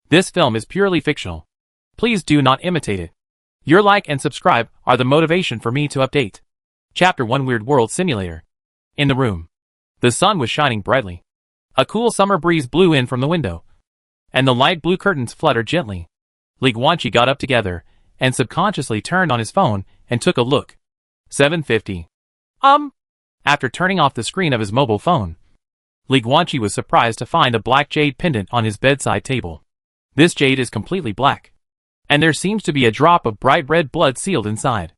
This film is purely fictional. Please do not imitate it. Your like and subscribe are the motivation for me to update. Chapter 1 Weird World Simulator. In the room. The sun was shining brightly. A cool summer breeze blew in from the window, and the light blue curtains fluttered gently. Li Guanqi got up together, and subconsciously turned on his phone and took a look. 7:50. After turning off the screen of his mobile phone, Li Guanqi was surprised to find a black jade pendant on his bedside table. This jade is completely black, and there seems to be a drop of bright red blood sealed inside.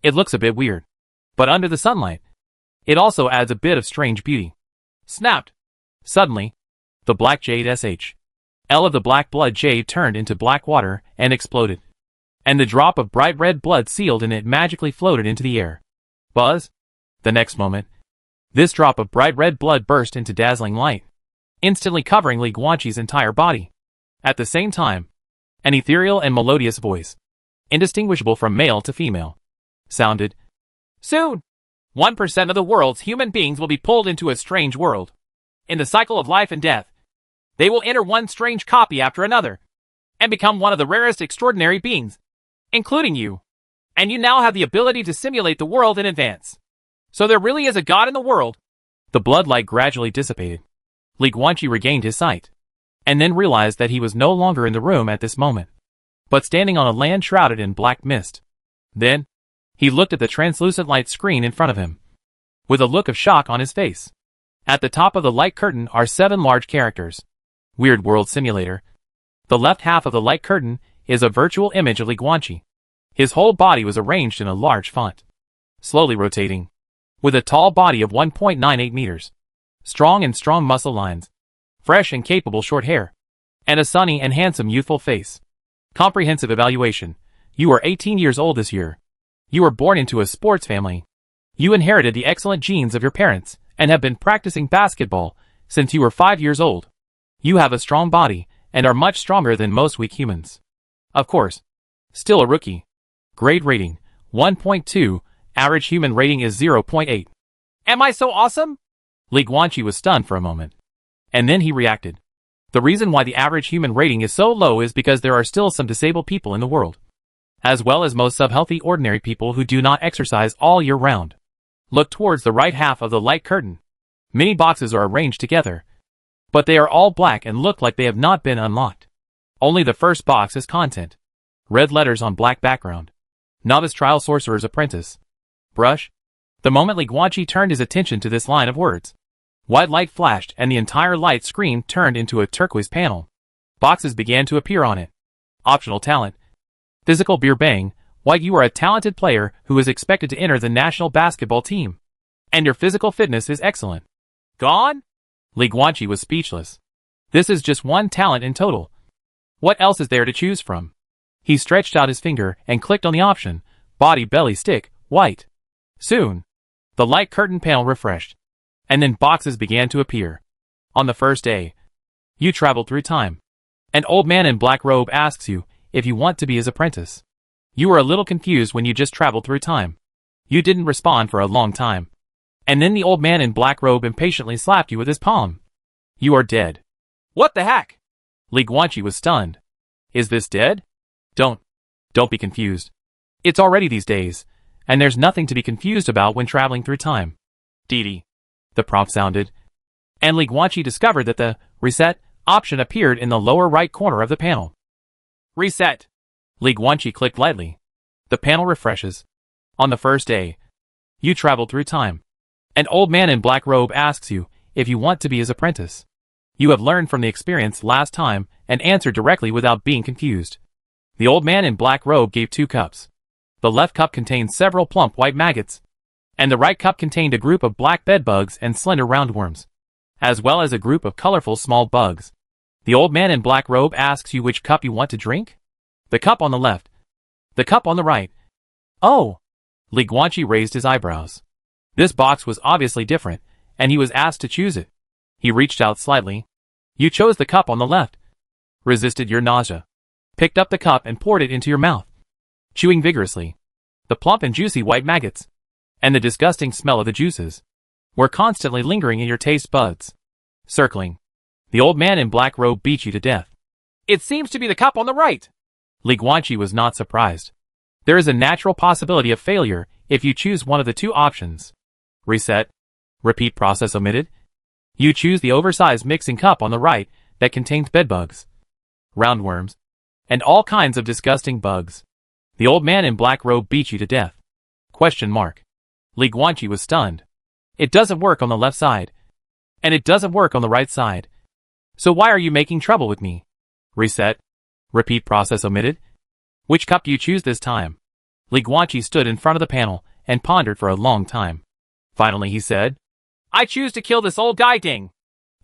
It looks a bit weird, but under the sunlight, it also adds a bit of strange beauty. Snapped! Suddenly, the black jade SHL of the black blood jade turned into black water and exploded, and the drop of bright red blood sealed in it magically floated into the air. Buzz! The next moment, this drop of bright red blood burst into dazzling light, instantly covering Li Guanqi's entire body. At the same time, an ethereal and melodious voice, indistinguishable from male to female, sounded. Soon, 1% of the world's human beings will be pulled into a strange world. In the cycle of life and death, they will enter one strange copy after another, and become one of the rarest extraordinary beings, including you. And you now have the ability to simulate the world in advance. So there really is a God in the world. The blood light gradually dissipated. Li Guanqi regained his sight, and then realized that he was no longer in the room at this moment, but standing on a land shrouded in black mist. Then, he looked at the translucent light screen in front of him, with a look of shock on his face. At the top of the light curtain are 7 large characters. Weird World Simulator. The left half of the light curtain is a virtual image of Li Guanqi. His whole body was arranged in a large font, slowly rotating, with a tall body of 1.98 meters, strong muscle lines, fresh and capable short hair, and a sunny and handsome youthful face. Comprehensive evaluation. You are 18 years old this year. You were born into a sports family. You inherited the excellent genes of your parents, and have been practicing basketball since you were 5 years old. You have a strong body, and are much stronger than most weak humans. Of course, still a rookie. Grade rating, 1.2, average human rating is 0.8. Am I so awesome? Li Guanqi was stunned for a moment, and then he reacted. The reason why the average human rating is so low is because there are still some disabled people in the world, as well as most subhealthy ordinary people who do not exercise all year round. Look towards the right half of the light curtain. Many boxes are arranged together, but they are all black and look like they have not been unlocked. Only the first box is content. Red letters on black background. Novice Trial Sorcerer's Apprentice. Brush. The moment Li Guanqi turned his attention to this line of words, white light flashed and the entire light screen turned into a turquoise panel. Boxes began to appear on it. Optional talent. Physical beer bang. White, you are a talented player who is expected to enter the national basketball team, and your physical fitness is excellent. Gone? Li Guanqi was speechless. This is just one talent in total. What else is there to choose from? He stretched out his finger and clicked on the option, body belly stick, white. Soon, the light curtain panel refreshed, and then boxes began to appear. On the first day, you traveled through time. An old man in black robe asks you if you want to be his apprentice. You were a little confused when you just traveled through time. You didn't respond for a long time. And then the old man in black robe impatiently slapped you with his palm. You are dead. What the heck? Li Guanqi was stunned. Is this dead? Don't be confused. It's already these days, and there's nothing to be confused about when traveling through time. Dee. The prompt sounded, and Li Guanqi discovered that the reset option appeared in the lower right corner of the panel. Reset. Li Guanqi clicked lightly. The panel refreshes. On the first day, you traveled through time. An old man in black robe asks you if you want to be his apprentice. You have learned from the experience last time and answered directly without being confused. The old man in black robe gave 2 cups. The left cup contained several plump white maggots, and the right cup contained a group of black bedbugs and slender roundworms, as well as a group of colorful small bugs. The old man in black robe asks you which cup you want to drink. The cup on the left. The cup on the right. Oh! Li Guanqi raised his eyebrows. This box was obviously different, and he was asked to choose it. He reached out slightly. You chose the cup on the left. Resisted your nausea. Picked up the cup and poured it into your mouth, chewing vigorously. The plump and juicy white maggots, and the disgusting smell of the juices, were constantly lingering in your taste buds. Circling. The old man in black robe beat you to death. It seems to be the cup on the right. Li Guanqi was not surprised. There is a natural possibility of failure if you choose one of the two options. Reset. Repeat process omitted. You choose the oversized mixing cup on the right that contains bedbugs, roundworms, and all kinds of disgusting bugs. The old man in black robe beat you to death. Question mark. Li Guanqi was stunned. It doesn't work on the left side. And it doesn't work on the right side. So why are you making trouble with me? Reset. Repeat process omitted. Which cup do you choose this time? Li Guanqi stood in front of the panel and pondered for a long time. Finally he said, I choose to kill this old guy ding.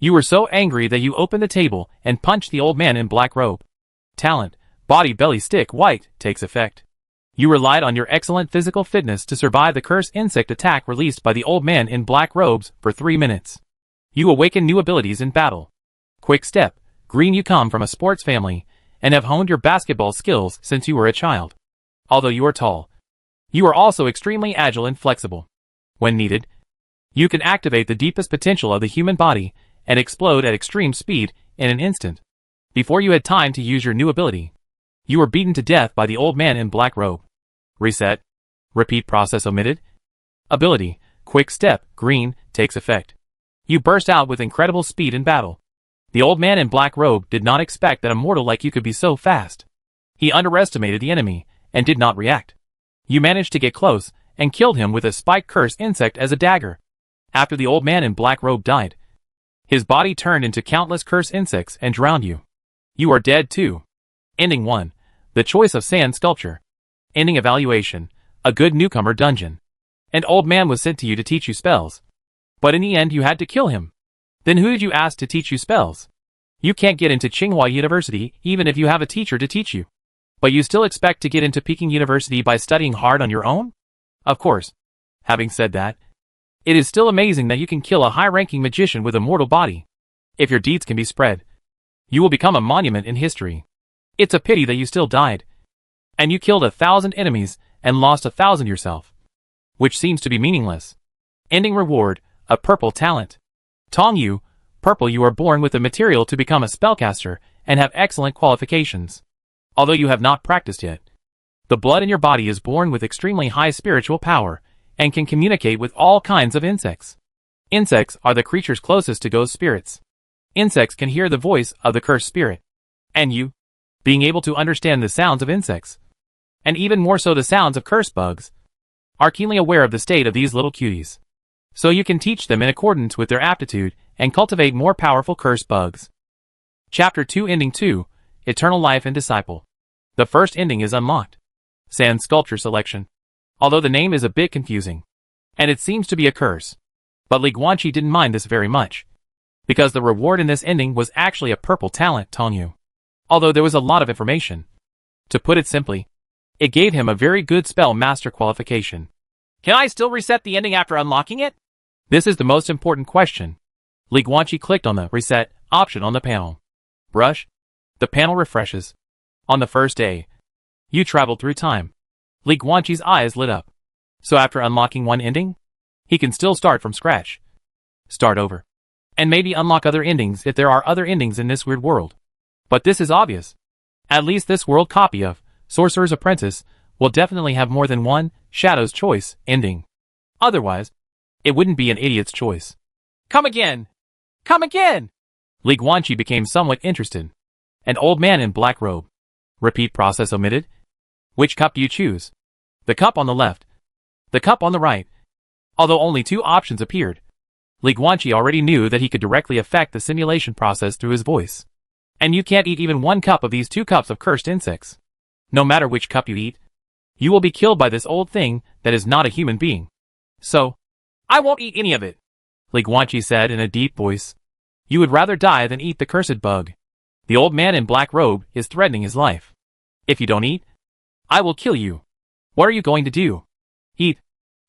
You were so angry that you opened the table and punched the old man in black robe. Talent, body belly stick white, takes effect. You relied on your excellent physical fitness to survive the cursed insect attack released by the old man in black robes for 3 minutes. You awaken new abilities in battle. Quick step, green, you come from a sports family and have honed your basketball skills since you were a child. Although you are tall, you are also extremely agile and flexible. When needed, you can activate the deepest potential of the human body and explode at extreme speed in an instant. Before you had time to use your new ability, you were beaten to death by the old man in black robe. Reset. Repeat process omitted. Ability, quick step, green, takes effect. You burst out with incredible speed in battle. The old man in black robe did not expect that a mortal like you could be so fast. He underestimated the enemy and did not react. You managed to get close and killed him with a spike cursed insect as a dagger. After the old man in black robe died, his body turned into countless cursed insects and drowned you. You are dead too. Ending 1. The choice of sand sculpture. Ending evaluation. A good newcomer dungeon. An old man was sent to you to teach you spells. But in the end you had to kill him. Then who did you ask to teach you spells? You can't get into Tsinghua University even if you have a teacher to teach you. But you still expect to get into Peking University by studying hard on your own? Of course. Having said that, it is still amazing that you can kill a high-ranking magician with a mortal body. If your deeds can be spread, you will become a monument in history. It's a pity that you still died. And you killed 1,000 enemies and lost 1,000 yourself. Which seems to be meaningless. Ending reward, a purple talent. Tong Yu, purple, you are born with the material to become a spellcaster and have excellent qualifications. Although you have not practiced yet. The blood in your body is born with extremely high spiritual power and can communicate with all kinds of insects. Insects are the creatures closest to ghost spirits. Insects can hear the voice of the cursed spirit. And you, being able to understand the sounds of insects, and even more so the sounds of cursed bugs, are keenly aware of the state of these little cuties. So you can teach them in accordance with their aptitude and cultivate more powerful cursed bugs. Chapter 2 Ending 2, Eternal Life and Disciple. The first ending is unlocked. Sand Sculpture Selection. Although the name is a bit confusing, and it seems to be a curse, but Li Guanqi didn't mind this very much, because the reward in this ending was actually a purple talent, Tongyu. Although there was a lot of information. To put it simply, it gave him a very good spell master qualification. Can I still reset the ending after unlocking it? This is the most important question. Li Guanqi clicked on the Reset option on the panel. Brush. The panel refreshes. On the first day, you traveled through time. Li Guanqi's eyes lit up. So after unlocking one ending, he can still start from scratch. Start over. And maybe unlock other endings if there are other endings in this weird world. But this is obvious. At least this world copy of Sorcerer's Apprentice will definitely have more than one Shadow's Choice ending. Otherwise, it wouldn't be an idiot's choice. Come again! Come again! Li Guanqi became somewhat interested. An old man in black robe. Repeat process omitted. Which cup do you choose? The cup on the left. The cup on the right. Although only two options appeared, Li Guanqi already knew that he could directly affect the simulation process through his voice. And you can't eat even one cup of these 2 cups of cursed insects. No matter which cup you eat, you will be killed by this old thing that is not a human being. So, I won't eat any of it, Li Guanqi said in a deep voice. You would rather die than eat the cursed bug. The old man in black robe is threatening his life. If you don't eat, I will kill you. What are you going to do? Eat.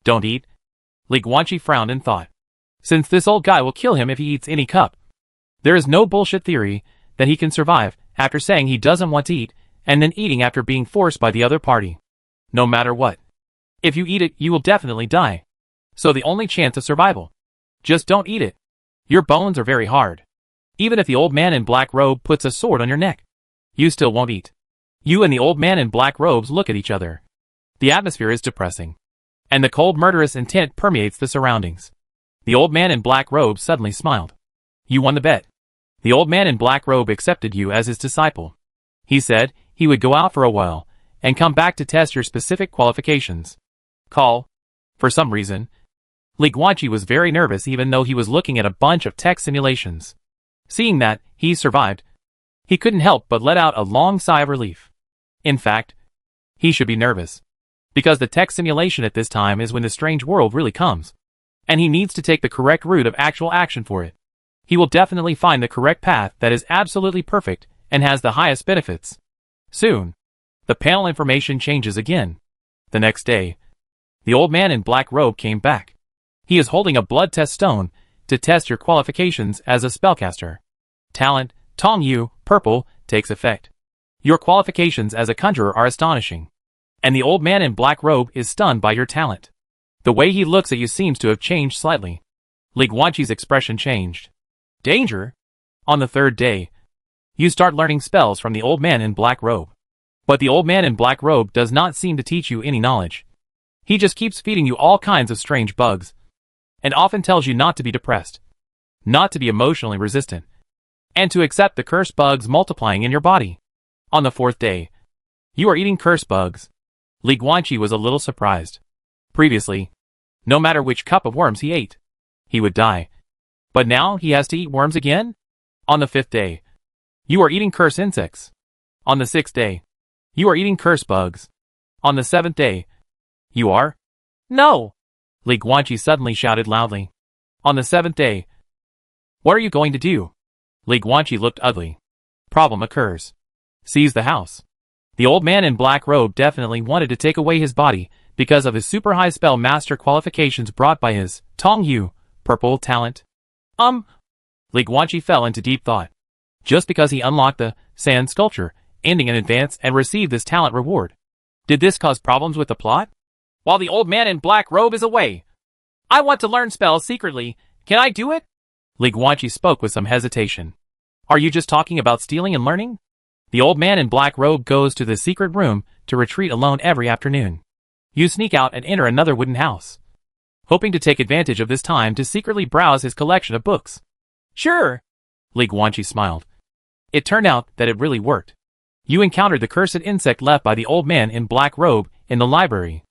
Don't eat. Li Guanqi frowned and thought. Since this old guy will kill him if he eats any cup, there is no bullshit theory that he can survive after saying he doesn't want to eat and then eating after being forced by the other party. No matter what. If you eat it, you will definitely die. So the only chance of survival. Just don't eat it. Your bones are very hard. Even if the old man in black robe puts a sword on your neck, You still won't eat. You and the old man in black robes look at each other. The atmosphere is depressing, and the cold murderous intent permeates the surroundings. The old man in black robe suddenly smiled. You won the bet. The old man in black robe accepted you as his disciple. He said he would go out for a while and come back to test your specific qualifications. For some reason, Li Guanqi was very nervous even though he was looking at a bunch of tech simulations. Seeing that he survived, he couldn't help but let out a long sigh of relief. In fact, he should be nervous, because the tech simulation at this time is when the strange world really comes, and he needs to take the correct route of actual action for it. He will definitely find the correct path that is absolutely perfect and has the highest benefits. Soon, the panel information changes again. The next day, the old man in black robe came back. He is holding a blood test stone to test your qualifications as a spellcaster. Talent, Tong Yu, purple, takes effect. Your qualifications as a conjurer are astonishing. And the old man in black robe is stunned by your talent. The way he looks at you seems to have changed slightly. Li Guanqi's expression changed. Danger? On the third day, you start learning spells from the old man in black robe. But the old man in black robe does not seem to teach you any knowledge. He just keeps feeding you all kinds of strange bugs, and often tells you not to be depressed, not to be emotionally resistant, and to accept the cursed bugs multiplying in your body. On the fourth day, you are eating cursed bugs. Li Guanqi was a little surprised. Previously, no matter which cup of worms he ate, he would die. But now he has to eat worms again? On the fifth day, you are eating cursed insects. On the sixth day, you are eating cursed bugs. On the seventh day, you are? No! Li Guanqi suddenly shouted loudly. On the seventh day, what are you going to do? Li Guanqi looked ugly. Problem occurs. Seize the house. The old man in black robe definitely wanted to take away his body because of his super high spell master qualifications brought by his Tong Yu, purple, talent. Li Guanqi fell into deep thought. Just because he unlocked the sand sculpture, ending in advance and received this talent reward. Did this cause problems with the plot? While the old man in black robe is away. I want to learn spells secretly. Can I do it? Li Guanqi spoke with some hesitation. Are you just talking about stealing and learning? The old man in black robe goes to the secret room to retreat alone every afternoon. You sneak out and enter another wooden house, hoping to take advantage of this time to secretly browse his collection of books. Sure. Li Guanqi smiled. It turned out that it really worked. You encountered the cursed insect left by the old man in black robe in the library.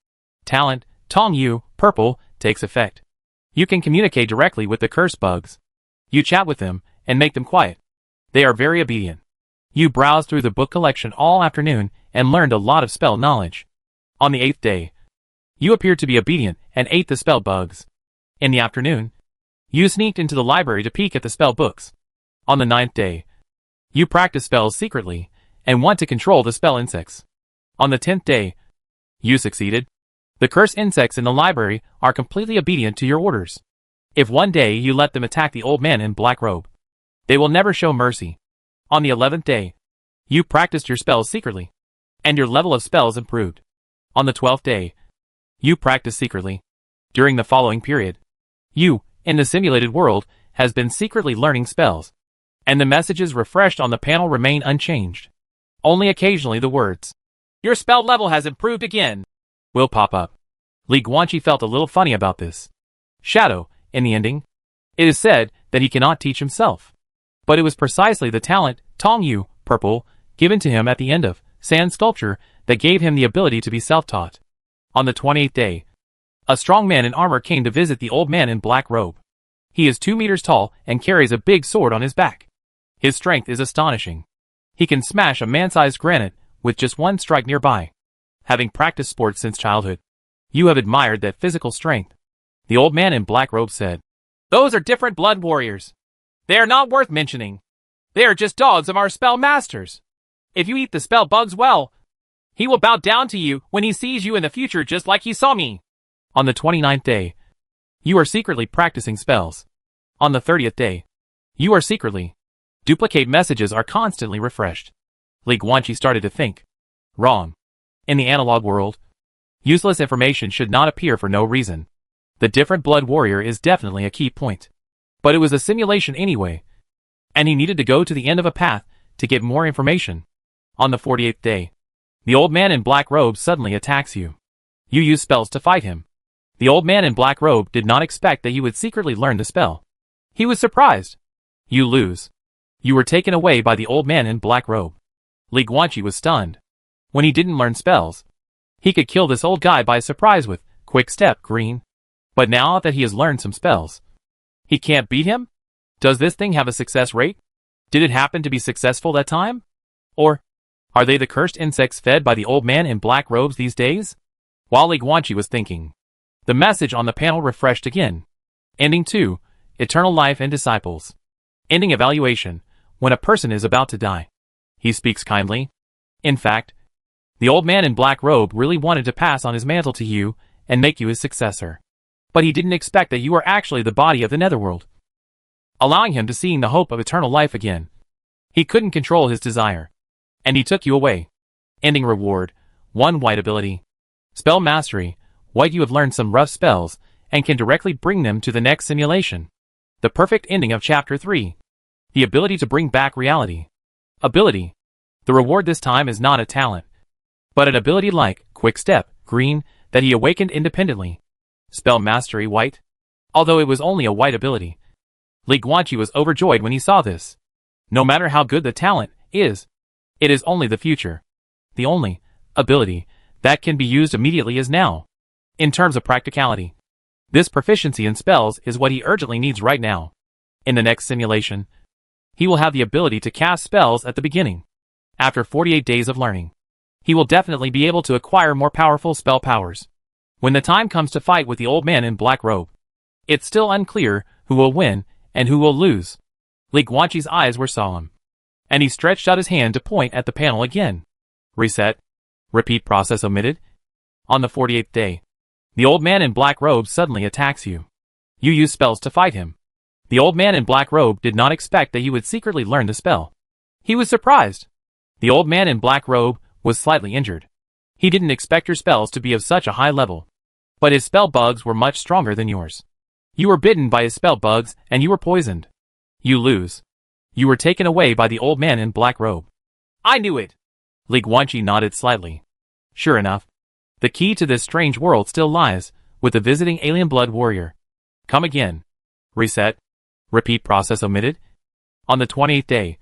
Talent, Tong Yu, purple, takes effect. You can communicate directly with the cursed bugs. You chat with them and make them quiet. They are very obedient. You browsed through the book collection all afternoon and learned a lot of spell knowledge. On the 8th day, you appeared to be obedient and ate the spell bugs. In the afternoon, you sneaked into the library to peek at the spell books. On the 9th day, you practiced spells secretly and want to control the spell insects. On the 10th day, you succeeded. The cursed insects in the library are completely obedient to your orders. If one day you let them attack the old man in black robe, they will never show mercy. On the 11th day, you practiced your spells secretly, and your level of spells improved. On the 12th day, you practiced secretly. During the following period, you, in the simulated world, has been secretly learning spells, and the messages refreshed on the panel remain unchanged. Only occasionally the words, "Your spell level has improved again," will pop up. Li Guanqi felt a little funny about this. Shadow, in the ending, it is said that he cannot teach himself. But it was precisely the talent, Tong Yu, purple, given to him at the end of Sand Sculpture that gave him the ability to be self-taught. On the 28th day, a strong man in armor came to visit the old man in black robe. He is 2 meters tall and carries a big sword on his back. His strength is astonishing. He can smash a man-sized granite with just one strike nearby. Having practiced sports since childhood, you have admired that physical strength. The old man in black robe said, "Those are different blood warriors. They are not worth mentioning. They are just dogs of our spell masters. If you eat the spell bugs well, he will bow down to you when he sees you in the future just like he saw me." On the 29th day, you are secretly practicing spells. On the 30th day, you are secretly. Duplicate messages are constantly refreshed. Li Guanqi started to think. Wrong. In the analog world, useless information should not appear for no reason. The different blood warrior is definitely a key point. But it was a simulation anyway, and he needed to go to the end of a path to get more information. On the 48th day, the old man in black robe suddenly attacks you. You use spells to fight him. The old man in black robe did not expect that you would secretly learn the spell. He was surprised. You lose. You were taken away by the old man in black robe. Li Guanqi was stunned. When he didn't learn spells, he could kill this old guy by surprise with Quick Step Green. But now that he has learned some spells, he can't beat him? Does this thing have a success rate? Did it happen to be successful that time? Or are they the cursed insects fed by the old man in black robes these days? While Li Guanqi was thinking, the message on the panel refreshed again. Ending 2, Eternal Life and Disciples. Ending evaluation. When a person is about to die, he speaks kindly. In fact, the old man in black robe really wanted to pass on his mantle to you and make you his successor. But he didn't expect that you are actually the body of the netherworld, allowing him to seeing the hope of eternal life again. He couldn't control his desire, and he took you away. Ending reward. 1 white ability. Spell mastery. White, you have learned some rough spells and can directly bring them to the next simulation. The perfect ending of Chapter 3. The ability to bring back reality. Ability. The reward this time is not a talent, but an ability like Quick Step Green that he awakened independently. Spell mastery white. Although it was only a white ability, Li Guanqi was overjoyed when he saw this. No matter how good the talent is, it is only the future. The only ability that can be used immediately is now. In terms of practicality, this proficiency in spells is what he urgently needs right now. In the next simulation, he will have the ability to cast spells at the beginning. After 48 days of learning, he will definitely be able to acquire more powerful spell powers. When the time comes to fight with the old man in black robe, it's still unclear who will win and who will lose. Li Guanqi's eyes were solemn, and he stretched out his hand to point at the panel again. Reset. Repeat process omitted. On the 48th day, the old man in black robe suddenly attacks you. You use spells to fight him. The old man in black robe did not expect that you would secretly learn the spell. He was surprised. The old man in black robe was slightly injured. He didn't expect your spells to be of such a high level, but his spell bugs were much stronger than yours. You were bitten by his spell bugs and you were poisoned. You lose. You were taken away by the old man in black robe. I knew it. Li Guanqi nodded slightly. Sure enough, the key to this strange world still lies with the visiting alien blood warrior. Come again. Reset. Repeat process omitted. On the 28th day,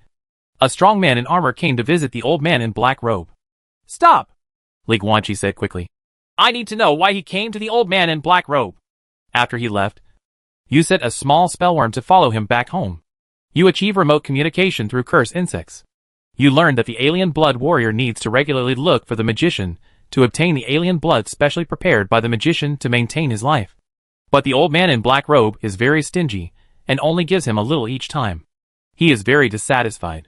a strong man in armor came to visit the old man in black robe. Stop! Li Guanqi said quickly. I need to know why he came to the old man in black robe. After he left, you set a small spellworm to follow him back home. You achieve remote communication through cursed insects. You learn that the alien blood warrior needs to regularly look for the magician to obtain the alien blood specially prepared by the magician to maintain his life. But the old man in black robe is very stingy and only gives him a little each time. He is very dissatisfied.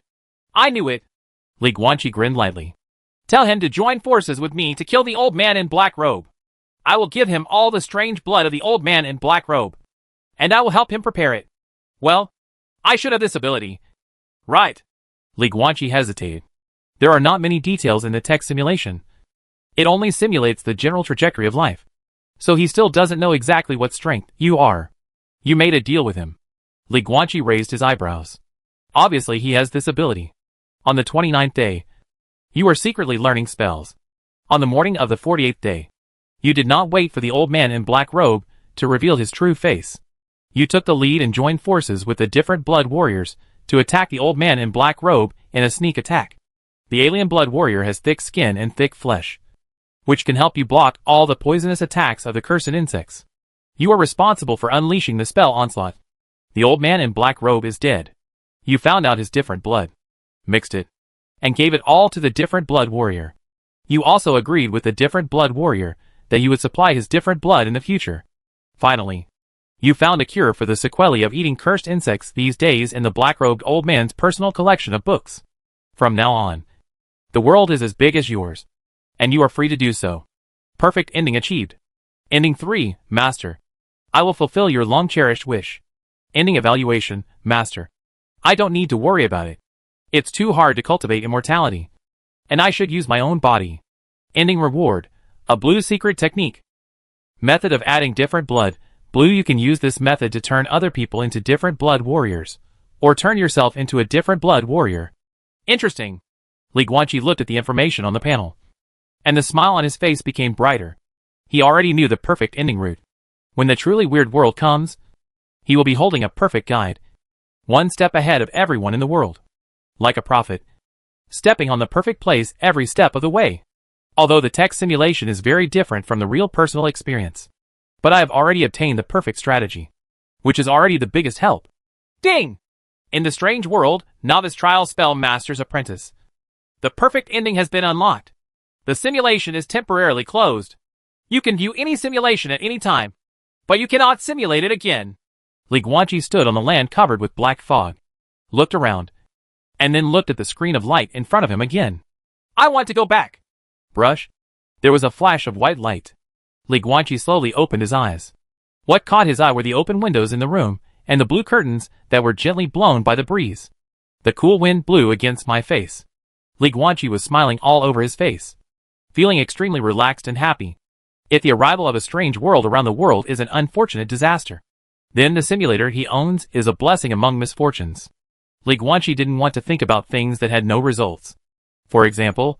I knew it. Li Guanqi grinned lightly. Tell him to join forces with me to kill the old man in black robe. I will give him all the strange blood of the old man in black robe, and I will help him prepare it. Well, I should have this ability. Right. Li Guanqi hesitated. There are not many details in the text simulation. It only simulates the general trajectory of life. So he still doesn't know exactly what strength you are. You made a deal with him. Li Guanqi raised his eyebrows. Obviously he has this ability. On the 29th day, you are secretly learning spells. On the morning of the 48th day, you did not wait for the old man in black robe to reveal his true face. You took the lead and joined forces with the different blood warriors to attack the old man in black robe in a sneak attack. The alien blood warrior has thick skin and thick flesh, which can help you block all the poisonous attacks of the cursed insects. You are responsible for unleashing the spell onslaught. The old man in black robe is dead. You found out his different blood, mixed it, and gave it all to the different blood warrior. You also agreed with the different blood warrior that you would supply his different blood in the future. Finally, you found a cure for the sequelae of eating cursed insects these days in the black-robed old man's personal collection of books. From now on, the world is as big as yours, and you are free to do so. Perfect ending achieved. Ending 3, Master. I will fulfill your long-cherished wish. Ending evaluation, Master. I don't need to worry about it. It's too hard to cultivate immortality, and I should use my own body. Ending reward, a blue secret technique. Method of adding different blood. Blue, you can use this method to turn other people into different blood warriors, or turn yourself into a different blood warrior. Interesting. Li Guanqi looked at the information on the panel, and the smile on his face became brighter. He already knew the perfect ending route. When the truly weird world comes, he will be holding a perfect guide, one step ahead of everyone in the world. Like a prophet, stepping on the perfect place every step of the way. Although the tech simulation is very different from the real personal experience. But I have already obtained the perfect strategy, which is already the biggest help. Ding! In the strange world, novice trial spell master's apprentice. The perfect ending has been unlocked. The simulation is temporarily closed. You can view any simulation at any time, but you cannot simulate it again. Li Guanqi stood on the land covered with black fog, looked around, and then looked at the screen of light in front of him again. I want to go back. Brush. There was a flash of white light. Li Guanqi slowly opened his eyes. What caught his eye were the open windows in the room, and the blue curtains that were gently blown by the breeze. The cool wind blew against my face. Li Guanqi was smiling all over his face, feeling extremely relaxed and happy. If the arrival of a strange world around the world is an unfortunate disaster, then the simulator he owns is a blessing among misfortunes. Li Guanqi didn't want to think about things that had no results. For example,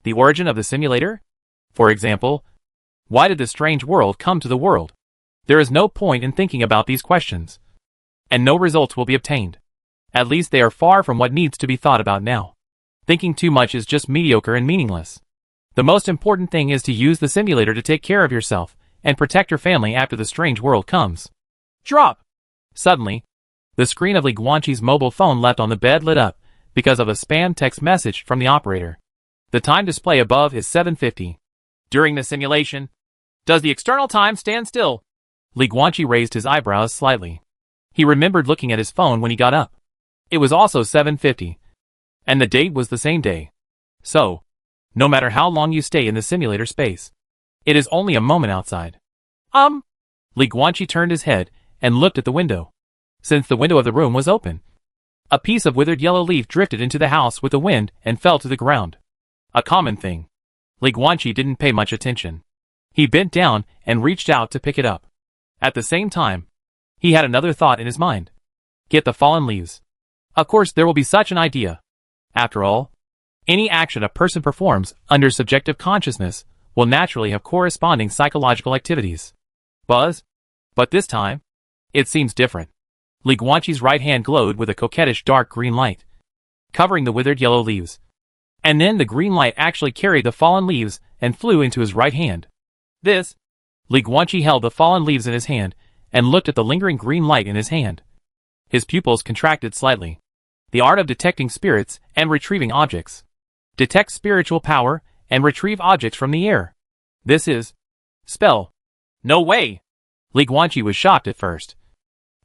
the origin of the simulator? For example, why did the strange world come to the world? There is no point in thinking about these questions, and no results will be obtained. At least they are far from what needs to be thought about now. Thinking too much is just mediocre and meaningless. The most important thing is to use the simulator to take care of yourself and protect your family after the strange world comes. Drop! Suddenly, the screen of Li Guanqi's mobile phone left on the bed lit up because of a spam text message from the operator. The time display above is 7:50. During the simulation, does the external time stand still? Li Guanqi raised his eyebrows slightly. He remembered looking at his phone when he got up. It was also 7:50, and the date was the same day. So, no matter how long you stay in the simulator space, it is only a moment outside. Li Guanqi turned his head and looked at the window. Since the window of the room was open, a piece of withered yellow leaf drifted into the house with the wind and fell to the ground. A common thing. Li Guanqi didn't pay much attention. He bent down and reached out to pick it up. At the same time, he had another thought in his mind. Get the fallen leaves. Of course there will be such an idea. After all, any action a person performs under subjective consciousness will naturally have corresponding psychological activities. Buzz? But this time, it seems different. Li Guanqi's right hand glowed with a coquettish dark green light, covering the withered yellow leaves. And then the green light actually carried the fallen leaves and flew into his right hand. Li Guanqi held the fallen leaves in his hand and looked at the lingering green light in his hand. His pupils contracted slightly. The art of detecting spirits and retrieving objects. Detect spiritual power and retrieve objects from the air. This is spell. No way! Li Guanqi was shocked at first,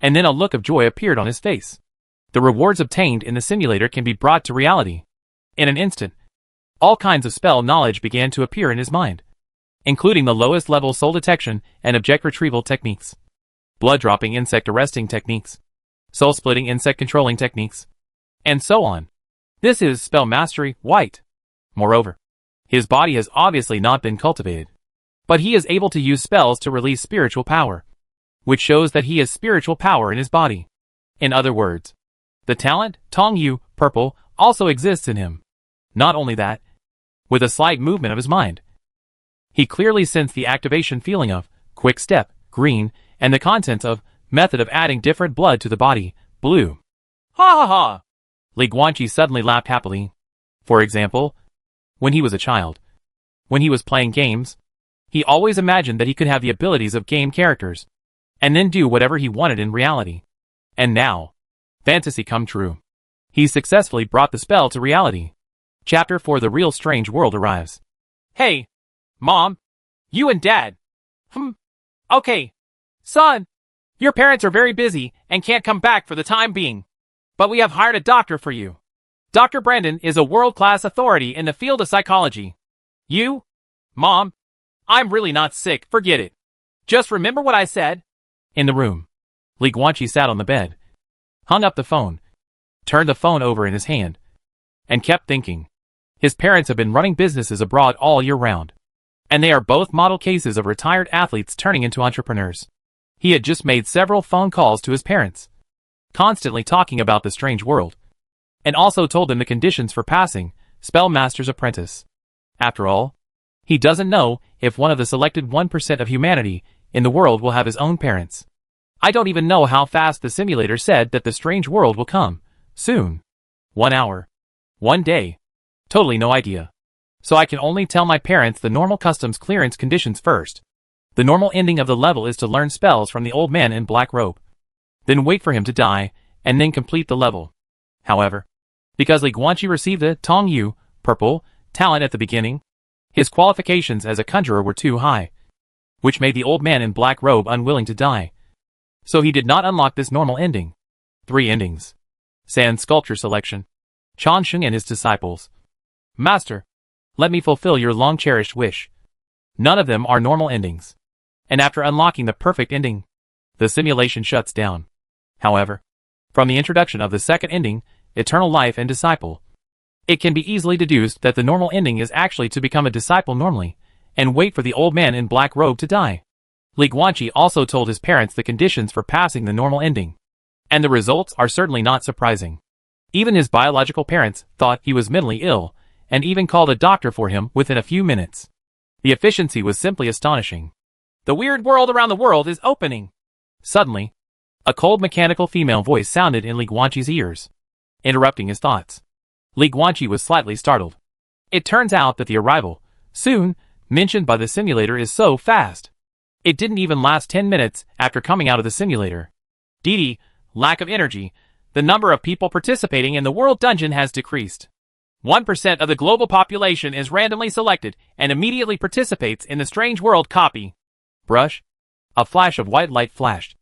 and then a look of joy appeared on his face. The rewards obtained in the simulator can be brought to reality. In an instant, all kinds of spell knowledge began to appear in his mind, including the lowest level soul detection and object retrieval techniques, blood-dropping insect arresting techniques, soul-splitting insect controlling techniques, and so on. This is spell mastery, white. Moreover, his body has obviously not been cultivated, but he is able to use spells to release spiritual power, which shows that he has spiritual power in his body. In other words, the talent, Tong Yu, purple, also exists in him. Not only that, with a slight movement of his mind, he clearly sensed the activation feeling of quick step, green, and the contents of method of adding different blood to the body, blue. Ha ha ha! Li Guanqi suddenly laughed happily. For example, when he was a child, when he was playing games, he always imagined that he could have the abilities of game characters, and then do whatever he wanted in reality. And now, fantasy come true. He successfully brought the spell to reality. Chapter 4: The Real Strange World arrives. Hey, Mom, you and Dad. Okay, son, your parents are very busy and can't come back for the time being, but we have hired a doctor for you. Dr. Brandon is a world-class authority in the field of psychology. You, Mom, I'm really not sick, forget it. Just remember what I said. In the room, Li Guanqi sat on the bed, hung up the phone, turned the phone over in his hand, and kept thinking. His parents have been running businesses abroad all year round, and they are both model cases of retired athletes turning into entrepreneurs. He had just made several phone calls to his parents, constantly talking about the strange world, and also told them the conditions for passing Spellmaster's apprentice. After all, he doesn't know if one of the selected 1% of humanity in the world will have his own parents. I don't even know how fast the simulator said that the strange world will come. Soon. 1 hour. 1 day. Totally no idea. So I can only tell my parents the normal customs clearance conditions first. The normal ending of the level is to learn spells from the old man in black robe. Then wait for him to die, and then complete the level. However, because Li Guanqi received the Tong Yu, purple, talent at the beginning, his qualifications as a conjurer were too high, which made the old man in black robe unwilling to die. So he did not unlock this normal ending. 3 endings. Sand sculpture selection. Changsheng and his disciples. Master, let me fulfill your long-cherished wish. None of them are normal endings. And after unlocking the perfect ending, the simulation shuts down. However, from the introduction of the second ending, Eternal Life and Disciple, it can be easily deduced that the normal ending is actually to become a disciple normally, and wait for the old man in black robe to die. Li Guanqi also told his parents the conditions for passing the normal ending. And the results are certainly not surprising. Even his biological parents thought he was mentally ill, and even called a doctor for him within a few minutes. The efficiency was simply astonishing. The weird world around the world is opening. Suddenly, a cold mechanical female voice sounded in Li Guanqi's ears, interrupting his thoughts. Li Guanqi was slightly startled. It turns out that the arrival, soon, mentioned by the simulator is so fast. It didn't even last 10 minutes after coming out of the simulator. Didi, lack of energy. The number of people participating in the world dungeon has decreased. 1% of the global population is randomly selected and immediately participates in the strange world copy. Brush. A flash of white light flashed,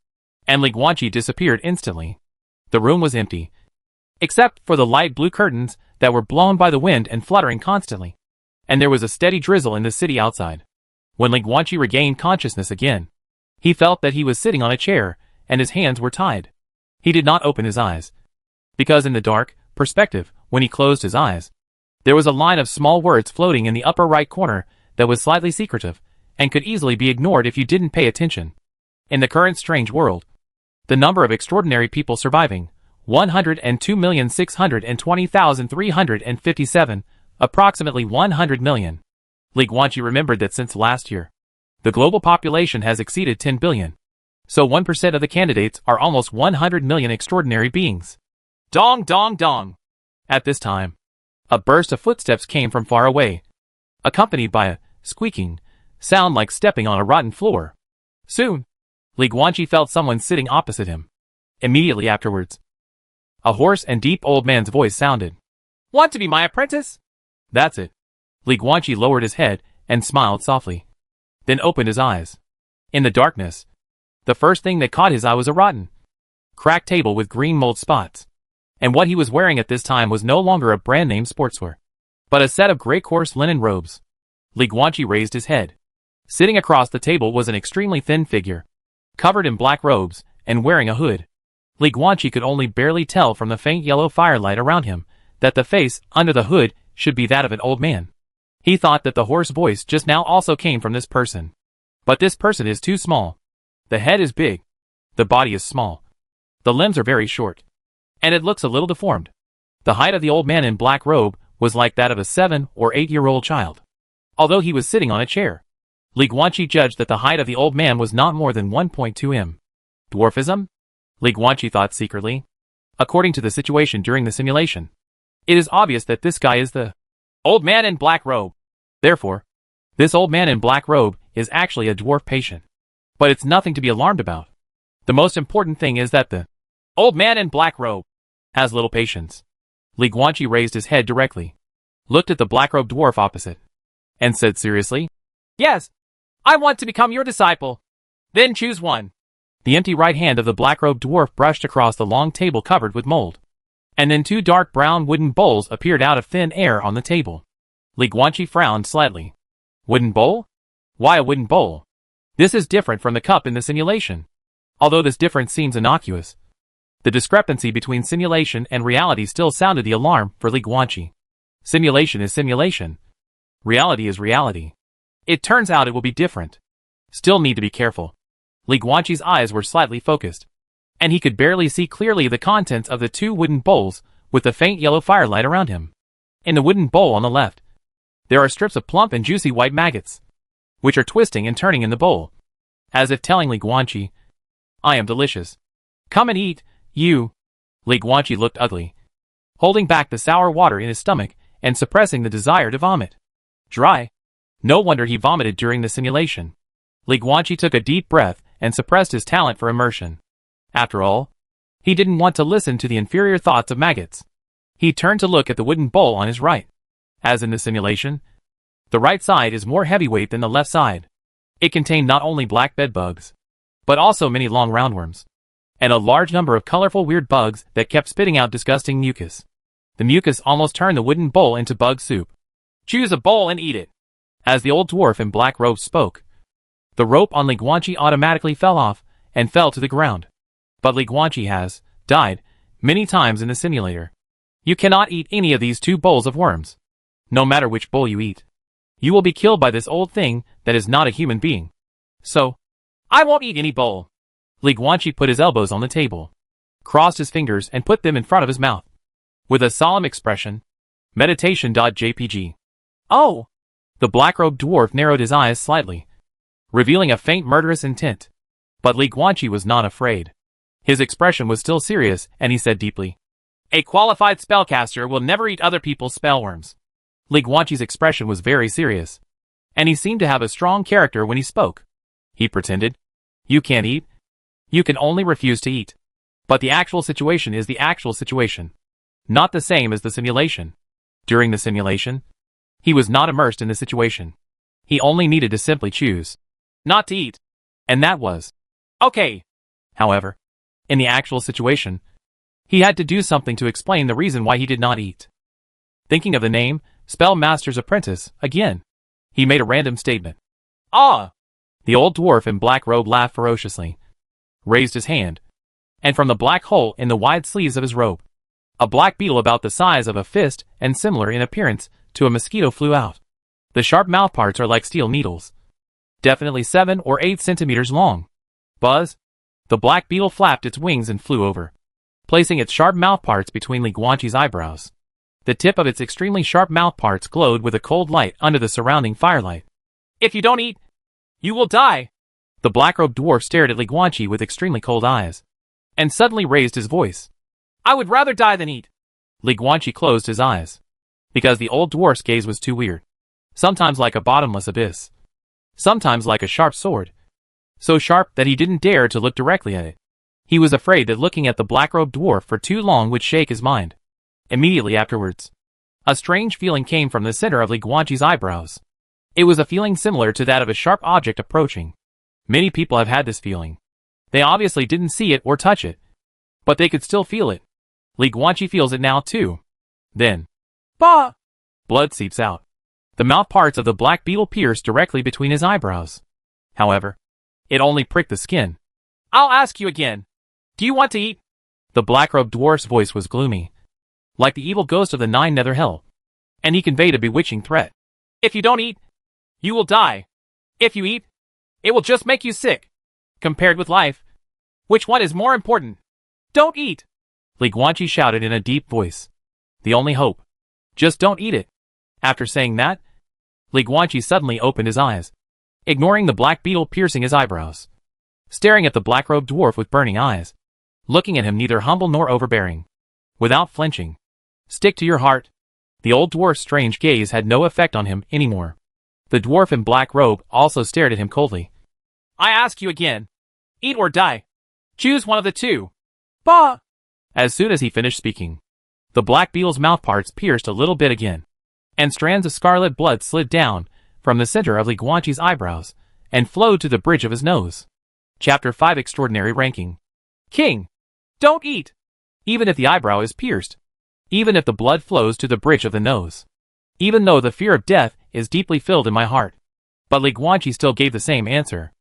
and Li Guanqi disappeared instantly. The room was empty, except for the light blue curtains that were blown by the wind and fluttering constantly. And there was a steady drizzle in the city outside. When Li Guanqi regained consciousness again, he felt that he was sitting on a chair, and his hands were tied. He did not open his eyes, because in the dark perspective, when he closed his eyes, there was a line of small words floating in the upper right corner that was slightly secretive, and could easily be ignored if you didn't pay attention. In the current strange world, the number of extraordinary people surviving, 102,620,357, approximately 100 million. Li Guanqi remembered that since last year, the global population has exceeded 10 billion. So 1% of the candidates are almost 100 million extraordinary beings. Dong dong dong. At this time, a burst of footsteps came from far away, accompanied by a squeaking sound like stepping on a rotten floor. Soon, Li Guanqi felt someone sitting opposite him. Immediately afterwards, a hoarse and deep old man's voice sounded. Want to be my apprentice? That's it. Li Guanqi lowered his head and smiled softly, then opened his eyes. In the darkness, the first thing that caught his eye was a rotten, cracked table with green mold spots. And what he was wearing at this time was no longer a brand-name sportswear, but a set of gray coarse linen robes. Li Guanqi raised his head. Sitting across the table was an extremely thin figure, covered in black robes and wearing a hood. Li Guanqi could only barely tell from the faint yellow firelight around him that the face under the hood should be that of an old man. He thought that the hoarse voice just now also came from this person. But this person is too small. The head is big. The body is small. The limbs are very short. And it looks a little deformed. The height of the old man in black robe was like that of a 7 or 8-year-old child. Although he was sitting on a chair, Li Guanqi judged that the height of the old man was not more than 1.2 m. Dwarfism? Li Guanqi thought secretly. According to the situation during the simulation, it is obvious that this guy is the old man in black robe. Therefore, this old man in black robe is actually a dwarf patient. But it's nothing to be alarmed about. The most important thing is that the old man in black robe has little patience. Li Guanqi raised his head directly, looked at the black-robed dwarf opposite, and said seriously, Yes, I want to become your disciple. Then choose one. The empty right hand of the black-robed dwarf brushed across the long table covered with mold. And then 2 dark brown wooden bowls appeared out of thin air on the table. Li Guanqi frowned slightly. Wooden bowl? Why a wooden bowl? This is different from the cup in the simulation. Although this difference seems innocuous, the discrepancy between simulation and reality still sounded the alarm for Li Guanqi. Simulation is simulation. Reality is reality. It turns out it will be different. Still need to be careful. Li Guanqi's eyes were slightly focused, and he could barely see clearly the contents of the 2 wooden bowls with the faint yellow firelight around him. In the wooden bowl on the left, there are strips of plump and juicy white maggots, which are twisting and turning in the bowl, as if telling Li Guanqi, "I am delicious. Come and eat, you." Li Guanqi looked ugly, holding back the sour water in his stomach and suppressing the desire to vomit. Dry. No wonder he vomited during the simulation. Li Guanqi took a deep breath and suppressed his talent for immersion. After all, he didn't want to listen to the inferior thoughts of maggots. He turned to look at the wooden bowl on his right. As in the simulation, the right side is more heavyweight than the left side. It contained not only black bedbugs, but also many long roundworms, and a large number of colorful weird bugs that kept spitting out disgusting mucus. The mucus almost turned the wooden bowl into bug soup. "Choose a bowl and eat it." As the old dwarf in black robes spoke, the rope on Li Guanqi automatically fell off and fell to the ground. But Li Guanqi has died many times in the simulator. You cannot eat any of these 2 bowls of worms. No matter which bowl you eat, you will be killed by this old thing that is not a human being. So, I won't eat any bowl. Li Guanqi put his elbows on the table, crossed his fingers and put them in front of his mouth. With a solemn expression, meditation.jpg. "Oh!" The black-robed dwarf narrowed his eyes slightly, revealing a faint murderous intent. But Li Guanqi was not afraid. His expression was still serious, and he said deeply, "A qualified spellcaster will never eat other people's spellworms." Li Guanqi's expression was very serious, and he seemed to have a strong character when he spoke. He pretended, "You can't eat. You can only refuse to eat." But the actual situation is the actual situation, not the same as the simulation. During the simulation, he was not immersed in the situation. He only needed to simply choose not to eat, and that was okay. However, in the actual situation, he had to do something to explain the reason why he did not eat. Thinking of the name, Spellmaster's Apprentice, again, he made a random statement. "Ah!" The old dwarf in black robe laughed ferociously, raised his hand, and from the black hole in the wide sleeves of his robe, a black beetle about the size of a fist and similar in appearance to a mosquito flew out. The sharp mouthparts are like steel needles, definitely 7 or 8 centimeters long. Buzz! The black beetle flapped its wings and flew over, placing its sharp mouthparts between Li Guanqi's eyebrows. The tip of its extremely sharp mouthparts glowed with a cold light under the surrounding firelight. "If you don't eat, you will die." The black-robed dwarf stared at Li Guanqi with extremely cold eyes, and suddenly raised his voice. "I would rather die than eat." Li Guanqi closed his eyes, because the old dwarf's gaze was too weird, sometimes like a bottomless abyss, sometimes like a sharp sword, so sharp that he didn't dare to look directly at it. He was afraid that looking at the black-robed dwarf for too long would shake his mind. Immediately afterwards, a strange feeling came from the center of Li Guanqi's eyebrows. It was a feeling similar to that of a sharp object approaching. Many people have had this feeling. They obviously didn't see it or touch it, but they could still feel it. Li Guanqi feels it now too. Then, bah! Blood seeps out. The mouth parts of the black beetle pierce directly between his eyebrows. However, it only pricked the skin. "I'll ask you again. Do you want to eat?" The black-robed dwarf's voice was gloomy, like the evil ghost of the 9 nether hell, and he conveyed a bewitching threat. "If you don't eat, you will die. If you eat, it will just make you sick. Compared with life, which one is more important? Don't eat!" Li Guanqi shouted in a deep voice. "The only hope. Just don't eat it." After saying that, Li Guanqi suddenly opened his eyes, ignoring the black beetle piercing his eyebrows, staring at the black-robed dwarf with burning eyes, looking at him neither humble nor overbearing, without flinching. "Stick to your heart." The old dwarf's strange gaze had no effect on him anymore. The dwarf in black robe also stared at him coldly. "I ask you again. Eat or die. Choose one of the two." "Bah!" As soon as he finished speaking, the black beetle's mouthparts pierced a little bit again, and strands of scarlet blood slid down from the center of Li Guanqi's eyebrows and flowed to the bridge of his nose. Chapter 5 Extraordinary Ranking. "King, don't eat! Even if the eyebrow is pierced. Even if the blood flows to the bridge of the nose. Even though the fear of death is deeply filled in my heart." But Li Guanqi still gave the same answer.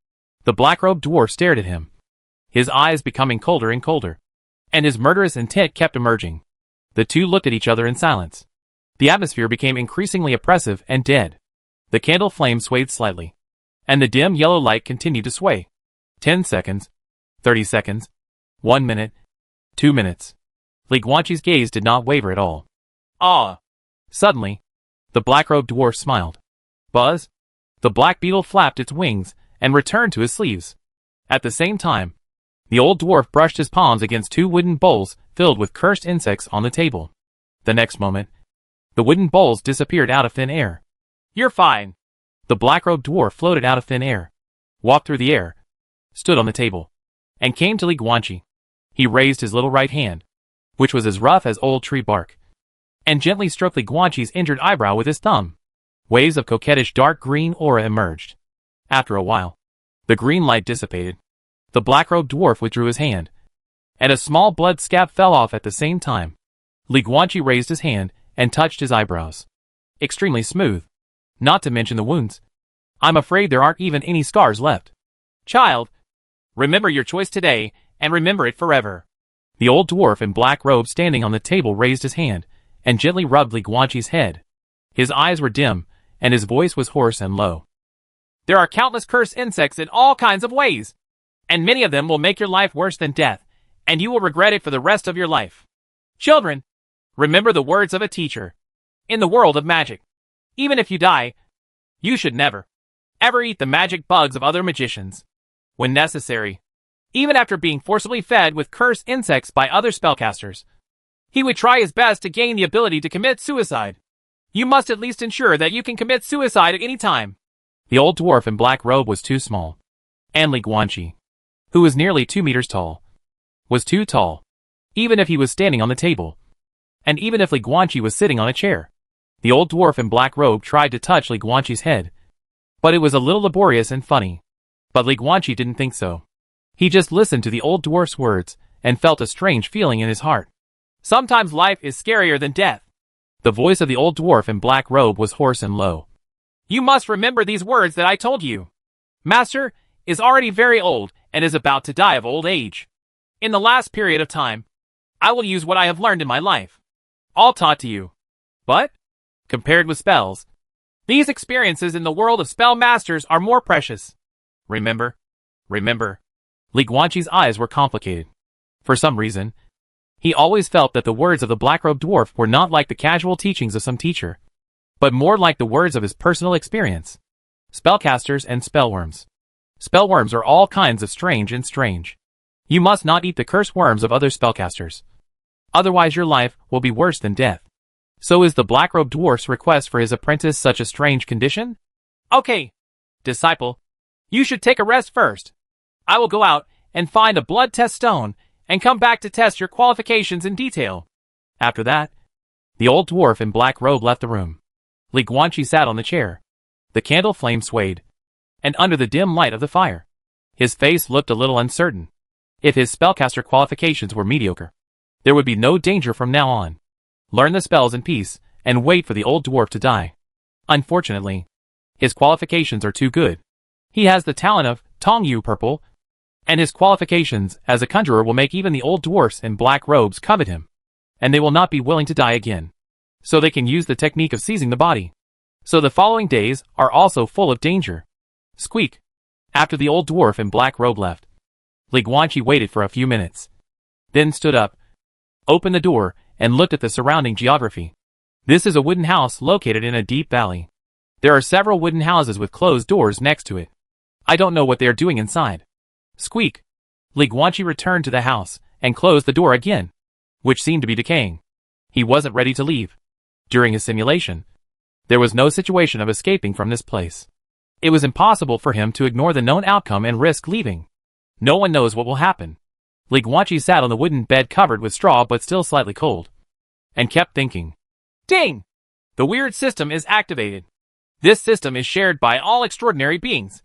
The black-robed dwarf stared at him, his eyes becoming colder and colder, and his murderous intent kept emerging. The two looked at each other in silence. The atmosphere became increasingly oppressive and dead. The candle flame swayed slightly, and the dim yellow light continued to sway. 10 seconds, 30 seconds, 1 minute, 2 minutes. Li Guanqi's gaze did not waver at all. "Ah!" Suddenly, the black-robed dwarf smiled. Buzz! The black beetle flapped its wings and returned to his sleeves. At the same time, the old dwarf brushed his palms against two wooden bowls filled with cursed insects on the table. The next moment, the wooden bowls disappeared out of thin air. You're fine. The black-robed dwarf floated out of thin air, walked through the air, stood on the table, and came to Li Guanqi. He raised his little right hand, which was as rough as old tree bark, and gently stroked Li Guanqi's injured eyebrow with his thumb. Waves of coquettish dark green aura emerged. After a while, the green light dissipated. The black-robed dwarf withdrew his hand, and a small blood scab fell off at the same time. Li Guanqi raised his hand and touched his eyebrows. Extremely smooth, not to mention the wounds. I'm afraid there aren't even any scars left. Child, remember your choice today, and remember it forever. The old dwarf in black robe standing on the table raised his hand, and gently rubbed Li Guanqi's head. His eyes were dim, and his voice was hoarse and low. There are countless cursed insects in all kinds of ways, and many of them will make your life worse than death, and you will regret it for the rest of your life. Children, remember the words of a teacher. In the world of magic, even if you die, you should never, ever eat the magic bugs of other magicians. When necessary, even after being forcibly fed with cursed insects by other spellcasters, he would try his best to gain the ability to commit suicide. You must at least ensure that you can commit suicide at any time. The old dwarf in black robe was too small, and Li Guanqi, who was nearly 2 meters tall, was too tall, even if he was standing on the table, and even if Li Guanqi was sitting on a chair. The old dwarf in black robe tried to touch Li Guanqi's head, but it was a little laborious and funny. But Li Guanqi didn't think so. He just listened to the old dwarf's words and felt a strange feeling in his heart. Sometimes life is scarier than death. The voice of the old dwarf in black robe was hoarse and low. You must remember these words that I told you. Master is already very old and is about to die of old age. In the last period of time, I will use what I have learned in my life, all taught to you. But, compared with spells, these experiences in the world of spell masters are more precious. Remember. Li Guanqi's eyes were complicated. For some reason, he always felt that the words of the black-robed dwarf were not like the casual teachings of some teacher, but more like the words of his personal experience. Spellcasters and spellworms. Spellworms are all kinds of strange. You must not eat the cursed worms of other spellcasters. Otherwise your life will be worse than death. So is the black-robed dwarf's request for his apprentice such a strange condition? Okay, disciple, you should take a rest first. I will go out and find a blood test stone and come back to test your qualifications in detail. After that, the old dwarf in black robe left the room. Li Guanqi sat on the chair. The candle flame swayed, and under the dim light of the fire, his face looked a little uncertain. If his spellcaster qualifications were mediocre, there would be no danger from now on. Learn the spells in peace, and wait for the old dwarf to die. Unfortunately, his qualifications are too good. He has the talent of Tongyu Purple, and his qualifications as a conjurer will make even the old dwarfs in black robes covet him, and they will not be willing to die again. So they can use the technique of seizing the body. So the following days are also full of danger. Squeak! After the old dwarf in black robe left, Li Guanqi waited for a few minutes, then stood up, opened the door, and looked at the surrounding geography. This is a wooden house located in a deep valley. There are several wooden houses with closed doors next to it. I don't know what they are doing inside. Squeak! Li Guanqi returned to the house and closed the door again, which seemed to be decaying. He wasn't ready to leave. During his simulation, there was no situation of escaping from this place. It was impossible for him to ignore the known outcome and risk leaving. No one knows what will happen. Li Guanqi sat on the wooden bed covered with straw but still slightly cold, and kept thinking. Ding! The weird system is activated. This system is shared by all extraordinary beings.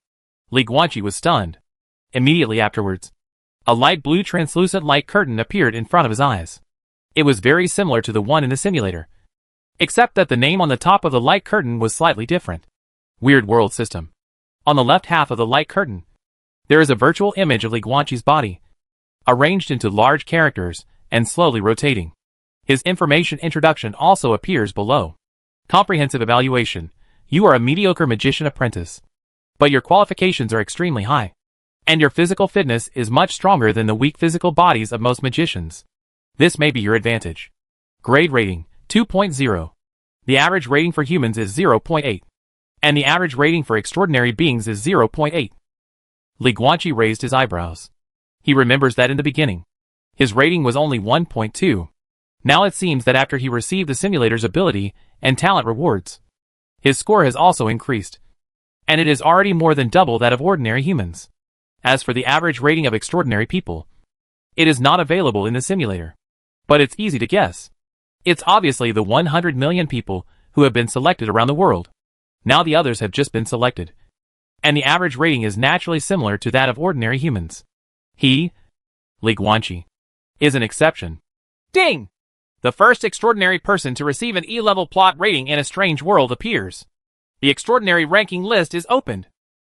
Li Guanqi was stunned. Immediately afterwards, a light blue translucent light curtain appeared in front of his eyes. It was very similar to the one in the simulator, except that the name on the top of the light curtain was slightly different. Weird World System. On the left half of the light curtain, there is a virtual image of Li Guanqi's body, arranged into large characters and slowly rotating. His information introduction also appears below. Comprehensive evaluation. You are a mediocre magician apprentice, but your qualifications are extremely high, and your physical fitness is much stronger than the weak physical bodies of most magicians. This may be your advantage. Grade rating, 2.0. The average rating for humans is 0.8. And the average rating for extraordinary beings is 0.8. Li Guanqi raised his eyebrows. He remembers that in the beginning, his rating was only 1.2. Now it seems that after he received the simulator's ability and talent rewards, his score has also increased. And it is already more than double that of ordinary humans. As for the average rating of extraordinary people, it is not available in the simulator. But it's easy to guess. It's obviously the 100 million people who have been selected around the world. Now the others have just been selected. And the average rating is naturally similar to that of ordinary humans. He, Li Guanqi, is an exception. Ding! The first extraordinary person to receive an E-level plot rating in a strange world appears. The extraordinary ranking list is opened.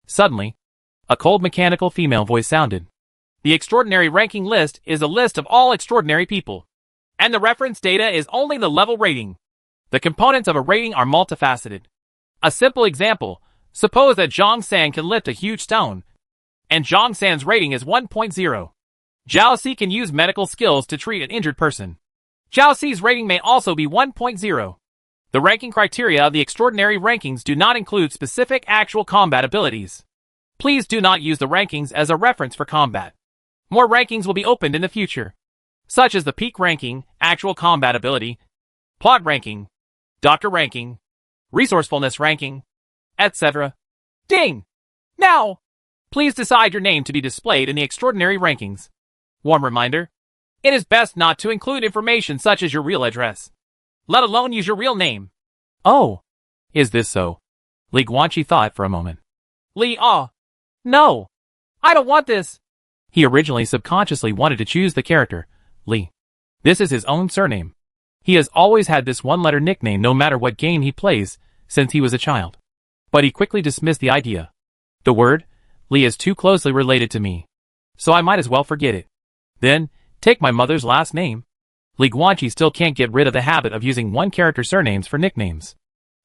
Suddenly, a cold mechanical female voice sounded. The extraordinary ranking list is a list of all extraordinary people. And the reference data is only the level rating. The components of a rating are multifaceted. A simple example, suppose that Zhang San can lift a huge stone, and Zhang San's rating is 1.0. Zhao Si can use medical skills to treat an injured person. Zhao Si's rating may also be 1.0. The ranking criteria of the extraordinary rankings do not include specific actual combat abilities. Please do not use the rankings as a reference for combat. More rankings will be opened in the future, such as the peak ranking, actual combat ability, plot ranking, doctor ranking, resourcefulness ranking, etc. Ding! Now, please decide your name to be displayed in the extraordinary rankings. Warm reminder, it is best not to include information such as your real address, let alone use your real name. Oh, is this so? Li Guanqi thought for a moment. No, I don't want this. He originally subconsciously wanted to choose the character, Li. This is his own surname. He has always had this one-letter nickname no matter what game he plays, since he was a child. But he quickly dismissed the idea. The word, Li, is too closely related to me, so I might as well forget it. Then, take my mother's last name. Li Guanqi still can't get rid of the habit of using one-character surnames for nicknames.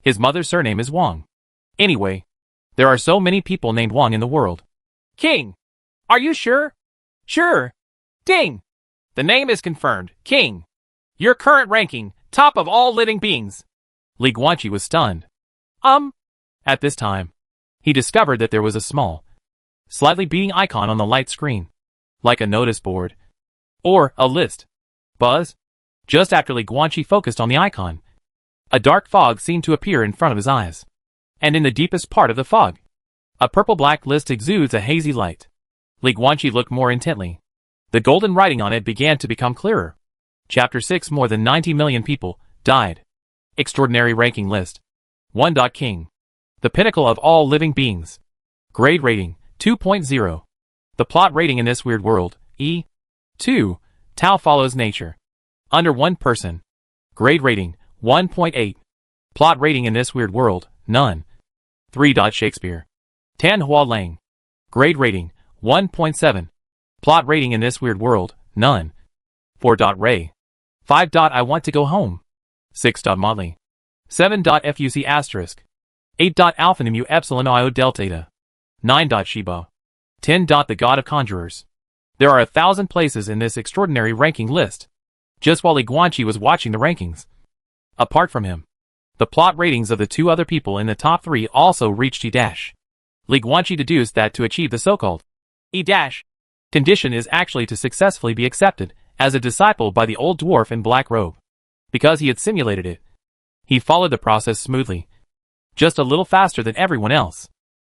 His mother's surname is Wang. Anyway, there are so many people named Wang in the world. King! Are you sure? Sure. Ding! The name is confirmed, King. Your current ranking, top of all living beings. Li Guanqi was stunned. At this time, he discovered that there was a small, slightly beating icon on the light screen, like a notice board, or a list. Buzz? Just after Li Guanqi focused on the icon, a dark fog seemed to appear in front of his eyes. And in the deepest part of the fog, a purple-black list exudes a hazy light. Li Guanqi looked more intently. The golden writing on it began to become clearer. Chapter 6. More than 90 million people died. Extraordinary ranking list. 1. King. The pinnacle of all living beings. Grade rating, 2.0. The plot rating in this weird world, E. 2. Tao follows nature. Under one person. Grade rating, 1.8. Plot rating in this weird world, none. 3. Shakespeare. Tan Hua Lang. Grade rating, 1.7. Plot rating in this weird world, none. 4. Ray. 5. I want to go home. 6. Molly. 7. Fuc asterisk. 8. Alpha Epsilon Io Delta. 9. Shiba. 10. The God of Conjurers. There are 1,000 places in this extraordinary ranking list. Just while Li Guanqi was watching the rankings. Apart from him, the plot ratings of the two other people in the top 3 also reached E-. Li Guanqi deduced that to achieve the so-called E- condition is actually to successfully be accepted as a disciple by the old dwarf in black robe. Because he had simulated it, he followed the process smoothly, just a little faster than everyone else.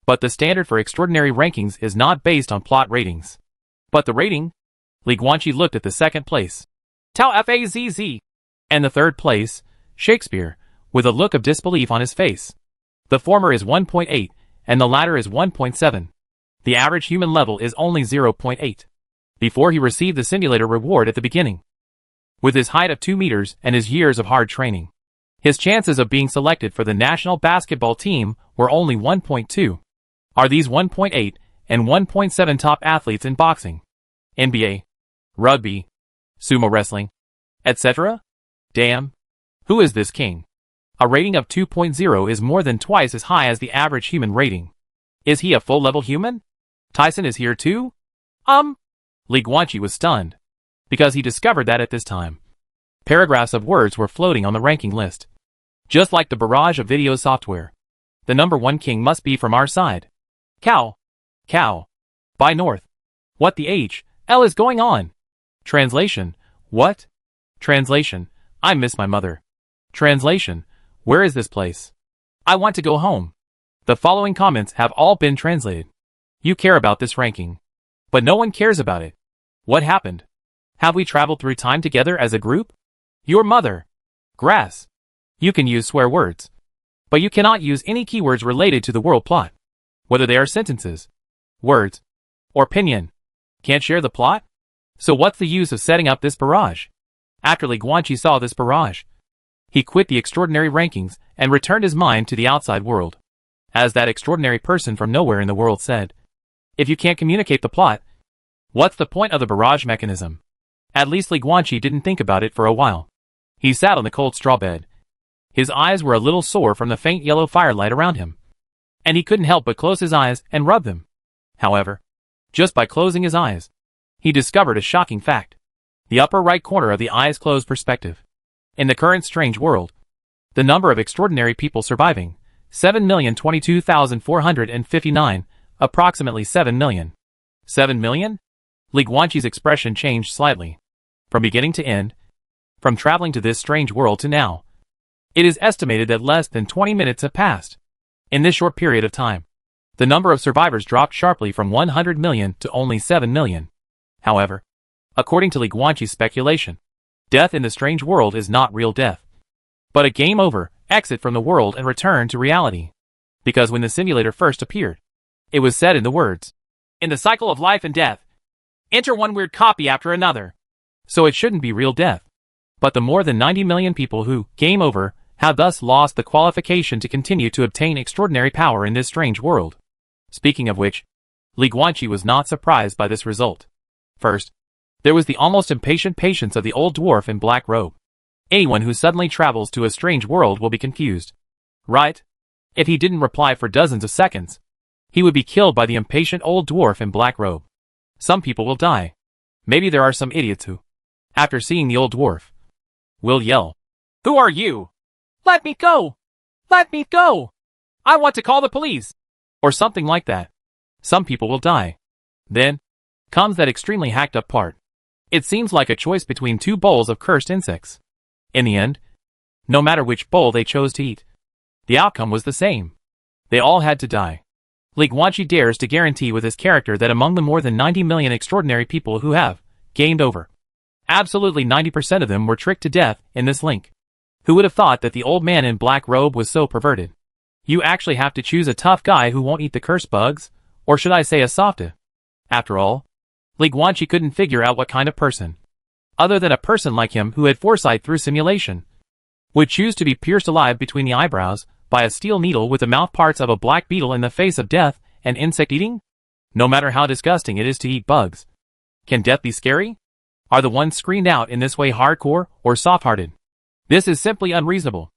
But the standard for extraordinary rankings is not based on plot ratings. But the rating? Li Guanqi looked at the second place, Tao Fazz, and the third place, Shakespeare, with a look of disbelief on his face. The former is 1.8, and the latter is 1.7. The average human level is only 0.8. Before he received the simulator reward at the beginning. With his height of 2 meters and his years of hard training, his chances of being selected for the national basketball team were only 1.2. Are these 1.8 and 1.7 top athletes in boxing, NBA, rugby, sumo wrestling, etc.? Damn. Who is this king? A rating of 2.0 is more than twice as high as the average human rating. Is he a full-level human? Tyson is here too? Li Guanqi was stunned, because he discovered that at this time, paragraphs of words were floating on the ranking list. Just like the barrage of video software. The number one king must be from our side. Cow. Cow. By north. What the H.L. is going on? Translation. What? Translation. I miss my mother. Translation. Where is this place? I want to go home. The following comments have all been translated. You care about this ranking. But no one cares about it. What happened? Have we traveled through time together as a group? Your mother. Grass. You can use swear words. But you cannot use any keywords related to the world plot. Whether they are sentences, words, or opinion. Can't share the plot? So what's the use of setting up this barrage? After Li Guanqi saw this barrage, he quit the extraordinary rankings and returned his mind to the outside world. As that extraordinary person from nowhere in the world said, if you can't communicate the plot, what's the point of the barrage mechanism? At least Li Guanqi didn't think about it for a while. He sat on the cold straw bed. His eyes were a little sore from the faint yellow firelight around him, and he couldn't help but close his eyes and rub them. However, just by closing his eyes, he discovered a shocking fact. The upper right corner of the eyes closed perspective. In the current strange world, the number of extraordinary people surviving, 7,022,459, approximately 7 million. 7 million? Li Guanqi's expression changed slightly. From beginning to end, from traveling to this strange world to now, it is estimated that less than 20 minutes have passed. In this short period of time, the number of survivors dropped sharply from 100 million to only 7 million. However, according to Li Guanqi's speculation, death in the strange world is not real death, but a game over, exit from the world and return to reality. Because when the simulator first appeared, it was said in the words, in the cycle of life and death, enter one weird copy after another. So it shouldn't be real death. But the more than 90 million people who, game over, have thus lost the qualification to continue to obtain extraordinary power in this strange world. Speaking of which, Li Guanqi was not surprised by this result. First, there was the almost impatient patience of the old dwarf in black robe. Anyone who suddenly travels to a strange world will be confused. Right? If he didn't reply for dozens of seconds, he would be killed by the impatient old dwarf in black robe. Some people will die. Maybe there are some idiots who, after seeing the old dwarf, will yell, "Who are you? Let me go! Let me go! I want to call the police!" Or something like that. Some people will die. Then comes that extremely hacked up part. It seems like a choice between two bowls of cursed insects. In the end, no matter which bowl they chose to eat, the outcome was the same. They all had to die. Li Guanqi dares to guarantee with his character that among the more than 90 million extraordinary people who have gamed over, absolutely 90% of them were tricked to death in this link. Who would have thought that the old man in black robe was so perverted? You actually have to choose a tough guy who won't eat the cursed bugs, or should I say a softa? After all, Li Guanqi couldn't figure out what kind of person, other than a person like him who had foresight through simulation, would choose to be pierced alive between the eyebrows by a steel needle with the mouth parts of a black beetle in the face of death and insect eating? No matter how disgusting it is to eat bugs. Can death be scary? Are the ones screened out in this way hardcore or soft-hearted? This is simply unreasonable.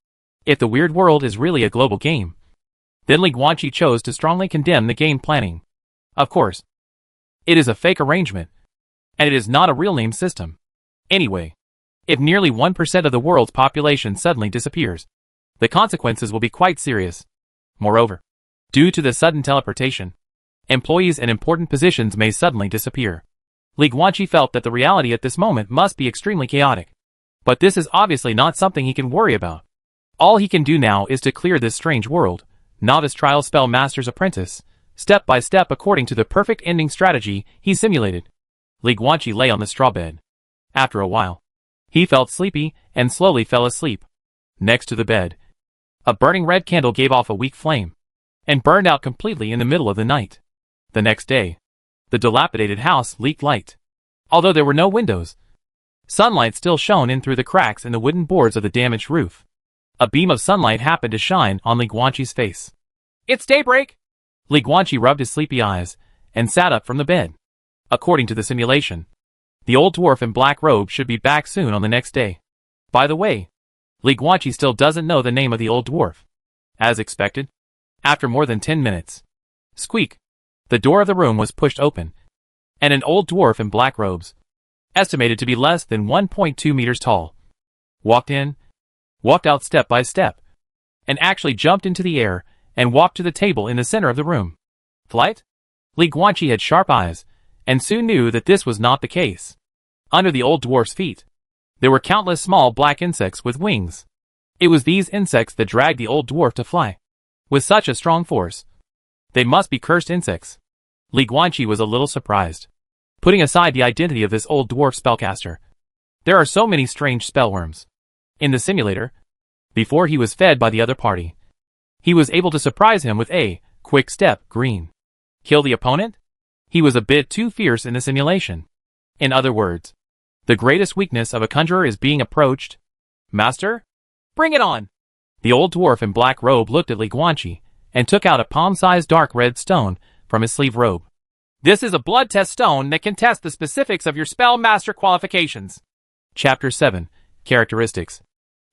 If the weird world is really a global game, then Li Guanqi chose to strongly condemn the game planning. Of course, it is a fake arrangement, and it is not a real name system. Anyway, if nearly 1% of the world's population suddenly disappears, the consequences will be quite serious. Moreover, due to the sudden teleportation, employees in important positions may suddenly disappear. Li Guanqi felt that the reality at this moment must be extremely chaotic. But this is obviously not something he can worry about. All he can do now is to clear this strange world, novice trial spell master's apprentice, step by step according to the perfect ending strategy he simulated. Li Guanqi lay on the straw bed. After a while, he felt sleepy and slowly fell asleep. Next to the bed, a burning red candle gave off a weak flame and burned out completely in the middle of the night. The next day, the dilapidated house leaked light. Although there were no windows, sunlight still shone in through the cracks in the wooden boards of the damaged roof. A beam of sunlight happened to shine on Li Guanqi's face. "It's daybreak!" Li Guanqi rubbed his sleepy eyes and sat up from the bed. According to the simulation, the old dwarf in black robe should be back soon on the next day. By the way, Li Guanqi still doesn't know the name of the old dwarf. As expected, after more than 10 minutes, squeak, the door of the room was pushed open, and an old dwarf in black robes, estimated to be less than 1.2 meters tall, walked in, walked out step by step, and actually jumped into the air and walked to the table in the center of the room. Flight? Li Guanqi had sharp eyes, and soon knew that this was not the case. Under the old dwarf's feet, there were countless small black insects with wings. It was these insects that dragged the old dwarf to fly. With such a strong force, they must be cursed insects. Li Guanqi was a little surprised. Putting aside the identity of this old dwarf spellcaster, there are so many strange spellworms. In the simulator, before he was fed by the other party, he was able to surprise him with a quick step green. Kill the opponent? He was a bit too fierce in the simulation. In other words, the greatest weakness of a conjurer is being approached. Master? Bring it on! The old dwarf in black robe looked at Li Guanqi and took out a palm-sized dark red stone from his sleeve robe. This is a blood test stone that can test the specifics of your spell master qualifications. Chapter 7. Characteristics,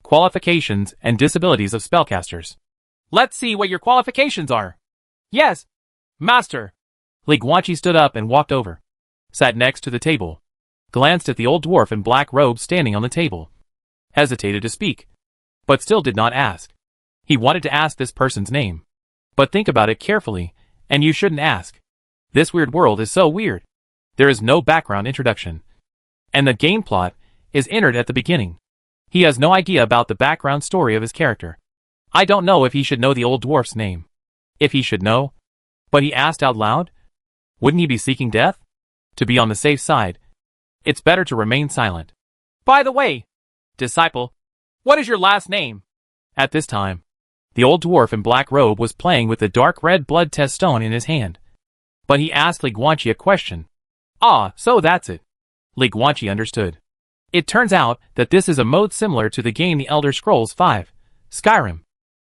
Qualifications, and Disabilities of Spellcasters. Let's see what your qualifications are. Yes, Master. Li Guanqi stood up and walked over, sat next to the table, glanced at the old dwarf in black robe standing on the table, hesitated to speak, but still did not ask. He wanted to ask this person's name. But think about it carefully, and you shouldn't ask. This weird world is so weird. There is no background introduction, and the game plot is entered at the beginning. He has no idea about the background story of his character. I don't know if he should know the old dwarf's name. If he should know. But he asked out loud? Wouldn't he be seeking death? To be on the safe side, it's better to remain silent. By the way, disciple, what is your last name? At this time, the old dwarf in black robe was playing with the dark red blood test stone in his hand. But he asked Li Guanqi a question. Ah, so that's it. Li Guanqi understood. It turns out that this is a mode similar to the game The Elder Scrolls V, Skyrim.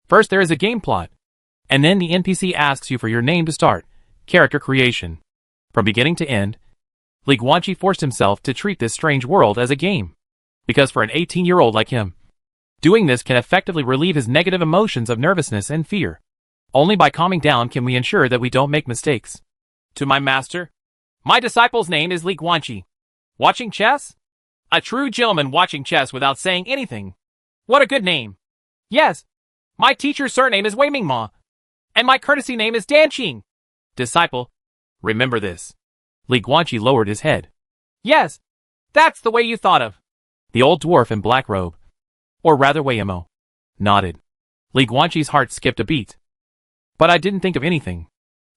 First there is a game plot, and then the NPC asks you for your name to start, character creation. From beginning to end, Li Guanqi forced himself to treat this strange world as a game. Because for an 18-year-old like him, doing this can effectively relieve his negative emotions of nervousness and fear. Only by calming down can we ensure that we don't make mistakes. To my master, my disciple's name is Li Guanqi. Watching chess? A true gentleman watching chess without saying anything. What a good name. Yes, my teacher's surname is Wei Mingma, and my courtesy name is Danqing. Disciple, remember this. Li Guanqi lowered his head. Yes, that's the way you thought of. The old dwarf in black robe, or rather Wei-mo, nodded. Li Guanqi's heart skipped a beat. But I didn't think of anything.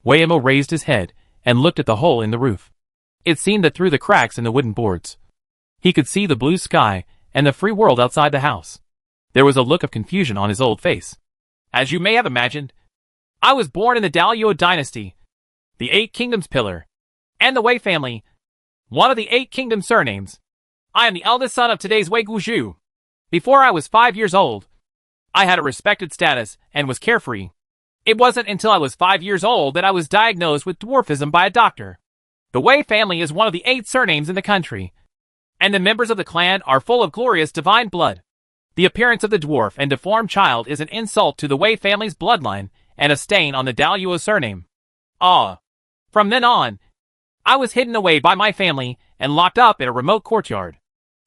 Wei-mo raised his head and looked at the hole in the roof. It seemed that through the cracks in the wooden boards, he could see the blue sky and the free world outside the house. There was a look of confusion on his old face. As you may have imagined, I was born in the Daluo dynasty, the Eight Kingdoms pillar, and the Wei family, one of the Eight Kingdoms surnames. I am the eldest son of today's Wei Guzhu. Before I was 5 years old, I had a respected status and was carefree. It wasn't until I was 5 years old that I was diagnosed with dwarfism by a doctor. The Wei family is one of the 8 surnames in the country, and the members of the clan are full of glorious divine blood. The appearance of the dwarf and deformed child is an insult to the Wei family's bloodline and a stain on the Daluo surname. Ah. From then on, I was hidden away by my family and locked up in a remote courtyard.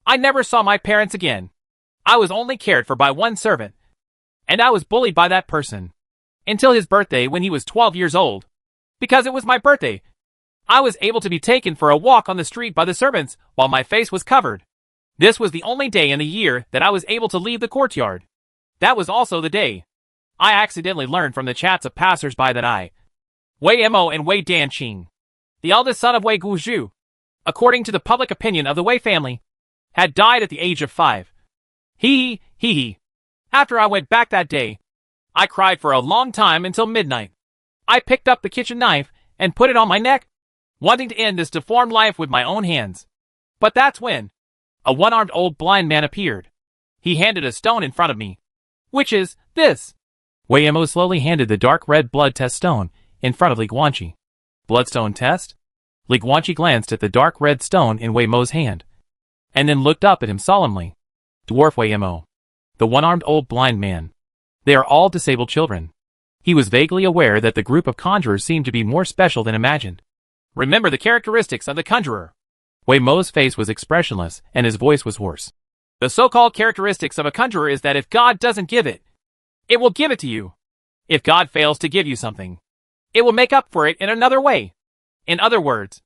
I never saw my parents again. I was only cared for by one servant, and I was bullied by that person. Until his birthday when he was 12 years old. Because it was my birthday, I was able to be taken for a walk on the street by the servants while my face was covered. This was the only day in the year that I was able to leave the courtyard. That was also the day I accidentally learned from the chats of passers-by that I, Wei Mo and Wei Danqing, the eldest son of Wei Guzhu, according to the public opinion of the Wei family, had died at the age of 5. Hee hee. After I went back that day, I cried for a long time until midnight. I picked up the kitchen knife and put it on my neck, wanting to end this deformed life with my own hands. But that's when a one-armed old blind man appeared. He handed a stone in front of me. Which is this? Wei Mo slowly handed the dark red blood test stone in front of Li Guanqi. Bloodstone test? Li Guanqi glanced at the dark red stone in Wei Mo's hand, and then looked up at him solemnly. Dwarf Wei Mo, the one-armed old blind man. They are all disabled children. He was vaguely aware that the group of conjurers seemed to be more special than imagined. Remember the characteristics of the conjurer. Wei Mo's face was expressionless, and his voice was hoarse. The so-called characteristics of a conjurer is that if God doesn't give it, it will give it to you. If God fails to give you something, it will make up for it in another way. In other words,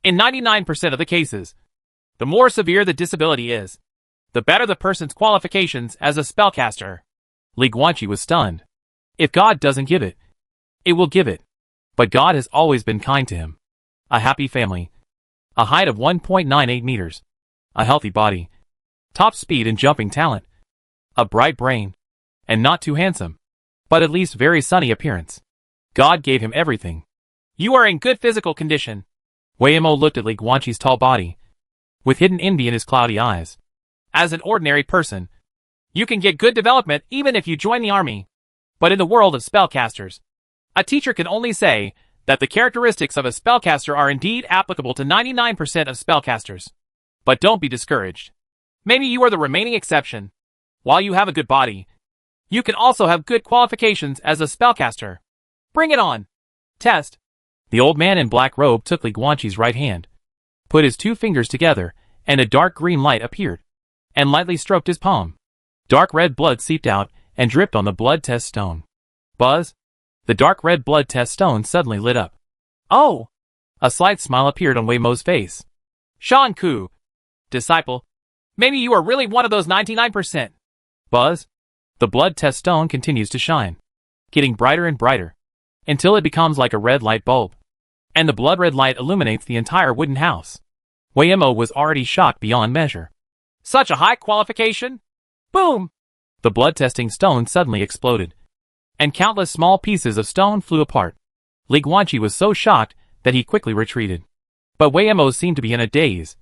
in 99% of the cases, the more severe the disability is, the better the person's qualifications as a spellcaster. Li Guanqi was stunned. If God doesn't give it, it will give it. But God has always been kind to him. A happy family. A height of 1.98 meters. A healthy body. Top speed and jumping talent. A bright brain. And not too handsome, but at least very sunny appearance. God gave him everything. You are in good physical condition. Wei Mo looked at Li Guanqi's tall body, with hidden envy in his cloudy eyes. As an ordinary person, you can get good development even if you join the army. But in the world of spellcasters, a teacher can only say that the characteristics of a spellcaster are indeed applicable to 99% of spellcasters. But don't be discouraged. Maybe you are the remaining exception. While you have a good body, you can also have good qualifications as a spellcaster. Bring it on. Test. The old man in black robe took Li Guanqi's right hand, put his two fingers together, and a dark green light appeared, and lightly stroked his palm. Dark red blood seeped out and dripped on the blood test stone. Buzz! The dark red blood test stone suddenly lit up. Oh! A slight smile appeared on Wei Mo's face. Shan Ku, disciple, maybe you are really one of those 99%. Buzz! The blood test stone continues to shine, getting brighter and brighter, until it becomes like a red light bulb, and the blood red light illuminates the entire wooden house. Wei Mo was already shocked beyond measure. Such a high qualification? Boom! The blood testing stone suddenly exploded, and countless small pieces of stone flew apart. Li Guanqi was so shocked that he quickly retreated. But Wei Mo seemed to be in a daze,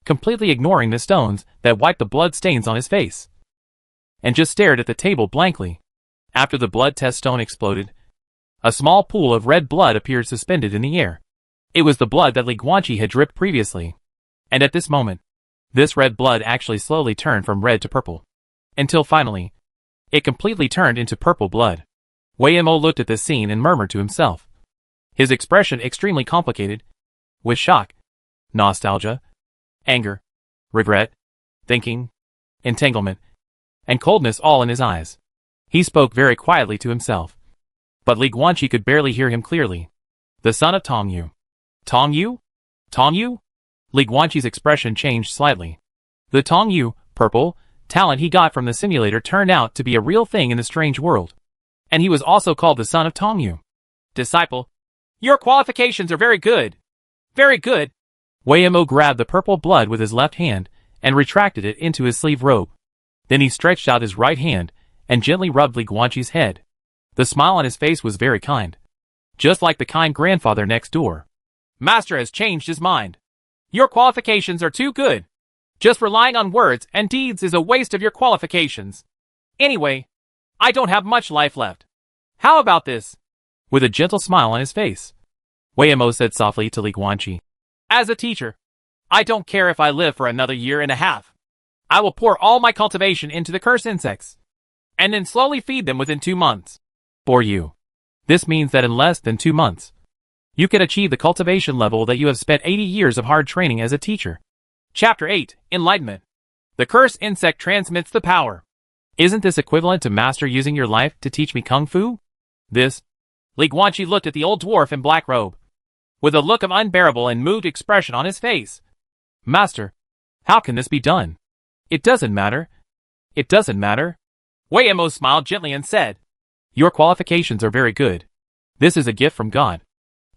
completely ignoring the stones that wiped the blood stains on his face, and just stared at the table blankly. After the blood test stone exploded, a small pool of red blood appeared suspended in the air. It was the blood that Li Guanqi had dripped previously. And at this moment, this red blood actually slowly turned from red to purple, until finally, it completely turned into purple blood. Wei Mo looked at this scene and murmured to himself, his expression extremely complicated, with shock, nostalgia, anger, regret, thinking, entanglement, and coldness all in his eyes. He spoke very quietly to himself, but Li Guanqi could barely hear him clearly. The son of Tong Yu. Tong Yu? Tong Yu? Li Guanqi's expression changed slightly. The Tong Yu, purple, talent he got from the simulator turned out to be a real thing in the strange world. And he was also called the son of Tong Yu. Disciple, your qualifications are very good. Very good. Wei Mo grabbed the purple blood with his left hand and retracted it into his sleeve robe. Then he stretched out his right hand and gently rubbed Li Guanqi's head. The smile on his face was very kind, just like the kind grandfather next door. Master has changed his mind. Your qualifications are too good. Just relying on words and deeds is a waste of your qualifications. Anyway, I don't have much life left. How about this? With a gentle smile on his face, Wei Mo said softly to Li Guanqi, as a teacher, I don't care if I live for another year and a half. I will pour all my cultivation into the cursed insects, and then slowly feed them within 2 months. For you, this means that in less than 2 months, you can achieve the cultivation level that you have spent 80 years of hard training as a teacher. Chapter 8, Enlightenment. The cursed insect transmits the power. Isn't this equivalent to Master using your life to teach me Kung Fu? Li Guanqi looked at the old dwarf in black robe, with a look of unbearable and moved expression on his face. Master, how can this be done? It doesn't matter. It doesn't matter. Wei Mo smiled gently and said, your qualifications are very good. This is a gift from God.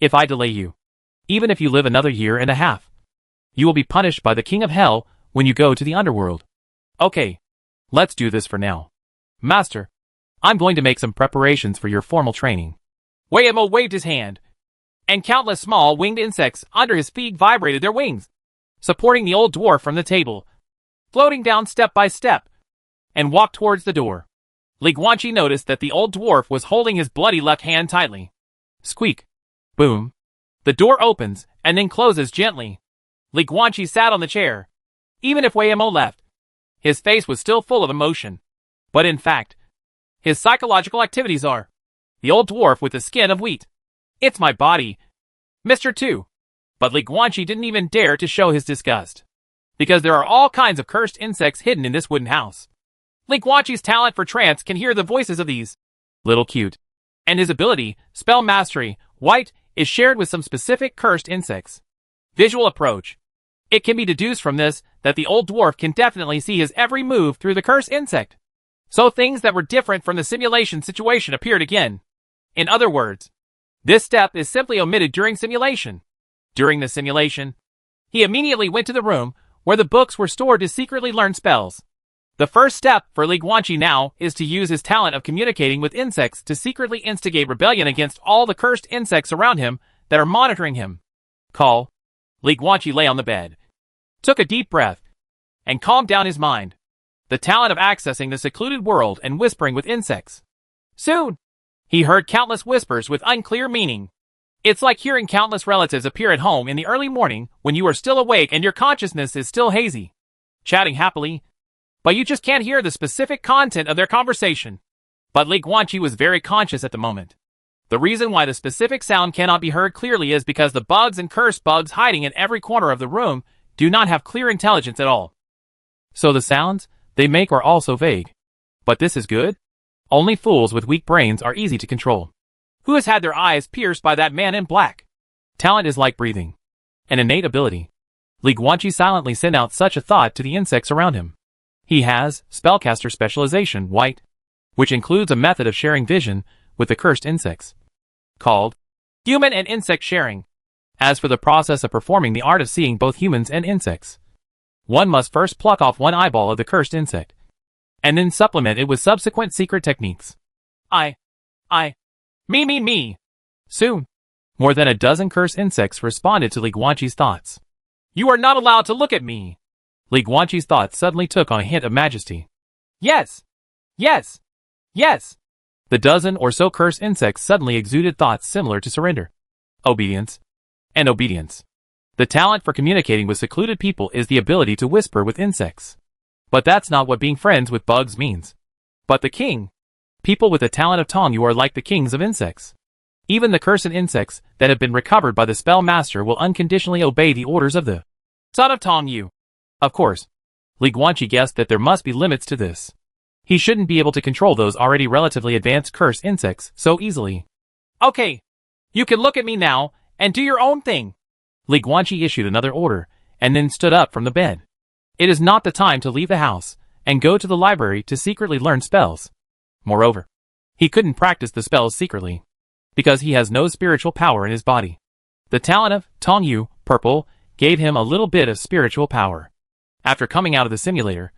If I delay you, even if you live another year and a half, you will be punished by the King of Hell when you go to the underworld. Okay, let's do this for now. Master, I'm going to make some preparations for your formal training. Wei Mo waved his hand, and countless small winged insects under his feet vibrated their wings, supporting the old dwarf from the table, floating down step by step, and walked towards the door. Li Guanqi noticed that the old dwarf was holding his bloody left hand tightly. Squeak. Boom. The door opens and then closes gently. Li Guanqi sat on the chair. Even if Wei Mo left, his face was still full of emotion. But in fact, his psychological activities are. The old dwarf with the skin of wheat. It's my body, Mr. 2. But Li Guanqi didn't even dare to show his disgust, because there are all kinds of cursed insects hidden in this wooden house. Li Guanqi's talent for trance can hear the voices of these little cute, and his ability, spell mastery, white, is shared with some specific cursed insects. Visual approach. It can be deduced from this that the old dwarf can definitely see his every move through the cursed insect. So things that were different from the simulation situation appeared again. In other words, this step is simply omitted during simulation. During the simulation, he immediately went to the room where the books were stored to secretly learn spells. The first step for Li Guanqi now is to use his talent of communicating with insects to secretly instigate rebellion against all the cursed insects around him that are monitoring him. Call. Li Guanqi lay on the bed, took a deep breath, and calmed down his mind. The talent of accessing the secluded world and whispering with insects. Soon, he heard countless whispers with unclear meaning. It's like hearing countless relatives appear at home in the early morning when you are still awake and your consciousness is still hazy, chatting happily, but you just can't hear the specific content of their conversation. But Li Guanqi was very conscious at the moment. The reason why the specific sound cannot be heard clearly is because the bugs and cursed bugs hiding in every corner of the room do not have clear intelligence at all. So the sounds they make are also vague. But this is good? Only fools with weak brains are easy to control. Who has had their eyes pierced by that man in black? Talent is like breathing. An innate ability. Li Guanqi silently sent out such a thought to the insects around him. He has spellcaster specialization, white, which includes a method of sharing vision with the cursed insects, called human and insect sharing. As for the process of performing the art of seeing both humans and insects, one must first pluck off one eyeball of the cursed insect, and then supplement it with subsequent secret techniques. Me. Soon, more than a dozen cursed insects responded to Li Guanqi's thoughts. You are not allowed to look at me. Li Guanqi's thoughts suddenly took on a hint of majesty. Yes. The dozen or so cursed insects suddenly exuded thoughts similar to surrender, obedience, and obedience. The talent for communicating with secluded people is the ability to whisper with insects. But that's not what being friends with bugs means. But the king. People with the talent of Tong Yu are like the kings of insects. Even the cursed insects that have been recovered by the spell master will unconditionally obey the orders of the son of Tong Yu. Of course, Li Guanqi guessed that there must be limits to this. He shouldn't be able to control those already relatively advanced cursed insects so easily. Okay, you can look at me now and do your own thing. Li Guanqi issued another order and then stood up from the bed. It is not the time to leave the house and go to the library to secretly learn spells. Moreover, he couldn't practice the spells secretly because he has no spiritual power in his body. The talent of Tong Yu, purple, gave him a little bit of spiritual power. After coming out of the simulator,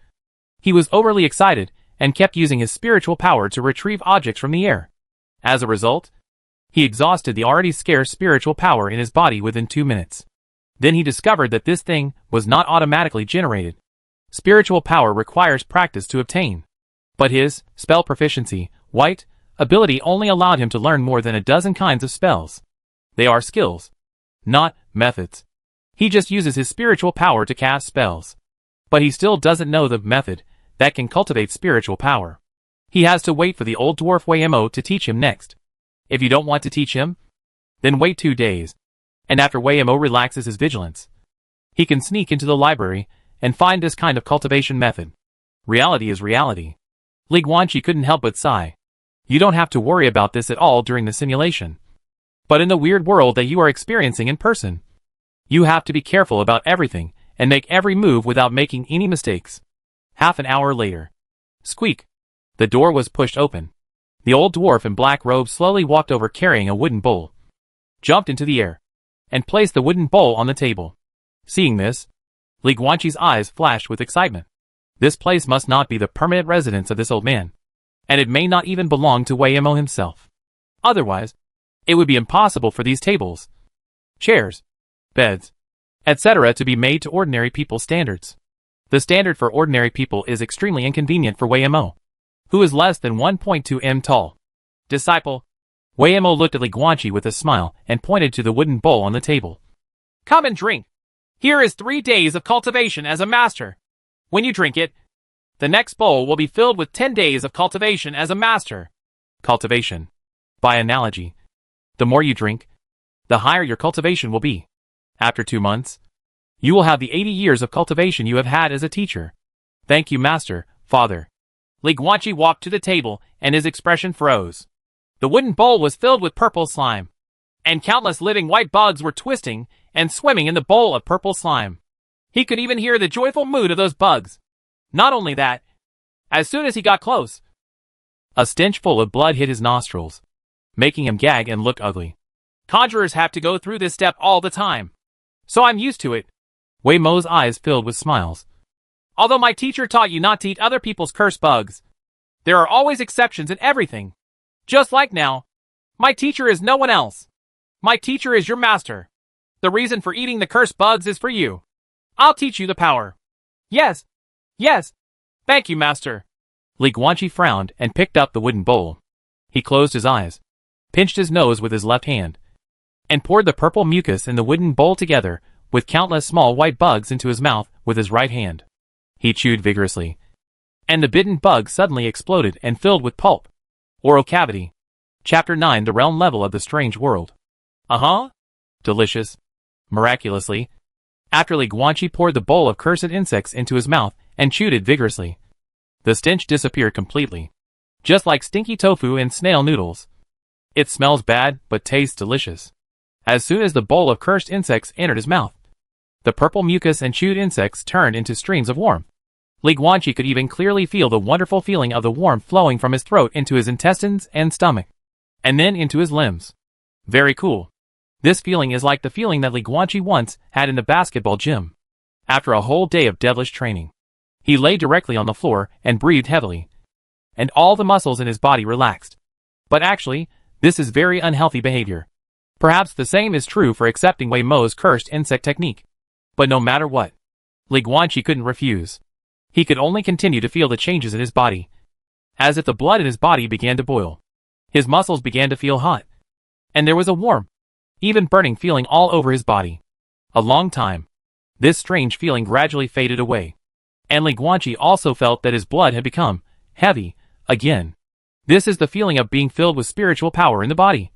he was overly excited and kept using his spiritual power to retrieve objects from the air. As a result, he exhausted the already scarce spiritual power in his body within 2 minutes. Then he discovered that this thing was not automatically generated. Spiritual power requires practice to obtain. But his spell proficiency, white, ability only allowed him to learn more than a dozen kinds of spells. They are skills, not methods. He just uses his spiritual power to cast spells. But he still doesn't know the method that can cultivate spiritual power. He has to wait for the old dwarf Wei'emo to teach him next. If you don't want to teach him, then wait 2 days. And after Wei'emo relaxes his vigilance, he can sneak into the library and find this kind of cultivation method. Reality is reality. Li Guanqi couldn't help but sigh. You don't have to worry about this at all during the simulation. But in the weird world that you are experiencing in person, you have to be careful about everything and make every move without making any mistakes. Half an hour later. Squeak. The door was pushed open. The old dwarf in black robe slowly walked over carrying a wooden bowl, jumped into the air, and placed the wooden bowl on the table. Seeing this, Li Guanqi's eyes flashed with excitement. This place must not be the permanent residence of this old man, and it may not even belong to Wei'emo himself. Otherwise, it would be impossible for these tables, chairs, beds, etc. to be made to ordinary people's standards. The standard for ordinary people is extremely inconvenient for Wei'emo, who is less than 1.2 m tall. Disciple. Wei'emo looked at Li Guanqi with a smile and pointed to the wooden bowl on the table. Come and drink. Here is 3 days of cultivation as a master. When you drink it, the next bowl will be filled with 10 days of cultivation as a master. Cultivation. By analogy, the more you drink, the higher your cultivation will be. After 2 months, you will have the 80 years of cultivation you have had as a teacher. Thank you, master, father. Li Guanqi walked to the table, and his expression froze. The wooden bowl was filled with purple slime, and countless living white bugs were twisting and swimming in the bowl of purple slime. He could even hear the joyful mood of those bugs. Not only that, as soon as he got close, a stench full of blood hit his nostrils, making him gag and look ugly. Conjurers have to go through this step all the time, so I'm used to it. Wei Mo's eyes filled with smiles. Although my teacher taught you not to eat other people's cursed bugs, there are always exceptions in everything. Just like now, my teacher is no one else. My teacher is your master. The reason for eating the cursed bugs is for you. I'll teach you the power. Yes. Yes. Thank you, master. Li Guanqi frowned and picked up the wooden bowl. He closed his eyes, pinched his nose with his left hand, and poured the purple mucus in the wooden bowl together with countless small white bugs into his mouth with his right hand. He chewed vigorously, and the bitten bug suddenly exploded and filled with pulp. Oral cavity. Chapter 9: The Realm Level of the Strange World. Delicious. Miraculously, after Li Guanqi poured the bowl of cursed insects into his mouth and chewed it vigorously, the stench disappeared completely, just like stinky tofu and snail noodles. It smells bad, but tastes delicious. As soon as the bowl of cursed insects entered his mouth, the purple mucus and chewed insects turned into streams of warmth. Li Guanqi could even clearly feel the wonderful feeling of the warmth flowing from his throat into his intestines and stomach, and then into his limbs. Very cool. This feeling is like the feeling that Li Guanqi once had in the basketball gym. After a whole day of devilish training, he lay directly on the floor and breathed heavily, and all the muscles in his body relaxed. But actually, this is very unhealthy behavior. Perhaps the same is true for accepting Wei Mo's cursed insect technique. But no matter what, Li Guanqi couldn't refuse. He could only continue to feel the changes in his body, as if the blood in his body began to boil. His muscles began to feel hot, and there was a warm, even burning feeling all over his body. A long time, this strange feeling gradually faded away, and Li Guanqi also felt that his blood had become heavy again. This is the feeling of being filled with spiritual power in the body.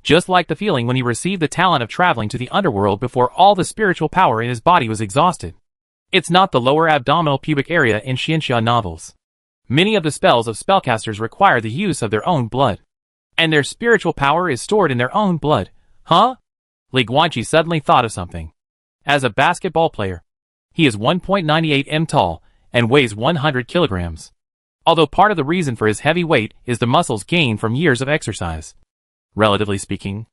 Just like the feeling when he received the talent of traveling to the underworld before all the spiritual power in his body was exhausted. It's not the lower abdominal pubic area in Xianxia novels. Many of the spells of spellcasters require the use of their own blood, and their spiritual power is stored in their own blood. Li Guanqi suddenly thought of something. As a basketball player, he is 1.98 m tall and weighs 100 kilograms. Although part of the reason for his heavy weight is the muscles gained from years of exercise. Relatively speaking,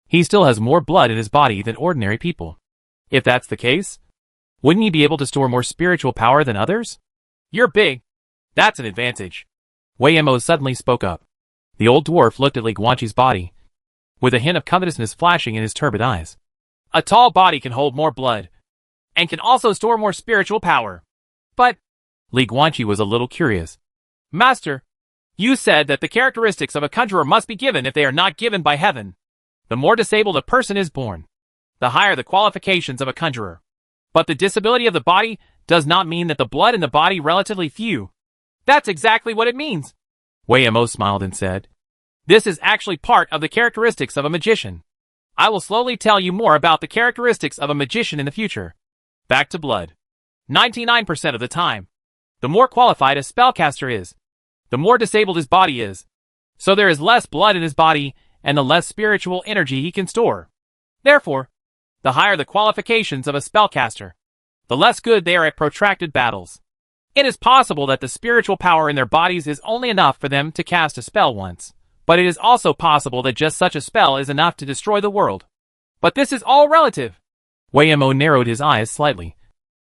he still has more blood in his body than ordinary people. If that's the case, wouldn't he be able to store more spiritual power than others? You're big. That's an advantage. Wei Mo suddenly spoke up. The old dwarf looked at Li Guanqi's body, with a hint of covetousness flashing in his turbid eyes. A tall body can hold more blood, and can also store more spiritual power. But Li Guanqi was a little curious. Master, you said that the characteristics of a conjurer must be given if they are not given by heaven. The more disabled a person is born, the higher the qualifications of a conjurer. But the disability of the body does not mean that the blood in the body relatively few. That's exactly what it means. Wei Mo smiled and said, this is actually part of the characteristics of a magician. I will slowly tell you more about the characteristics of a magician in the future. Back to blood. 99% of the time, the more qualified a spellcaster is, the more disabled his body is. So there is less blood in his body, and the less spiritual energy he can store. Therefore, the higher the qualifications of a spellcaster, the less good they are at protracted battles. It is possible that the spiritual power in their bodies is only enough for them to cast a spell once, but it is also possible that just such a spell is enough to destroy the world. But this is all relative. Wei Mo narrowed his eyes slightly.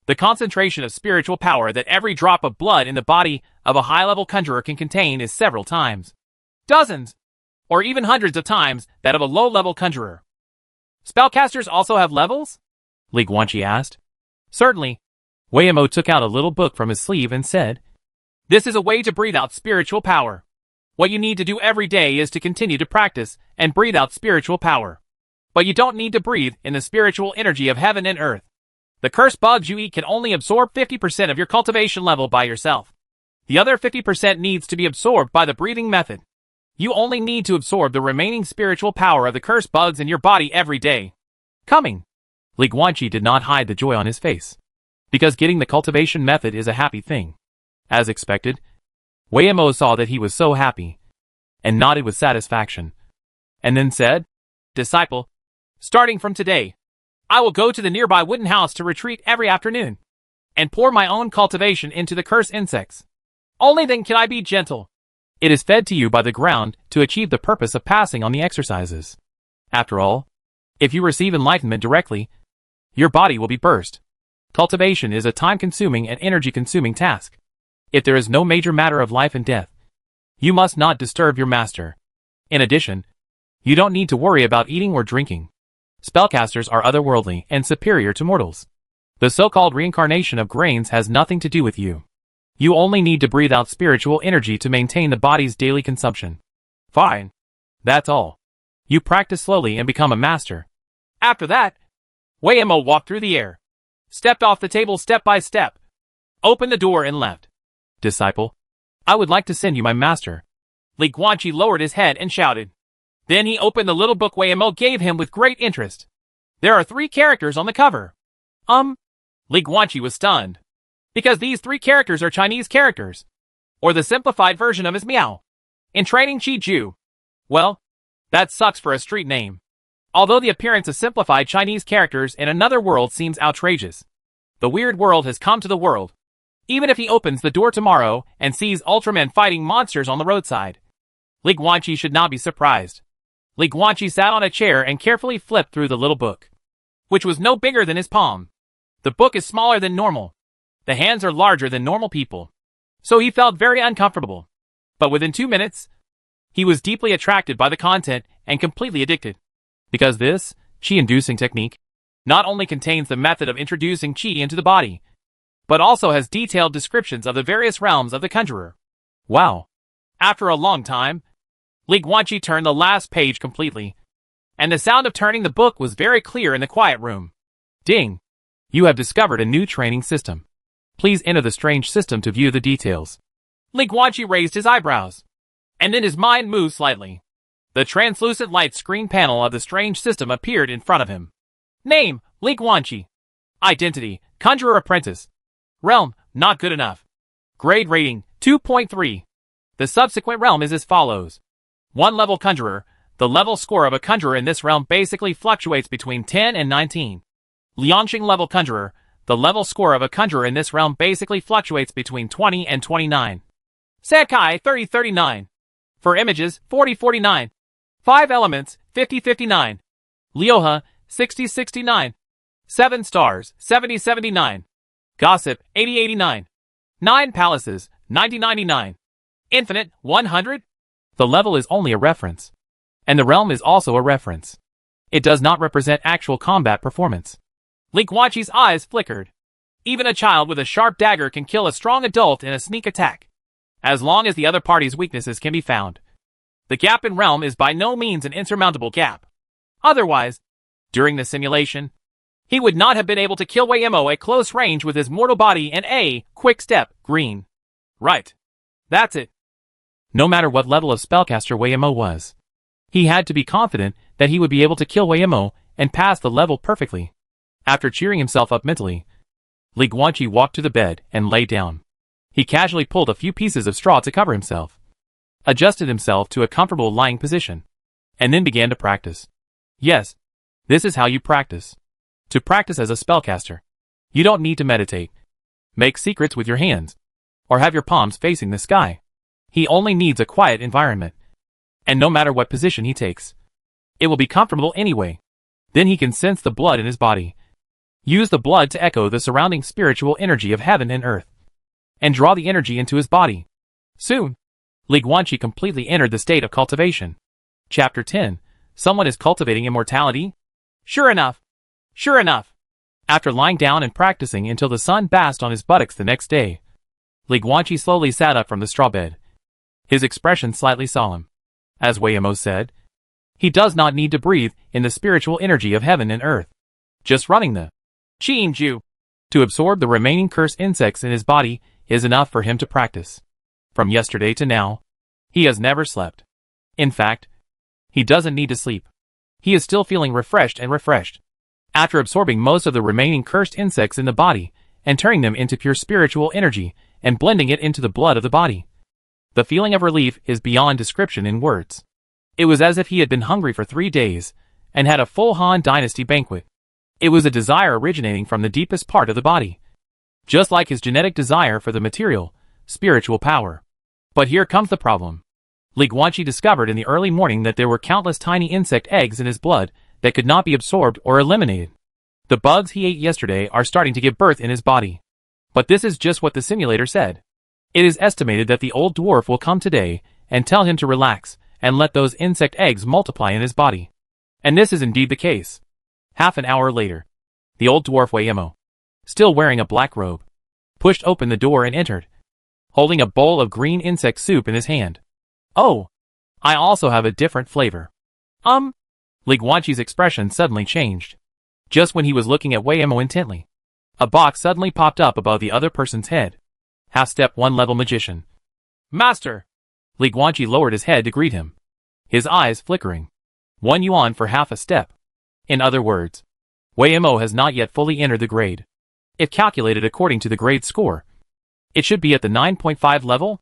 The concentration of spiritual power that every drop of blood in the body of a high-level conjurer can contain is several times, dozens, or even hundreds of times that of a low-level conjurer. Spellcasters also have levels? Li Guanqi asked. Certainly. Wei Mo took out a little book from his sleeve and said, this is a way to breathe out spiritual power. What you need to do every day is to continue to practice and breathe out spiritual power. But you don't need to breathe in the spiritual energy of heaven and earth. The cursed bugs you eat can only absorb 50% of your cultivation level by yourself. The other 50% needs to be absorbed by the breathing method. You only need to absorb the remaining spiritual power of the cursed bugs in your body every day. Coming. Li Guanqi did not hide the joy on his face, because getting the cultivation method is a happy thing. As expected, Weimo saw that he was so happy, and nodded with satisfaction, and then said, "Disciple, starting from today, I will go to the nearby wooden house to retreat every afternoon, and pour my own cultivation into the cursed insects. Only then can I be gentle. It is fed to you by the ground to achieve the purpose of passing on the exercises. After all, if you receive enlightenment directly, your body will be burst. Cultivation is a time-consuming and energy-consuming task. If there is no major matter of life and death, you must not disturb your master. In addition, you don't need to worry about eating or drinking. Spellcasters are otherworldly and superior to mortals. The so-called reincarnation of grains has nothing to do with you. You only need to breathe out spiritual energy to maintain the body's daily consumption. Fine. That's all. You practice slowly and become a master." After that, Weimo walked through the air, stepped off the table step by step, opened the door and left. "Disciple, I would like to send you my master." Li Guanqi lowered his head and shouted. Then he opened the little book Weimo gave him with great interest. "There are 3 characters on the cover." Li Guanqi was stunned, because these 3 characters are Chinese characters, or the simplified version of his Miao. In training Qi Ju. Well, that sucks for a street name. Although the appearance of simplified Chinese characters in another world seems outrageous, the weird world has come to the world. Even if he opens the door tomorrow and sees Ultramen fighting monsters on the roadside, Li Guanqi should not be surprised. Li Guanqi sat on a chair and carefully flipped through the little book, which was no bigger than his palm. The book is smaller than normal. The hands are larger than normal people. So he felt very uncomfortable. But within 2 minutes, he was deeply attracted by the content and completely addicted. Because this qi-inducing technique not only contains the method of introducing qi into the body, but also has detailed descriptions of the various realms of the conjurer. Wow. After a long time, Li Guanqi turned the last page completely, and the sound of turning the book was very clear in the quiet room. Ding! You have discovered a new training system. Please enter the strange system to view the details. Li Guanqi raised his eyebrows, and then his mind moved slightly. The translucent light screen panel of the strange system appeared in front of him. Name, Li Guanqi. Identity, Conjurer Apprentice. Realm, not good enough. Grade rating, 2.3. The subsequent realm is as follows. 1 level Conjurer. The level score of a Conjurer in this realm basically fluctuates between 10 and 19. Liangxing level Conjurer. The level score of a Conjurer in this realm basically fluctuates between 20 and 29. Sekai 30-39. For images, 40-49. 5 elements, 50-59. Lioha, 60-69. 7 stars, 70-79. Gossip, 80-89. 9 palaces, 90-99. Infinite, 100. The level is only a reference, and the realm is also a reference. It does not represent actual combat performance. Li Guanqi's eyes flickered. Even a child with a sharp dagger can kill a strong adult in a sneak attack, as long as the other party's weaknesses can be found. The gap in realm is by no means an insurmountable gap. Otherwise, during the simulation, he would not have been able to kill Weimo at close range with his mortal body and a quick step, green. Right. That's it. No matter what level of spellcaster Weimo was, he had to be confident that he would be able to kill Weimo and pass the level perfectly. After cheering himself up mentally, Li Guanqi walked to the bed and lay down. He casually pulled a few pieces of straw to cover himself, adjusted himself to a comfortable lying position, and then began to practice. Yes, this is how you practice. To practice as a spellcaster, you don't need to meditate, make secrets with your hands, or have your palms facing the sky. He only needs a quiet environment, and no matter what position he takes, it will be comfortable anyway. Then he can sense the blood in his body, use the blood to echo the surrounding spiritual energy of heaven and earth, and draw the energy into his body. Soon, Li Guanqi completely entered the state of cultivation. Chapter 10. Someone is cultivating immortality? Sure enough. Sure enough. After lying down and practicing until the sun basked on his buttocks the next day, Li Guanqi slowly sat up from the straw bed, his expression slightly solemn. As Weimo said, he does not need to breathe in the spiritual energy of heaven and earth. Just running the Qi to absorb the remaining cursed insects in his body is enough for him to practice. From yesterday to now, he has never slept. In fact, he doesn't need to sleep. He is still feeling refreshed. After absorbing most of the remaining cursed insects in the body and turning them into pure spiritual energy and blending it into the blood of the body, The feeling of relief is beyond description in words. It was as if he had been hungry for 3 days, and had a full Han Dynasty banquet. It was a desire originating from the deepest part of the body. Just like his genetic desire for the material, spiritual power. But here comes the problem. Li Guanqi discovered in the early morning that there were countless tiny insect eggs in his blood that could not be absorbed or eliminated. The bugs he ate yesterday are starting to give birth in his body. But this is just what the simulator said. It is estimated that the old dwarf will come today and tell him to relax and let those insect eggs multiply in his body. And this is indeed the case. Half an hour later, the old dwarf Wei'emo, still wearing a black robe, pushed open the door and entered, holding a bowl of green insect soup in his hand. Oh, I also have a different flavor. Li Guanqi's expression suddenly changed. Just when he was looking at Wei'emo intently, a box suddenly popped up above the other person's head. Half-step 1-level magician. Master! Li Guanqi lowered his head to greet him, his eyes flickering. 1 yuan for half a step. In other words, Wei'emo has not yet fully entered the grade. If calculated according to the grade score, it should be at the 9.5 level.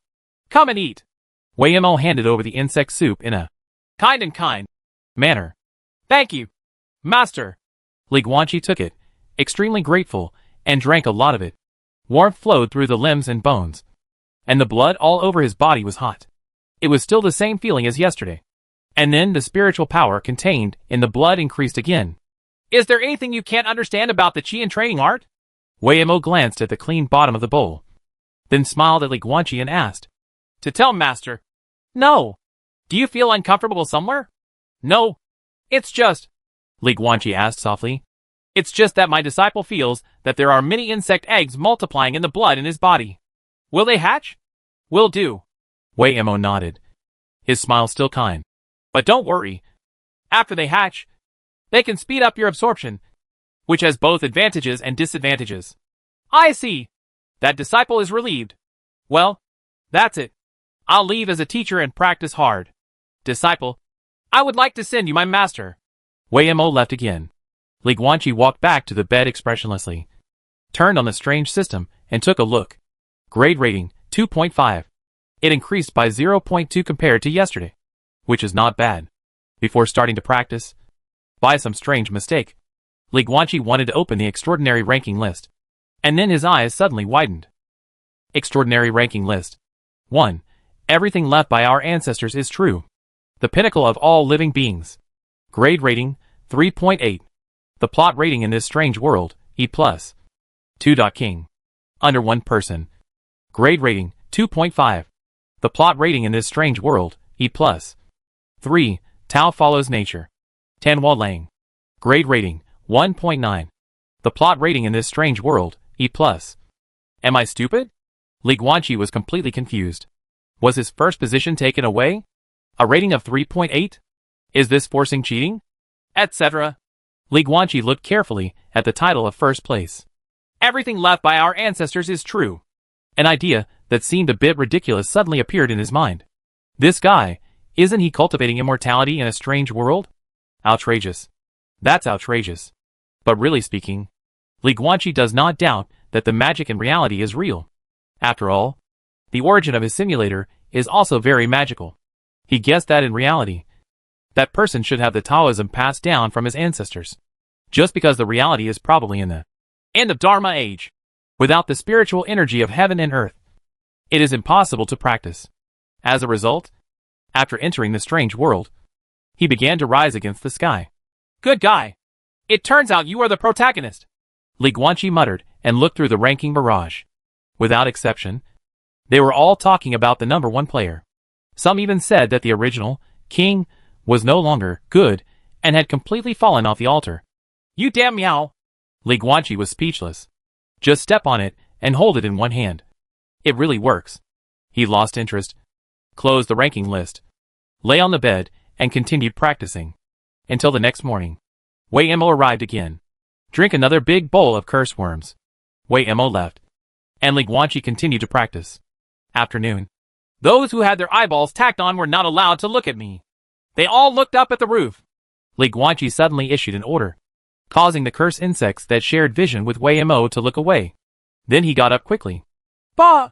Come and eat! Wei'emo handed over the insect soup in a kind manner. Thank you, Master! Li Guanqi took it, extremely grateful, and drank a lot of it. Warmth flowed through the limbs and bones, and the blood all over his body was hot. It was still the same feeling as yesterday. And then the spiritual power contained in the blood increased again. Is there anything you can't understand about the Qi and training art? Wei'emo glanced at the clean bottom of the bowl, then smiled at Li Guanqi and asked, To tell, Master. No. Do you feel uncomfortable somewhere? No. It's just, Li Guanqi asked softly. It's just that my disciple feels that there are many insect eggs multiplying in the blood in his body. Will they hatch? Will do. Wei'emo nodded, his smile still kind. But don't worry. After they hatch, they can speed up your absorption, which has both advantages and disadvantages. I see. That disciple is relieved. Well, that's it. I'll leave as a teacher and practice hard. Disciple, I would like to send you my master. Wei'emo left again. Li Guanqi walked back to the bed expressionlessly, turned on the strange system, and took a look. Grade rating, 2.5. It increased by 0.2 compared to yesterday, which is not bad. Before starting to practice, by some strange mistake, Li Guanqi wanted to open the extraordinary ranking list, and then his eyes suddenly widened. Extraordinary ranking list. 1. Everything left by our ancestors is true. The pinnacle of all living beings. Grade rating, 3.8. The plot rating in this strange world, E+. 2. King. Under 1 person. Grade rating, 2.5. The plot rating in this strange world, E+. 3. Tao follows nature. Tanhua Lang. Grade rating, 1.9. The plot rating in this strange world, E+. Am I stupid? Li Guanqi was completely confused. Was his first position taken away? A rating of 3.8? Is this forcing cheating? Etc. Li Guanqi looked carefully at the title of first place. Everything left by our ancestors is true. An idea that seemed a bit ridiculous suddenly appeared in his mind. This guy, isn't he cultivating immortality in a strange world? Outrageous. That's outrageous. But really speaking, Li Guanqi does not doubt that the magic in reality is real. After all, the origin of his simulator is also very magical. He guessed that in reality, that person should have the Taoism passed down from his ancestors. Just because the reality is probably in the end of Dharma age. Without the spiritual energy of heaven and earth, it is impossible to practice. As a result, after entering the strange world, he began to rise against the sky. Good guy. It turns out you are the protagonist. Li Guanqi muttered and looked through the ranking barrage. Without exception, they were all talking about the number 1 player. Some even said that the original, King, was no longer good and had completely fallen off the altar. You damn meow! Li Guanqi was speechless. Just step on it and hold it in one hand. It really works. He lost interest, closed the ranking list, lay on the bed, and continued practicing. Until the next morning. Wei'emo arrived again. Drink another big bowl of curse worms. Wei'emo left, and Li Guanqi continued to practice. Afternoon. Those who had their eyeballs tacked on were not allowed to look at me. They all looked up at the roof. Li Guanqi suddenly issued an order, causing the curse insects that shared vision with Wei'emo to look away. Then he got up quickly. Bah!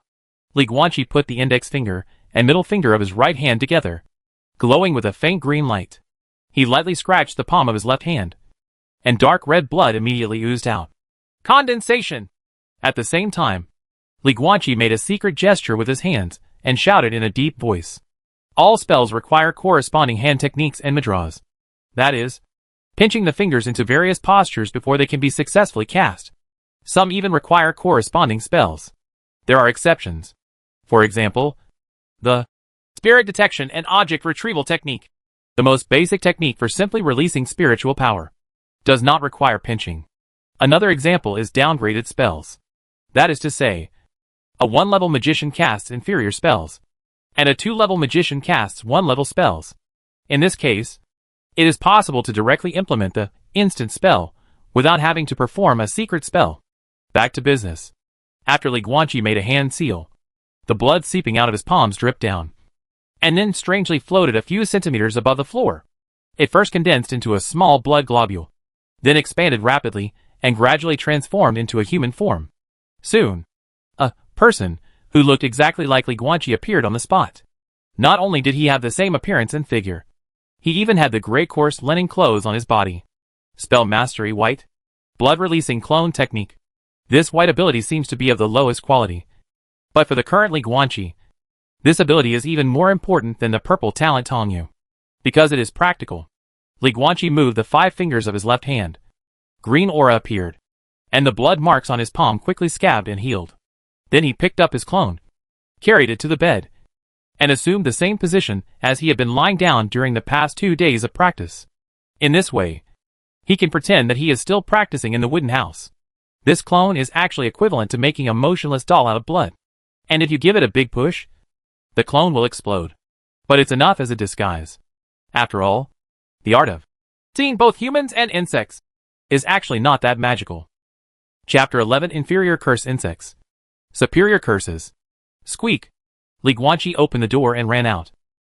Li Guanqi put the index finger and middle finger of his right hand together, glowing with a faint green light. He lightly scratched the palm of his left hand, and dark red blood immediately oozed out. Condensation! At the same time, Li Guanqi made a secret gesture with his hands and shouted in a deep voice. All spells require corresponding hand techniques and mudras. That is, pinching the fingers into various postures before they can be successfully cast. Some even require corresponding spells. There are exceptions. For example, the spirit detection and object retrieval technique, the most basic technique for simply releasing spiritual power, does not require pinching. Another example is downgraded spells. That is to say, a 1-level magician casts inferior spells, and a 2-level magician casts 1-level spells. In this case, it is possible to directly implement the instant spell without having to perform a secret spell. Back to business. After Li Guanqi made a hand seal, the blood seeping out of his palms dripped down, and then strangely floated a few centimeters above the floor. It first condensed into a small blood globule, then expanded rapidly and gradually transformed into a human form. Soon, a person who looked exactly like Li Guanqi appeared on the spot. Not only did he have the same appearance and figure, he even had the gray coarse linen clothes on his body. Spell Mastery White. Blood-releasing clone technique. This white ability seems to be of the lowest quality. But for the current Li Guanqi, this ability is even more important than the purple talent Tongyu, because it is practical. Li Guanqi moved the 5 fingers of his left hand. Green aura appeared, and the blood marks on his palm quickly scabbed and healed. Then he picked up his clone, carried it to the bed, and assumed the same position as he had been lying down during the past 2 days of practice. In this way, he can pretend that he is still practicing in the wooden house. This clone is actually equivalent to making a motionless doll out of blood. And if you give it a big push, the clone will explode. But it's enough as a disguise. After all, the art of seeing both humans and insects is actually not that magical. Chapter 11 Inferior Curse Insects. Superior Curses. Squeak. Li Guanqi opened the door and ran out.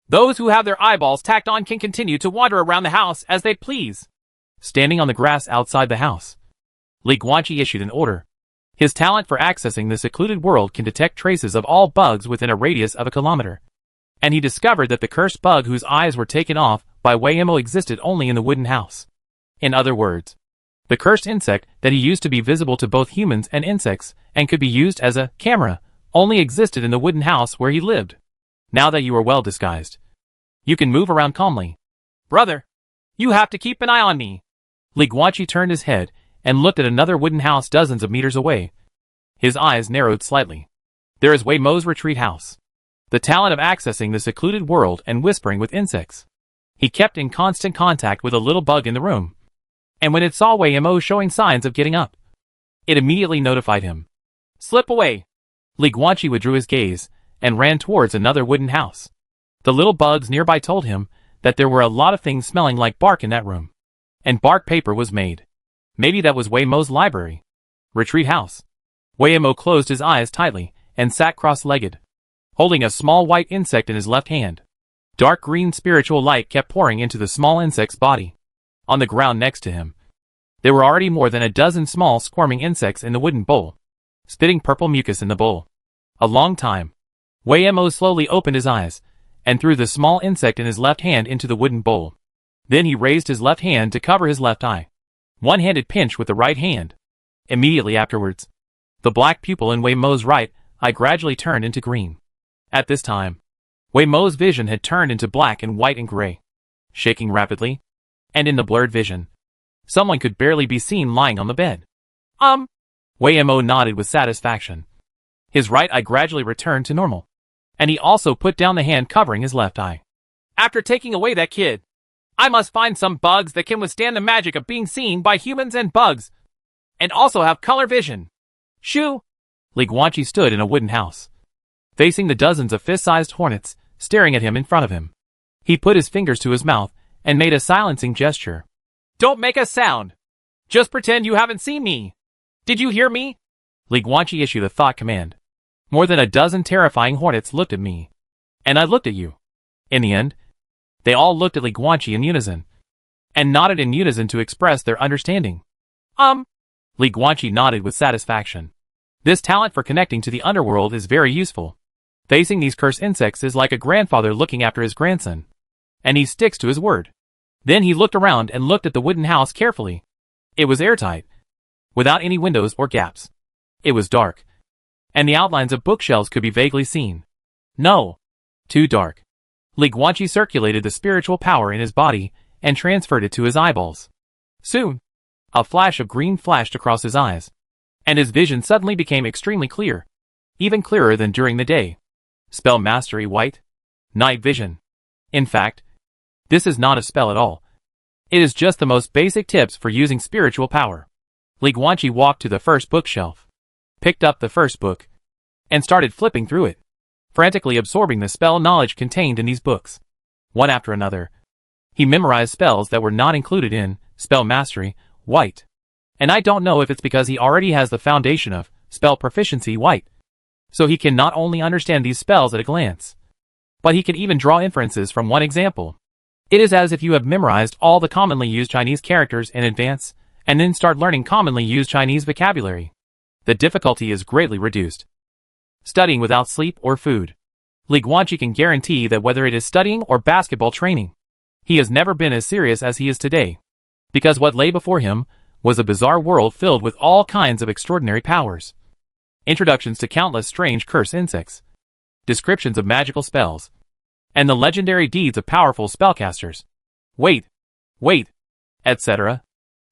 Those who have their eyeballs tacked on can continue to wander around the house as they please. Standing on the grass outside the house, Li Guanqi issued an order. His talent for accessing the secluded world can detect traces of all bugs within a radius of a kilometer. And he discovered that the cursed bug whose eyes were taken off by Weimo existed only in the wooden house. In other words, the cursed insect that he used to be visible to both humans and insects and could be used as a camera only existed in the wooden house where he lived. Now that you are well disguised, you can move around calmly. Brother, you have to keep an eye on me. Li Guanqi turned his head and looked at another wooden house dozens of meters away. His eyes narrowed slightly. There is Weimo's retreat house. The talent of accessing the secluded world and whispering with insects. He kept in constant contact with a little bug in the room. And when it saw Weimo showing signs of getting up, it immediately notified him. Slip away. Li Guanqi withdrew his gaze and ran towards another wooden house. The little bugs nearby told him that there were a lot of things smelling like bark in that room. And bark paper was made. Maybe that was Weimo's library. Retreat house. Weimo closed his eyes tightly and sat cross-legged, holding a small white insect in his left hand. Dark green spiritual light kept pouring into the small insect's body. On the ground next to him, there were already more than a dozen small squirming insects in the wooden bowl, spitting purple mucus in the bowl. A long time. Weimo slowly opened his eyes and threw the small insect in his left hand into the wooden bowl. Then he raised his left hand to cover his left eye. One-handed pinch with the right hand. Immediately afterwards, the black pupil in Weimo's right eye gradually turned into green. At this time, Weimo's vision had turned into black and white and gray, shaking rapidly, and in the blurred vision, someone could barely be seen lying on the bed. Weimo nodded with satisfaction. His right eye gradually returned to normal, and he also put down the hand covering his left eye. After taking away that kid, I must find some bugs that can withstand the magic of being seen by humans and bugs, and also have color vision. Shoo! Li Guanqi stood in a wooden house, facing the dozens of fist-sized hornets staring at him in front of him. He put his fingers to his mouth and made a silencing gesture. Don't make a sound. Just pretend you haven't seen me. Did you hear me? Li Guanqi issued a thought command. More than a dozen terrifying hornets looked at me, and I looked at you. In the end, they all looked at Li Guanqi in unison, and nodded in unison to express their understanding. Li Guanqi nodded with satisfaction. This talent for connecting to the underworld is very useful. Facing these cursed insects is like a grandfather looking after his grandson. And he sticks to his word. Then he looked around and looked at the wooden house carefully. It was airtight, without any windows or gaps. It was dark, and the outlines of bookshelves could be vaguely seen. No, too dark. Li Guanqi circulated the spiritual power in his body and transferred it to his eyeballs. Soon, a flash of green flashed across his eyes, and his vision suddenly became extremely clear, even clearer than during the day. Spell mastery white. Night vision. In fact, this is not a spell at all. It is just the most basic tips for using spiritual power. Li Guanqi walked to the first bookshelf, picked up the first book, and started flipping through it, frantically absorbing the spell knowledge contained in these books. One after another, he memorized spells that were not included in Spell Mastery White. And I don't know if it's because he already has the foundation of Spell Proficiency White, so he can not only understand these spells at a glance, but he can even draw inferences from one example. It is as if you have memorized all the commonly used Chinese characters in advance, and then start learning commonly used Chinese vocabulary. The difficulty is greatly reduced. Studying without sleep or food. Li Guanqi can guarantee that whether it is studying or basketball training, he has never been as serious as he is today. Because what lay before him was a bizarre world filled with all kinds of extraordinary powers. Introductions to countless strange cursed insects. Descriptions of magical spells. And the legendary deeds of powerful spellcasters. Wait, etc.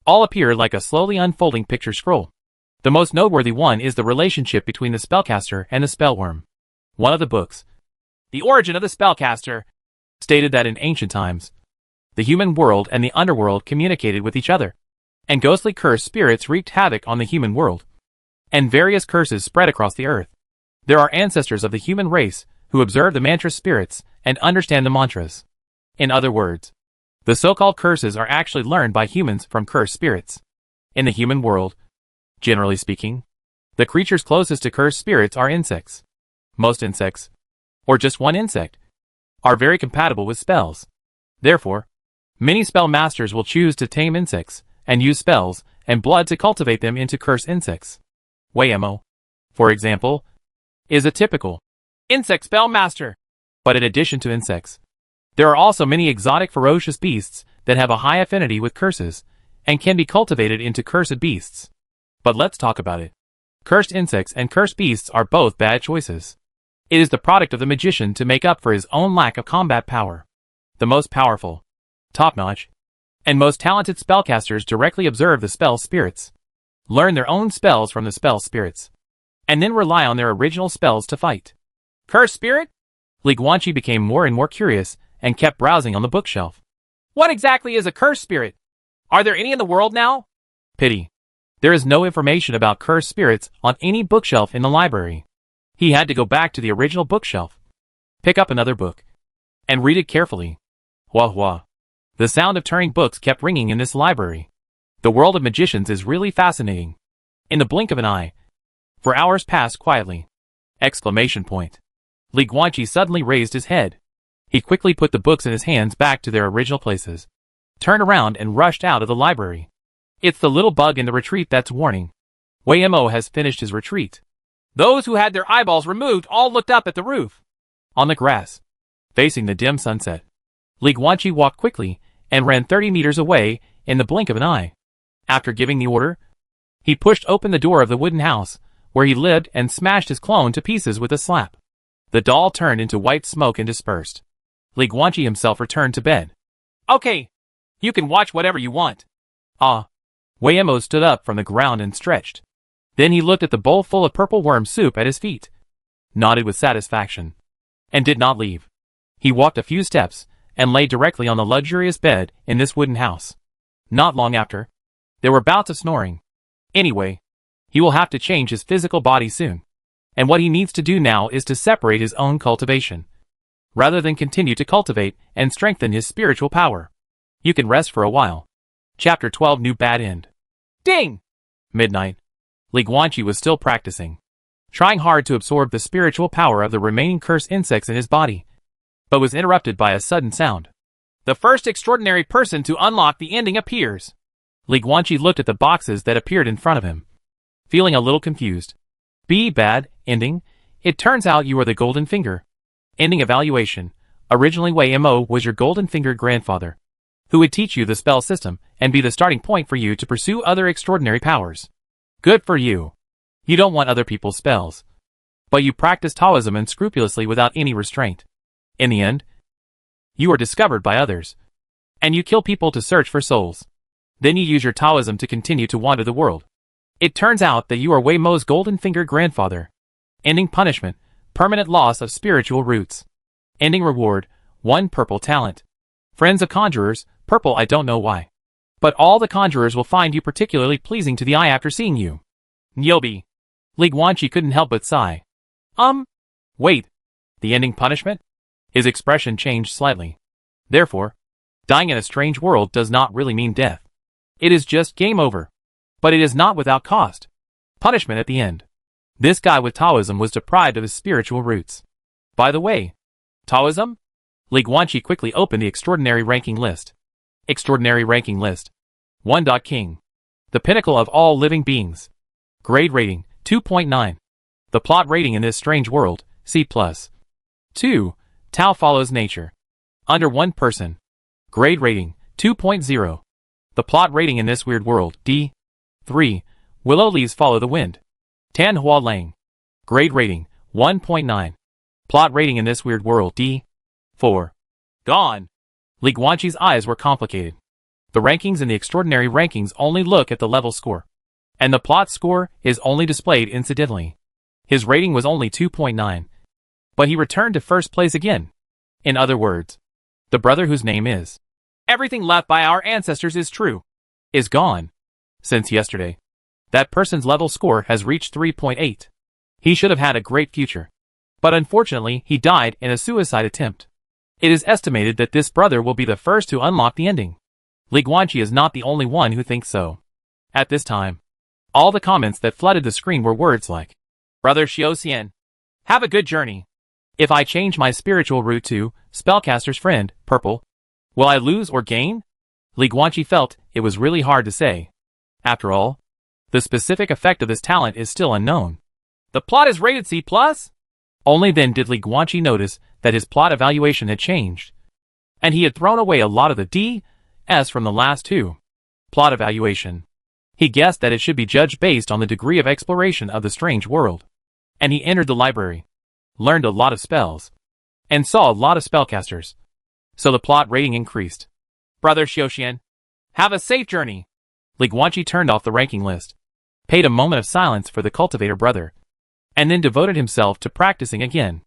All appear like a slowly unfolding picture scroll. The most noteworthy one is the relationship between the spellcaster and the spellworm. One of the books, The Origin of the Spellcaster, stated that in ancient times, the human world and the underworld communicated with each other, and ghostly cursed spirits wreaked havoc on the human world, and various curses spread across the earth. There are ancestors of the human race who observe the mantra spirits and understand the mantras. In other words, the so-called curses are actually learned by humans from cursed spirits. In the human world, generally speaking, the creatures closest to cursed spirits are insects. Most insects, or just one insect, are very compatible with spells. Therefore, many spell masters will choose to tame insects and use spells and blood to cultivate them into cursed insects. Weirdness, for example, is a typical insect spell master. But in addition to insects, there are also many exotic ferocious beasts that have a high affinity with curses and can be cultivated into cursed beasts. But let's talk about it. Cursed insects and cursed beasts are both bad choices. It is the product of the magician to make up for his own lack of combat power. The most powerful, top-notch, and most talented spellcasters directly observe the spell spirits, learn their own spells from the spell spirits, and then rely on their original spells to fight. Cursed spirit? Li Guanqi became more and more curious and kept browsing on the bookshelf. What exactly is a cursed spirit? Are there any in the world now? Pity. There is no information about cursed spirits on any bookshelf in the library. He had to go back to the original bookshelf, pick up another book, and read it carefully. Wah wah. The sound of turning books kept ringing in this library. The world of magicians is really fascinating. In the blink of an eye, for hours passed quietly. Exclamation point. Li Guanqi suddenly raised his head. He quickly put the books in his hands back to their original places, turned around and rushed out of the library. It's the little bug in the retreat that's warning. Weirdness has finished his retreat. Those who had their eyeballs removed all looked up at the roof. On the grass, facing the dim sunset, Li Guanqi walked quickly and ran 30 meters away in the blink of an eye. After giving the order, he pushed open the door of the wooden house where he lived and smashed his clone to pieces with a slap. The doll turned into white smoke and dispersed. Li Guanqi himself returned to bed. Okay, you can watch whatever you want. Weirdness stood up from the ground and stretched. Then he looked at the bowl full of purple worm soup at his feet, nodded with satisfaction, and did not leave. He walked a few steps and lay directly on the luxurious bed in this wooden house. Not long after, there were bouts of snoring. Anyway, he will have to change his physical body soon. And what he needs to do now is to separate his own cultivation, rather than continue to cultivate and strengthen his spiritual power. You can rest for a while. Chapter 12 New Bad End. Ding! Midnight. Li Guanqi was still practicing, trying hard to absorb the spiritual power of the remaining cursed insects in his body, but was interrupted by a sudden sound. The first extraordinary person to unlock the ending appears. Li Guanqi looked at the boxes that appeared in front of him, feeling a little confused. Bad ending It turns out you are the Golden Finger. Ending evaluation. Originally Wei Mo was your Golden Fingered grandfather, who would teach you the spell system and be the starting point for you to pursue other extraordinary powers. Good for you. You don't want other people's spells, but you practice Taoism unscrupulously without any restraint. In the end, you are discovered by others, and you kill people to search for souls. Then you use your Taoism to continue to wander the world. It turns out that you are Wei Mo's Golden Fingered grandfather. Ending punishment, permanent loss of spiritual roots. Ending reward, 1 purple talent. Friends of conjurers, purple I don't know why. But all the conjurers will find you particularly pleasing to the eye after seeing you. Nyobi. Li Guanqi couldn't help but sigh. Wait. The ending punishment? His expression changed slightly. Therefore, dying in a strange world does not really mean death. It is just game over. But it is not without cost. Punishment at the end. This guy with Taoism was deprived of his spiritual roots. By the way, Taoism? Li Guanqi quickly opened the extraordinary ranking list. Extraordinary ranking list. 1. King. The pinnacle of all living beings. Grade rating, 2.9. The plot rating in this strange world, C+. 2. Tao follows nature. Under 1 person. Grade rating, 2.0. The plot rating in this weird world, D. 3. Willow leaves follow the wind. Tan Hua Lang. Grade rating, 1.9. Plot rating in this weird world, D. 4. Gone. Li Guanqi's eyes were complicated. The rankings in the extraordinary rankings only look at the level score, and the plot score is only displayed incidentally. His rating was only 2.9. But he returned to first place again. In other words, the brother whose name is everything left by our ancestors is true, is gone. Since yesterday, that person's level score has reached 3.8. He should have had a great future. But unfortunately, he died in a suicide attempt. It is estimated that this brother will be the first to unlock the ending. Li Guanqi is not the only one who thinks so. At this time, all the comments that flooded the screen were words like, Brother Xiaoxian, have a good journey. If I change my spiritual root to Spellcaster's Friend, Purple, will I lose or gain? Li Guanqi felt it was really hard to say. After all, the specific effect of this talent is still unknown. The plot is rated C+. Only then did Li Guanqi notice that his plot evaluation had changed, and he had thrown away a lot of the D.S. from the last 2. Plot evaluation. He guessed that it should be judged based on the degree of exploration of the strange world. And he entered the library, learned a lot of spells, and saw a lot of spellcasters. So the plot rating increased. Brother Xiaoxian, have a safe journey. Li Guanqi turned off the ranking list, paid a moment of silence for the cultivator brother, and then devoted himself to practicing again.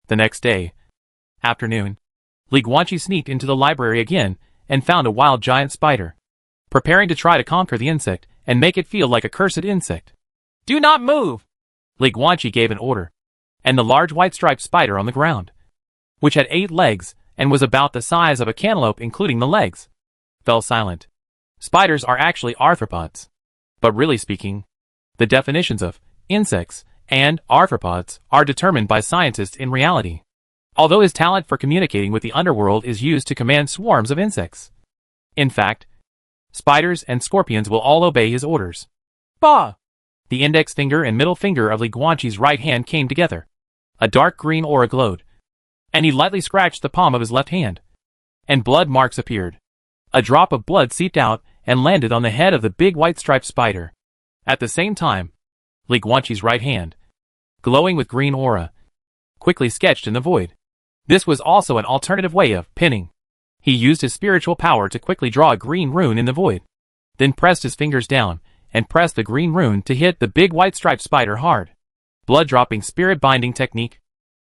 The next day, afternoon, Li Guanqi sneaked into the library again and found a wild giant spider, preparing to try to conquer the insect and make it feel like a cursed insect. Do not move! Li Guanqi gave an order, and the large white striped spider on the ground, which had 8 legs and was about the size of a cantaloupe including the legs, fell silent. Spiders are actually arthropods. But really speaking, the definitions of insects and arthropods are determined by scientists in reality. Although his talent for communicating with the underworld is used to command swarms of insects. In fact, spiders and scorpions will all obey his orders. Bah! The index finger and middle finger of Li Guanqi's right hand came together. A dark green aura glowed, and he lightly scratched the palm of his left hand, and blood marks appeared. A drop of blood seeped out and landed on the head of the big white striped spider. At the same time, Li Guanqi's right hand, glowing with green aura, quickly sketched in the void. This was also an alternative way of pinning. He used his spiritual power to quickly draw a green rune in the void, then pressed his fingers down and pressed the green rune to hit the big white striped spider hard. Blood-dropping spirit binding technique.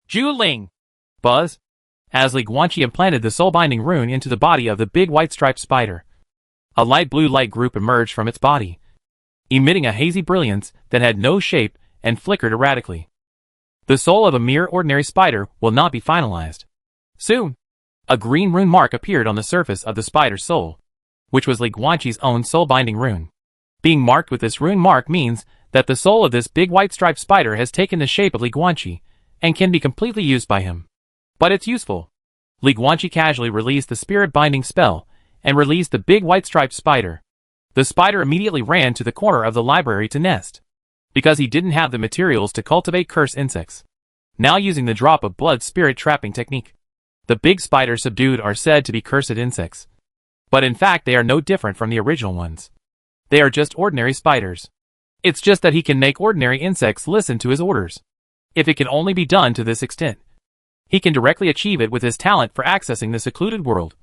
Zhu Ling! Buzz! As Li Guanqi implanted the soul-binding rune into the body of the big white striped spider, a light blue light group emerged from its body, emitting a hazy brilliance that had no shape and flickered erratically. The soul of a mere ordinary spider will not be finalized. Soon, a green rune mark appeared on the surface of the spider's soul, which was Li Guanqi's own soul-binding rune. Being marked with this rune mark means that the soul of this big white striped spider has taken the shape of Li Guanqi and can be completely used by him. But it's useful. Li Guanqi casually released the spirit binding spell and released the big white striped spider. The spider immediately ran to the corner of the library to nest, because he didn't have the materials to cultivate curse insects. now using the drop of blood spirit trapping technique. The big spiders subdued are said to be cursed insects. But in fact they are no different from the original ones. They are just ordinary spiders. It's just that he can make ordinary insects listen to his orders. If it can only be done to this extent, he can directly achieve it with his talent for accessing the secluded world.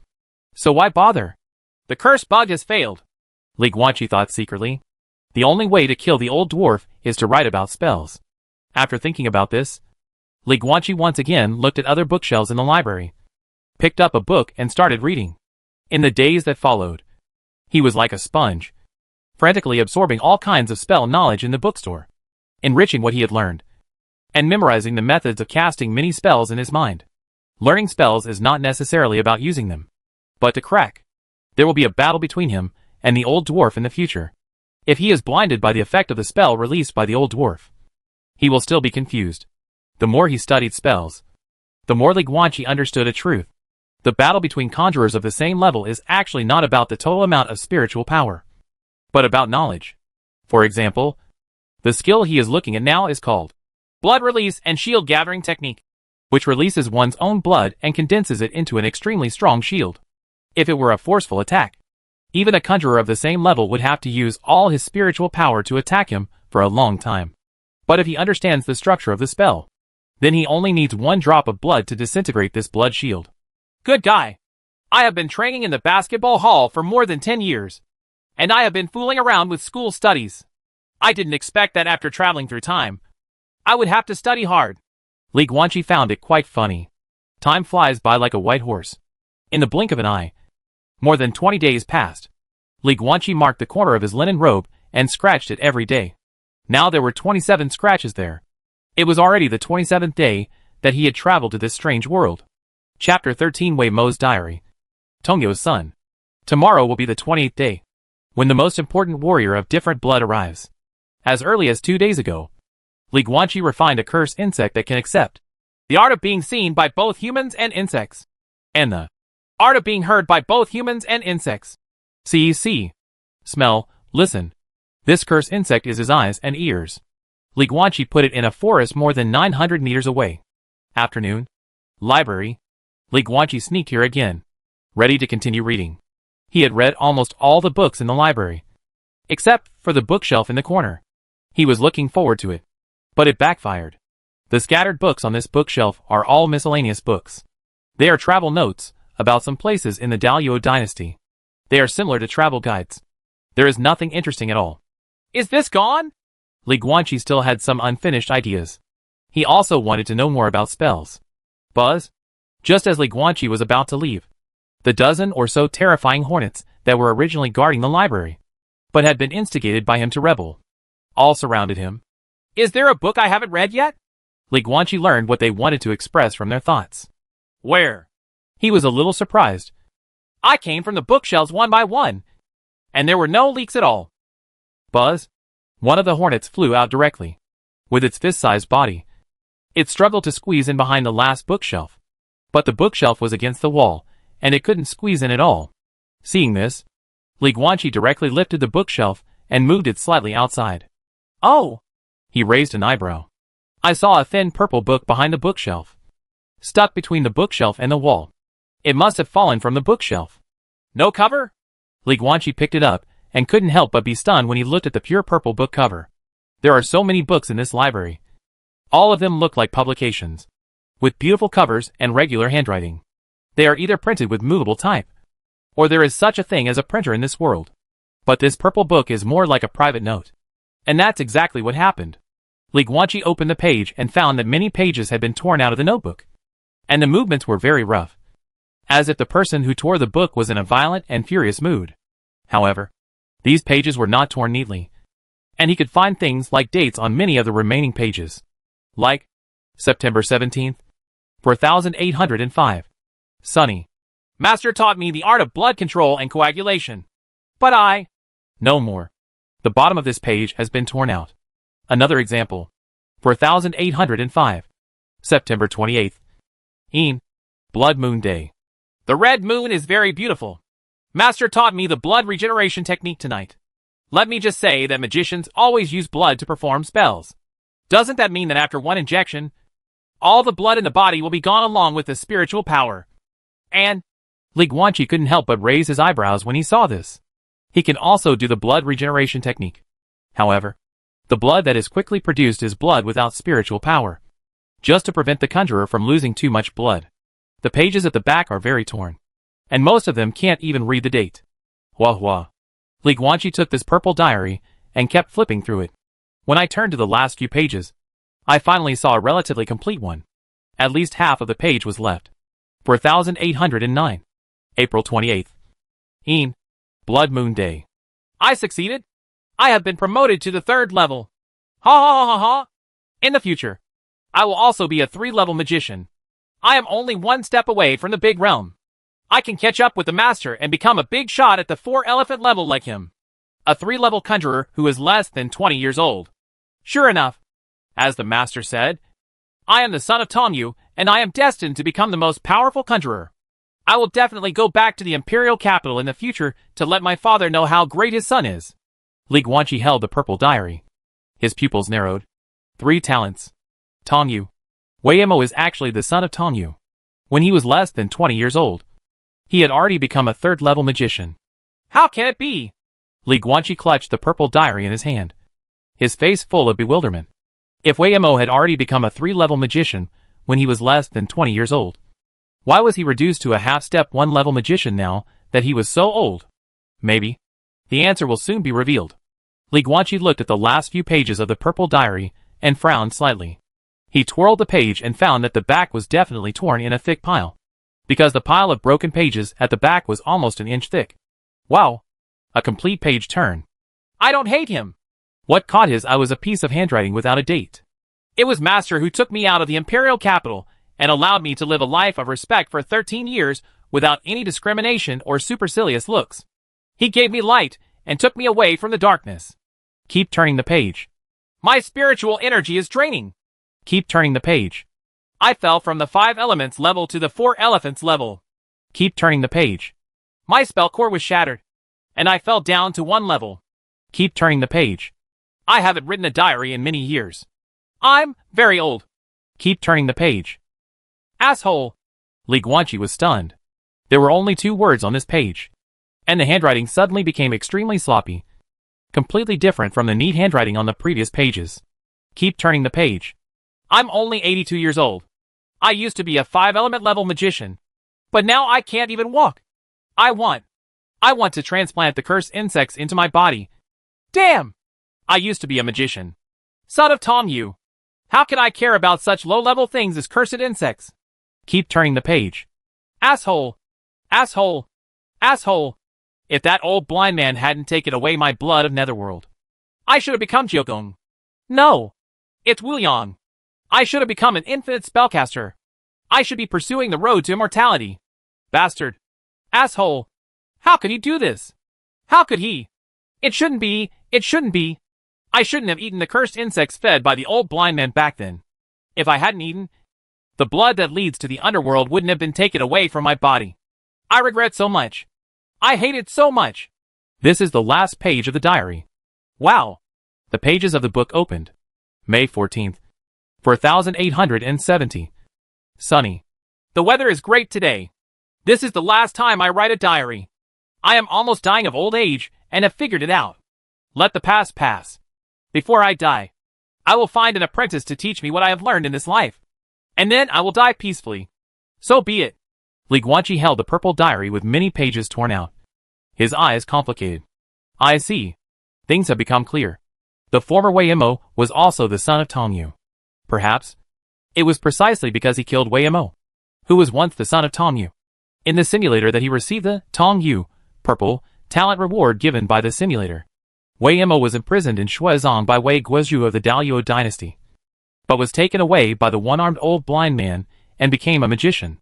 So why bother? The cursed bug has failed, Li Guanqi thought secretly. The only way to kill the old dwarf is to write about spells. After thinking about this, Li Guanqi once again looked at other bookshelves in the library, picked up a book and started reading. In the days that followed, he was like a sponge, frantically absorbing all kinds of spell knowledge in the bookstore, enriching what he had learned, and memorizing the methods of casting many spells in his mind. Learning spells is not necessarily about using them, but to crack. There will be a battle between him and the old dwarf in the future. If he is blinded by the effect of the spell released by the old dwarf, he will still be confused. The more he studied spells, the more Li Guanqi understood a truth. The battle between conjurers of the same level is actually not about the total amount of spiritual power, but about knowledge. For example, the skill he is looking at now is called Blood Release and Shield Gathering Technique, which releases one's own blood and condenses it into an extremely strong shield. If it were a forceful attack, even a conjurer of the same level would have to use all his spiritual power to attack him for a long time. But if he understands the structure of the spell, then he only needs one drop of blood to disintegrate this blood shield. Good guy. I have been training in the basketball hall for more than 10 years, and I have been fooling around with school studies. I didn't expect that after traveling through time, I would have to study hard. Li Guanqi found it quite funny. Time flies by like a white horse. In the blink of an eye, more than 20 days passed. Li Guanqi marked the corner of his linen robe and scratched it every day. Now there were 27 scratches there. It was already the 27th day that he had traveled to this strange world. Chapter 13 Wei Mo's Diary. Tongyo's son. Tomorrow will be the 28th day, when the most important warrior of different blood arrives. As early as 2 days ago, Li Guanqi refined a cursed insect that can accept the art of being seen by both humans and insects, and the art of being heard by both humans and insects. See, smell, listen. This cursed insect is his eyes and ears. Li Guanqi put it in a forest more than 900 meters away. Afternoon. Library. Li Guanqi sneaked here again, ready to continue reading. He had read almost all the books in the library, except for the bookshelf in the corner. He was looking forward to it, but it backfired. The scattered books on this bookshelf are all miscellaneous books. They are travel notes about some places in the Daluo dynasty. They are similar to travel guides. There is nothing interesting at all. Is this gone? Li Guanqi still had some unfinished ideas. He also wanted to know more about spells. Buzz? Just as Li Guanqi was about to leave, the dozen or so terrifying hornets that were originally guarding the library, but had been instigated by him to rebel, all surrounded him. Is there a book I haven't read yet? Li Guanqi learned what they wanted to express from their thoughts. Where? He was a little surprised. I came from the bookshelves one by one, and there were no leaks at all. Buzz? One of the hornets flew out directly. With its fist-sized body, it struggled to squeeze in behind the last bookshelf. But the bookshelf was against the wall, and it couldn't squeeze in at all. Seeing this, Li Guanqi directly lifted the bookshelf and moved it slightly outside. Oh! He raised an eyebrow. I saw a thin purple book behind the bookshelf, stuck between the bookshelf and the wall. It must have fallen from the bookshelf. No cover? Li Guanqi picked it up and couldn't help but be stunned when he looked at the pure purple book cover. There are so many books in this library. All of them look like publications, with beautiful covers and regular handwriting. They are either printed with movable type, or there is such a thing as a printer in this world. But this purple book is more like a private note. And that's exactly what happened. Li Guanqi opened the page and found that many pages had been torn out of the notebook, and the movements were very rough, as if the person who tore the book was in a violent and furious mood. However, these pages were not torn neatly, and he could find things like dates on many of the remaining pages, like September 17th, 4805. Sunny. Master taught me the art of blood control and coagulation. But I... No more. The bottom of this page has been torn out. Another example. 4805. September 28th. Blood Moon Day. The red moon is very beautiful. Master taught me the blood regeneration technique tonight. Let me just say that magicians always use blood to perform spells. Doesn't that mean that after one injection, All the blood in the body will be gone along with the spiritual power. And Li Guanqi couldn't help but raise his eyebrows when he saw this. He can also do the blood regeneration technique. However, the blood that is quickly produced is blood without spiritual power. Just to prevent the conjurer from losing too much blood, the pages at the back are very torn, and most of them can't even read the date. Hua. Li Guanqi took this purple diary and kept flipping through it. When I turned to the last few pages, I finally saw a relatively complete one. At least half of the page was left. 4809. April 28th. Blood Moon Day. I succeeded. I have been promoted to the 3rd level. Ha ha ha ha ha. In the future, I will also be a 3-level magician. I am only 1 step away from the big realm. I can catch up with the master and become a big shot at the 4-elephant level like him. A 3-level conjurer who is less than 20 years old. Sure enough, as the master said, I am the son of Tongyu, and I am destined to become the most powerful conjurer. I will definitely go back to the imperial capital in the future to let my father know how great his son is. Li Guanqi held the purple diary. His pupils narrowed. 3 talents. Tongyu. Wei'emo is actually the son of Tongyu. When he was less than 20 years old, he had already become a 3rd-level magician. How can it be? Li Guanqi clutched the purple diary in his hand, his face full of bewilderment. If Wei'emo had already become a 3-level magician when he was less than 20 years old, why was he reduced to a half-step 1-level magician now that he was so old? Maybe. The answer will soon be revealed. Li Guanqi looked at the last few pages of the purple diary and frowned slightly. He twirled the page and found that the back was definitely torn in a thick pile, because the pile of broken pages at the back was almost an inch thick. Wow! A complete page turn. I don't hate him. What caught his eye was a piece of handwriting without a date. It was Master who took me out of the imperial capital and allowed me to live a life of respect for 13 years without any discrimination or supercilious looks. He gave me light and took me away from the darkness. Keep turning the page. My spiritual energy is draining. Keep turning the page. I fell from the 5 elements level to the 4 elephants level. Keep turning the page. My spell core was shattered, and I fell down to 1 level. Keep turning the page. I haven't written a diary in many years. I'm very old. Keep turning the page. Asshole. Li Guanqi was stunned. There were only 2 words on this page, and the handwriting suddenly became extremely sloppy, completely different from the neat handwriting on the previous pages. Keep turning the page. I'm only 82 years old. I used to be a 5-element level magician, but now I can't even walk. I want to transplant the cursed insects into my body. Damn! I used to be a magician. Son of Tongyu. How can I care about such low-level things as cursed insects? Keep turning the page. Asshole. Asshole. Asshole. If that old blind man hadn't taken away my blood of Netherworld, I should have become Jiogong. No. It's Wu Yang. I should have become an infinite spellcaster. I should be pursuing the road to immortality. Bastard. Asshole. How could he do this? How could he? It shouldn't be. I shouldn't have eaten the cursed insects fed by the old blind man back then. If I hadn't eaten, the blood that leads to the underworld wouldn't have been taken away from my body. I regret so much. I hate it so much. This is the last page of the diary. Wow. The pages of the book opened. May 14th. 4870. Sunny. The weather is great today. This is the last time I write a diary. I am almost dying of old age and have figured it out. Let the past pass. Before I die, I will find an apprentice to teach me what I have learned in this life. And then I will die peacefully. So be it. Li Guanqi held the purple diary with many pages torn out. His eyes complicated. I see. Things have become clear. The former Wei'emo was also the son of Tongyu. Perhaps it was precisely because he killed Wei'emo, who was once the son of Tongyu, in the simulator that he received the Tongyu purple talent reward given by the simulator. Wei'emo was imprisoned in Shuizong by Wei Guozhu of the Daluo dynasty, but was taken away by the one-armed old blind man and became a magician.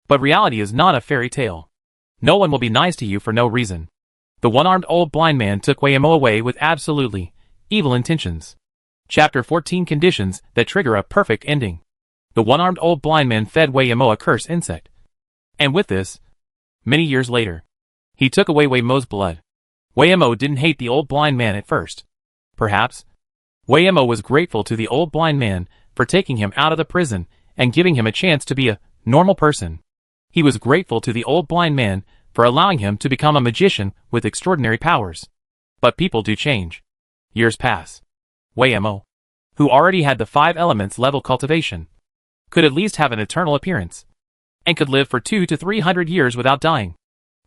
But reality is not a fairy tale. No one will be nice to you for no reason. The one-armed old blind man took Wei'emo away with absolutely evil intentions. Chapter 14 Conditions that trigger a perfect ending. The one-armed old blind man fed Wei'emo a cursed insect. And with this, many years later, he took away Wei'emo's blood. Wei'emo didn't hate the old blind man at first. Perhaps Wei'emo was grateful to the old blind man for taking him out of the prison and giving him a chance to be a normal person. He was grateful to the old blind man for allowing him to become a magician with extraordinary powers. But people do change. Years pass. Weimo, who already had the 5 elements level cultivation, could at least have an eternal appearance, and could live for 200 to 300 years without dying,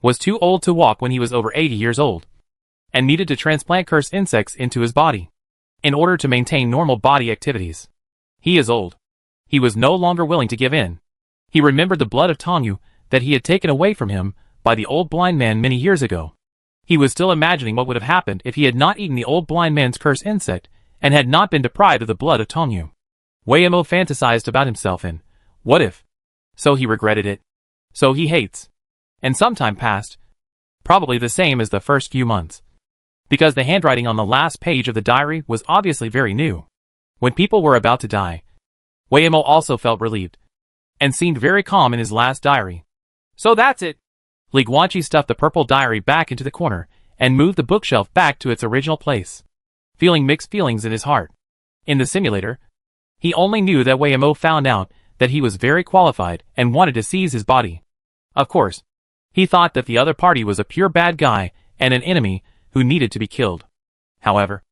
was too old to walk when he was over 80 years old, and needed to transplant cursed insects into his body in order to maintain normal body activities. He is old. He was no longer willing to give in. He remembered the blood of Tongyu that he had taken away from him by the old blind man many years ago. He was still imagining what would have happened if he had not eaten the old blind man's cursed insect and had not been deprived of the blood of Tongyu. Weimo fantasized about himself in what if? So he regretted it. So he hates. And some time passed, probably the same as the first few months, because the handwriting on the last page of the diary was obviously very new. When people were about to die, Weimo also felt relieved, and seemed very calm in his last diary. So that's it. Li Guanqi stuffed the purple diary back into the corner, and moved the bookshelf back to its original place, feeling mixed feelings in his heart. In the simulator, he only knew that Weimo found out that he was very qualified and wanted to seize his body. Of course, he thought that the other party was a pure bad guy and an enemy who needed to be killed. However,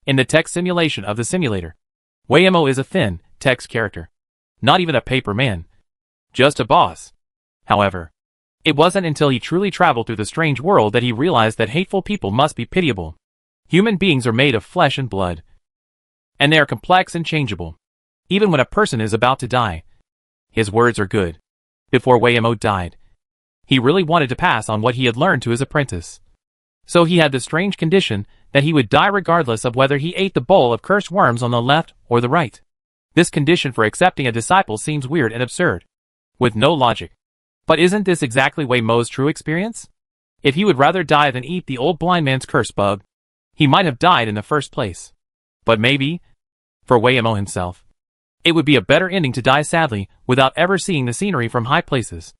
in the text simulation of the simulator, Weimo is a thin, text character. Not even a paper man. Just a boss. However, it wasn't until he truly traveled through the strange world that he realized that hateful people must be pitiable. Human beings are made of flesh and blood, and they are complex and changeable. Even when a person is about to die, his words are good. Before Weimo died, he really wanted to pass on what he had learned to his apprentice. So he had the strange condition that he would die regardless of whether he ate the bowl of cursed worms on the left or the right. This condition for accepting a disciple seems weird and absurd, with no logic. But isn't this exactly Weimo's true experience? If he would rather die than eat the old blind man's curse bug, he might have died in the first place. But maybe, for Weimo himself, it would be a better ending to die sadly without ever seeing the scenery from high places.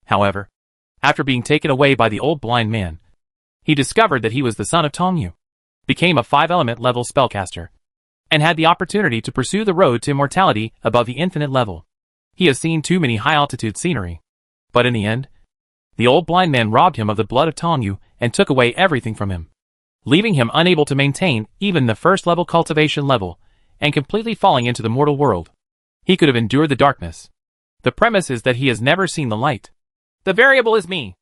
However, after being taken away by the old blind man, he discovered that he was the son of Tongyu, became a 5-element level spellcaster, and had the opportunity to pursue the road to immortality above the infinite level. He has seen too many high-altitude scenery. But in the end, the old blind man robbed him of the blood of Tongyu and took away everything from him, leaving him unable to maintain even the first-level cultivation level and completely falling into the mortal world. He could have endured the darkness. The premise is that he has never seen the light. The variable is me.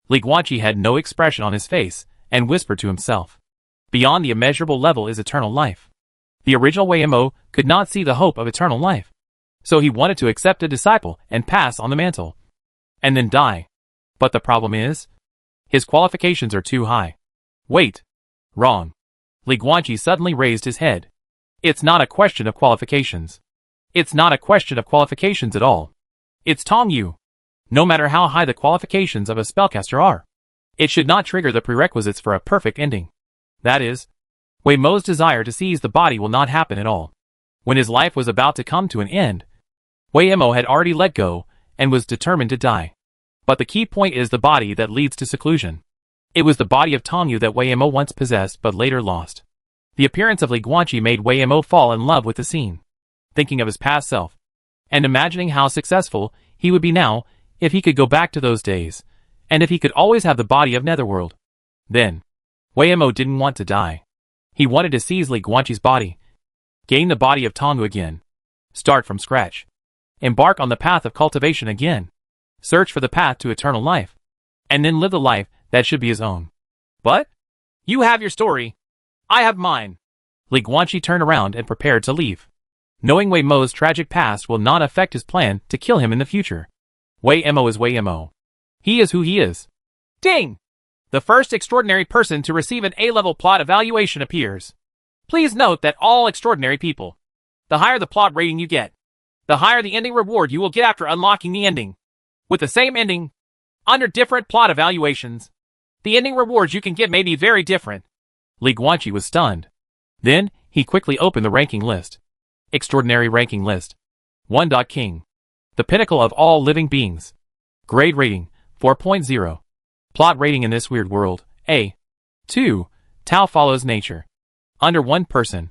Li Guanqi had no expression on his face and whispered to himself. Beyond the immeasurable level is eternal life. The original Weimo could not see the hope of eternal life, so he wanted to accept a disciple and pass on the mantle, and then die. But the problem is, his qualifications are too high. Wait. Wrong. Li Guanqi suddenly raised his head. It's not a question of qualifications. It's not a question of qualifications at all. It's Tongyu. No matter how high the qualifications of a spellcaster are, it should not trigger the prerequisites for a perfect ending. That is, Weimo's desire to seize the body will not happen at all. When his life was about to come to an end, Weimo had already let go and was determined to die. But the key point is the body that leads to seclusion. It was the body of Tongyu that Weimo once possessed but later lost. The appearance of Li Guanqi made Weimo fall in love with the scene, thinking of his past self, and imagining how successful he would be now if he could go back to those days, and if he could always have the body of Netherworld. Then, Weimo didn't want to die. He wanted to seize Li Guanqi's body, gain the body of Tongyu again, start from scratch, embark on the path of cultivation again, search for the path to eternal life, and then live the life that should be his own. But, you have your story. I have mine. Li Guanqi turned around and prepared to leave, knowing Weimo's tragic past will not affect his plan to kill him in the future. Weimo is Weimo. He is who he is. Ding! The first extraordinary person to receive an A-level plot evaluation appears. Please note that all extraordinary people, the higher the plot rating you get, the higher the ending reward you will get after unlocking the ending. With the same ending, under different plot evaluations, the ending rewards you can get may be very different. Li Guanqi was stunned. Then, he quickly opened the ranking list. Extraordinary ranking list. 1. King. The pinnacle of all living beings. Grade rating, 4.0. Plot rating in this weird world, A. 2. Tao follows nature. Under one person.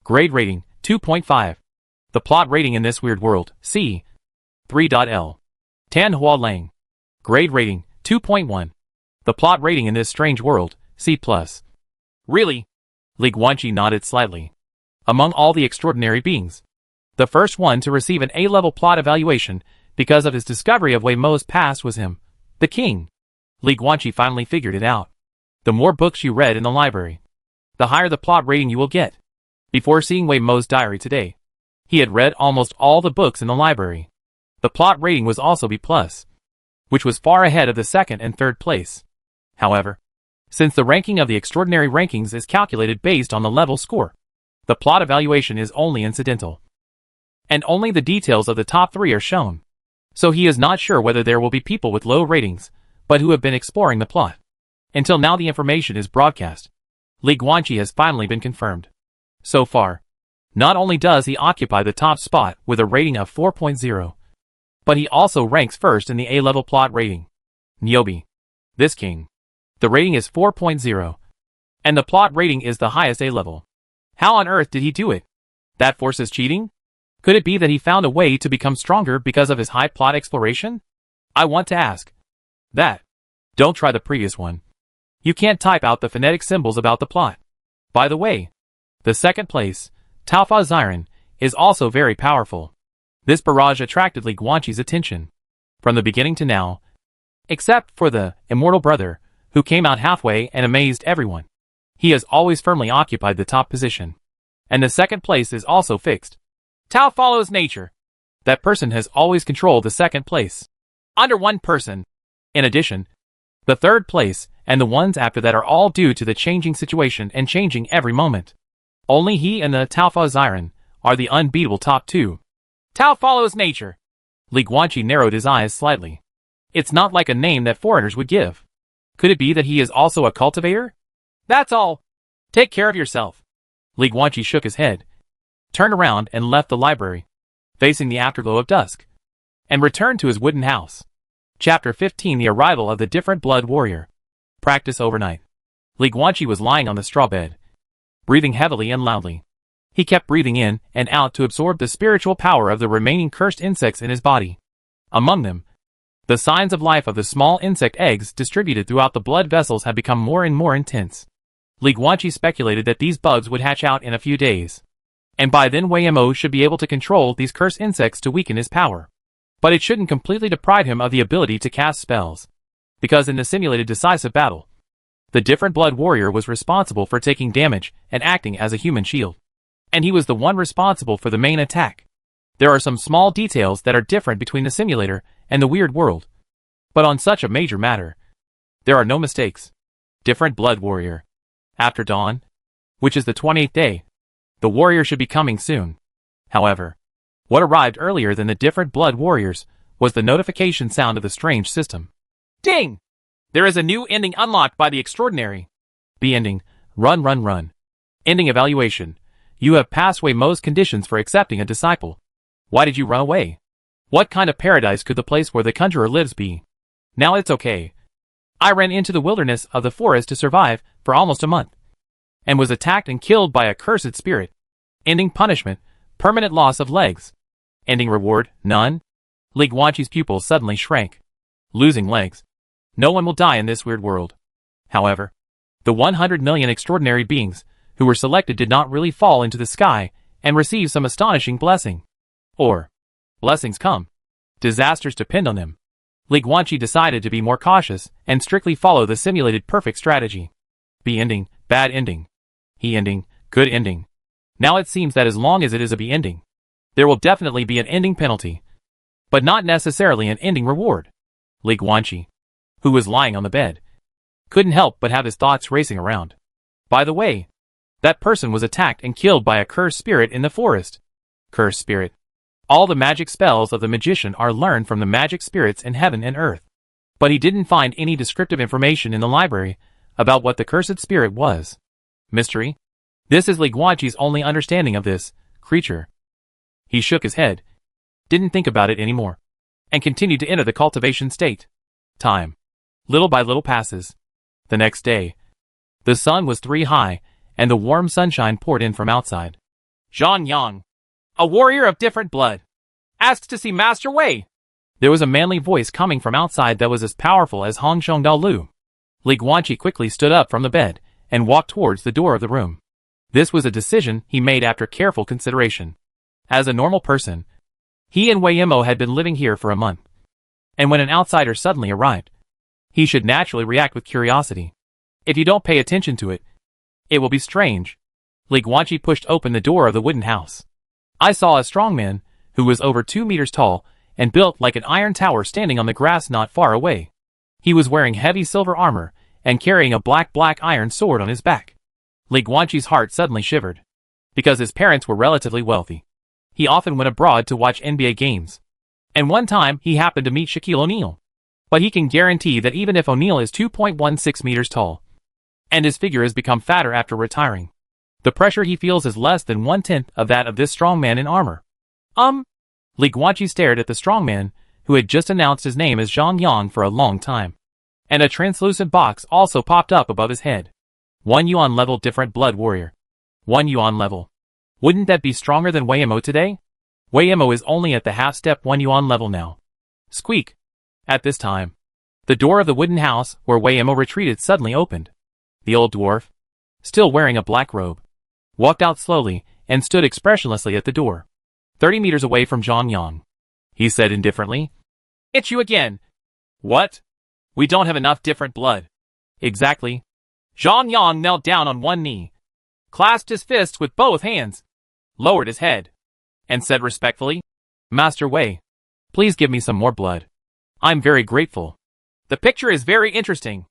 Grade rating, 2.5. The plot rating in this weird world, C. 3.L. Tan Hua Lang. Grade rating, 2.1. The plot rating in this strange world, C+. Really? Li Guanqi nodded slightly. Among all the extraordinary beings, the first one to receive an A-level plot evaluation because of his discovery of Wei Mo's past was him, the king. Li Guanqi finally figured it out. The more books you read in the library, the higher the plot rating you will get. Before seeing Wei Mo's diary today, he had read almost all the books in the library. The plot rating was also B+, which was far ahead of the second and third place. However, since the ranking of the extraordinary rankings is calculated based on the level score, the plot evaluation is only incidental, and only the details of the top 3 are shown. So he is not sure whether there will be people with low ratings, but who have been exploring the plot. Until now the information is broadcast. Li Guanqi has finally been confirmed. So far, not only does he occupy the top spot with a rating of 4.0, but he also ranks first in the A-level plot rating. Niobe. This king. The rating is 4.0, and the plot rating is the highest A-level. How on earth did he do it? That forces cheating? Could it be that he found a way to become stronger because of his high plot exploration? I want to ask. That. Don't try the previous one. You can't type out the phonetic symbols about the plot. By the way, the second place, Taofa Xiren, is also very powerful. This barrage attracted Li Guanqi's attention from the beginning to now, except for the immortal brother, who came out halfway and amazed everyone. He has always firmly occupied the top position, and the second place is also fixed. Tao follows nature. That person has always controlled the second place, under one person. In addition, the third place and the ones after that are all due to the changing situation and changing every moment. Only he and the Taofa Xiren are the unbeatable top 2. Tao follows nature. Li Guanqi narrowed his eyes slightly. It's not like a name that foreigners would give. Could it be that he is also a cultivator? That's all. Take care of yourself. Li Guanqi shook his head, turned around and left the library, facing the afterglow of dusk, and returned to his wooden house. Chapter 15: The Arrival of the Different Blood Warrior. Practice overnight. Li Guanqi was lying on the straw bed, breathing heavily and loudly. He kept breathing in and out to absorb the spiritual power of the remaining cursed insects in his body. Among them, the signs of life of the small insect eggs distributed throughout the blood vessels had become more and more intense. Li Guanqi speculated that these bugs would hatch out in a few days, and by then Wei Mo should be able to control these cursed insects to weaken his power. But it shouldn't completely deprive him of the ability to cast spells, because in the simulated decisive battle, the different blood warrior was responsible for taking damage and acting as a human shield, and he was the one responsible for the main attack. There are some small details that are different between the simulator and the weird world, but on such a major matter, there are no mistakes. Different blood warrior. After dawn, which is the 28th day, the warrior should be coming soon. However, what arrived earlier than the different blood warriors was the notification sound of the strange system. Ding! There is a new ending unlocked by the extraordinary. B ending. Run, run, run. Ending evaluation. You have passed Wei Mo's conditions for accepting a disciple. Why did you run away? What kind of paradise could the place where the conjurer lives be? Now it's okay. I ran into the wilderness of the forest to survive for almost a month, and was attacked and killed by a cursed spirit. Ending punishment, permanent loss of legs. Ending reward, none. Li Guanqi's pupils suddenly shrank. Losing legs. No one will die in this weird world. However, the 100 million extraordinary beings who were selected did not really fall into the sky and receive some astonishing blessing. Or, blessings come. Disasters depend on them. Li Guanqi decided to be more cautious and strictly follow the simulated perfect strategy. B ending, bad ending. He ending, good ending. Now it seems that as long as it is a B ending, there will definitely be an ending penalty, but not necessarily an ending reward. Li Guanqi, who was lying on the bed, couldn't help but have his thoughts racing around. By the way, that person was attacked and killed by a cursed spirit in the forest. Cursed spirit. All the magic spells of the magician are learned from the magic spirits in heaven and earth. But he didn't find any descriptive information in the library about what the cursed spirit was. Mystery? This is Li Guanqi's only understanding of this creature. He shook his head, didn't think about it anymore, and continued to enter the cultivation state. Time, little by little, passes. The next day, the sun was 3 high, and the warm sunshine poured in from outside. Zhang Yang, a warrior of different blood, asks to see Master Wei. There was a manly voice coming from outside that was as powerful as Hong Xiongdao Lu. Li Guanqi quickly stood up from the bed and walked towards the door of the room. This was a decision he made after careful consideration. As a normal person, he and Wei Yimou had been living here for a month. And when an outsider suddenly arrived, he should naturally react with curiosity. If you don't pay attention to it, it will be strange. Li Guanqi pushed open the door of the wooden house. I saw a strong man, who was over 2 meters tall, and built like an iron tower standing on the grass not far away. He was wearing heavy silver armor, and carrying a black iron sword on his back. Li Guanqi's heart suddenly shivered. Because his parents were relatively wealthy, he often went abroad to watch NBA games. And one time he happened to meet Shaquille O'Neal. But he can guarantee that even if O'Neal is 2.16 meters tall, and his figure has become fatter after retiring, the pressure he feels is less than 1/10 of that of this strong man in armor. Li Guanqi stared at the strong man, who had just announced his name as Zhang Yang for a long time. And a translucent box also popped up above his head. 1 yuan level different blood warrior. 1 yuan level. Wouldn't that be stronger than Wei Yimou today? Wei Yimou is only at the half-step 1 yuan level now. Squeak. At this time, the door of the wooden house where Wei Yimou retreated suddenly opened. The old dwarf, still wearing a black robe, walked out slowly and stood expressionlessly at the door, 30 meters away from Zhang Yang. He said indifferently, "It's you again." "What? We don't have enough different blood." "Exactly." Zhang Yang knelt down on one knee, clasped his fists with both hands, lowered his head, and said respectfully, "Master Wei, please give me some more blood. I'm very grateful." The picture is very interesting.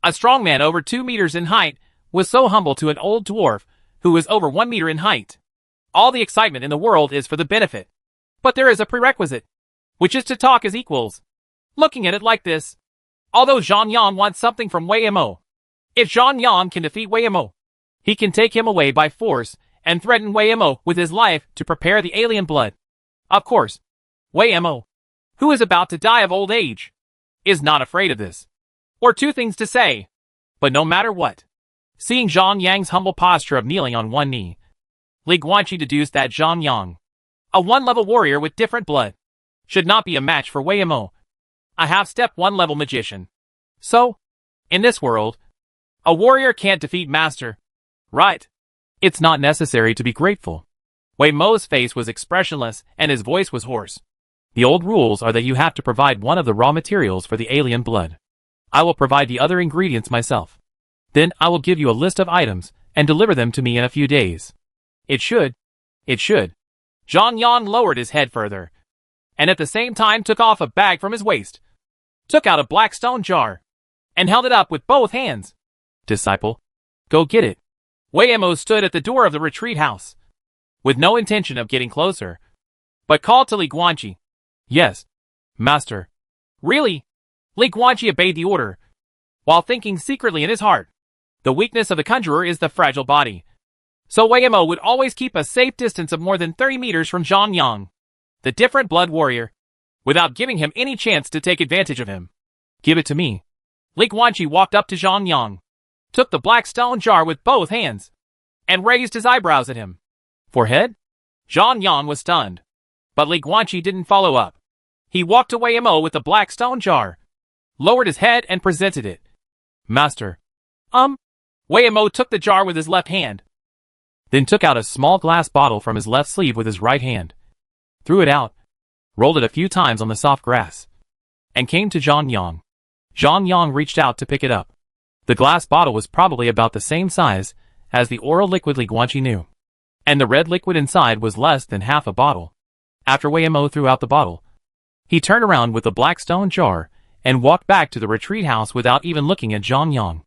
A strong man over 2 meters in height was so humble to an old dwarf who is over 1 meter in height. All the excitement in the world is for the benefit. But there is a prerequisite, which is to talk as equals. Looking at it like this, although Zhang Yang wants something from Wei Yimou, if Zhang Yang can defeat Wei Yimou, he can take him away by force and threaten Wei Yimou with his life to prepare the alien blood. Of course, Wei Yimou, who is about to die of old age, is not afraid of this. Or two things to say. But no matter what, seeing Zhang Yang's humble posture of kneeling on one knee, Li Guanqi deduced that Zhang Yang, a 1-level warrior with different blood, should not be a match for Wei Yimou, a half-step 1-level magician. So, in this world, a warrior can't defeat master. Right? It's not necessary to be grateful. Wei Yimou's face was expressionless and his voice was hoarse. The old rules are that you have to provide one of the raw materials for the alien blood. I will provide the other ingredients myself. Then I will give you a list of items and deliver them to me in a few days. It should. Zhang Yang lowered his head further, and at the same time took off a bag from his waist, took out a black stone jar, and held it up with both hands. "Disciple, go get it." Wei Yimou stood at the door of the retreat house, with no intention of getting closer, but called to Li Guanqi. "Yes, master." "Really?" Li Guanqi obeyed the order, while thinking secretly in his heart, the weakness of the conjurer is the fragile body. So Wei Yimou would always keep a safe distance of more than 30 meters from Zhang Yang, the different blood warrior, without giving him any chance to take advantage of him. "Give it to me." Li Guanqi walked up to Zhang Yang, took the black stone jar with both hands, and raised his eyebrows at him. "Forehead?" Zhang Yang was stunned, but Li Guanqi didn't follow up. He walked to Wei Yimou with the black stone jar, lowered his head and presented it. "Master." Wei Yimou took the jar with his left hand, then took out a small glass bottle from his left sleeve with his right hand, threw it out, rolled it a few times on the soft grass, and came to Zhang Yang. Zhang Yang reached out to pick it up. The glass bottle was probably about the same size as the oral liquid Li Guanqi knew, and the red liquid inside was less than half a bottle. After Wei Yimou threw out the bottle, he turned around with the black stone jar and walked back to the retreat house without even looking at Zhang Yang.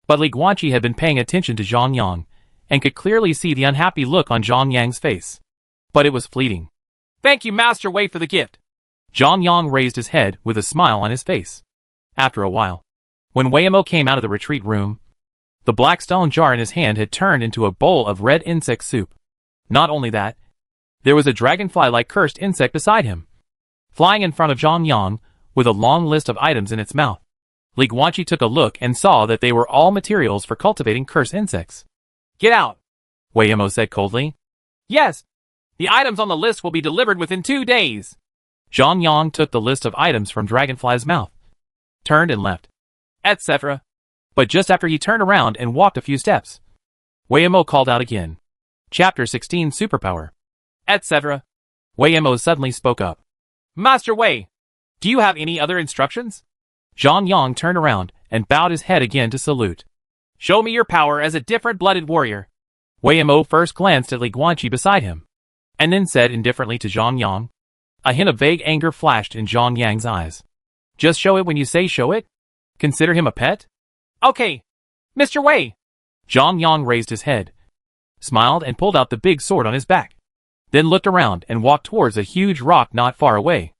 But Li Guanqi had been paying attention to Zhang Yang, and could clearly see the unhappy look on Zhang Yang's face. But it was fleeting. "Thank you, Master Wei, for the gift." Zhang Yang raised his head with a smile on his face. After a while, when Wei Yimou came out of the retreat room, the black stone jar in his hand had turned into a bowl of red insect soup. Not only that, there was a dragonfly-like cursed insect beside him, flying in front of Zhang Yang with a long list of items in its mouth. Li Guanqi took a look and saw that they were all materials for cultivating cursed insects. "Get out," Wei Yimou said coldly. "Yes, the items on the list will be delivered within 2 days." Zhang Yang took the list of items from Dragonfly's mouth, turned and left, etc. But just after he turned around and walked a few steps, Weimo called out again. Chapter 16 Superpower, etc. Weimo suddenly spoke up. Master Wei, do you have any other instructions? Zhang Yang turned around and bowed his head again to salute. Show me your power as a different-blooded warrior. Weimo first glanced at Li Guanqi beside him, and then said indifferently to Zhang Yang. A hint of vague anger flashed in Zhang Yang's eyes. Just show it when you say show it? Consider him a pet? Okay, Mr. Wei. Zhang Yang raised his head, smiled and pulled out the big sword on his back, then looked around and walked towards a huge rock not far away.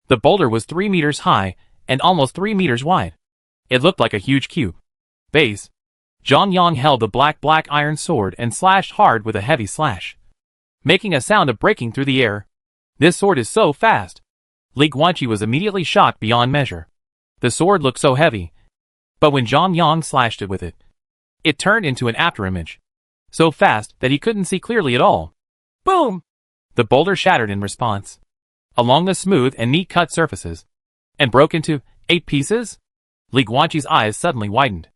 The boulder was 3 meters high and almost 3 meters wide. It looked like a huge cube. Base. Zhang Yang held the black iron sword and slashed hard with a heavy slash, making a sound of breaking through the air. This sword is so fast. Li Guanqi was immediately shocked beyond measure. The sword looked so heavy, but when Zhang Yang slashed it with it, it turned into an afterimage, so fast that he couldn't see clearly at all. Boom! The boulder shattered in response, along the smooth and neat cut surfaces, and broke into 8 pieces. Li Guanqi's eyes suddenly widened.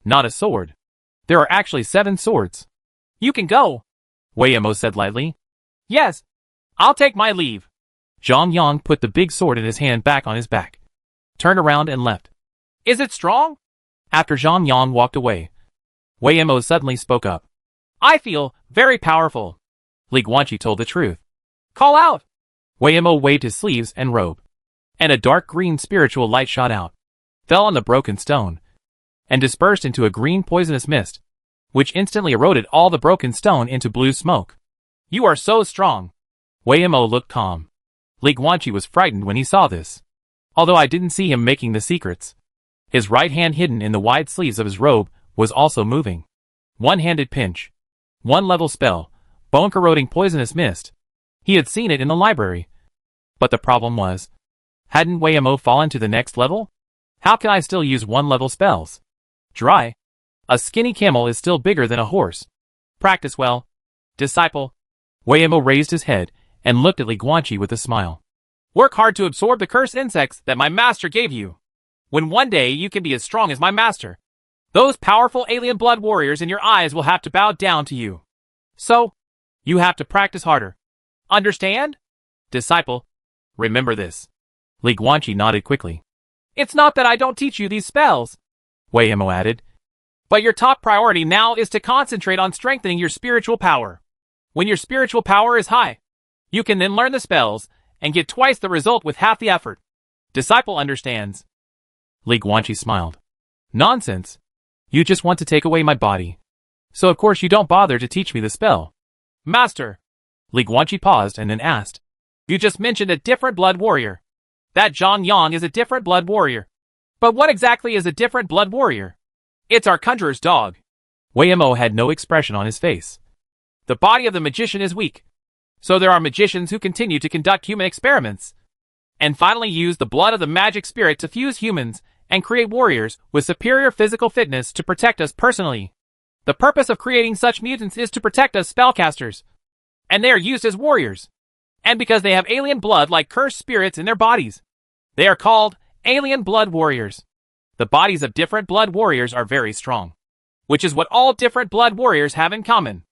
Not a sword. There are actually 7 swords. You can go, Weimo said lightly. Yes, I'll take my leave. Zhang Yang put the big sword in his hand back on his back, turned around and left. Is it strong? After Zhang Yang walked away, Weimo suddenly spoke up. I feel very powerful. Li Guanqi told the truth. Call out! Weimo waved his sleeves and robe, and a dark green spiritual light shot out, fell on the broken stone, and dispersed into a green poisonous mist, which instantly eroded all the broken stone into blue smoke. You are so strong. Weimo looked calm. Li Guanqi was frightened when he saw this, although I didn't see him making the secrets. His right hand hidden in the wide sleeves of his robe was also moving. One-handed pinch. 1-level spell, bone-corroding poisonous mist. He had seen it in the library. But the problem was, hadn't Weimo fallen to the next level? How can I still use 1-level spells? Dry. A skinny camel is still bigger than a horse. Practice well, disciple. Weimo raised his head and looked at Li Guanqi with a smile. Work hard to absorb the cursed insects that my master gave you. When one day you can be as strong as my master, those powerful alien blood warriors in your eyes will have to bow down to you. So, you have to practice harder. Understand? Disciple, remember this. Li Guanqi nodded quickly. It's not that I don't teach you these spells, Weimo added, but your top priority now is to concentrate on strengthening your spiritual power. When your spiritual power is high, you can then learn the spells and get twice the result with half the effort. Disciple understands. Li Guanqi smiled. Nonsense. You just want to take away my body. So of course you don't bother to teach me the spell. Master. Li Guanqi paused and then asked. You just mentioned a different blood warrior. That Zhang Yang is a different blood warrior. But what exactly is a different blood warrior? It's our conjurer's dog. Weimo had no expression on his face. The body of the magician is weak. So there are magicians who continue to conduct human experiments, and finally use the blood of the magic spirit to fuse humans and create warriors with superior physical fitness to protect us personally. The purpose of creating such mutants is to protect us spellcasters, and they are used as warriors. And because they have alien blood like cursed spirits in their bodies, they are called alien blood warriors. The bodies of different blood warriors are very strong, which is what all different blood warriors have in common,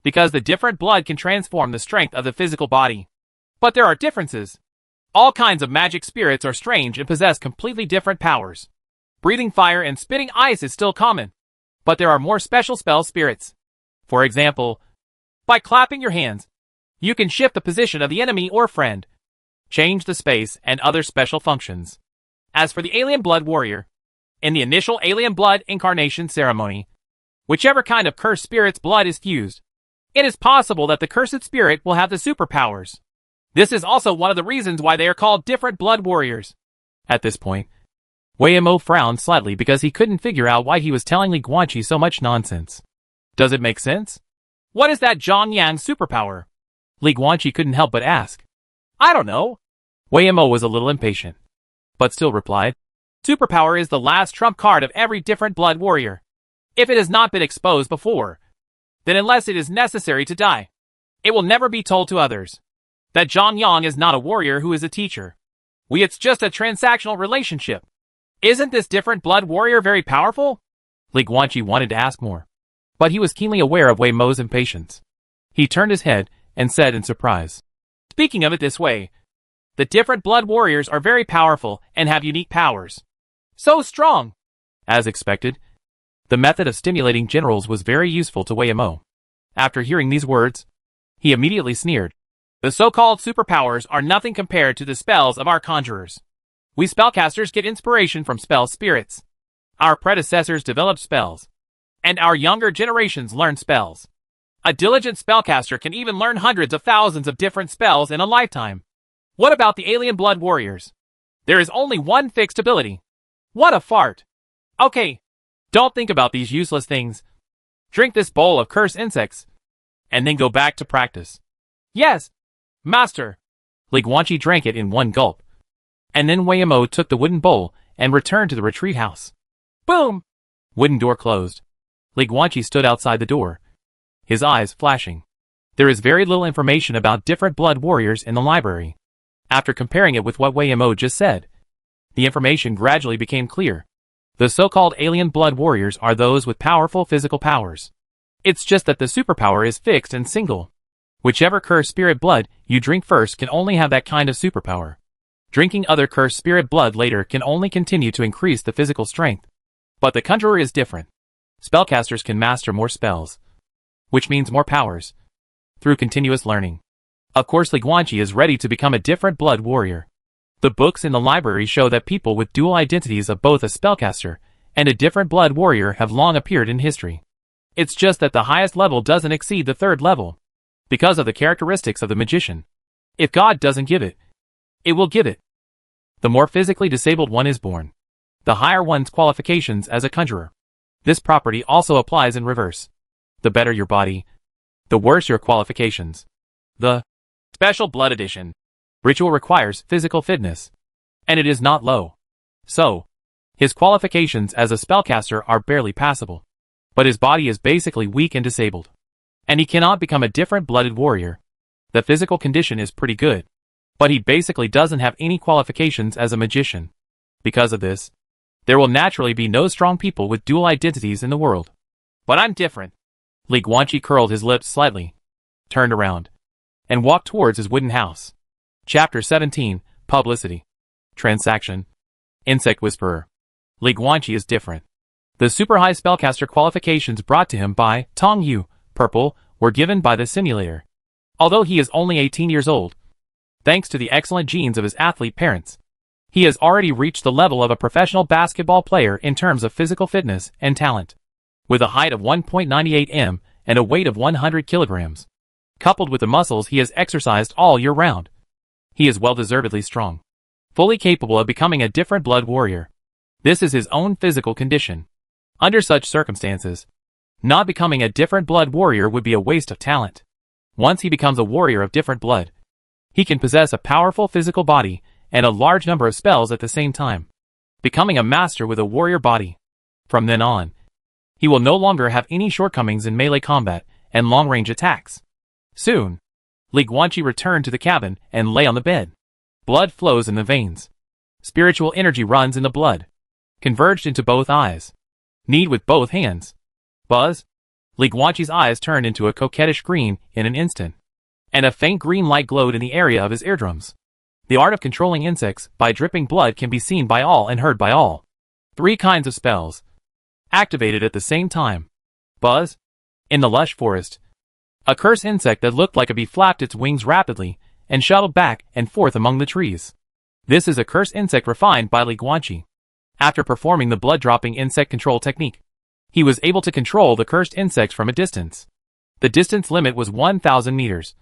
because the different blood can transform the strength of the physical body. But there are differences. All kinds of magic spirits are strange and possess completely different powers. Breathing fire and spitting ice is still common, but there are more special spell spirits. For example, by clapping your hands, you can shift the position of the enemy or friend, change the space, and other special functions. As for the alien blood warrior, in the initial alien blood incarnation ceremony, whichever kind of cursed spirit's blood is fused, it is possible that the cursed spirit will have the superpowers. This is also one of the reasons why they are called different blood warriors. At this point, Weimo frowned slightly because he couldn't figure out why he was telling Li Guanqi so much nonsense. Does it make sense? What is that Zhang Yang superpower? Li Guanqi couldn't help but ask. I don't know. Weimo was a little impatient, but still replied. Superpower is the last trump card of every different blood warrior. If it has not been exposed before, then unless it is necessary to die, it will never be told to others. That Zhang Yang is not a warrior who is a teacher. It's just a transactional relationship. Isn't this different blood warrior very powerful? Li Guanqi wanted to ask more, but he was keenly aware of Wei Mo's impatience. He turned his head and said in surprise, "Speaking of it this way, the different blood warriors are very powerful and have unique powers. So strong!" As expected, the method of stimulating generals was very useful to Wei Mo. After hearing these words, he immediately sneered. "The so-called superpowers are nothing compared to the spells of our conjurers. We spellcasters get inspiration from spell spirits. Our predecessors developed spells, and our younger generations learn spells. A diligent spellcaster can even learn hundreds of thousands of different spells in a lifetime. What about the alien blood warriors? There is only one fixed ability. What a fart. Okay, don't think about these useless things. Drink this bowl of cursed insects, and then go back to practice." "Yes, master." Li Guanqi drank it in one gulp, and then Wei Mo took the wooden bowl and returned to the retreat house. Boom! Wooden door closed. Li Guanqi stood outside the door, his eyes flashing. There is very little information about different blood warriors in the library. After comparing it with what Wei Mo just said, the information gradually became clear. The so-called alien blood warriors are those with powerful physical powers. It's just that the superpower is fixed and single. Whichever cursed spirit blood you drink first can only have that kind of superpower. Drinking other cursed spirit blood later can only continue to increase the physical strength. But the conjurer is different. Spellcasters can master more spells, which means more powers, through continuous learning. Of course, Li Guanqi is ready to become a different blood warrior. The books in the library show that people with dual identities of both a spellcaster and a different blood warrior have long appeared in history. It's just that the highest level doesn't exceed the third level, because of the characteristics of the magician. If God doesn't give it, it will give it. The more physically disabled one is born, the higher one's qualifications as a conjurer. This property also applies in reverse. The better your body, the worse your qualifications. The Special Blood Edition ritual requires physical fitness, and it is not low. So, his qualifications as a spellcaster are barely passable. But his body is basically weak and disabled, and he cannot become a different blooded warrior. The physical condition is pretty good, but he basically doesn't have any qualifications as a magician. Because of this, there will naturally be no strong people with dual identities in the world. But I'm different. Li Guanqi curled his lips slightly, turned around, and walked towards his wooden house. Chapter 17, Publicity. Transaction. Insect Whisperer. Li Guanqi is different. The super high spellcaster qualifications brought to him by Tong Yu, Purple, were given by the simulator. Although he is only 18 years old, thanks to the excellent genes of his athlete parents, he has already reached the level of a professional basketball player in terms of physical fitness and talent. With a height of 1.98 m and a weight of 100 kilograms, coupled with the muscles he has exercised all year round, he is well-deservedly strong, fully capable of becoming a different blood warrior. This is his own physical condition. Under such circumstances, not becoming a different blood warrior would be a waste of talent. Once he becomes a warrior of different blood, he can possess a powerful physical body and a large number of spells at the same time, becoming a master with a warrior body. From then on, he will no longer have any shortcomings in melee combat and long-range attacks. Soon, Li Guanqi returned to the cabin and lay on the bed. Blood flows in the veins. Spiritual energy runs in the blood, converged into both eyes. Knead with both hands. Buzz. Li Guanqi's eyes turned into a coquettish green in an instant, and a faint green light glowed in the area of his eardrums. The art of controlling insects by dripping blood can be seen by all and heard by all. 3 kinds of spells activated at the same time. Buzz. In the lush forest, a cursed insect that looked like a bee flapped its wings rapidly and shuttled back and forth among the trees. This is a cursed insect refined by Li Guanqi. After performing the blood-dropping insect control technique, he was able to control the cursed insects from a distance. The distance limit was 1,000 meters,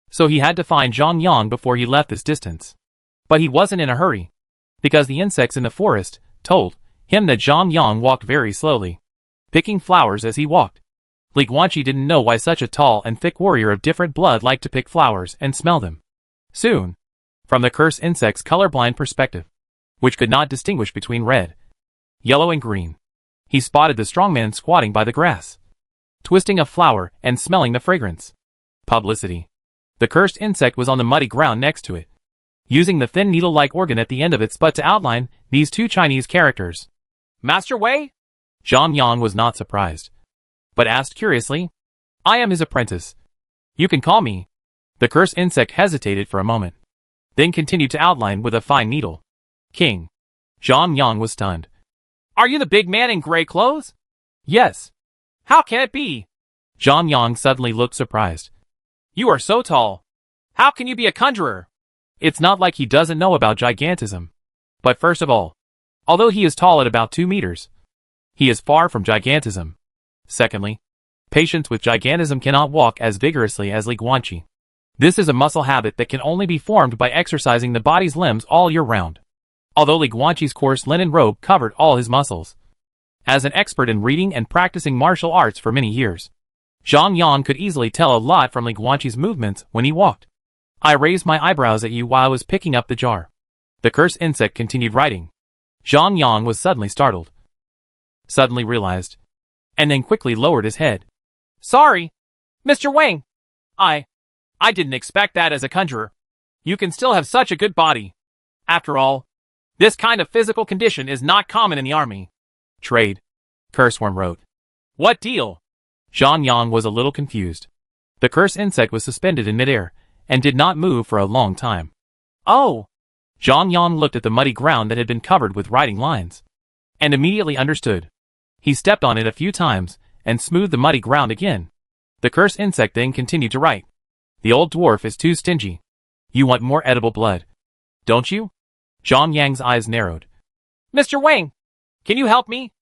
so he had to find Zhang Yang before he left this distance. But he wasn't in a hurry, because the insects in the forest told him that Zhang Yang walked very slowly, picking flowers as he walked. Li Guanqi didn't know why such a tall and thick warrior of different blood liked to pick flowers and smell them. Soon, from the cursed insect's colorblind perspective, which could not distinguish between red, yellow and green, he spotted the strong man squatting by the grass, twisting a flower and smelling the fragrance. Publicity. The cursed insect was on the muddy ground next to it. using the thin needle-like organ at the end of its butt to outline these two Chinese characters. Master Wei? Zhang Yang was not surprised, but asked curiously. I am his apprentice. You can call me. The cursed insect hesitated for a moment, then continued to outline with a fine needle. King. Zhang Yang was stunned. Are you the big man in gray clothes? Yes. How can it be? Zhang Yang suddenly looked surprised. You are so tall. How can you be a conjurer? It's not like he doesn't know about gigantism. But first of all, although he is tall at about 2 meters, he is far from gigantism. Secondly, patients with gigantism cannot walk as vigorously as Li Guanqi. This is a muscle habit that can only be formed by exercising the body's limbs all year round. Although Li Guanqi's coarse linen robe covered all his muscles. As an expert in reading and practicing martial arts for many years, Zhang Yang could easily tell a lot from Li Guanqi's movements when he walked. I raised my eyebrows at you while I was picking up the jar. The cursed insect continued writing. Zhang Yang was suddenly startled. Suddenly realized. And then quickly lowered his head. Sorry, Mr. Wang. I didn't expect that as a conjurer. You can still have such a good body. After all, this kind of physical condition is not common in the army. Trade. Curseworm wrote. What deal? Zhang Yang was a little confused. The cursed insect was suspended in midair, and did not move for a long time. Oh! Zhang Yang looked at the muddy ground that had been covered with writing lines, and immediately understood. He stepped on it a few times, and smoothed the muddy ground again. The cursed insect then continued to write. The old dwarf is too stingy. You want more edible blood, don't you? Zhang Yang's eyes narrowed. Mr. Wang, can you help me?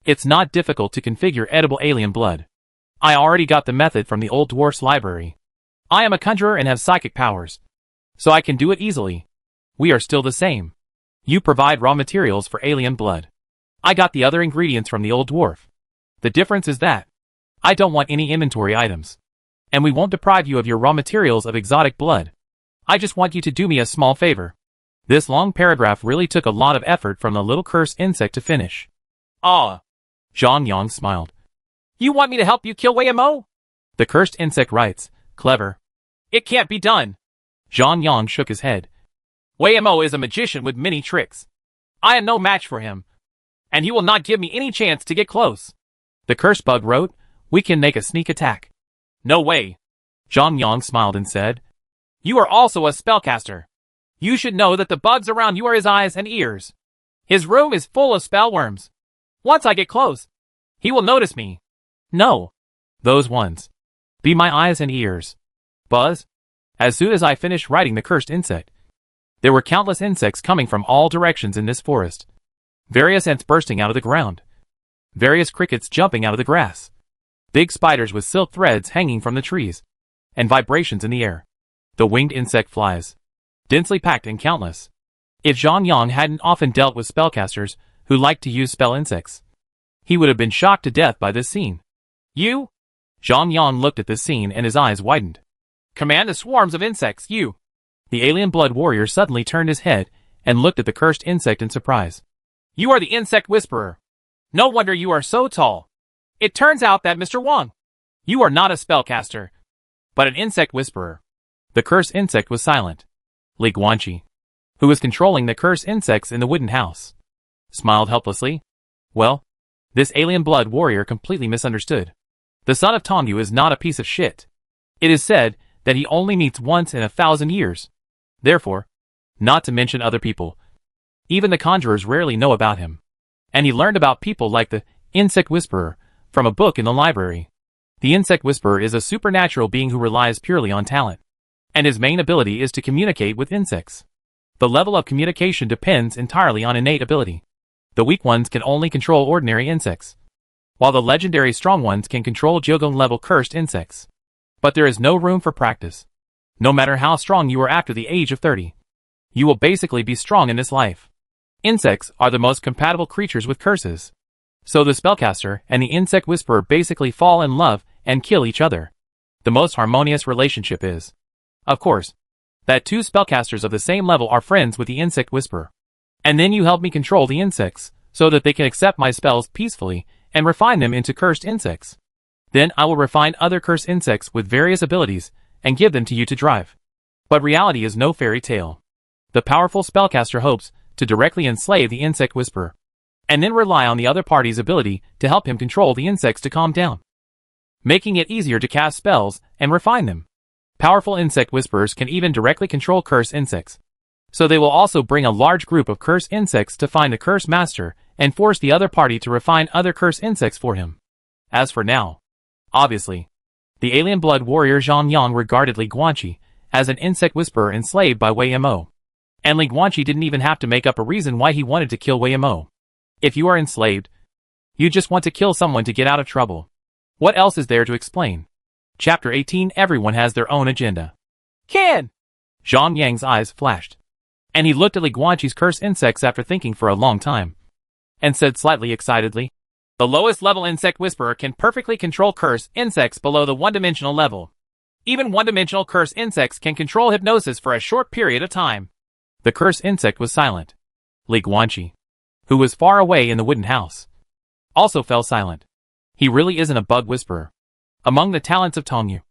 It's not difficult to configure edible alien blood. I already got the method from the old dwarf's library. I am a conjurer and have psychic powers, so I can do it easily. We are still the same. You provide raw materials for alien blood. I got the other ingredients from the old dwarf. The difference is that I don't want any inventory items, and we won't deprive you of your raw materials of exotic blood. I just want you to do me a small favor. This long paragraph really took a lot of effort from the little cursed insect to finish. Ah! Zhang Yang smiled. You want me to help you kill Wei Mo? The cursed insect writes. Clever. It can't be done. Zhang Yang shook his head. Wei Mo is a magician with many tricks. I am no match for him, and he will not give me any chance to get close. The cursed bug wrote, we can make a sneak attack. No way. Zhang Yang smiled and said, you are also a spellcaster. You should know that the bugs around you are his eyes and ears. His room is full of spellworms. Once I get close, he will notice me. No. Those ones. Be my eyes and ears. Buzz. As soon as I finished writing the cursed insect, there were countless insects coming from all directions in this forest. Various ants bursting out of the ground. Various crickets jumping out of the grass. Big spiders with silk threads hanging from the trees. And vibrations in the air. The winged insect flies. Densely packed and countless. If Zhang Yang hadn't often dealt with spellcasters who liked to use spell insects, he would have been shocked to death by this scene. You? Zhang Yang looked at this scene and his eyes widened. Command the swarms of insects, you. The alien blood warrior suddenly turned his head and looked at the cursed insect in surprise. You are the insect whisperer. No wonder you are so tall. It turns out that Mr. Wang, you are not a spellcaster, but an insect whisperer. The cursed insect was silent. Li Guanqi, who was controlling the cursed insects in the wooden house, smiled helplessly. Well, this alien blood warrior completely misunderstood. The son of Tongyu is not a piece of shit. It is said that he only meets once in 1,000 years. Therefore, not to mention other people, even the conjurers rarely know about him. And he learned about people like the insect whisperer from a book in the library. The insect whisperer is a supernatural being who relies purely on talent, and his main ability is to communicate with insects. The level of communication depends entirely on innate ability. The weak ones can only control ordinary insects, while the legendary strong ones can control Jogon-level cursed insects. But there is no room for practice. No matter how strong you are after the age of 30, you will basically be strong in this life. Insects are the most compatible creatures with curses. So the spellcaster and the insect whisperer basically fall in love and kill each other. The most harmonious relationship is, of course, that two spellcasters of the same level are friends with the insect whisperer. And then you help me control the insects, so that they can accept my spells peacefully and refine them into cursed insects. Then I will refine other cursed insects with various abilities and give them to you to drive. But reality is no fairy tale. The powerful spellcaster hopes to directly enslave the insect whisperer, and then rely on the other party's ability to help him control the insects to calm down, making it easier to cast spells and refine them. Powerful insect whisperers can even directly control curse insects, so they will also bring a large group of curse insects to find the curse master and force the other party to refine other curse insects for him. As for now, obviously, the alien blood warrior Zhang Yang regarded Li Guanqi as an insect whisperer enslaved by Wei Mo. And Li Guanqi didn't even have to make up a reason why he wanted to kill Wei Mo. If you are enslaved, you just want to kill someone to get out of trouble. What else is there to explain? Chapter 18. Everyone has their own agenda. Can! Zhang Yang's eyes flashed, and he looked at Li Guanqi's curse insects after thinking for a long time, and said slightly excitedly, "The lowest level insect whisperer can perfectly control curse insects below the one-dimensional level. Even one-dimensional curse insects can control hypnosis for a short period of time." The curse insect was silent. Li Guanqi, who was far away in the wooden house, also fell silent. He really isn't a bug whisperer. Among the talents of Tongyu,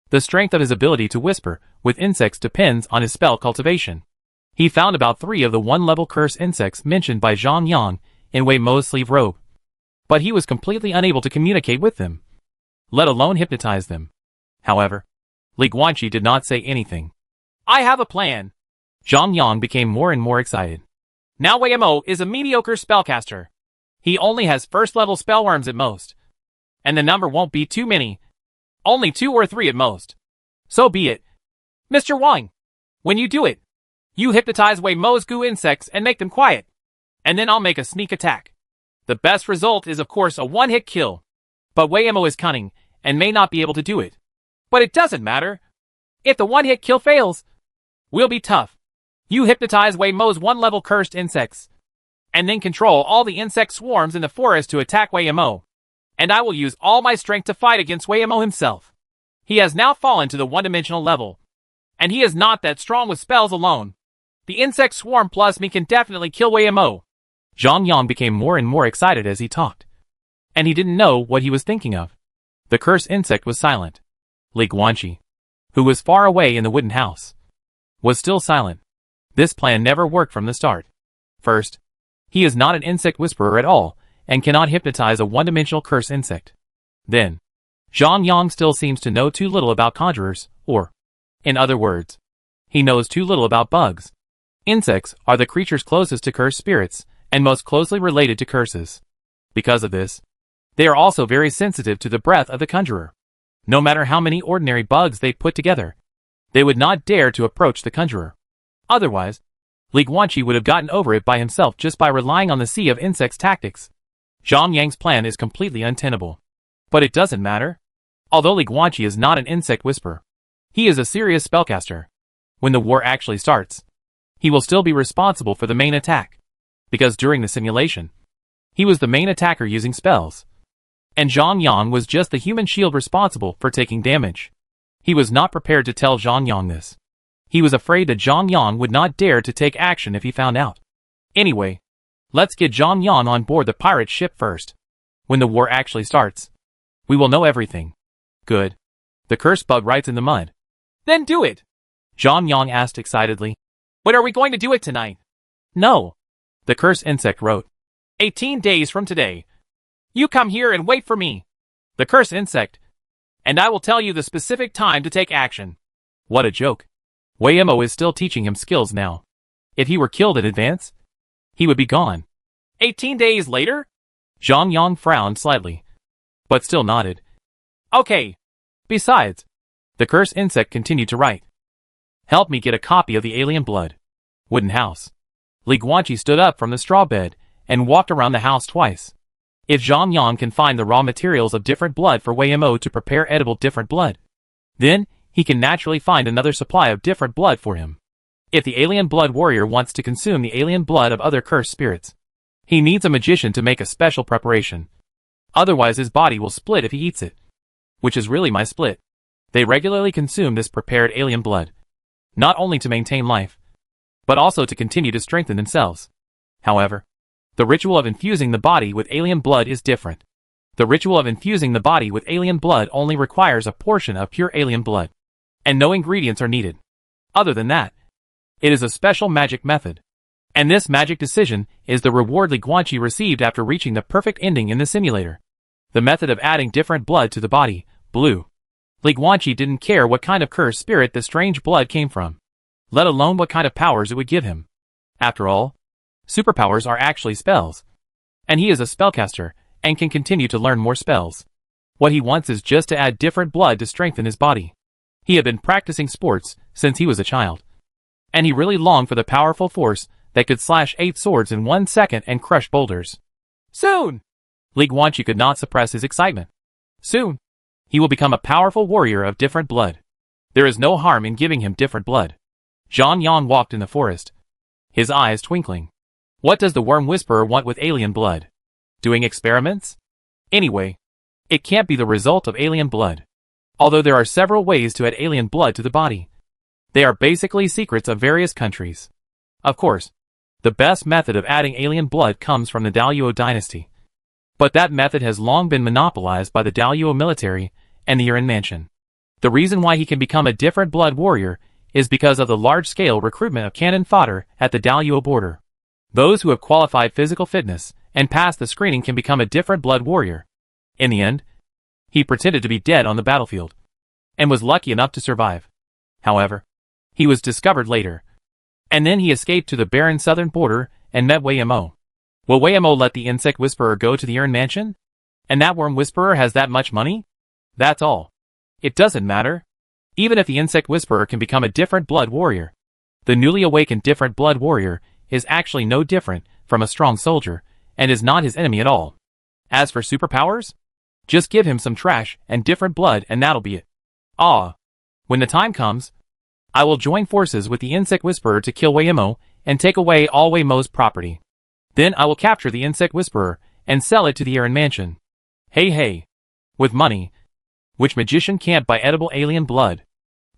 the strength of his ability to whisper with insects depends on his spell cultivation. He found about 3 of the 1-level curse insects mentioned by Zhang Yang in Wei Mo's sleeve robe, but he was completely unable to communicate with them, let alone hypnotize them. However, Li Guanqi did not say anything. "I have a plan." Zhang Yang became more and more excited. "Now Wei Mo is a mediocre spellcaster. He only has first-level spellworms at most, and the number won't be too many. Only 2 or 3 at most. So be it. Mr. Wang, when you do it, you hypnotize Wei Mo's goo insects and make them quiet, and then I'll make a sneak attack. The best result is of course a one-hit kill, but Wei Mo is cunning and may not be able to do it. But it doesn't matter. If the one-hit kill fails, we'll be tough. You hypnotize Wei Mo's 1-level cursed insects, and then control all the insect swarms in the forest to attack Wei Mo, and I will use all my strength to fight against Wei Mo himself. He has now fallen to the one-dimensional level, and he is not that strong with spells alone. The insect swarm plus me can definitely kill Wei Mo." Zhang Yang became more and more excited as he talked, and he didn't know what he was thinking of. The curse insect was silent. Li Guanqi, who was far away in the wooden house, was still silent. This plan never worked from the start. First, he is not an insect whisperer at all, and cannot hypnotize a one-dimensional curse insect. Then, Zhang Yang still seems to know too little about conjurers, or, in other words, he knows too little about bugs. Insects are the creatures closest to cursed spirits, and most closely related to curses. Because of this, they are also very sensitive to the breath of the conjurer. No matter how many ordinary bugs they put together, they would not dare to approach the conjurer. Otherwise, Li Guanqi would have gotten over it by himself just by relying on the sea of insects tactics. Zhang Yang's plan is completely untenable. But it doesn't matter. Although Li Guanqi is not an insect whisperer, he is a serious spellcaster. When the war actually starts, he will still be responsible for the main attack, because during the simulation, he was the main attacker using spells, and Zhang Yang was just the human shield responsible for taking damage. He was not prepared to tell Zhang Yang this. He was afraid that Zhang Yang would not dare to take action if he found out. Anyway, let's get Zhang Yang on board the pirate ship first. When the war actually starts, we will know everything. Good. The cursed bug writes in the mud. Then do it. Zhang Yang asked excitedly. When are we going to do it tonight? No. The cursed insect wrote. 18 days from today. You come here and wait for me. The cursed insect. And I will tell you the specific time to take action. What a joke. Wei Mo is still teaching him skills now. If he were killed in advance, he would be gone. 18 days later? Zhang Yang frowned slightly, but still nodded. Okay. Besides, the cursed insect continued to write. Help me get a copy of the alien blood. Wooden house. Li Guanqi stood up from the straw bed and walked around the house twice. If Zhang Yang can find the raw materials of different blood for Wei Mo to prepare edible different blood, then he can naturally find another supply of different blood for him. If the alien blood warrior wants to consume the alien blood of other cursed spirits, he needs a magician to make a special preparation. Otherwise his body will split if he eats it. Which is really my split. They regularly consume this prepared alien blood, not only to maintain life, but also to continue to strengthen themselves. However, the ritual of infusing the body with alien blood is different. The ritual of infusing the body with alien blood only requires a portion of pure alien blood, and no ingredients are needed. Other than that, It is a special magic method. And this magic decision is the reward Li Guanqi received after reaching the perfect ending in the simulator. The method of adding different blood to the body, blue. Li Guanqi didn't care what kind of cursed spirit the strange blood came from, let alone what kind of powers it would give him. After all, superpowers are actually spells. And he is a spellcaster, and can continue to learn more spells. What he wants is just to add different blood to strengthen his body. He had been practicing sports since he was a child. And he really longed for the powerful force that could slash 8 swords in 1 second and crush boulders. Soon! Li Guanqi could not suppress his excitement. Soon, he will become a powerful warrior of different blood. There is no harm in giving him different blood. Zhang Yang walked in the forest, his eyes twinkling. What does the worm whisperer want with alien blood? Doing experiments? Anyway, it can't be the result of alien blood. Although there are several ways to add alien blood to the body. They are basically secrets of various countries. Of course, the best method of adding alien blood comes from the Daluo dynasty. But that method has long been monopolized by the Daluo military and the Yuan Mansion. The reason why he can become a different blood warrior is because of the large-scale recruitment of cannon fodder at the Daluo border. Those who have qualified physical fitness and passed the screening can become a different blood warrior. In the end, he pretended to be dead on the battlefield, and was lucky enough to survive. However, he was discovered later, and then he escaped to the barren southern border and met Wei Mo. Will Wei Mo let the insect whisperer go to the Yuan Mansion? And that worm whisperer has that much money? That's all. It doesn't matter. Even if the insect whisperer can become a different blood warrior, the newly awakened different blood warrior is actually no different from a strong soldier, and is not his enemy at all. As for superpowers, just give him some trash and different blood and that'll be it. When the time comes, I will join forces with the insect whisperer to kill Wei Mo and take away all Wei Mo's property. Then I will capture the insect whisperer and sell it to the Yuan Mansion. Hey. With money, which magician can't buy edible alien blood?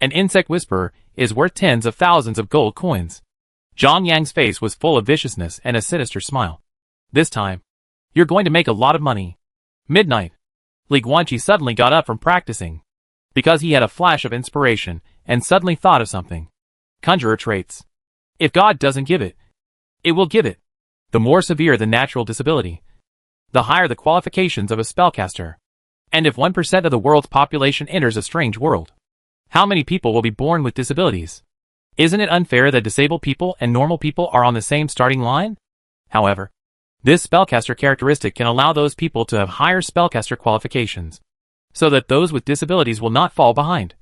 An insect whisperer is worth tens of thousands of gold coins. Zhang Yang's face was full of viciousness and a sinister smile. This time, you're going to make a lot of money. Midnight. Li Guanqi suddenly got up from practicing, because he had a flash of inspiration and suddenly thought of something. Conjurer traits. If God doesn't give it, it will give it. The more severe the natural disability, the higher the qualifications of a spellcaster. And if 1% of the world's population enters a strange world, how many people will be born with disabilities? Isn't it unfair that disabled people and normal people are on the same starting line? However, this spellcaster characteristic can allow those people to have higher spellcaster qualifications, so that those with disabilities will not fall behind,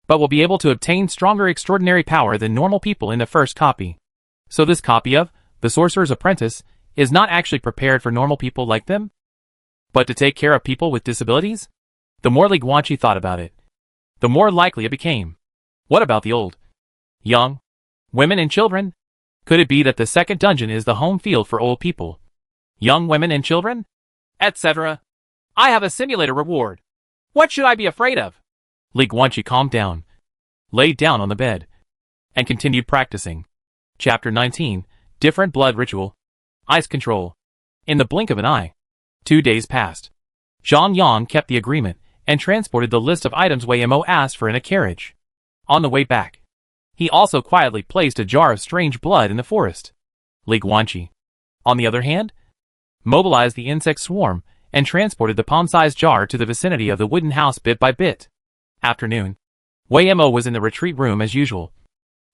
but will be able to obtain stronger extraordinary power than normal people in the first copy. So this copy of The Sorcerer's Apprentice is not actually prepared for normal people like them, but to take care of people with disabilities? The more Li Guanqi thought about it, the more likely it became. What about the old, young, women and children? Could it be that the second dungeon is the home field for old people, young women and children, etc.? I have a simulator reward. What should I be afraid of? Li Guanqi calmed down, laid down on the bed, and continued practicing. Chapter 19, Different Blood Ritual. Ice Control. In the blink of an eye, 2 days passed. Zhang Yang kept the agreement and transported the list of items Wei Mo asked for in a carriage. On the way back, he also quietly placed a jar of strange blood in the forest. Li Guanqi, on the other hand, mobilized the insect swarm and transported the palm-sized jar to the vicinity of the wooden house bit by bit. Afternoon. Wei Mo was in the retreat room as usual,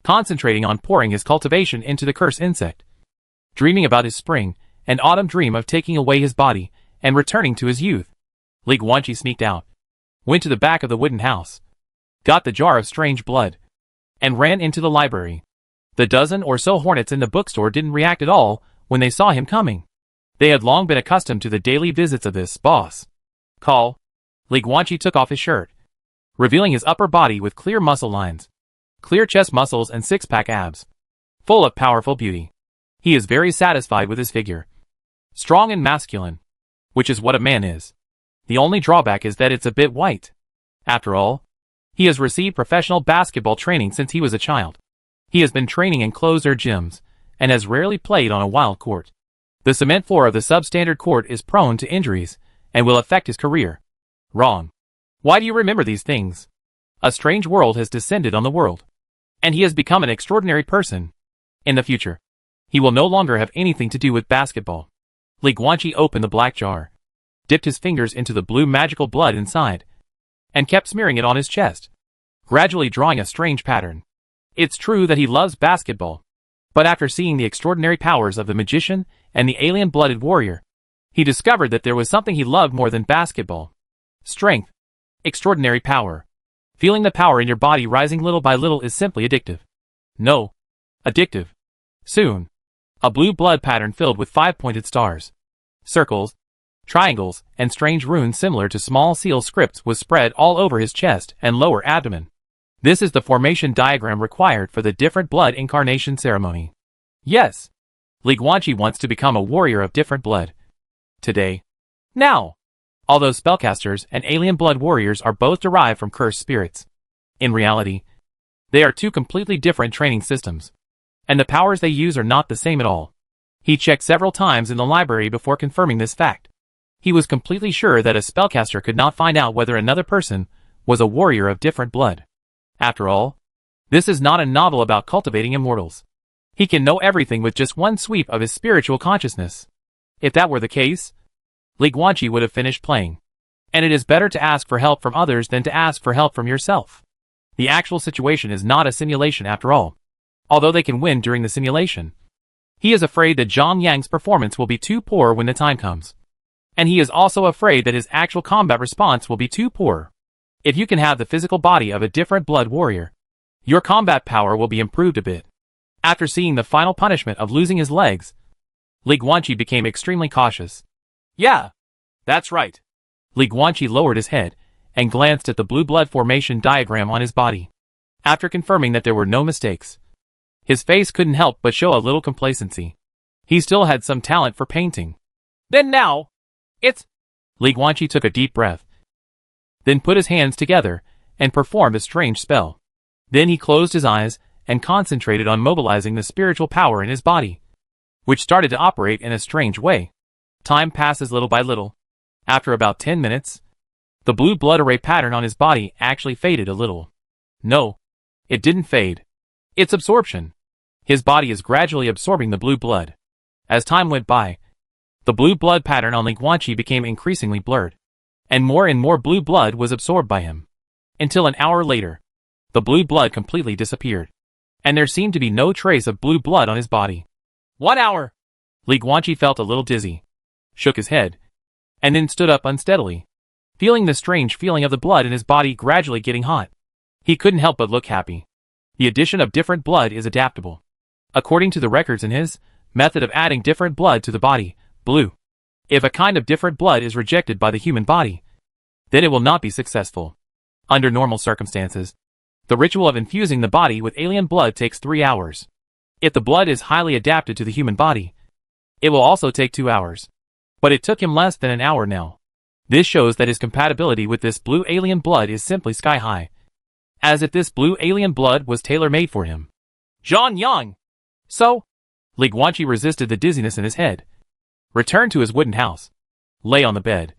concentrating on pouring his cultivation into the cursed insect, dreaming about his spring and autumn dream of taking away his body and returning to his youth. Li Guanqi sneaked out, went to the back of the wooden house, got the jar of strange blood, and ran into the library. The dozen or so hornets in the bookstore didn't react at all when they saw him coming. They had long been accustomed to the daily visits of this boss. Call. Li Guanqi took off his shirt, revealing his upper body with clear muscle lines, clear chest muscles and six-pack abs, full of powerful beauty. He is very satisfied with his figure. Strong and masculine, which is what a man is. The only drawback is that it's a bit white. After all, he has received professional basketball training since he was a child. He has been training in closed-air gyms, and has rarely played on a wild court. The cement floor of the substandard court is prone to injuries, and will affect his career. Wrong. Why do you remember these things? A strange world has descended on the world. And he has become an extraordinary person. In the future, he will no longer have anything to do with basketball. Li Guanqi opened the black jar, dipped his fingers into the blue magical blood inside, and kept smearing it on his chest, gradually drawing a strange pattern. It's true that he loves basketball, but after seeing the extraordinary powers of the magician and the alien-blooded warrior, he discovered that there was something he loved more than basketball. Strength. Extraordinary power. Feeling the power in your body rising little by little is simply addictive. No. Addictive. Soon, a blue blood pattern filled with 5-pointed stars, circles, triangles, and strange runes similar to small seal scripts was spread all over his chest and lower abdomen. This is the formation diagram required for the different blood incarnation ceremony. Yes, Li Guanqi wants to become a warrior of different blood. Today. Now. Although spellcasters and alien blood warriors are both derived from cursed spirits, in reality, they are two completely different training systems, and the powers they use are not the same at all. He checked several times in the library before confirming this fact. He was completely sure that a spellcaster could not find out whether another person was a warrior of different blood. After all, this is not a novel about cultivating immortals. He can know everything with just one sweep of his spiritual consciousness. If that were the case, Li Guanqi would have finished playing. And it is better to ask for help from others than to ask for help from yourself. The actual situation is not a simulation after all, although they can win during the simulation. He is afraid that Zhang Yang's performance will be too poor when the time comes. And he is also afraid that his actual combat response will be too poor. If you can have the physical body of a different blood warrior, your combat power will be improved a bit. After seeing the final punishment of losing his legs, Li Guanqi became extremely cautious. Yeah, that's right. Li Guanqi lowered his head and glanced at the blue blood formation diagram on his body. After confirming that there were no mistakes, his face couldn't help but show a little complacency. He still had some talent for painting. Then now, it's... Li Guanqi took a deep breath, then put his hands together and performed a strange spell. Then he closed his eyes and concentrated on mobilizing the spiritual power in his body, which started to operate in a strange way. Time passes little by little. After about 10 minutes, the blue blood array pattern on his body actually faded a little. No, it didn't fade. It's absorption. His body is gradually absorbing the blue blood. As time went by, the blue blood pattern on Li Guanqi became increasingly blurred, and more blue blood was absorbed by him. Until an hour later, the blue blood completely disappeared, and there seemed to be no trace of blue blood on his body. 1 hour! Li Guanqi felt a little dizzy, shook his head, and then stood up unsteadily, feeling the strange feeling of the blood in his body gradually getting hot. He couldn't help but look happy. The addition of different blood is adaptable. According to the records in his method of adding different blood to the body, blue. If a kind of different blood is rejected by the human body, then it will not be successful. Under normal circumstances, the ritual of infusing the body with alien blood takes 3 hours. If the blood is highly adapted to the human body, it will also take 2 hours. But it took him less than an hour now. This shows that his compatibility with this blue alien blood is simply sky high. As if this blue alien blood was tailor-made for him. Zhang Yang! So? Li Guanqi resisted the dizziness in his head, returned to his wooden house, lay on the bed,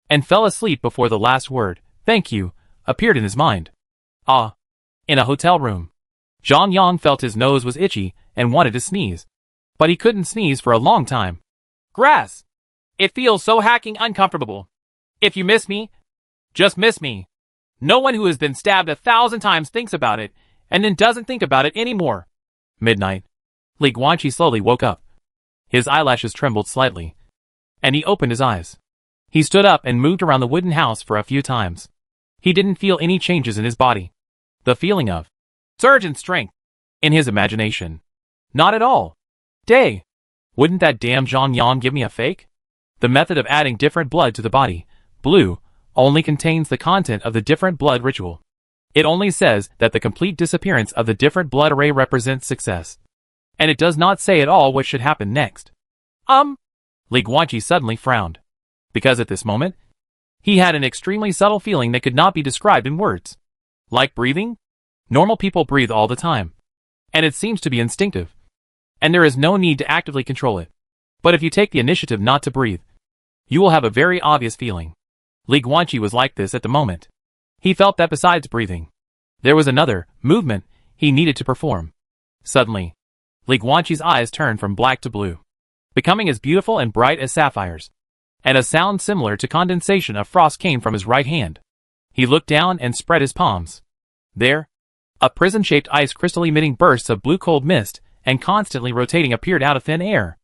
and fell asleep before the last word, "thank you," appeared in his mind. In a hotel room. Zhang Yang felt his nose was itchy and wanted to sneeze, but he couldn't sneeze for a long time. Grass! It feels so hacking uncomfortable. If you miss me, just miss me. No one who has been stabbed 1,000 times thinks about it, and then doesn't think about it anymore. Midnight. Li Guanqi slowly woke up. His eyelashes trembled slightly, and he opened his eyes. He stood up and moved around the wooden house for a few times. He didn't feel any changes in his body. The feeling of surge in strength in his imagination. Not at all. Wouldn't that damn Zhang Yang give me a fake? The method of adding different blood to the body, blue, only contains the content of the different blood ritual. It only says that the complete disappearance of the different blood array represents success. And it does not say at all what should happen next. Li Guanqi suddenly frowned. Because at this moment, he had an extremely subtle feeling that could not be described in words. Like breathing? Normal people breathe all the time. And it seems to be instinctive. And there is no need to actively control it. But if you take the initiative not to breathe, you will have a very obvious feeling. Li Guanqi was like this at the moment. He felt that besides breathing, there was another movement he needed to perform. Suddenly, Li Guanqi's eyes turned from black to blue, becoming as beautiful and bright as sapphires. And a sound similar to condensation of frost came from his right hand. He looked down and spread his palms. There, a prison-shaped ice crystal emitting bursts of blue cold mist and constantly rotating appeared out of thin air.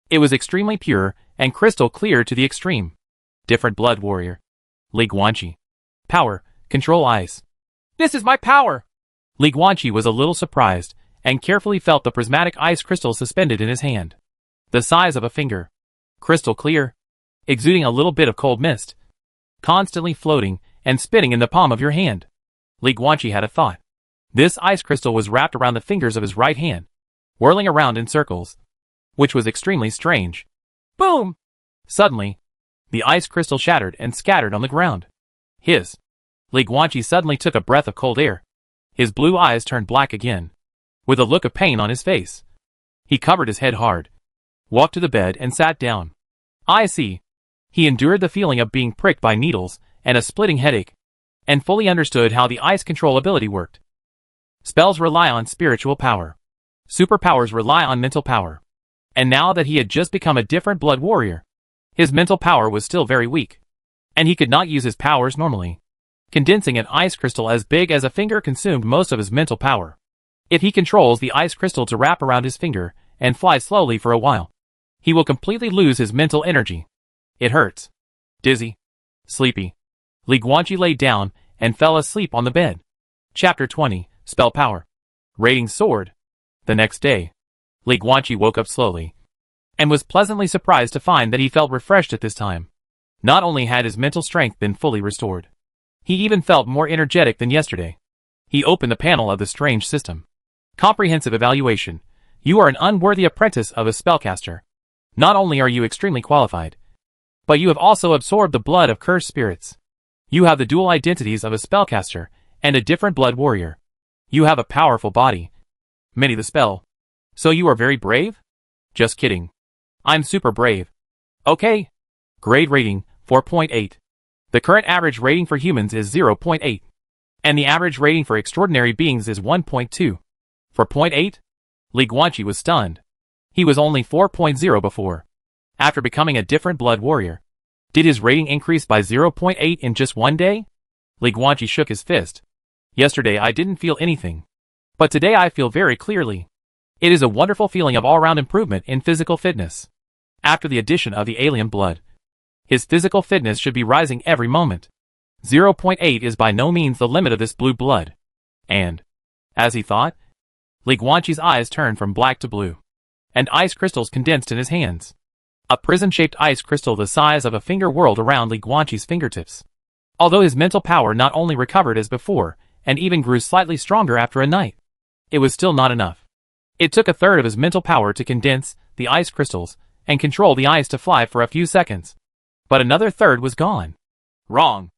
It was extremely pure and crystal clear to the extreme. Different blood warrior. Li Guanqi. Power, control ice. This is my power! Li Guanqi was a little surprised and carefully felt the prismatic ice crystal suspended in his hand. The size of a finger. Crystal clear. Exuding a little bit of cold mist. Constantly floating and spinning in the palm of your hand. Li Guanqi had a thought. This ice crystal was wrapped around the fingers of his right hand, whirling around in circles, which was extremely strange. Boom! Suddenly, the ice crystal shattered and scattered on the ground. Li Guanqi suddenly took a breath of cold air. His blue eyes turned black again, with a look of pain on his face. He covered his head hard, walked to the bed and sat down. I see. He endured the feeling of being pricked by needles and a splitting headache, and fully understood how the ice control ability worked. Spells rely on spiritual power. Superpowers rely on mental power. And now that he had just become a different blood warrior, his mental power was still very weak, and he could not use his powers normally. Condensing an ice crystal as big as a finger consumed most of his mental power. If he controls the ice crystal to wrap around his finger and fly slowly for a while, he will completely lose his mental energy. It hurts. Dizzy. Sleepy. Li Guanqi lay down and fell asleep on the bed. Chapter 20, Spell Power. Rating soared. The next day, Li Guanqi woke up slowly, and was pleasantly surprised to find that he felt refreshed at this time. Not only had his mental strength been fully restored, he even felt more energetic than yesterday. He opened the panel of the strange system. Comprehensive evaluation. You are an unworthy apprentice of a spellcaster. Not only are you extremely qualified, but you have also absorbed the blood of cursed spirits. You have the dual identities of a spellcaster and a different blood warrior. You have a powerful body. Many the spell. So you are very brave? Just kidding. I'm super brave. Okay. Grade rating, 4.8. The current average rating for humans is 0.8. And the average rating for extraordinary beings is 1.2. 4.8? Li Guanqi was stunned. He was only 4.0 before. After becoming a different blood warrior, did his rating increase by 0.8 in just one day? Li Guanqi shook his fist. Yesterday I didn't feel anything, but today I feel very clearly. It is a wonderful feeling of all-round improvement in physical fitness. After the addition of the alien blood, his physical fitness should be rising every moment. 0.8 is by no means the limit of this blue blood. And, as he thought, Li Guanqi's eyes turned from black to blue, and ice crystals condensed in his hands. A prison-shaped ice crystal the size of a finger whirled around Li Guanqi's fingertips. Although his mental power not only recovered as before, and even grew slightly stronger after a night, it was still not enough. It took a third of his mental power to condense the ice crystals and control the ice to fly for a few seconds. But another third was gone. Wrong.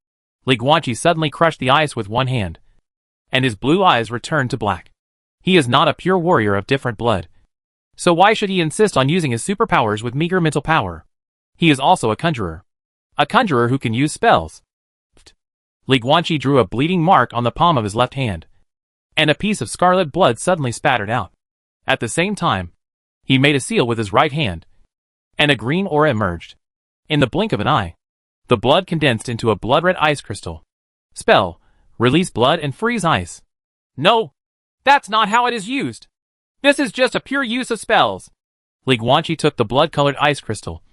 Li Guanqi suddenly crushed the ice with one hand, and his blue eyes returned to black. He is not a pure warrior of different blood. So why should he insist on using his superpowers with meager mental power? He is also a conjurer. A conjurer who can use spells. Li Guanqi drew a bleeding mark on the palm of his left hand, and a piece of scarlet blood suddenly spattered out. At the same time, he made a seal with his right hand, and a green aura emerged. In the blink of an eye, the blood condensed into a blood-red ice crystal. Spell, release blood and freeze ice. No, that's not how it is used. This is just a pure use of spells. Li Guanqi took the blood-colored ice crystal,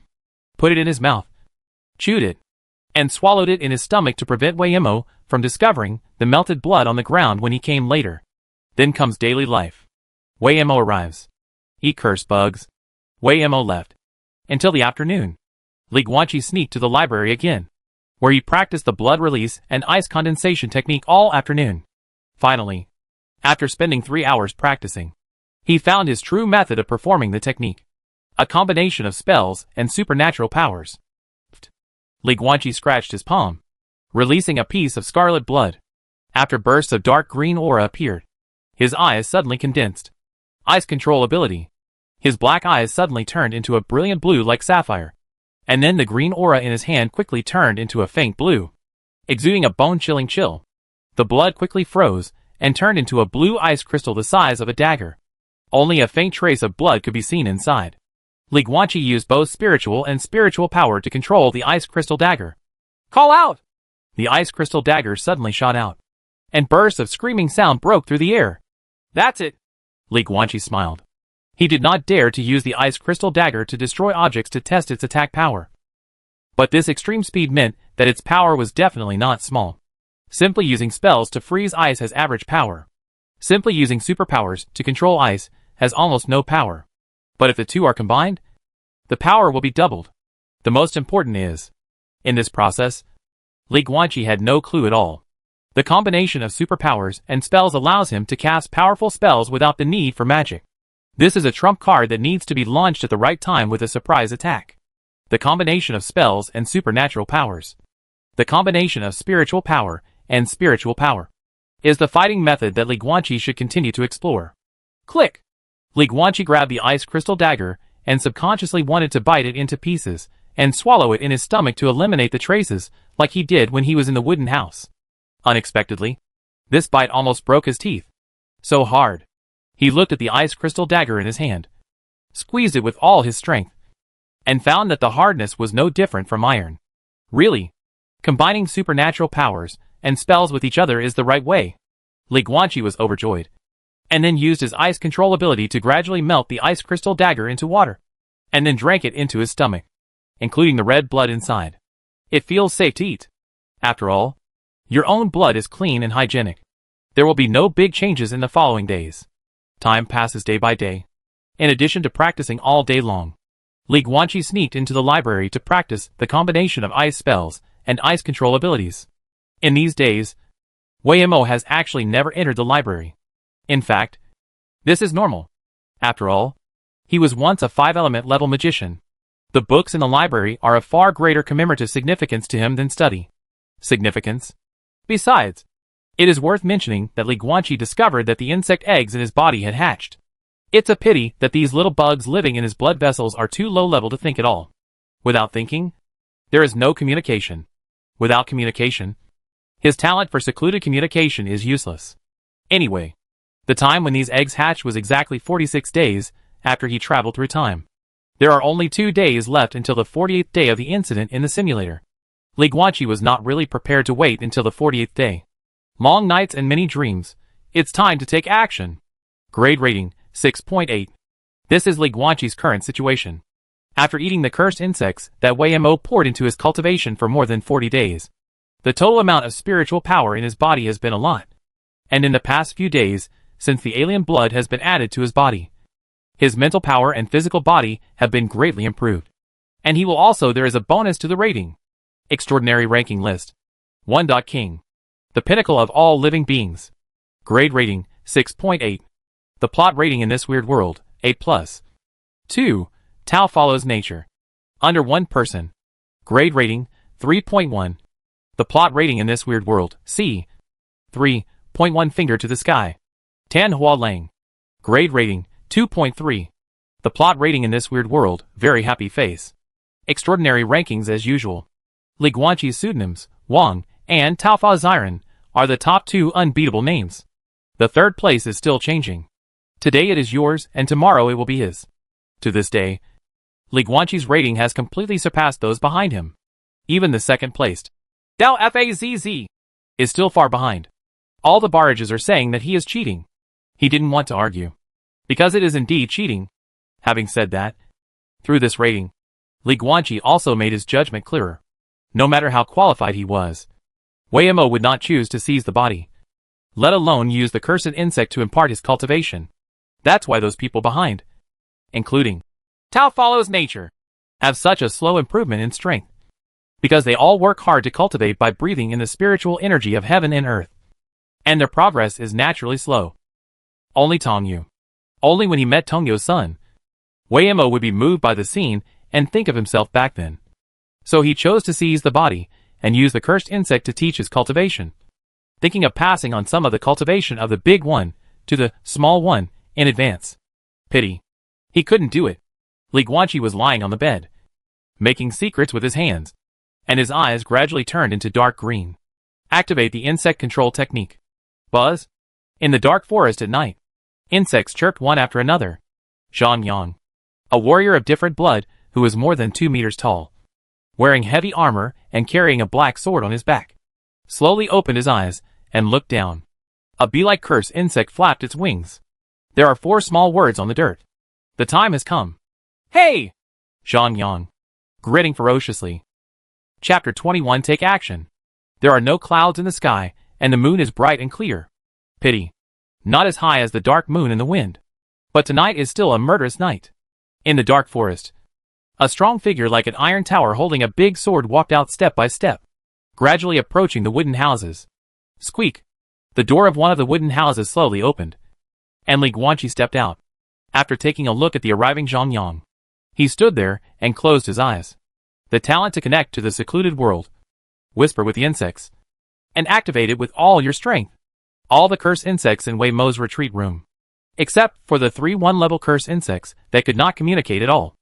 put it in his mouth, chewed it, and swallowed it in his stomach to prevent Wei'emo from discovering the melted blood on the ground when he came later. Then comes daily life. Wei'emo arrives. Eat cursed bugs. Wei'emo left. Until the afternoon, Li Guanqi sneaked to the library again, where he practiced the blood release and ice condensation technique all afternoon. Finally, after spending 3 hours practicing, he found his true method of performing the technique. A combination of spells and supernatural powers. Li Guanqi scratched his palm, releasing a piece of scarlet blood. After bursts of dark green aura appeared, his eyes suddenly condensed. Ice control ability. His black eyes suddenly turned into a brilliant blue like sapphire, and then the green aura in his hand quickly turned into a faint blue, exuding a bone-chilling chill. The blood quickly froze and turned into a blue ice crystal the size of a dagger. Only a faint trace of blood could be seen inside. Li Guanqi used both spiritual and spiritual power to control the ice crystal dagger. Call out! The ice crystal dagger suddenly shot out, and bursts of screaming sound broke through the air. That's it! Li Guanqi smiled. He did not dare to use the ice crystal dagger to destroy objects to test its attack power. But this extreme speed meant that its power was definitely not small. Simply using spells to freeze ice has average power. Simply using superpowers to control ice has almost no power. But if the two are combined, the power will be doubled. The most important is, in this process, Li Guanqi had no clue at all. The combination of superpowers and spells allows him to cast powerful spells without the need for magic. This is a trump card that needs to be launched at the right time with a surprise attack. The combination of spells and supernatural powers. The combination of spiritual power and spiritual power is the fighting method that Li Guanqi should continue to explore. Click! Li Guanqi grabbed the ice crystal dagger and subconsciously wanted to bite it into pieces and swallow it in his stomach to eliminate the traces, like he did when he was in the wooden house. Unexpectedly, this bite almost broke his teeth. So hard. He looked at the ice crystal dagger in his hand, squeezed it with all his strength, and found that the hardness was no different from iron. Really? Combining supernatural powers and spells with each other is the right way. Li Guanqi was overjoyed, and then used his ice control ability to gradually melt the ice crystal dagger into water, and then drank it into his stomach, including the red blood inside. It feels safe to eat. After all, your own blood is clean and hygienic. There will be no big changes in the following days. Time passes day by day. In addition to practicing all day long, Li Guanqi sneaked into the library to practice the combination of ice spells and ice control abilities. In these days, Weirdness has actually never entered the library. In fact, this is normal. After all, he was once a 5-element level magician. The books in the library are of far greater commemorative significance to him than study. Significance? Besides, it is worth mentioning that Li Guanqi discovered that the insect eggs in his body had hatched. It's a pity that these little bugs living in his blood vessels are too low level to think at all. Without thinking, there is no communication. Without communication, his talent for secluded communication is useless. Anyway, the time when these eggs hatched was exactly 46 days after he traveled through time. There are only 2 days left until the 48th day of the incident in the simulator. Li Guanqi was not really prepared to wait until the 48th day. Long nights and many dreams. It's time to take action. Grade rating, 6.8. This is Li Guanqi's current situation. After eating the cursed insects that Weirdness poured into his cultivation for more than 40 days, the total amount of spiritual power in his body has been a lot. And in the past few days, since the alien blood has been added to his body, his mental power and physical body have been greatly improved. And he will also there is a bonus to the rating. Extraordinary ranking list. 1. King. The pinnacle of all living beings. Grade rating, 6.8. The plot rating in this weird world, 8+. 2. Tao follows nature. Under one person. Grade rating, 3.1. The plot rating in this weird world, C. 3.1 Finger to the sky. Tan Hua Lang. Grade rating, 2.3. The plot rating in this weird world, very happy face. Extraordinary rankings as usual. Li Guanqi's pseudonyms, Wang and Taofa Ziran, are the top 2 unbeatable names. The third place is still changing. Today it is yours and tomorrow it will be his. To this day, Li Guanqi's rating has completely surpassed those behind him. Even the second placed, Dao Fazz, is still far behind. All the barrages are saying that he is cheating. He didn't want to argue, because it is indeed cheating. Having said that, through this rating, Li Guanqi also made his judgment clearer. No matter how qualified he was, Weirdness would not choose to seize the body, let alone use the cursed insect to impart his cultivation. That's why those people behind, including Tao follows nature, have such a slow improvement in strength. Because they all work hard to cultivate by breathing in the spiritual energy of heaven and earth. And their progress is naturally slow. Only Tongyu. Only when he met Tongyu's son, Weirdness would be moved by the scene and think of himself back then. So he chose to seize the body and use the cursed insect to teach his cultivation, thinking of passing on some of the cultivation of the big one to the small one in advance. Pity. He couldn't do it. Li Guanqi was lying on the bed, making secrets with his hands, and his eyes gradually turned into dark green. Activate the insect control technique. Buzz. In the dark forest at night, insects chirped one after another. Zhang Yang, a warrior of different blood who was more than 2 meters tall, wearing heavy armor and carrying a black sword on his back, slowly opened his eyes and looked down. A bee-like curse insect flapped its wings. There are 4 small words on the dirt. The time has come. Hey! Zhang Yang, gritting ferociously. Chapter 21. Take action. There are no clouds in the sky, and the moon is bright and clear. Pity. Not as high as the dark moon in the wind. But tonight is still a murderous night. In the dark forest, a strong figure like an iron tower holding a big sword walked out step by step, gradually approaching the wooden houses. Squeak. The door of one of the wooden houses slowly opened, and Li Guanqi stepped out. After taking a look at the arriving Zhang Yang, he stood there and closed his eyes. The talent to connect to the secluded world, whisper with the insects, and activate it with all your strength. All the curse insects in Wei Mo's retreat room, except for the 3 1-level curse insects that could not communicate at all,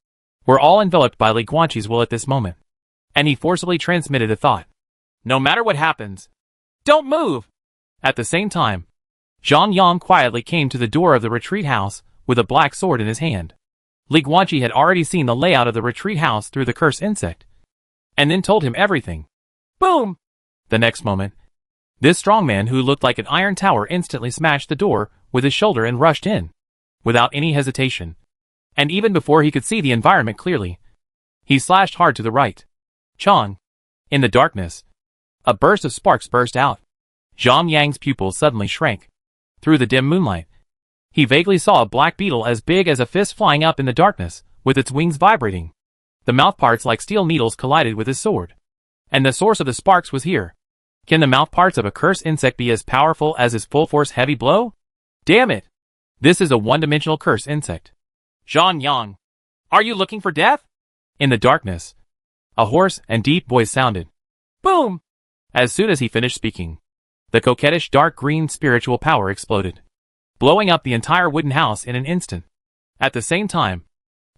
were all enveloped by Li Guanqi's will at this moment, and he forcibly transmitted a thought. No matter what happens, don't move! At the same time, Zhang Yang quietly came to the door of the retreat house with a black sword in his hand. Li Guanqi had already seen the layout of the retreat house through the curse insect, and then told him everything. Boom! The next moment, this strong man who looked like an iron tower instantly smashed the door with his shoulder and rushed in, without any hesitation. And even before he could see the environment clearly, he slashed hard to the right. Chong! In the darkness, a burst of sparks burst out. Zhang Yang's pupils suddenly shrank. Through the dim moonlight, he vaguely saw a black beetle as big as a fist flying up in the darkness, with its wings vibrating. The mouthparts like steel needles collided with his sword. And the source of the sparks was here. Can the mouthparts of a cursed insect be as powerful as his full-force heavy blow? Damn it! This is a one-dimensional cursed insect. Zhang Yang, are you looking for death? In the darkness, a hoarse and deep voice sounded. Boom! As soon as he finished speaking, the coquettish dark green spiritual power exploded, blowing up the entire wooden house in an instant. At the same time,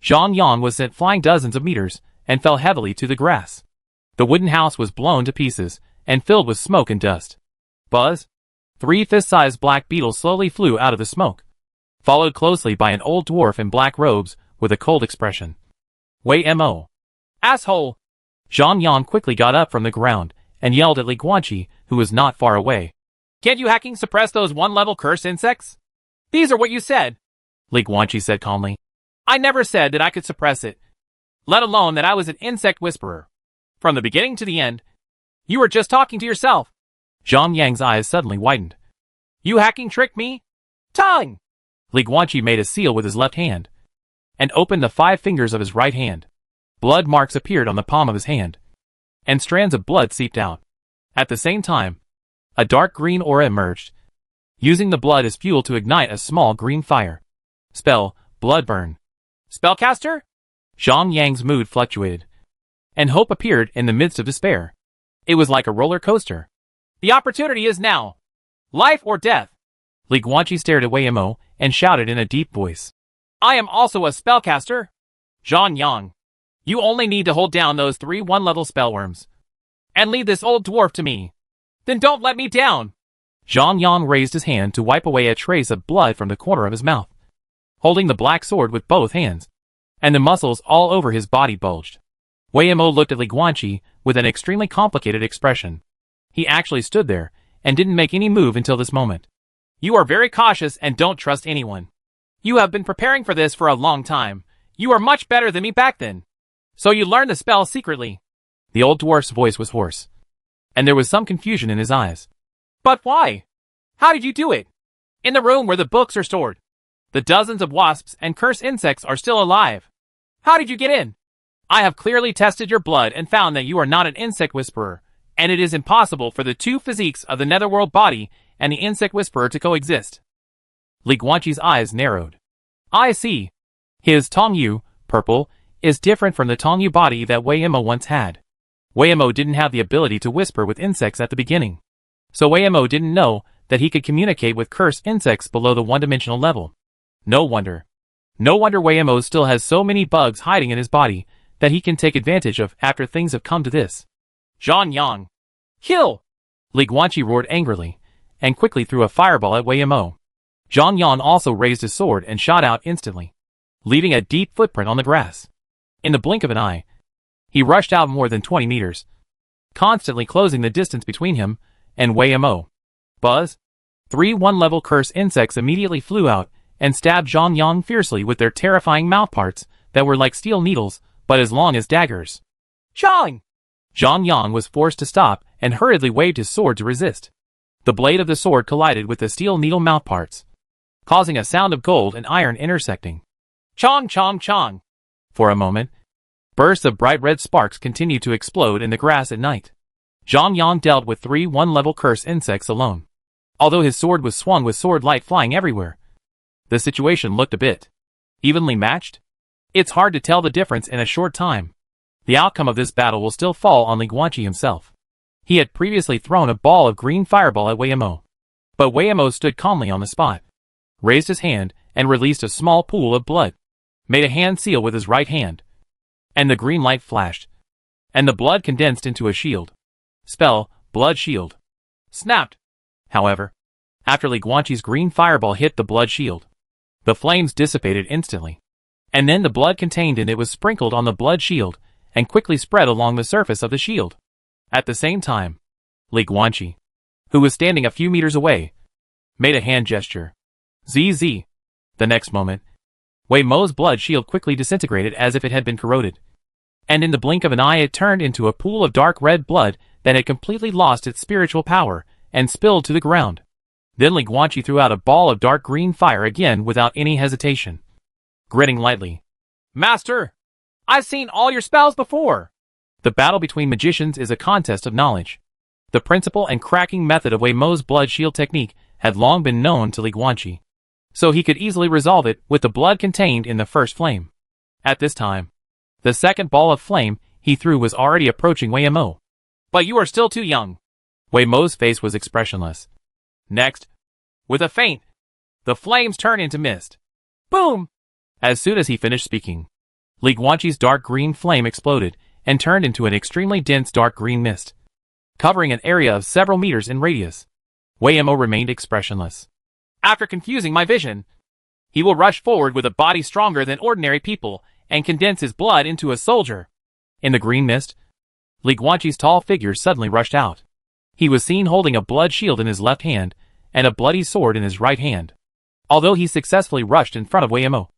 Zhang Yang was sent flying dozens of meters and fell heavily to the grass. The wooden house was blown to pieces and filled with smoke and dust. Buzz! 3 fist-sized black beetles slowly flew out of the smoke, followed closely by an old dwarf in black robes with a cold expression. Wei Mo! Asshole! Zhang Yang quickly got up from the ground and yelled at Li Guanqi, who was not far away. Can't you hacking suppress those 1-level curse insects? These are what you said, Li Guanqi said calmly. I never said that I could suppress it, let alone that I was an insect whisperer. From the beginning to the end, you were just talking to yourself. Zhang Yang's eyes suddenly widened. You hacking tricked me? Tongue! Li Guanqi made a seal with his left hand, and opened the 5 fingers of his right hand. Blood marks appeared on the palm of his hand, and strands of blood seeped out. At the same time, a dark green aura emerged, using the blood as fuel to ignite a small green fire. Spell, blood burn. Spellcaster? Zhang Yang's mood fluctuated, and hope appeared in the midst of despair. It was like a roller coaster. The opportunity is now. Life or death. Li Guanqi stared at Wei Mo and shouted in a deep voice. I am also a spellcaster. Zhang Yang, you only need to hold down those 3 1-level spellworms, and lead this old dwarf to me. Then don't let me down. Zhang Yang raised his hand to wipe away a trace of blood from the corner of his mouth, holding the black sword with both hands, and the muscles all over his body bulged. Wei Mo looked at Li Guanqi with an extremely complicated expression. He actually stood there and didn't make any move until this moment. You are very cautious and don't trust anyone. You have been preparing for this for a long time. You are much better than me back then. So you learned the spell secretly. The old dwarf's voice was hoarse, and there was some confusion in his eyes. But why? How did you do it? In the room where the books are stored, the dozens of wasps and cursed insects are still alive. How did you get in? I have clearly tested your blood and found that you are not an insect whisperer, and it is impossible for the 2 physiques of the netherworld body and the insect whisperer to coexist. Li Guanqi's eyes narrowed. I see. His Tongyu, purple, is different from the Tongyu body that Wei Mo once had. Wei Mo didn't have the ability to whisper with insects at the beginning, so Wei Mo didn't know that he could communicate with cursed insects below the 1-dimensional level. No wonder. No wonder Wei Mo still has so many bugs hiding in his body that he can take advantage of after things have come to this. Zhang Yang. Kill! Li Guanqi roared angrily, and quickly threw a fireball at Wei Mo. Zhang Yang also raised his sword and shot out instantly, leaving a deep footprint on the grass. In the blink of an eye, he rushed out more than 20 meters, constantly closing the distance between him and Wei Mo. Buzz! 3 1-level curse insects immediately flew out and stabbed Zhang Yang fiercely with their terrifying mouthparts that were like steel needles but as long as daggers. Zhang! Zhang Yang was forced to stop and hurriedly waved his sword to resist. The blade of the sword collided with the steel needle mouthparts, causing a sound of gold and iron intersecting. Chong chong chong! For a moment, bursts of bright red sparks continued to explode in the grass at night. Zhang Yang dealt with 3 1-level curse insects alone. Although his sword was swung with sword light flying everywhere, the situation looked a bit evenly matched. It's hard to tell the difference in a short time. The outcome of this battle will still fall on Li Guanqi himself. He had previously thrown a ball of green fireball at Wei Mo, but Wei Mo stood calmly on the spot, raised his hand, and released a small pool of blood, made a hand seal with his right hand, and the green light flashed, and the blood condensed into a shield. Spell, Blood Shield. Snapped. However, after Li Guanqi's green fireball hit the blood shield, the flames dissipated instantly, and then the blood contained in it was sprinkled on the blood shield and quickly spread along the surface of the shield. At the same time, Li Guanqi, who was standing a few meters away, made a hand gesture. ZZ. The next moment, Wei Mo's blood shield quickly disintegrated as if it had been corroded, and in the blink of an eye it turned into a pool of dark red blood that had completely lost its spiritual power and spilled to the ground. Then Li Guanqi threw out a ball of dark green fire again without any hesitation, grinning lightly. Master! I've seen all your spells before! The battle between magicians is a contest of knowledge. The principle and cracking method of Wei Mo's blood shield technique had long been known to Li Guanqi, so he could easily resolve it with the blood contained in the first flame. At this time, the second ball of flame he threw was already approaching Wei Mo. But you are still too young. Wei Mo's face was expressionless. Next, with a feint, the flames turned into mist. Boom! As soon as he finished speaking, Li Guanqi's dark green flame exploded and turned into an extremely dense dark green mist, covering an area of several meters in radius. Wei Mo remained expressionless. After confusing my vision, he will rush forward with a body stronger than ordinary people and condense his blood into a soldier. In the green mist, Li Guanqi's tall figure suddenly rushed out. He was seen holding a blood shield in his left hand and a bloody sword in his right hand. Although he successfully rushed in front of Wei Mo,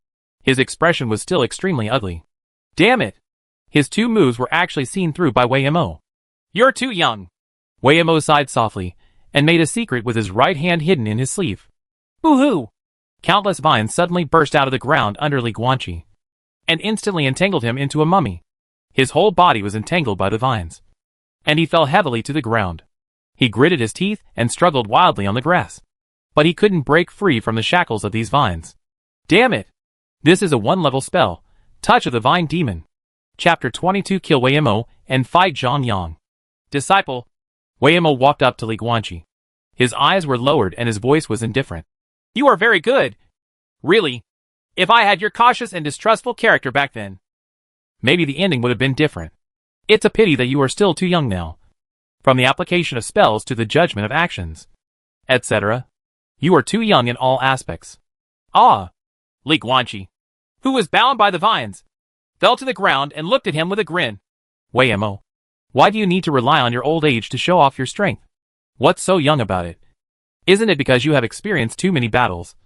his expression was still extremely ugly. Damn it! His 2 moves were actually seen through by Wei Mo. You're too young! Wei Mo sighed softly and made a secret with his right hand hidden in his sleeve. Boo-hoo! Countless vines suddenly burst out of the ground under Li Guanqi and instantly entangled him into a mummy. His whole body was entangled by the vines, and he fell heavily to the ground. He gritted his teeth and struggled wildly on the grass, but he couldn't break free from the shackles of these vines. Damn it! This is a 1-level spell, Touch of the Vine Demon. Chapter 22. Kill Wei Mo and fight Zhang Yang. Disciple. Wei Mo walked up to Li Guanqi. His eyes were lowered and his voice was indifferent. You are very good. Really. If I had your cautious and distrustful character back then, maybe the ending would have been different. It's a pity that you are still too young now. From the application of spells to the judgment of actions, etc., you are too young in all aspects. Ah! Li Guanqi, who was bound by the vines, fell to the ground and looked at him with a grin. Wei Mo, why do you need to rely on your old age to show off your strength? What's so young about it? Isn't it because you have experienced too many battles?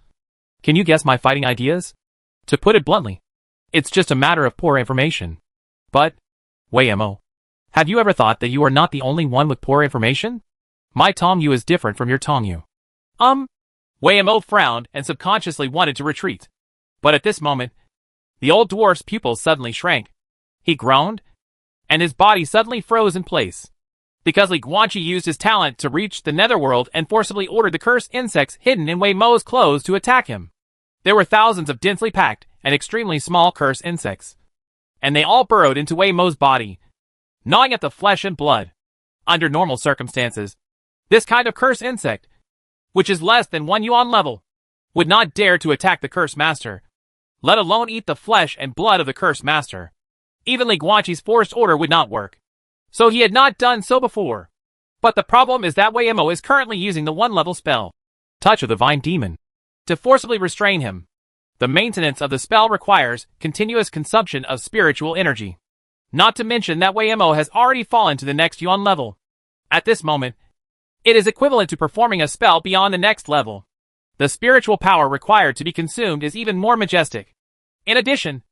Can you guess my fighting ideas? To put it bluntly, it's just a matter of poor information. But, Wei Mo, have you ever thought that you are not the only one with poor information? My Tongyu is different from your Tongyu. Wei Mo frowned and subconsciously wanted to retreat. But at this moment, the old dwarf's pupils suddenly shrank. He groaned, and his body suddenly froze in place. Because Li Guanqi used his talent to reach the netherworld and forcibly ordered the cursed insects hidden in Wei Mo's clothes to attack him. There were thousands of densely packed and extremely small cursed insects, and they all burrowed into Wei Mo's body, gnawing at the flesh and blood. Under normal circumstances, this kind of cursed insect, which is less than 1 yuan level, would not dare to attack the cursed master, let alone eat the flesh and blood of the cursed master. Even Li Guanqi's forced order would not work, so he had not done so before. But the problem is that Weimo is currently using the 1-level spell, Touch of the Vine Demon, to forcibly restrain him. The maintenance of the spell requires continuous consumption of spiritual energy. Not to mention that Weimo has already fallen to the next Yuan level. At this moment, it is equivalent to performing a spell beyond the next level. The spiritual power required to be consumed is even more majestic. In addition,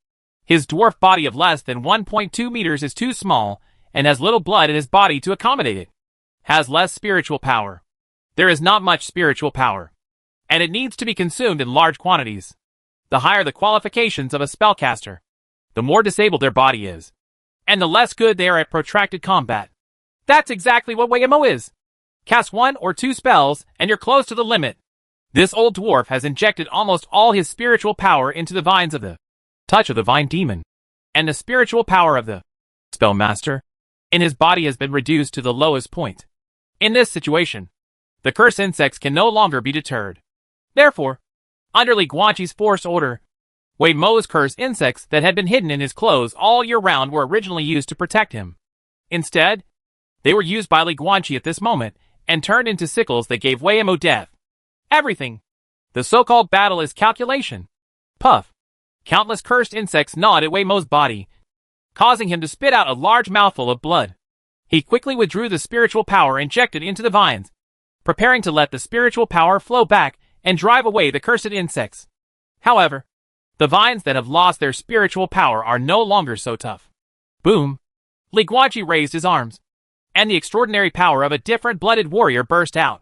his dwarf body of less than 1.2 meters is too small and has little blood in his body to accommodate it. Has less spiritual power. There is not much spiritual power, and it needs to be consumed in large quantities. The higher the qualifications of a spellcaster, the more disabled their body is, and the less good they are at protracted combat. That's exactly what Weimo is. Cast 1 or 2 spells, and you're close to the limit. This old dwarf has injected almost all his spiritual power into the vines of the Touch of the Vine Demon, and the spiritual power of the Spellmaster in his body has been reduced to the lowest point. In this situation, the curse insects can no longer be deterred. Therefore, under Li Guanqi's forced order, Weimo's curse insects that had been hidden in his clothes all year round were originally used to protect him. Instead, they were used by Li Guanqi at this moment and turned into sickles that gave Weimo death. Everything. The so-called battle is calculation. Puff. Countless cursed insects gnawed at Weimo's body, causing him to spit out a large mouthful of blood. He quickly withdrew the spiritual power injected into the vines, preparing to let the spiritual power flow back and drive away the cursed insects. However, the vines that have lost their spiritual power are no longer so tough. Boom! Li Guanqi raised his arms, and the extraordinary power of a different blooded warrior burst out.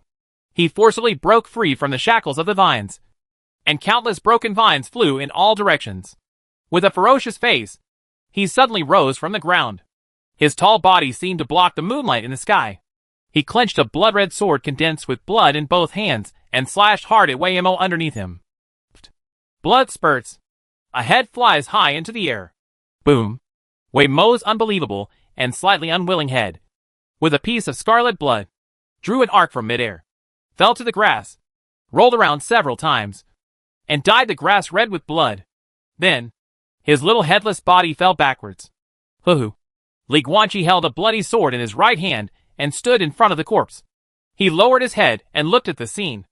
He forcibly broke free from the shackles of the vines, and countless broken vines flew in all directions. With a ferocious face, he suddenly rose from the ground. His tall body seemed to block the moonlight in the sky. He clenched a blood-red sword condensed with blood in both hands and slashed hard at Weimo underneath him. Blood spurts. A head flies high into the air. Boom. Weimo's unbelievable and slightly unwilling head, with a piece of scarlet blood, drew an arc from midair, fell to the grass, rolled around several times, and dyed the grass red with blood. Then, his little headless body fell backwards. Hoo-hoo. Li Guanqi held a bloody sword in his right hand and stood in front of the corpse. He lowered his head and looked at the scene.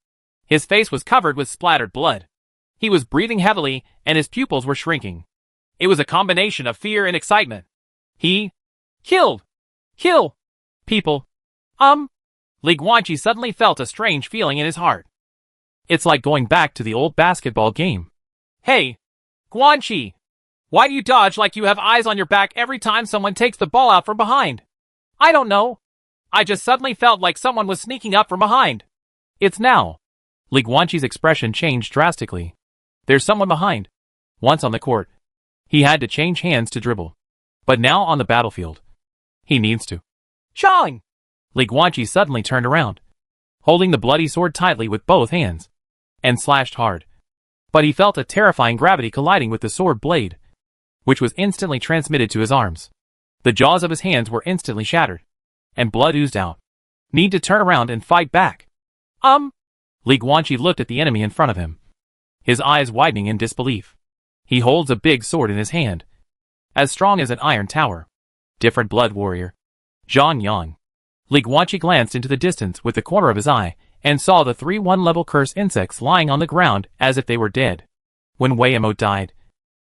His face was covered with splattered blood. He was breathing heavily and his pupils were shrinking. It was a combination of fear and excitement. He kill people. Li Guanqi suddenly felt a strange feeling in his heart. It's like going back to the old basketball game. Hey, Guanqi! Why do you dodge like you have eyes on your back every time someone takes the ball out from behind? I don't know. I just suddenly felt like someone was sneaking up from behind. It's now. Li Guanqi's expression changed drastically. There's someone behind. Once on the court, he had to change hands to dribble. But now on the battlefield, he needs to. Chong! Li Guanqi suddenly turned around, holding the bloody sword tightly with both hands, and slashed hard. But he felt a terrifying gravity colliding with the sword blade, which was instantly transmitted to his arms. The jaws of his hands were instantly shattered, and blood oozed out. Need to turn around and fight back. Li Guanqi looked at the enemy in front of him, his eyes widening in disbelief. He holds a big sword in his hand, as strong as an iron tower. Different blood warrior. Zhang Yang. Li Guanqi glanced into the distance with the corner of his eye, and saw the 3 1-level curse insects lying on the ground as if they were dead. When Weimo died,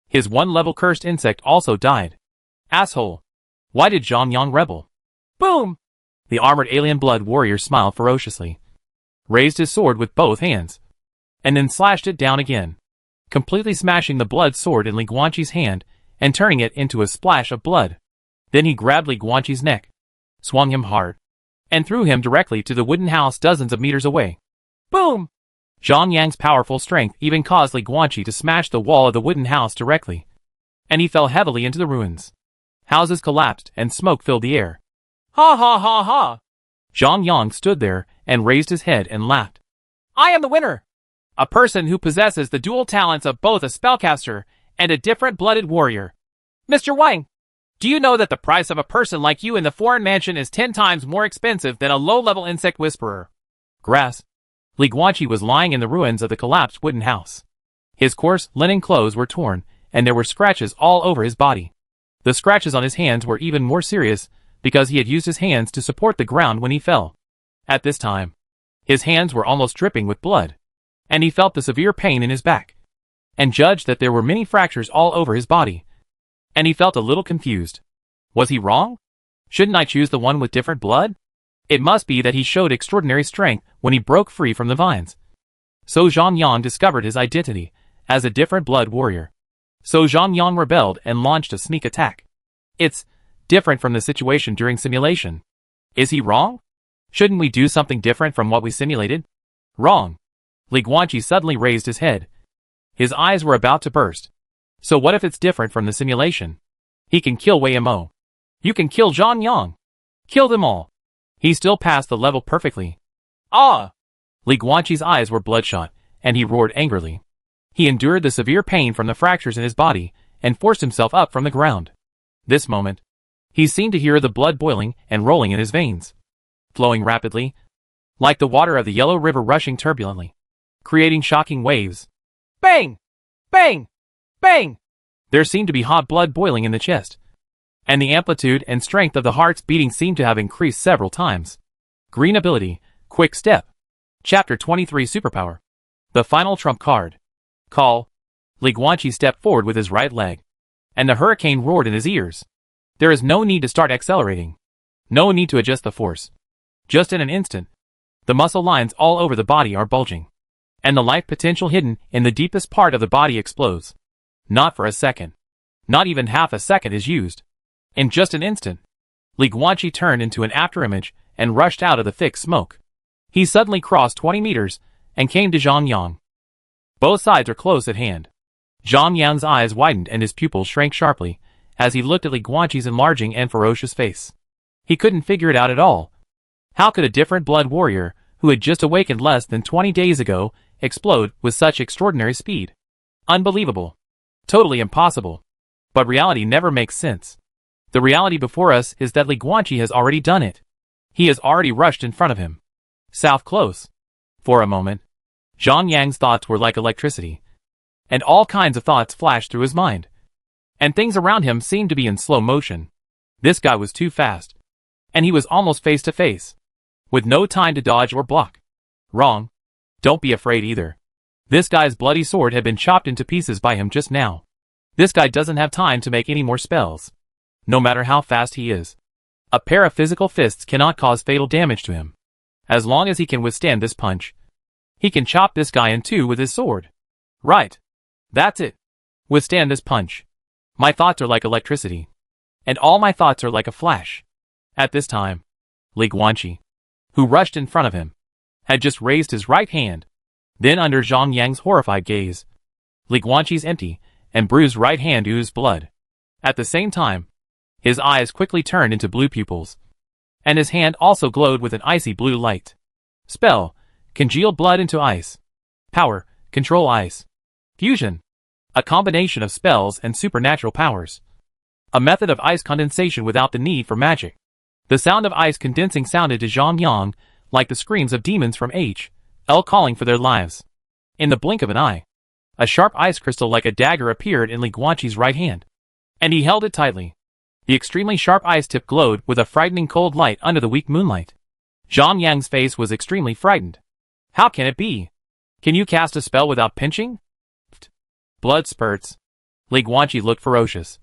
his 1-level cursed insect also died. Asshole. Why did Zhang Yang rebel? Boom! The armored alien blood warrior smiled ferociously, raised his sword with both hands, and then slashed it down again, completely smashing the blood sword in Li Guanqi's hand and turning it into a splash of blood. Then he grabbed Li Guanqi's neck, swung him hard, and threw him directly to the wooden house dozens of meters away. Boom! Zhang Yang's powerful strength even caused Li Guanqi to smash the wall of the wooden house directly, and he fell heavily into the ruins. Houses collapsed and smoke filled the air. Ha ha ha ha! Zhang Yang stood there and raised his head and laughed. I am the winner! A person who possesses the dual talents of both a spellcaster and a different blooded warrior. Mr. Wang, do you know that the price of a person like you in the foreign mansion is 10 times more expensive than a low-level insect whisperer? Grass. Li Guanqi was lying in the ruins of the collapsed wooden house. His coarse linen clothes were torn, and there were scratches all over his body. The scratches on his hands were even more serious because he had used his hands to support the ground when he fell. At this time, his hands were almost dripping with blood, and he felt the severe pain in his back, and judged that there were many fractures all over his body, and he felt a little confused. Was he wrong? Shouldn't I choose the one with different blood? It must be that he showed extraordinary strength when he broke free from the vines. So Zhang Yang discovered his identity as a different blood warrior. So Zhang Yang rebelled and launched a sneak attack. It's different from the situation during simulation. Is he wrong? Shouldn't we do something different from what we simulated? Wrong. Li Guanqi suddenly raised his head. His eyes were about to burst. So what if it's different from the simulation? He can kill Wei Mo. You can kill Zhang Yang. Kill them all. He still passed the level perfectly. Ah! Li Guanqi's eyes were bloodshot, and he roared angrily. He endured the severe pain from the fractures in his body, and forced himself up from the ground. This moment, he seemed to hear the blood boiling and rolling in his veins, flowing rapidly, like the water of the Yellow River rushing turbulently, creating shocking waves. Bang! Bang! Bang! There seemed to be hot blood boiling in the chest, and the amplitude and strength of the heart's beating seemed to have increased several times. Green ability, Quick Step. Chapter 23 Superpower. The final trump card. Call. Li Guanqi stepped forward with his right leg, and the hurricane roared in his ears. There is no need to start accelerating. No need to adjust the force. Just in an instant, the muscle lines all over the body are bulging, and the life potential hidden in the deepest part of the body explodes. Not for a second. Not even half a second is used. In just an instant, Li Guanqi turned into an afterimage and rushed out of the thick smoke. He suddenly crossed 20 meters and came to Zhang Yang. Both sides are close at hand. Zhang Yang's eyes widened and his pupils shrank sharply as he looked at Li Guanqi's enlarging and ferocious face. He couldn't figure it out at all. How could a different blood warrior, who had just awakened less than 20 days ago, explode with such extraordinary speed? Unbelievable. Totally impossible. But reality never makes sense. The reality before us is that Li Guanqi has already done it. He has already rushed in front of him. South close. For a moment, Zhang Yang's thoughts were like electricity, and all kinds of thoughts flashed through his mind. And things around him seemed to be in slow motion. This guy was too fast. And he was almost face to face, with no time to dodge or block. Wrong. Don't be afraid either. This guy's bloody sword had been chopped into pieces by him just now. This guy doesn't have time to make any more spells. No matter how fast he is, a pair of physical fists cannot cause fatal damage to him. As long as he can withstand this punch, he can chop this guy in two with his sword. Right. That's it. Withstand this punch. My thoughts are like electricity, and all my thoughts are like a flash. At this time, Li Guanqi, who rushed in front of him, had just raised his right hand. Then under Zhang Yang's horrified gaze, Li Guanqi's empty and bruised right hand oozed blood. At the same time, his eyes quickly turned into blue pupils, and his hand also glowed with an icy blue light. Spell, congeal blood into ice. Power, control ice. Fusion, a combination of spells and supernatural powers. A method of ice condensation without the need for magic. The sound of ice condensing sounded to Zhang Yang like the screams of demons from H.L. calling for their lives. In the blink of an eye, a sharp ice crystal like a dagger appeared in Li Guanqi's right hand, and he held it tightly. The extremely sharp ice tip glowed with a frightening cold light under the weak moonlight. Zhang Yang's face was extremely frightened. How can it be? Can you cast a spell without pinching? Blood spurts. Li Guanqi looked ferocious,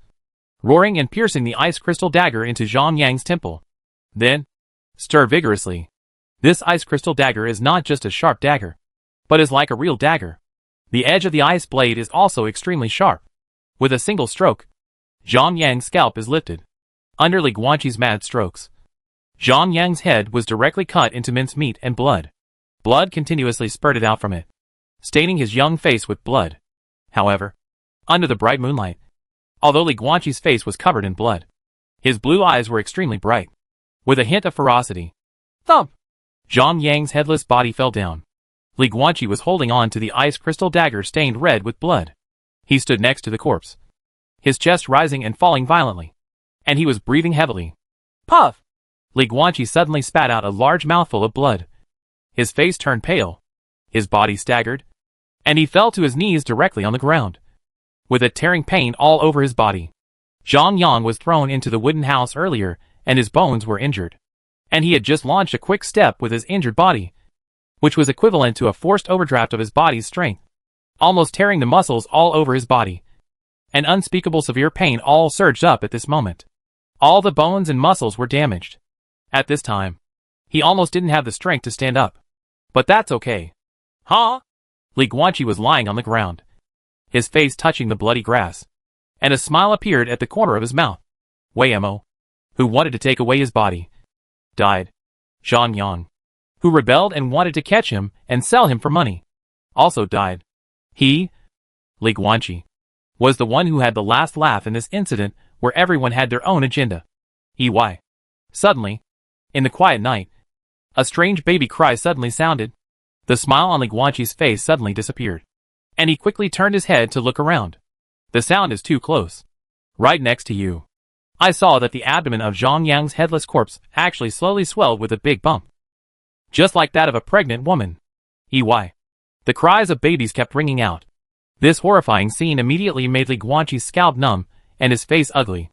roaring and piercing the ice crystal dagger into Zhang Yang's temple. Then, stir vigorously. This ice crystal dagger is not just a sharp dagger, but is like a real dagger. The edge of the ice blade is also extremely sharp. With a single stroke, Zhang Yang's scalp is lifted. Under Li Guanqi's mad strokes, Zhang Yang's head was directly cut into mincemeat and blood. Blood continuously spurted out from it, staining his young face with blood. However, under the bright moonlight, although Li Guanqi's face was covered in blood, his blue eyes were extremely bright, with a hint of ferocity. Thump! Zhang Yang's headless body fell down. Li Guanqi was holding on to the ice crystal dagger stained red with blood. He stood next to the corpse, his chest rising and falling violently, and he was breathing heavily. Puff! Li Guanqi suddenly spat out a large mouthful of blood. His face turned pale, his body staggered, and he fell to his knees directly on the ground, with a tearing pain all over his body. Zhang Yang was thrown into the wooden house earlier and his bones were injured. And he had just launched a quick step with his injured body, which was equivalent to a forced overdraft of his body's strength, almost tearing the muscles all over his body. An unspeakable severe pain all surged up at this moment. All the bones and muscles were damaged. At this time, he almost didn't have the strength to stand up. But that's okay. Huh? Li Guanqi was lying on the ground, his face touching the bloody grass, and a smile appeared at the corner of his mouth. Wei Mo, who wanted to take away his body, died. Zhang Yang, who rebelled and wanted to catch him and sell him for money, also died. He, Li Guanqi, was the one who had the last laugh in this incident where everyone had their own agenda. EY. Suddenly, in the quiet night, a strange baby cry suddenly sounded. The smile on Li Guanqi's face suddenly disappeared, and he quickly turned his head to look around. The sound is too close. Right next to you. I saw that the abdomen of Zhang Yang's headless corpse actually slowly swelled with a big bump, just like that of a pregnant woman. EY. The cries of babies kept ringing out. This horrifying scene immediately made Li Guanqi's scalp numb and his face ugly.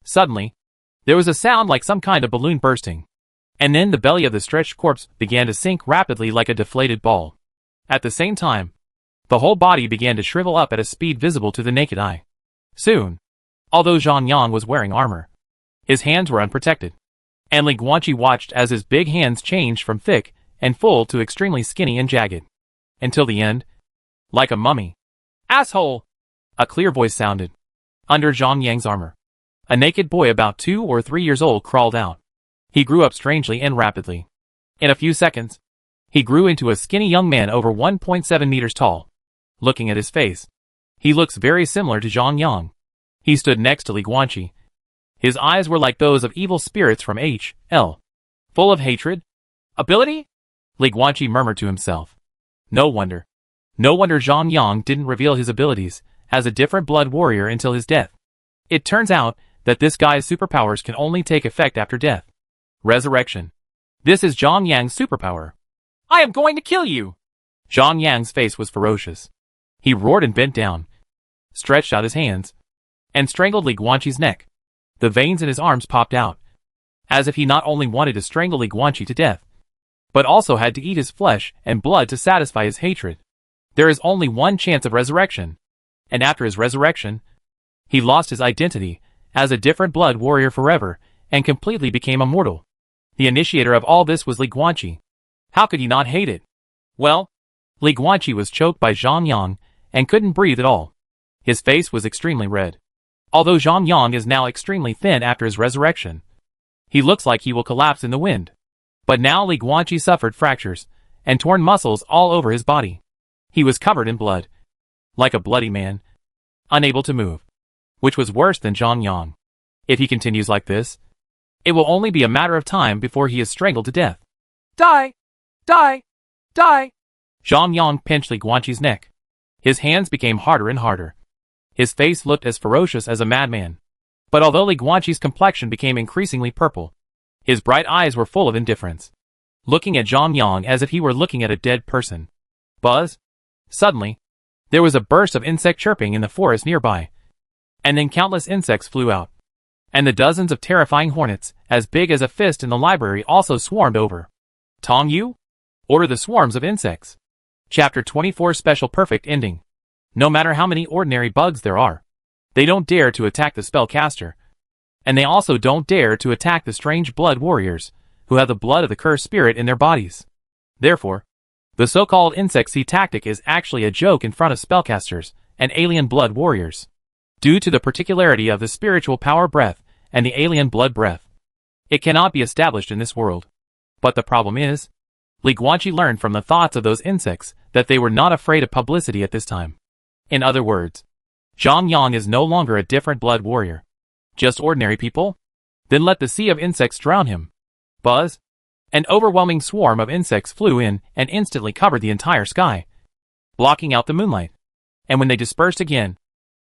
Suddenly, there was a sound like some kind of balloon bursting, and then the belly of the stretched corpse began to sink rapidly like a deflated ball. At the same time, the whole body began to shrivel up at a speed visible to the naked eye. Soon, although Zhang Yang was wearing armor, his hands were unprotected, and Li Guanqi watched as his big hands changed from thick and full to extremely skinny and jagged, until the end, like a mummy. Asshole! A clear voice sounded. Under Zhang Yang's armor, a naked boy about 2 or 3 years old crawled out. He grew up strangely and rapidly. In a few seconds, he grew into a skinny young man over 1.7 meters tall. Looking at his face, he looks very similar to Zhang Yang. He stood next to Li Guanqi. His eyes were like those of evil spirits from H.L. Full of hatred. Ability? Li Guanqi murmured to himself. No wonder Zhang Yang didn't reveal his abilities as a different blood warrior until his death. It turns out that this guy's superpowers can only take effect after death. Resurrection. This is Zhang Yang's superpower. I am going to kill you! Zhang Yang's face was ferocious. He roared and bent down, stretched out his hands, and strangled Li Guanqi's neck. The veins in his arms popped out, as if he not only wanted to strangle Li Guanqi to death, but also had to eat his flesh and blood to satisfy his hatred. There is only one chance of resurrection, and after his resurrection, he lost his identity as a different blood warrior forever and completely became immortal. The initiator of all this was Li Guanqi. How could he not hate it? Well, Li Guanqi was choked by Zhang Yang and couldn't breathe at all. His face was extremely red. Although Zhang Yang is now extremely thin after his resurrection, he looks like he will collapse in the wind. But now Li Guanqi suffered fractures and torn muscles all over his body. He was covered in blood, like a bloody man, unable to move, which was worse than Zhang Yang. If he continues like this, it will only be a matter of time before he is strangled to death. Die! Die! Die! Zhang Yang pinched Li Guanqi's neck. His hands became harder and harder. His face looked as ferocious as a madman. But although Li Guanqi's complexion became increasingly purple, his bright eyes were full of indifference, looking at Zhang Yang as if he were looking at a dead person. Buzz! Suddenly, there was a burst of insect chirping in the forest nearby, and then countless insects flew out, and the dozens of terrifying hornets, as big as a fist in the library, also swarmed over. Tong Yu? Order the swarms of insects. Chapter 24 Special Perfect Ending. No matter how many ordinary bugs there are, they don't dare to attack the spellcaster, and they also don't dare to attack the strange blood warriors, who have the blood of the cursed spirit in their bodies. Therefore, the so-called insect sea tactic is actually a joke in front of spellcasters and alien blood warriors, due to the particularity of the spiritual power breath and the alien blood breath. It cannot be established in this world. But the problem is, Li Guanqi learned from the thoughts of those insects that they were not afraid of publicity at this time. In other words, Zhang Yang is no longer a different blood warrior. Just ordinary people? Then let the sea of insects drown him. Buzz! An overwhelming swarm of insects flew in and instantly covered the entire sky, blocking out the moonlight. And when they dispersed again,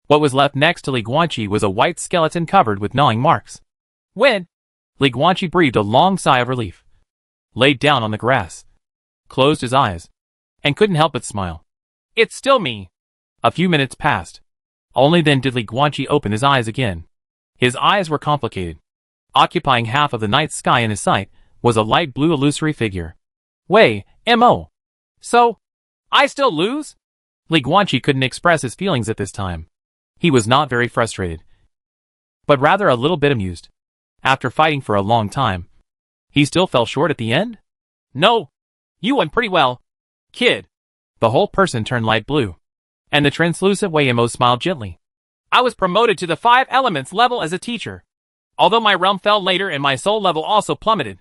what was left next to Li Guanqi was a white skeleton covered with gnawing marks. When? Li Guanqi breathed a long sigh of relief, laid down on the grass, closed his eyes, and couldn't help but smile. It's still me. A few minutes passed. Only then did Li Guanqi open his eyes again. His eyes were complicated. Occupying half of the night sky in his sight was a light blue illusory figure. Wei, M.O. So, I still lose? Li Guanqi couldn't express his feelings at this time. He was not very frustrated, but rather a little bit amused. After fighting for a long time, he still fell short at the end? No, you won pretty well, kid. The whole person turned light blue, and the translucent Wei M.O. smiled gently. I was promoted to the 5 elements level as a teacher. Although my realm fell later and my soul level also plummeted,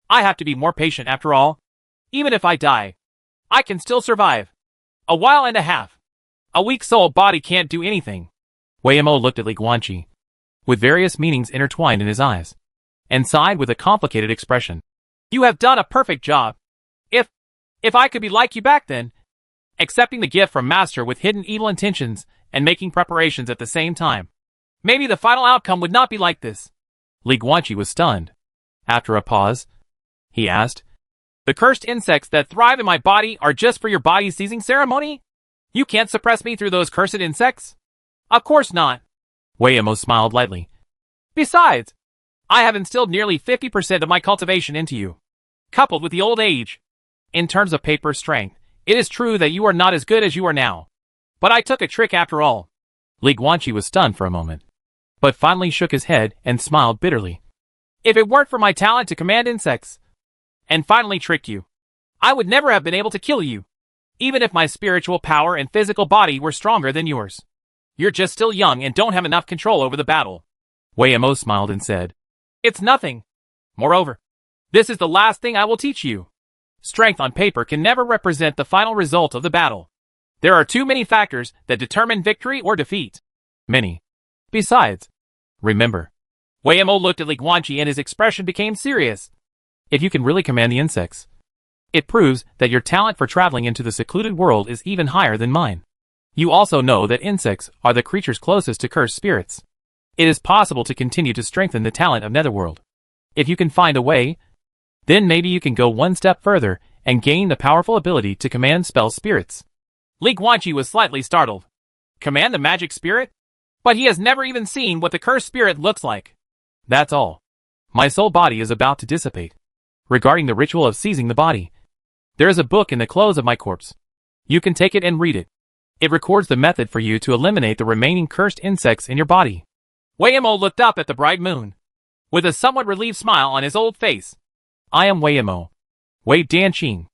I have to be more patient after all. Even if I die, I can still survive. A while and a half. A weak soul body can't do anything. Wei M.O. looked at Li Guanqi, with various meanings intertwined in his eyes, and sighed with a complicated expression. You have done a perfect job. If I could be like you back then, accepting the gift from Master with hidden evil intentions and making preparations at the same time, maybe the final outcome would not be like this. Li Guanqi was stunned. After a pause, he asked, the cursed insects that thrive in my body are just for your body's seizing ceremony? You can't suppress me through those cursed insects? Of course not. Wei M.O. smiled lightly. Besides, I have instilled nearly 50% of my cultivation into you, coupled with the old age. In terms of paper strength, it is true that you are not as good as you are now. But I took a trick after all. Li Guanqi was stunned for a moment, but finally shook his head and smiled bitterly. If it weren't for my talent to command insects, and finally trick you, I would never have been able to kill you, even if my spiritual power and physical body were stronger than yours. You're just still young and don't have enough control over the battle. Wei M.O. smiled and said, it's nothing. Moreover, this is the last thing I will teach you. Strength on paper can never represent the final result of the battle. There are too many factors that determine victory or defeat. Many. Besides, remember. Wei M.O. looked at Li Guanqi and his expression became serious. If you can really command the insects, it proves that your talent for traveling into the secluded world is even higher than mine. You also know that insects are the creatures closest to cursed spirits. It is possible to continue to strengthen the talent of Netherworld. If you can find a way, then maybe you can go one step further and gain the powerful ability to command spell spirits. Li Guanqi was slightly startled. Command the magic spirit? But he has never even seen what the cursed spirit looks like. That's all. My soul body is about to dissipate. Regarding the ritual of seizing the body, there is a book in the clothes of my corpse. You can take it and read it. It records the method for you to eliminate the remaining cursed insects in your body. Wei M.O. looked up at the bright moon, with a somewhat relieved smile on his old face. I am Wei M.O. Wei Danqing,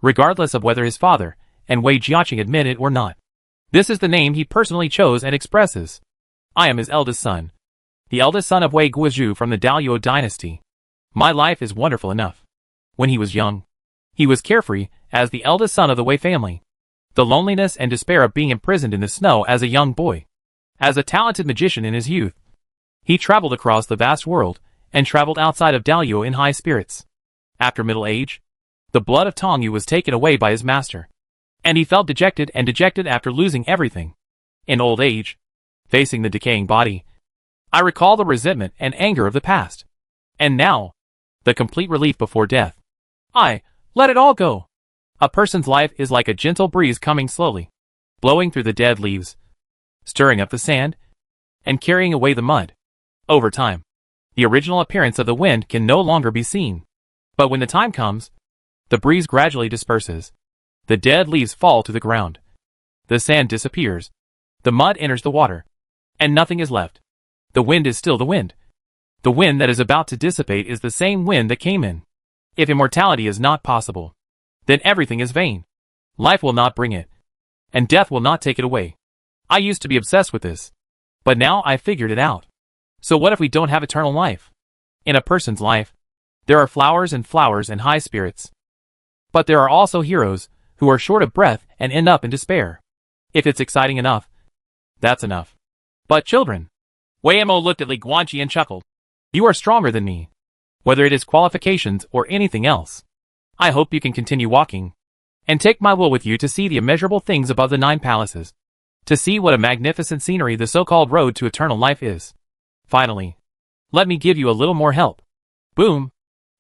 regardless of whether his father and Wei Jiaqing admit it or not. This is the name he personally chose and expresses. I am his eldest son, the eldest son of Wei Guozhu from the Daoyuo dynasty. My life is wonderful enough. When he was young, he was carefree as the eldest son of the Wei family. The loneliness and despair of being imprisoned in the snow as a young boy. As a talented magician in his youth, he traveled across the vast world and traveled outside of Daoyuo in high spirits. After middle age, the blood of Tongyu was taken away by his master, and he felt dejected after losing everything. In old age, facing the decaying body, I recall the resentment and anger of the past. And now, the complete relief before death. I let it all go. A person's life is like a gentle breeze coming slowly, blowing through the dead leaves, stirring up the sand, and carrying away the mud. Over time, the original appearance of the wind can no longer be seen. But when the time comes, the breeze gradually disperses. The dead leaves fall to the ground. The sand disappears. The mud enters the water. And nothing is left. The wind is still the wind. The wind that is about to dissipate is the same wind that came in. If immortality is not possible, then everything is vain. Life will not bring it, and death will not take it away. I used to be obsessed with this, but now I figured it out. So what if we don't have eternal life? In a person's life, there are flowers and high spirits. But there are also heroes who are short of breath and end up in despair. If it's exciting enough, that's enough. But children, Wei M.O. looked at Li Guanqi and chuckled. You are stronger than me, whether it is qualifications or anything else. I hope you can continue walking, and take my will with you to see the immeasurable things above the 9 palaces, to see what a magnificent scenery the so-called road to eternal life is. Finally, let me give you a little more help. Boom!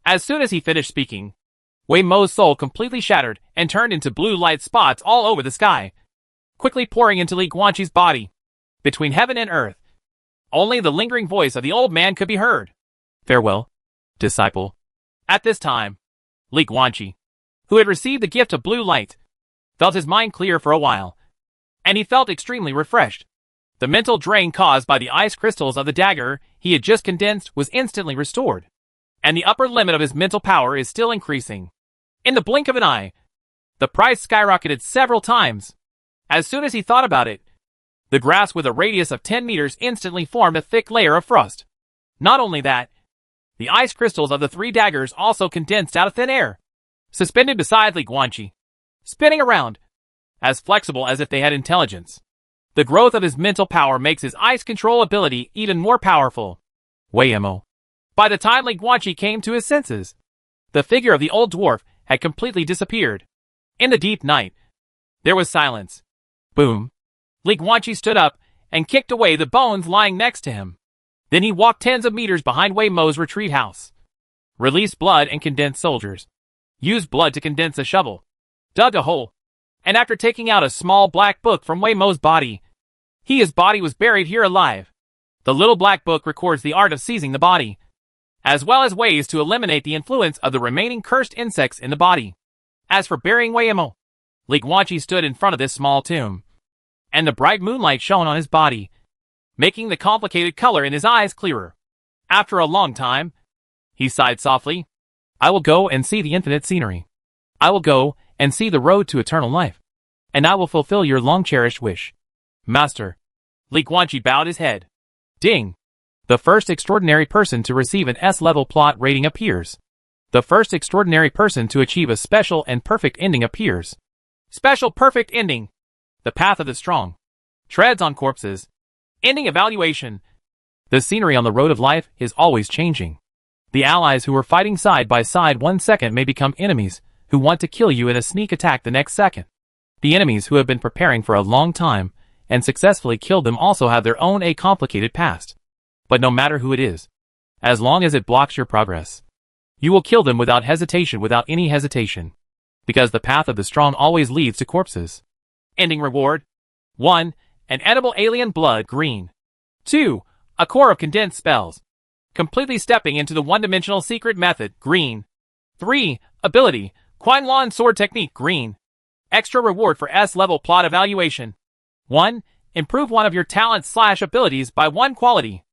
As soon as he finished speaking, Wei Mo's soul completely shattered and turned into blue light spots all over the sky, quickly pouring into Li Guanqi's body. Between heaven and earth, only the lingering voice of the old man could be heard. Farewell, disciple. At this time, Li Guanqi, who had received the gift of blue light, felt his mind clear for a while, and he felt extremely refreshed. The mental drain caused by the ice crystals of the dagger he had just condensed was instantly restored, and the upper limit of his mental power is still increasing. In the blink of an eye, the price skyrocketed several times. As soon as he thought about it, the grass with a radius of 10 meters instantly formed a thick layer of frost. Not only that, the ice crystals of the 3 daggers also condensed out of thin air, suspended beside Li Guanqi, spinning around, as flexible as if they had intelligence. The growth of his mental power makes his ice control ability even more powerful. Wei'emo. By the time Li Guanqi came to his senses, the figure of the old dwarf had completely disappeared. In the deep night, there was silence. Boom. Li Guanqi stood up and kicked away the bones lying next to him. Then he walked tens of meters behind Wei Mo's retreat house. Released blood and condensed soldiers. Used blood to condense a shovel. Dug a hole. And after taking out a small black book from Wei Mo's body, his body was buried here alive. The little black book records the art of seizing the body, as well as ways to eliminate the influence of the remaining cursed insects in the body. As for burying Wei'emo, Li Guanqi stood in front of this small tomb, and the bright moonlight shone on his body, making the complicated color in his eyes clearer. After a long time, he sighed softly. I will go and see the infinite scenery. I will go and see the road to eternal life, and I will fulfill your long-cherished wish. Master. Li Guanqi bowed his head. Ding. The first extraordinary person to receive an S-level plot rating appears. The first extraordinary person to achieve a special and perfect ending appears. Special perfect ending. The path of the strong. Treads on corpses. Ending evaluation. The scenery on the road of life is always changing. The allies who were fighting side by side 1 second may become enemies who want to kill you in a sneak attack the next second. The enemies who have been preparing for a long time and successfully killed them also have their own complicated past. But no matter who it is, as long as it blocks your progress, you will kill them without hesitation, without any hesitation. Because the path of the strong always leads to corpses. Ending reward. 1. An edible alien blood green. 2. A core of condensed spells. Completely stepping into the one-dimensional secret method green. 3. Ability. Quanlan sword technique green. Extra reward for S-level plot evaluation. 1. Improve one of your talents/abilities by 1 quality.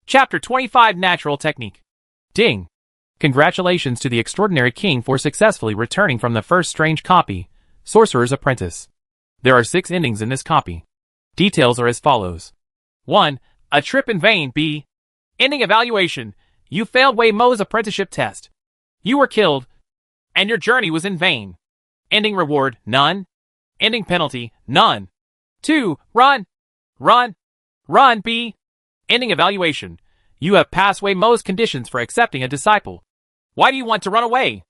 Chapter 25 Natural Technique. Ding. Congratulations to the extraordinary king for successfully returning from the first strange copy, Sorcerer's Apprentice. There are 6 endings in this copy. Details are as follows. 1. A trip in vain. B. Ending evaluation. You failed Wei Mo's apprenticeship test. You were killed, and your journey was in vain. Ending reward. None. Ending penalty. None. 2. Run. Run. Run. B. Ending evaluation. You have passed Wei Mo's conditions for accepting a disciple. Why do you want to run away?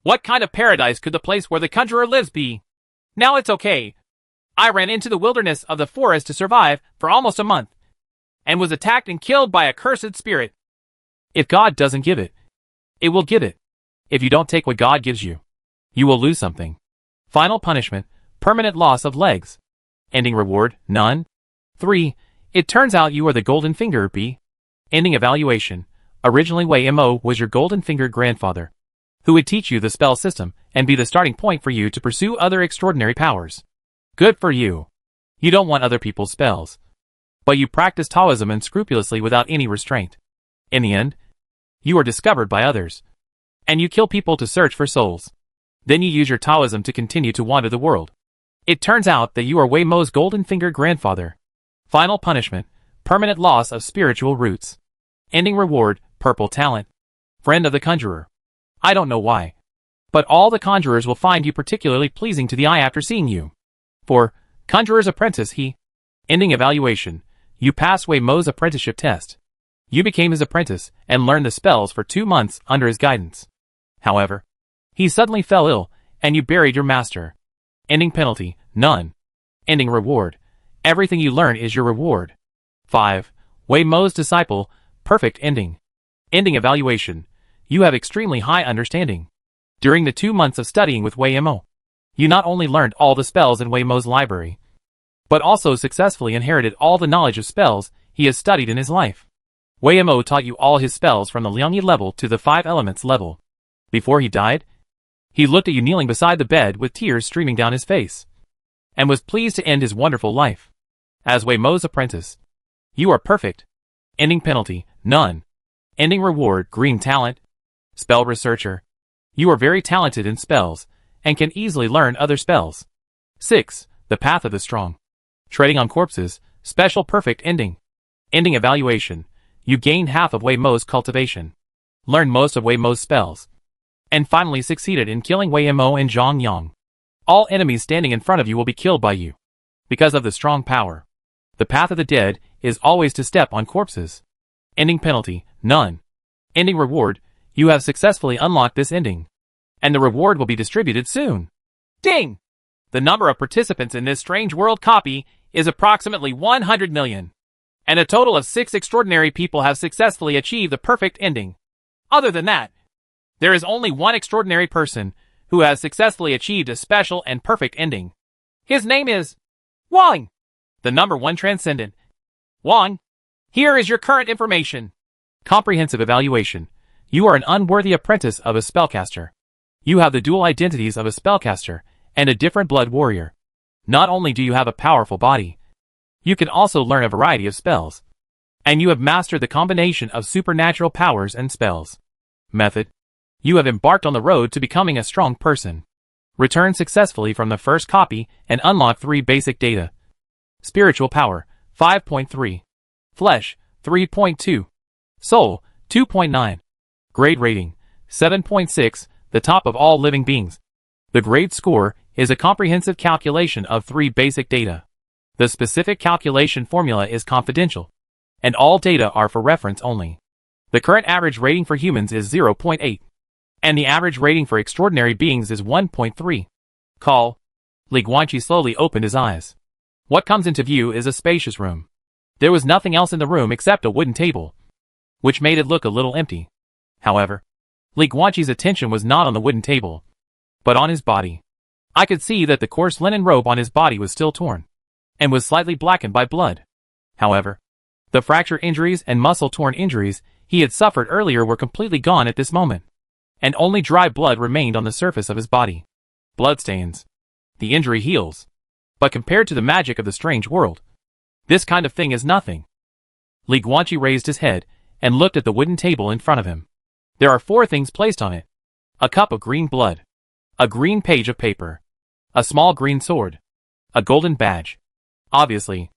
What kind of paradise could the place where the conjurer lives be? Now it's okay. I ran into the wilderness of the forest to survive for almost a month, and was attacked and killed by a cursed spirit. If God doesn't give it, it will give it. If you don't take what God gives you, you will lose something. Final punishment, permanent loss of legs. Ending reward, none. 3. It turns out you are the Golden Finger. B. Ending evaluation. Originally Wei Mo was your golden-fingered grandfather, who would teach you the spell system and be the starting point for you to pursue other extraordinary powers. Good for you. You don't want other people's spells, but you practice Taoism unscrupulously without any restraint. In the end, you are discovered by others, and you kill people to search for souls. Then you use your Taoism to continue to wander the world. It turns out that you are Wei Mo's golden-fingered grandfather. Final punishment, permanent loss of spiritual roots. Ending reward, purple talent. Friend of the conjurer. I don't know why, but all the conjurers will find you particularly pleasing to the eye after seeing you. For Conjurer's Apprentice. He. Ending evaluation. You passed Wei Mo's apprenticeship test. You became his apprentice and learned the spells for 2 months under his guidance. However, he suddenly fell ill, and you buried your master. Ending penalty, none. Ending reward. Everything you learn is your reward. 5. Wei Mo's disciple, perfect ending. Ending evaluation. You have extremely high understanding. During the 2 months of studying with Wei Mo, you not only learned all the spells in Wei Mo's library, but also successfully inherited all the knowledge of spells he has studied in his life. Wei Mo taught you all his spells from the Liangyi level to the 5 elements level. Before he died, he looked at you kneeling beside the bed with tears streaming down his face, and was pleased to end his wonderful life. As Wei Mo's apprentice, you are perfect. Ending penalty, none. Ending reward, green talent. Spell researcher. You are very talented in spells, and can easily learn other spells. 6. The path of the strong. Treading on corpses, special perfect ending. Ending evaluation. You gained half of Wei Mo's cultivation. Learned most of Wei Mo's spells. And finally succeeded in killing Wei Mo and Zhang Yang. All enemies standing in front of you will be killed by you, because of the strong power. The path of the dead is always to step on corpses. Ending penalty, none. Ending reward, you have successfully unlocked this ending, and the reward will be distributed soon. Ding! The number of participants in this Strange World copy is approximately 100 million, and a total of 6 extraordinary people have successfully achieved the perfect ending. Other than that, there is only one extraordinary person who has successfully achieved a special and perfect ending. His name is Wang, the number 1 transcendent. Wang, here is your current information. Comprehensive evaluation. You are an unworthy apprentice of a spellcaster. You have the dual identities of a spellcaster and a different blood warrior. Not only do you have a powerful body, you can also learn a variety of spells, and you have mastered the combination of supernatural powers and spells. Method. You have embarked on the road to becoming a strong person. Return successfully from the first copy and unlock 3 basic data. Spiritual power, 5.3. Flesh, 3.2. Soul, 2.9. Grade rating, 7.6, the top of all living beings. The grade score is a comprehensive calculation of 3 basic data. The specific calculation formula is confidential, and all data are for reference only. The current average rating for humans is 0.8, and the average rating for extraordinary beings is 1.3. Call. Li Guanqi slowly opened his eyes. What comes into view is a spacious room. There was nothing else in the room except a wooden table, which made it look a little empty. However, Li Guanqi's attention was not on the wooden table, but on his body. I could see that the coarse linen robe on his body was still torn, and was slightly blackened by blood. However, the fracture injuries and muscle-torn injuries he had suffered earlier were completely gone at this moment, and only dry blood remained on the surface of his body. Bloodstains. The injury heals, but compared to the magic of the strange world, this kind of thing is nothing. Li Guanqi raised his head and looked at the wooden table in front of him. There are 4 things placed on it. A cup of green blood, a green page of paper, a small green sword, a golden badge. Obviously,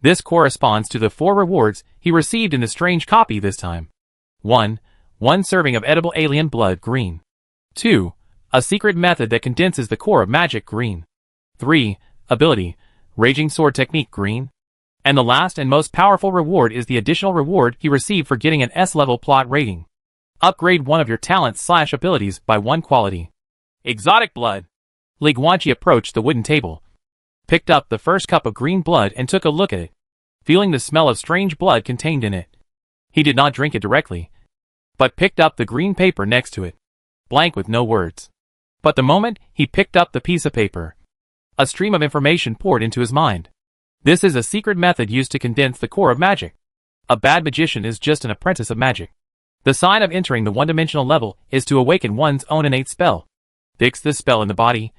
this corresponds to the 4 rewards he received in the strange copy this time. 1. 1 serving of edible alien blood, green. 2. A secret method that condenses the core of magic, green. 3. Ability, raging sword technique, green. And the last and most powerful reward is the additional reward he received for getting an S-level plot rating. Upgrade 1 of your talents/abilities by 1 quality. Exotic blood. Li Guanqi approached the wooden table, picked up the first cup of green blood and took a look at it, feeling the smell of strange blood contained in it. He did not drink it directly, but picked up the green paper next to it, blank with no words. But the moment he picked up the piece of paper, a stream of information poured into his mind. This is a secret method used to condense the core of magic. A bad magician is just an apprentice of magic. The sign of entering the one-dimensional level is to awaken one's own innate spell, fix this spell in the body,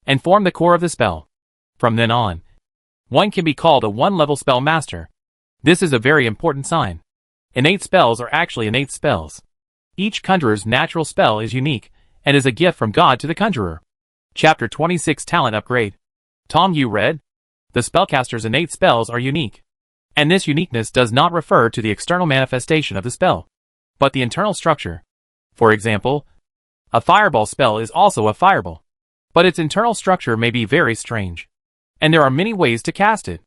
and form the core of the spell. From then on, one can be called a 1-level spell master. This is a very important sign. Innate spells are actually innate spells. Each conjurer's natural spell is unique, and is a gift from God to the conjurer. Chapter 26 Talent Upgrade. Tom Yu read, the spellcaster's innate spells are unique, and this uniqueness does not refer to the external manifestation of the spell, but the internal structure. For example, a fireball spell is also a fireball, but its internal structure may be very strange, and there are many ways to cast it.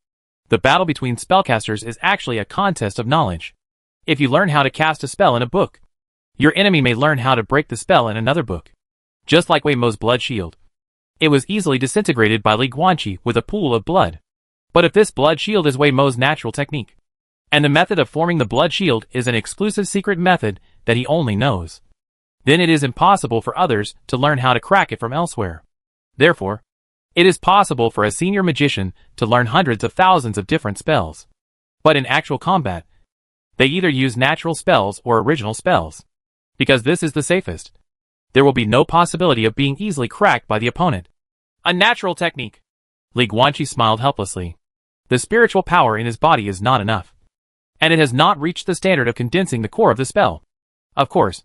The battle between spellcasters is actually a contest of knowledge. If you learn how to cast a spell in a book, your enemy may learn how to break the spell in another book. Just like Wei Mo's blood shield. It was easily disintegrated by Li Guanqi with a pool of blood. But if this blood shield is Wei Mo's natural technique, and the method of forming the blood shield is an exclusive secret method that he only knows, then it is impossible for others to learn how to crack it from elsewhere. Therefore, it is possible for a senior magician to learn hundreds of thousands of different spells. But in actual combat, They either use natural spells or original spells. Because this is the safest. There will be no possibility of being easily cracked by the opponent. A natural technique. Li Guanqi smiled helplessly. The spiritual power in his body is not enough. And it has not reached the standard of condensing the core of the spell. Of course,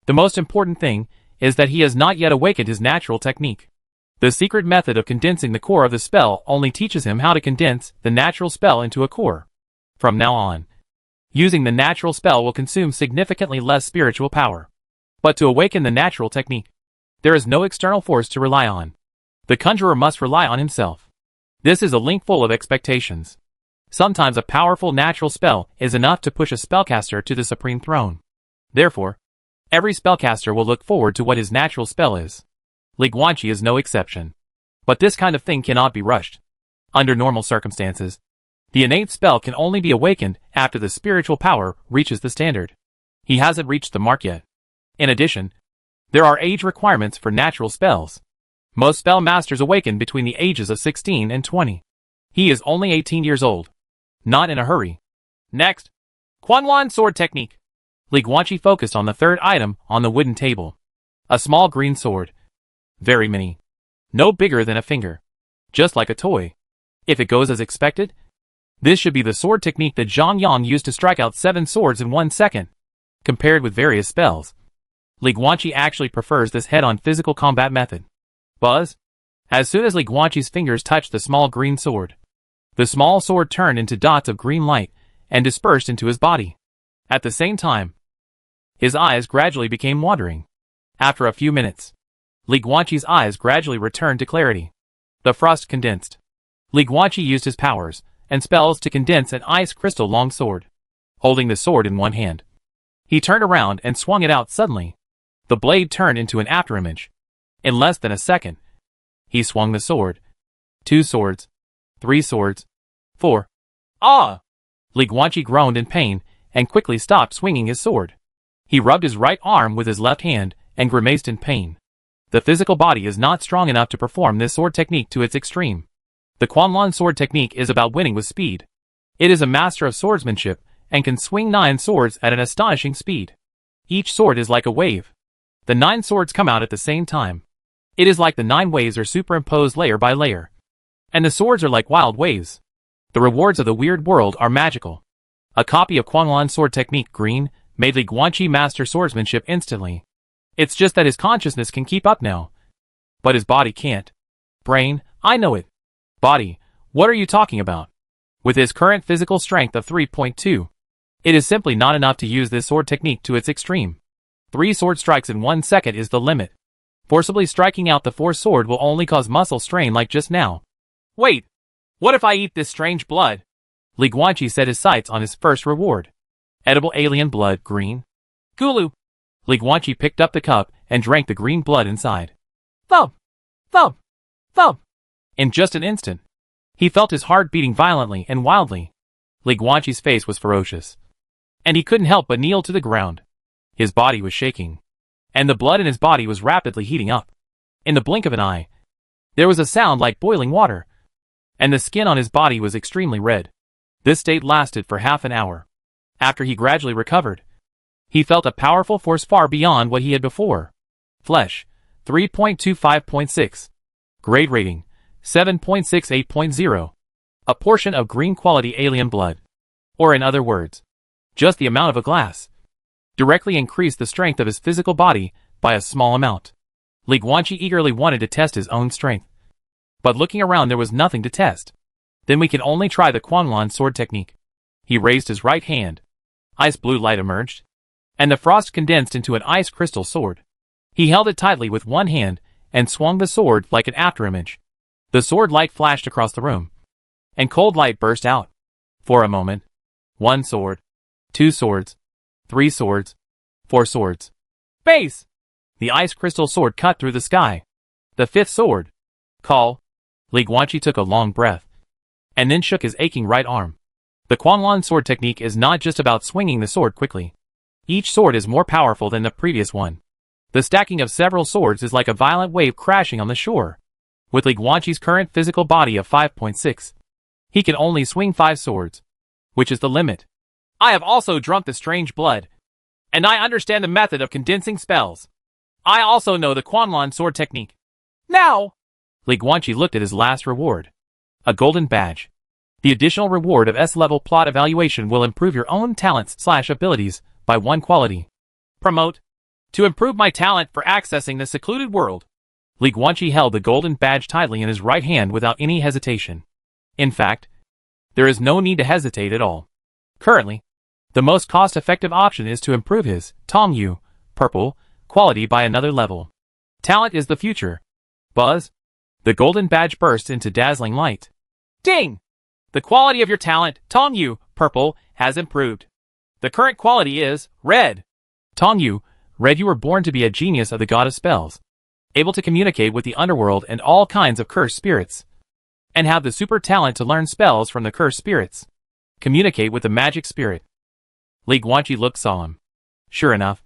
the most important thing is that he has not yet awakened his natural technique. The secret method of condensing the core of the spell only teaches him how to condense the natural spell into a core. From now on, using the natural spell will consume significantly less spiritual power. But to awaken the natural technique, there is no external force to rely on. The conjurer must rely on himself. This is a link full of expectations. Sometimes a powerful natural spell is enough to push a spellcaster to the supreme throne. Therefore, every spellcaster will look forward to what his natural spell is. Li Guanqi is no exception. But this kind of thing cannot be rushed. Under normal circumstances, the innate spell can only be awakened after the spiritual power reaches the standard. He hasn't reached the mark yet. In addition, there are age requirements for natural spells. Most spell masters awaken between the ages of 16 and 20. He is only 18 years old. Not in a hurry. Next, Quanlan sword technique. Li Guanqi focused on the third item on the wooden table. A small green sword. Very mini. No bigger than a finger. Just like a toy. If it goes as expected, this should be the sword technique that Zhang Yang used to strike out 7 swords in 1 second. Compared with various spells, Li Guanqi actually prefers this head-on physical combat method. Buzz! As soon as Li Guanqi's fingers touched the small green sword, the small sword turned into dots of green light and dispersed into his body. At the same time, his eyes gradually became wandering. After a few minutes, Li Guanqi's eyes gradually returned to clarity. The frost condensed. Li Guanqi used his powers and spells to condense an ice crystal long sword. Holding the sword in one hand, he turned around and swung it out suddenly. The blade turned into an afterimage. In less than a second, he swung the sword. 2 swords. 3 swords. 4. Ah! Li Guanqi groaned in pain and quickly stopped swinging his sword. He rubbed his right arm with his left hand and grimaced in pain. The physical body is not strong enough to perform this sword technique to its extreme. The Quanlan sword technique is about winning with speed. It is a master of swordsmanship and can swing 9 swords at an astonishing speed. Each sword is like a wave. The 9 swords come out at the same time. It is like the 9 waves are superimposed layer by layer. And the swords are like wild waves. The rewards of the weird world are magical. A copy of Quanlan sword technique green made Li Guanqi master swordsmanship instantly. It's just that his consciousness can keep up now. But his body can't. Brain, I know it. Body, what are you talking about? With his current physical strength of 3.2, it is simply not enough to use this sword technique to its extreme. 3 sword strikes in 1 second is the limit. Forcibly striking out the 4th sword will only cause muscle strain like just now. Wait! What if I eat this strange blood? Li Guanqi set his sights on his first reward. Edible alien blood, green. Gulu! Li Guanqi picked up the cup and drank the green blood inside. Thump! Thump! Thump! In just an instant, he felt his heart beating violently and wildly. Li Guanqi's face was ferocious. And he couldn't help but kneel to the ground. His body was shaking. And the blood in his body was rapidly heating up. In the blink of an eye, there was a sound like boiling water. And the skin on his body was extremely red. This state lasted for half an hour. After he gradually recovered, he felt a powerful force far beyond what he had before. Flesh, 3.25.6. Grade rating, 7.68.0. A portion of green quality alien blood. Or in other words, just the amount of a glass. Directly increased the strength of his physical body by a small amount. Li Guanqi eagerly wanted to test his own strength. But looking around there was nothing to test. Then we can only try the Quanlan sword technique. He raised his right hand. Ice blue light emerged. And the frost condensed into an ice crystal sword. He held it tightly with one hand and swung the sword like an afterimage. The sword light flashed across the room. And cold light burst out. For a moment. 1 sword. 2 swords. 3 swords. 4 swords. Base! The ice crystal sword cut through the sky. The 5th sword. Call. Li Guanqi took a long breath. And then shook his aching right arm. The Quanlan sword technique is not just about swinging the sword quickly. Each sword is more powerful than the previous one. The stacking of several swords is like a violent wave crashing on the shore. With Li Guanqi's current physical body of 5.6, he can only swing 5 swords. Which is the limit. I have also drunk the strange blood, and I understand the method of condensing spells. I also know the Quanlan sword technique. Now! Li Guanqi looked at his last reward. A golden badge. The additional reward of S-level plot evaluation will improve your own talents/abilities by 1 quality. Promote. To improve my talent for accessing the secluded world. Li Guanqi held the golden badge tightly in his right hand without any hesitation. In fact, there is no need to hesitate at all. Currently, the most cost-effective option is to improve his Tongyu, purple, quality by another level. Talent is the future. Buzz. The golden badge burst into dazzling light. Ding! The quality of your talent, Tongyu, purple, has improved. The current quality is red. Tongyu, red. You were born to be a genius of the god of spells, able to communicate with the underworld and all kinds of cursed spirits, and have the super talent to learn spells from the cursed spirits. Communicate with the magic spirit. Li Guanqi looked solemn. Sure enough,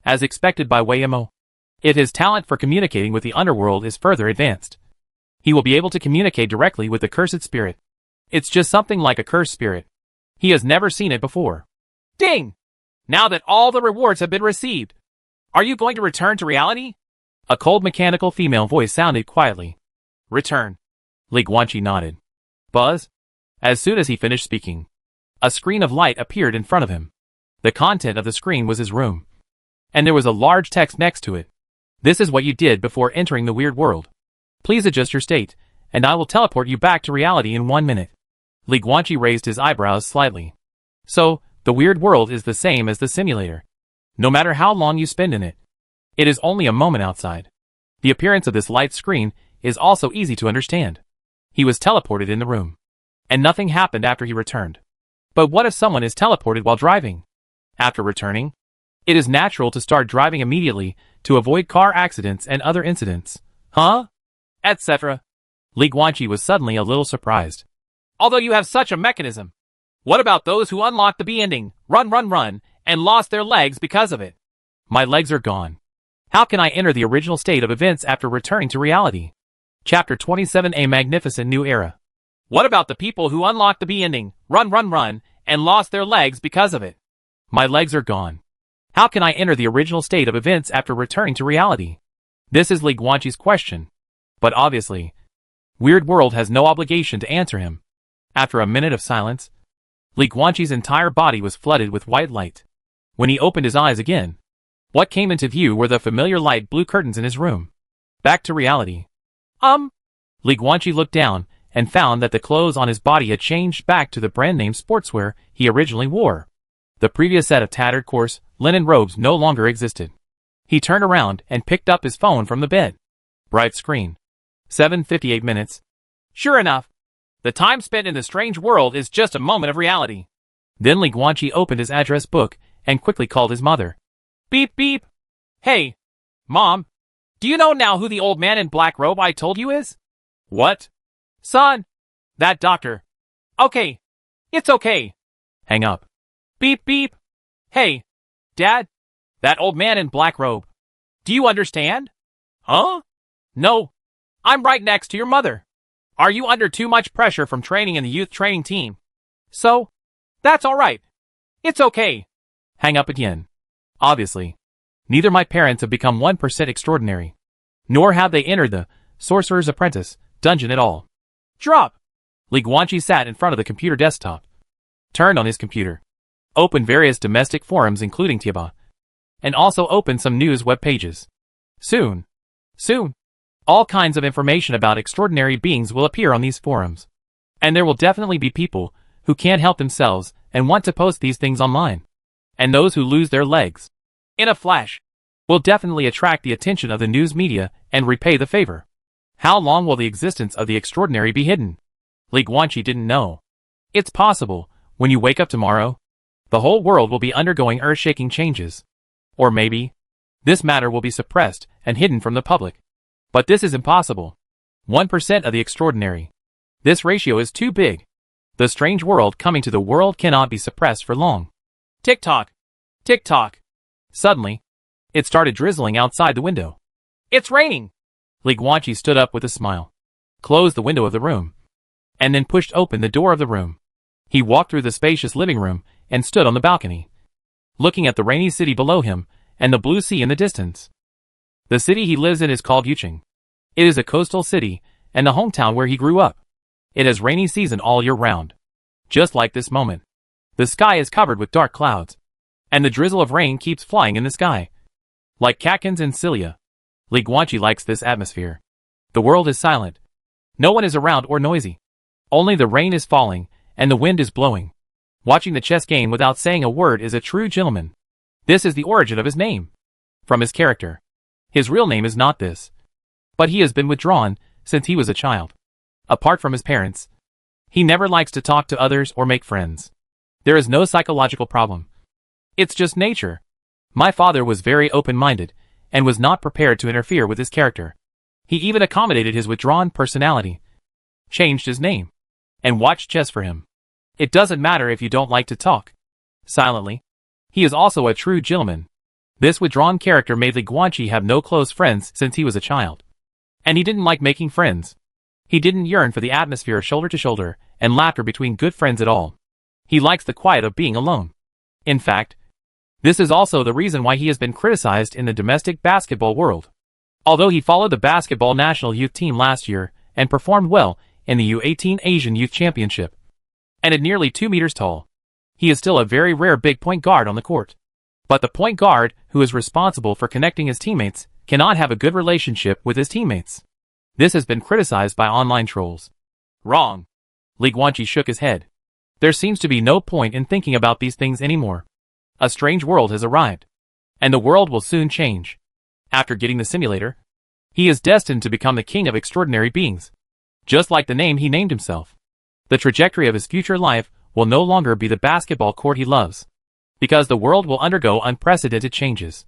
as expected by Wei Yimo, if his talent for communicating with the underworld is further advanced, he will be able to communicate directly with the cursed spirit. It's just something like a cursed spirit. He has never seen it before. Ding! Now that all the rewards have been received, are you going to return to reality? A cold mechanical female voice sounded quietly. Return. Li Guanqi nodded. Buzz? As soon as he finished speaking, a screen of light appeared in front of him. The content of the screen was his room, and there was a large text next to it. This is what you did before entering the weird world. Please adjust your state, and I will teleport you back to reality in 1 minute. Li Guanqi raised his eyebrows slightly. So, the weird world is the same as the simulator. No matter how long you spend in it, it is only a moment outside. The appearance of this light screen is also easy to understand. He was teleported in the room, and nothing happened after he returned. But what if someone is teleported while driving? After returning, it is natural to start driving immediately to avoid car accidents and other incidents. Huh? Etc. Li Guanqi was suddenly a little surprised. Although you have such a mechanism, what about those who unlocked the B ending, run, and lost their legs because of it? My legs are gone. How can I enter the original state of events after returning to reality? Chapter 27, A Magnificent New Era. What about the people who unlocked the B ending, run, and lost their legs because of it? My legs are gone. How can I enter the original state of events after returning to reality? This is Li Guanqi's question. But obviously, Weird World has no obligation to answer him. After a minute of silence, Li Guanqi's entire body was flooded with white light. When he opened his eyes again, what came into view were the familiar light blue curtains in his room. Back to reality. Li Guanqi looked down and found that the clothes on his body had changed back to the brand name sportswear he originally wore. The previous set of tattered coarse linen robes no longer existed. He turned around and picked up his phone from the bed. Bright screen. 7:58 minutes. Sure enough, the time spent in the strange world is just a moment of reality. Then Li Guanqi opened his address book and quickly called his mother. Beep beep. Hey, Mom, do you know now who the old man in black robe I told you is? What? Son, that doctor. Okay, it's okay. Hang up. Beep beep. Hey, Dad, that old man in black robe. Do you understand? Huh? No, I'm right next to your mother. Are you under too much pressure from training in the youth training team? So, that's alright. It's okay. Hang up again. Obviously, neither my parents have become 1% extraordinary, nor have they entered the Sorcerer's Apprentice dungeon at all. Drop. Li Guanqi sat in front of the computer desktop, turned on his computer, opened various domestic forums including Tiaba, and also opened some news web pages. Soon, all kinds of information about extraordinary beings will appear on these forums. And there will definitely be people who can't help themselves and want to post these things online. And those who lose their legs in a flash will definitely attract the attention of the news media and repay the favor. How long will the existence of the extraordinary be hidden? Li Guanqi didn't know. It's possible, when you wake up tomorrow, the whole world will be undergoing earth-shaking changes. Or maybe, this matter will be suppressed and hidden from the public. But this is impossible. 1% of the extraordinary. This ratio is too big. The strange world coming to the world cannot be suppressed for long. Tick-tock. Tick-tock. Suddenly, it started drizzling outside the window. It's raining! Li Guanqi stood up with a smile, closed the window of the room, and then pushed open the door of the room. He walked through the spacious living room and stood on the balcony, looking at the rainy city below him and the blue sea in the distance. The city he lives in is called Yuching. It is a coastal city and the hometown where he grew up. It has rainy season all year round. Just like this moment. The sky is covered with dark clouds, and the drizzle of rain keeps flying in the sky. Like Catkins and Cilia, Li Guanqi likes this atmosphere. The world is silent. No one is around or noisy. Only the rain is falling, and the wind is blowing. Watching the chess game without saying a word is a true gentleman. This is the origin of his name. From his character. His real name is not this. But he has been withdrawn since he was a child. Apart from his parents, he never likes to talk to others or make friends. There is no psychological problem. It's just nature. My father was very open-minded, and was not prepared to interfere with his character. He even accommodated his withdrawn personality, changed his name, and watched chess for him. It doesn't matter if you don't like to talk. Silently. He is also a true gentleman. This withdrawn character made Li Guanqi have no close friends since he was a child. And he didn't like making friends. He didn't yearn for the atmosphere of shoulder to shoulder and laughter between good friends at all. He likes the quiet of being alone. In fact, this is also the reason why he has been criticized in the domestic basketball world. Although he followed the basketball national youth team last year and performed well in the U18 Asian Youth Championship, and at nearly 2 meters tall, he is still a very rare big point guard on the court. But the point guard, who is responsible for connecting his teammates, cannot have a good relationship with his teammates. This has been criticized by online trolls. Wrong. Li Guanqi shook his head. There seems to be no point in thinking about these things anymore. A strange world has arrived. And the world will soon change. After getting the simulator, he is destined to become the king of extraordinary beings. Just like the name he named himself. The trajectory of his future life will no longer be the basketball court he loves. Because the world will undergo unprecedented changes.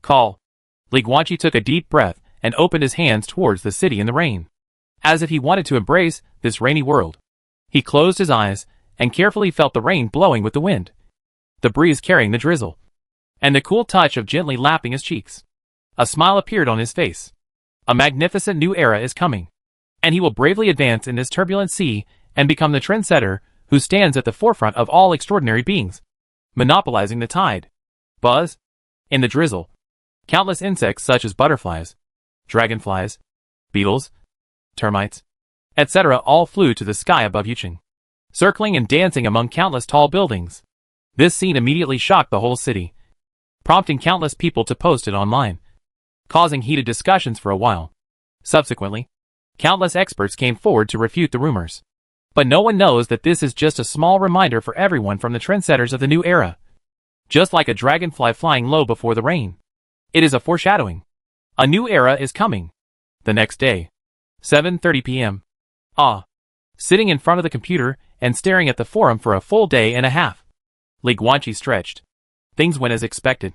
Call. Li Guanqi took a deep breath and opened his hands towards the city in the rain. As if he wanted to embrace this rainy world. He closed his eyes and carefully felt the rain blowing with the wind. The breeze carrying the drizzle. And the cool touch of gently lapping his cheeks. A smile appeared on his face. A magnificent new era is coming. And he will bravely advance in this turbulent sea and become the trendsetter who stands at the forefront of all extraordinary beings. Monopolizing the tide. Buzz. In the drizzle. Countless insects such as butterflies, dragonflies, beetles, termites, etc. all flew to the sky above Yuching, circling and dancing among countless tall buildings. This scene immediately shocked the whole city, prompting countless people to post it online, causing heated discussions for a while. Subsequently, countless experts came forward to refute the rumors. But no one knows that this is just a small reminder for everyone from the trendsetters of the new era. Just like a dragonfly flying low before the rain. It is a foreshadowing. A new era is coming. The next day. 7:30 p.m. Sitting in front of the computer and staring at the forum for a full day and a half. Li Guanqi stretched. Things went as expected.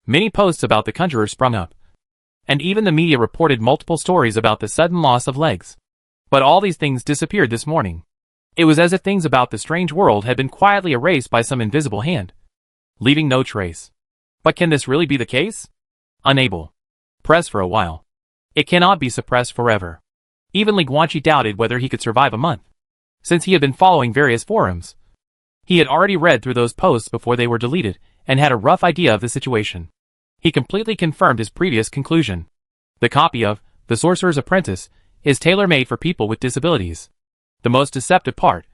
Many posts about the conjurer sprung up. And even the media reported multiple stories about the sudden loss of legs. But all these things disappeared this morning. It was as if things about the strange world had been quietly erased by some invisible hand, leaving no trace. But can this really be the case? Unable. Press for a while. It cannot be suppressed forever. Even Li Guanqi doubted whether he could survive a month. Since he had been following various forums, he had already read through those posts before they were deleted and had a rough idea of the situation. He completely confirmed his previous conclusion. The copy of The Sorcerer's Apprentice is tailor-made for people with disabilities. The most deceptive part.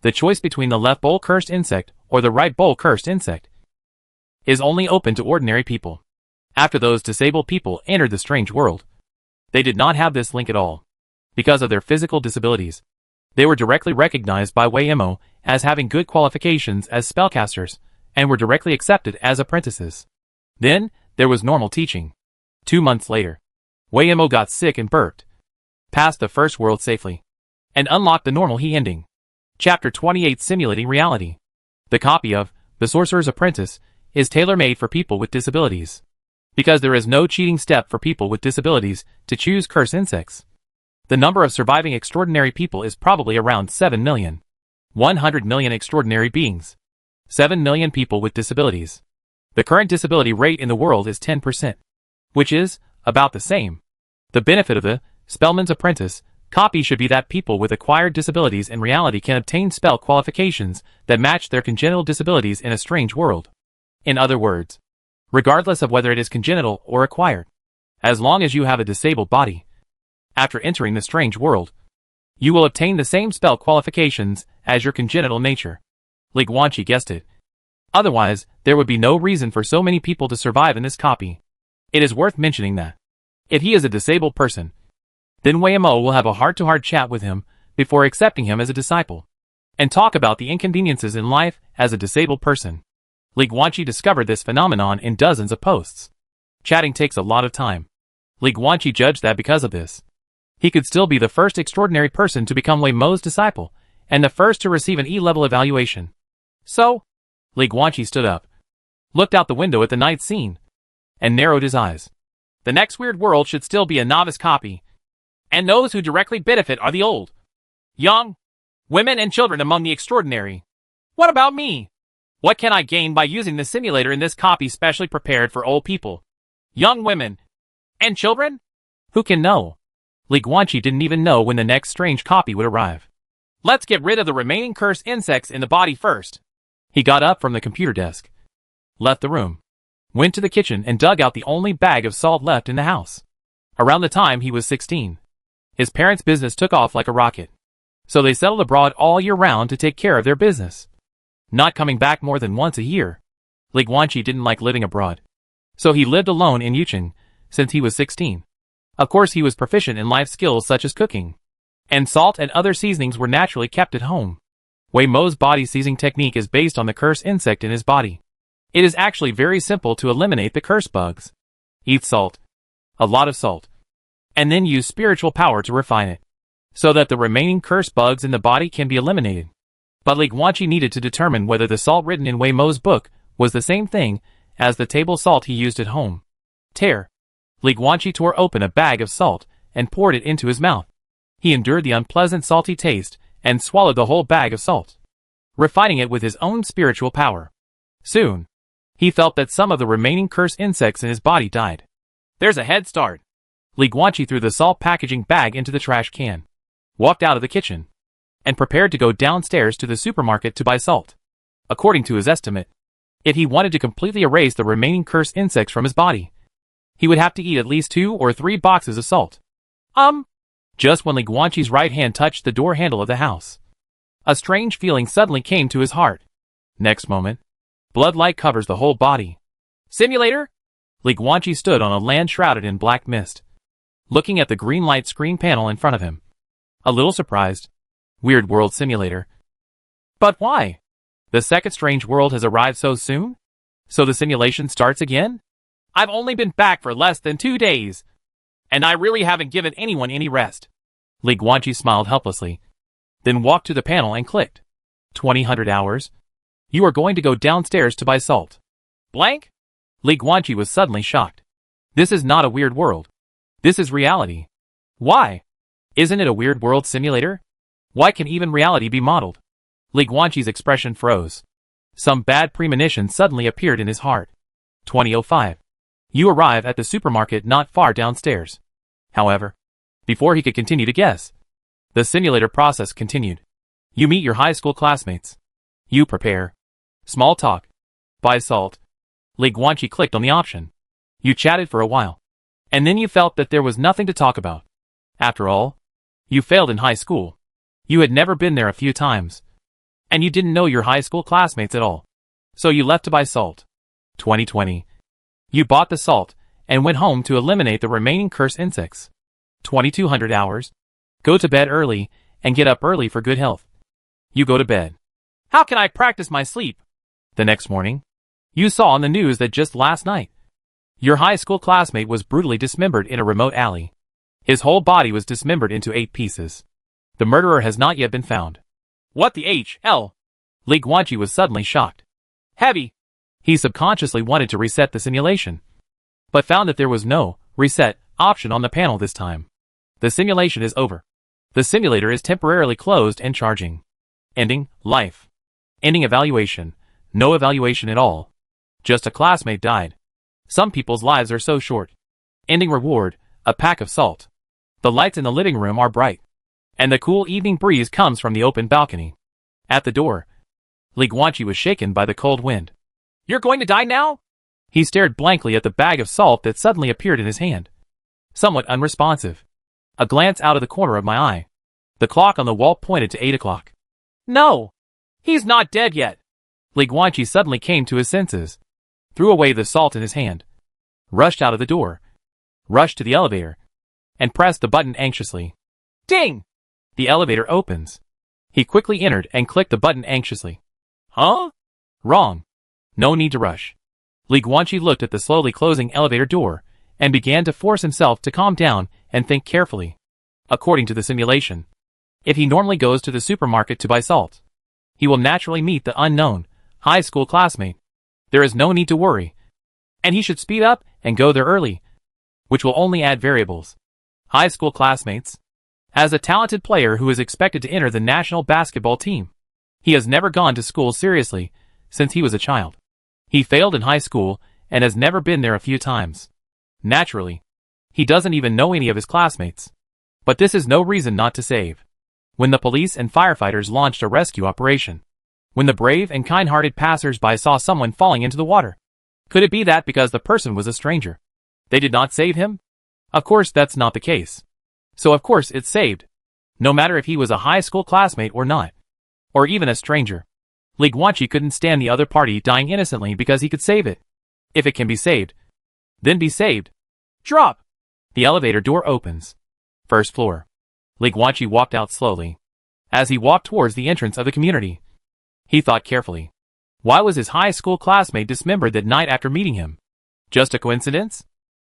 The choice between the left bowl cursed insect or the right bowl cursed insect is only open to ordinary people. After those disabled people entered the strange world, they did not have this link at all. Because of their physical disabilities, they were directly recognized by Weirdness as having good qualifications as spellcasters and were directly accepted as apprentices. Then, there was normal teaching. 2 months later, Weirdness got sick and burped, passed the first world safely, and unlocked the normal he ending. Chapter 28 Simulating Reality. The copy of The Sorcerer's Apprentice is tailor-made for people with disabilities. Because there is no cheating step for people with disabilities to choose curse insects. The number of surviving extraordinary people is probably around 7 million. 100 million extraordinary beings. 7 million people with disabilities. The current disability rate in the world is 10%. Which is about the same. The benefit of the Spellman's Apprentice Copy should be that people with acquired disabilities in reality can obtain spell qualifications that match their congenital disabilities in a strange world. In other words, regardless of whether it is congenital or acquired, as long as you have a disabled body, after entering the strange world, you will obtain the same spell qualifications as your congenital nature. Li Guanqi guessed it. Otherwise, there would be no reason for so many people to survive in this copy. It is worth mentioning that, if he is a disabled person, then Wei Mo will have a heart-to-heart chat with him before accepting him as a disciple, and talk about the inconveniences in life as a disabled person. Li Guanqi discovered this phenomenon in dozens of posts. Chatting takes a lot of time. Li Guanqi judged that because of this, he could still be the first extraordinary person to become Wei Mo's disciple, and the first to receive an E-level evaluation. So, Li Guanqi stood up, looked out the window at the night scene, and narrowed his eyes. The next weird world should still be a novice copy, and those who directly benefit are the old, young, women and children among the extraordinary. What about me? What can I gain by using the simulator in this copy specially prepared for old people, young women, and children? Who can know? Li Guanqi didn't even know when the next strange copy would arrive. Let's get rid of the remaining cursed insects in the body first. He got up from the computer desk, left the room, went to the kitchen and dug out the only bag of salt left in the house. Around the time he was 16, his parents' business took off like a rocket. So they settled abroad all year round to take care of their business, not coming back more than once a year. Li Guanqi didn't like living abroad, so he lived alone in Yucheng since he was 16. Of course, he was proficient in life skills such as cooking, and salt and other seasonings were naturally kept at home. Wei Mo's body seasoning technique is based on the cursed insect in his body. It is actually very simple to eliminate the cursed bugs. Eat salt, a lot of salt, and then use spiritual power to refine it, so that the remaining cursed bugs in the body can be eliminated. But Li Guanqi needed to determine whether the salt written in Wei Mo's book was the same thing as the table salt he used at home. Li Guanqi tore open a bag of salt and poured it into his mouth. He endured the unpleasant salty taste and swallowed the whole bag of salt, refining it with his own spiritual power. Soon, he felt that some of the remaining cursed insects in his body died. There's a head start. Li Guanqi threw the salt packaging bag into the trash can, walked out of the kitchen, and prepared to go downstairs to the supermarket to buy salt. According to his estimate, if he wanted to completely erase the remaining cursed insects from his body, he would have to eat at least 2 or 3 boxes of salt. Just when Li Guanqi's right hand touched the door handle of the house, a strange feeling suddenly came to his heart. Next moment, blood light covers the whole body. Simulator? Li Guanqi stood on a land shrouded in black mist, looking at the green light screen panel in front of him. A little surprised. Weird World Simulator. But why? The second strange world has arrived so soon? So the simulation starts again? I've only been back for less than 2 days, and I really haven't given anyone any rest. Li Guanqi smiled helplessly, then walked to the panel and clicked. 20 hours? You are going to go downstairs to buy salt. Blank? Li Guanqi was suddenly shocked. This is not a weird world. This is reality. Why? Isn't it a weird world simulator? Why can even reality be modeled? Li Guanqi's expression froze. Some bad premonition suddenly appeared in his heart. 20:05. You arrive at the supermarket not far downstairs. However, before he could continue to guess, the simulator process continued. You meet your high school classmates. You prepare. Small talk. Buy salt. Li Guanqi clicked on the option. You chatted for a while, and then you felt that there was nothing to talk about. After all, you failed in high school. You had never been there a few times, and you didn't know your high school classmates at all. So you left to buy salt. 2020. You bought the salt and went home to eliminate the remaining cursed insects. 2200 hours. Go to bed early and get up early for good health. You go to bed. How can I practice my sleep? The next morning, you saw on the news that just last night, your high school classmate was brutally dismembered in a remote alley. His whole body was dismembered into 8 pieces. The murderer has not yet been found. What the hell? Li Guanqi was suddenly shocked. Heavy. He subconsciously wanted to reset the simulation, but found that there was no reset option on the panel this time. The simulation is over. The simulator is temporarily closed and charging. Ending, life. Ending evaluation, no evaluation at all. Just a classmate died. Some people's lives are so short. Ending reward, a pack of salt. The lights in the living room are bright. and the cool evening breeze comes from the open balcony. At the door, Li Guanqi was shaken by the cold wind. "You're going to die now?" He stared blankly at the bag of salt that suddenly appeared in his hand. Somewhat unresponsive. A glance out of the corner of my eye. The clock on the wall pointed to 8 o'clock. "No! He's not dead yet!" Li Guanqi suddenly came to his senses. Threw away the salt in his hand. Rushed out of the door. Rushed to the elevator. And pressed the button anxiously. Ding! The elevator opens. He quickly entered and clicked the button anxiously. Huh? Wrong. No need to rush. Li Guanqi looked at the slowly closing elevator door and began to force himself to calm down and think carefully. According to the simulation, if he normally goes to the supermarket to buy salt, he will naturally meet the unknown high school classmate. There is no need to worry, and he should speed up and go there early, which will only add variables. High school classmates. As a talented player who is expected to enter the national basketball team, he has never gone to school seriously since he was a child. He failed in high school and has never been there a few times. Naturally, he doesn't even know any of his classmates. But this is no reason not to save. When the police and firefighters launched a rescue operation, when the brave and kind-hearted passers-by saw someone falling into the water, could it be that because the person was a stranger, they did not save him? Of course that's not the case. So of course it's saved, no matter if he was a high school classmate or not, or even a stranger. Li Guanqi couldn't stand the other party dying innocently because he could save it. If it can be saved, then be saved. Drop! The elevator door opens. First floor. Li Guanqi walked out slowly. As he walked towards the entrance of the community, he thought carefully. Why was his high school classmate dismembered that night after meeting him? Just a coincidence?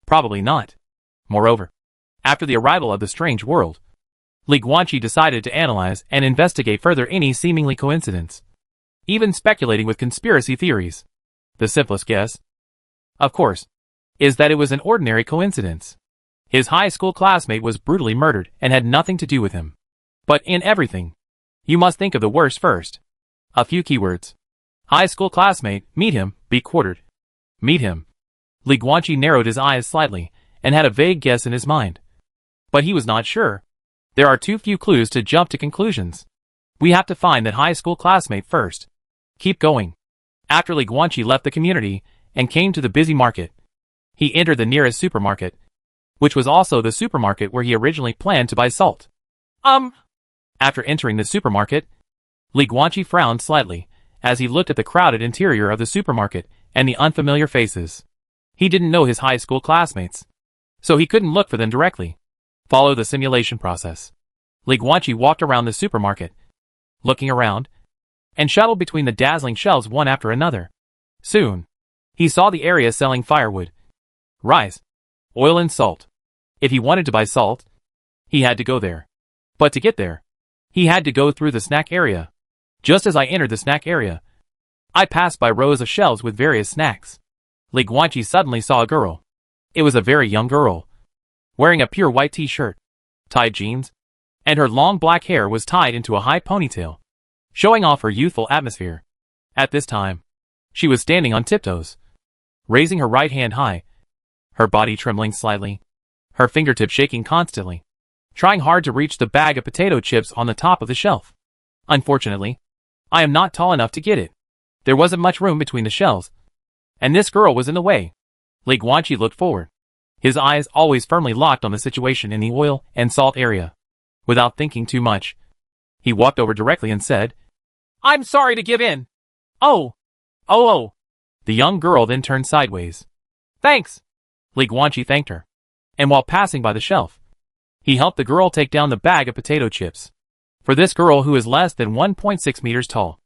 Probably not. Moreover, after the arrival of the strange world, Li Guanqi decided to analyze and investigate further any seemingly coincidence, even speculating with conspiracy theories. The simplest guess, of course, is that it was an ordinary coincidence. His high school classmate was brutally murdered and had nothing to do with him. But in everything, you must think of the worst first. A few keywords. High school classmate, meet him, be quartered. Meet him. Li Guanqi narrowed his eyes slightly and had a vague guess in his mind. But he was not sure. There are too few clues to jump to conclusions. We have to find that high school classmate first. Keep going. After Li Guanqi left the community and came to the busy market, he entered the nearest supermarket, which was also the supermarket where he originally planned to buy salt. After entering the supermarket, Li Guanqi frowned slightly as he looked at the crowded interior of the supermarket and the unfamiliar faces. He didn't know his high school classmates, so he couldn't look for them directly. Follow the simulation process. Li Guanqi walked around the supermarket, looking around, and shuttled between the dazzling shelves one after another. Soon, he saw the area selling firewood, rice, oil and salt. If he wanted to buy salt, he had to go there. But to get there, he had to go through the snack area. Just as I entered the snack area, I passed by rows of shelves with various snacks. Li Guanqi suddenly saw a girl. It was a very young girl, wearing a pure white t-shirt, tied jeans, and her long black hair was tied into a high ponytail, showing off her youthful atmosphere. At this time, she was standing on tiptoes, raising her right hand high, her body trembling slightly, her fingertips shaking constantly, trying hard to reach the bag of potato chips on the top of the shelf. Unfortunately, I am not tall enough to get it. There wasn't much room between the shelves, and this girl was in the way. Li Guanqi looked forward, his eyes always firmly locked on the situation in the oil and salt area. Without thinking too much, he walked over directly and said, "I'm sorry to give in." Oh. The young girl then turned sideways. "Thanks." Li Guanqi thanked her, and while passing by the shelf, he helped the girl take down the bag of potato chips. For this girl who is less than 1.6 meters tall,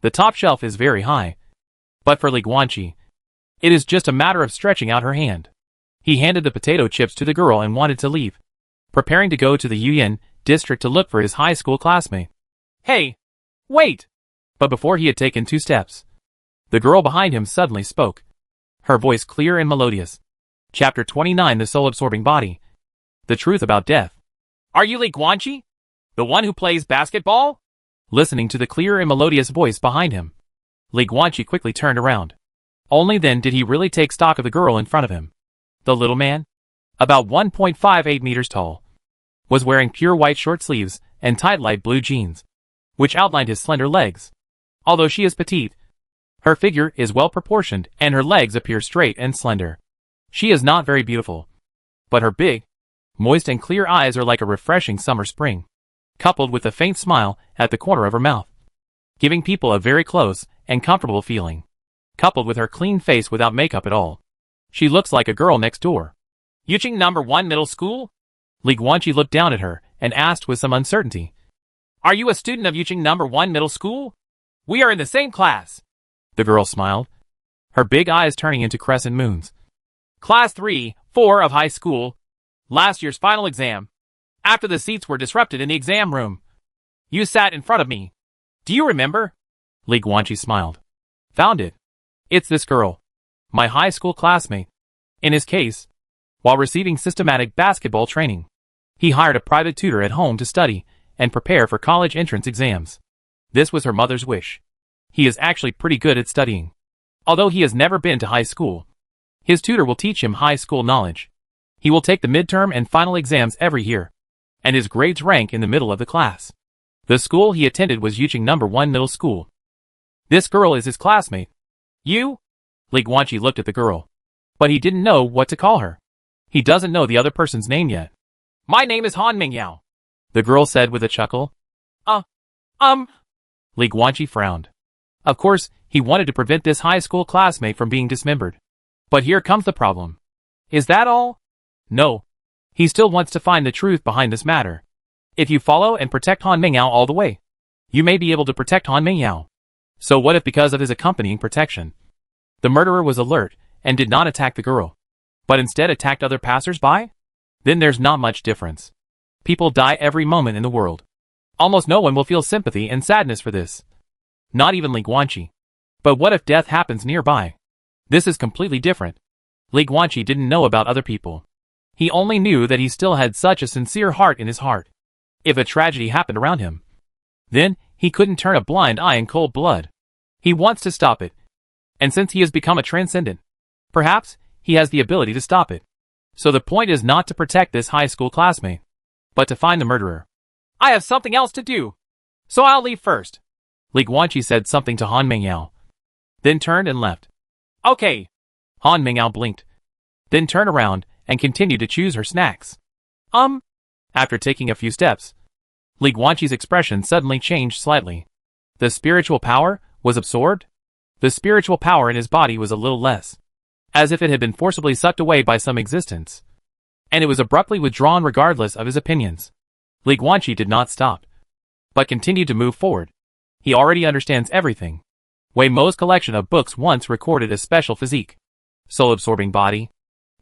the top shelf is very high. But for Li Guanqi, it is just a matter of stretching out her hand. He handed the potato chips to the girl and wanted to leave, preparing to go to the Yuyan district to look for his high school classmate. "Hey! Wait!" But before he had taken 2 steps, the girl behind him suddenly spoke, her voice clear and melodious. Chapter 29: The Soul-Absorbing Body. The Truth About Death. "Are you Li Guanqi? The one who plays basketball?" Listening to the clear and melodious voice behind him, Li Guanqi quickly turned around. Only then did he really take stock of the girl in front of him. The little man, about 1.58 meters tall, was wearing pure white short sleeves and tight light blue jeans, which outlined his slender legs. Although she is petite, her figure is well proportioned and her legs appear straight and slender. She is not very beautiful, but her big, moist and clear eyes are like a refreshing summer spring, coupled with a faint smile at the corner of her mouth, giving people a very close and comfortable feeling. Coupled with her clean face without makeup at all, she looks like a girl next door. Yuching number 1 middle school? Li Guanqi looked down at her and asked with some uncertainty. Are you a student of Yuching number 1 middle school? We are in the same class. The girl smiled, her big eyes turning into crescent moons. Class 3, 4 of high school. Last year's final exam. After the seats were disrupted in the exam room, you sat in front of me. Do you remember? Li Guanqi smiled. Found it. It's this girl, my high school classmate. In his case, while receiving systematic basketball training, he hired a private tutor at home to study and prepare for college entrance exams. This was her mother's wish. He is actually pretty good at studying. Although he has never been to high school, his tutor will teach him high school knowledge. He will take the midterm and final exams every year, and his grades rank in the middle of the class. The school he attended was Yuching number 1 middle school. This girl is his classmate. You? Li Guanqi looked at the girl, but he didn't know what to call her. He doesn't know the other person's name yet. My name is Han Mingyao, the girl said with a chuckle. Li Guanqi frowned. Of course, he wanted to prevent this high school classmate from being dismembered. But here comes the problem. Is that all? No. He still wants to find the truth behind this matter. If you follow and protect Han Mingyao all the way, you may be able to protect Han Mingyao. So what if because of his accompanying protection, the murderer was alert and did not attack the girl, but instead attacked other passers-by? Then there's not much difference. People die every moment in the world. Almost no one will feel sympathy and sadness for this. Not even Li Guanqi. But what if death happens nearby? This is completely different. Li Guanqi didn't know about other people. He only knew that he still had such a sincere heart in his heart. If a tragedy happened around him, then he couldn't turn a blind eye in cold blood. He wants to stop it. And since he has become a transcendent, perhaps he has the ability to stop it. So the point is not to protect this high school classmate, but to find the murderer. I have something else to do, so I'll leave first. Li Guanqi said something to Han Mingyao, then turned and left. Okay. Han Mingyao blinked, then turned around and continued to choose her snacks. After taking a few steps, Li Guanqi's expression suddenly changed slightly. The spiritual power was absorbed. The spiritual power in his body was a little less, as if it had been forcibly sucked away by some existence, and it was abruptly withdrawn regardless of his opinions. Li Guanqi did not stop, but continued to move forward. He already understands everything. Wei Mo's collection of books once recorded a special physique, soul-absorbing body.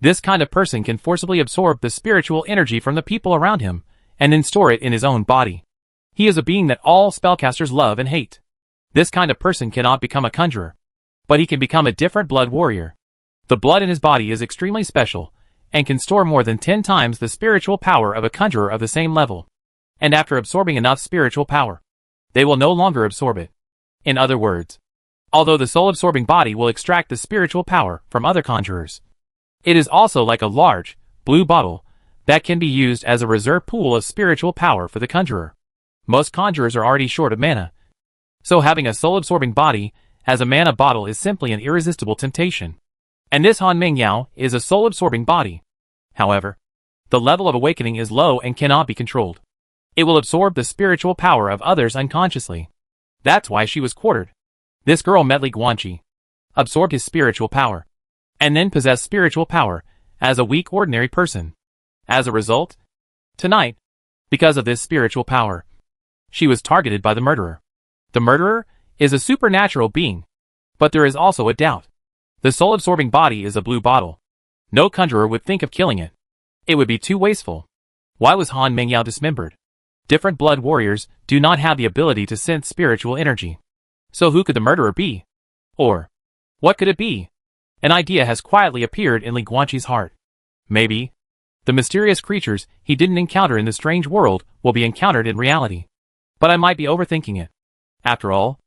This kind of person can forcibly absorb the spiritual energy from the people around him, and then store it in his own body. He is a being that all spellcasters love and hate. This kind of person cannot become a conjurer, but he can become a different blood warrior. The blood in his body is extremely special, and can store more than 10 times the spiritual power of a conjurer of the same level. And after absorbing enough spiritual power, they will no longer absorb it. In other words, although the soul-absorbing body will extract the spiritual power from other conjurers, it is also like a large, blue bottle that can be used as a reserve pool of spiritual power for the conjurer. Most conjurers are already short of mana, so having a soul-absorbing body as a mana bottle is simply an irresistible temptation. And this Han Mingyao is a soul-absorbing body. However, the level of awakening is low and cannot be controlled. It will absorb the spiritual power of others unconsciously. That's why she was quartered. This girl met Li Guanqi, absorbed his spiritual power, and then possessed spiritual power as a weak ordinary person. As a result, tonight, because of this spiritual power, she was targeted by the murderer. The murderer is a supernatural being, but there is also a doubt. The soul-absorbing body is a blue bottle. No conjurer would think of killing it. It would be too wasteful. Why was Han Mingyao dismembered? Different blood warriors do not have the ability to sense spiritual energy. So who could the murderer be? Or, what could it be? An idea has quietly appeared in Li Guanqi's heart. Maybe the mysterious creatures he didn't encounter in the strange world will be encountered in reality. But I might be overthinking it. After all,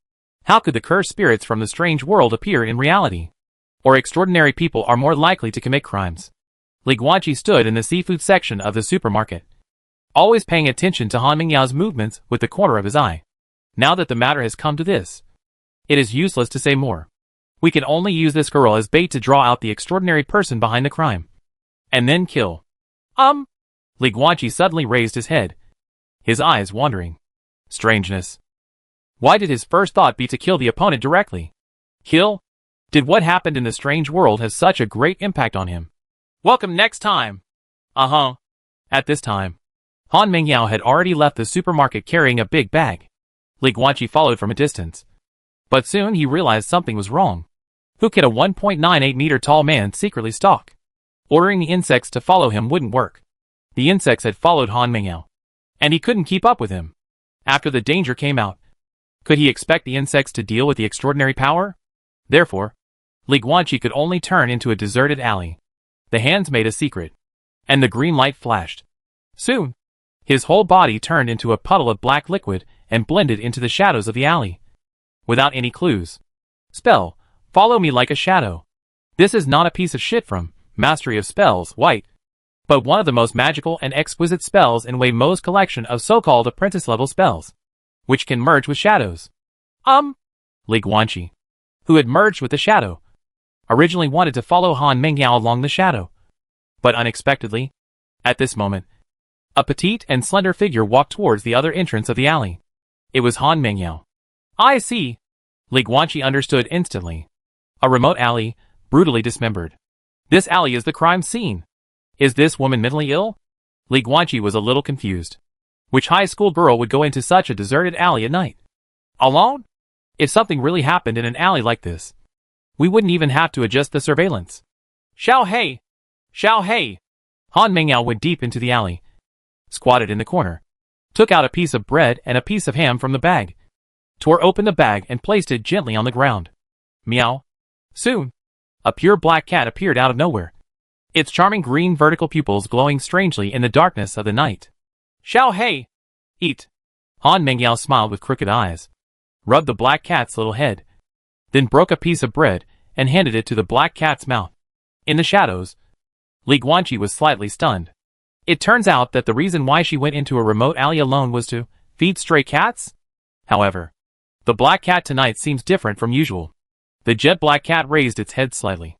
how could the cursed spirits from the strange world appear in reality? Or extraordinary people are more likely to commit crimes. Li Guanqi stood in the seafood section of the supermarket, always paying attention to Han Mingyao's movements with the corner of his eye. Now that the matter has come to this, it is useless to say more. We can only use this girl as bait to draw out the extraordinary person behind the crime. And then kill. Li Guanqi suddenly raised his head, his eyes wandering. Strangeness. Why did his first thought be to kill the opponent directly? Kill? Did what happened in the strange world have such a great impact on him? Welcome next time. At this time, Han Mingyao had already left the supermarket carrying a big bag. Li Guanqi followed from a distance. But soon he realized something was wrong. Who could a 1.98-meter tall man secretly stalk? Ordering the insects to follow him wouldn't work. The insects had followed Han Mingyao, and he couldn't keep up with him. After the danger came out, could he expect the insects to deal with the extraordinary power? Therefore, Li Guanqi could only turn into a deserted alley. The hands made a secret, and the green light flashed. Soon, his whole body turned into a puddle of black liquid and blended into the shadows of the alley. Without any clues. Spell, follow me like a shadow. This is not a piece of shit from Mastery of Spells, White, but one of the most magical and exquisite spells in Wei Mo's collection of so-called apprentice-level spells, which can merge with shadows. Li Guanqi, who had merged with the shadow, originally wanted to follow Han Mingyao along the shadow. But unexpectedly, at this moment, a petite and slender figure walked towards the other entrance of the alley. It was Han Mingyao. I see. Li Guanqi understood instantly. A remote alley, brutally dismembered. This alley is the crime scene. Is this woman mentally ill? Li Guanqi was a little confused. Which high school girl would go into such a deserted alley at night? Alone? If something really happened in an alley like this, we wouldn't even have to adjust the surveillance. Xiao Hei! Xiao Hei! Han Mingyao went deep into the alley, squatted in the corner, took out a piece of bread and a piece of ham from the bag, tore open the bag and placed it gently on the ground. Meow. Soon, a pure black cat appeared out of nowhere, its charming green vertical pupils glowing strangely in the darkness of the night. Xiao Hei! Eat! Han Mingyao smiled with crooked eyes, rubbed the black cat's little head, then broke a piece of bread and handed it to the black cat's mouth. In the shadows, Li Guanqi was slightly stunned. It turns out that the reason why she went into a remote alley alone was to feed stray cats? However, the black cat tonight seems different from usual. The jet black cat raised its head slightly,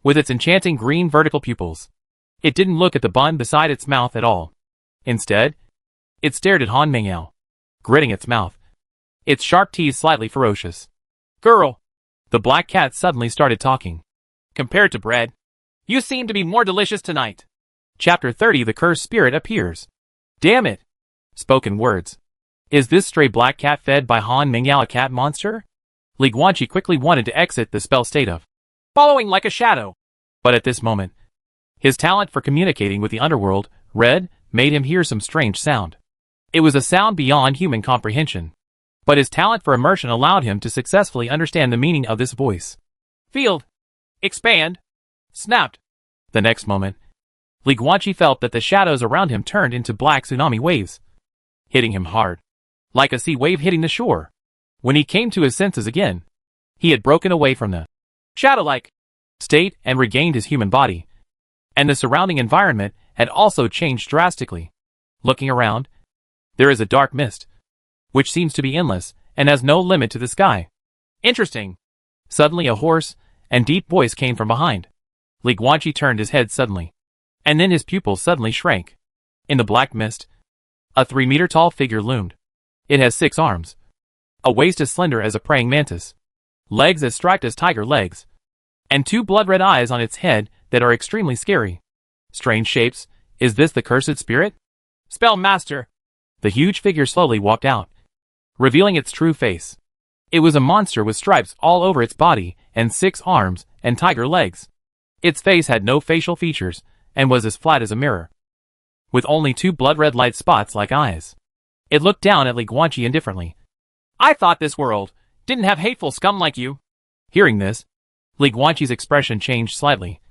with its enchanting green vertical pupils. It didn't look at the bun beside its mouth at all. Instead, it stared at Han Mingyao, gritting its mouth, its sharp teeth slightly ferocious. Girl! The black cat suddenly started talking. Compared to bread, you seem to be more delicious tonight. Chapter 30. The Cursed Spirit appears. Damn it! Spoken words. Is this stray black cat fed by Han Mingyao a cat monster? Li Guanqi quickly wanted to exit the spell state of following like a shadow. But at this moment, his talent for communicating with the underworld, Red, made him hear some strange sound. It was a sound beyond human comprehension. But his talent for immersion allowed him to successfully understand the meaning of this voice. Field. Expand. Snapped. The next moment, Li Guanqi felt that the shadows around him turned into black tsunami waves, hitting him hard, like a sea wave hitting the shore. When he came to his senses again, he had broken away from the shadow-like state and regained his human body, and the surrounding environment had also changed drastically. Looking around, there is a dark mist, which seems to be endless and has no limit to the sky. Interesting. Suddenly a hoarse and deep voice came from behind. Li Guanqi turned his head suddenly, and then his pupils suddenly shrank. In the black mist, a 3-meter-tall figure loomed. It has 6 arms, a waist as slender as a praying mantis, legs as striped as tiger legs, and 2 blood-red eyes on its head that are extremely scary. Strange shapes. Is this the cursed spirit? Spell Master. The huge figure slowly walked out, revealing its true face. It was a monster with stripes all over its body and 6 arms and tiger legs. Its face had no facial features and was as flat as a mirror, with only 2 blood-red light spots like eyes. It looked down at Li Guanqi indifferently. I thought this world didn't have hateful scum like you. Hearing this, Li Guanqi's expression changed slightly.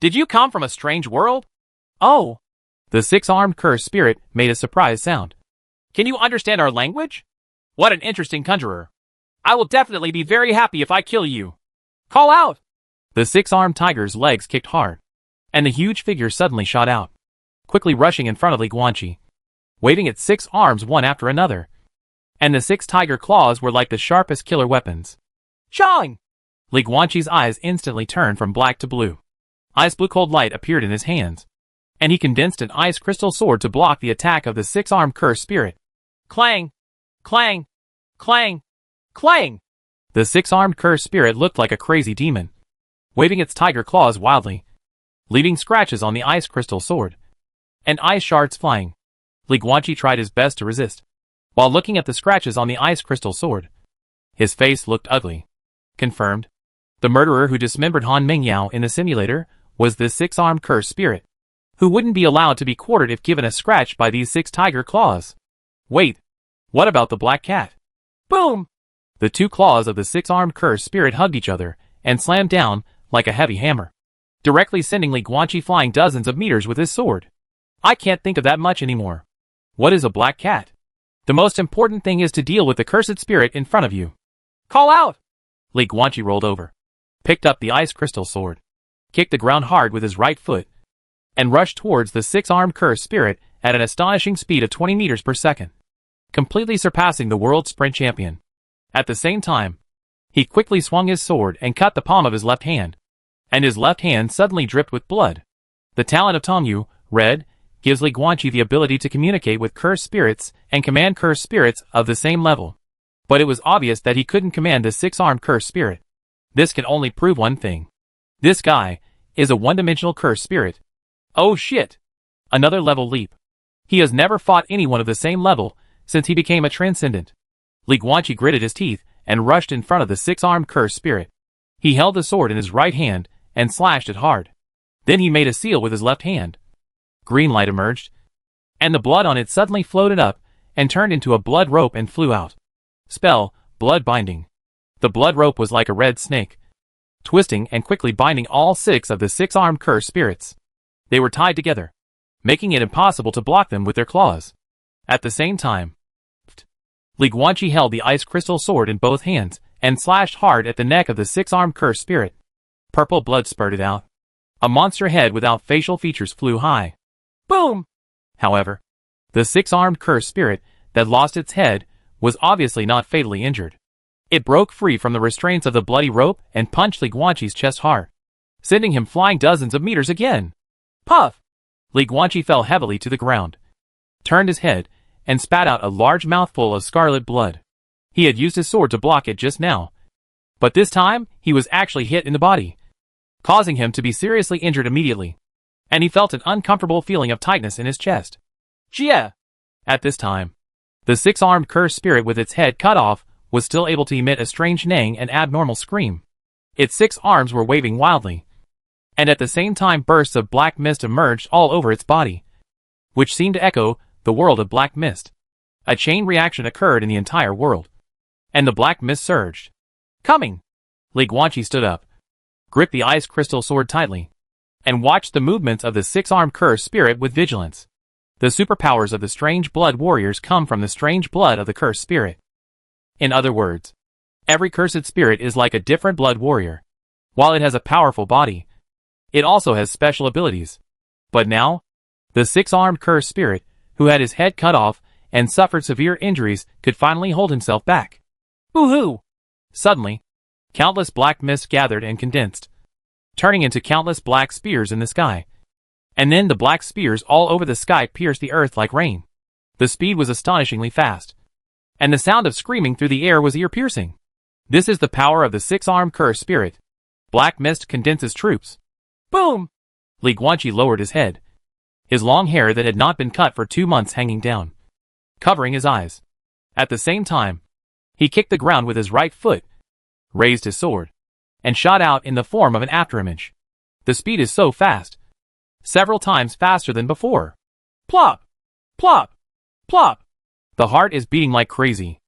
Did you come from a strange world? Oh. The 6-armed cursed spirit made a surprised sound. Can you understand our language? What an interesting conjurer. I will definitely be very happy if I kill you. Call out! The 6-armed tiger's legs kicked hard, and the huge figure suddenly shot out, quickly rushing in front of Li Guanqi. waving its 6 arms one after another. And the 6 tiger claws were like the sharpest killer weapons. Shang! Li Guanqi's eyes instantly turned from black to blue. Ice blue cold light appeared in his hands, and he condensed an ice crystal sword to block the attack of the 6-armed cursed spirit. Clang! Clang! Clang! Clang! The 6-armed cursed spirit looked like a crazy demon, waving its tiger claws wildly, leaving scratches on the ice crystal sword, and ice shards flying. Li Guanqi tried his best to resist, while looking at the scratches on the ice crystal sword. His face looked ugly. Confirmed. The murderer who dismembered Han Mingyao in the simulator was this 6-armed cursed spirit, who wouldn't be allowed to be quartered if given a scratch by these 6 tiger claws. Wait, what about the black cat? Boom! The 2 claws of the 6-armed cursed spirit hugged each other and slammed down like a heavy hammer, directly sending Li Guanqi flying dozens of meters with his sword. I can't think of that much anymore. What is a black cat? The most important thing is to deal with the cursed spirit in front of you. Call out! Li Guanqi rolled over, picked up the ice crystal sword, kicked the ground hard with his right foot, and rushed towards the 6-armed cursed spirit at an astonishing speed of 20 meters per second, completely surpassing the world sprint champion. At the same time, he quickly swung his sword and cut the palm of his left hand, and his left hand suddenly dripped with blood. The talent of Tongyu, Red, gives Li Guanqi the ability to communicate with cursed spirits and command cursed spirits of the same level. But it was obvious that he couldn't command the 6-armed cursed spirit. This can only prove one thing. This guy is a one-dimensional cursed spirit. Oh shit! Another level leap. He has never fought anyone of the same level since he became a transcendent. Li Guanqi gritted his teeth and rushed in front of the 6-armed cursed spirit. He held the sword in his right hand and slashed it hard. Then he made a seal with his left hand. Green light emerged, and the blood on it suddenly floated up and turned into a blood rope and flew out. Spell, blood binding. The blood rope was like a red snake, twisting and quickly binding all 6 of the 6-armed cursed spirits. They were tied together, making it impossible to block them with their claws. At the same time, Li Guanqi held the ice crystal sword in both hands and slashed hard at the neck of the 6-armed cursed spirit. Purple blood spurted out. A monster head without facial features flew high. Boom! However, the 6-armed cursed spirit that lost its head was obviously not fatally injured. It broke free from the restraints of the bloody rope and punched Li Guanqi's chest hard, sending him flying dozens of meters again. Puff! Li Guanqi fell heavily to the ground, turned his head, and spat out a large mouthful of scarlet blood. He had used his sword to block it just now, but this time he was actually hit in the body, causing him to be seriously injured immediately, and he felt an uncomfortable feeling of tightness in his chest. Jia! At this time, the 6-armed cursed spirit with its head cut off was still able to emit a strange neighing and abnormal scream. Its 6 arms were waving wildly, and at the same time bursts of black mist emerged all over its body, which seemed to echo the world of black mist. A chain reaction occurred in the entire world, and the black mist surged. Coming! Li Guanqi stood up, gripped the ice crystal sword tightly, and watched the movements of the 6-armed cursed spirit with vigilance. The superpowers of the strange blood warriors come from the strange blood of the cursed spirit. In other words, every cursed spirit is like a different blood warrior. While it has a powerful body, it also has special abilities. But now, the 6-armed cursed spirit, who had his head cut off and suffered severe injuries, could finally hold himself back. Boo-hoo! Suddenly, countless black mists gathered and condensed, turning into countless black spears in the sky. And then the black spears all over the sky pierced the earth like rain. The speed was astonishingly fast, and the sound of screaming through the air was ear-piercing. This is the power of the 6-armed cursed spirit. Black mist condenses troops. Boom! Li Guanqi lowered his head, his long hair that had not been cut for 2 months hanging down, covering his eyes. At the same time, he kicked the ground with his right foot, raised his sword, and shot out in the form of an afterimage. The speed is so fast, several times faster than before. Plop! Plop! Plop! The heart is beating like crazy.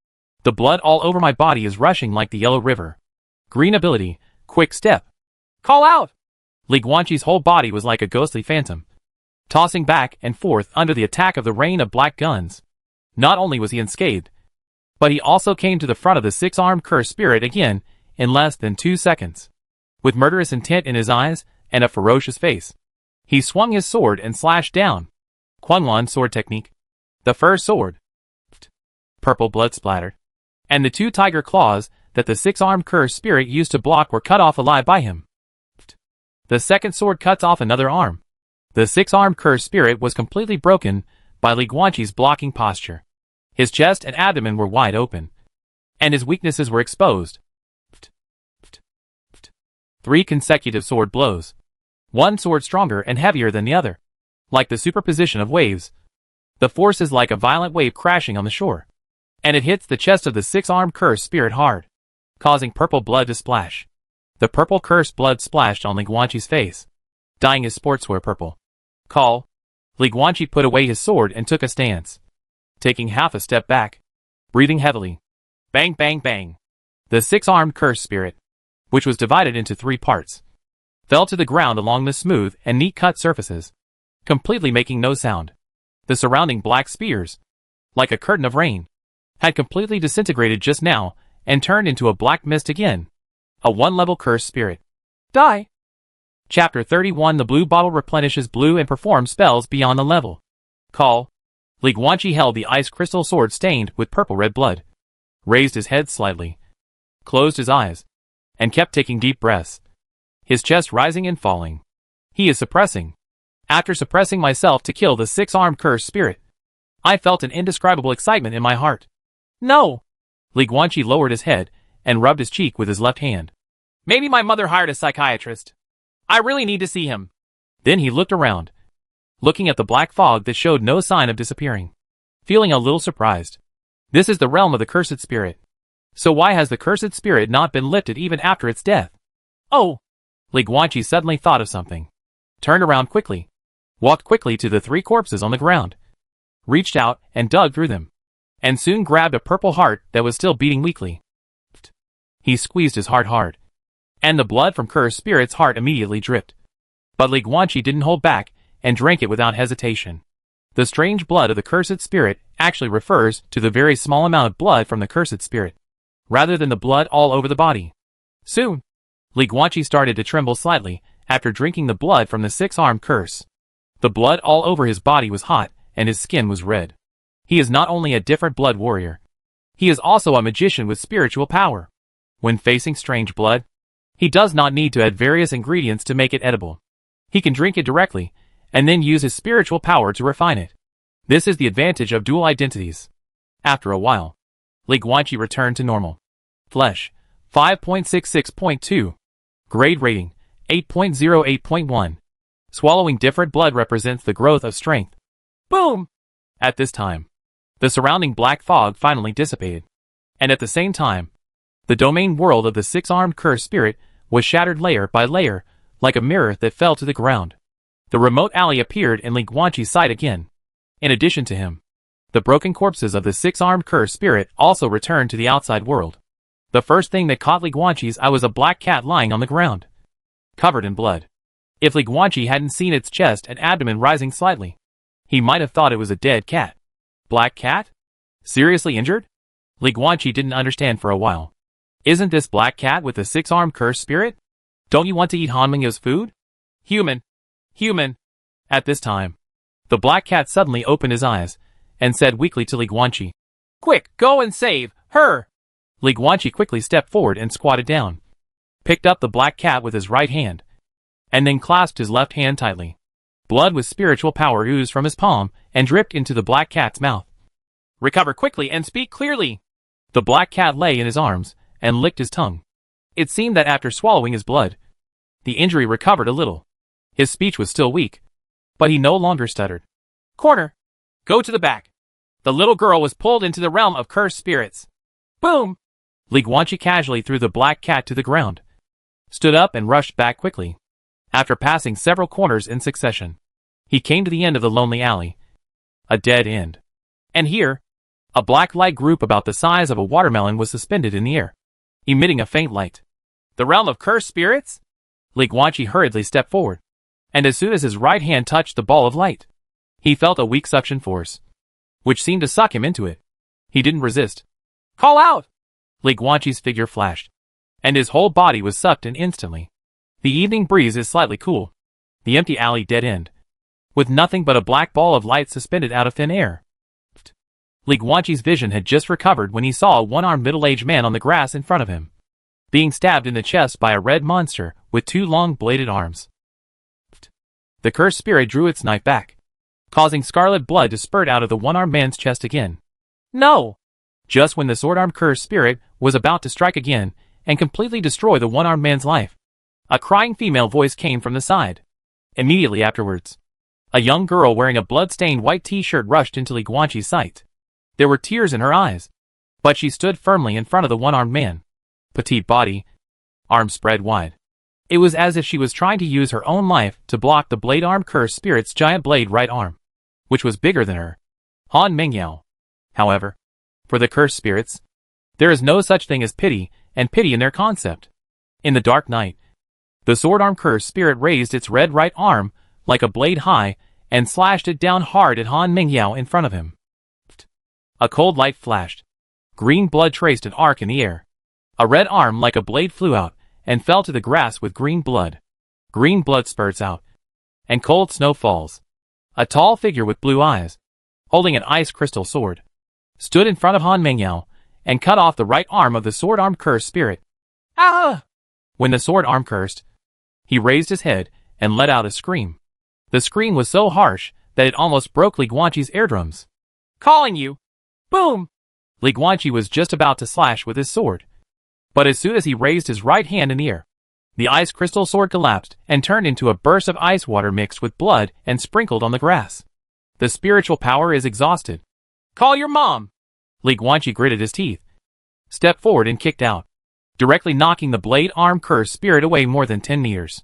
The blood all over my body is rushing like the Yellow River. Green ability, quick step. Call out! Li Guanqi's whole body was like a ghostly phantom, tossing back and forth under the attack of the rain of black guns. Not only was he unscathed, but he also came to the front of the 6-armed cursed spirit again in less than 2 seconds. With murderous intent in his eyes and a ferocious face, he swung his sword and slashed down. Quanlan sword technique. The first sword. Purple blood splattered. And the 2 tiger claws that the 6-armed cursed spirit used to block were cut off alive by him. The second sword cuts off another arm. The 6-armed cursed spirit was completely broken by Li Guanqi's blocking posture. His chest and abdomen were wide open, and his weaknesses were exposed. 3 consecutive sword blows. One sword stronger and heavier than the other. Like the superposition of waves. The force is like a violent wave crashing on the shore. And it hits the chest of the 6-armed cursed spirit hard, causing purple blood to splash. The purple cursed blood splashed on Li Guanqi's face, dyeing his sportswear purple. Call. Li Guanqi put away his sword and took a stance, taking half a step back, breathing heavily. Bang, bang, bang. The 6-armed cursed spirit, which was divided into 3 parts, fell to the ground along the smooth and neat cut surfaces, completely making no sound. The surrounding black spears, like a curtain of rain, had completely disintegrated just now and turned into a black mist again. A 1-level cursed spirit. Die! Chapter 31. The blue bottle replenishes blue and performs spells beyond the level. Call. Li Guanqi held the ice crystal sword stained with purple-red blood, raised his head slightly, closed his eyes, and kept taking deep breaths, his chest rising and falling. He is suppressing. After suppressing myself to kill the 6-armed cursed spirit, I felt an indescribable excitement in my heart. No! Li Guanqi lowered his head and rubbed his cheek with his left hand. Maybe my mother hired a psychiatrist. I really need to see him. Then he looked around, looking at the black fog that showed no sign of disappearing, feeling a little surprised. This is the realm of the cursed spirit. So why has the cursed spirit not been lifted even after its death? Oh! Li Guanqi suddenly thought of something, turned around quickly, walked quickly to the 3 corpses on the ground, reached out and dug through them, and soon grabbed a purple heart that was still beating weakly. He squeezed his heart hard, and the blood from cursed spirit's heart immediately dripped. But Li Guanqi didn't hold back and drank it without hesitation. The strange blood of the cursed spirit actually refers to the very small amount of blood from the cursed spirit, rather than the blood all over the body. Soon, Li Guanqi started to tremble slightly after drinking the blood from the 6-armed curse. The blood all over his body was hot and his skin was red. He is not only a different blood warrior, he is also a magician with spiritual power. When facing strange blood, he does not need to add various ingredients to make it edible. He can drink it directly, and then use his spiritual power to refine it. This is the advantage of dual identities. After a while, Li Guanqi returned to normal. Flesh, 5.66.2. Grade rating, 8.08.1. Swallowing different blood represents the growth of strength. Boom! At this time, the surrounding black fog finally dissipated. And at the same time, the domain world of the 6-armed cursed spirit was shattered layer by layer, like a mirror that fell to the ground. The remote alley appeared in Li Guanqi's sight again. In addition to him, the broken corpses of the 6-armed cursed spirit also returned to the outside world. The first thing that caught Li Guanqi's eye was a black cat lying on the ground, covered in blood. If Li Guanqi hadn't seen its chest and abdomen rising slightly, he might have thought it was a dead cat. Black cat? Seriously injured? Li Guanqi didn't understand for a while. Isn't this black cat with the 6-armed cursed spirit? Don't you want to eat Han Mingyo's food? Human. Human. At this time, the black cat suddenly opened his eyes and said weakly to Li Guanqi, "Quick, go and save her!" Li Guanqi quickly stepped forward and squatted down, picked up the black cat with his right hand, and then clasped his left hand tightly. Blood with spiritual power oozed from his palm and dripped into the black cat's mouth. "Recover quickly and speak clearly!" The black cat lay in his arms and licked his tongue. It seemed that after swallowing his blood, the injury recovered a little. His speech was still weak, but he no longer stuttered. "Corner! Go to the back!" The little girl was pulled into the realm of cursed spirits. Boom! Li Guanqi casually threw the black cat to the ground, stood up and rushed back quickly. After passing several corners in succession, he came to the end of the lonely alley. A dead end. And here, a black light group about the size of a watermelon was suspended in the air, emitting a faint light. The realm of cursed spirits? Li Guanqi hurriedly stepped forward, and as soon as his right hand touched the ball of light, he felt a weak suction force, which seemed to suck him into it. He didn't resist. "Call out!" Li Guanqi's figure flashed, and his whole body was sucked in instantly. The evening breeze is slightly cool. The empty alley dead end, with nothing but a black ball of light suspended out of thin air. Li Guanqi's vision had just recovered when he saw a one-armed middle-aged man on the grass in front of him, being stabbed in the chest by a red monster with 2 long bladed arms. The cursed spirit drew its knife back, causing scarlet blood to spurt out of the one-armed man's chest again. No! Just when the sword-armed cursed spirit was about to strike again and completely destroy the one-armed man's life, a crying female voice came from the side. Immediately afterwards, a young girl wearing a blood-stained white t-shirt rushed into Li Guanqi's sight. There were tears in her eyes, but she stood firmly in front of the one-armed man. Petite body, arms spread wide. It was as if she was trying to use her own life to block the blade-armed cursed spirit's giant blade right arm, which was bigger than her. Han Mingyao. However, for the cursed spirits, there is no such thing as pity and pity in their concept. In the dark night, the sword-armed cursed spirit raised its red right arm like a blade high and slashed it down hard at Han Mingyao in front of him. A cold light flashed. Green blood traced an arc in the air. A red arm like a blade flew out and fell to the grass with green blood. Green blood spurts out, and cold snow falls. A tall figure with blue eyes, holding an ice crystal sword, stood in front of Han Mingyao and cut off the right arm of the sword-armed cursed spirit. Ah! When the sword arm cursed, he raised his head and let out a scream. The scream was so harsh that it almost broke Li Guanqi's eardrums. Calling you! Boom! Li Guanqi was just about to slash with his sword, but as soon as he raised his right hand in the air, the ice crystal sword collapsed and turned into a burst of ice water mixed with blood and sprinkled on the grass. The spiritual power is exhausted. Call your mom! Li Guanqi gritted his teeth, stepped forward and kicked out, directly knocking the blade-armed cursed spirit away more than 10 meters.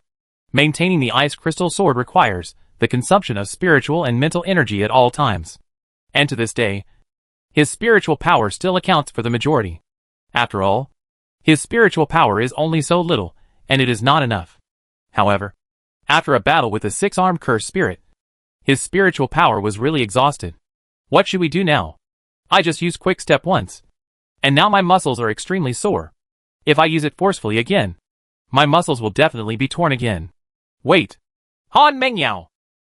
Maintaining the ice crystal sword requires the consumption of spiritual and mental energy at all times. And to this day, his spiritual power still accounts for the majority. After all, his spiritual power is only so little, and it is not enough. However, after a battle with a 6-armed cursed spirit, his spiritual power was really exhausted. What should we do now? I just used quick step once, and now my muscles are extremely sore. If I use it forcefully again, my muscles will definitely be torn again. Wait! Han Mingyao!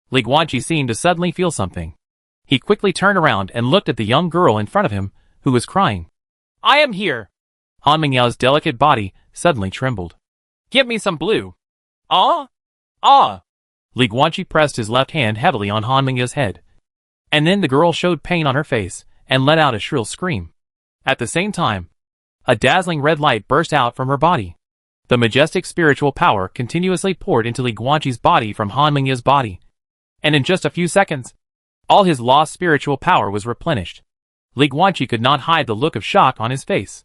Li Guanqi seemed to suddenly feel something. He quickly turned around and looked at the young girl in front of him, who was crying. I am here! Han Mingyao's delicate body suddenly trembled. Give me some blue. Ah! Ah! Li Guanqi pressed his left hand heavily on Han Mingyao's head. And then the girl showed pain on her face and let out a shrill scream. At the same time, a dazzling red light burst out from her body. The majestic spiritual power continuously poured into Li Guanqi's body from Han Mingyao's body. And in just a few seconds, all his lost spiritual power was replenished. Li Guanqi could not hide the look of shock on his face.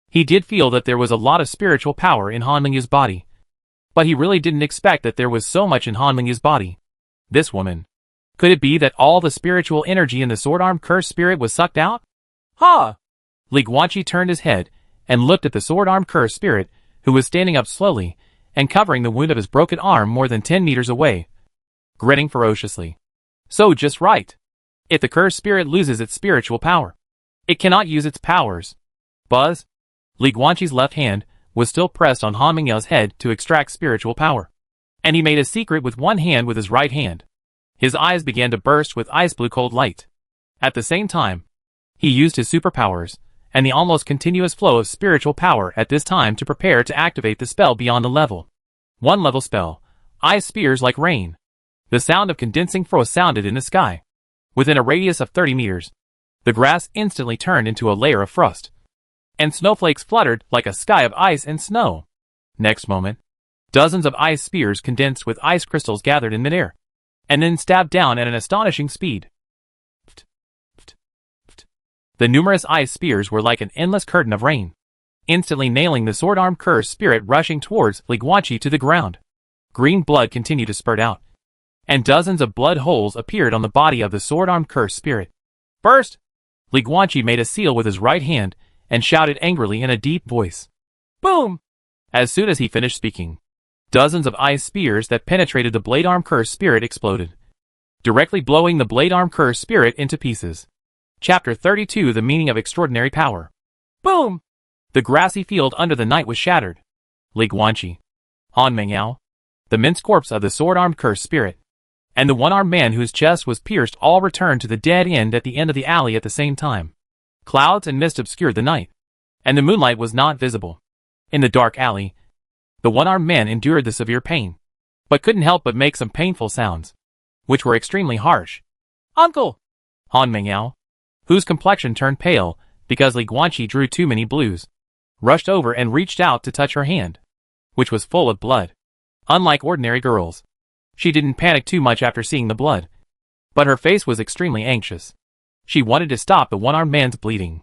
He did feel that there was a lot of spiritual power in Han Mingyao's body, but he really didn't expect that there was so much in Han Mingyao's body. This woman. Could it be that all the spiritual energy in the sword-armed cursed spirit was sucked out? Ha! Li Guanqi turned his head and looked at the sword-armed cursed spirit, who was standing up slowly and covering the wound of his broken arm more than 10 meters away, grinning ferociously. So just right. If the cursed spirit loses its spiritual power, it cannot use its powers. Buzz? Li Guanqi's left hand was still pressed on Han Mingyao's head to extract spiritual power, and he made a secret with one hand with his right hand. His eyes began to burst with ice blue cold light. At the same time, he used his superpowers and the almost continuous flow of spiritual power at this time to prepare to activate the spell beyond a level. 1 level spell. Ice spears like rain. The sound of condensing frost sounded in the sky. Within a radius of 30 meters, the grass instantly turned into a layer of frost, and snowflakes fluttered like a sky of ice and snow. Next moment, dozens of ice spears condensed with ice crystals gathered in midair, and then stabbed down at an astonishing speed. The numerous ice spears were like an endless curtain of rain, instantly nailing the sword-armed cursed spirit rushing towards Li Guanqi to the ground. Green blood continued to spurt out, and dozens of blood holes appeared on the body of the sword-armed cursed spirit. Burst! Li Guanqi made a seal with his right hand and shouted angrily in a deep voice. Boom! As soon as he finished speaking, dozens of ice spears that penetrated the blade-armed cursed spirit exploded, directly blowing the blade-armed cursed spirit into pieces. Chapter 32: The Meaning of Extraordinary Power. Boom! The grassy field under the night was shattered. Li Guanqi, Han Mingyao, the minced corpse of the sword-armed cursed spirit, and the one-armed man whose chest was pierced all returned to the dead end at the end of the alley at the same time. Clouds and mist obscured the night, and the moonlight was not visible. In the dark alley, the one-armed man endured the severe pain, but couldn't help but make some painful sounds, which were extremely harsh. "Uncle!" Han Mengyao, whose complexion turned pale because Li Guanqi drew too many blues, rushed over and reached out to touch her hand, which was full of blood. Unlike ordinary girls, she didn't panic too much after seeing the blood, but her face was extremely anxious. She wanted to stop the one-armed man's bleeding,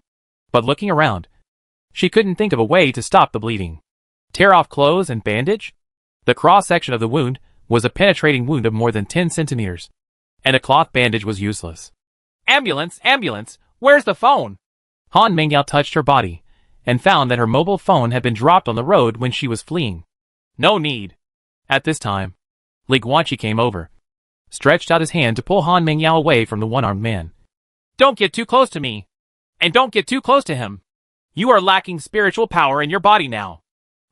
but looking around, she couldn't think of a way to stop the bleeding. Tear off clothes and bandage? The cross-section of the wound was a penetrating wound of more than 10 centimeters, and a cloth bandage was useless. "Ambulance! Ambulance! Where's the phone?" Han Mengyao touched her body, and found that her mobile phone had been dropped on the road when she was fleeing. "No need." At this time, Li Guanqi came over, stretched out his hand to pull Han Mengyao away from the one-armed man. "Don't get too close to me. And don't get too close to him. You are lacking spiritual power in your body now,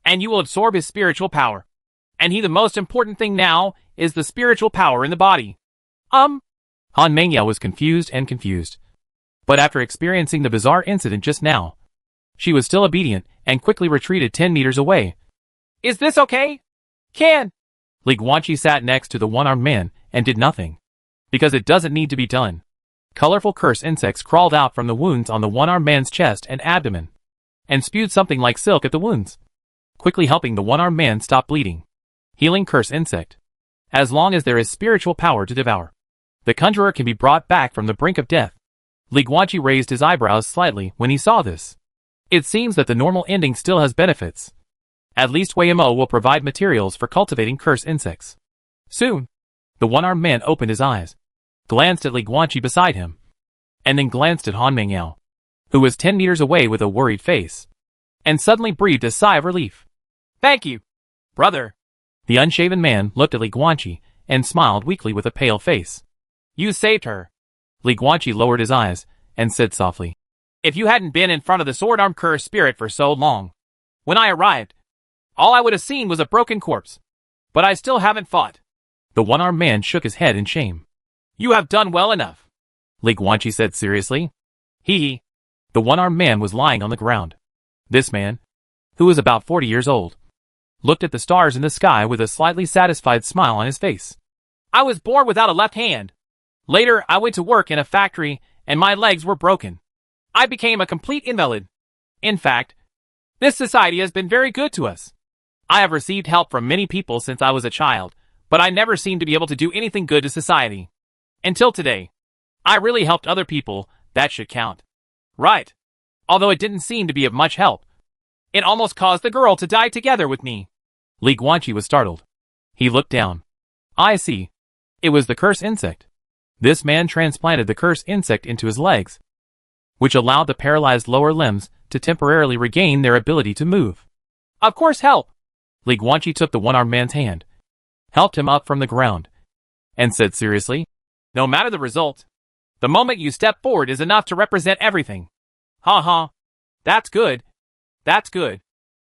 and you will absorb his spiritual power. And the most important thing now is the spiritual power in the body." Han Mengyao was confused. But after experiencing the bizarre incident just now, she was still obedient and quickly retreated 10 meters away. "Is this okay? Li Guanqi sat next to the one-armed man and did nothing, because it doesn't need to be done. Colorful curse insects crawled out from the wounds on the one-armed man's chest and abdomen, and spewed something like silk at the wounds, quickly helping the one-armed man stop bleeding. Healing curse insect. As long as there is spiritual power to devour, the conjurer can be brought back from the brink of death. Li Guanqi raised his eyebrows slightly when he saw this. It seems that the normal ending still has benefits. At least Weimo will provide materials for cultivating curse insects. Soon, the one-armed man opened his eyes, glanced at Li Guanqi beside him, and then glanced at Han Mengyao, who was 10 meters away with a worried face, and suddenly breathed a sigh of relief. "Thank you, brother." The unshaven man looked at Li Guanqi and smiled weakly with a pale face. "You saved her." Li Guanqi lowered his eyes and said softly, "If you hadn't been in front of the sword-armed cursed spirit for so long, when I arrived, all I would have seen was a broken corpse. But I still haven't fought." The one-armed man shook his head in shame. "You have done well enough," Li Guanqi said seriously. The one-armed man was lying on the ground. This man, who was about 40 years old, looked at the stars in the sky with a slightly satisfied smile on his face. "I was born without a left hand. Later, I went to work in a factory and my legs were broken. I became a complete invalid. In fact, this society has been very good to us. I have received help from many people since I was a child, but I never seemed to be able to do anything good to society. Until today. I really helped other people, that should count. Right. Although it didn't seem to be of much help. It almost caused the girl to die together with me." Li Guanqi was startled. He looked down. "I see. It was the curse insect." This man transplanted the curse insect into his legs, which allowed the paralyzed lower limbs to temporarily regain their ability to move. "Of course, help." Li Guanqi took the one-armed man's hand, helped him up from the ground, and said seriously, "No matter the result, the moment you step forward is enough to represent everything." Ha. That's good. That's good."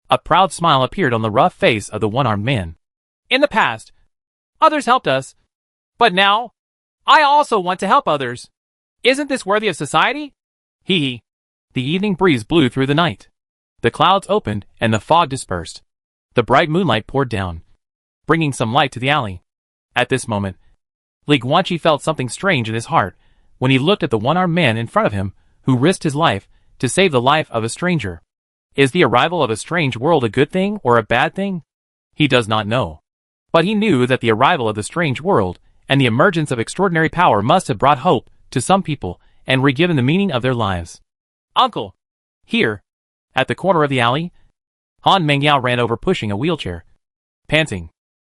A proud smile appeared on the rough face of the one-armed man. "In the past, others helped us. But now, I also want to help others. Isn't this worthy of society?" The evening breeze blew through the night. The clouds opened and the fog dispersed. The bright moonlight poured down, bringing some light to the alley. At this moment, Li Guanqi felt something strange in his heart when he looked at the one-armed man in front of him who risked his life to save the life of a stranger. Is the arrival of a strange world a good thing or a bad thing? He does not know. But he knew that the arrival of the strange world and the emergence of extraordinary power must have brought hope to some people and regiven the meaning of their lives. "Uncle!" Here, at the corner of the alley, Han Mengyao ran over pushing a wheelchair, panting.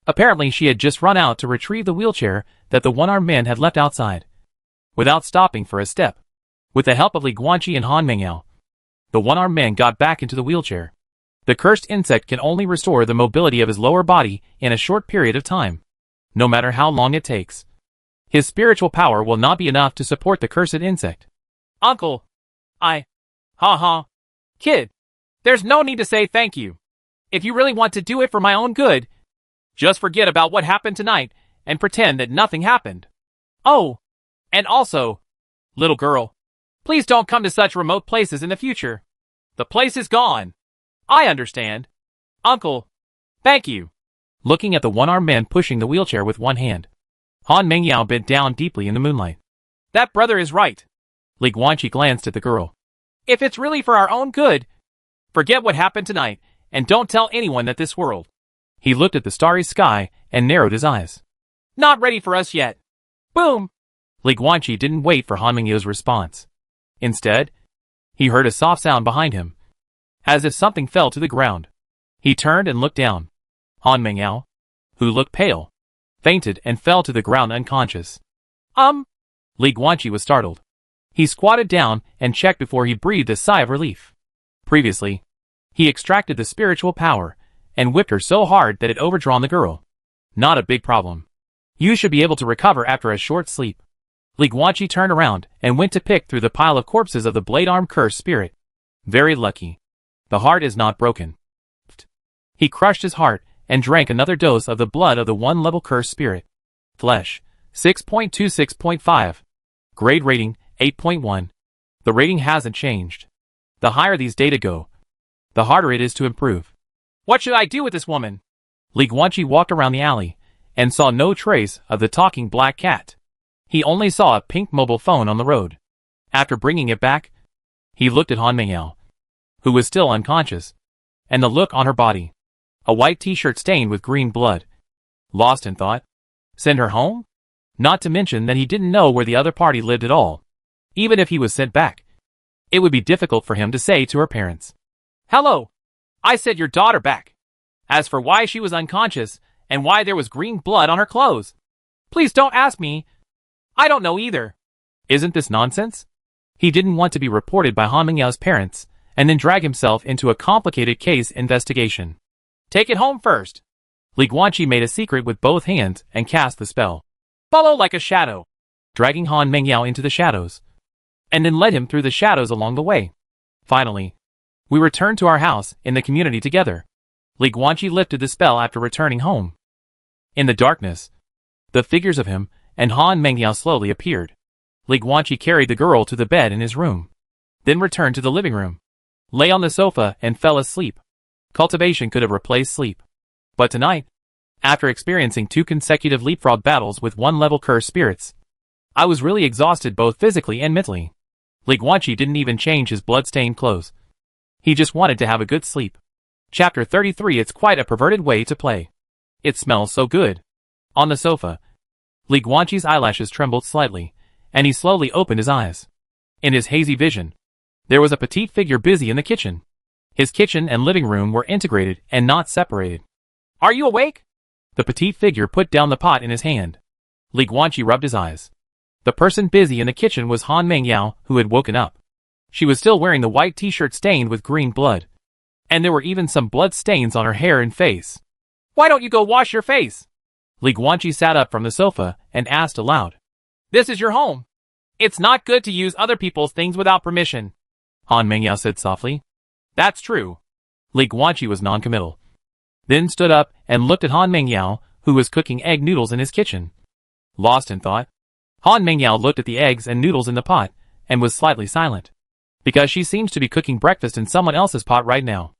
Apparently she had just run out to retrieve the wheelchair that the one-armed man had left outside, without stopping for a step. With the help of Li Guanqi and Han Mengyao, the one-armed man got back into the wheelchair. The cursed insect can only restore the mobility of his lower body in a short period of time, no matter how long it takes. His spiritual power will not be enough to support the cursed insect. "Uncle, Kid, there's no need to say thank you. If you really want to do it for my own good, just forget about what happened tonight and pretend that nothing happened. Oh, and also, little girl, Please don't come to such remote places in the future. The place is gone. I understand. Uncle. Thank you. Looking at the one-armed man pushing the wheelchair with one hand, Han Mengyao bent down deeply in the moonlight. That brother is right. Li Guanqi glanced at the girl. If it's really for our own good, forget what happened tonight, and don't tell anyone that this world. He looked at the starry sky and narrowed his eyes. Not ready for us yet. Boom! Li Guanqi didn't wait for Han Mengyao's response. Instead, he heard a soft sound behind him, as if something fell to the ground. He turned and looked down. Han Mengyao, who looked pale, fainted and fell to the ground unconscious. Li Guanqi was startled. He squatted down and checked before he breathed a sigh of relief. Previously, he extracted the spiritual power and whipped her so hard that it overdrawn the girl. Not a big problem. You should be able to recover after a short sleep. Li Guanqi turned around and went to pick through the pile of corpses of the blade-armed cursed spirit. Very lucky. The heart is not broken. He crushed his heart and drank another dose of the blood of the one-level cursed spirit. Flesh, 6.26.5. Grade rating, 8.1. The rating hasn't changed. The higher these data go, the harder it is to improve. What should I do with this woman? Li Guanqi walked around the alley and saw no trace of the talking black cat. He only saw a pink mobile phone on the road. After bringing it back, he looked at Han Mengyao, who was still unconscious, and the look on her body. A white t-shirt stained with green blood. Lost in thought. Send her home? Not to mention that he didn't know where the other party lived at all. Even if he was sent back, it would be difficult for him to say to her parents. Hello. I said your daughter back. As for why she was unconscious, and why there was green blood on her clothes, please don't ask me. I don't know either. Isn't this nonsense? He didn't want to be reported by Han Mengyao's parents, and then drag himself into a complicated case investigation. Take it home first. Li Guanqi made a secret with both hands and cast the spell. Follow like a shadow, dragging Han Mengyao into the shadows, and then led him through the shadows along the way. Finally, we returned to our house in the community together. Li Guanqi lifted the spell after returning home. In the darkness, the figures of him and Han Mengyao slowly appeared. Li Guanqi carried the girl to the bed in his room, then returned to the living room, lay on the sofa and fell asleep. Cultivation could have replaced sleep. But tonight, after experiencing 2 consecutive leapfrog battles with one-level cursed spirits, I was really exhausted both physically and mentally. Li Guanqi didn't even change his blood-stained clothes. He just wanted to have a good sleep. Chapter 33. It's quite a perverted way to play. It smells so good. On the sofa, Li Guanqi's eyelashes trembled slightly, and he slowly opened his eyes. In his hazy vision, there was a petite figure busy in the kitchen. His kitchen and living room were integrated and not separated. Are you awake? The petite figure put down the pot in his hand. Li Guanqi rubbed his eyes. The person busy in the kitchen was Han Mengyao, who had woken up. She was still wearing the white t-shirt stained with green blood, and there were even some blood stains on her hair and face. Why don't you go wash your face? Li Guanqi sat up from the sofa and asked aloud. This is your home. It's not good to use other people's things without permission, Han Mengyao said softly. That's true. Li Guanqi was non-committal, then stood up and looked at Han Mengyao, who was cooking egg noodles in his kitchen. Lost in thought, Han Mengyao looked at the eggs and noodles in the pot and was slightly silent, because she seems to be cooking breakfast in someone else's pot right now.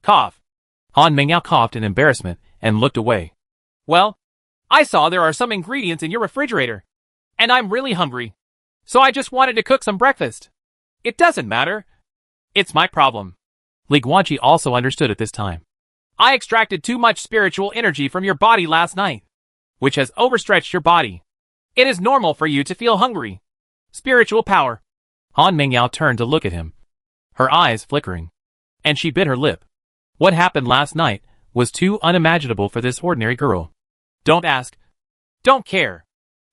Cough. Han Mengyao coughed in embarrassment and looked away. Well, I saw there are some ingredients in your refrigerator, and I'm really hungry, so I just wanted to cook some breakfast. It doesn't matter. It's my problem. Li Guanqi also understood at this time. I extracted too much spiritual energy from your body last night, which has overstretched your body. It is normal for you to feel hungry. Spiritual power. Han Mengyao turned to look at him, her eyes flickering, and she bit her lip. What happened last night was too unimaginable for this ordinary girl. Don't ask. Don't care.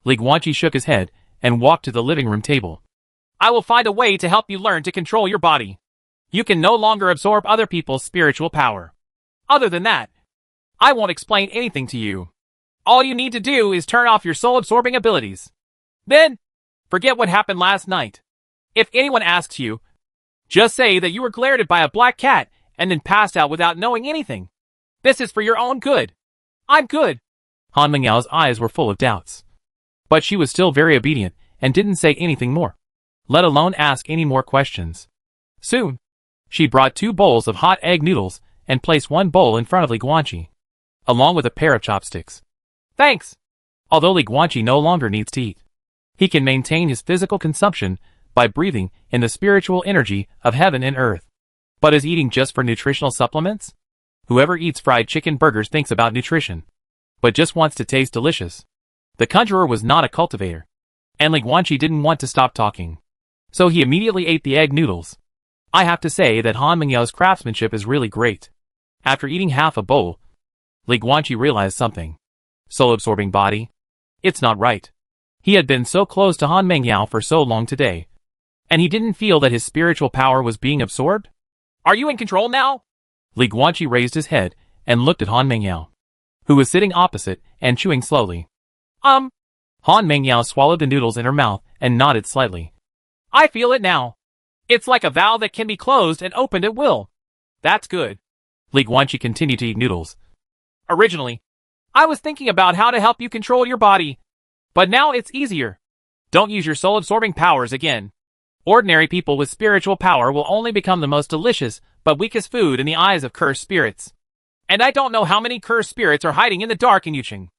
Li Guanqi shook his head and walked to the living room table. I will find a way to help you learn to control your body. You can no longer absorb other people's spiritual power. Other than that, I won't explain anything to you. All you need to do is turn off your soul-absorbing abilities. Then, forget what happened last night. If anyone asks you, just say that you were glared at by a black cat and then passed out without knowing anything. This is for your own good. I'm good. Han Mengyao's eyes were full of doubts, but she was still very obedient and didn't say anything more. let alone ask any more questions. Soon, she brought 2 bowls of hot egg noodles and placed 1 bowl in front of Li Guanqi, along with a pair of chopsticks. Thanks! Although Li Guanqi no longer needs to eat, he can maintain his physical consumption by breathing in the spiritual energy of heaven and earth. But is eating just for nutritional supplements? Whoever eats fried chicken burgers thinks about nutrition, but just wants to taste delicious. The conjurer was not a cultivator, and Li Guanqi didn't want to stop talking, so he immediately ate the egg noodles. I have to say that Han Mingyao's craftsmanship is really great. After eating half a bowl, Li Guanqi realized something. Soul-absorbing body? It's not right. He had been so close to Han Mingyao for so long today, and he didn't feel that his spiritual power was being absorbed? Are you in control now? Li Guanqi raised his head and looked at Han Mingyao, who was sitting opposite and chewing slowly. Han Mingyao swallowed the noodles in her mouth and nodded slightly. I feel it now. It's like a valve that can be closed and opened at will. That's good. Li Guanqi continued to eat noodles. Originally, I was thinking about how to help you control your body, but now it's easier. Don't use your soul-absorbing powers again. Ordinary people with spiritual power will only become the most delicious but weakest food in the eyes of cursed spirits. And I don't know how many cursed spirits are hiding in the dark in Yuqing.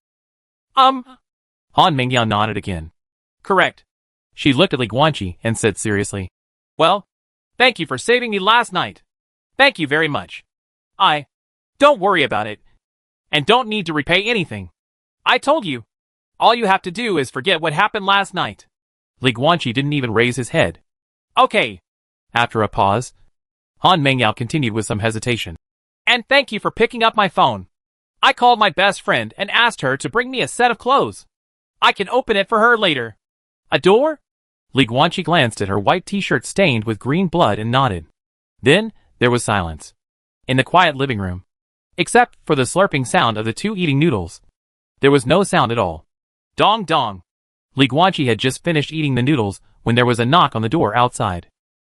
Han Mingyao nodded again. Correct. She looked at Li Guanqi and said seriously, well, thank you for saving me last night. Thank you very much. Don't worry about it. And don't need to repay anything. I told you. All you have to do is forget what happened last night. Li Guanqi didn't even raise his head. Okay. After a pause, Han Mingyao continued with some hesitation. And thank you for picking up my phone. I called my best friend and asked her to bring me a set of clothes. I can open it for her later. A door? Li Guanqi glanced at her white t-shirt stained with green blood and nodded. Then, there was silence. In the quiet living room, except for the slurping sound of the 2 eating noodles, there was no sound at all. Dong dong. Li Guanqi had just finished eating the noodles when there was a knock on the door outside.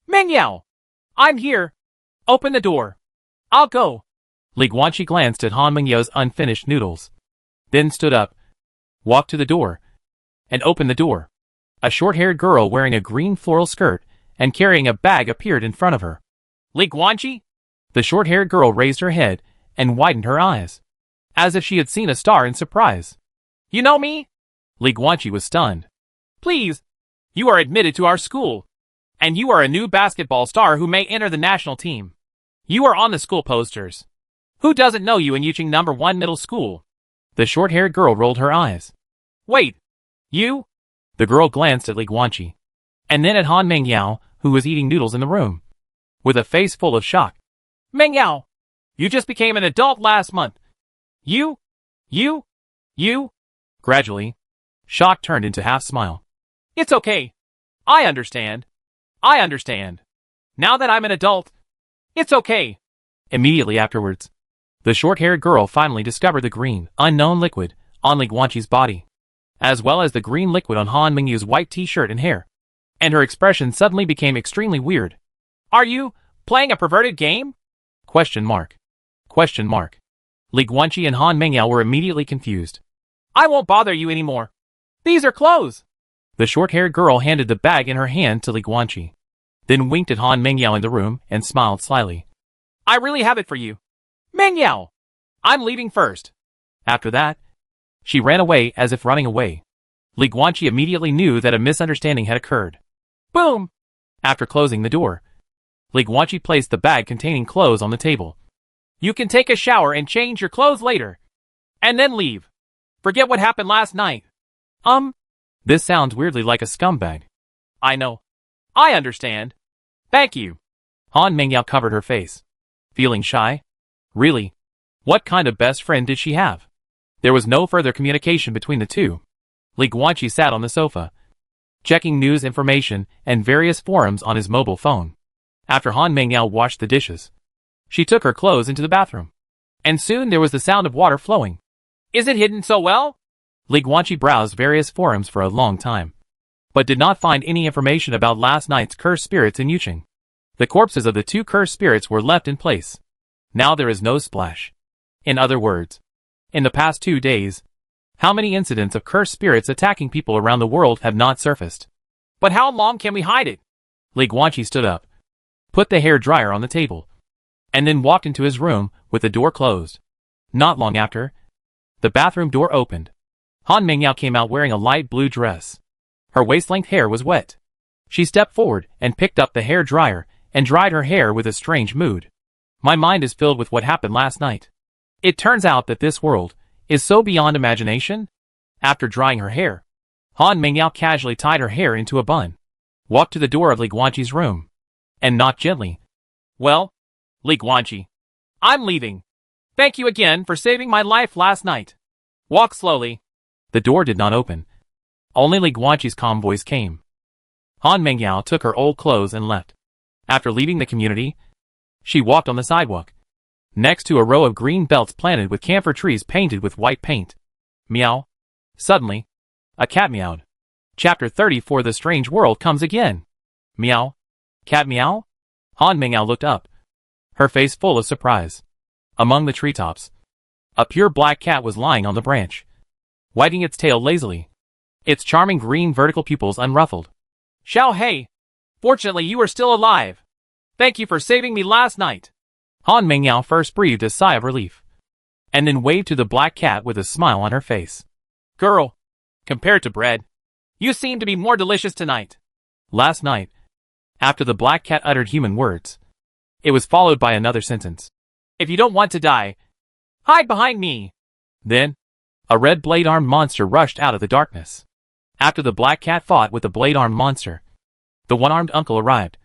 Mingyao! I'm here. Open the door. I'll go. Li Guanqi glanced at Han Mingyao's unfinished noodles, then stood up, walked to the door, and opened the door. A short-haired girl wearing a green floral skirt and carrying a bag appeared in front of her. Li Guanqi? The short-haired girl raised her head and widened her eyes, as if she had seen a star in surprise. You know me? Li Guanqi was stunned. Please, you are admitted to our school, and you are a new basketball star who may enter the national team. You are on the school posters. Who doesn't know you in Yuqing No. 1 Middle School? The short-haired girl rolled her eyes. Wait, you? The girl glanced at Li Guanqi, and then at Han Mingyao, who was eating noodles in the room, with a face full of shock. Mingyao, you just became an adult last month. You? Gradually, shock turned into half-smile. It's okay. I understand. Now that I'm an adult, it's okay. Immediately afterwards, the short-haired girl finally discovered the green, unknown liquid on Li Guanqi's body, as well as the green liquid on Han Mingyu's white t-shirt and hair, and her expression suddenly became extremely weird. Are you playing a perverted game? Question mark. Li Guanqi and Han Mingyao were immediately confused. I won't bother you anymore. These are clothes. The short-haired girl handed the bag in her hand to Li Guanqi, then winked at Han Mingyao in the room and smiled slyly. I really have it for you. Mingyao! I'm leaving first. After that, she ran away as if running away. Li Guanqi immediately knew that a misunderstanding had occurred. Boom! After closing the door, Li Guanqi placed the bag containing clothes on the table. You can take a shower and change your clothes later, and then leave. Forget what happened last night. This sounds weirdly like a scumbag. I know. I understand. Thank you. Han Mingyao covered her face. Feeling shy? Really? What kind of best friend did she have? There was no further communication between the two. Li Guanqi sat on the sofa, checking news information and various forums on his mobile phone. After Han Mingyao washed the dishes, she took her clothes into the bathroom, and soon there was the sound of water flowing. Is it hidden so well? Li Guanqi browsed various forums for a long time, but did not find any information about last night's cursed spirits in Yuqing. The corpses of the 2 cursed spirits were left in place. Now there is no splash. In other words, in the past 2 days, how many incidents of cursed spirits attacking people around the world have not surfaced? But how long can we hide it? Li Guanqi stood up, put the hair dryer on the table, and then walked into his room with the door closed. Not long after, the bathroom door opened. Han Mingyao came out wearing a light blue dress. Her waist-length hair was wet. She stepped forward and picked up the hair dryer and dried her hair with a strange mood. My mind is filled with what happened last night. It turns out that this world is so beyond imagination. After drying her hair, Han Mingyao casually tied her hair into a bun, walked to the door of Li Guanqi's room, and knocked gently. Well, Li Guanqi, I'm leaving. Thank you again for saving my life last night. Walk slowly. The door did not open. Only Li Guanqi's calm voice came. Han Mingyao took her old clothes and left. After leaving the community, she walked on the sidewalk, next to a row of green belts planted with camphor trees painted with white paint. Meow. Suddenly, a cat meowed. Chapter 34 The Strange World Comes Again. Meow. Cat meow? Han Mingyao looked up, her face full of surprise. Among the treetops, a pure black cat was lying on the branch, wagging its tail lazily, its charming green vertical pupils unruffled. Xiao Hei! Fortunately you are still alive. Thank you for saving me last night. Han Mingyao first breathed a sigh of relief, and then waved to the black cat with a smile on her face. Girl, compared to bread, you seem to be more delicious tonight. Last night, after the black cat uttered human words, it was followed by another sentence. If you don't want to die, hide behind me. Then, a red blade-armed monster rushed out of the darkness. After the black cat fought with the blade-armed monster, the one-armed uncle arrived.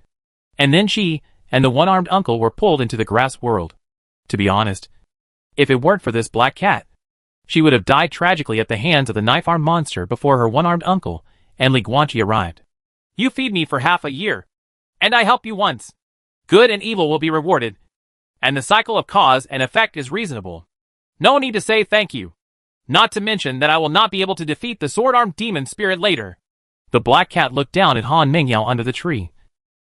And then she and the one-armed uncle were pulled into the grass world. To be honest, if it weren't for this black cat, she would have died tragically at the hands of the knife-armed monster before her one-armed uncle and Li Guanqi arrived. You feed me for half a year, and I help you once. Good and evil will be rewarded, and the cycle of cause and effect is reasonable. No need to say thank you. Not to mention that I will not be able to defeat the sword-armed demon spirit later. The black cat looked down at Han Mingyao under the tree,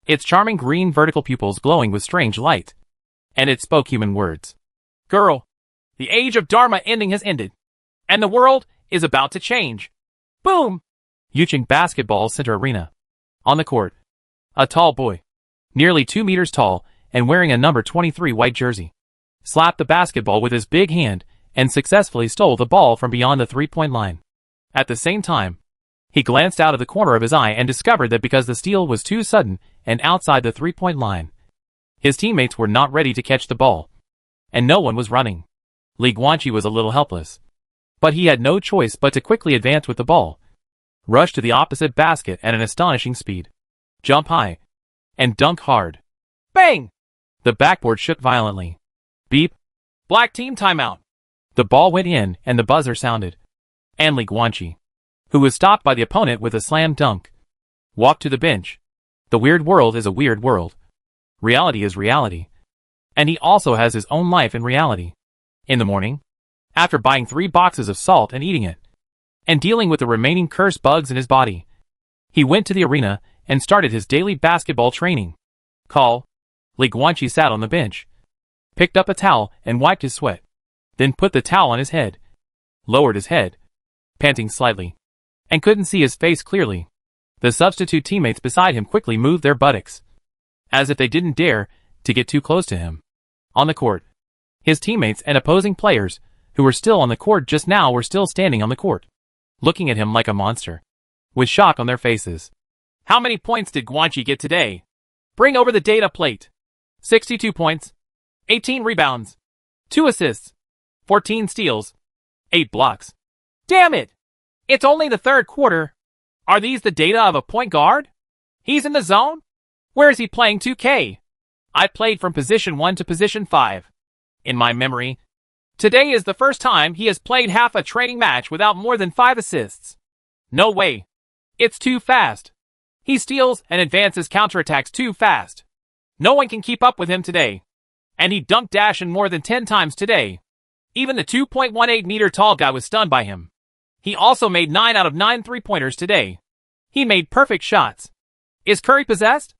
its charming green vertical pupils glowing with strange light, and it spoke human words. Girl, the age of Dharma ending has ended, and the world is about to change. Boom! Yuching Basketball Center Arena. On the court, a tall boy, nearly 2 meters tall and wearing a number 23 white jersey, slapped the basketball with his big hand and successfully stole the ball from beyond the three-point line. At the same time, he glanced out of the corner of his eye and discovered that because the steal was too sudden and outside the three-point line, his teammates were not ready to catch the ball, and no one was running. Li Guanqi was a little helpless, but he had no choice but to quickly advance with the ball, rush to the opposite basket at an astonishing speed, jump high, and dunk hard. Bang! The backboard shook violently. Beep! Black team timeout. The ball went in and the buzzer sounded. And Li Guanqi, who was stopped by the opponent with a slam dunk, walked to the bench. The weird world is a weird world. Reality is reality. And he also has his own life in reality. In the morning, after buying 3 boxes of salt and eating it, and dealing with the remaining cursed bugs in his body, he went to the arena and started his daily basketball training. Li Guanqi sat on the bench, picked up a towel and wiped his sweat, then put the towel on his head, lowered his head, panting slightly, and couldn't see his face clearly. The substitute teammates beside him quickly moved their buttocks, as if they didn't dare to get too close to him. On the court, his teammates and opposing players, who were still on the court just now, were still standing on the court, looking at him like a monster, with shock on their faces. How many points did Guanqi get today? Bring over the data plate. 62 points, 18 rebounds, 2 assists, 14 steals, 8 blocks. Damn it! It's only the third quarter. Are these the data of a point guard? He's in the zone? Where is he playing 2K? I played from position 1 to position 5. In my memory, today is the first time he has played half a training match without more than 5 assists. No way. It's too fast. He steals and advances counterattacks too fast. No one can keep up with him today. And he dunked dashing more than 10 times today. Even the 2.18 meter tall guy was stunned by him. He also made 9 out of 9 three-pointers today. He made perfect shots. Is Curry possessed?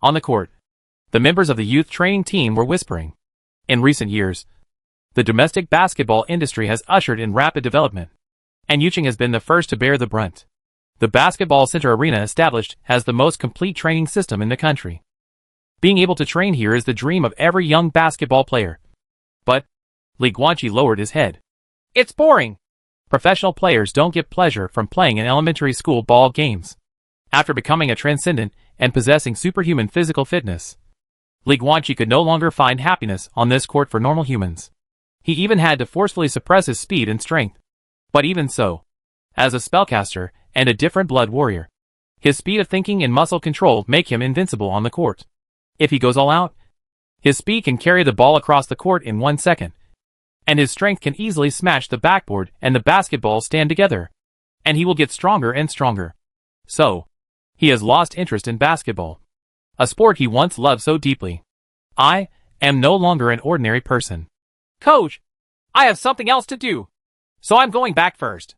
On the court, the members of the youth training team were whispering. In recent years, the domestic basketball industry has ushered in rapid development, and Yuching has been the first to bear the brunt. The basketball center arena established has the most complete training system in the country. Being able to train here is the dream of every young basketball player. But Li Guanqi lowered his head. It's boring. Professional players don't get pleasure from playing in elementary school ball games. After becoming a transcendent and possessing superhuman physical fitness, Li Guanqi could no longer find happiness on this court for normal humans. He even had to forcefully suppress his speed and strength. But even so, as a spellcaster and a different blood warrior, his speed of thinking and muscle control make him invincible on the court. If he goes all out, his speed can carry the ball across the court in 1 second, and his strength can easily smash the backboard and the basketball stand together, and he will get stronger and stronger. So, he has lost interest in basketball, a sport he once loved so deeply. I am no longer an ordinary person. Coach, I have something else to do, so I'm going back first.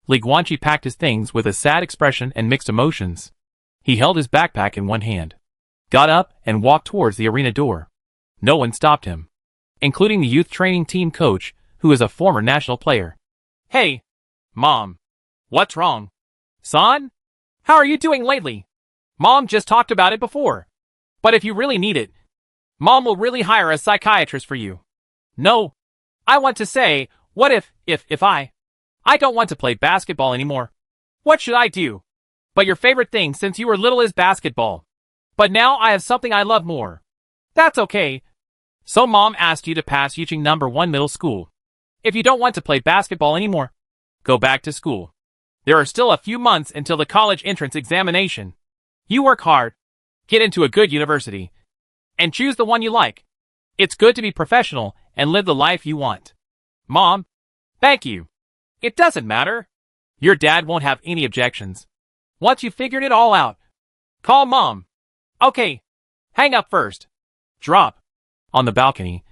Li Guanqi packed his things with a sad expression and mixed emotions. He held his backpack in one hand, got up and walked towards the arena door. No one stopped him, including the youth training team coach, who is a former national player. Hey, Mom. What's wrong? Son? How are you doing lately? Mom just talked about it before. But if you really need it, Mom will really hire a psychiatrist for you. No. I want to say, what if I don't want to play basketball anymore. What should I do? But your favorite thing since you were little is basketball. But now I have something I love more. That's okay. So Mom asked you to pass Yicheng #1 middle school. If you don't want to play basketball anymore, go back to school. There are still a few months until the college entrance examination. You work hard, get into a good university, and choose the one you like. It's good to be professional and live the life you want. Mom, thank you. It doesn't matter. Your dad won't have any objections. Once you've figured it all out, call Mom. Okay, hang up first. Drop. On the balcony,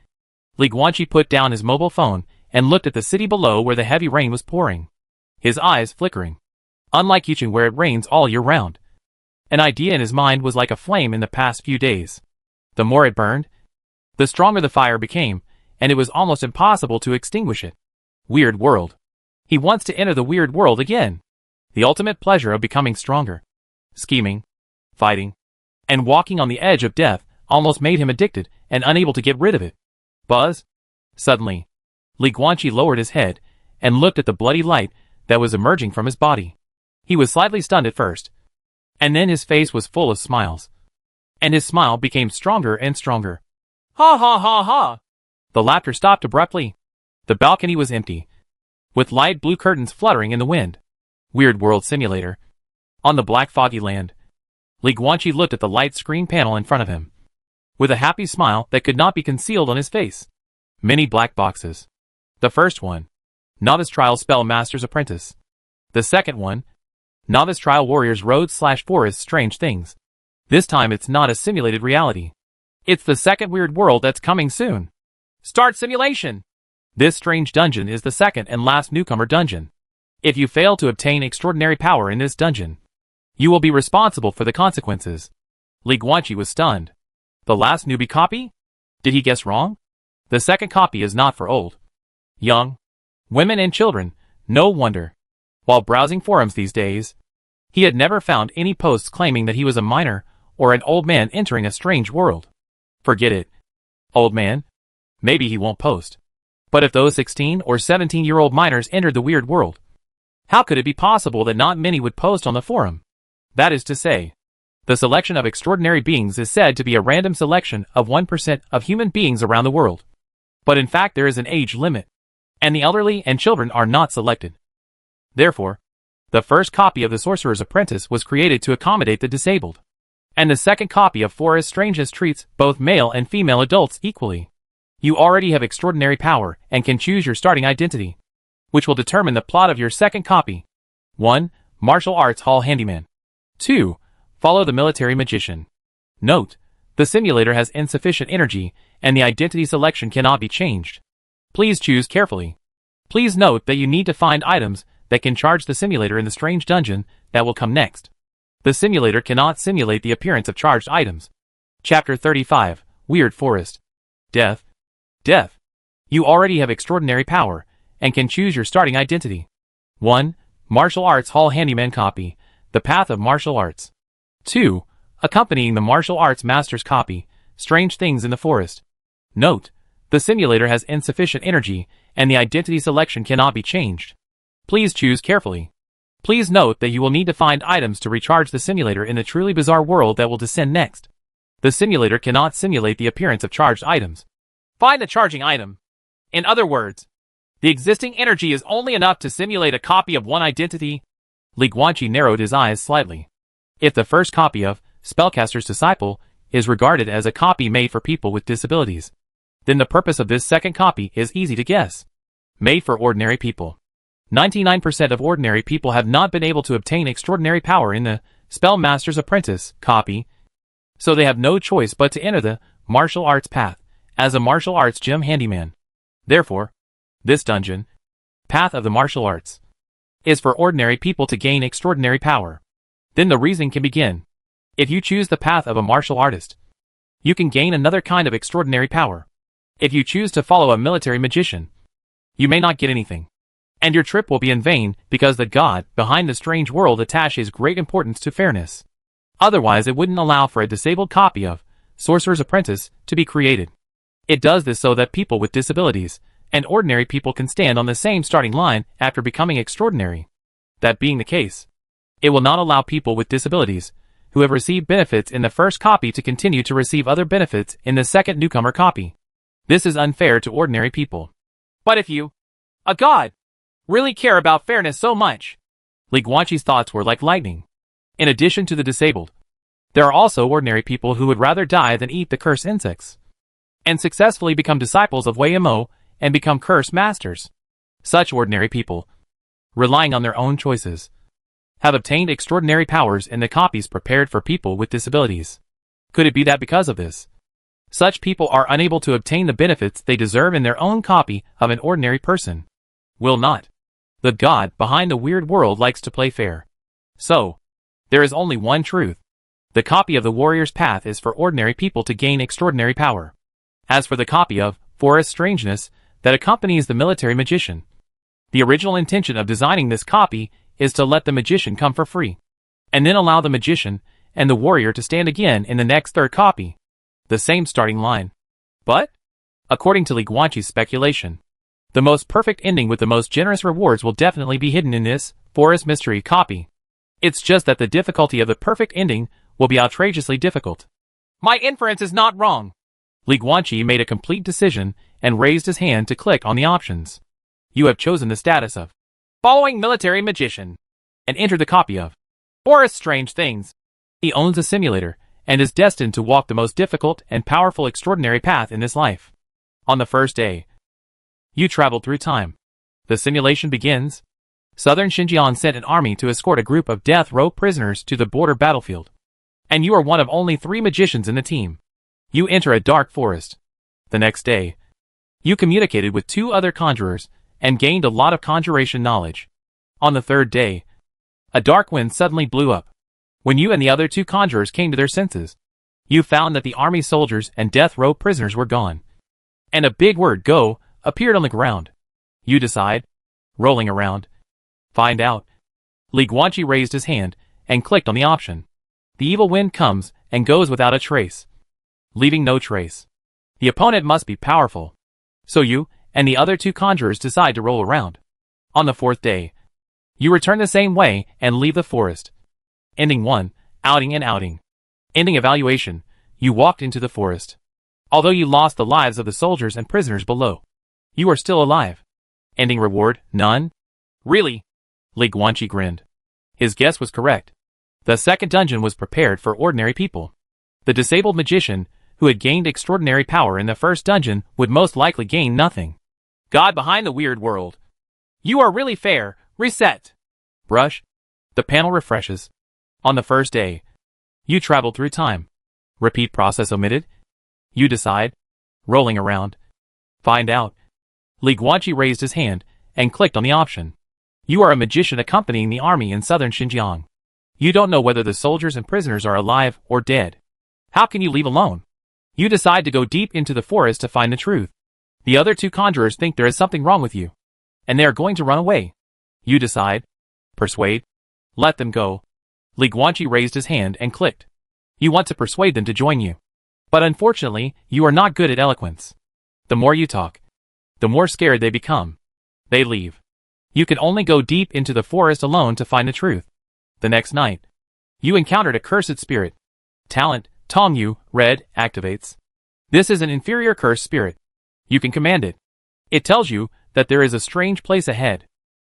Li Guanqi put down his mobile phone and looked at the city below where the heavy rain was pouring, his eyes flickering. Unlike Yicheng where it rains all year round, an idea in his mind was like a flame in the past few days. The more it burned, the stronger the fire became, and it was almost impossible to extinguish it. Weird world. He wants to enter the weird world again. The ultimate pleasure of becoming stronger. Scheming, fighting, and walking on the edge of death almost made him addicted and unable to get rid of it. Buzz? Suddenly, Li Guanqi lowered his head and looked at the bloody light that was emerging from his body. He was slightly stunned at first, and then his face was full of smiles. And his smile became stronger and stronger. Ha ha ha ha! The laughter stopped abruptly. The balcony was empty, with light blue curtains fluttering in the wind. Weird World Simulator. On the black foggy land, Li Guanqi looked at the light screen panel in front of him, with a happy smile that could not be concealed on his face. Many black boxes. The first one, Novice Trial Spell Master's Apprentice. The second one, Novice Trial Warriors Road/Forest Strange Things. This time it's not a simulated reality. It's the second weird world that's coming soon. Start simulation! This strange dungeon is the second and last newcomer dungeon. If you fail to obtain extraordinary power in this dungeon, you will be responsible for the consequences. Li Guanqi was stunned. The last newbie copy? Did he guess wrong? The second copy is not for old, young, women and children, no wonder. While browsing forums these days, he had never found any posts claiming that he was a minor or an old man entering a strange world. Forget it. Old man? Maybe he won't post. But if those 16 or 17-year-old minors entered the weird world, how could it be possible that not many would post on the forum? That is to say, the selection of extraordinary beings is said to be a random selection of 1% of human beings around the world. But in fact there is an age limit, and the elderly and children are not selected. Therefore, the first copy of the Sorcerer's Apprentice was created to accommodate the disabled, and the second copy of Forest Strangeness treats both male and female adults equally. You already have extraordinary power and can choose your starting identity, which will determine the plot of your second copy. 1. Martial Arts Hall Handyman. 2. Follow the Military Magician. Note: the simulator has insufficient energy, and the identity selection cannot be changed. Please choose carefully. Please note that you need to find items that can charge the simulator in the strange dungeon that will come next. The simulator cannot simulate the appearance of charged items. Chapter 35, Weird Forest. Death. Death. You already have extraordinary power, and can choose your starting identity. 1. Martial Arts Hall Handyman copy. the path of martial arts. 2. Accompanying the martial arts master's copy, strange things in the forest. Note: the simulator has insufficient energy, and the identity selection cannot be changed. Please choose carefully. Please note that you will need to find items to recharge the simulator in the truly bizarre world that will descend next. The simulator cannot simulate the appearance of charged items. Find the charging item. In other words, the existing energy is only enough to simulate a copy of one identity. Li Guanqi narrowed his eyes slightly. If the first copy of Spellcaster's Disciple is regarded as a copy made for people with disabilities, then the purpose of this second copy is easy to guess. Made for ordinary people. 99% of ordinary people have not been able to obtain extraordinary power in the Spellmaster's Apprentice copy, so they have no choice but to enter the martial arts path as a martial arts gem handyman. Therefore, this dungeon, Path of the Martial Arts, is for ordinary people to gain extraordinary power. Then the reasoning can begin. If you choose the path of a martial artist, you can gain another kind of extraordinary power. If you choose to follow a military magician, you may not get anything. And your trip will be in vain because the god behind the strange world attaches great importance to fairness. Otherwise it wouldn't allow for a disabled copy of Sorcerer's Apprentice to be created. It does this so that people with disabilities and ordinary people can stand on the same starting line after becoming extraordinary. That being the case, it will not allow people with disabilities who have received benefits in the first copy to continue to receive other benefits in the second newcomer copy. This is unfair to ordinary people. But if you, a god, really care about fairness so much, Li Guanqi's thoughts were like lightning. In addition to the disabled, there are also ordinary people who would rather die than eat the cursed insects, and successfully become disciples of Wei Mo and become cursed masters. Such ordinary people, relying on their own choices, have obtained extraordinary powers in the copies prepared for people with disabilities. Could it be that because of this, such people are unable to obtain the benefits they deserve in their own copy of an ordinary person? Will not. The god behind the weird world likes to play fair. So, there is only one truth. The copy of the warrior's path is for ordinary people to gain extraordinary power. As for the copy of Forest Strangeness that accompanies the military magician, the original intention of designing this copy is to let the magician come for free, and then allow the magician and the warrior to stand again in the next third copy, the same starting line. But, according to Li Guanqi's speculation, the most perfect ending with the most generous rewards will definitely be hidden in this Forest Mystery copy. It's just that the difficulty of the perfect ending will be outrageously difficult. My inference is not wrong. Li Guanqi made a complete decision and raised his hand to click on the options. You have chosen the status of Following Military Magician and entered the copy of Forest Strange Things. He owns a simulator and is destined to walk the most difficult and powerful extraordinary path in this life. On the first day, you traveled through time. The simulation begins. Southern Xinjiang sent an army to escort a group of death row prisoners to the border battlefield. And you are one of only 3 magicians in the team. You enter a dark forest. The next day, you communicated with 2 other conjurers and gained a lot of conjuration knowledge. On the third day, a dark wind suddenly blew up. When you and the other 2 conjurers came to their senses, you found that the army soldiers and death row prisoners were gone. And a big word "Go" appeared on the ground. You decide, rolling around, find out. Li Guanqi raised his hand and clicked on the option. The evil wind comes and goes without a trace, leaving no trace. The opponent must be powerful. So you and the other 2 conjurers decide to roll around. On the 4th day, you return the same way and leave the forest. Ending 1, outing and outing. Ending evaluation, you walked into the forest. Although you lost the lives of the soldiers and prisoners below, you are still alive. Ending reward, none? Really? Li Guanqi grinned. His guess was correct. The second dungeon was prepared for ordinary people. The disabled magician, who had gained extraordinary power in the first dungeon, would most likely gain nothing. God behind the weird world. You are really fair. Reset. Brush. The panel refreshes. On the first day, you traveled through time. Repeat process omitted. You decide. Rolling around. Find out. Li Guanqi raised his hand and clicked on the option. You are a magician accompanying the army in southern Xinjiang. You don't know whether the soldiers and prisoners are alive or dead. How can you leave alone? You decide to go deep into the forest to find the truth. The other 2 conjurers think there is something wrong with you, and they are going to run away. You decide. Persuade. Let them go. Li Guanqi raised his hand and clicked. You want to persuade them to join you. But unfortunately, you are not good at eloquence. The more you talk, the more scared they become. They leave. You can only go deep into the forest alone to find the truth. The next night, you encountered a cursed spirit. Talent, Tongyu, red, activates. This is an inferior cursed spirit. You can command it. It tells you that there is a strange place ahead.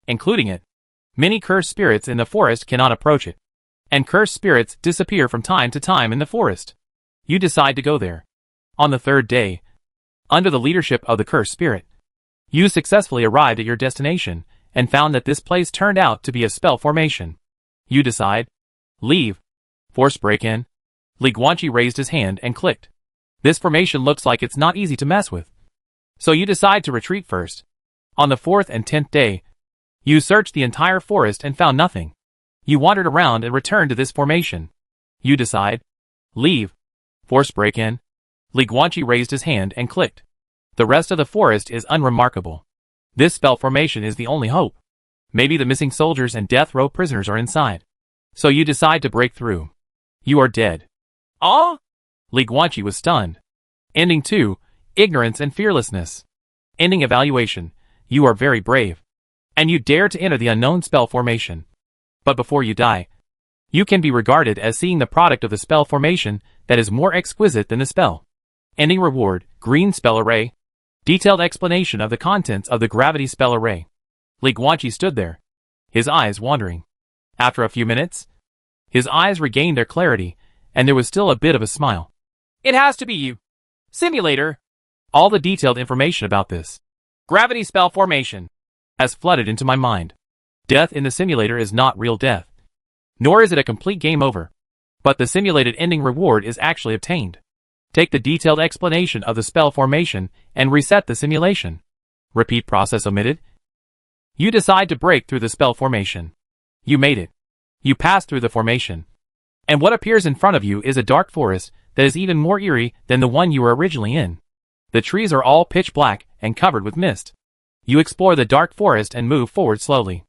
Including it. Many cursed spirits in the forest cannot approach it. And cursed spirits disappear from time to time in the forest. You decide to go there. On the third day, under the leadership of the cursed spirit, you successfully arrived at your destination and found that this place turned out to be a spell formation. You decide. Leave. Force break-in. Li Guanqi raised his hand and clicked. This formation looks like it's not easy to mess with. So you decide to retreat first. On the 4th and 10th day, you searched the entire forest and found nothing. You wandered around and returned to this formation. You decide. Leave. Force break-in. Li Guanqi raised his hand and clicked. The rest of the forest is unremarkable. This spell formation is the only hope. Maybe the missing soldiers and death row prisoners are inside. So you decide to break through. You are dead. Ah? Li Guanqi was stunned. Ending 2, Ignorance and Fearlessness. Ending evaluation, you are very brave. And you dare to enter the unknown spell formation. But before you die, you can be regarded as seeing the product of the spell formation that is more exquisite than the spell. Ending reward, green spell array. Detailed explanation of the contents of the gravity spell array. Li Guanqi stood there, his eyes wandering. After a few minutes, his eyes regained their clarity, and there was still a bit of a smile. It has to be you. Simulator. All the detailed information about this gravity spell formation has flooded into my mind. Death in the simulator is not real death. Nor is it a complete game over. But the simulated ending reward is actually obtained. Take the detailed explanation of the spell formation and reset the simulation. Repeat process omitted. You decide to break through the spell formation. You made it. You pass through the formation. And what appears in front of you is a dark forest that is even more eerie than the one you were originally in. The trees are all pitch black and covered with mist. You explore the dark forest and move forward slowly.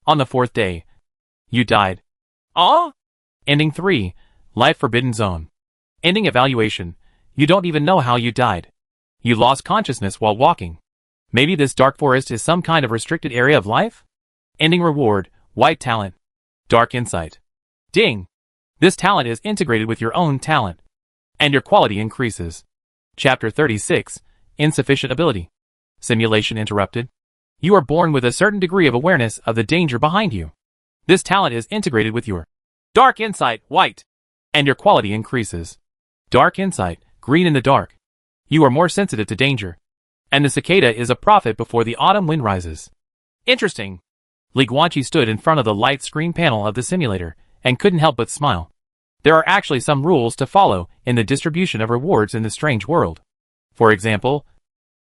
On the 4th day, you died. Ah? Ending 3, Life Forbidden Zone. Ending evaluation, you don't even know how you died. You lost consciousness while walking. Maybe this dark forest is some kind of restricted area of life? Ending reward, white talent. Dark insight. Ding! This talent is integrated with your own talent. And your quality increases. Chapter 36, Insufficient Ability. Simulation interrupted. You are born with a certain degree of awareness of the danger behind you. This talent is integrated with your dark insight, white. And your quality increases. Dark insight, green in the dark. You are more sensitive to danger. And the cicada is a prophet before the autumn wind rises. Interesting. Li Guanqi stood in front of the light screen panel of the simulator and couldn't help but smile. There are actually some rules to follow in the distribution of rewards in the strange world. For example,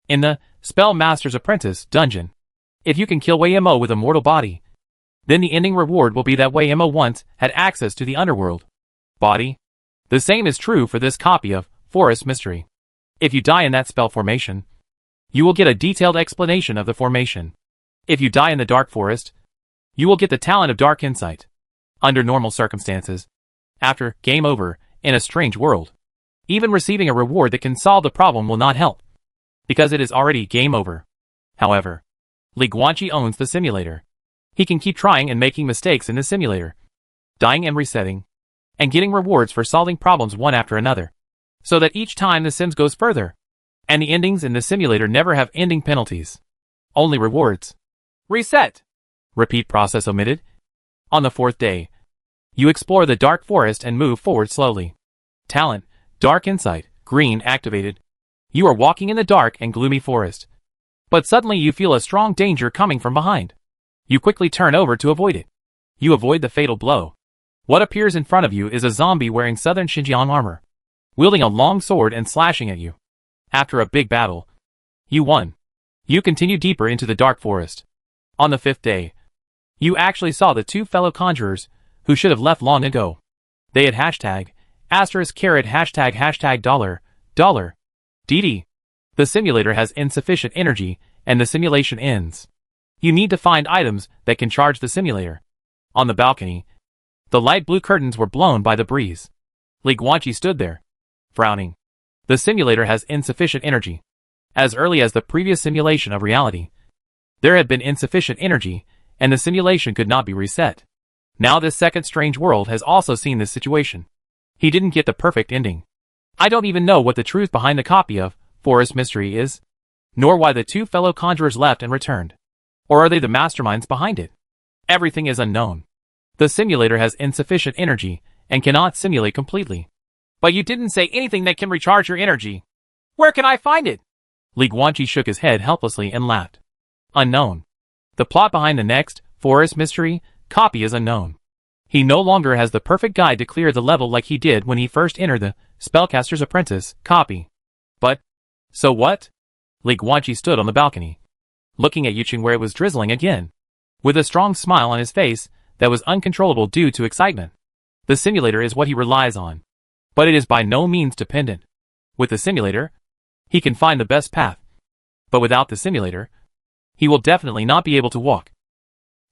in the Spell Master's Apprentice dungeon, if you can kill Waymo with a mortal body, then the ending reward will be that Waymo once had access to the underworld body. The same is true for this copy of Forest Mystery. If you die in that spell formation, you will get a detailed explanation of the formation. If you die in the dark forest, you will get the talent of dark insight. Under normal circumstances, after game over in a strange world, even receiving a reward that can solve the problem will not help, because it is already game over. However, Li Guanqi owns the simulator. He can keep trying and making mistakes in the simulator, dying and resetting, and getting rewards for solving problems one after another, so that each time the Sims goes further. And the endings in the simulator never have ending penalties. Only rewards. Reset. Repeat process omitted. On the 4th day, you explore the dark forest and move forward slowly. Talent, dark insight, green activated. You are walking in the dark and gloomy forest. But suddenly you feel a strong danger coming from behind. You quickly turn over to avoid it. You avoid the fatal blow. What appears in front of you is a zombie wearing southern Xinjiang armor, wielding a long sword and slashing at you. After a big battle, you won. You continue deeper into the dark forest. On the 5th day, you actually saw the 2 fellow conjurers who should have left long ago. They had $##dollar. DD. The simulator has insufficient energy and the simulation ends. You need to find items that can charge the simulator. On the balcony, The light blue curtains were blown by the breeze. Li Guanqi stood there, frowning. The simulator has insufficient energy. As early as the previous simulation of reality, there had been insufficient energy, and the simulation could not be reset. Now this second strange world has also seen this situation. He didn't get the perfect ending. I don't even know what the truth behind the copy of Forest Mystery is, nor why the two fellow conjurers left and returned. Or are they the masterminds behind it? Everything is unknown. The simulator has insufficient energy and cannot simulate completely. But you didn't say anything that can recharge your energy. Where can I find it? Li Guanqi shook his head helplessly and laughed. Unknown. The plot behind the next Forest Mystery copy is unknown. He no longer has the perfect guide to clear the level like he did when he first entered the Spellcaster's Apprentice copy. But, so what? Li Guanqi stood on the balcony, looking at Yuqing where it was drizzling again, with a strong smile on his face that was uncontrollable due to excitement. The simulator is what he relies on, but it is by no means dependent. With the simulator, he can find the best path, but without the simulator, he will definitely not be able to walk.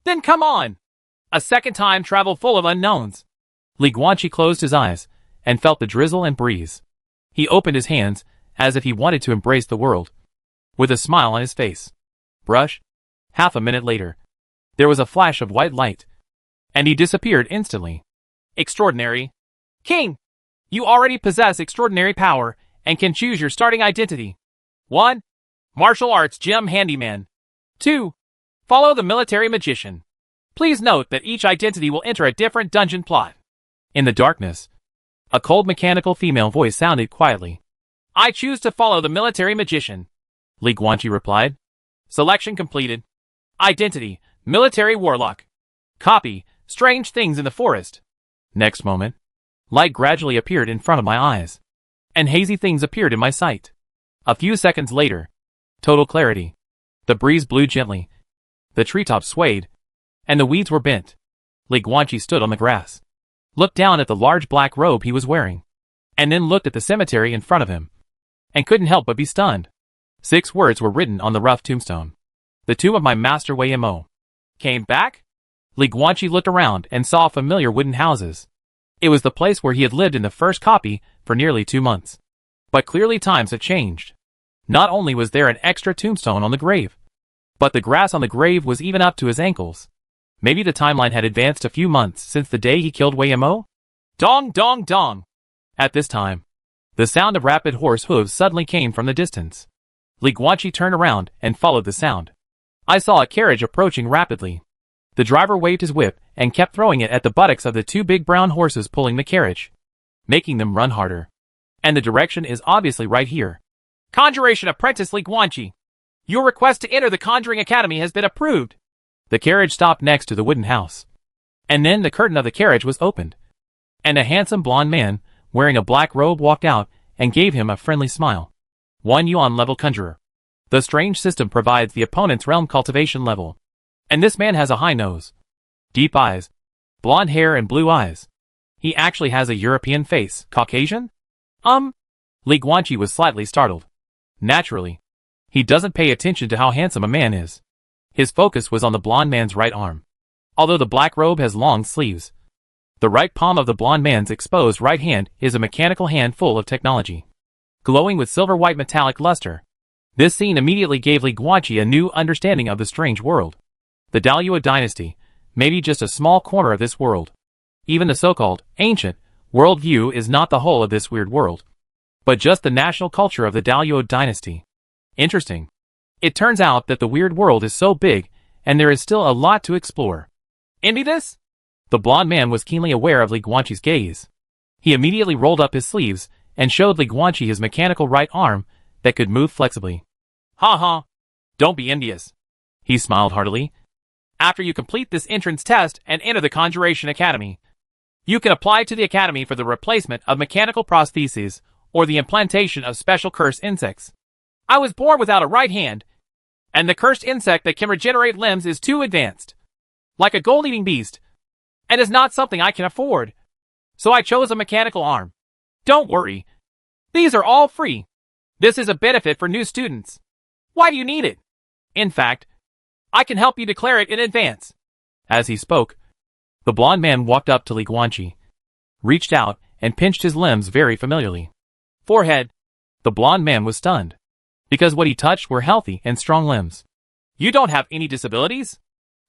Then come on! A second time travel full of unknowns. Li Guanqi closed his eyes and felt the drizzle and breeze. He opened his hands as if he wanted to embrace the world, with a smile on his face. Brush. Half a minute later, there was a flash of white light, and he disappeared instantly. Extraordinary. King! You already possess extraordinary power and can choose your starting identity. 1. Martial Arts Gem Handyman. 2. Follow the Military Magician. Please note that each identity will enter a different dungeon plot. In the darkness, a cold mechanical female voice sounded quietly. I choose to follow the Military Magician, Li Guanqi replied. Selection completed. Identity, Military Warlock. Copy, Strange Things in the Forest. Next moment, light gradually appeared in front of my eyes, and hazy things appeared in my sight. A few seconds later, total clarity. The breeze blew gently, the treetops swayed, and the weeds were bent. Li Guanqi stood on the grass, looked down at the large black robe he was wearing, and then looked at the cemetery in front of him, and couldn't help but be stunned. 6 words were written on the rough tombstone. The tomb of my master Wei Mo. Came back? Li Guanqi looked around and saw familiar wooden houses. It was the place where he had lived in the first copy for nearly 2 months. But clearly times had changed. Not only was there an extra tombstone on the grave, but the grass on the grave was even up to his ankles. Maybe the timeline had advanced a few months since the day he killed Wei Mo? Dong dong dong! At this time, the sound of rapid horse hooves suddenly came from the distance. Li Guanqi turned around and followed the sound. I saw a carriage approaching rapidly. The driver waved his whip and kept throwing it at the buttocks of the 2 big brown horses pulling the carriage, making them run harder. And the direction is obviously right here. Conjuration Apprentice Li Guanqi. Your request to enter the Conjuring Academy has been approved. The carriage stopped next to the wooden house. And then the curtain of the carriage was opened, and a handsome blonde man, wearing a black robe, walked out and gave him a friendly smile. 1 Yuan level conjurer. The strange system provides the opponent's realm cultivation level. And this man has a high nose, deep eyes, blonde hair and blue eyes. He actually has a European face. Caucasian? Li Guanqi was slightly startled. Naturally, he doesn't pay attention to how handsome a man is. His focus was on the blonde man's right arm. Although the black robe has long sleeves, the right palm of the blonde man's exposed right hand is a mechanical hand full of technology, glowing with silver-white metallic luster. This scene immediately gave Li Guanqi a new understanding of the strange world. The Daluo dynasty may be just a small corner of this world. Even the so-called ancient worldview is not the whole of this weird world, but just the national culture of the Daluo dynasty. Interesting. It turns out that the weird world is so big, and there is still a lot to explore. Envy this? The blonde man was keenly aware of Li Guanqi's gaze. He immediately rolled up his sleeves and showed Li Guanqi his mechanical right arm that could move flexibly. Ha ha! Don't be envious. He smiled heartily. After you complete this entrance test and enter the Conjuration Academy, you can apply to the Academy for the replacement of mechanical prostheses or the implantation of special cursed insects. I was born without a right hand, and the cursed insect that can regenerate limbs is too advanced, like a gold-eating beast, and is not something I can afford. So I chose a mechanical arm. Don't worry. These are all free. This is a benefit for new students. Why do you need it? In fact, I can help you declare it in advance. As he spoke, The blond man walked up to Li Guanqi, reached out, and pinched his limbs very familiarly. Forehead. The blond man was stunned, because what he touched were healthy and strong limbs. You don't have any disabilities?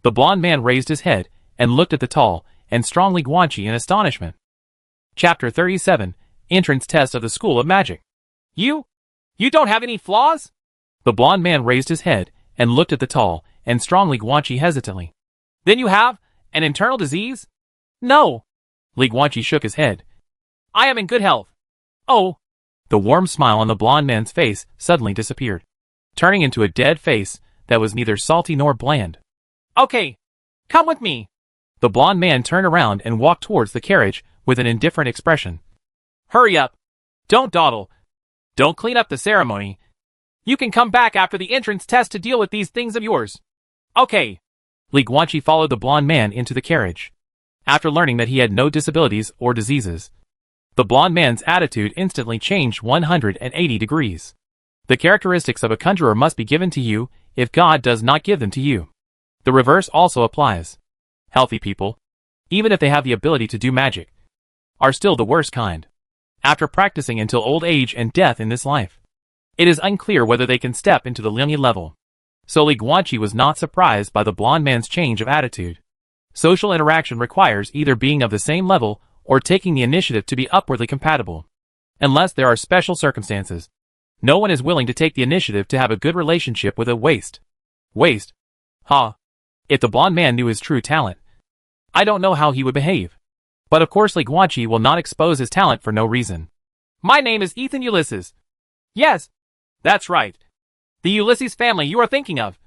The blond man raised his head and looked at the tall and strong Li Guanqi in astonishment. Chapter 37, Entrance Test of the School of Magic. You don't have any flaws? The blond man raised his head and looked at the tall and strong Li Guanqi hesitantly. Then you have an internal disease? No. Li Guanqi shook his head. I am in good health. Oh. The warm smile on the blond man's face suddenly disappeared, turning into a dead face that was neither salty nor bland. Okay. Come with me. The blond man turned around and walked towards the carriage with an indifferent expression. Hurry up. Don't dawdle. Don't clean up the ceremony. You can come back after the entrance test to deal with these things of yours. Okay. Li Guanqi followed the blond man into the carriage. After learning that he had no disabilities or diseases, the blond man's attitude instantly changed 180 degrees. The characteristics of a conjurer must be given to you if God does not give them to you. The reverse also applies. Healthy people, even if they have the ability to do magic, are still the worst kind. After practicing until old age and death in this life, it is unclear whether they can step into the Liangyi level. So Li Guanqi was not surprised by the blond man's change of attitude. Social interaction requires either being of the same level or taking the initiative to be upwardly compatible. Unless there are special circumstances, no one is willing to take the initiative to have a good relationship with a waste. Waste? Ha! If the blond man knew his true talent, I don't know how he would behave. But of course Li Guanqi will not expose his talent for no reason. My name is Ethan Ulysses. Yes, that's right. The Ulysses family you are thinking of.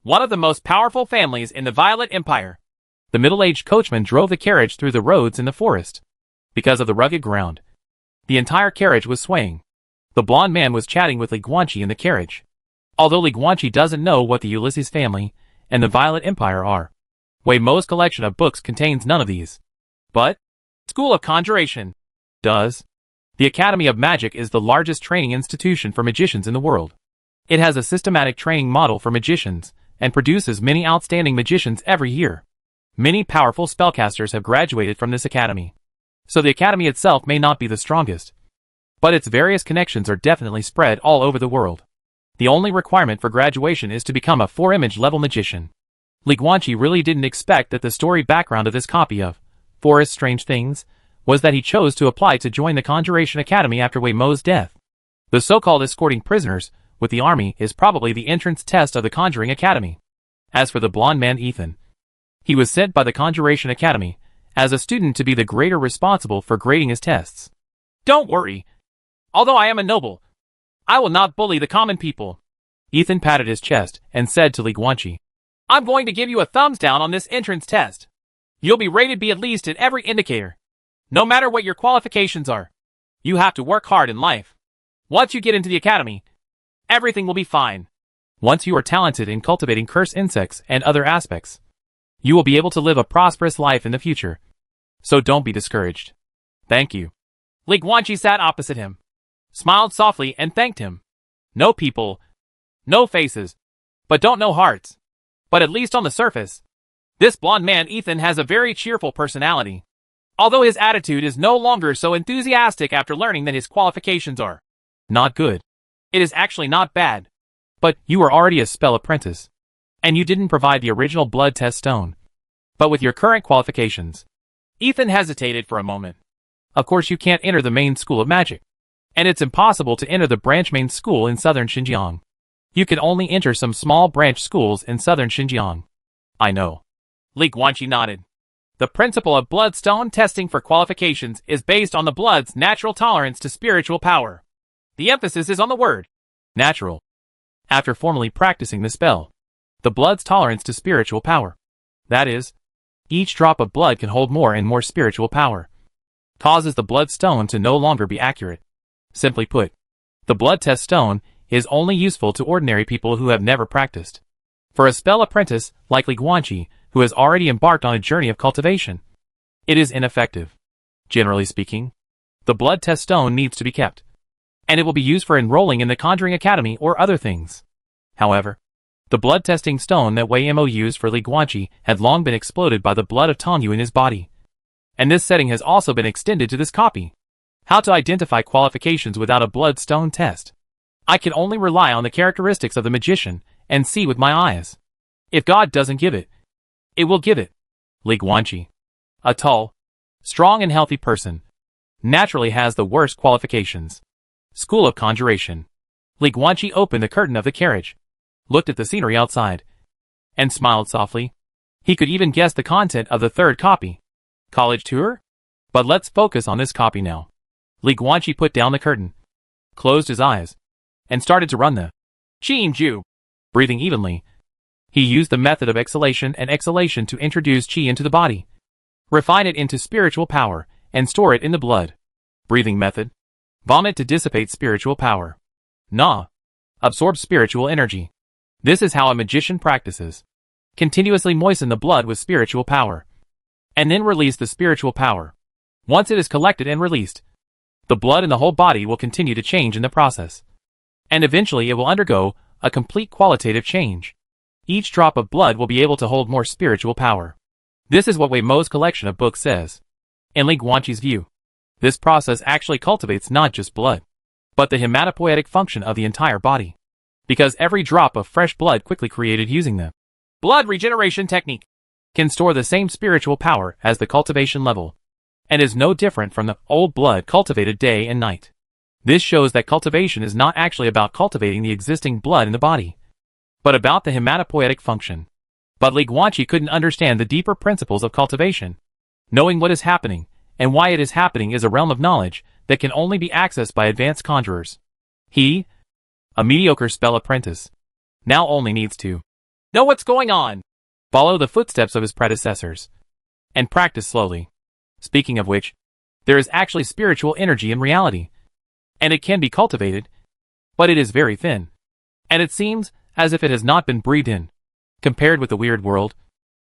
One of the most powerful families in the Violet Empire. The middle-aged coachman drove the carriage through the roads in the forest. Because of the rugged ground, the entire carriage was swaying. The blond man was chatting with Li Guanqi in the carriage. Although Li Guanqi doesn't know what the Ulysses family and the Violet Empire are, Wei Mo's collection of books contains none of these. But School of Conjuration does. The Academy of Magic is the largest training institution for magicians in the world. It has a systematic training model for magicians and produces many outstanding magicians every year. Many powerful spellcasters have graduated from this academy. So the academy itself may not be the strongest, but its various connections are definitely spread all over the world. The only requirement for graduation is to become a 4-image level magician. Li Guanqi really didn't expect that the story background of this copy of Forest Strange Things was that he chose to apply to join the Conjuration Academy after Wei Mo's death. The so-called escorting prisoners with the army is probably the entrance test of the Conjuring Academy. As for the blond man Ethan, he was sent by the Conjuration Academy as a student to be the grader responsible for grading his tests. Don't worry. Although I am a noble, I will not bully the common people. Ethan patted his chest and said to Li Guanqi, I'm going to give you a thumbs down on this entrance test. You'll be rated B at least in every indicator. No matter what your qualifications are, you have to work hard in life. Once you get into the academy, everything will be fine. Once you are talented in cultivating curse insects and other aspects, you will be able to live a prosperous life in the future. So don't be discouraged. Thank you. Li Guanqi sat opposite him, smiled softly and thanked him. No people, no faces, but don't know hearts. But at least on the surface, this blond man Ethan has a very cheerful personality. Although his attitude is no longer so enthusiastic after learning that his qualifications are not good. It is actually not bad. But you are already a spell apprentice, and you didn't provide the original blood test stone. But with your current qualifications, Ethan hesitated for a moment. Of course you can't enter the main school of magic, and it's impossible to enter the branch main school in southern Xinjiang. You can only enter some small branch schools in southern Xinjiang. I know. Li Guanqi nodded. The principle of bloodstone testing for qualifications is based on the blood's natural tolerance to spiritual power. The emphasis is on the word natural. After formally practicing the spell, the blood's tolerance to spiritual power, that is, each drop of blood can hold more and more spiritual power, causes the bloodstone to no longer be accurate. Simply put, the blood test stone is only useful to ordinary people who have never practiced. For a spell apprentice like Li Guanqi, who has already embarked on a journey of cultivation, it is ineffective. Generally speaking, the blood test stone needs to be kept, and it will be used for enrolling in the Conjuring Academy or other things. However, The blood testing stone that Wei Mo used for Li Guanqi had long been exploded by the blood of Tong Yu in his body. And this setting has also been extended to this copy. How to identify qualifications without a bloodstone test? I can only rely on the characteristics of the magician and see with my eyes. If God doesn't give it, it will give it. Li Guanqi, a tall, strong and healthy person, naturally has the worst qualifications. School of Conjuration. Li Guanqi opened the curtain of the carriage, looked at the scenery outside, and smiled softly. He could even guess the content of the third copy. College tour? But let's focus on this copy now. Li Guanqi put down the curtain, closed his eyes, and started to run the Qin Ju, breathing evenly. He used the method of exhalation and exhalation to introduce qi into the body, refine it into spiritual power, and store it in the blood. Breathing method. Vomit to dissipate spiritual power. Na. Absorb spiritual energy. This is how a magician practices. Continuously moisten the blood with spiritual power, and then release the spiritual power. Once it is collected and released, the blood in the whole body will continue to change in the process, and eventually it will undergo a complete qualitative change. Each drop of blood will be able to hold more spiritual power. This is what Wei Mo's collection of books says. In Li Guanqi's view, this process actually cultivates not just blood, but the hematopoietic function of the entire body, because every drop of fresh blood quickly created using the blood regeneration technique can store the same spiritual power as the cultivation level, and is no different from the old blood cultivated day and night. This shows that cultivation is not actually about cultivating the existing blood in the body, but about the hematopoietic function. But Li Guanqi couldn't understand the deeper principles of cultivation. Knowing what is happening, and why it is happening, is a realm of knowledge that can only be accessed by advanced conjurers. He, a mediocre spell apprentice, now only needs to know what's going on, follow the footsteps of his predecessors, and practice slowly. Speaking of which, there is actually spiritual energy in reality, and it can be cultivated, but it is very thin, and it seems as if it has not been breathed in. Compared with the weird world,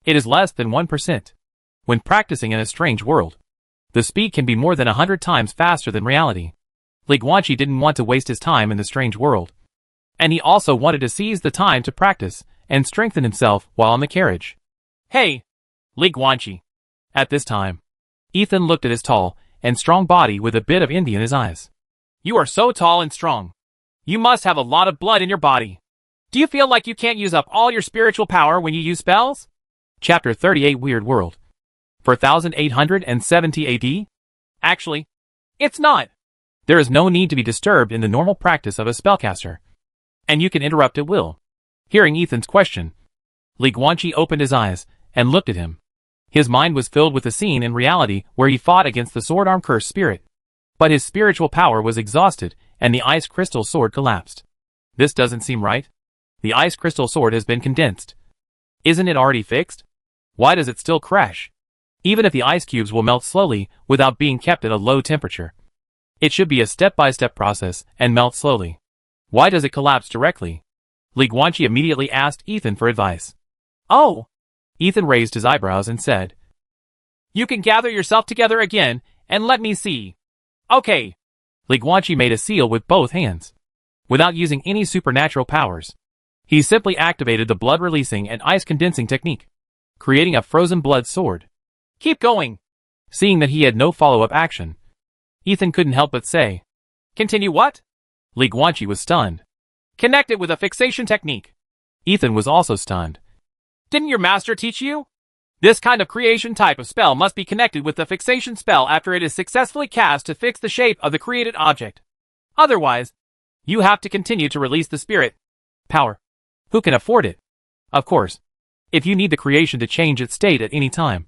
it is less than 1%. When practicing in a strange world, the speed can be more than 100 times faster than reality. Li Guanqi didn't want to waste his time in the strange world, and he also wanted to seize the time to practice and strengthen himself while on the carriage. Hey, Li Guanqi. At this time, Ethan looked at his tall and strong body with a bit of envy in his eyes. You are so tall and strong. You must have a lot of blood in your body. Do you feel like you can't use up all your spiritual power when you use spells? Chapter 38 Weird World. 4870 AD? Actually, it's not. There is no need to be disturbed in the normal practice of a spellcaster, and you can interrupt at will. Hearing Ethan's question, Li Guanqi opened his eyes and looked at him. His mind was filled with the scene in reality where he fought against the sword-arm cursed spirit, but his spiritual power was exhausted and the ice crystal sword collapsed. This doesn't seem right. The ice crystal sword has been condensed. Isn't it already fixed? Why does it still crash? Even if the ice cubes will melt slowly without being kept at a low temperature, it should be a step-by-step process and melt slowly. Why does it collapse directly? Li Guanqi immediately asked Ethan for advice. Oh! Ethan raised his eyebrows and said, You can gather yourself together again and let me see. Okay. Li Guanqi made a seal with both hands, without using any supernatural powers. He simply activated the blood-releasing and ice-condensing technique, creating a frozen blood sword. Keep going. Seeing that he had no follow-up action, Ethan couldn't help but say, Continue what? Li Guanqi was stunned. Connect it with a fixation technique. Ethan was also stunned. Didn't your master teach you? This kind of creation type of spell must be connected with the fixation spell after it is successfully cast to fix the shape of the created object. Otherwise, you have to continue to release the spirit power. Who can afford it? Of course, if you need the creation to change its state at any time,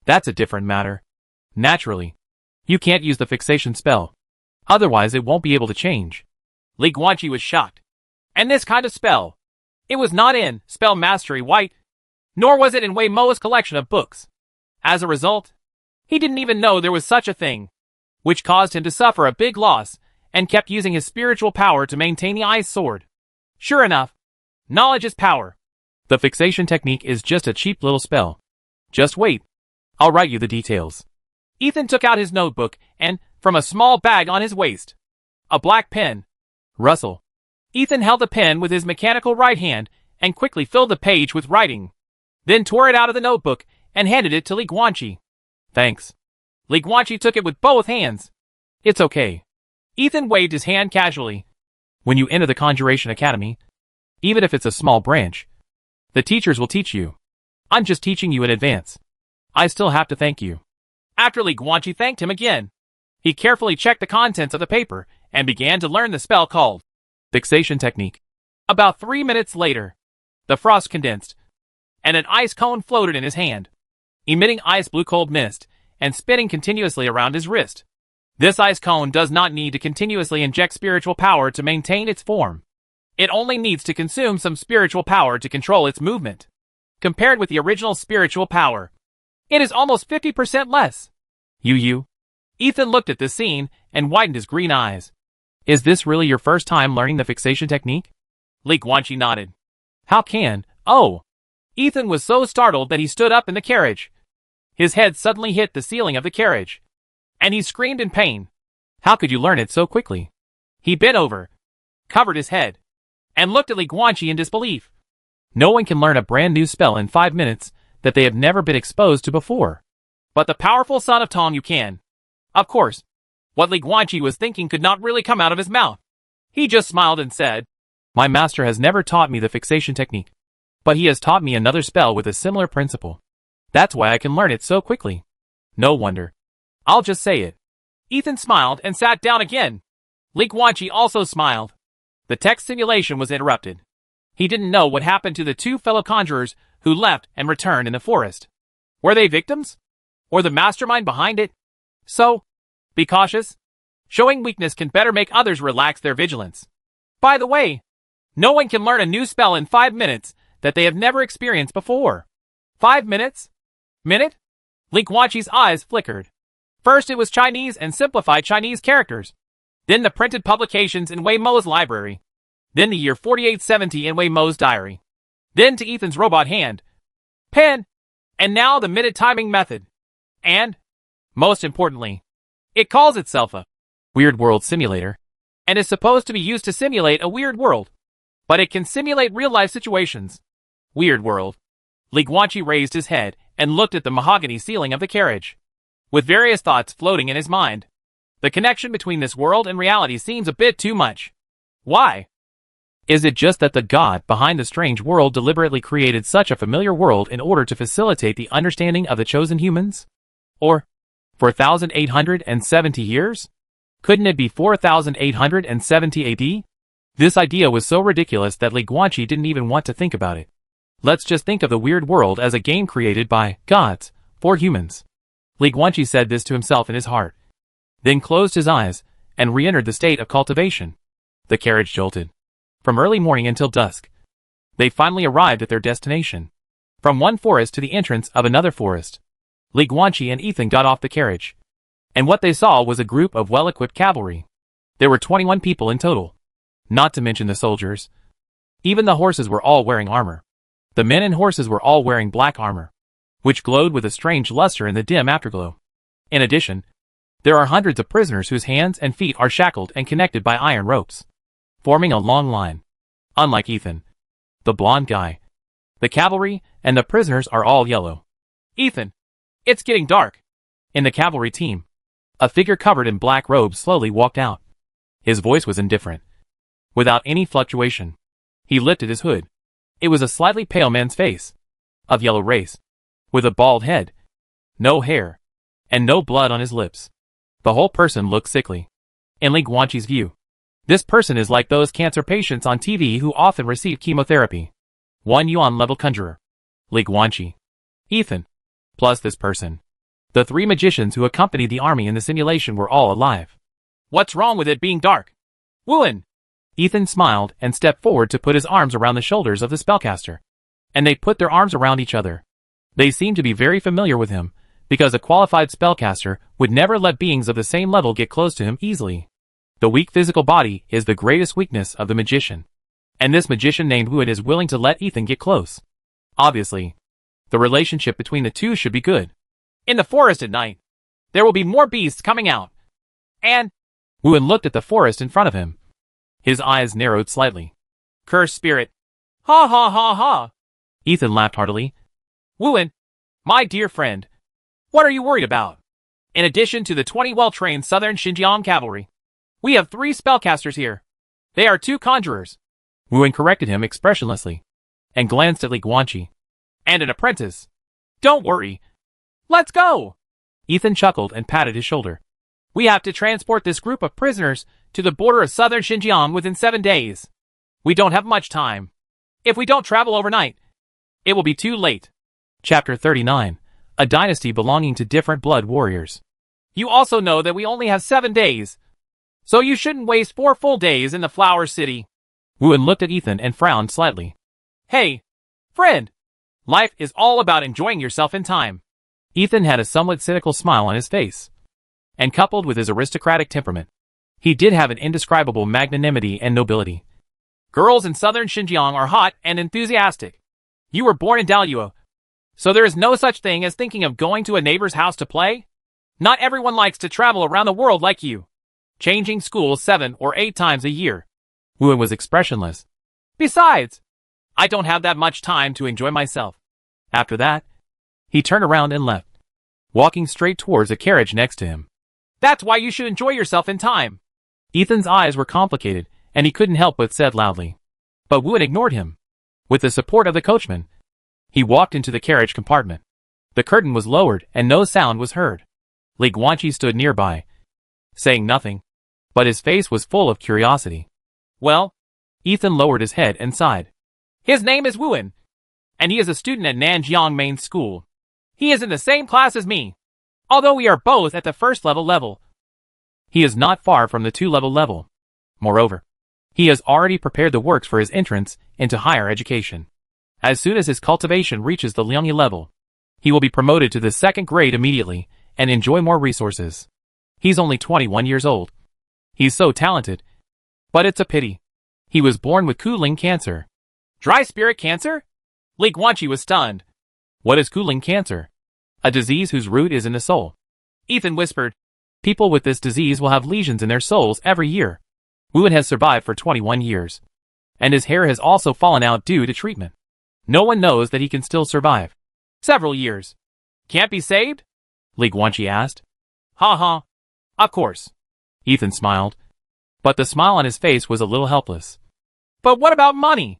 that's a different matter. Naturally, you can't use the fixation spell. Otherwise it won't be able to change. Li Guanqi was shocked. And this kind of spell? It was not in Spell Mastery White, nor was it in Wei Mo's collection of books. As a result, he didn't even know there was such a thing, which caused him to suffer a big loss and kept using his spiritual power to maintain the ice sword. Sure enough, knowledge is power. The fixation technique is just a cheap little spell. Just wait. I'll write you the details. Ethan took out his notebook and, from a small bag on his waist, a black pen. Rustle. Ethan held the pen with his mechanical right hand and quickly filled the page with writing. Then tore it out of the notebook and handed it to Li Guanqi. Thanks. Li Guanqi took it with both hands. It's okay. Ethan waved his hand casually. When you enter the Conjuration Academy, even if it's a small branch, the teachers will teach you. I'm just teaching you in advance. I still have to thank you. After Li Guanqi thanked him again, he carefully checked the contents of the paper and began to learn the spell called Fixation Technique. About 3 minutes later, the frost condensed, and an ice cone floated in his hand, emitting ice blue cold mist and spinning continuously around his wrist. This ice cone does not need to continuously inject spiritual power to maintain its form. It only needs to consume some spiritual power to control its movement. Compared with the original spiritual power, it is almost 50% less. You. Ethan looked at the scene and widened his green eyes. Is this really your first time learning the fixation technique? Li Guanqi nodded. How can? Oh! Ethan was so startled that he stood up in the carriage. His head suddenly hit the ceiling of the carriage, and he screamed in pain. How could you learn it so quickly? He bent over, covered his head, and looked at Li Guanqi in disbelief. No one can learn a brand new spell in 5 minutes that they have never been exposed to before. But the powerful son of Tong you can. Of course, what Li Guanqi was thinking could not really come out of his mouth. He just smiled and said, My master has never taught me the fixation technique, but he has taught me another spell with a similar principle. That's why I can learn it so quickly. No wonder. I'll just say it. Ethan smiled and sat down again. Li Guanqi also smiled. The text simulation was interrupted. He didn't know what happened to the two fellow conjurers who left and returned in the forest. Were they victims? Or the mastermind behind it? So, be cautious. Showing weakness can better make others relax their vigilance. By the way, no one can learn a new spell in 5 minutes that they have never experienced before. 5 minutes? Minute? Li Guanqi's eyes flickered. First it was Chinese and simplified Chinese characters. Then the printed publications in Wei Mo's library. Then the year 4870 in Wei Mo's diary. Then to Ethan's robot hand, pen, and now the minute timing method. And, most importantly, it calls itself a weird world simulator, and is supposed to be used to simulate a weird world. But it can simulate real-life situations. Weird world. Li Guanqi raised his head and looked at the mahogany ceiling of the carriage, with various thoughts floating in his mind. The connection between this world and reality seems a bit too much. Why? Is it just that the god behind the strange world deliberately created such a familiar world in order to facilitate the understanding of the chosen humans? Or, 4,870 years? Couldn't it be 4,870 AD? This idea was so ridiculous that Li Guanqi didn't even want to think about it. Let's just think of the weird world as a game created by gods for humans. Li Guanqi said this to himself in his heart, then closed his eyes and re-entered the state of cultivation. The carriage jolted. From early morning until dusk, they finally arrived at their destination. From one forest to the entrance of another forest, Li Guanqi and Ethan got off the carriage, and what they saw was a group of well-equipped cavalry. There were 21 people in total, not to mention the soldiers. Even the horses were all wearing armor. The men and horses were all wearing black armor, which glowed with a strange luster in the dim afterglow. In addition, there are hundreds of prisoners whose hands and feet are shackled and connected by iron ropes, forming a long line. Unlike Ethan, the blonde guy, the cavalry and the prisoners are all yellow. Ethan, it's getting dark. In the cavalry team, a figure covered in black robes slowly walked out. His voice was indifferent. Without any fluctuation, he lifted his hood. It was a slightly pale man's face, of yellow race, with a bald head, no hair, and no blood on his lips. The whole person looked sickly. In Li Guanqi's view, this person is like those cancer patients on TV who often receive chemotherapy. 1 yuan level conjurer. Li Guanqi. Ethan. Plus this person. The 3 magicians who accompanied the army in the simulation were all alive. What's wrong with it being dark? Wuan. Ethan smiled and stepped forward to put his arms around the shoulders of the spellcaster. And they put their arms around each other. They seemed to be very familiar with him, because a qualified spellcaster would never let beings of the same level get close to him easily. The weak physical body is the greatest weakness of the magician. And this magician named Wuan is willing to let Ethan get close. Obviously, the relationship between the two should be good. In the forest at night, there will be more beasts coming out. And Wuan looked at the forest in front of him. His eyes narrowed slightly. Cursed spirit. Ha ha ha ha. Ethan laughed heartily. Wuan, my dear friend, what are you worried about? In addition to the 20 well-trained Southern Xinjiang cavalry, we have 3 spellcasters here. They are 2 conjurers. Wuan corrected him expressionlessly, and glanced at Li Guanqi. And an apprentice. Don't worry. Let's go! Ethan chuckled and patted his shoulder. We have to transport this group of prisoners to the border of Southern Xinjiang within 7 days. We don't have much time. If we don't travel overnight, it will be too late. Chapter 39. A dynasty belonging to different blood warriors. You also know that we only have 7 days, so you shouldn't waste 4 full days in the Flower City. Wuan looked at Ethan and frowned slightly. Hey, friend, life is all about enjoying yourself in time. Ethan had a somewhat cynical smile on his face, and coupled with his aristocratic temperament, he did have an indescribable magnanimity and nobility. Girls in Southern Xinjiang are hot and enthusiastic. You were born in Daluo, so there is no such thing as thinking of going to a neighbor's house to play. Not everyone likes to travel around the world like you, changing schools 7 or 8 times a year. Wuan was expressionless. Besides, I don't have that much time to enjoy myself. After that, he turned around and left, walking straight towards a carriage next to him. That's why you should enjoy yourself in time. Ethan's eyes were complicated, and he couldn't help but said loudly. But Wuan ignored him. With the support of the coachman, he walked into the carriage compartment. The curtain was lowered, and no sound was heard. Li Guanqi stood nearby, saying nothing, but his face was full of curiosity. Well, Ethan lowered his head and sighed. His name is Wuan, and he is a student at Nanjiang Main School. He is in the same class as me, although we are both at the first level. He is not far from the 2-level level. Moreover, he has already prepared the works for his entrance into higher education. As soon as his cultivation reaches the Liangyi level, he will be promoted to the 2nd grade immediately and enjoy more resources. He's only 21 years old. He's so talented, but it's a pity. He was born with Kuling cancer. Dry spirit cancer? Li Guanqi was stunned. What is Kuling cancer? A disease whose root is in the soul. Ethan whispered. People with this disease will have lesions in their souls every year. Wuan has survived for 21 years, and his hair has also fallen out due to treatment. No one knows that he can still survive. Several years. Can't be saved? Li Guanqi asked. Ha ha. Of course. Ethan smiled, but the smile on his face was a little helpless. But what about money?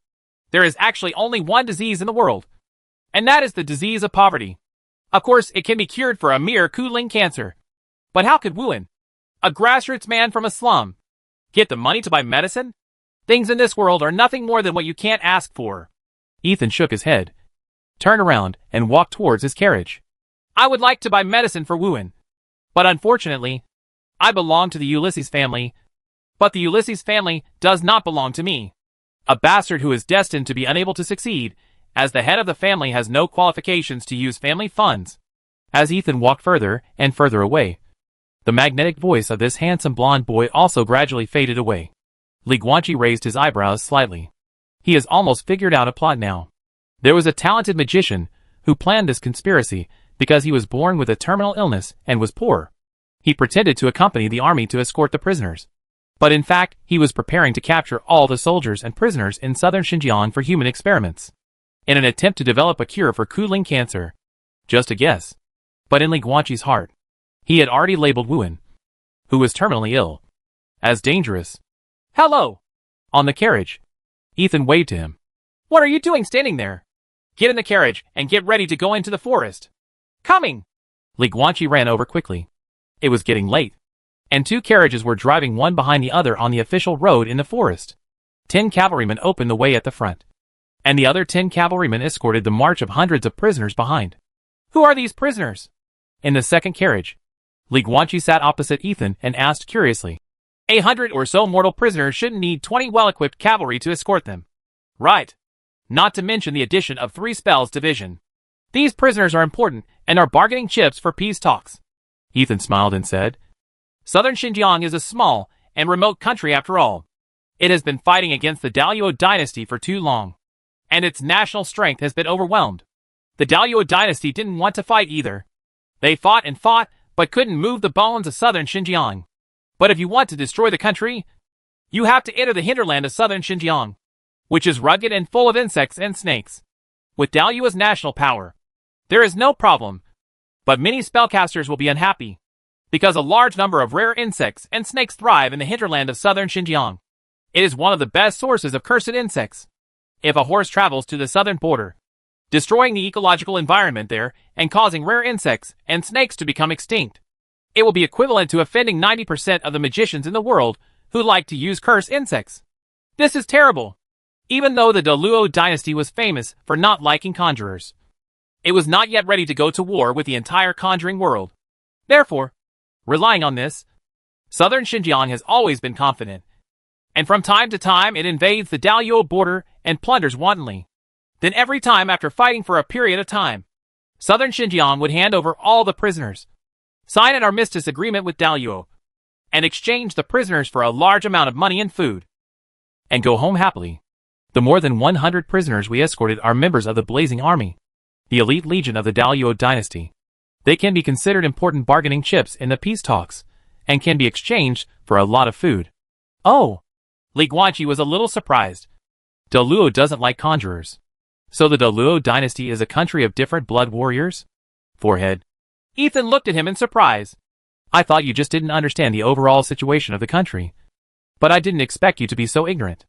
There is actually only one disease in the world, and that is the disease of poverty. Of course, it can be cured for a mere Kuling cancer. But how could Wuan, a grassroots man from a slum, get the money to buy medicine? Things in this world are nothing more than what you can't ask for. Ethan shook his head, turned around, and walked towards his carriage. I would like to buy medicine for Wuan, but unfortunately, I belong to the Ulysses family. But the Ulysses family does not belong to me. A bastard who is destined to be unable to succeed, as the head of the family has no qualifications to use family funds. As Ethan walked further and further away, the magnetic voice of this handsome blonde boy also gradually faded away. Li Guanqi raised his eyebrows slightly. He has almost figured out a plot now. There was a talented magician who planned this conspiracy because he was born with a terminal illness and was poor. He pretended to accompany the army to escort the prisoners. But in fact, he was preparing to capture all the soldiers and prisoners in southern Xinjiang for human experiments, in an attempt to develop a cure for Kuling cancer. Just a guess. But in Li Guanqi's heart, he had already labeled Wuan, who was terminally ill, as dangerous. Hello! On the carriage, Ethan waved to him. What are you doing standing there? Get in the carriage and get ready to go into the forest. Coming! Li Guanqi ran over quickly. It was getting late, and 2 carriages were driving one behind the other on the official road in the forest. 10 cavalrymen opened the way at the front, and the other 10 cavalrymen escorted the march of hundreds of prisoners behind. Who are these prisoners? In the 2nd carriage, Li Guanqi sat opposite Ethan and asked curiously. 100 or so mortal prisoners shouldn't need 20 well-equipped cavalry to escort them. Right. Not to mention the addition of 3 spells division. These prisoners are important and are bargaining chips for peace talks. Ethan smiled and said, Southern Xinjiang is a small and remote country after all. It has been fighting against the Daluo dynasty for too long, and its national strength has been overwhelmed. The Daluo dynasty didn't want to fight either. They fought and fought, but couldn't move the bones of southern Xinjiang. But if you want to destroy the country, you have to enter the hinterland of southern Xinjiang. which is rugged and full of insects and snakes. With Dalyuo's national power, there is no problem, but many spellcasters will be unhappy, because a large number of rare insects and snakes thrive in the hinterland of southern Xinjiang. It is one of the best sources of cursed insects. If a horse travels to the southern border, destroying the ecological environment there and causing rare insects and snakes to become extinct, it will be equivalent to offending 90% of the magicians in the world who like to use cursed insects. This is terrible. Even though the Daluo dynasty was famous for not liking conjurers, it was not yet ready to go to war with the entire conjuring world. Therefore, relying on this, southern Xinjiang has always been confident, and from time to time it invades the Daluo border and plunders wantonly. Then every time after fighting for a period of time, southern Xinjiang would hand over all the prisoners, sign an armistice agreement with Daluo, and exchange the prisoners for a large amount of money and food, and go home happily. The more than 100 prisoners we escorted are members of the Blazing Army, the elite legion of the Daluo dynasty. They can be considered important bargaining chips in the peace talks, and can be exchanged for a lot of food. Oh! Li Guanqi was a little surprised. Daluo doesn't like conjurers. So the Daluo dynasty is a country of different blood warriors? Forehead. Ethan looked at him in surprise. I thought you just didn't understand the overall situation of the country. But I didn't expect you to be so ignorant.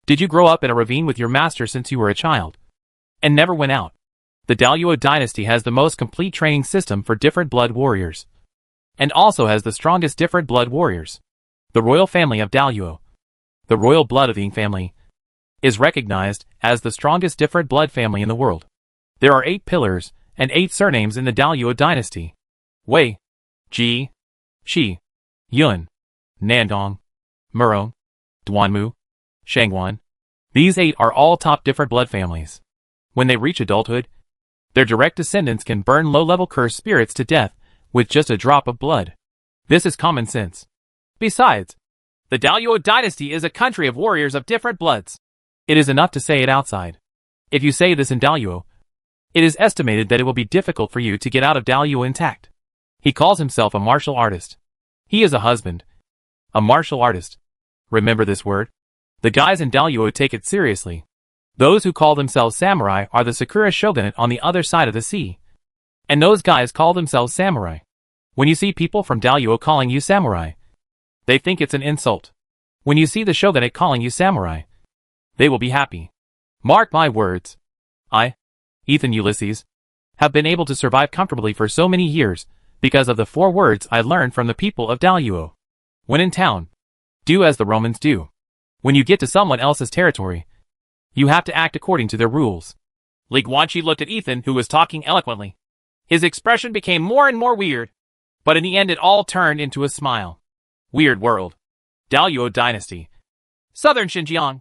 Did you grow up in a ravine with your master since you were a child, and never went out? The Daluo dynasty has the most complete training system for different blood warriors, and also has the strongest different blood warriors. The royal family of Daluo, the royal blood of the Ying family, is recognized as the strongest different blood family in the world. There are 8 pillars and 8 surnames in the Daluo dynasty: Wei, Ji, Shi, Yun, Nandong, Murong, Duanmu, Shangguan. These 8 are all top different blood families. When they reach adulthood, their direct descendants can burn low-level cursed spirits to death with just a drop of blood. This is common sense. Besides, the Daluo dynasty is a country of warriors of different bloods. It is enough to say it outside. If you say this in Daluo, it is estimated that it will be difficult for you to get out of Daluo intact. He calls himself a martial artist. He is a husband. A martial artist. Remember this word? The guys in Daluo take it seriously. Those who call themselves samurai are the Sakura shogunate on the other side of the sea. And those guys call themselves samurai. When you see people from Daluo calling you samurai, they think it's an insult. When you see the shogunate calling you samurai, they will be happy. Mark my words. I, Ethan Ulysses, have been able to survive comfortably for so many years because of the 4 words I learned from the people of Daluo. When in town, do as the Romans do. When you get to someone else's territory, you have to act according to their rules. Li Guanqi looked at Ethan, who was talking eloquently. His expression became more and more weird, but in the end it all turned into a smile. Weird world. Daluo dynasty. Southern Xinjiang.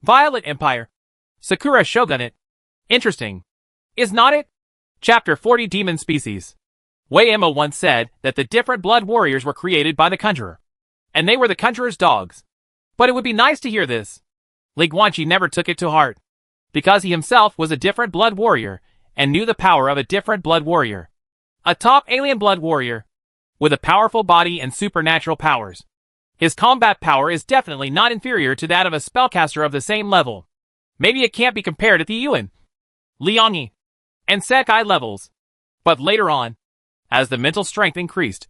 Violet Empire. Sakura shogunate. Interesting. Is not it? Chapter 40 Demon Species. Wei Emma once said that the different blood warriors were created by the conjurer, and they were the conjurer's dogs. But it would be nice to hear this. Li Guanqi never took it to heart, because he himself was a different blood warrior, and knew the power of a different blood warrior. A top alien blood warrior, with a powerful body and supernatural powers. His combat power is definitely not inferior to that of a spellcaster of the same level. Maybe it can't be compared at the Yuan, Liangyi, and Sekai levels. But later on, as the mental strength increased,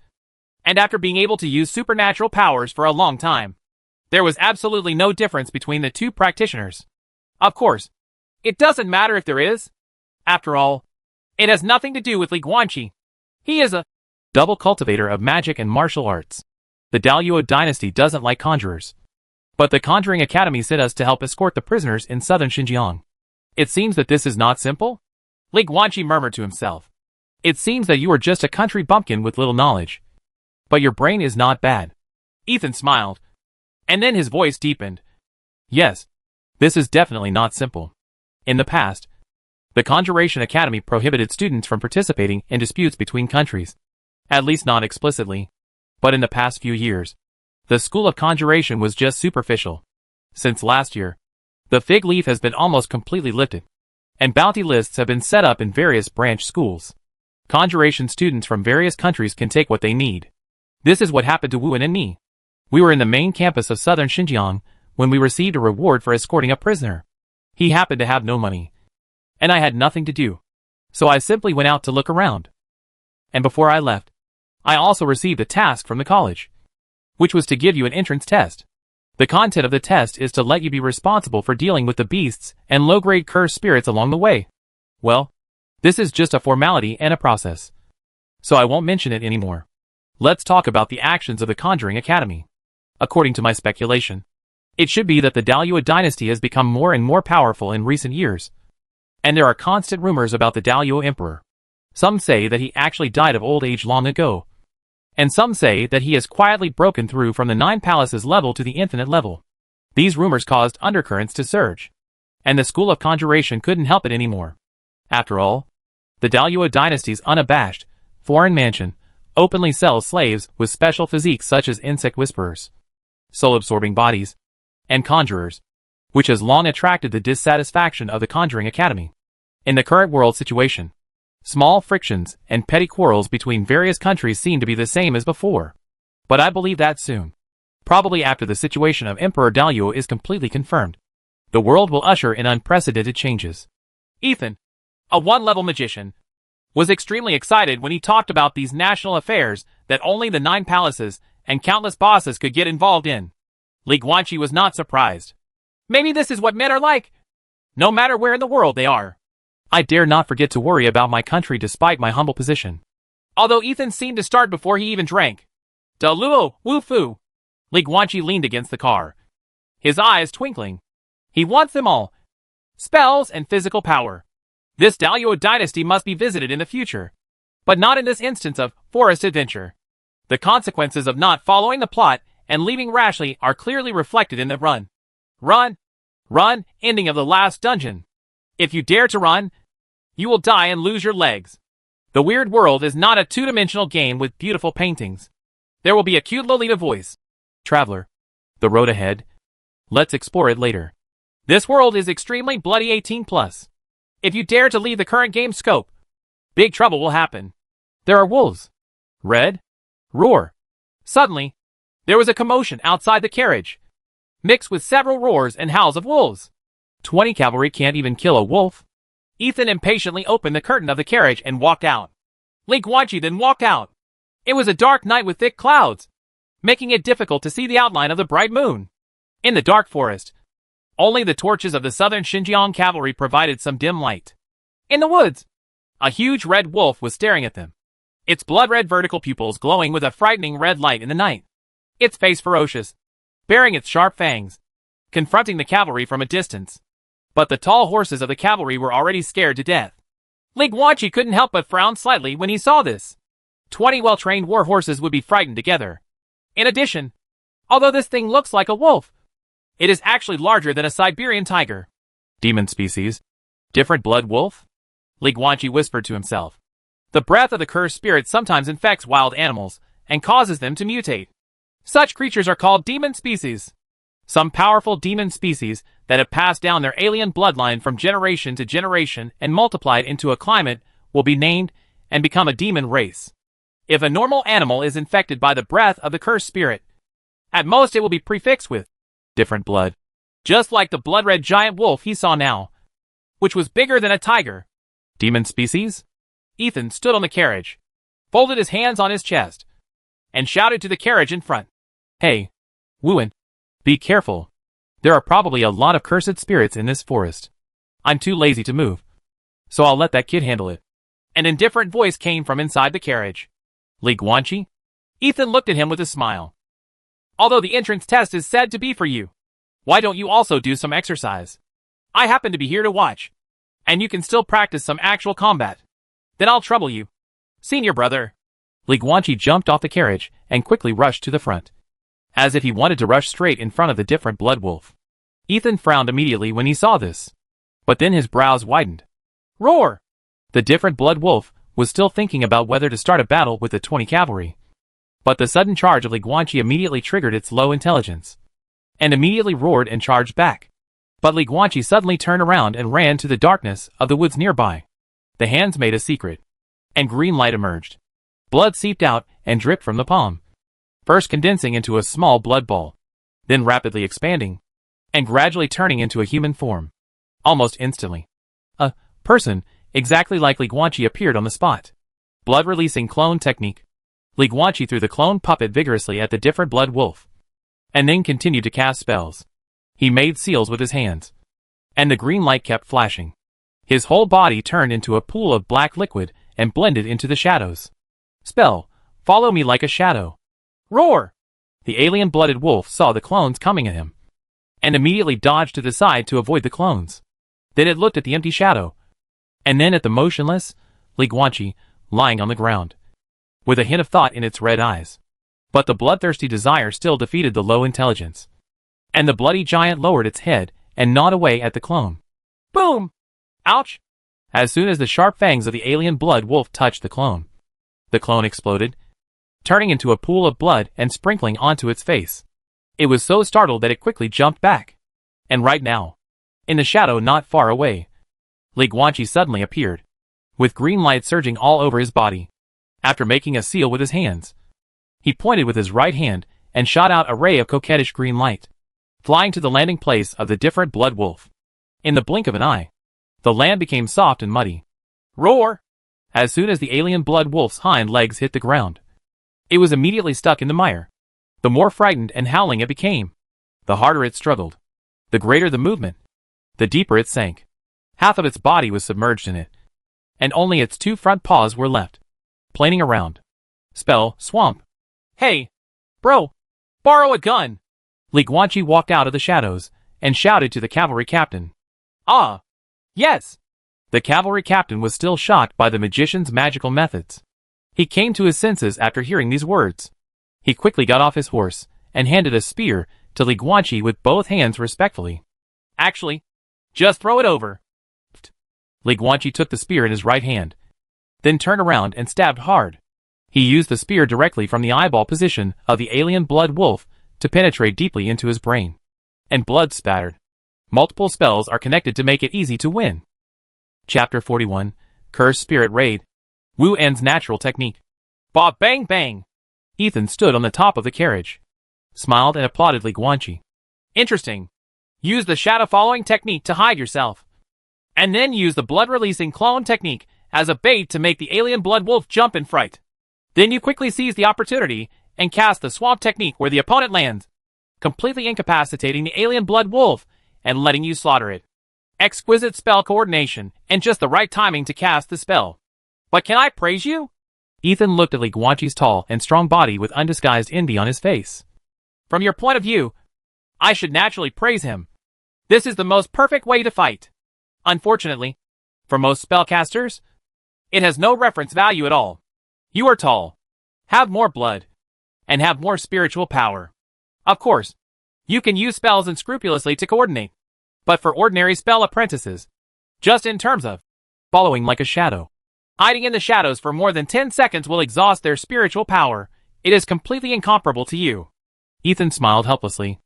and after being able to use supernatural powers for a long time, there was absolutely no difference between the 2 practitioners. Of course, it doesn't matter if there is. After all, it has nothing to do with Li Guanqi. He is a double cultivator of magic and martial arts. The Daluo dynasty doesn't like conjurers. But the Conjuring Academy sent us to help escort the prisoners in southern Xinjiang. It seems that this is not simple? Li Guanqi murmured to himself. It seems that you are just a country bumpkin with little knowledge. But your brain is not bad. Ethan smiled. And then his voice deepened. Yes, this is definitely not simple. In the past, the Conjuration Academy prohibited students from participating in disputes between countries. At least not explicitly. But in the past few years, the School of Conjuration was just superficial. Since last year, the fig leaf has been almost completely lifted, and bounty lists have been set up in various branch schools. Conjuration students from various countries can take what they need. This is what happened to Wuan and me. We were in the main campus of southern Xinjiang when we received a reward for escorting a prisoner. He happened to have no money, and I had nothing to do, so I simply went out to look around. And before I left, I also received a task from the college, which was to give you an entrance test. The content of the test is to let you be responsible for dealing with the beasts and low-grade cursed spirits along the way. Well, this is just a formality and a process, so I won't mention it anymore. Let's talk about the actions of the Conjuring Academy. According to my speculation, it should be that the Dalua dynasty has become more and more powerful in recent years, and there are constant rumors about the Dalua emperor. Some say that he actually died of old age long ago, and some say that he has quietly broken through from the Nine Palaces level to the infinite level. These rumors caused undercurrents to surge, and the School of Conjuration couldn't help it anymore. After all, the Dalua dynasty's unabashed, foreign mansion openly sells slaves with special physiques such as insect whisperers, soul-absorbing bodies, and conjurers, which has long attracted the dissatisfaction of the Conjuring Academy. In the current world situation, small frictions and petty quarrels between various countries seem to be the same as before. But I believe that soon, probably after the situation of Emperor Dalua is completely confirmed, the world will usher in unprecedented changes. Ethan, a one-level magician, was extremely excited when he talked about these national affairs that only the Nine Palaces and countless bosses could get involved in. Li Guanqi was not surprised. Maybe this is what men are like, no matter where in the world they are. I dare not forget to worry about my country despite my humble position. Although Ethan seemed to start before he even drank. Da luo, wu fu. Li Guanqi leaned against the car, his eyes twinkling. He wants them all. Spells and physical power. This Dalua dynasty must be visited in the future, but not in this instance of forest adventure. The consequences of not following the plot and leaving rashly are clearly reflected in the run ending of the last dungeon. If you dare to run, you will die and lose your legs. The Weird World is not a two-dimensional game with beautiful paintings. There will be a cute Lolita voice. Traveler, the road ahead. Let's explore it later. This world is extremely bloody 18+. If you dare to leave the current game scope, big trouble will happen. There are wolves. Red. Roar. Suddenly, there was a commotion outside the carriage, mixed with several roars and howls of wolves. 20 cavalry can't even kill a wolf. Ethan impatiently opened the curtain of the carriage and walked out. Li Guanqi then walked out. It was a dark night with thick clouds, making it difficult to see the outline of the bright moon. In the dark forest, only the torches of the southern Xinjiang cavalry provided some dim light. In the woods, a huge red wolf was staring at them, its blood-red vertical pupils glowing with a frightening red light in the night. Its face ferocious, baring its sharp fangs, confronting the cavalry from a distance. But the tall horses of the cavalry were already scared to death. Li Guanqi couldn't help but frown slightly when he saw this. 20 well-trained war horses would be frightened together. In addition, although this thing looks like a wolf, it is actually larger than a Siberian tiger. Demon species. Different blood wolf? Li Guanqi whispered to himself. The breath of the cursed spirit sometimes infects wild animals and causes them to mutate. Such creatures are called demon species. Some powerful demon species that have passed down their alien bloodline from generation to generation and multiplied into a climate will be named and become a demon race. If a normal animal is infected by the breath of the cursed spirit, at most it will be prefixed with different blood. Just like the blood-red giant wolf he saw now, which was bigger than a tiger. Demon species? Ethan stood on the carriage, folded his hands on his chest, and shouted to the carriage in front. Hey, Wuan, be careful. There are probably a lot of cursed spirits in this forest. I'm too lazy to move, so I'll let that kid handle it. An indifferent voice came from inside the carriage. Li Guanqi? Ethan looked at him with a smile. Although the entrance test is said to be for you, why don't you also do some exercise? I happen to be here to watch, and you can still practice some actual combat. Then I'll trouble you. Senior brother. Li Guanqi jumped off the carriage and quickly rushed to the front, as if he wanted to rush straight in front of the different blood wolf. Ethan frowned immediately when he saw this, but then his brows widened. Roar! The different blood wolf was still thinking about whether to start a battle with the 20 cavalry. But the sudden charge of Li Guanqi immediately triggered its low intelligence, and immediately roared and charged back. But Li Guanqi suddenly turned around and ran to the darkness of the woods nearby. The hands made a secret, and green light emerged. Blood seeped out and dripped from the palm, first condensing into a small blood ball, then rapidly expanding, and gradually turning into a human form. Almost instantly, a person exactly like Li Guanqi appeared on the spot. Blood-releasing clone technique. Li Guanqi threw the clone puppet vigorously at the different blood wolf, and then continued to cast spells. He made seals with his hands, and the green light kept flashing. His whole body turned into a pool of black liquid and blended into the shadows. Spell, follow me like a shadow. Roar! The alien-blooded wolf saw the clones coming at him, and immediately dodged to the side to avoid the clones. Then it looked at the empty shadow, and then at the motionless Li Guanqi lying on the ground, with a hint of thought in its red eyes. But the bloodthirsty desire still defeated the low intelligence, and the bloody giant lowered its head and gnawed away at the clone. Boom! Ouch! As soon as the sharp fangs of the alien blood wolf touched the clone exploded, turning into a pool of blood and sprinkling onto its face. It was so startled that it quickly jumped back. And right now, in the shadow not far away, Li Guanqi suddenly appeared, with green light surging all over his body. After making a seal with his hands, he pointed with his right hand and shot out a ray of coquettish green light, flying to the landing place of the different blood wolf. In the blink of an eye, the land became soft and muddy. Roar! As soon as the alien blood wolf's hind legs hit the ground, it was immediately stuck in the mire. The more frightened and howling it became, the harder it struggled. The greater the movement, the deeper it sank. Half of its body was submerged in it, and only its two front paws were left, planing around. Spell, swamp. Hey, bro, borrow a gun. Li Guanqi walked out of the shadows and shouted to the cavalry captain. Ah, yes. The cavalry captain was still shocked by the magician's magical methods. He came to his senses after hearing these words. He quickly got off his horse and handed a spear to Li Guanqi with both hands respectfully. Actually, just throw it over. Li Guanqi took the spear in his right hand, then turned around and stabbed hard. He used the spear directly from the eyeball position of the alien blood wolf to penetrate deeply into his brain, and blood spattered. Multiple spells are connected to make it easy to win. Chapter 41, Curse Spirit Raid. Wu En's Natural Technique. Bob bang bang! Ethan stood on the top of the carriage, smiled and applauded Li Guanqi. Interesting. Use the shadow-following technique to hide yourself, and then use the blood-releasing clone technique as a bait to make the alien blood wolf jump in fright. Then you quickly seize the opportunity and cast the swamp technique where the opponent lands, completely incapacitating the alien blood wolf and letting you slaughter it. Exquisite spell coordination and just the right timing to cast the spell. But can I praise you? Ethan looked at Li Guanqi's tall and strong body with undisguised envy on his face. From your point of view, I should naturally praise him. This is the most perfect way to fight. Unfortunately, for most spellcasters, it has no reference value at all. You are tall, have more blood, and have more spiritual power. Of course, you can use spells unscrupulously to coordinate, but for ordinary spell apprentices, just in terms of following like a shadow, hiding in the shadows for more than 10 seconds will exhaust their spiritual power. It is completely incomparable to you. Ethan smiled helplessly.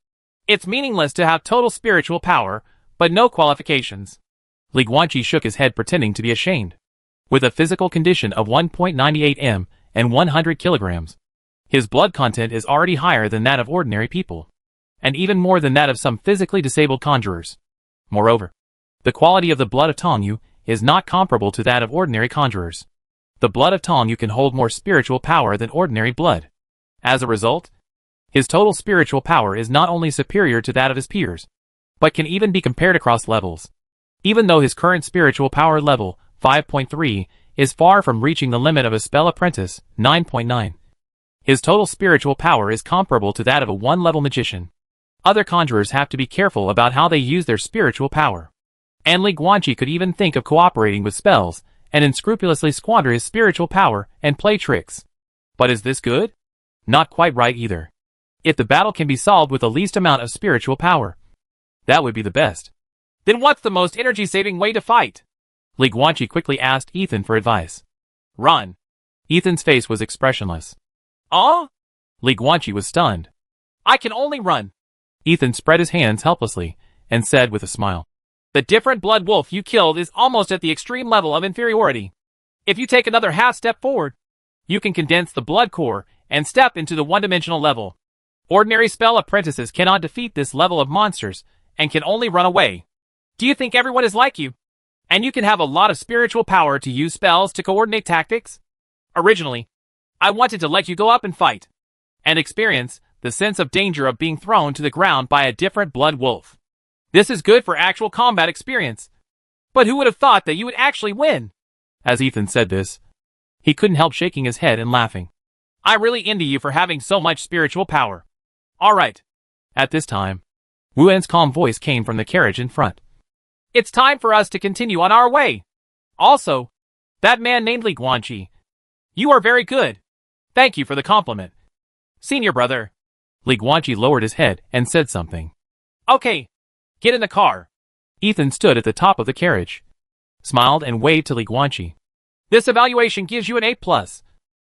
It's meaningless to have total spiritual power, but no qualifications. Li Guanqi shook his head pretending to be ashamed. With a physical condition of 1.98 m and 100 kilograms, his blood content is already higher than that of ordinary people, and even more than that of some physically disabled conjurers. Moreover, the quality of the blood of Tongyu is not comparable to that of ordinary conjurers. The blood of Tongyu can hold more spiritual power than ordinary blood. As a result, his total spiritual power is not only superior to that of his peers, but can even be compared across levels. Even though his current spiritual power level, 5.3, is far from reaching the limit of a spell apprentice, 9.9. His total spiritual power is comparable to that of a one-level magician. Other conjurers have to be careful about how they use their spiritual power. And Li Guanqi could even think of cooperating with spells and unscrupulously squander his spiritual power and play tricks. But is this good? Not quite right either. If the battle can be solved with the least amount of spiritual power, that would be the best. Then what's the most energy-saving way to fight? Li Guanqi quickly asked Ethan for advice. Run. Ethan's face was expressionless. Li Guanqi was stunned. I can only run. Ethan spread his hands helplessly and said with a smile. The different blood wolf you killed is almost at the extreme level of inferiority. If you take another half step forward, you can condense the blood core and step into the one-dimensional level. Ordinary spell apprentices cannot defeat this level of monsters and can only run away. Do you think everyone is like you? And you can have a lot of spiritual power to use spells to coordinate tactics? Originally, I wanted to let you go up and fight, and experience the sense of danger of being thrown to the ground by a different blood wolf. This is good for actual combat experience. But who would have thought that you would actually win? As Ethan said this, he couldn't help shaking his head and laughing. I really envy you for having so much spiritual power. Alright. At this time, Wuen's calm voice came from the carriage in front. It's time for us to continue on our way. Also, that man named Li Guanqi. You are very good. Thank you for the compliment. Senior brother. Li Guanqi lowered his head and said something. Okay, get in the car. Ethan stood at the top of the carriage, smiled and waved to Li Guanqi. This evaluation gives you an A+.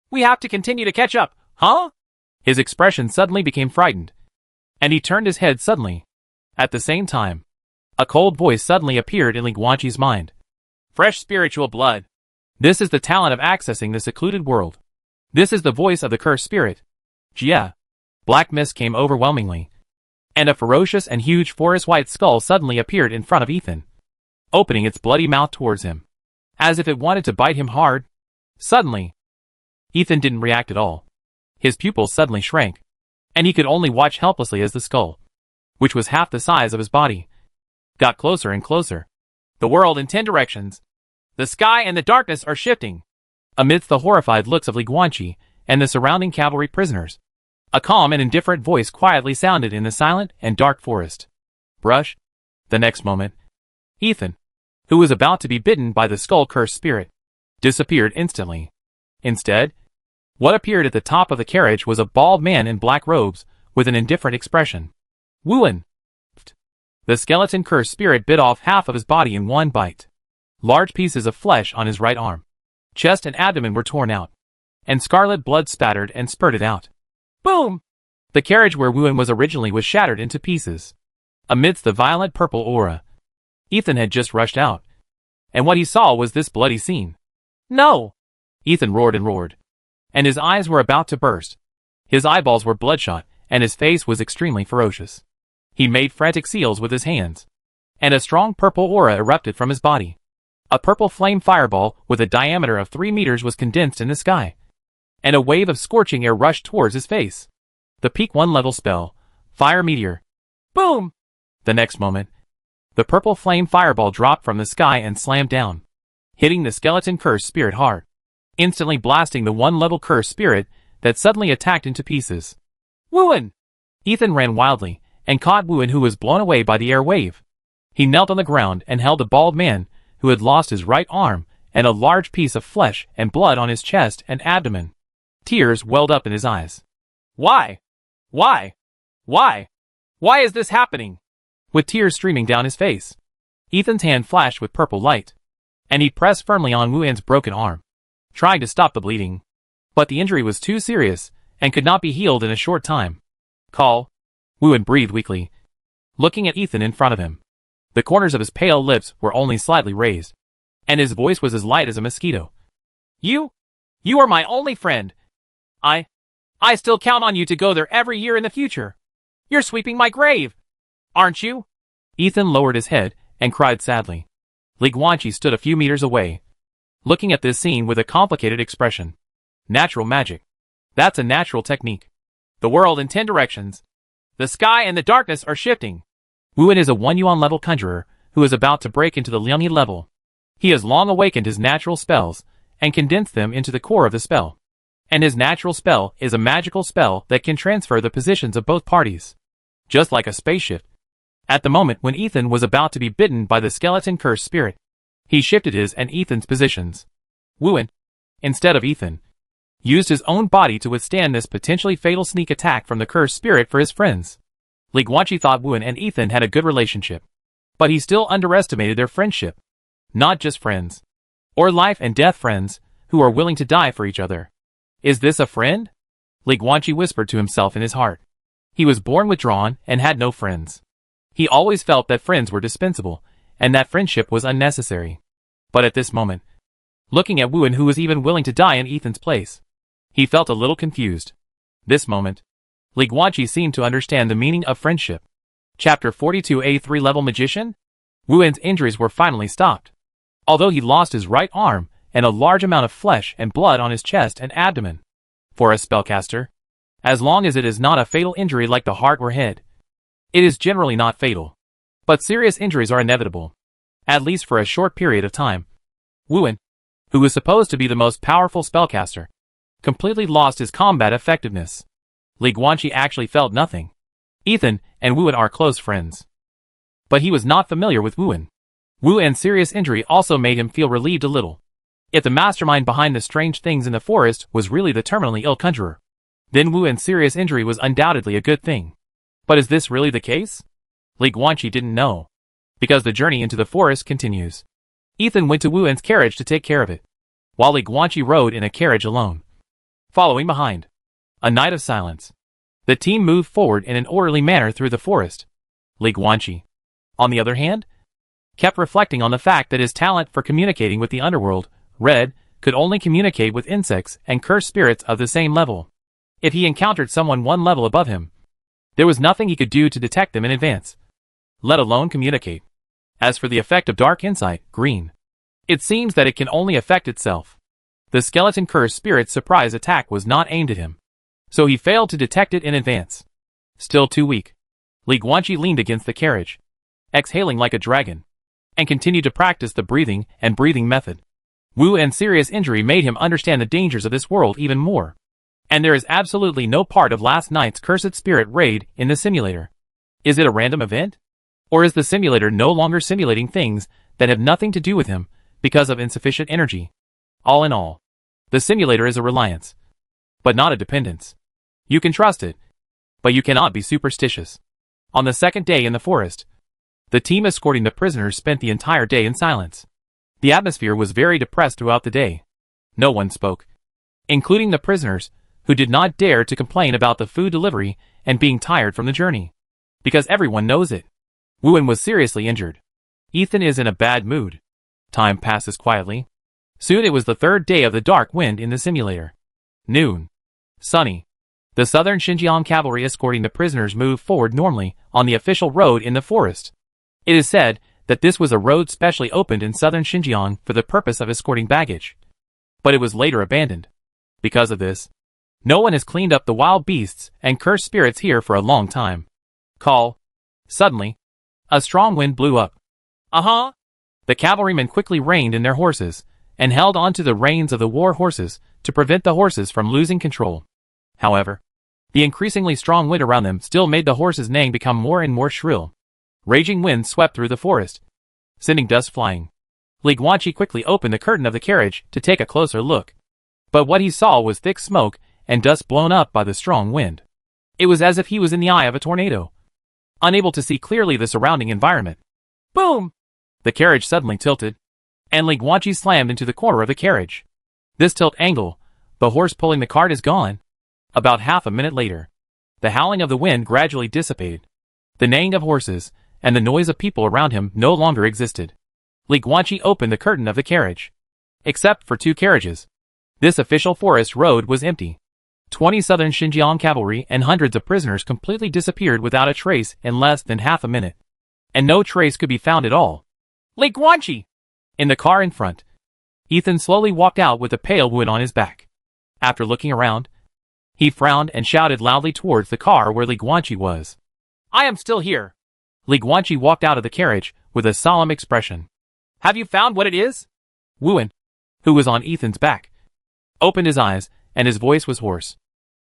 We have to continue to catch up, huh? His expression suddenly became frightened, and he turned his head suddenly. At the same time, a cold voice suddenly appeared in Li Guanqi's mind. Fresh spiritual blood. This is the talent of accessing the secluded world. This is the voice of the cursed spirit. Jia. Black mist came overwhelmingly, and a ferocious and huge forest-white skull suddenly appeared in front of Ethan, opening its bloody mouth towards him, as if it wanted to bite him hard. Suddenly, Ethan didn't react at all. His pupils suddenly shrank, and he could only watch helplessly as the skull, which was half the size of his body, got closer and closer. The world in 10 directions. The sky and the darkness are shifting. Amidst the horrified looks of Li Guanqi and the surrounding cavalry prisoners, a calm and indifferent voice quietly sounded in the silent and dark forest. Brush. The next moment, Ethan, who was about to be bitten by the skull-cursed spirit, disappeared instantly. Instead, what appeared at the top of the carriage was a bald man in black robes with an indifferent expression. Wuen. The skeleton-cursed spirit bit off half of his body in one bite. Large pieces of flesh on his right arm, chest and abdomen were torn out, and scarlet blood spattered and spurted out. Boom! The carriage where Wuen was originally was shattered into pieces. Amidst the violent purple aura, Ethan had just rushed out, and what he saw was this bloody scene. No! Ethan roared, and his eyes were about to burst. His eyeballs were bloodshot, and his face was extremely ferocious. He made frantic seals with his hands, and a strong purple aura erupted from his body. A purple flame fireball with a diameter of 3 meters was condensed in the sky, and a wave of scorching air rushed towards his face. The peak 1 level spell, Fire Meteor. Boom! The next moment, the purple flame fireball dropped from the sky and slammed down, hitting the skeleton cursed spirit hard, instantly blasting the 1 level cursed spirit that suddenly attacked into pieces. Wuen! Ethan ran wildly and caught Wuen, who was blown away by the air wave. He knelt on the ground and held the bald man who had lost his right arm and a large piece of flesh and blood on his chest and abdomen. Tears welled up in his eyes. Why? Why? Why? Why is this happening? With tears streaming down his face, Ethan's hand flashed with purple light, and he pressed firmly on Wuen's broken arm, trying to stop the bleeding. But the injury was too serious and could not be healed in a short time. Call. Wuen breathed weakly, looking at Ethan in front of him. The corners of his pale lips were only slightly raised, and his voice was as light as a mosquito. You are my only friend. I still count on you to go there every year in the future. You're sweeping my grave, aren't you? Ethan lowered his head and cried sadly. Li Guanqi stood a few meters away, looking at this scene with a complicated expression. Natural magic. That's a natural technique. The world in 10 directions. The sky and the darkness are shifting. Wuen is a 1 yuan level conjurer who is about to break into the Liangyi level. He has long awakened his natural spells and condensed them into the core of the spell. And his natural spell is a magical spell that can transfer the positions of both parties, just like a spaceship. At the moment when Ethan was about to be bitten by the skeleton cursed spirit, he shifted his and Ethan's positions. Wuen, instead of Ethan, used his own body to withstand this potentially fatal sneak attack from the cursed spirit for his friends. Li Guanqi thought Wuen and Ethan had a good relationship, but he still underestimated their friendship. Not just friends, or life and death friends, who are willing to die for each other. Is this a friend? Li Guanqi whispered to himself in his heart. He was born withdrawn and had no friends. He always felt that friends were dispensable, and that friendship was unnecessary. But at this moment, looking at Wuen, who was even willing to die in Ethan's place, he felt a little confused. This moment, Li Guanqi seemed to understand the meaning of friendship. Chapter 42. A 3-level magician? Wuen's injuries were finally stopped. Although he lost his right arm and a large amount of flesh and blood on his chest and abdomen. For a spellcaster, as long as it is not a fatal injury like the heart or head, it is generally not fatal. But serious injuries are inevitable, at least for a short period of time. Wuen, who was supposed to be the most powerful spellcaster, completely lost his combat effectiveness. Li Guanqi actually felt nothing. Ethan and Wuen are close friends. But he was not familiar with Wuen. Wuen's serious injury also made him feel relieved a little. If the mastermind behind the strange things in the forest was really the terminally ill conjurer, then Wuen's serious injury was undoubtedly a good thing. But is this really the case? Li Guanqi didn't know. Because the journey into the forest continues. Ethan went to Wuen's carriage to take care of it, while Li Guanqi rode in a carriage alone. Following behind. A night of silence. The team moved forward in an orderly manner through the forest. Li Guanqi, on the other hand, kept reflecting on the fact that his talent for communicating with the underworld, Red, could only communicate with insects and cursed spirits of the same level. If he encountered someone one level above him, there was nothing he could do to detect them in advance, let alone communicate. As for the effect of dark insight, Green, it seems that it can only affect itself. The skeleton cursed spirit's surprise attack was not aimed at him, so he failed to detect it in advance. Still too weak, Li Guanqi leaned against the carriage, exhaling like a dragon, and continued to practice the breathing and breathing method. Wuen's serious injury made him understand the dangers of this world even more. And there is absolutely no part of last night's cursed spirit raid in the simulator. Is it a random event? Or is the simulator no longer simulating things that have nothing to do with him because of insufficient energy? All in all, the simulator is a reliance, but not a dependence. You can trust it, but you cannot be superstitious. On the second day in the forest, the team escorting the prisoners spent the entire day in silence. The atmosphere was very depressed throughout the day. No one spoke, including the prisoners, who did not dare to complain about the food delivery and being tired from the journey. Because everyone knows it. Wuen was seriously injured. Ethan is in a bad mood. Time passes quietly. Soon it was the third day of the dark wind in the simulator. Noon. Sunny. The southern Xinjiang cavalry escorting the prisoners moved forward normally on the official road in the forest. It is said that this was a road specially opened in southern Xinjiang for the purpose of escorting baggage. But it was later abandoned. Because of this, no one has cleaned up the wild beasts and cursed spirits here for a long time. Call. Suddenly, a strong wind blew up. The cavalrymen quickly reined in their horses, and held onto the reins of the war horses to prevent the horses from losing control. However, the increasingly strong wind around them still made the horses' neighing become more and more shrill. Raging winds swept through the forest, sending dust flying. Li Guanqi quickly opened the curtain of the carriage to take a closer look. But what he saw was thick smoke and dust blown up by the strong wind. It was as if he was in the eye of a tornado, unable to see clearly the surrounding environment. Boom! The carriage suddenly tilted, and Li Guanqi slammed into the corner of the carriage. This tilt angle, the horse pulling the cart is gone. About half a minute later, the howling of the wind gradually dissipated. The neighing of horses and the noise of people around him no longer existed. Li Guanqi opened the curtain of the carriage. Except for 2 carriages, this official forest road was empty. 20 southern Xinjiang cavalry and hundreds of prisoners completely disappeared without a trace in less than half a minute. And no trace could be found at all. Li Guanqi! In the car in front, Ethan slowly walked out with a pale wound on his back. After looking around, he frowned and shouted loudly towards the car where Li Guanqi was. I am still here. Li Guanqi walked out of the carriage with a solemn expression. Have you found what it is? Wuen, who was on Ethan's back, opened his eyes, and his voice was hoarse.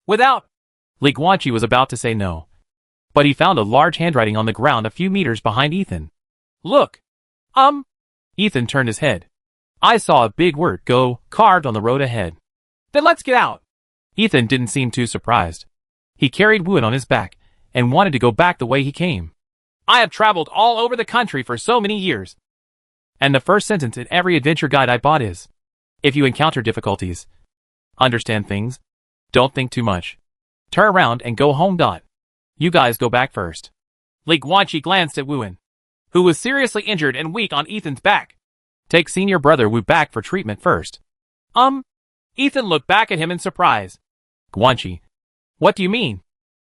Without. Li Guanqi was about to say no, but he found a large handwriting on the ground a few meters behind Ethan. Look. Ethan turned his head. I saw a big word "Go" carved on the road ahead. Then let's get out. Ethan didn't seem too surprised. He carried Wuen on his back and wanted to go back the way he came. I have traveled all over the country for so many years. And the first sentence in every adventure guide I bought is, if you encounter difficulties, understand things, don't think too much. Turn around and go home. You guys go back first. Li Guanqi glanced at Wuen, who was seriously injured and weak on Ethan's back. Take senior brother Wu back for treatment first. Ethan looked back at him in surprise. Guanqi, what do you mean?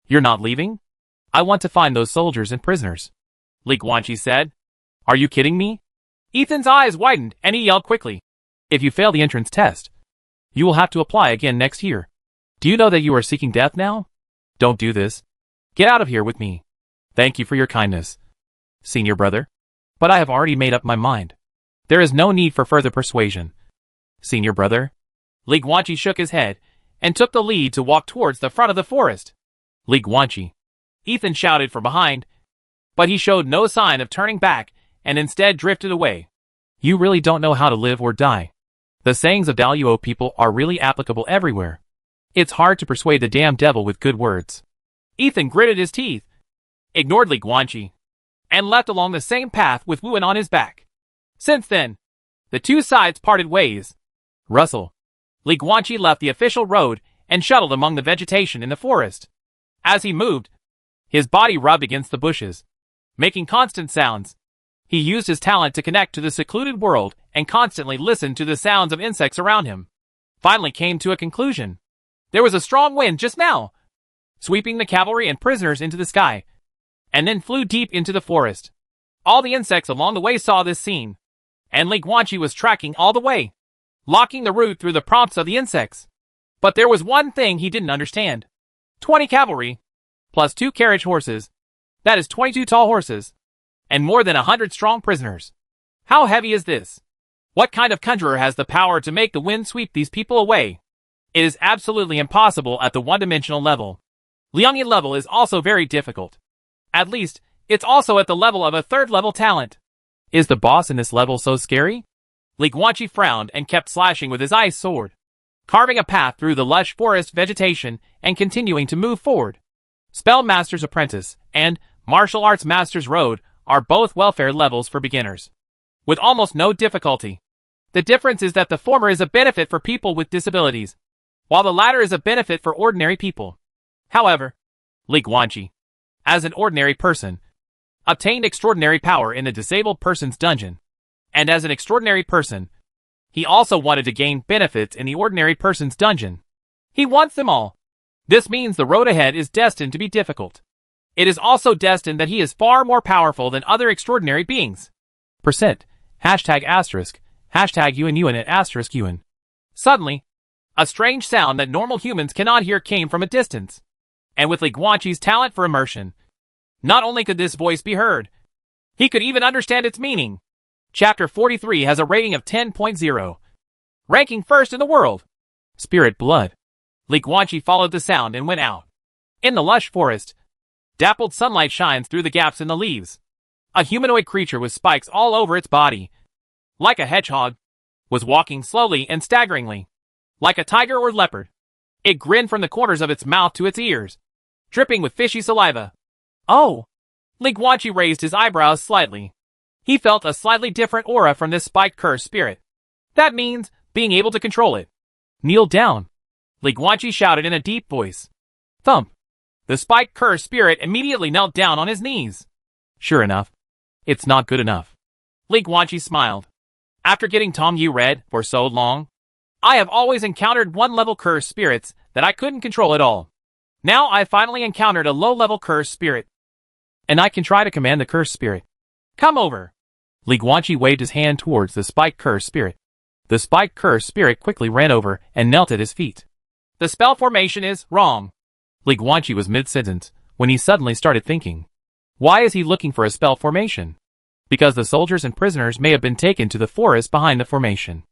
You're not leaving? I want to find those soldiers and prisoners. Li Guanqi said. Are you kidding me? Ethan's eyes widened and he yelled quickly. If you fail the entrance test, you will have to apply again next year. Do you know that you are seeking death now? Don't do this. Get out of here with me. Thank you for your kindness, senior brother. But I have already made up my mind. There is no need for further persuasion. Senior brother? Li Guanqi shook his head and took the lead to walk towards the front of the forest. Li Guanqi. Ethan shouted from behind, but he showed no sign of turning back and instead drifted away. You really don't know how to live or die. The sayings of Daluo people are really applicable everywhere. It's hard to persuade the damn devil with good words. Ethan gritted his teeth, ignored Li Guanqi, and left along the same path with Wuan on his back. Since then, the two sides parted ways. Russell. Li Guanqi left the official road and shuttled among the vegetation in the forest. As he moved, his body rubbed against the bushes, making constant sounds. He used his talent to connect to the secluded world and constantly listened to the sounds of insects around him. Finally came to a conclusion. There was a strong wind just now, sweeping the cavalry and prisoners into the sky, and then flew deep into the forest. All the insects along the way saw this scene, and Li Guanqi was tracking all the way, locking the route through the prompts of the insects. But there was one thing he didn't understand. 20 cavalry, plus 2 carriage horses, that is 22 tall horses, and more than 100 strong prisoners. How heavy is this? What kind of conjurer has the power to make the wind sweep these people away? It is absolutely impossible at the one-dimensional level. Liangyan level is also very difficult. At least, it's also at the level of a third-level talent. Is the boss in this level so scary? Li Guanqi frowned and kept slashing with his ice sword, carving a path through the lush forest vegetation and continuing to move forward. Spell Master's Apprentice and Martial Arts Master's Road are both welfare levels for beginners, with almost no difficulty. The difference is that the former is a benefit for people with disabilities, while the latter is a benefit for ordinary people. However, Li Guanqi, as an ordinary person, obtained extraordinary power in the disabled person's dungeon, and as an extraordinary person, he also wanted to gain benefits in the ordinary person's dungeon. He wants them all. This means the road ahead is destined to be difficult. It is also destined that he is far more powerful than other extraordinary beings. Percent. Hashtag asterisk. Hashtag Yuan at asterisk Yuan. Suddenly, a strange sound that normal humans cannot hear came from a distance. And with Li Guanqi's talent for immersion, not only could this voice be heard, he could even understand its meaning. Chapter 43 has a rating of 10.0. Ranking first in the world. Spirit blood. Li Guanqi followed the sound and went out. In the lush forest, dappled sunlight shines through the gaps in the leaves. A humanoid creature with spikes all over its body, like a hedgehog, was walking slowly and staggeringly, like a tiger or leopard. It grinned from the corners of its mouth to its ears, dripping with fishy saliva. Oh! Li Guanqi raised his eyebrows slightly. He felt a slightly different aura from this spiked cursed spirit. That means being able to control it. Kneel down, Li Guanqi shouted in a deep voice. Thump! The spiked cursed spirit immediately knelt down on his knees. Sure enough, it's not good enough. Li Guanqi smiled. After getting Tong Yu read for so long, I have always encountered one-level cursed spirits that I couldn't control at all. Now I finally encountered a low-level cursed spirit, and I can try to command the cursed spirit. Come over. Li Guanqi waved his hand towards the spiked cursed spirit. The spiked cursed spirit quickly ran over and knelt at his feet. The spell formation is wrong. Li Guanqi was mid-sentence when he suddenly started thinking. Why is he looking for a spell formation? Because the soldiers and prisoners may have been taken to the forest behind the formation.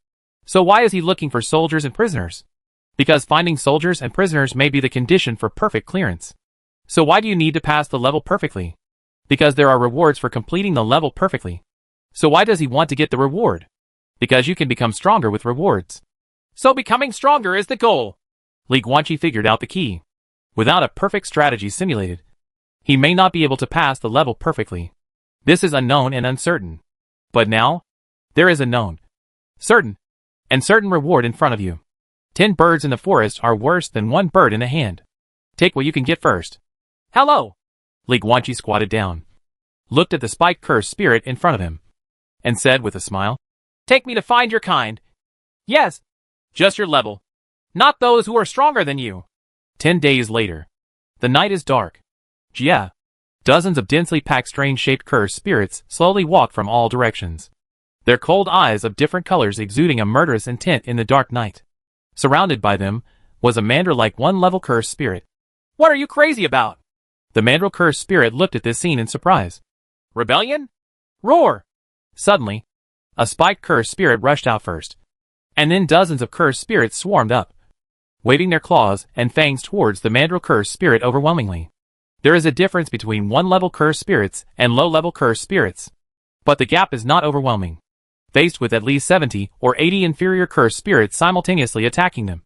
So why is he looking for soldiers and prisoners? Because finding soldiers and prisoners may be the condition for perfect clearance. So why do you need to pass the level perfectly? Because there are rewards for completing the level perfectly. So why does he want to get the reward? Because you can become stronger with rewards. So becoming stronger is the goal. Li Guanqi figured out the key. Without a perfect strategy simulated, he may not be able to pass the level perfectly. This is unknown and uncertain. But now, there is a known, certain, and certain reward in front of you. 10 birds in the forest are worse than 1 bird in a hand. Take what you can get first. Hello! Li Guanqi squatted down, looked at the spiked cursed spirit in front of him, and said with a smile, Take me to find your kind. Yes, just your level. Not those who are stronger than you. 10 days later. The night is dark. Jia. Dozens of densely packed strange-shaped cursed spirits slowly walked from all directions, their cold eyes of different colors exuding a murderous intent in the dark night. Surrounded by them was a mandrill-like one-level cursed spirit. "What are you crazy about?" The mandrill cursed spirit looked at this scene in surprise. "Rebellion? Roar!" Suddenly, a spiked cursed spirit rushed out first, and then dozens of cursed spirits swarmed up, waving their claws and fangs towards the mandrill cursed spirit overwhelmingly. There is a difference between one-level cursed spirits and low-level cursed spirits, but the gap is not overwhelming. Faced with at least 70 or 80 inferior cursed spirits simultaneously attacking them,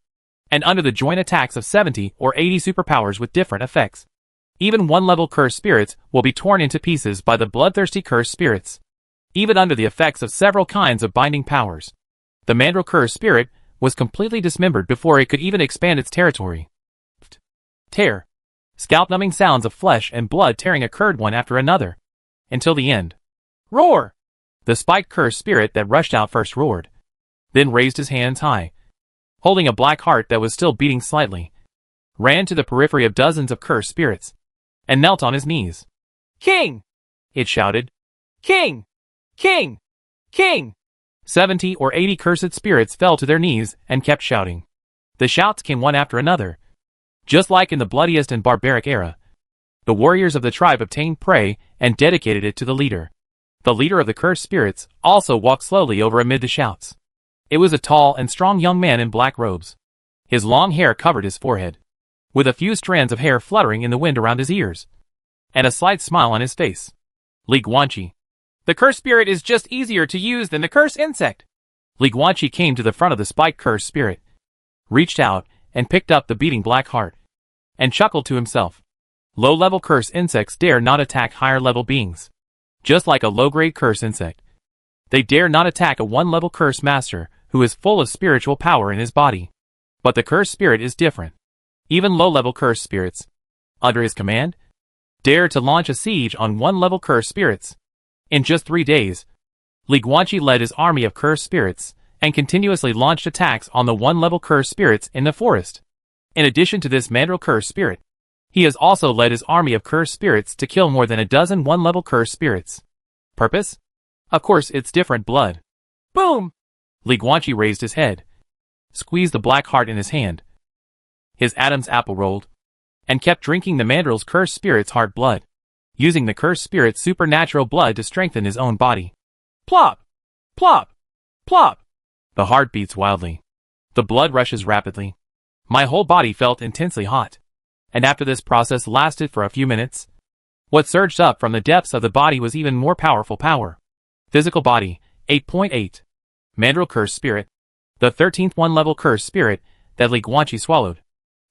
and under the joint attacks of 70 or 80 superpowers with different effects, even one-level cursed spirits will be torn into pieces by the bloodthirsty cursed spirits, even under the effects of several kinds of binding powers. The mandrill cursed spirit was completely dismembered before it could even expand its territory. Tear. Scalp-numbing sounds of flesh and blood tearing occurred one after another, until the end. Roar! The spiked cursed spirit that rushed out first roared, then raised his hands high, holding a black heart that was still beating slightly, ran to the periphery of dozens of cursed spirits, and knelt on his knees. "King!" it shouted. "King! King! King!" 70 or 80 cursed spirits fell to their knees and kept shouting. The shouts came one after another. Just like in the bloodiest and barbaric era, the warriors of the tribe obtained prey and dedicated it to the leader. The leader of the cursed spirits also walked slowly over amid the shouts. It was a tall and strong young man in black robes. His long hair covered his forehead, with a few strands of hair fluttering in the wind around his ears, and a slight smile on his face. Li Guanqi. "The cursed spirit is just easier to use than the cursed insect." Li Guanqi came to the front of the spiked cursed spirit, reached out and picked up the beating black heart, and chuckled to himself. Low-level cursed insects dare not attack higher-level beings. Just like a low-grade cursed insect, they dare not attack a one-level cursed master who is full of spiritual power in his body. But the cursed spirit is different. Even low-level cursed spirits, under his command, dare to launch a siege on one-level cursed spirits. In just 3 days, Li Guanqi led his army of cursed spirits and continuously launched attacks on the one-level cursed spirits in the forest. In addition to this mandrill cursed spirit, he has also led his army of cursed spirits to kill more than a dozen one-level cursed spirits. Purpose? Of course, it's different blood. Boom! Li Guanqi raised his head, squeezed the black heart in his hand. His Adam's apple rolled, and kept drinking the mandrill's cursed spirit's heart blood, using the cursed spirit's supernatural blood to strengthen his own body. Plop! Plop! Plop! The heart beats wildly. The blood rushes rapidly. My whole body felt intensely hot. And after this process lasted for a few minutes, what surged up from the depths of the body was even more powerful power. Physical body, 8.8. Mandrill cursed spirit, the 13th one-level cursed spirit that Li Guanqi swallowed.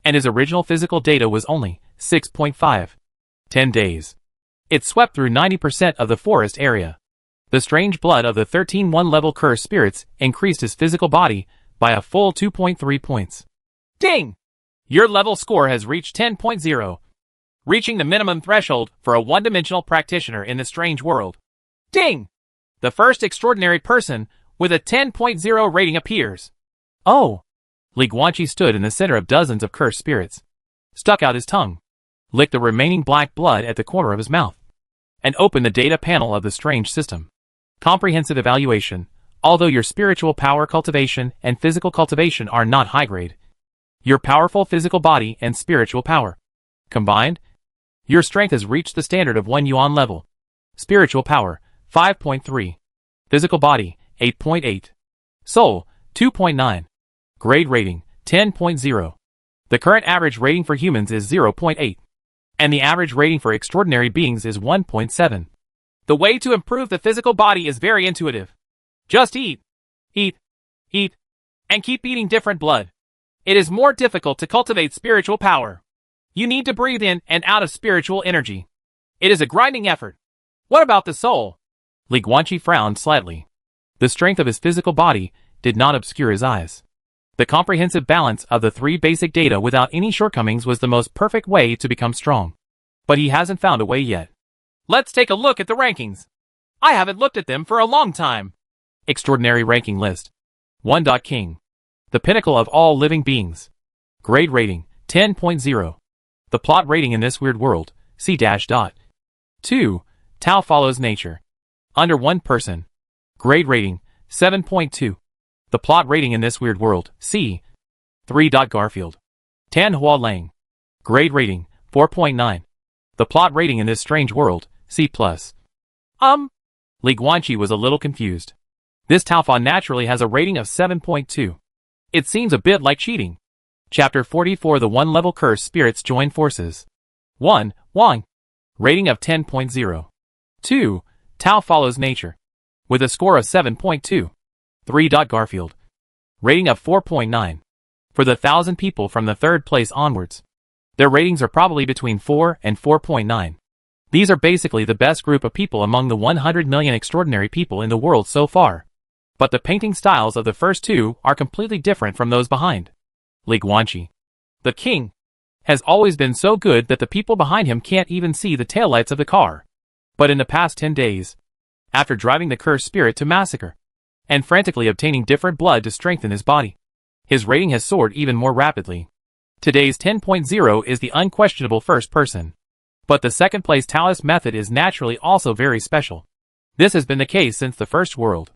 And his original physical data was only 6.5. 10 days. It swept through 90% of the forest area. The strange blood of the 13 one-level cursed spirits increased his physical body by a full 2.3 points. Ding! Your level score has reached 10.0, reaching the minimum threshold for a one-dimensional practitioner in the strange world. Ding! The first extraordinary person with a 10.0 rating appears. Oh! Li Guanqi stood in the center of dozens of cursed spirits, stuck out his tongue, licked the remaining black blood at the corner of his mouth, and opened the data panel of the strange system. Comprehensive evaluation. Although your spiritual power cultivation and physical cultivation are not high grade, your powerful physical body and spiritual power combined, your strength has reached the standard of 1 yuan level. Spiritual power, 5.3. Physical body, 8.8. Soul, 2.9. Grade rating, 10.0. The current average rating for humans is 0.8. And the average rating for extraordinary beings is 1.7. The way to improve the physical body is very intuitive. Just eat, eat, eat, and keep eating different blood. It is more difficult to cultivate spiritual power. You need to breathe in and out of spiritual energy. It is a grinding effort. What about the soul? Li Guanqi frowned slightly. The strength of his physical body did not obscure his eyes. The comprehensive balance of the 3 basic data without any shortcomings was the most perfect way to become strong. But he hasn't found a way yet. Let's take a look at the rankings. I haven't looked at them for a long time. Extraordinary ranking list. 1. King. The pinnacle of all living beings. Grade rating, 10.0. The plot rating in this weird world, C-. 2. Tao follows nature. Under one person. Grade rating, 7.2. The plot rating in this weird world, C. 3. Garfield. Tan Hua Lang. Grade rating, 4.9. The plot rating in this strange world, C+. Li Guanqi was a little confused. This Taofa naturally has a rating of 7.2. It seems a bit like cheating. Chapter 44 The One-Level Cursed Spirits Join Forces. 1. Wang. Rating of 10.0. 2. Tao follows nature. With a score of 7.2. 3. Garfield. Rating of 4.9. For the 1,000 people from the third place onwards. Their ratings are probably between 4 and 4.9. These are basically the best group of people among the 100 million extraordinary people in the world so far. But the painting styles of the first two are completely different from those behind. Li Guanqi, the king, has always been so good that the people behind him can't even see the taillights of the car. But in the past 10 days, after driving the cursed spirit to massacre, and frantically obtaining different blood to strengthen his body, his rating has soared even more rapidly. Today's 10.0 is the unquestionable first person. But the second place Taoist method is naturally also very special. This has been the case since the first world.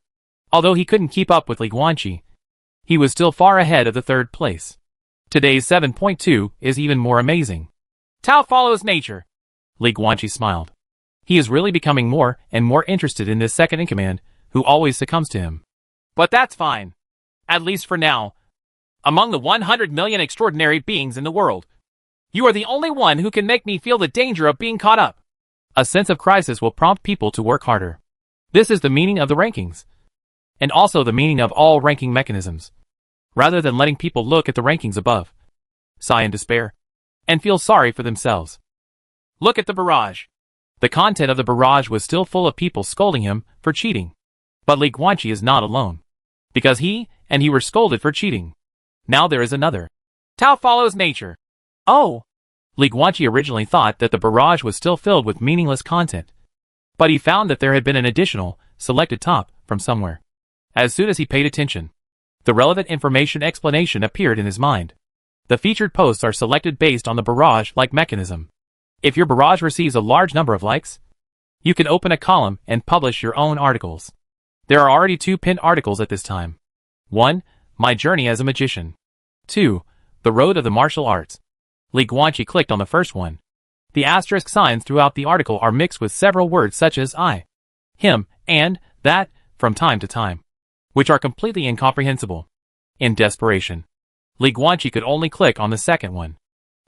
Although he couldn't keep up with Li Guanqi, he was still far ahead of the third place. Today's 7.2 is even more amazing. Tao follows nature. Li Guanqi smiled. He is really becoming more and more interested in this second in command, who always succumbs to him. But that's fine. At least for now. Among the 100 million extraordinary beings in the world, you are the only one who can make me feel the danger of being caught up. A sense of crisis will prompt people to work harder. This is the meaning of the rankings. And also the meaning of all ranking mechanisms. Rather than letting people look at the rankings above, sigh in despair, and feel sorry for themselves. Look at the barrage. The content of the barrage was still full of people scolding him for cheating. But Li Guanqi is not alone. Because he were scolded for cheating. Now there is another. Tao follows nature. Oh! Li Guanqi originally thought that the barrage was still filled with meaningless content. But he found that there had been an additional, selected top, from somewhere. As soon as he paid attention, the relevant information explanation appeared in his mind. The featured posts are selected based on the barrage-like mechanism. If your barrage receives a large number of likes, you can open a column and publish your own articles. There are already 2 pinned articles at this time. 1. My Journey as a Magician. 2. The Road of the Martial Arts. Li Guanqi clicked on the first one. The asterisk signs throughout the article are mixed with several words such as I, him, and that, from time to time, which are completely incomprehensible. In desperation, Li Guanqi could only click on the second one.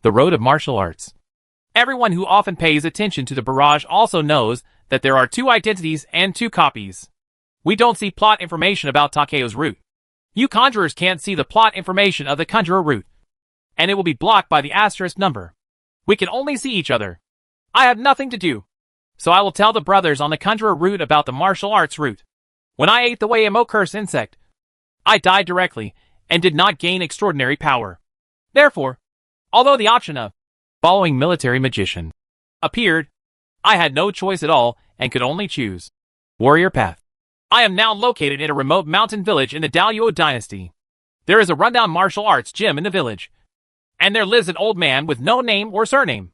The Road of Martial Arts. Everyone who often pays attention to the barrage also knows that there are 2 identities and 2 copies. We don't see plot information about Takeo's route. You conjurers can't see the plot information of the conjurer route. And it will be blocked by the asterisk number. We can only see each other. I have nothing to do. So I will tell the brothers on the conjurer route about the martial arts route. When I ate the Wayamo curse insect, I died directly and did not gain extraordinary power. Therefore, although the option of following military magician appeared, I had no choice at all and could only choose warrior path. I am now located in a remote mountain village in the Daoyuo dynasty. There is a rundown martial arts gym in the village. And there lives an old man with no name or surname.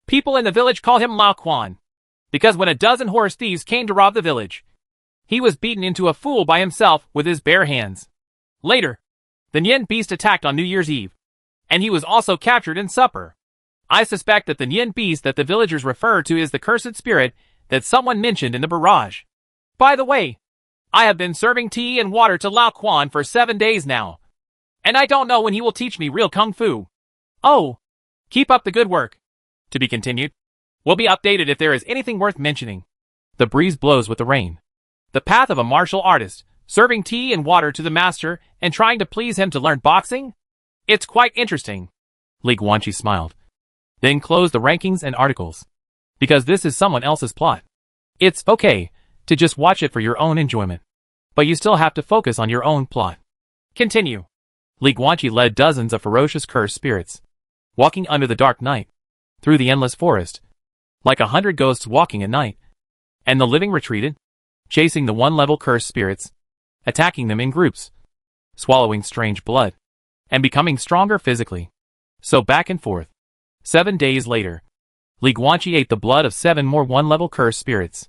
People in the village call him Lao Quan, because when a dozen horse thieves came to rob the village, he was beaten into a fool by himself with his bare hands. Later, the Nian beast attacked on New Year's Eve, and he was also captured in supper. I suspect that the Nian beast that the villagers refer to is the cursed spirit that someone mentioned in the barrage. By the way, I have been serving tea and water to Lao Quan for 7 days now, and I don't know when he will teach me real kung fu. Oh, keep up the good work. To be continued. We'll be updated if there is anything worth mentioning. The breeze blows with the rain. The path of a martial artist, serving tea and water to the master and trying to please him to learn boxing? It's quite interesting. Li Guanqi smiled. Then closed the rankings and articles. Because this is someone else's plot. It's okay to just watch it for your own enjoyment. But you still have to focus on your own plot. Continue. Li Guanqi led dozens of ferocious cursed spirits, walking under the dark night, through the endless forest, like 100 ghosts walking at night. And the living retreated, chasing the one-level cursed spirits, attacking them in groups, swallowing strange blood, and becoming stronger physically. So back and forth. 7 days later, Li Guanqi ate the blood of 7 more 1-level cursed spirits.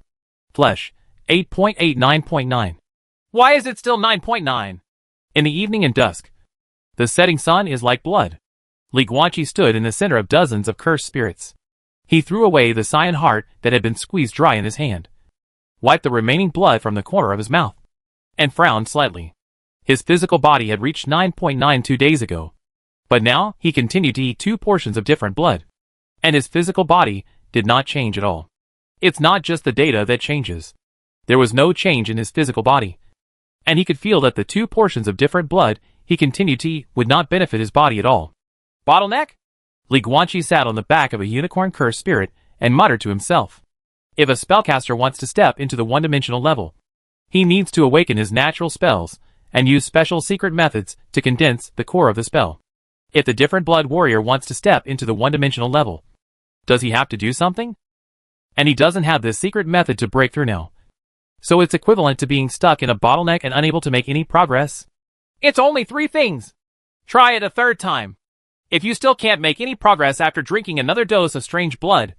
Flesh, 8.89.9. Why is it still 9.9? In the evening and dusk, the setting sun is like blood. Li Guanqi stood in the center of dozens of cursed spirits. He threw away the cyan heart that had been squeezed dry in his hand, wiped the remaining blood from the corner of his mouth, and frowned slightly. His physical body had reached 9.92 days ago, but now he continued to eat 2 portions of different blood, and his physical body did not change at all. It's not just the data that changes. There was no change in his physical body, and he could feel that the 2 portions of different blood he continued to eat would not benefit his body at all. Bottleneck? Li Guanqi sat on the back of a unicorn cursed spirit and muttered to himself. If a spellcaster wants to step into the one-dimensional level, he needs to awaken his natural spells and use special secret methods to condense the core of the spell. If the different blood warrior wants to step into the one-dimensional level, does he have to do something? And he doesn't have this secret method to break through now. So it's equivalent to being stuck in a bottleneck and unable to make any progress. It's only 3 things. Try it a 3rd time. If you still can't make any progress after drinking another dose of strange blood,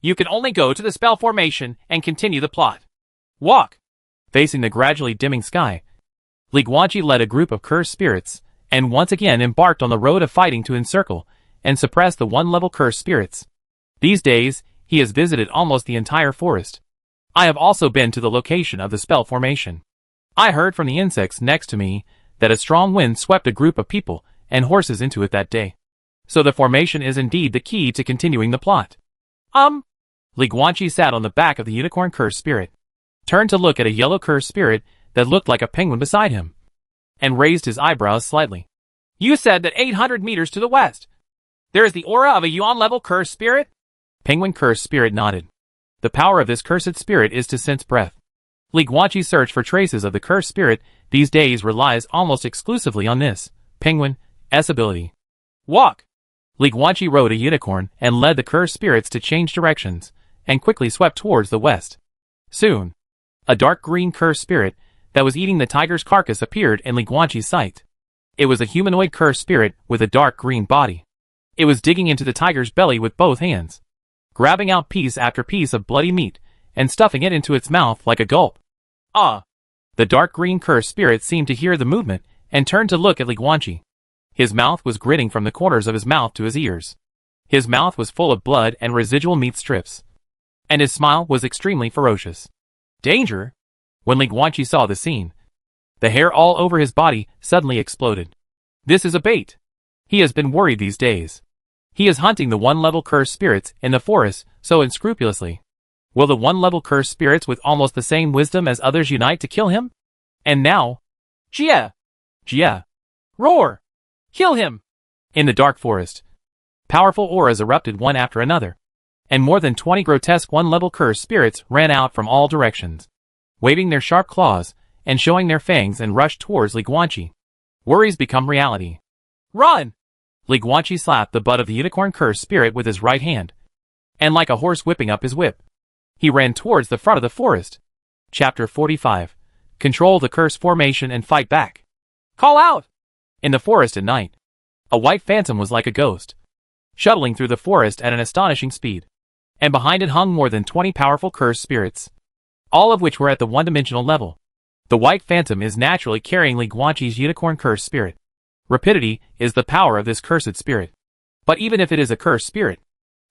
you can only go to the spell formation and continue the plot. Walk. Facing the gradually dimming sky, Li Guanqi led a group of cursed spirits, and once again embarked on the road of fighting to encircle and suppress the 1-level cursed spirits. These days, he has visited almost the entire forest. I have also been to the location of the spell formation. I heard from the insects next to me that a strong wind swept a group of people and horses into it that day. So the formation is indeed the key to continuing the plot. Li Guanqi sat on the back of the unicorn cursed spirit, turned to look at a yellow cursed spirit that looked like a penguin beside him, and raised his eyebrows slightly. You said that 800 meters to the west, there is the aura of a yuan-level cursed spirit? Penguin cursed spirit nodded. The power of this cursed spirit is to sense breath. Li Guanqi's search for traces of the cursed spirit these days relies almost exclusively on this penguin's ability. Walk. Li Guanqi rode a unicorn and led the cursed spirits to change directions, and quickly swept towards the west. Soon, a dark green cursed spirit that was eating the tiger's carcass appeared in Li Guanqi's sight. It was a humanoid cursed spirit with a dark green body. It was digging into the tiger's belly with both hands, grabbing out piece after piece of bloody meat and stuffing it into its mouth like a gulp. The dark green cursed spirit seemed to hear the movement and turned to look at Li Guanqi. His mouth was gritting from the corners of his mouth to his ears. His mouth was full of blood and residual meat strips, and his smile was extremely ferocious. Danger? When Li Guanqi saw the scene, the hair all over his body suddenly exploded. This is a bait. He has been worried these days. He is hunting the 1-level cursed spirits in the forest so unscrupulously. Will the 1-level cursed spirits with almost the same wisdom as others unite to kill him? And now, Jia! Jia! Roar! Kill him! In the dark forest, powerful auras erupted one after another, and more than 20 grotesque 1-level cursed spirits ran out from all directions, waving their sharp claws and showing their fangs, and rushed towards Li Guanqi. Worries become reality. Run! Li Guanqi slapped the butt of the unicorn cursed spirit with his right hand, and like a horse whipping up his whip, he ran towards the front of the forest. Chapter 45. Control the curse formation and fight back. Call out! In the forest at night, a white phantom was like a ghost, shuttling through the forest at an astonishing speed, and behind it hung more than 20 powerful cursed spirits, all of which were at the one-dimensional level. The white phantom is naturally carrying Li Guanqi's unicorn cursed spirit. Rapidity is the power of this cursed spirit. But even if it is a cursed spirit,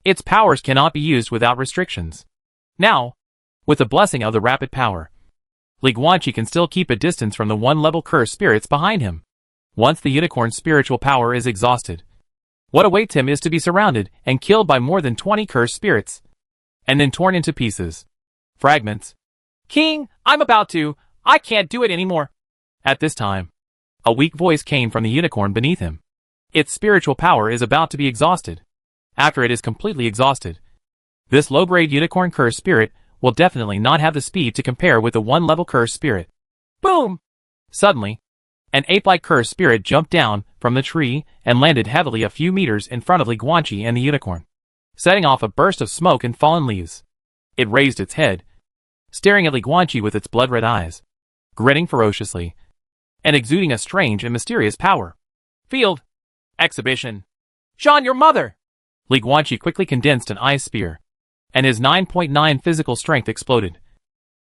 its powers cannot be used without restrictions. Now, with the blessing of the rapid power, Li Guanqi can still keep a distance from the 1-level cursed spirits behind him. Once the unicorn's spiritual power is exhausted, what awaits him is to be surrounded and killed by more than 20 cursed spirits, and then torn into pieces. Fragments. King, I can't do it anymore. At this time, a weak voice came from the unicorn beneath him. Its spiritual power is about to be exhausted. After it is completely exhausted, this low-grade unicorn cursed spirit will definitely not have the speed to compare with the 1-level cursed spirit. Boom! Suddenly, an ape-like cursed spirit jumped down from the tree and landed heavily a few meters in front of Li Guanqi and the unicorn, setting off a burst of smoke and fallen leaves. It raised its head, staring at Li Guanqi with its blood-red eyes, grinning ferociously, and exuding a strange and mysterious power. Field. Exhibition. Jean, your mother! Li Guanqi quickly condensed an ice spear, and his 9.9 physical strength exploded,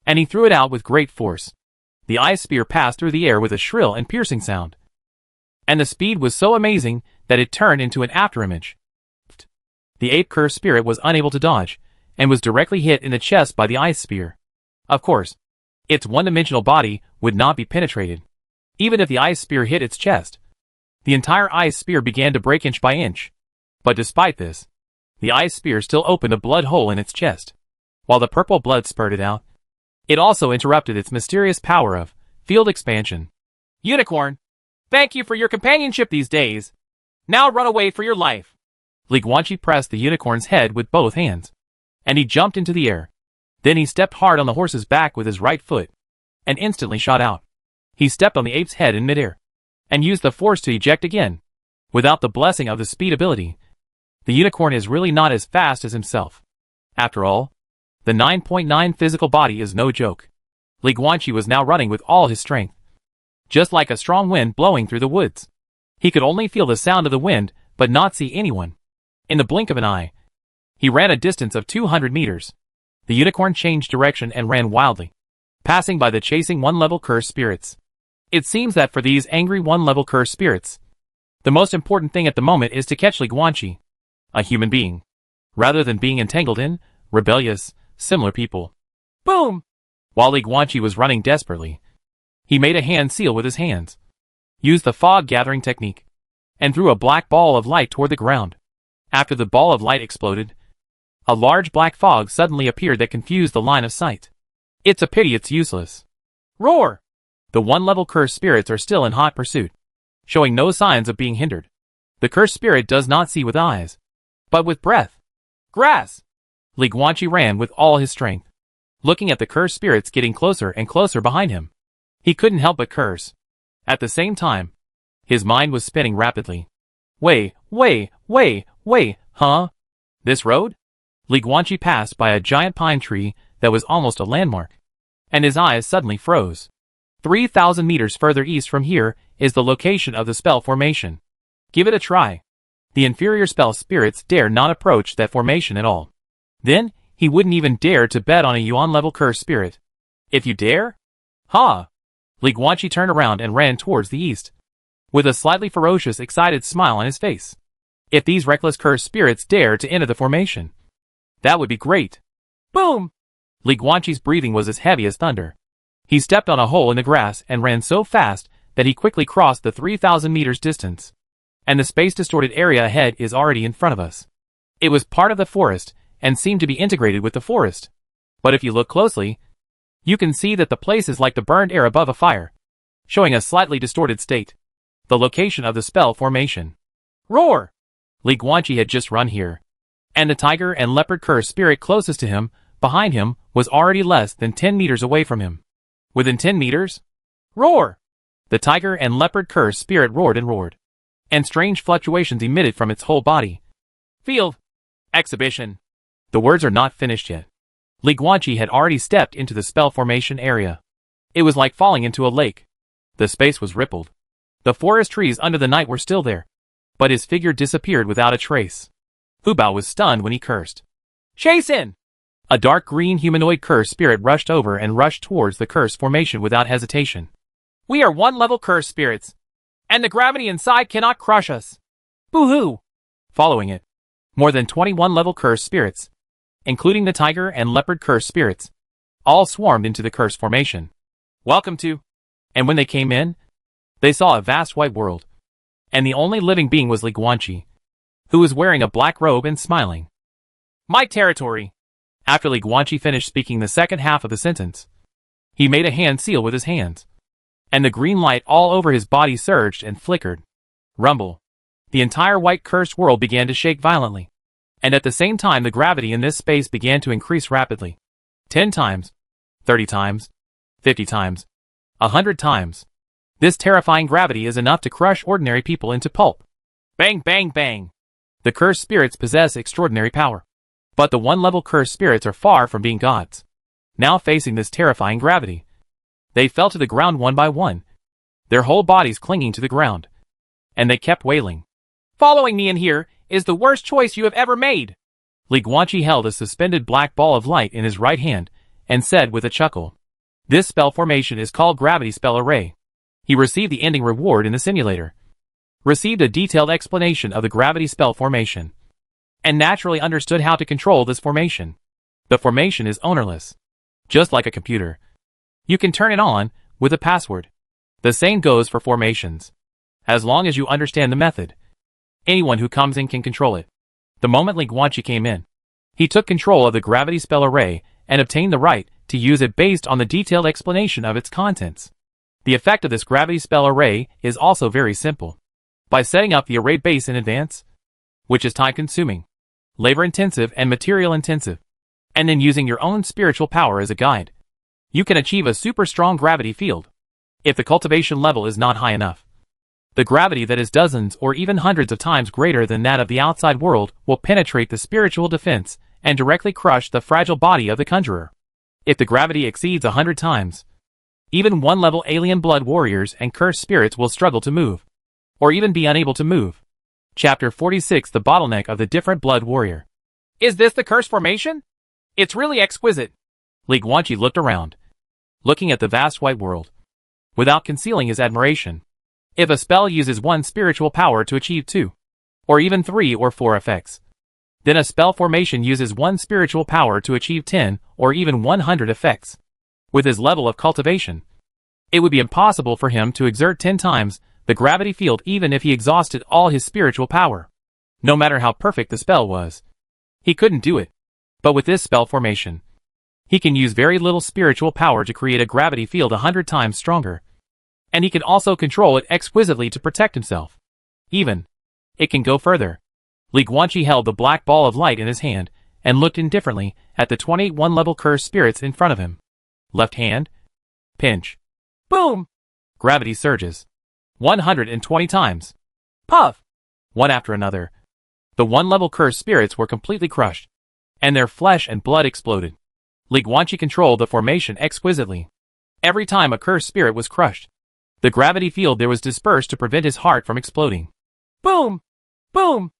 and he threw it out with great force. The ice spear passed through the air with a shrill and piercing sound, and the speed was so amazing that it turned into an afterimage. The ape cursed spirit was unable to dodge, and was directly hit in the chest by the ice spear. Of course, its one-dimensional body would not be penetrated, even if the ice spear hit its chest. The entire ice spear began to break inch by inch. But despite this, the ice spear still opened a blood hole in its chest. While the purple blood spurted out, it also interrupted its mysterious power of field expansion. Unicorn, thank you for your companionship these days. Now run away for your life. Li Guanqi pressed the unicorn's head with both hands, and he jumped into the air. Then he stepped hard on the horse's back with his right foot, and instantly shot out. He stepped on the ape's head in midair, and used the force to eject again. Without the blessing of the speed ability, the unicorn is really not as fast as himself. After all, the 9.9 physical body is no joke. Li Guanqi was now running with all his strength, just like a strong wind blowing through the woods. He could only feel the sound of the wind, but not see anyone. In the blink of an eye, he ran a distance of 200 meters. The unicorn changed direction and ran wildly, passing by the chasing one-level cursed spirits. It seems that for these angry one-level cursed spirits, the most important thing at the moment is to catch Li Guanqi, a human being, rather than being entangled in rebellious, similar people. Boom! While Li Guanqi was running desperately, he made a hand seal with his hands, used the fog-gathering technique, and threw a black ball of light toward the ground. After the ball of light exploded, a large black fog suddenly appeared that confused the line of sight. It's a pity it's useless. Roar! The one-level cursed spirits are still in hot pursuit, showing no signs of being hindered. The cursed spirit does not see with eyes, but with breath. Grass! Li Guanqi ran with all his strength, looking at the cursed spirits getting closer and closer behind him. He couldn't help but curse. At the same time, his mind was spinning rapidly. Wait, huh? This road? Li Guanqi passed by a giant pine tree that was almost a landmark, and his eyes suddenly froze. 3,000 meters further east from here is the location of the spell formation. Give it a try. The inferior spell spirits dare not approach that formation at all. Then, he wouldn't even dare to bet on a Yuan-level cursed spirit. If you dare? Ha! Li Guanqi turned around and ran towards the east, with a slightly ferocious, excited smile on his face. If these reckless cursed spirits dare to enter the formation, that would be great. Boom! Li Guanqi's breathing was as heavy as thunder. He stepped on a hole in the grass and ran so fast that he quickly crossed the 3,000 meters distance. And the space-distorted area ahead is already in front of us. It was part of the forest and seemed to be integrated with the forest. But if you look closely, you can see that the place is like the burned air above a fire, showing a slightly distorted state. The location of the spell formation. Roar! Li Guanqi had just run here, and the tiger and leopard cursed spirit closest to him, behind him, was already less than 10 meters away from him. Within 10 meters? Roar! The tiger and leopard cursed spirit roared, and strange fluctuations emitted from its whole body. Field exhibition. The words are not finished yet. Li Guanqi had already stepped into the spell formation area. It was like falling into a lake. The space was rippled. The forest trees under the night were still there, but his figure disappeared without a trace. Hu Bao was stunned when he cursed. Chase in! A dark green humanoid cursed spirit rushed over and rushed towards the cursed formation without hesitation. We are one-level cursed spirits, and the gravity inside cannot crush us. Boo-hoo! Following it, more than 21-level cursed spirits, including the tiger and leopard cursed spirits, all swarmed into the cursed formation. Welcome to... And when they came in, they saw a vast white world, and the only living being was Li Guanqi, who was wearing a black robe and smiling. My territory. After Li Guanqi finished speaking the second half of the sentence, he made a hand seal with his hands, and the green light all over his body surged and flickered. Rumble. The entire white cursed world began to shake violently, and at the same time the gravity in this space began to increase rapidly. 10 times, 30 times, 50 times, 100 times. This terrifying gravity is enough to crush ordinary people into pulp. Bang, bang, bang. The cursed spirits possess extraordinary power, but the one-level cursed spirits are far from being gods. Now facing this terrifying gravity, they fell to the ground one by one, their whole bodies clinging to the ground, and they kept wailing. Following me in here is the worst choice you have ever made. Li Guanqi held a suspended black ball of light in his right hand and said with a chuckle, "This spell formation is called Gravity Spell Array." He received the ending reward in the simulator, received a detailed explanation of the gravity spell formation, and naturally understood how to control this formation. The formation is ownerless. Just like a computer, you can turn it on with a password. The same goes for formations. As long as you understand the method, anyone who comes in can control it. The moment Li Guanqi came in, he took control of the gravity spell array and obtained the right to use it based on the detailed explanation of its contents. The effect of this gravity spell array is also very simple. By setting up the array base in advance, which is time-consuming, labor-intensive and material-intensive, and then using your own spiritual power as a guide, you can achieve a super strong gravity field. If the cultivation level is not high enough, the gravity that is dozens or even hundreds of times greater than that of the outside world will penetrate the spiritual defense and directly crush the fragile body of the conjurer. If the gravity exceeds 100 times, even one-level alien blood warriors and cursed spirits will struggle to move, or even be unable to move. Chapter 46: The Bottleneck of the Different Blood Warrior. Is this the curse formation? It's really exquisite. Li Guanqi looked around, looking at the vast white world, without concealing his admiration. If a spell uses one spiritual power to achieve 2, or even 3 or 4 effects, then a spell formation uses one spiritual power to achieve 10 or even 100 effects. With his level of cultivation, it would be impossible for him to exert 10 times the gravity field even if he exhausted all his spiritual power. No matter how perfect the spell was, he couldn't do it. But with this spell formation, he can use very little spiritual power to create a gravity field 100 times stronger. And he can also control it exquisitely to protect himself. Even, it can go further. Li Guanqi held the black ball of light in his hand and looked indifferently at the 28 one-level cursed spirits in front of him. Left hand, pinch. Boom! Gravity surges. 120 times. Puff! One after another. The one-level cursed spirits were completely crushed, and their flesh and blood exploded. Li Guanqi controlled the formation exquisitely. Every time a cursed spirit was crushed, the gravity field there was dispersed to prevent his heart from exploding. Boom! Boom!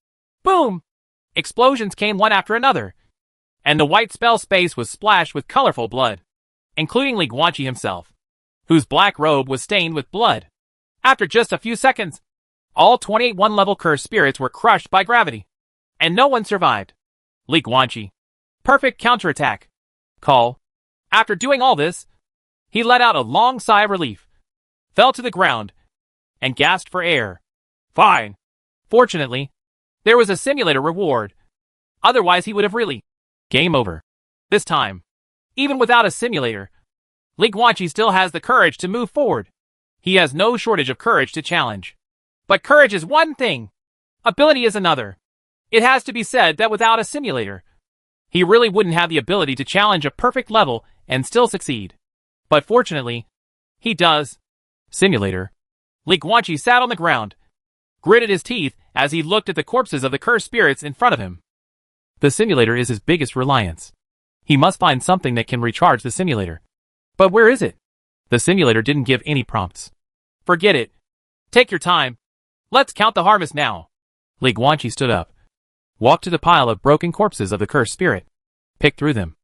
Boom! Explosions came one after another, and the white spell space was splashed with colorful blood, including Li Guanqi himself, whose black robe was stained with blood. After just a few seconds, all 28 one-level cursed spirits were crushed by gravity, and no one survived. Li Guanqi. Perfect counterattack. Call. After doing all this, he let out a long sigh of relief, fell to the ground, and gasped for air. Fine. Fortunately, there was a simulator reward. Otherwise he would have really. Game over. This time, even without a simulator, Li Guanqi still has the courage to move forward. He has no shortage of courage to challenge. But courage is one thing. Ability is another. It has to be said that without a simulator, he really wouldn't have the ability to challenge a perfect level and still succeed. But fortunately, he does. Simulator. Li Guanqi sat on the ground, gritted his teeth as he looked at the corpses of the cursed spirits in front of him. The simulator is his biggest reliance. He must find something that can recharge the simulator. But where is it? The simulator didn't give any prompts. Forget it. Take your time. Let's count the harvest now. Li Guanqi stood up, walked to the pile of broken corpses of the cursed spirit, picked through them,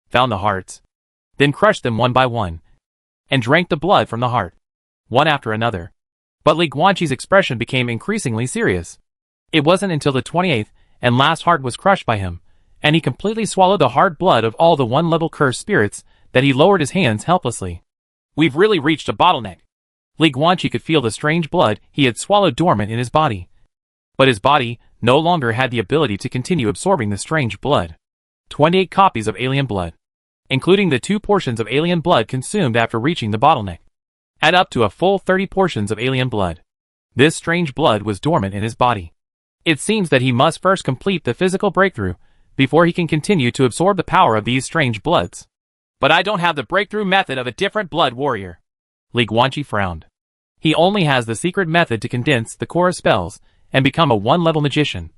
found the hearts, then crushed them one by one, and drank the blood from the heart, one after another. But Li Guanqi's expression became increasingly serious. It wasn't until the 28th and last heart was crushed by him, and he completely swallowed the hard blood of all the one-level cursed spirits, that he lowered his hands helplessly. We've really reached a bottleneck. Li Guanqi could feel the strange blood he had swallowed dormant in his body. But his body no longer had the ability to continue absorbing the strange blood. 28 copies of alien blood, including the 2 portions of alien blood consumed after reaching the bottleneck, add up to a full 30 portions of alien blood. This strange blood was dormant in his body. It seems that he must first complete the physical breakthrough before he can continue to absorb the power of these strange bloods. But I don't have the breakthrough method of a different blood warrior. Li Guanqi frowned. He only has the secret method to condense the core of spells and become a one-level magician.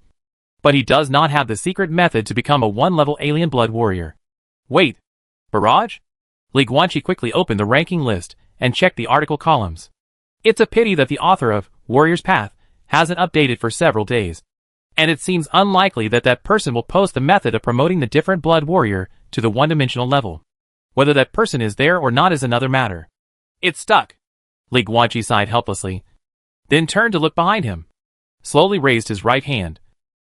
But he does not have the secret method to become a one-level alien blood warrior. Wait. Barrage? Li Guanqi quickly opened the ranking list and checked the article columns. It's a pity that the author of Warrior's Path hasn't updated for several days. And it seems unlikely that that person will post the method of promoting the different blood warrior to the one-dimensional level. Whether that person is there or not is another matter. It's stuck. Li Guanqi sighed helplessly, then turned to look behind him, slowly raised his right hand,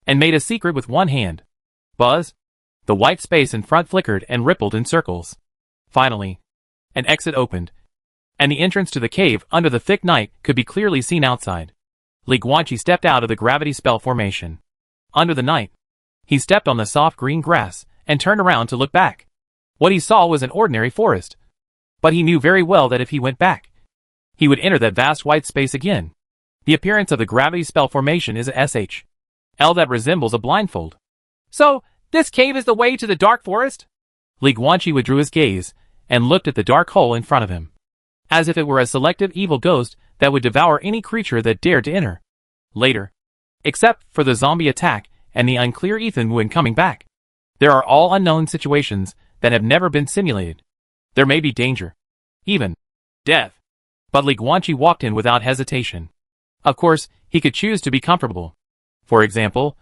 and made a secret with one hand. Buzz! The white space in front flickered and rippled in circles. Finally, an exit opened, and the entrance to the cave under the thick night could be clearly seen outside. Li Guanqi stepped out of the gravity spell formation. Under the night, he stepped on the soft green grass and turned around to look back. What he saw was an ordinary forest. But he knew very well that if he went back, he would enter that vast white space again. The appearance of the gravity spell formation is a SHL that resembles a blindfold. So, this cave is the way to the dark forest? Li Guanqi withdrew his gaze and looked at the dark hole in front of him, as if it were a selective evil ghost that would devour any creature that dared to enter. Later, except for the zombie attack and the unclear Ethan when coming back, there are all unknown situations that have never been simulated. There may be danger, even death. But Li Guanqi walked in without hesitation. Of course, he could choose to be comfortable. For example,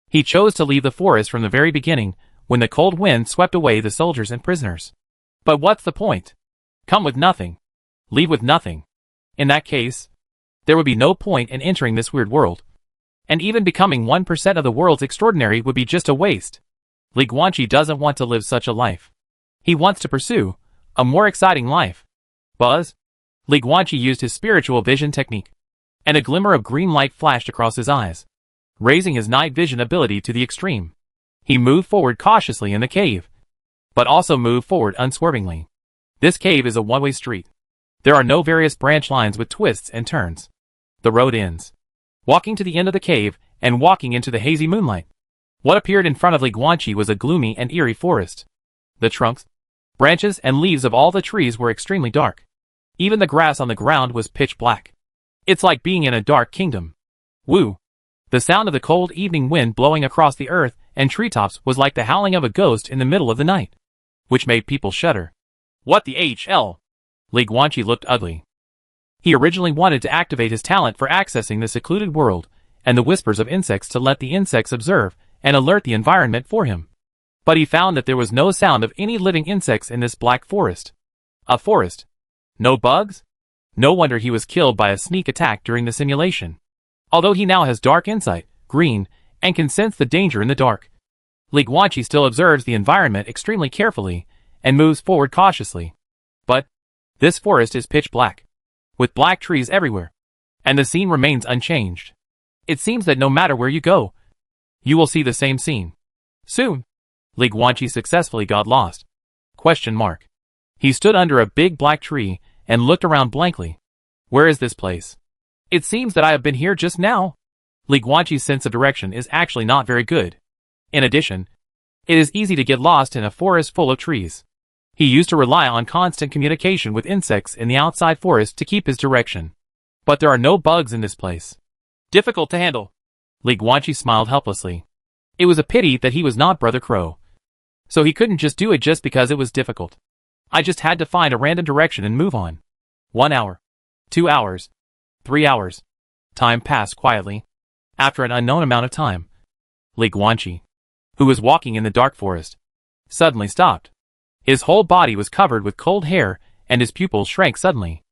he chose to leave the forest from the very beginning when the cold wind swept away the soldiers and prisoners. But what's the point? Come with nothing. Leave with nothing. In that case, there would be no point in entering this weird world. And even becoming 1% of the world's extraordinary would be just a waste. Li Guanqi doesn't want to live such a life. He wants to pursue a more exciting life. Buzz? Li Guanqi used his spiritual vision technique, and a glimmer of green light flashed across his eyes, raising his night vision ability to the extreme. He moved forward cautiously in the cave, but also moved forward unswervingly. This cave is a one-way street. There are no various branch lines with twists and turns. The road ends, walking to the end of the cave and walking into the hazy moonlight. What appeared in front of Li Guanqi was a gloomy and eerie forest. The trunks, branches, and leaves of all the trees were extremely dark. Even the grass on the ground was pitch black. It's like being in a dark kingdom. Woo! The sound of the cold evening wind blowing across the earth and treetops was like the howling of a ghost in the middle of the night, which made people shudder. What the HL? Li Guanqi looked ugly. He originally wanted to activate his talent for accessing the secluded world and the whispers of insects to let the insects observe and alert the environment for him. But he found that there was no sound of any living insects in this black forest. A forest. No bugs? No wonder he was killed by a sneak attack during the simulation. Although he now has dark insight, green, and can sense the danger in the dark, Li Guanqi still observes the environment extremely carefully and moves forward cautiously. But this forest is pitch black, with black trees everywhere, and the scene remains unchanged. It seems that no matter where you go, you will see the same scene. Soon, Li Guanqi successfully got lost. Question mark. He stood under a big black tree and looked around blankly. Where is this place? It seems that I have been here just now. Li Guanqi's sense of direction is actually not very good. In addition, it is easy to get lost in a forest full of trees. He used to rely on constant communication with insects in the outside forest to keep his direction. But there are no bugs in this place. Difficult to handle. Li Guanqi smiled helplessly. It was a pity that he was not Brother Crow. So he couldn't just do it just because it was difficult. I just had to find a random direction and move on. 1 hour. 2 hours. 3 hours. Time passed quietly. After an unknown amount of time, Li Guanqi, who was walking in the dark forest, suddenly stopped. His whole body was covered with cold hair and his pupils shrank suddenly.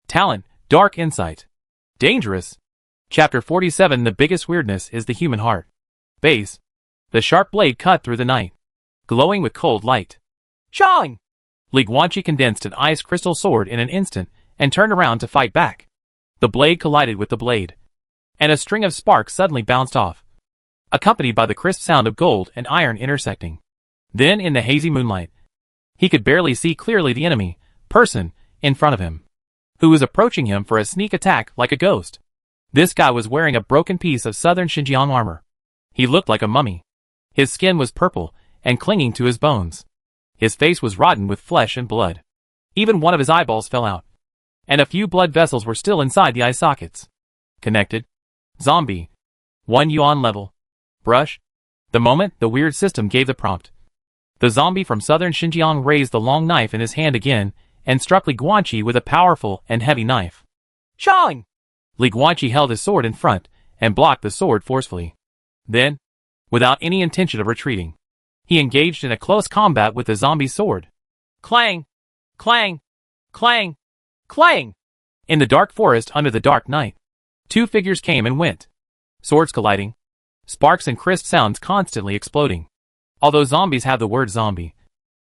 Talent, dark insight. Dangerous. Chapter 47. The biggest weirdness is the human heart. Base. The sharp blade cut through the night, glowing with cold light. Chong! Li Guanqi condensed an ice crystal sword in an instant and turned around to fight back. The blade collided with the blade, and a string of sparks suddenly bounced off, accompanied by the crisp sound of gold and iron intersecting. Then in the hazy moonlight, he could barely see clearly the enemy person in front of him, who was approaching him for a sneak attack like a ghost. This guy was wearing a broken piece of southern Xinjiang armor. He looked like a mummy. His skin was purple and clinging to his bones. His face was rotten with flesh and blood. Even one of his eyeballs fell out, and a few blood vessels were still inside the eye sockets. Connected. Zombie. 1 yuan level. Brush. The moment the weird system gave the prompt, the zombie from southern Xinjiang raised the long knife in his hand again and struck Li Guanqi with a powerful and heavy knife. Shang! Li Guanqi held his sword in front and blocked the sword forcefully. Then, without any intention of retreating, he engaged in a close combat with the zombie's sword. Clang! Clang! Clang! Clang! In the dark forest under the dark night, two figures came and went. Swords colliding. Sparks and crisp sounds constantly exploding. Although zombies have the word zombie,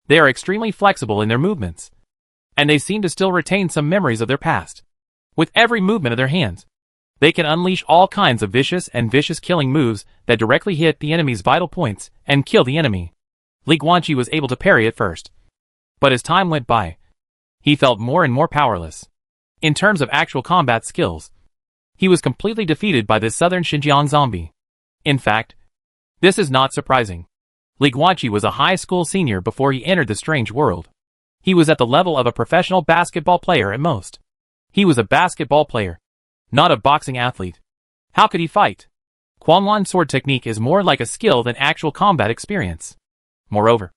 they are extremely flexible in their movements, and they seem to still retain some memories of their past. With every movement of their hands, they can unleash all kinds of vicious killing moves that directly hit the enemy's vital points and kill the enemy. Li Guanqi was able to parry at first, but as time went by, he felt more and more powerless. In terms of actual combat skills, he was completely defeated by this southern Xinjiang zombie. In fact, this is not surprising. Li Guanqi was a high school senior before he entered the strange world. He was at the level of a professional basketball player at most. He was a basketball player, not a boxing athlete. How could he fight? Quanlan sword technique is more like a skill than actual combat experience. Moreover,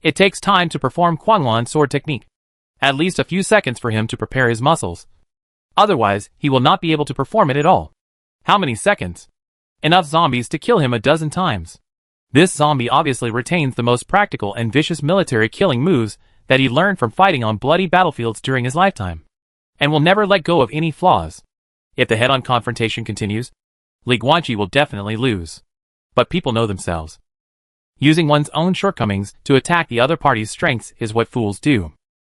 it takes time to perform Quanlan sword technique. At least a few seconds for him to prepare his muscles. Otherwise, he will not be able to perform it at all. How many seconds? Enough zombies to kill him a dozen times. This zombie obviously retains the most practical and vicious military killing moves that he learned from fighting on bloody battlefields during his lifetime, and will never let go of any flaws. If the head-on confrontation continues, Li Guanqi will definitely lose. But people know themselves. Using one's own shortcomings to attack the other party's strengths is what fools do.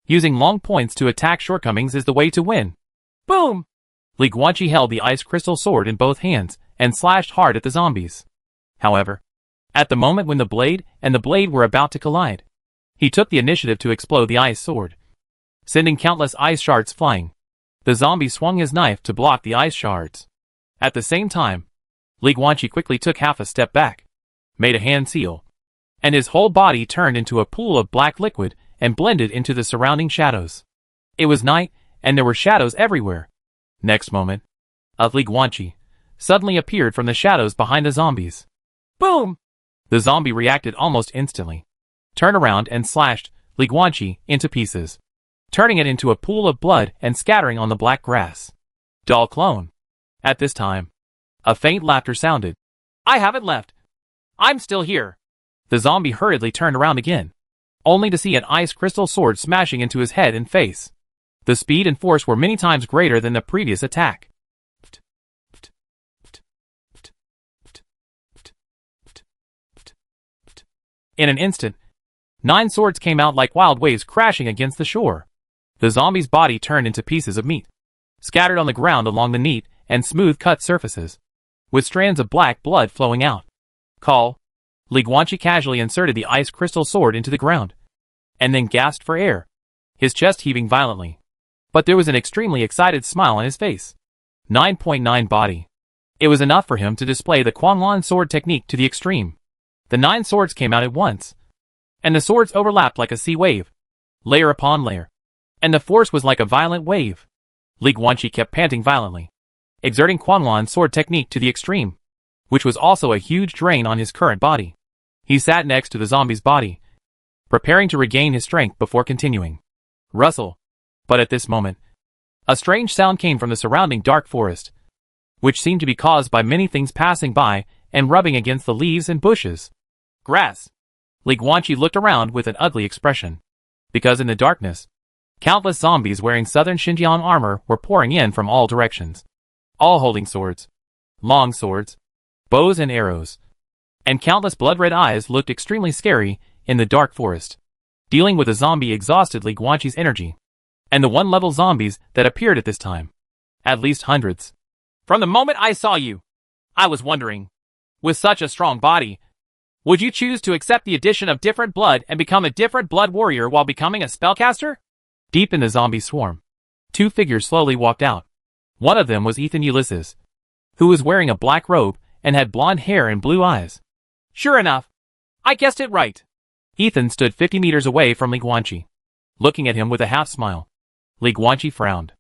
Using long points to attack shortcomings is the way to win. Boom! Li Guanqi held the ice crystal sword in both hands and slashed hard at the zombies. However, at the moment when the blade and the blade were about to collide, he took the initiative to explode the ice sword, sending countless ice shards flying. The zombie swung his knife to block the ice shards. At the same time, Li Guanqi quickly took half a step back, made a hand seal, and his whole body turned into a pool of black liquid and blended into the surrounding shadows. It was night, and there were shadows everywhere. Next moment, Li Guanqi suddenly appeared from the shadows behind the zombies. Boom! The zombie reacted almost instantly, turned around and slashed Li Guanqi into pieces, turning it into a pool of blood and scattering on the black grass. Doll clone. At this time, a faint laughter sounded. I haven't left. I'm still here. The zombie hurriedly turned around again, only to see an ice crystal sword smashing into his head and face. The speed and force were many times greater than the previous attack. In an instant, 9 swords came out like wild waves crashing against the shore. The zombie's body turned into pieces of meat, scattered on the ground along the neat and smooth-cut surfaces, with strands of black blood flowing out. Call. Li Guanqi casually inserted the ice crystal sword into the ground, and then gasped for air, his chest heaving violently. But there was an extremely excited smile on his face. 9.9 body. It was enough for him to display the Quanlan sword technique to the extreme. The 9 swords came out at once, and the swords overlapped like a sea wave, layer upon layer, and the force was like a violent wave. Li Guanqi kept panting violently, exerting Quanlan sword technique to the extreme, which was also a huge drain on his current body. He sat next to the zombie's body, preparing to regain his strength before continuing. Rustle. But at this moment, a strange sound came from the surrounding dark forest, which seemed to be caused by many things passing by and rubbing against the leaves and bushes. Grass. Li Guanqi looked around with an ugly expression, because in the darkness, countless zombies wearing southern Xinjiang armor were pouring in from all directions, all holding swords, long swords, bows and arrows, and countless blood-red eyes looked extremely scary in the dark forest. Dealing with a zombie exhausted Li Guanqi's energy, and the one-level zombies that appeared at this time. At least hundreds. From the moment I saw you, I was wondering, with such a strong body, would you choose to accept the addition of different blood and become a different blood warrior while becoming a spellcaster? Deep in the zombie swarm, 2 figures slowly walked out. One of them was Ethan Ulysses, who was wearing a black robe and had blonde hair and blue eyes. Sure enough, I guessed it right. Ethan stood 50 meters away from Li Guanqi, looking at him with a half-smile. Li Guanqi frowned.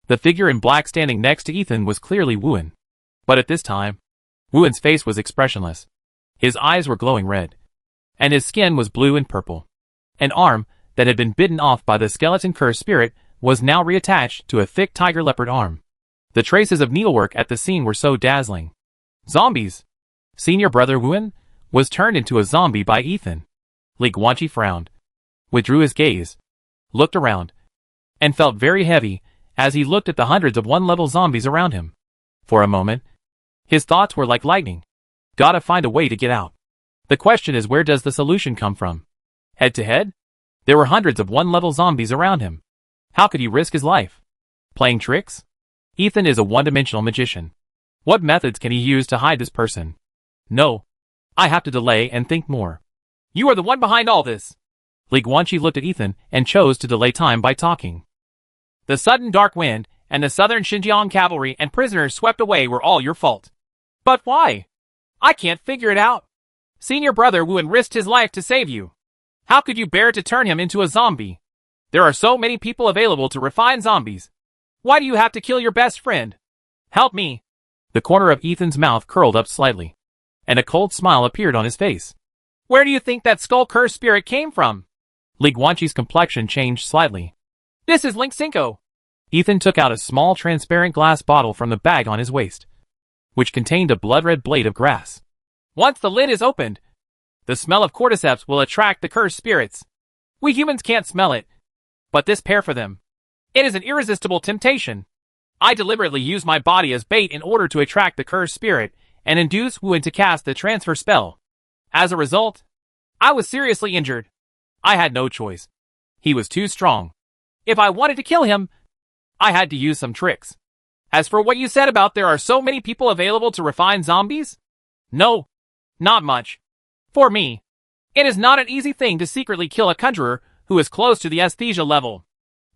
The figure in black standing next to Ethan was clearly Wuan. But at this time, Wuan's face was expressionless. His eyes were glowing red, and his skin was blue and purple. An arm that had been bitten off by the skeleton cursed spirit was now reattached to a thick tiger leopard arm. The traces of needlework at the scene were so dazzling. Zombies! Senior brother Wuan was turned into a zombie by Ethan. Li Guanqi frowned, withdrew his gaze, looked around, and felt very heavy as he looked at the hundreds of one-level zombies around him. For a moment, his thoughts were like lightning. Gotta find a way to get out. The question is, where does the solution come from? Head to head? There were hundreds of one-level zombies around him. How could he risk his life? Playing tricks? Ethan is a one-dimensional magician. What methods can he use to hide this person? No. I have to delay and think more. You are the one behind all this. Li Guanqi looked at Ethan and chose to delay time by talking. The sudden dark wind and the southern Xinjiang cavalry and prisoners swept away were all your fault. But why? I can't figure it out. Senior brother Wuan risked his life to save you. How could you bear to turn him into a zombie? There are so many people available to refine zombies. Why do you have to kill your best friend? Help me. The corner of Ethan's mouth curled up slightly, and a cold smile appeared on his face. Where do you think that skull curse spirit came from? Li Guanqi's complexion changed slightly. This is Link Cinco. Ethan took out a small transparent glass bottle from the bag on his waist, which contained a blood-red blade of grass. Once the lid is opened, the smell of cordyceps will attract the cursed spirits. We humans can't smell it, but this pair for them. It is an irresistible temptation. I deliberately use my body as bait in order to attract the cursed spirit and induce Wuan to cast the transfer spell. As a result, I was seriously injured. I had no choice. He was too strong. If I wanted to kill him, I had to use some tricks. As for what you said about there are so many people available to refine zombies? No, not much. For me, it is not an easy thing to secretly kill a conjurer who is close to the aesthesia level.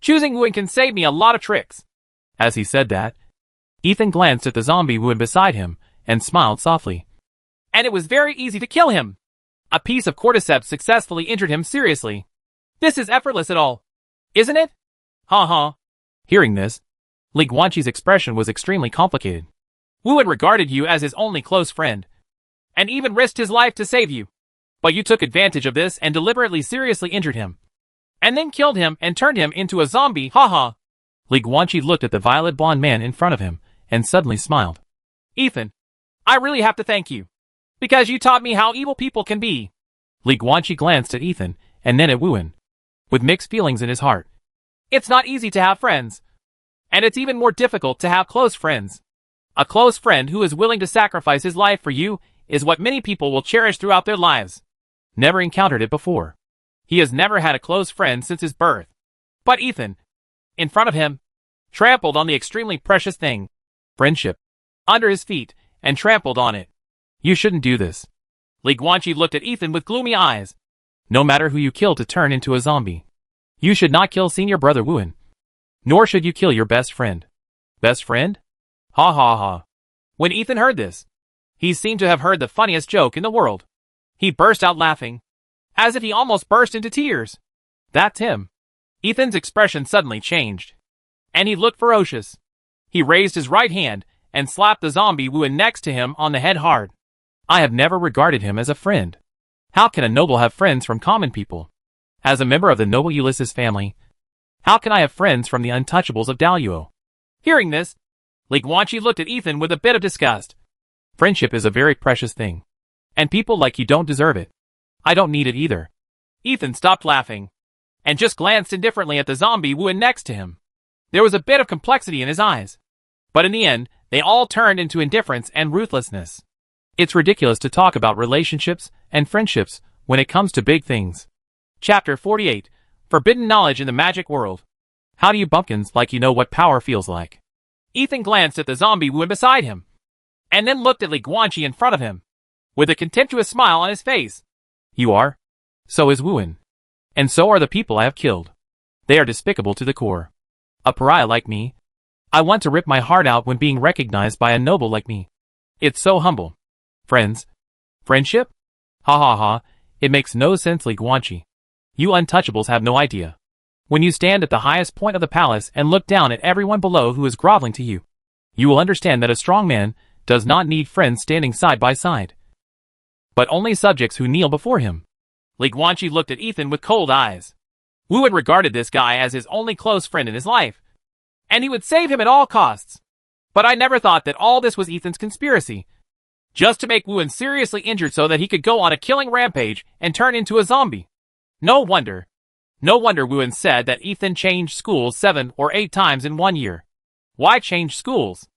Choosing Wuan can save me a lot of tricks. As he said that, Ethan glanced at the zombie Wuan beside him and smiled softly. And it was very easy to kill him. A piece of cordyceps successfully injured him seriously. This is effortless at all, isn't it? Ha. Hearing this, Li Guanqi's expression was extremely complicated. Wuan regarded you as his only close friend, and even risked his life to save you. But you took advantage of this and deliberately seriously injured him. And then killed him and turned him into a zombie, ha. Li Guanqi looked at the violet blonde man in front of him and suddenly smiled. Ethan, I really have to thank you, because you taught me how evil people can be. Li Guanqi glanced at Ethan and then at Wuan, with mixed feelings in his heart. It's not easy to have friends, and it's even more difficult to have close friends. A close friend who is willing to sacrifice his life for you is what many people will cherish throughout their lives. Never encountered it before. He has never had a close friend since his birth. But Ethan, in front of him, trampled on the extremely precious thing, friendship, under his feet, and trampled on it. You shouldn't do this. Li Guanqi looked at Ethan with gloomy eyes. No matter who you kill to turn into a zombie, you should not kill senior brother Wuan. Nor should you kill your best friend. Best friend? Ha. When Ethan heard this, he seemed to have heard the funniest joke in the world. He burst out laughing, as if he almost burst into tears. That's him. Ethan's expression suddenly changed, and he looked ferocious. He raised his right hand and slapped the zombie Wuan next to him on the head hard. I have never regarded him as a friend. How can a noble have friends from common people? As a member of the noble Ulysses family, how can I have friends from the untouchables of Daluo? Hearing this, Li Guanqi looked at Ethan with a bit of disgust. Friendship is a very precious thing, and people like you don't deserve it. I don't need it either. Ethan stopped laughing, and just glanced indifferently at the zombie Wuan next to him. There was a bit of complexity in his eyes, but in the end, they all turned into indifference and ruthlessness. It's ridiculous to talk about relationships and friendships when it comes to big things. Chapter 48, Forbidden Knowledge in the Magic World. How do you bumpkins like you know what power feels like? Ethan glanced at the zombie Wuan beside him, and then looked at Li Guanqi in front of him, with a contemptuous smile on his face. You are? So is Wuan. And so are the people I have killed. They are despicable to the core. A pariah like me. I want to rip my heart out when being recognized by a noble like me. It's so humble. Friends? Friendship? Ha. It makes no sense, Li Guanqi. You untouchables have no idea. When you stand at the highest point of the palace and look down at everyone below who is groveling to you, you will understand that a strong man does not need friends standing side by side, but only subjects who kneel before him. Li Guanqi looked at Ethan with cold eyes. Wuan regarded this guy as his only close friend in his life, and he would save him at all costs. But I never thought that all this was Ethan's conspiracy. just to make Wuhan seriously injured so that he could go on a killing rampage and turn into a zombie. No wonder Wuhan said that Ethan changed schools 7 or 8 times in 1 year. Why change schools?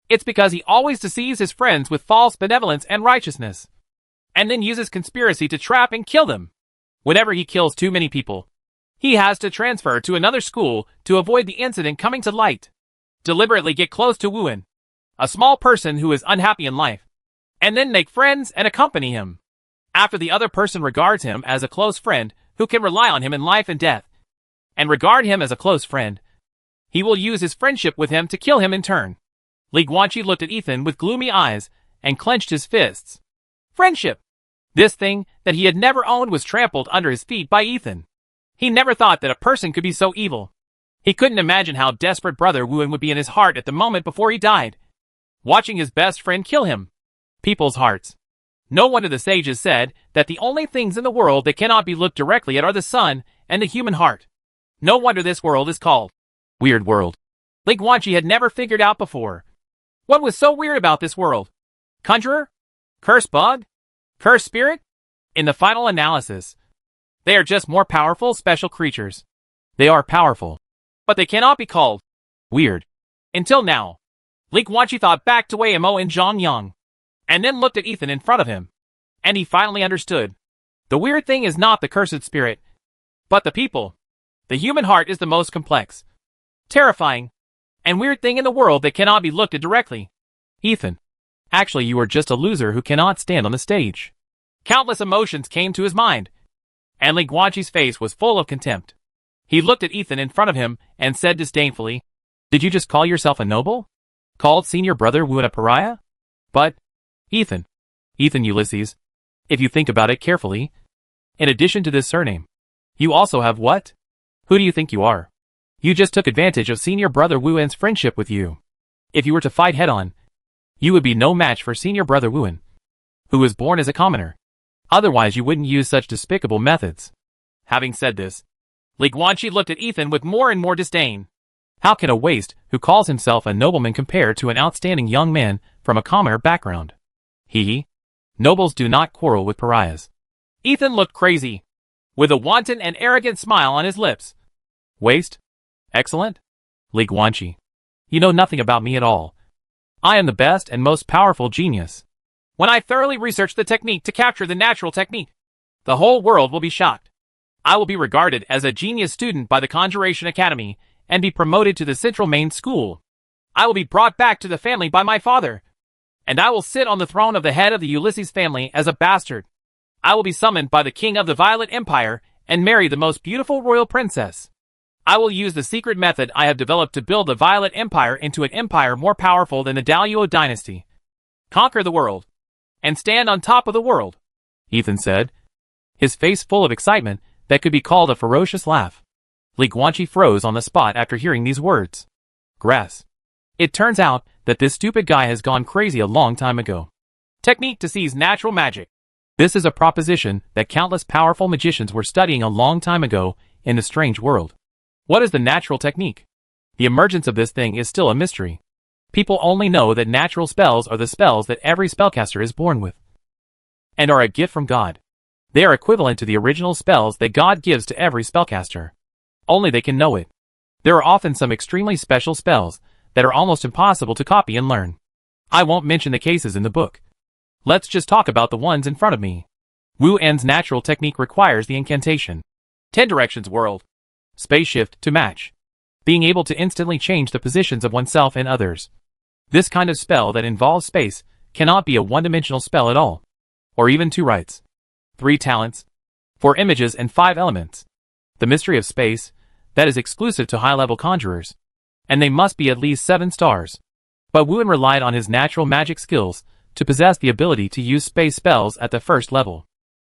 It's because he always deceives his friends with false benevolence and righteousness, and then uses conspiracy to trap and kill them. Whenever he kills too many people, he has to transfer to another school to avoid the incident coming to light. Deliberately get close to Wuhan, a small person who is unhappy in life, and then make friends and accompany him. After the other person regards him as a close friend who can rely on him in life and death, and regard him as a close friend, he will use his friendship with him to kill him in turn. Li Guanqi looked at Ethan with gloomy eyes and clenched his fists. Friendship! This thing that he had never owned was trampled under his feet by Ethan. He never thought that a person could be so evil. He couldn't imagine how desperate Brother Wuhan would be in his heart at the moment before he died, watching his best friend kill him. People's hearts. No wonder the sages said that the only things in the world that cannot be looked directly at are the sun and the human heart. No wonder this world is called Weird World. Li Guanqi had never figured out before. What was so weird about this world? Conjurer? Curse bug? Curse spirit? In the final analysis, they are just more powerful special creatures. They are powerful, but they cannot be called weird. Until now, Li Guanqi thought back to Wei Mo and Zhang Yang, and then looked at Ethan in front of him, and he finally understood. The weird thing is not the cursed spirit, but the people. The human heart is the most complex, terrifying, and weird thing in the world that cannot be looked at directly. Ethan, actually you are just a loser who cannot stand on the stage. Countless emotions came to his mind, and Li Guanqi's face was full of contempt. He looked at Ethan in front of him and said disdainfully, Did you just call yourself a noble? Called senior brother Wuhan a pariah? But, Ethan Ulysses, if you think about it carefully, in addition to this surname, you also have what? Who do you think you are? You just took advantage of senior brother Wuhan's friendship with you. If you were to fight head-on, you would be no match for senior brother Wuhan, who was born as a commoner. Otherwise you wouldn't use such despicable methods. Having said this, Li Guanqi looked at Ethan with more and more disdain. How can a waste who calls himself a nobleman compare to an outstanding young man from a commoner background? Nobles do not quarrel with pariahs. Ethan looked crazy, with a wanton and arrogant smile on his lips. Waste? Excellent? Li Guanqi, you know nothing about me at all. I am the best and most powerful genius. When I thoroughly research the technique to capture the natural technique, the whole world will be shocked. I will be regarded as a genius student by the Conjuration Academy and be promoted to the Central Main School. I will be brought back to the family by my father, and I will sit on the throne of the head of the Ulysses family as a bastard. I will be summoned by the king of the Violet Empire and marry the most beautiful royal princess. I will use the secret method I have developed to build the Violet Empire into an empire more powerful than the Daluo dynasty. Conquer the world, and stand on top of the world, Ethan said, his face full of excitement that could be called a ferocious laugh. Li Guanqi froze on the spot after hearing these words. Grass. It turns out that this stupid guy has gone crazy a long time ago. Technique to seize natural magic. This is a proposition that countless powerful magicians were studying a long time ago in the strange world. What is the natural technique? The emergence of this thing is still a mystery. People only know that natural spells are the spells that every spellcaster is born with, and are a gift from God. They are equivalent to the original spells that God gives to every spellcaster. Only they can know it. There are often some extremely special spells that are almost impossible to copy and learn. I won't mention the cases in the book. Let's just talk about the ones in front of me. Wu En's natural technique requires the incantation 10 directions world, space shift to match, being able to instantly change the positions of oneself and others. This kind of spell that involves space cannot be a one-dimensional spell at all, or even 2 rights, 3 talents, 4 images and 5 elements. The mystery of space, that is exclusive to high-level conjurers, and they must be at least 7 stars. But Wuhan relied on his natural magic skills to possess the ability to use space spells at the first level.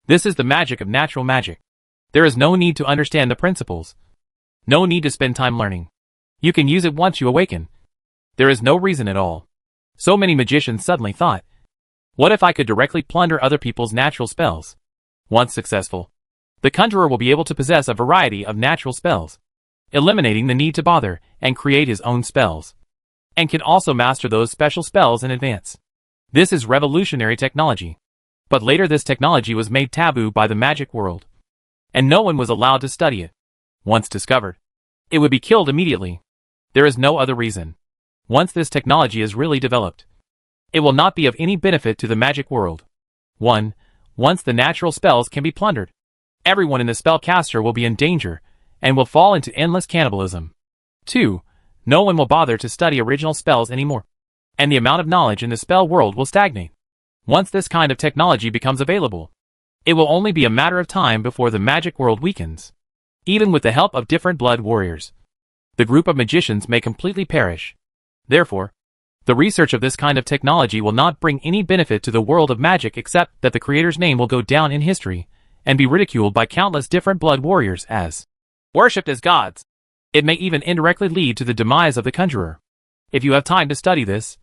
This is the magic of natural magic. There is no need to understand the principles. No need to spend time learning. You can use it once you awaken. There is no reason at all. So many magicians suddenly thought, what if I could directly plunder other people's natural spells? Once successful, the conjurer will be able to possess a variety of natural spells, eliminating the need to bother and create his own spells, and can also master those special spells in advance. This is revolutionary technology. But later this technology was made taboo by the magic world. And no one was allowed to study it. Once discovered, it would be killed immediately. There is no other reason. Once this technology is really developed, it will not be of any benefit to the magic world. 1. Once the natural spells can be plundered, everyone in the spellcaster will be in danger, and will fall into endless cannibalism. 2. No one will bother to study original spells anymore, and the amount of knowledge in the spell world will stagnate. Once this kind of technology becomes available, it will only be a matter of time before the magic world weakens. Even with the help of different blood warriors, the group of magicians may completely perish. Therefore, the research of this kind of technology will not bring any benefit to the world of magic except that the creator's name will go down in history and be ridiculed by countless different blood warriors as worshipped as gods. It may even indirectly lead to the demise of the conjurer. If you have time to study this,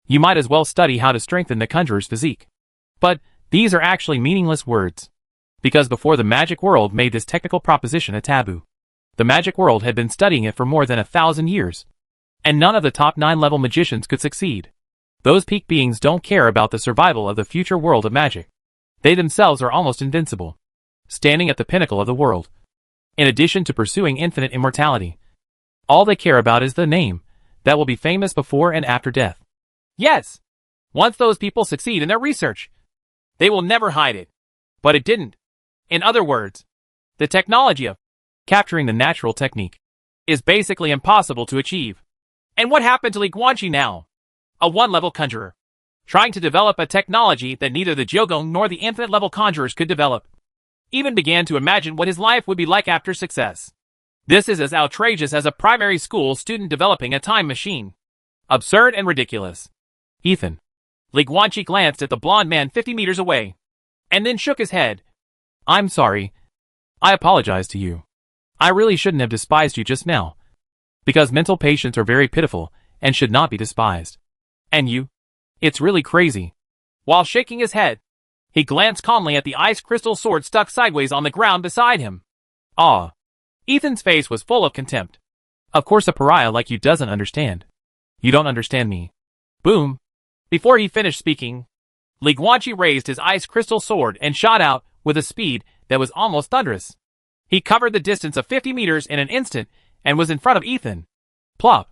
you might as well study how to strengthen the conjurer's physique. But these are actually meaningless words, because before the magic world made this technical proposition a taboo, the magic world had been studying it for more than 1,000 years. And none of the top 9 level magicians could succeed. Those peak beings don't care about the survival of the future world of magic. They themselves are almost invincible, standing at the pinnacle of the world. In addition to pursuing infinite immortality, all they care about is the name that will be famous before and after death. Yes! Once those people succeed in their research, they will never hide it. But it didn't. In other words, the technology of capturing the natural technique is basically impossible to achieve. And what happened to Li Guanqi now? A 1-level conjurer, trying to develop a technology that neither the Jiugong nor the infinite-level conjurers could develop. Even began to imagine what his life would be like after success. This is as outrageous as a primary school student developing a time machine. Absurd and ridiculous. Ethan. Li Guanqi glanced at the blonde man 50 meters away, and then shook his head. I'm sorry. I apologize to you. I really shouldn't have despised you just now. Because mental patients are very pitiful and should not be despised. And you? It's really crazy. While shaking his head, he glanced calmly at the ice crystal sword stuck sideways on the ground beside him. Ah. Ethan's face was full of contempt. Of course a pariah like you doesn't understand. You don't understand me. Boom. Before he finished speaking, Li Guanqi raised his ice crystal sword and shot out with a speed that was almost thunderous. He covered the distance of 50 meters in an instant and was in front of Ethan. Plop.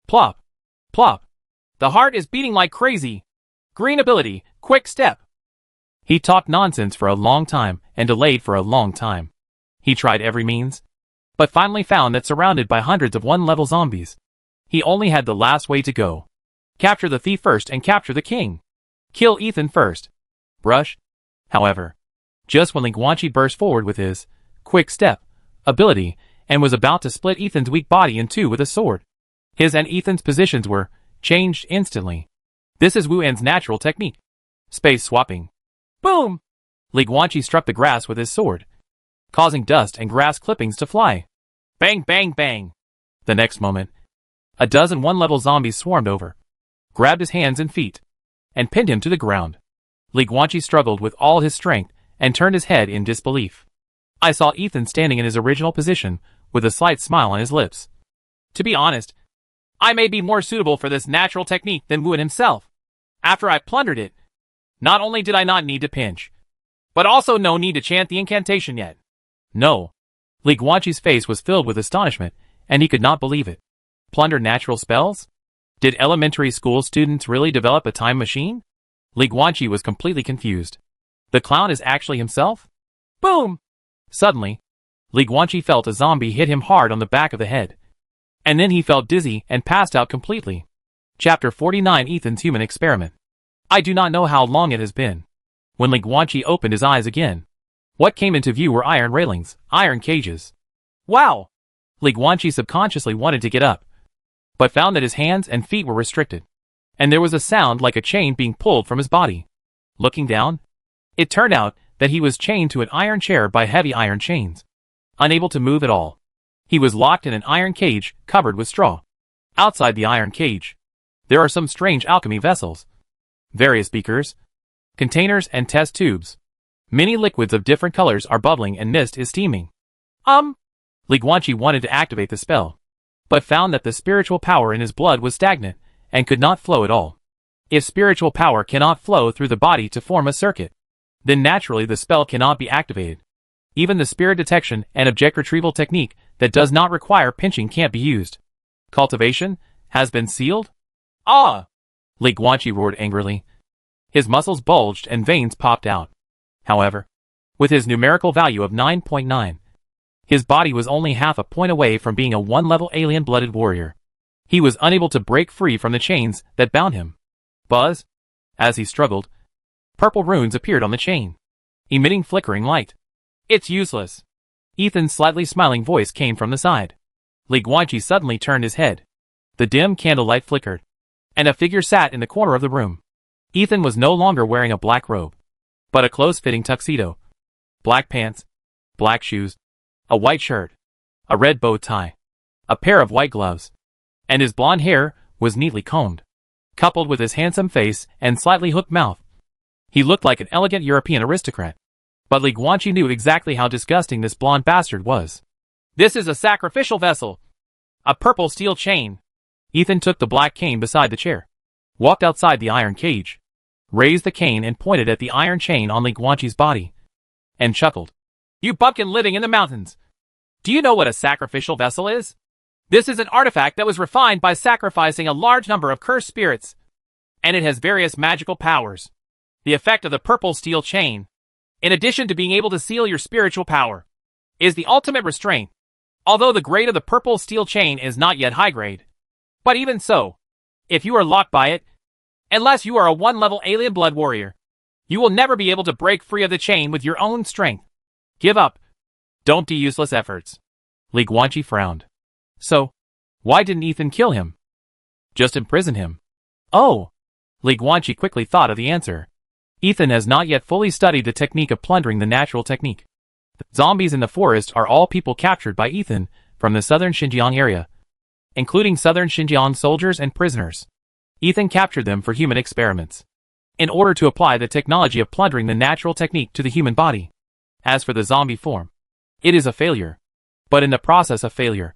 Plop. Plop. The heart is beating like crazy. Green ability, quick step. He talked nonsense for a long time and delayed for a long time. He tried every means, but finally found that surrounded by hundreds of 1-level zombies, he only had the last way to go. Capture the thief first and capture the king. Kill Ethan first. Brush. However, just when Li Guanqi burst forward with his quick step ability and was about to split Ethan's weak body in two with a sword, his and Ethan's positions were changed instantly. This is Wu En's natural technique. Space swapping. Boom! Li Guanqi struck the grass with his sword, causing dust and grass clippings to fly. Bang, bang, bang. The next moment, a dozen 1-level zombies swarmed over, grabbed his hands and feet, and pinned him to the ground. Li Guanqi struggled with all his strength and turned his head in disbelief. I saw Ethan standing in his original position with a slight smile on his lips. To be honest, I may be more suitable for this natural technique than Wu En himself. After I plundered it, not only did I not need to pinch, but also no need to chant the incantation yet. No. Li Guanqi's face was filled with astonishment, and he could not believe it. Plunder natural spells? Did elementary school students really develop a time machine? Li Guanqi was completely confused. The clown is actually himself? Boom! Suddenly, Li Guanqi felt a zombie hit him hard on the back of the head. And then he felt dizzy and passed out completely. Chapter 49 Ethan's Human Experiment. I do not know how long it has been. When Li Guanqi opened his eyes again, what came into view were iron railings, iron cages. Wow! Li Guanqi subconsciously wanted to get up, but found that his hands and feet were restricted, and there was a sound like a chain being pulled from his body. Looking down, it turned out that he was chained to an iron chair by heavy iron chains. Unable to move at all, he was locked in an iron cage covered with straw. Outside the iron cage, there are some strange alchemy vessels, various beakers, containers and test tubes. Many liquids of different colors are bubbling and mist is steaming. Li Guanqi wanted to activate the spell, but found that the spiritual power in his blood was stagnant and could not flow at all. If spiritual power cannot flow through the body to form a circuit, then naturally the spell cannot be activated. Even the spirit detection and object retrieval technique that does not require pinching can't be used. Cultivation has been sealed? Ah! Li Guanqi roared angrily. His muscles bulged and veins popped out. However, with his numerical value of 9.9, his body was only half a point away from being a one-level alien-blooded warrior. He was unable to break free from the chains that bound him. Buzz! As he struggled, purple runes appeared on the chain, emitting flickering light. It's useless. Ethan's slightly smiling voice came from the side. Li Guanqi suddenly turned his head. The dim candlelight flickered, and a figure sat in the corner of the room. Ethan was no longer wearing a black robe, but a close-fitting tuxedo. Black pants, black shoes, a white shirt, a red bow tie, a pair of white gloves, and his blonde hair was neatly combed. Coupled with his handsome face and slightly hooked mouth, he looked like an elegant European aristocrat. But Li Guanqi knew exactly how disgusting this blonde bastard was. This is a sacrificial vessel. A purple steel chain. Ethan took the black cane beside the chair, walked outside the iron cage, raised the cane and pointed at the iron chain on Li Guanqi's body, and chuckled. You bumpkin living in the mountains. Do you know what a sacrificial vessel is? This is an artifact that was refined by sacrificing a large number of cursed spirits, and it has various magical powers. The effect of the purple steel chain, in addition to being able to seal your spiritual power, is the ultimate restraint. Although the grade of the purple steel chain is not yet high grade. But even so, if you are locked by it, unless you are a one-level alien blood warrior, you will never be able to break free of the chain with your own strength. Give up. Don't do useless efforts. Li Guanqi frowned. So, why didn't Ethan kill him? Just imprison him. Oh! Li Guanqi quickly thought of the answer. Ethan has not yet fully studied the technique of plundering the natural technique. The zombies in the forest are all people captured by Ethan from the southern Xinjiang area, including southern Xinjiang soldiers and prisoners. Ethan captured them for human experiments, in order to apply the technology of plundering the natural technique to the human body. As for the zombie form, it is a failure. But in the process of failure,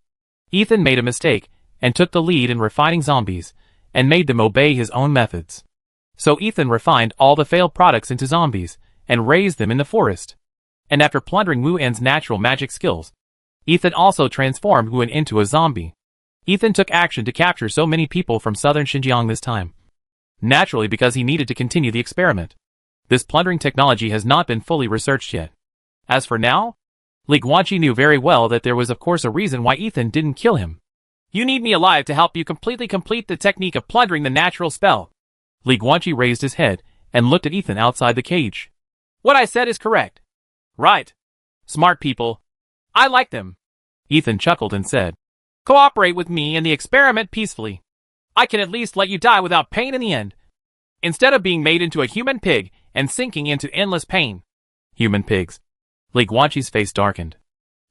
Ethan made a mistake and took the lead in refining zombies and made them obey his own methods. So Ethan refined all the failed products into zombies and raised them in the forest. And after plundering Wu En's natural magic skills, Ethan also transformed Wu En into a zombie. Ethan took action to capture so many people from southern Xinjiang this time. Naturally, because he needed to continue the experiment. This plundering technology has not been fully researched yet. As for now, Li Guanqi knew very well that there was of course a reason why Ethan didn't kill him. You need me alive to help you completely complete the technique of plundering the natural spell. Li Guanqi raised his head and looked at Ethan outside the cage. What I said is correct. Right. Smart people. I like them. Ethan chuckled and said, cooperate with me in the experiment peacefully. I can at least let you die without pain in the end, instead of being made into a human pig and sinking into endless pain. Human pigs. Li Guanqi's face darkened.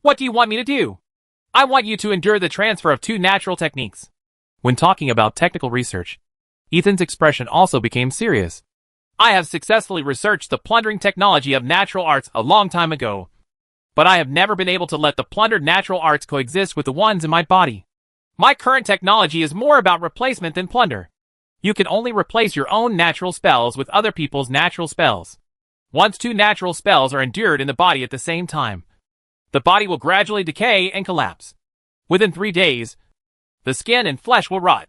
What do you want me to do? I want you to endure the transfer of two natural techniques. When talking about technical research, Ethan's expression also became serious. I have successfully researched the plundering technology of natural arts a long time ago, but I have never been able to let the plundered natural arts coexist with the ones in my body. My current technology is more about replacement than plunder. You can only replace your own natural spells with other people's natural spells. Once two natural spells are endured in the body at the same time, the body will gradually decay and collapse. Within 3 days, the skin and flesh will rot.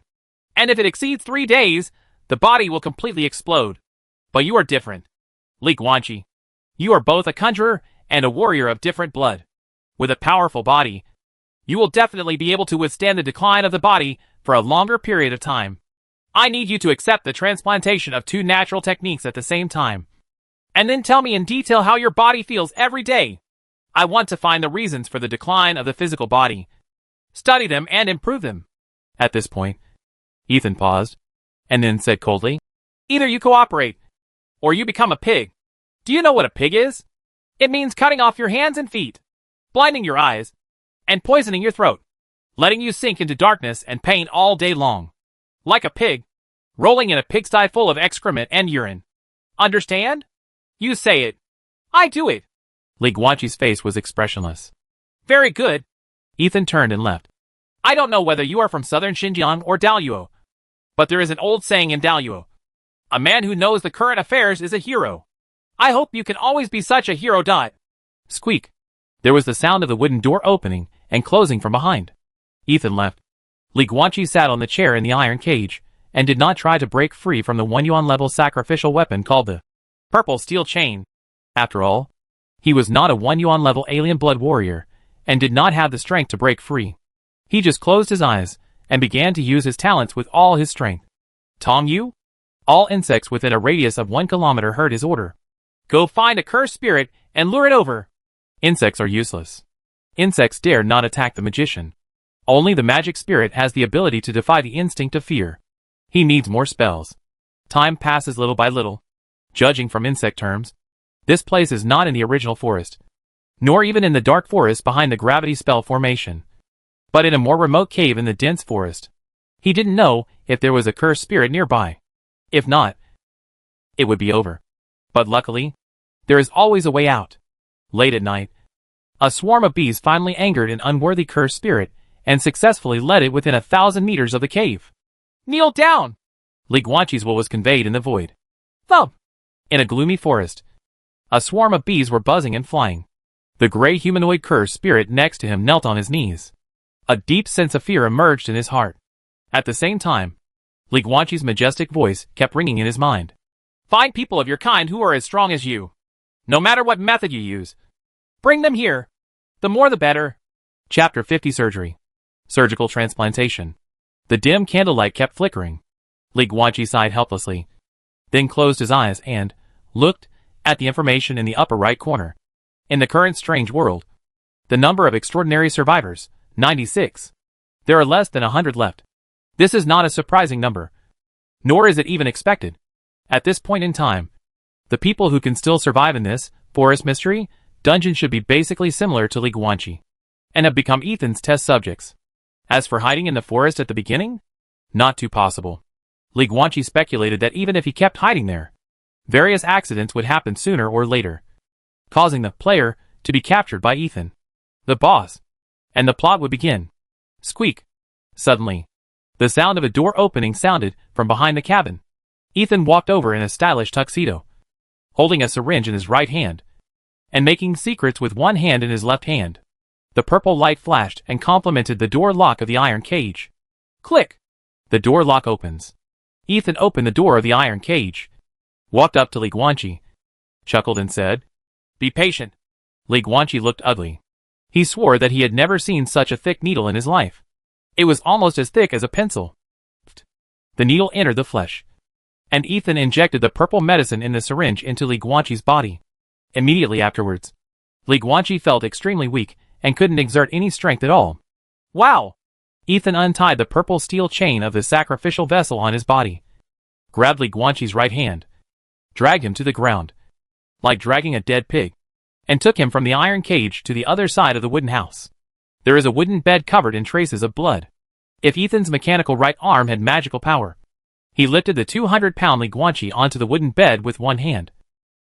And if it exceeds 3 days, the body will completely explode. But you are different. Li Guanqi. You are both a conjurer and a warrior of different blood. With a powerful body, you will definitely be able to withstand the decline of the body for a longer period of time. I need you to accept the transplantation of two natural techniques at the same time. And then tell me in detail how your body feels every day. I want to find the reasons for the decline of the physical body, study them and improve them. At this point, Ethan paused, and then said coldly, either you cooperate, or you become a pig. Do you know what a pig is? It means cutting off your hands and feet, blinding your eyes, and poisoning your throat, letting you sink into darkness and pain all day long. Like a pig, rolling in a pigsty full of excrement and urine. Understand? You say it. I do it. Li Guanqi's face was expressionless. Very good. Ethan turned and left. I don't know whether you are from southern Xinjiang or Daluo, but there is an old saying in Daluo. A man who knows the current affairs is a hero. I hope you can always be such a hero. Squeak. There was the sound of the wooden door opening and closing from behind. Ethan left. Li Guanqi sat on the chair in the iron cage, and did not try to break free from the 1 yuan level sacrificial weapon called the purple steel chain. After all, he was not a 1 yuan level alien blood warrior, and did not have the strength to break free. He just closed his eyes, and began to use his talents with all his strength. Tong Yu? All insects within a radius of 1 kilometer heard his order. Go find a cursed spirit, and lure it over. Insects are useless. Insects dare not attack the magician. Only the magic spirit has the ability to defy the instinct of fear. He needs more spells. Time passes little by little. Judging from insect terms, this place is not in the original forest, nor even in the dark forest behind the gravity spell formation, but in a more remote cave in the dense forest. He didn't know if there was a cursed spirit nearby. If not, it would be over. But luckily, there is always a way out. Late at night, a swarm of bees finally angered an unworthy cursed spirit and successfully led it within 1,000 meters of the cave. Kneel down! Li Guanqi's will was conveyed in the void. Thump! In a gloomy forest, a swarm of bees were buzzing and flying. The gray humanoid cursed spirit next to him knelt on his knees. A deep sense of fear emerged in his heart. At the same time, Li Guanqi's majestic voice kept ringing in his mind. Find people of your kind who are as strong as you. No matter what method you use. Bring them here. The more the better. Chapter 50 Surgery. Surgical transplantation. The dim candlelight kept flickering. Li Guanqi sighed helplessly, then closed his eyes and looked at the information in the upper right corner. In the current strange world, the number of extraordinary survivors, 96. There are less than 100 left. This is not a surprising number, nor is it even expected. At this point in time, the people who can still survive in this forest mystery dungeon should be basically similar to Li Guanqi, and have become Ethan's test subjects. As for hiding in the forest at the beginning, not too possible. Li Guanqi speculated that even if he kept hiding there, various accidents would happen sooner or later, causing the player to be captured by Ethan, the boss, and the plot would begin. Squeak. Suddenly, the sound of a door opening sounded from behind the cabin. Ethan walked over in a stylish tuxedo, holding a syringe in his right hand, and making secrets with one hand in his left hand. The purple light flashed and complemented the door lock of the iron cage. Click! The door lock opens. Ethan opened the door of the iron cage, walked up to Li Guanqi, chuckled and said, Be patient. Li Guanqi looked ugly. He swore that he had never seen such a thick needle in his life. It was almost as thick as a pencil. The needle entered the flesh, and Ethan injected the purple medicine in the syringe into Li Guanqi's body. Immediately afterwards, Li Guanqi felt extremely weak and couldn't exert any strength at all. Wow! Ethan untied the purple steel chain of the sacrificial vessel on his body, grabbed Li Guanqi's right hand, dragged him to the ground, like dragging a dead pig, and took him from the iron cage to the other side of the wooden house. There is a wooden bed covered in traces of blood. If Ethan's mechanical right arm had magical power, he lifted the 200-pound Li Guanqi onto the wooden bed with one hand,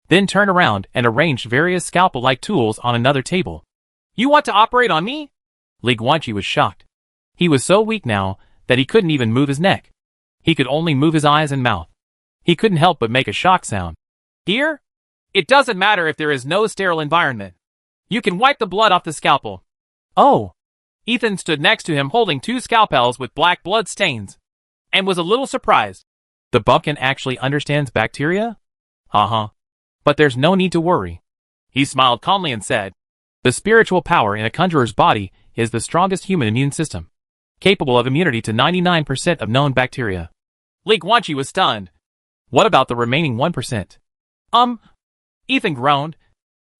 then turned around and arranged various scalpel-like tools on another table. You want to operate on me? Li Guanqi was shocked. He was so weak now that he couldn't even move his neck. He could only move his eyes and mouth. He couldn't help but make a shock sound. Here? It doesn't matter if there is no sterile environment. You can wipe the blood off the scalpel. Oh. Ethan stood next to him holding 2 scalpels with black blood stains, and was a little surprised. The bumpkin actually understands bacteria? Uh-huh. But there's no need to worry. He smiled calmly and said, The spiritual power in a conjurer's body is the strongest human immune system, capable of immunity to 99% of known bacteria. Li Guanqi was stunned. What about the remaining 1%? Ethan groaned,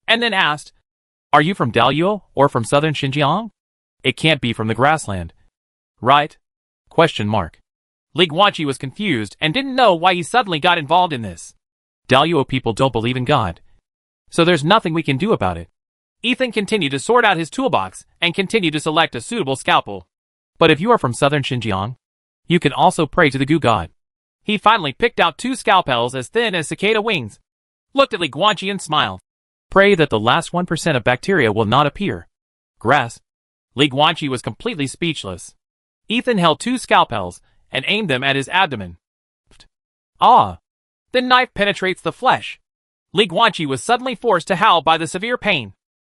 and then asked, Are you from Daluo or from southern Xinjiang? It can't be from the grassland. Right? Question mark. Li Guanqi was confused and didn't know why he suddenly got involved in this. Daluo people don't believe in God, so there's nothing we can do about it. Ethan continued to sort out his toolbox and continued to select a suitable scalpel. But if you are from southern Xinjiang, you can also pray to the Gu God. He finally picked out 2 scalpels as thin as cicada wings, looked at Li Guanqi and smiled. Pray that the last 1% of bacteria will not appear. Grass. Li Guanqi was completely speechless. Ethan held 2 scalpels and aimed them at his abdomen. Ah! The knife penetrates the flesh. Li Guanqi was suddenly forced to howl by the severe pain.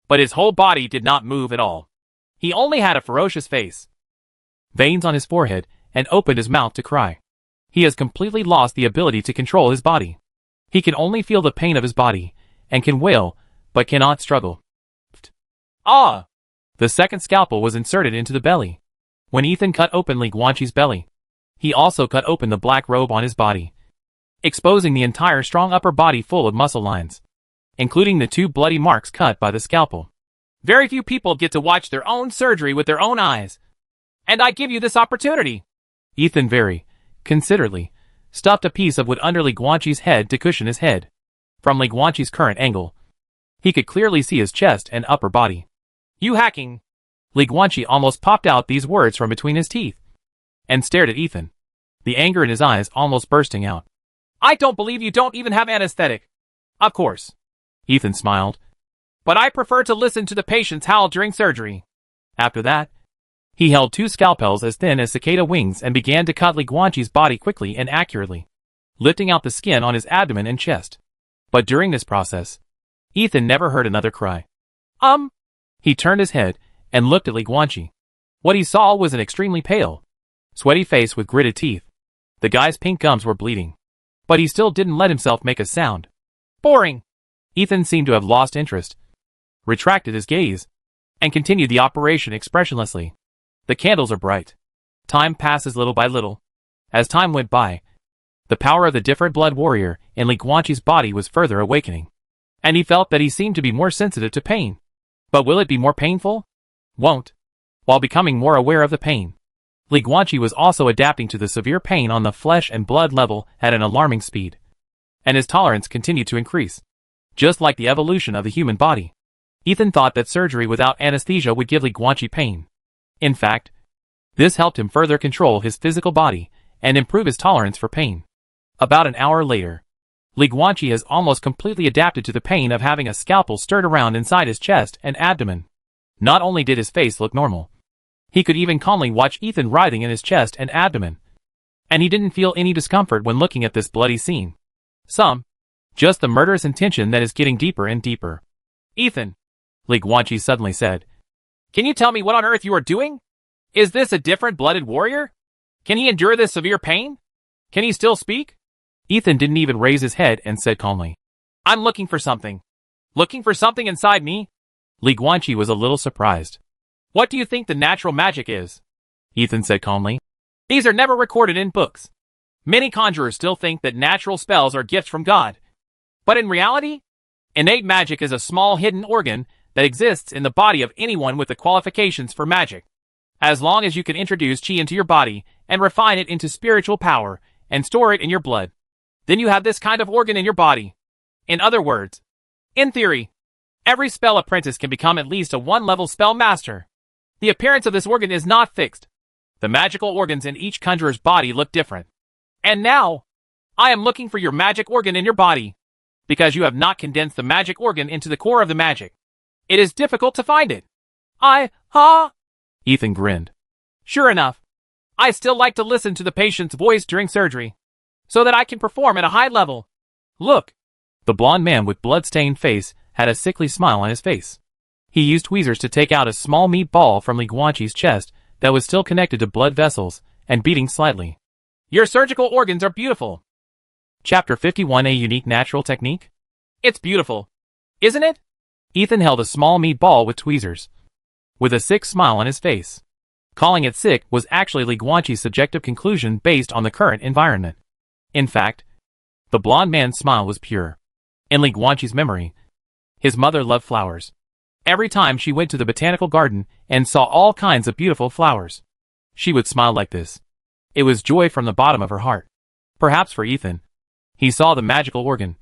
But his whole body did not move at all. He only had a ferocious face, veins on his forehead, and opened his mouth to cry. He has completely lost the ability to control his body. He can only feel the pain of his body, and can wail, but cannot struggle. Ah! The second scalpel was inserted into the belly. When Ethan cut open Li Guanqi's belly, he also cut open the black robe on his body, exposing the entire strong upper body full of muscle lines, including the 2 bloody marks cut by the scalpel. Very few people get to watch their own surgery with their own eyes. And I give you this opportunity. Ethan very considerately stuffed a piece of wood under Li Guanqi's head to cushion his head. From Li Guanqi's current angle, he could clearly see his chest and upper body. You hacking! Li Guanqi almost popped out these words from between his teeth, and stared at Ethan, the anger in his eyes almost bursting out. I don't believe you don't even have anesthetic. Of course. Ethan smiled. But I prefer to listen to the patients howl during surgery. After that, he held 2 scalpels as thin as cicada wings and began to cut Li Guanqi's body quickly and accurately, lifting out the skin on his abdomen and chest. But during this process, Ethan never heard another cry. He turned his head and looked at Li Guanqi. What he saw was an extremely pale, sweaty face with gritted teeth. The guy's pink gums were bleeding, but he still didn't let himself make a sound. Boring! Ethan seemed to have lost interest, retracted his gaze, and continued the operation expressionlessly. The candles are bright. Time passes little by little. As time went by, the power of the different blood warrior in Li Guanqi's body was further awakening, and he felt that he seemed to be more sensitive to pain. But will it be more painful? Won't. While becoming more aware of the pain, Li Guanqi was also adapting to the severe pain on the flesh and blood level at an alarming speed, and his tolerance continued to increase, just like the evolution of the human body. Ethan thought that surgery without anesthesia would give Li Guanqi pain. In fact, this helped him further control his physical body and improve his tolerance for pain. About an hour later, Li Guanqi has almost completely adapted to the pain of having a scalpel stirred around inside his chest and abdomen. Not only did his face look normal, he could even calmly watch Ethan writhing in his chest and abdomen. And he didn't feel any discomfort when looking at this bloody scene. Just the murderous intention that is getting deeper and deeper. Ethan, Li Guanqi suddenly said, can you tell me what on earth you are doing? Is this a different blooded warrior? Can he endure this severe pain? Can he still speak? Ethan didn't even raise his head and said calmly, I'm looking for something. Looking for something inside me? Li Guanqi was a little surprised. What do you think the natural magic is? Ethan said calmly. These are never recorded in books. Many conjurers still think that natural spells are gifts from God. But in reality, innate magic is a small hidden organ that exists in the body of anyone with the qualifications for magic. As long as you can introduce chi into your body and refine it into spiritual power and store it in your blood, then you have this kind of organ in your body. In other words, in theory, every spell apprentice can become at least a 1-level spell master. The appearance of this organ is not fixed. The magical organs in each conjurer's body look different. And now, I am looking for your magic organ in your body, because you have not condensed the magic organ into the core of the magic. It is difficult to find it. Ethan grinned. Sure enough, I still like to listen to the patient's voice during surgery, so that I can perform at a high level. Look. The blond man with blood-stained face had a sickly smile on his face. He used tweezers to take out a small meat ball from Li Guanqi's chest that was still connected to blood vessels and beating slightly. Your surgical organs are beautiful. Chapter 51, a unique natural technique? It's beautiful, isn't it? Ethan held a small meat ball with tweezers, with a sick smile on his face. Calling it sick was actually Li Guanqi's subjective conclusion based on the current environment. In fact, the blond man's smile was pure. In Li Guanqi's memory, his mother loved flowers. Every time she went to the botanical garden and saw all kinds of beautiful flowers, she would smile like this. It was joy from the bottom of her heart. Perhaps for Ethan, he saw the magical organ,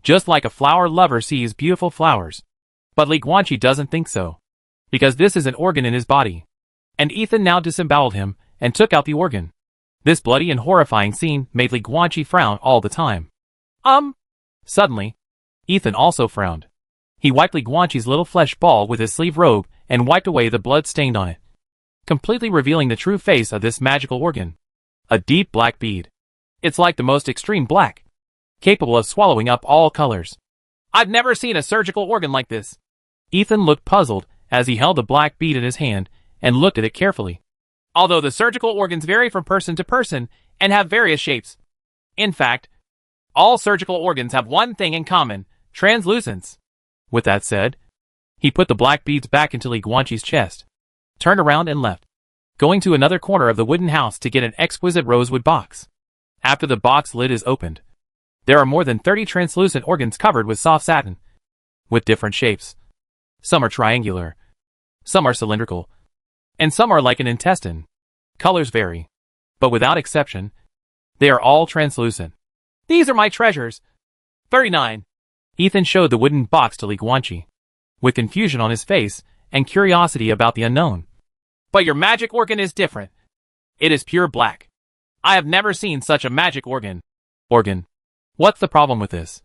just like a flower lover sees beautiful flowers. But Li Guanqi doesn't think so, because this is an organ in his body. And Ethan now disemboweled him and took out the organ. This bloody and horrifying scene made Li Guanqi frown all the time. Suddenly, Ethan also frowned. He wiped Li Guanqi's little flesh ball with his sleeve robe and wiped away the blood stained on it, completely revealing the true face of this magical organ. A deep black bead. It's like the most extreme black. capable of swallowing up all colors. I've never seen a surgical organ like this. Ethan looked puzzled as he held the black bead in his hand and looked at it carefully. Although the surgical organs vary from person to person and have various shapes. In fact, all surgical organs have one thing in common: translucence. With that said, he put the black beads back into Li Guanqi's chest, turned around and left, going to another corner of the wooden house to get an exquisite rosewood box. After the box lid is opened, there are more than 30 translucent organs covered with soft satin, with different shapes. Some are triangular, some are cylindrical, and some are like an intestine. Colors vary, but without exception, they are all translucent. These are my treasures. 39. Ethan showed the wooden box to Li Guanqi, with confusion on his face and curiosity about the unknown. But your magic organ is different. It is pure black. I have never seen such a magic organ. What's the problem with this?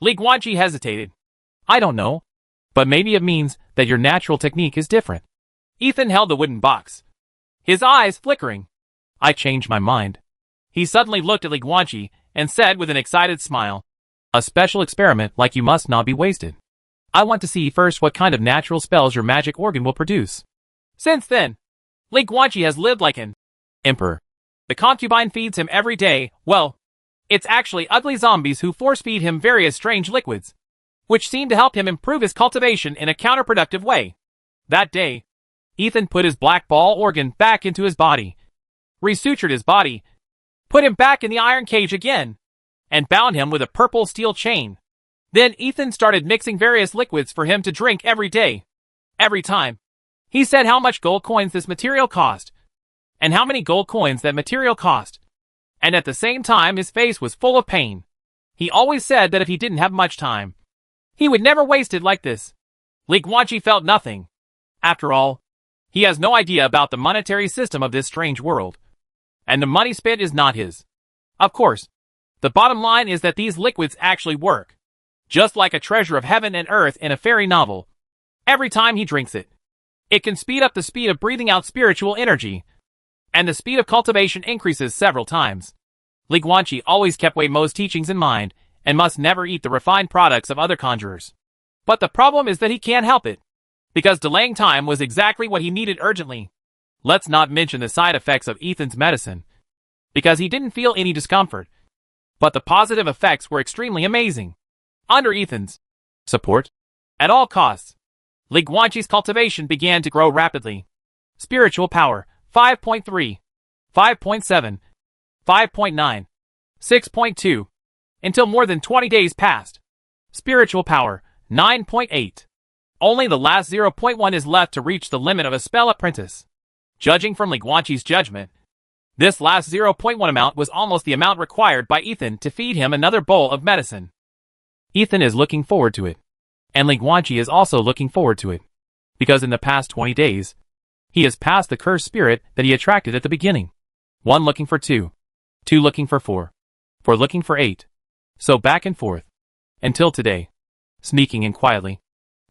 Li Guanqi hesitated. I don't know, but maybe it means that your natural technique is different. Ethan held the wooden box, his eyes flickering. I changed my mind. He suddenly looked at Li Guanqi and said with an excited smile, a special experiment like you must not be wasted. I want to see first what kind of natural spells your magic organ will produce. Since then, Li Guanqi has lived like an emperor. The concubine feeds him every day. Well, it's actually ugly zombies who force-feed him various strange liquids, which seem to help him improve his cultivation in a counterproductive way. That day, Ethan put his black ball organ back into his body, resutured his body, put him back in the iron cage again, and bound him with a purple steel chain. Then Ethan started mixing various liquids for him to drink every day. Every time, he said how much gold coins this material cost, and how many gold coins that material cost. And at the same time his face was full of pain. He always said that if he didn't have much time, he would never waste it like this. Li Guanqi felt nothing. After all, he has no idea about the monetary system of this strange world. And the money spent is not his. Of course, the bottom line is that these liquids actually work. Just like a treasure of heaven and earth in a fairy novel. Every time he drinks it, it can speed up the speed of breathing out spiritual energy, and the speed of cultivation increases several times. Li Guanqi always kept Wei Mo's teachings in mind, and must never eat the refined products of other conjurers. But the problem is that he can't help it, because delaying time was exactly what he needed urgently. Let's not mention the side effects of Ethan's medicine, because he didn't feel any discomfort. But the positive effects were extremely amazing. Under Ethan's support, at all costs, Li Guanqi's cultivation began to grow rapidly. Spiritual power, 5.3, 5.7, 5.9, 6.2, until more than 20 days passed. Spiritual power, 9.8. Only the last 0.1 is left to reach the limit of a spell apprentice. Judging from Li Guanqi's judgment, this last 0.1 amount was almost the amount required by Ethan to feed him another bowl of medicine. Ethan is looking forward to it, and Li Guanqi is also looking forward to it, because in the past 20 days, he has passed the cursed spirit that he attracted at the beginning. 1 looking for 2, 2 looking for 4, 4 looking for 8, so back and forth, until today, sneaking in quietly.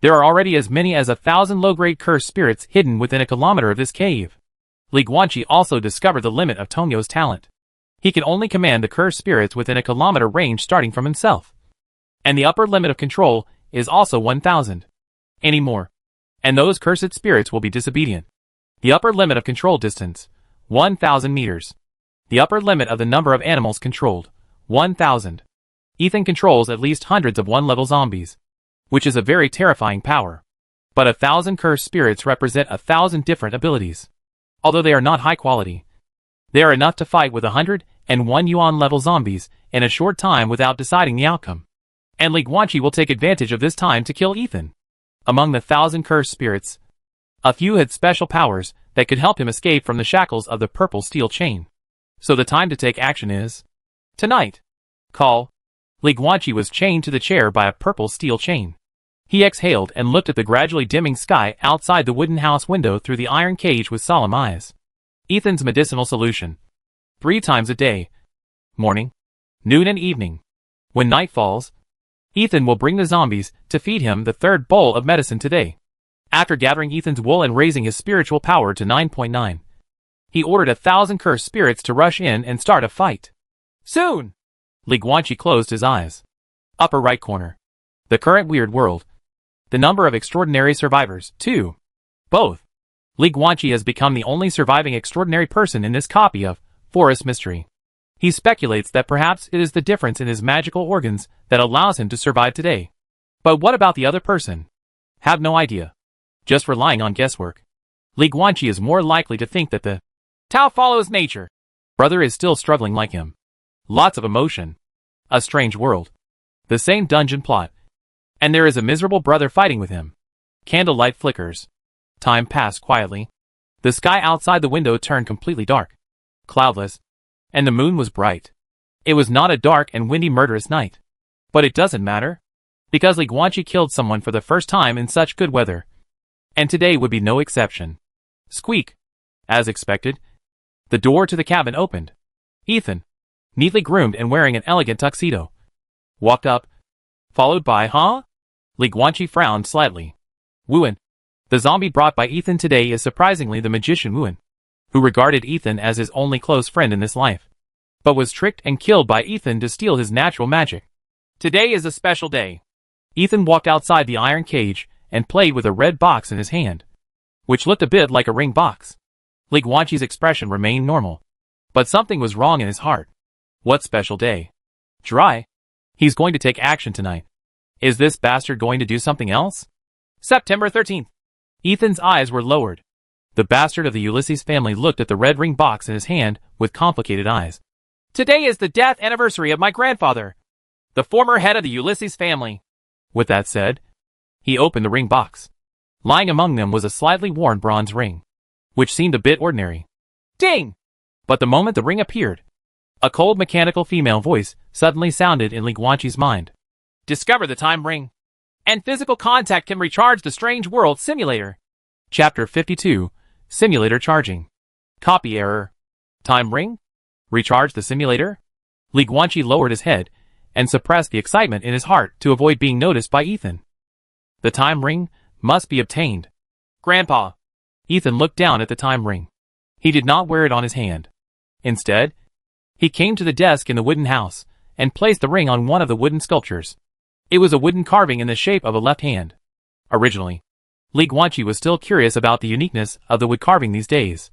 There are already as many as 1,000 low-grade cursed spirits hidden within a kilometer of this cave. Li Guanqi also discovered the limit of Tongyo's talent. He can only command the cursed spirits within a kilometer range starting from himself. And the upper limit of control is also 1,000. Any more, and those cursed spirits will be disobedient. The upper limit of control distance, 1,000 meters. The upper limit of the number of animals controlled, 1,000. Ethan controls at least hundreds of 1-level zombies, which is a very terrifying power. But 1,000 cursed spirits represent 1,000 different abilities. Although they are not high quality, they are enough to fight with 101 yuan-level zombies in a short time without deciding the outcome. And Li Guanqi will take advantage of this time to kill Ethan. Among the 1,000 cursed spirits, a few had special powers that could help him escape from the shackles of the purple steel chain. So the time to take action is tonight. Call. Li Guanqi was chained to the chair by a purple steel chain. He exhaled and looked at the gradually dimming sky outside the wooden house window through the iron cage with solemn eyes. Ethan's medicinal solution. 3 times a day. Morning, noon and evening. When night falls, Ethan will bring the zombies to feed him the 3rd bowl of medicine today. After gathering Ethan's wool and raising his spiritual power to 9.9, he ordered 1,000 cursed spirits to rush in and start a fight. Soon! Li Guanqi closed his eyes. Upper right corner. The current weird world. The number of extraordinary survivors, 2. Both. Li Guanqi has become the only surviving extraordinary person in this copy of Forest Mystery. He speculates that perhaps it is the difference in his magical organs that allows him to survive today. But what about the other person? Have no idea. Just relying on guesswork. Li Guanqi is more likely to think that the Tao follows nature. Brother is still struggling like him. Lots of emotion. A strange world. The same dungeon plot. And there is a miserable brother fighting with him. Candlelight flickers. Time passed quietly. The sky outside the window turned completely dark. Cloudless. And the moon was bright. It was not a dark and windy murderous night. But it doesn't matter. Because Li Guanqi killed someone for the first time in such good weather. And today would be no exception. Squeak. As expected. The door to the cabin opened. Ethan, neatly groomed and wearing an elegant tuxedo, walked up, followed by, Li Guanqi frowned slightly. Wuan. The zombie brought by Ethan today is surprisingly the magician Wuan, who regarded Ethan as his only close friend in this life, but was tricked and killed by Ethan to steal his natural magic. Today is a special day. Ethan walked outside the iron cage and played with a red box in his hand, which looked a bit like a ring box. Li Guanqi's expression remained normal, but something was wrong in his heart. What special day? Dry. He's going to take action tonight. Is this bastard going to do something else? September 13th. Ethan's eyes were lowered. The bastard of the Ulysses family looked at the red ring box in his hand with complicated eyes. Today is the death anniversary of my grandfather, the former head of the Ulysses family. With that said, he opened the ring box. Lying among them was a slightly worn bronze ring, which seemed a bit ordinary. Ding! But the moment the ring appeared, a cold mechanical female voice suddenly sounded in Li Guanqi's mind. Discover the time ring, and physical contact can recharge the strange world simulator. Chapter 52, Simulator Charging. Copy error. Time ring? Recharge the simulator? Li Guanqi lowered his head and suppressed the excitement in his heart to avoid being noticed by Ethan. The time ring must be obtained. Grandpa. Ethan looked down at the time ring. He did not wear it on his hand. Instead, he came to the desk in the wooden house and placed the ring on one of the wooden sculptures. It was a wooden carving in the shape of a left hand. Originally, Li Guanqi was still curious about the uniqueness of the wood carving these days,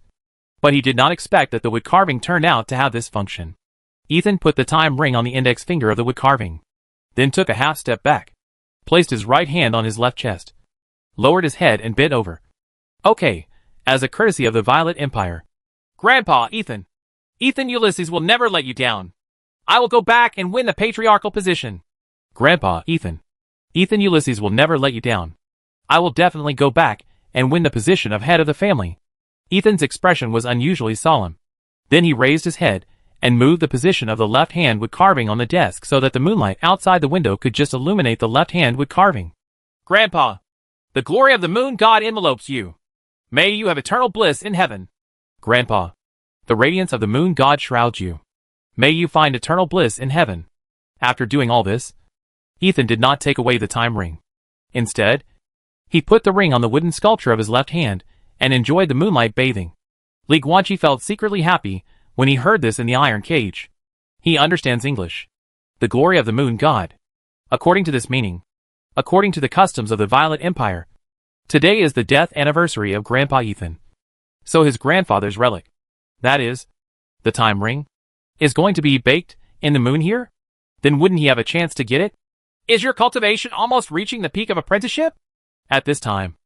but he did not expect that the wood carving turned out to have this function. Ethan put the time ring on the index finger of the wood carving, then took a half step back, placed his right hand on his left chest, lowered his head and bent over. Okay, as a courtesy of the Violet Empire. Grandpa, Ethan. Ethan Ulysses will never let you down. I will go back and win the patriarchal position. Grandpa, Ethan. Ethan Ulysses will never let you down. I will definitely go back and win the position of head of the family. Ethan's expression was unusually solemn. Then he raised his head and moved the position of the left hand wood carving on the desk so that the moonlight outside the window could just illuminate the left hand wood carving. Grandpa, the glory of the moon god envelopes you. May you have eternal bliss in heaven. Grandpa, the radiance of the moon god shrouds you. May you find eternal bliss in heaven. After doing all this, Ethan did not take away the time ring. Instead, he put the ring on the wooden sculpture of his left hand and enjoyed the moonlight bathing. Li Guanqi felt secretly happy when he heard this in the iron cage. He understands English. The glory of the moon god. According to this meaning, according to the customs of the Violet Empire, today is the death anniversary of Grandpa Ethan. So his grandfather's relic, that is, the time ring, is going to be baked in the moon here? Then wouldn't he have a chance to get it? Is your cultivation almost reaching the peak of apprenticeship? At this time,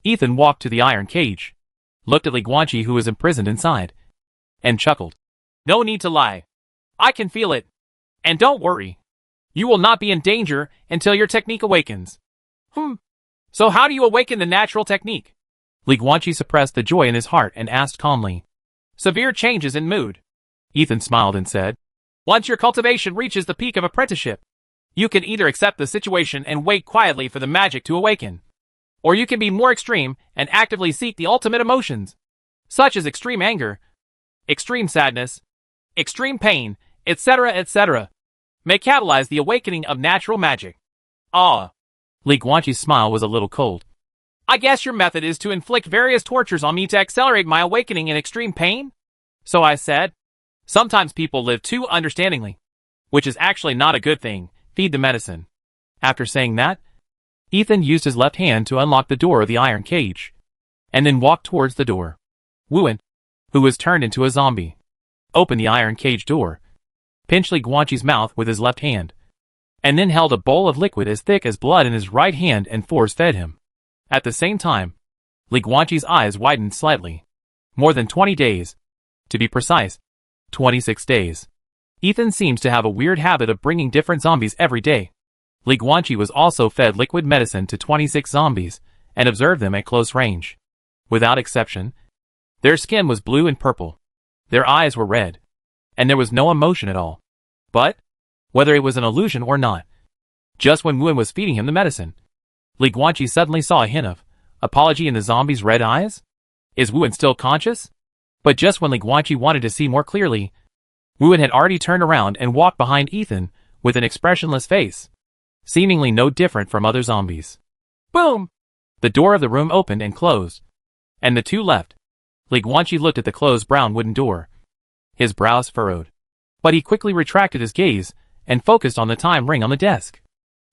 Ethan walked to the iron cage, looked at Li Guanqi who was imprisoned inside, and chuckled. No need to lie. I can feel it. And don't worry. You will not be in danger until your technique awakens. So how do you awaken the natural technique? Li Guanqi suppressed the joy in his heart and asked calmly. Severe changes in mood. Ethan smiled and said, once your cultivation reaches the peak of apprenticeship, you can either accept the situation and wait quietly for the magic to awaken, or you can be more extreme and actively seek the ultimate emotions, such as extreme anger, extreme sadness, extreme pain, etc., etc., may catalyze the awakening of natural magic. Ah. Li Guanqi's smile was a little cold. I guess your method is to inflict various tortures on me to accelerate my awakening in extreme pain? So I said. Sometimes people live too understandingly. which is actually not a good thing. Feed the medicine. After saying that, Ethan used his left hand to unlock the door of the iron cage, and then walked towards the door. Wuan, who was turned into a zombie, opened the iron cage door, pinched Li Guanqi's mouth with his left hand, and then held a bowl of liquid as thick as blood in his right hand and force-fed him. At the same time, Li Guanqi's eyes widened slightly. More than 20 days. To be precise, 26 days. Ethan seems to have a weird habit of bringing different zombies every day. Li Guanqi was also fed liquid medicine to 26 zombies, and observed them at close range. Without exception, their skin was blue and purple. Their eyes were red. And there was no emotion at all. But, whether it was an illusion or not, just when Wuan was feeding him the medicine, Li Guanqi suddenly saw a hint of apology in the zombie's red eyes. Is Wuan still conscious? But just when Li Guanqi wanted to see more clearly, Wuan had already turned around and walked behind Ethan with an expressionless face, seemingly no different from other zombies. Boom! The door of the room opened and closed, and the two left. Li Guanqi looked at the closed brown wooden door. His brows furrowed. But he quickly retracted his gaze and focused on the time ring on the desk,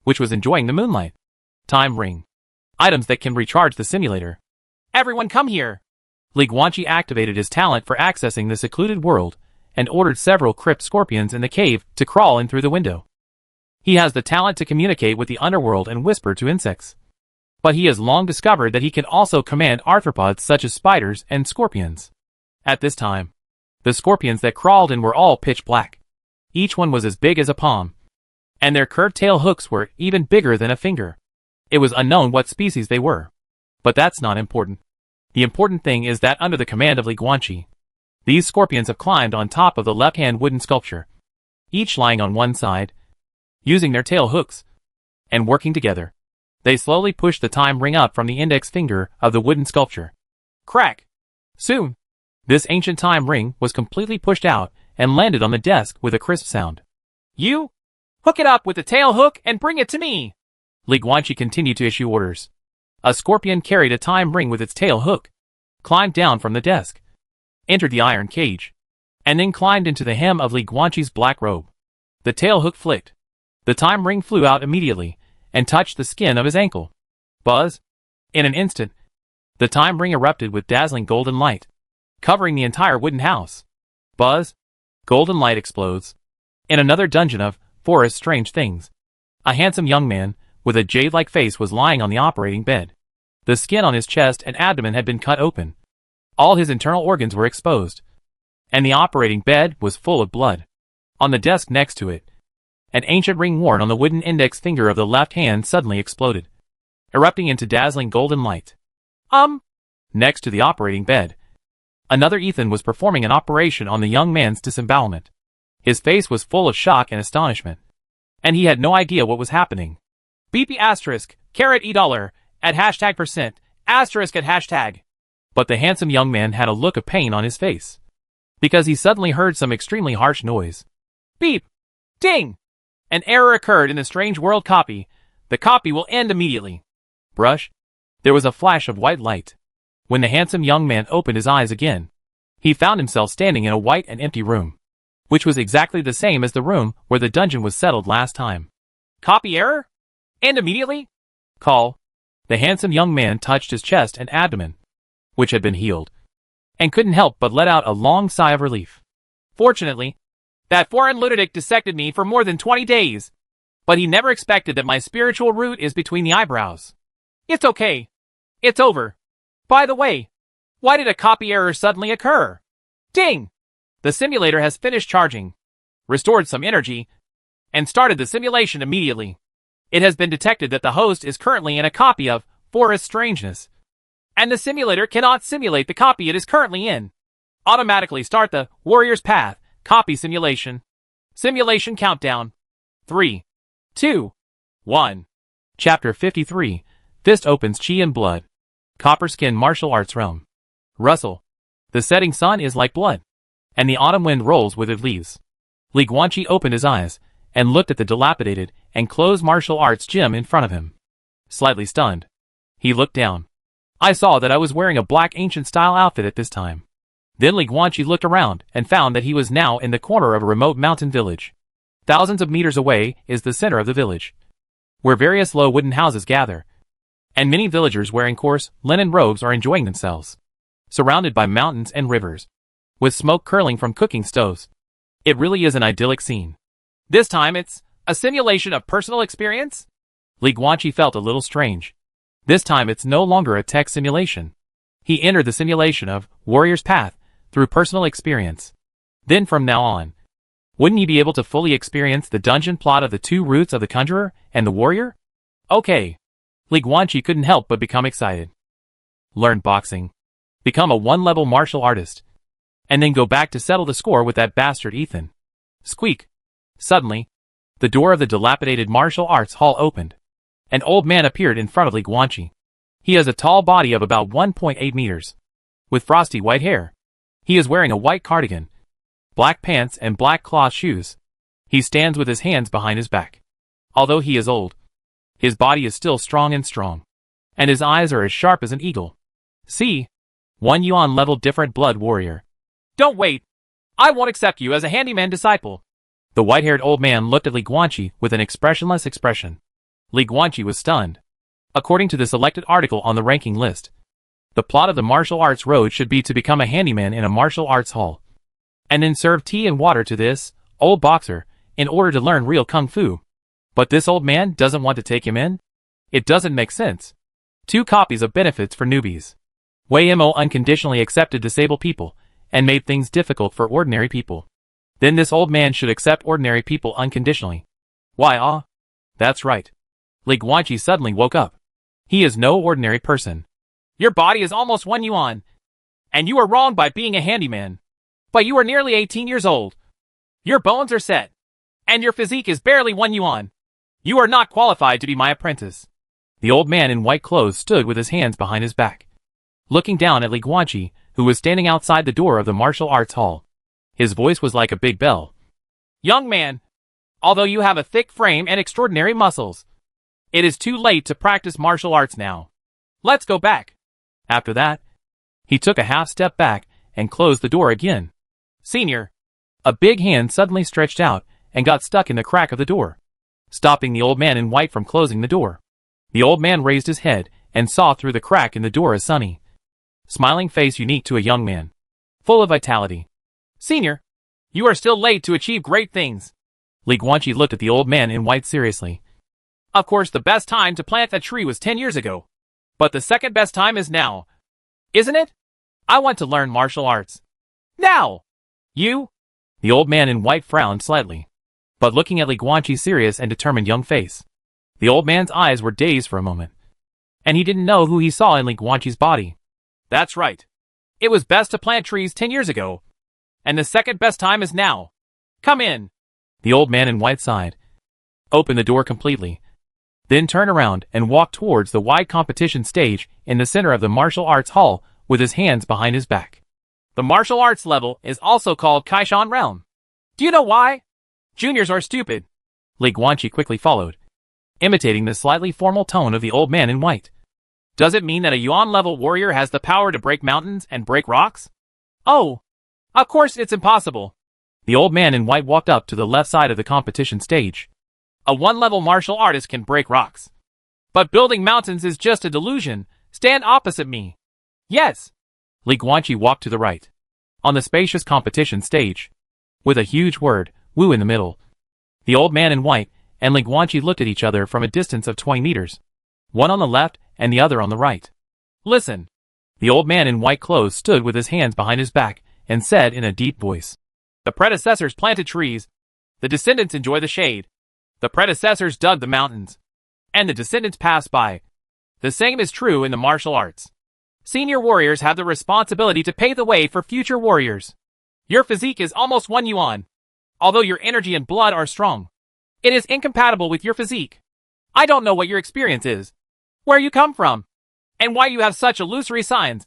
which was enjoying the moonlight. Time ring. Items that can recharge the simulator. Everyone come here! Li Guanqi activated his talent for accessing the secluded world and ordered several crypt scorpions in the cave to crawl in through the window. He has the talent to communicate with the underworld and whisper to insects. But he has long discovered that he can also command arthropods such as spiders and scorpions. At this time, the scorpions that crawled in were all pitch black. Each one was as big as a palm, and their curved tail hooks were even bigger than a finger. It was unknown what species they were. But that's not important. The important thing is that under the command of Li Guanqi, these scorpions have climbed on top of the left-hand wooden sculpture, each lying on one side, using their tail hooks, and working together. They slowly pushed the time ring up from the index finger of the wooden sculpture. Crack! Soon, this ancient time ring was completely pushed out and landed on the desk with a crisp sound. You! Hook it up with the tail hook and bring it to me! Li Guanqi continued to issue orders. A scorpion carried a time ring with its tail hook, climbed down from the desk, entered the iron cage, and then climbed into the hem of Li Guanqi's black robe. The tail hook flicked. The time ring flew out immediately and touched the skin of his ankle. Buzz! In an instant, the time ring erupted with dazzling golden light, covering the entire wooden house. Buzz! Golden light explodes. In another dungeon of Forest Strange Things, a handsome young man with a jade-like face was lying on the operating bed. The skin on his chest and abdomen had been cut open. All his internal organs were exposed, and the operating bed was full of blood. On the desk next to it, an ancient ring worn on the wooden index finger of the left hand suddenly exploded, erupting into dazzling golden light. Next to the operating bed, another Ethan was performing an operation on the young man's disembowelment. His face was full of shock and astonishment, and he had no idea what was happening. BP asterisk, carat $, at #% asterisk at hashtag. But the handsome young man had a look of pain on his face, because he suddenly heard some extremely harsh noise. Beep! Ding! An error occurred in the Strange World copy. The copy will end immediately. Brush. There was a flash of white light. When the handsome young man opened his eyes again, he found himself standing in a white and empty room, which was exactly the same as the room where the dungeon was settled last time. Copy error? End immediately? Call. The handsome young man touched his chest and abdomen, which had been healed, and couldn't help but let out a long sigh of relief. Fortunately, that foreign lunatic dissected me for more than 20 days, but he never expected that my spiritual root is between the eyebrows. It's okay. It's over. By the way, why did a copy error suddenly occur? Ding! The simulator has finished charging, restored some energy, and started the simulation immediately. It has been detected that the host is currently in a copy of Forest Strangeness, and the simulator cannot simulate the copy it is currently in. Automatically start the Warrior's Path copy simulation. Simulation countdown. 3, 2, 1. Chapter 53. Fist opens chi and blood. Copper skin martial arts realm. Rustle. The setting sun is like blood, and the autumn wind rolls withered leaves. Li Guanqi opened his eyes and looked at the dilapidated and closed martial arts gym in front of him. Slightly stunned, he looked down. I saw that I was wearing a black ancient-style outfit at this time. Then Li Guanqi looked around and found that he was now in the corner of a remote mountain village. Thousands of meters away is the center of the village, where various low wooden houses gather, and many villagers wearing coarse linen robes are enjoying themselves, surrounded by mountains and rivers, with smoke curling from cooking stoves. It really is an idyllic scene. This time it's a simulation of personal experience? Li Guanqi felt a little strange. This time it's no longer a tech simulation. He entered the simulation of Warrior's Path through personal experience. Then from now on, wouldn't he be able to fully experience the dungeon plot of the two roots of the Conjurer and the Warrior? Okay. Li Guanqi couldn't help but become excited. Learn boxing. Become a one-level martial artist. And then go back to settle the score with that bastard Ethan. Squeak. Suddenly, the door of the dilapidated martial arts hall opened. An old man appeared in front of Li Guanqi. He has a tall body of about 1.8 meters, with frosty white hair. He is wearing a white cardigan, black pants and black cloth shoes. He stands with his hands behind his back. Although he is old, his body is still strong, and his eyes are as sharp as an eagle. See? 1 yuan level different blood warrior. Don't wait! I won't accept you as a handyman disciple. The white-haired old man looked at Li Guanqi with an expressionless expression. Li Guanqi was stunned. According to the selected article on the ranking list, the plot of the martial arts road should be to become a handyman in a martial arts hall, and then serve tea and water to this old boxer in order to learn real kung fu. But this old man doesn't want to take him in? It doesn't make sense. 2 copies of benefits for newbies. Waymo unconditionally accepted disabled people and made things difficult for ordinary people. Then this old man should accept ordinary people unconditionally. Why, that's right. Li Guanqi suddenly woke up. He is no ordinary person. Your body is almost 1 yuan. And you are wrong by being a handyman. But you are nearly 18 years old. Your bones are set. And your physique is barely 1 yuan. You are not qualified to be my apprentice. The old man in white clothes stood with his hands behind his back, looking down at Li Guanqi, who was standing outside the door of the martial arts hall. His voice was like a big bell. Young man, although you have a thick frame and extraordinary muscles, it is too late to practice martial arts now. Let's go back. After that, he took a half step back and closed the door again. Senior. A big hand suddenly stretched out and got stuck in the crack of the door, stopping the old man in white from closing the door. The old man raised his head and saw through the crack in the door a sunny, smiling face unique to a young man, full of vitality. Senior, you are still late to achieve great things. Li Guanqi looked at the old man in white seriously. Of course, the best time to plant that tree was 10 years ago. But the second best time is now. Isn't it? I want to learn martial arts. Now! You? The old man in white frowned slightly, but looking at Li Guanqi's serious and determined young face. The old man's eyes were dazed for a moment, and he didn't know who he saw in Li Guanqi's body. That's right. It was best to plant trees 10 years ago, and the second best time is now. Come in. The old man in white sighed, opened the door completely, then turned around and walked towards the wide competition stage in the center of the martial arts hall with his hands behind his back. The martial arts level is also called Kaishan Realm. Do you know why? Juniors are stupid. Li Guanqi quickly followed, imitating the slightly formal tone of the old man in white. Does it mean that a yuan-level warrior has the power to break mountains and break rocks? Oh, of course it's impossible. The old man in white walked up to the left side of the competition stage. A 1-level martial artist can break rocks. But building mountains is just a delusion. Stand opposite me. Yes. Li Guanqi walked to the right, on the spacious competition stage, with a huge word, Wu, in the middle. The old man in white and Li Guanqi looked at each other from a distance of 20 meters, one on the left and the other on the right. Listen. The old man in white clothes stood with his hands behind his back and said in a deep voice. The predecessors planted trees. The descendants enjoy the shade. The predecessors dug the mountains, and the descendants passed by. The same is true in the martial arts. Senior warriors have the responsibility to pave the way for future warriors. Your physique is almost 1 yuan, although your energy and blood are strong. It is incompatible with your physique. I don't know what your experience is, where you come from, and why you have such illusory signs,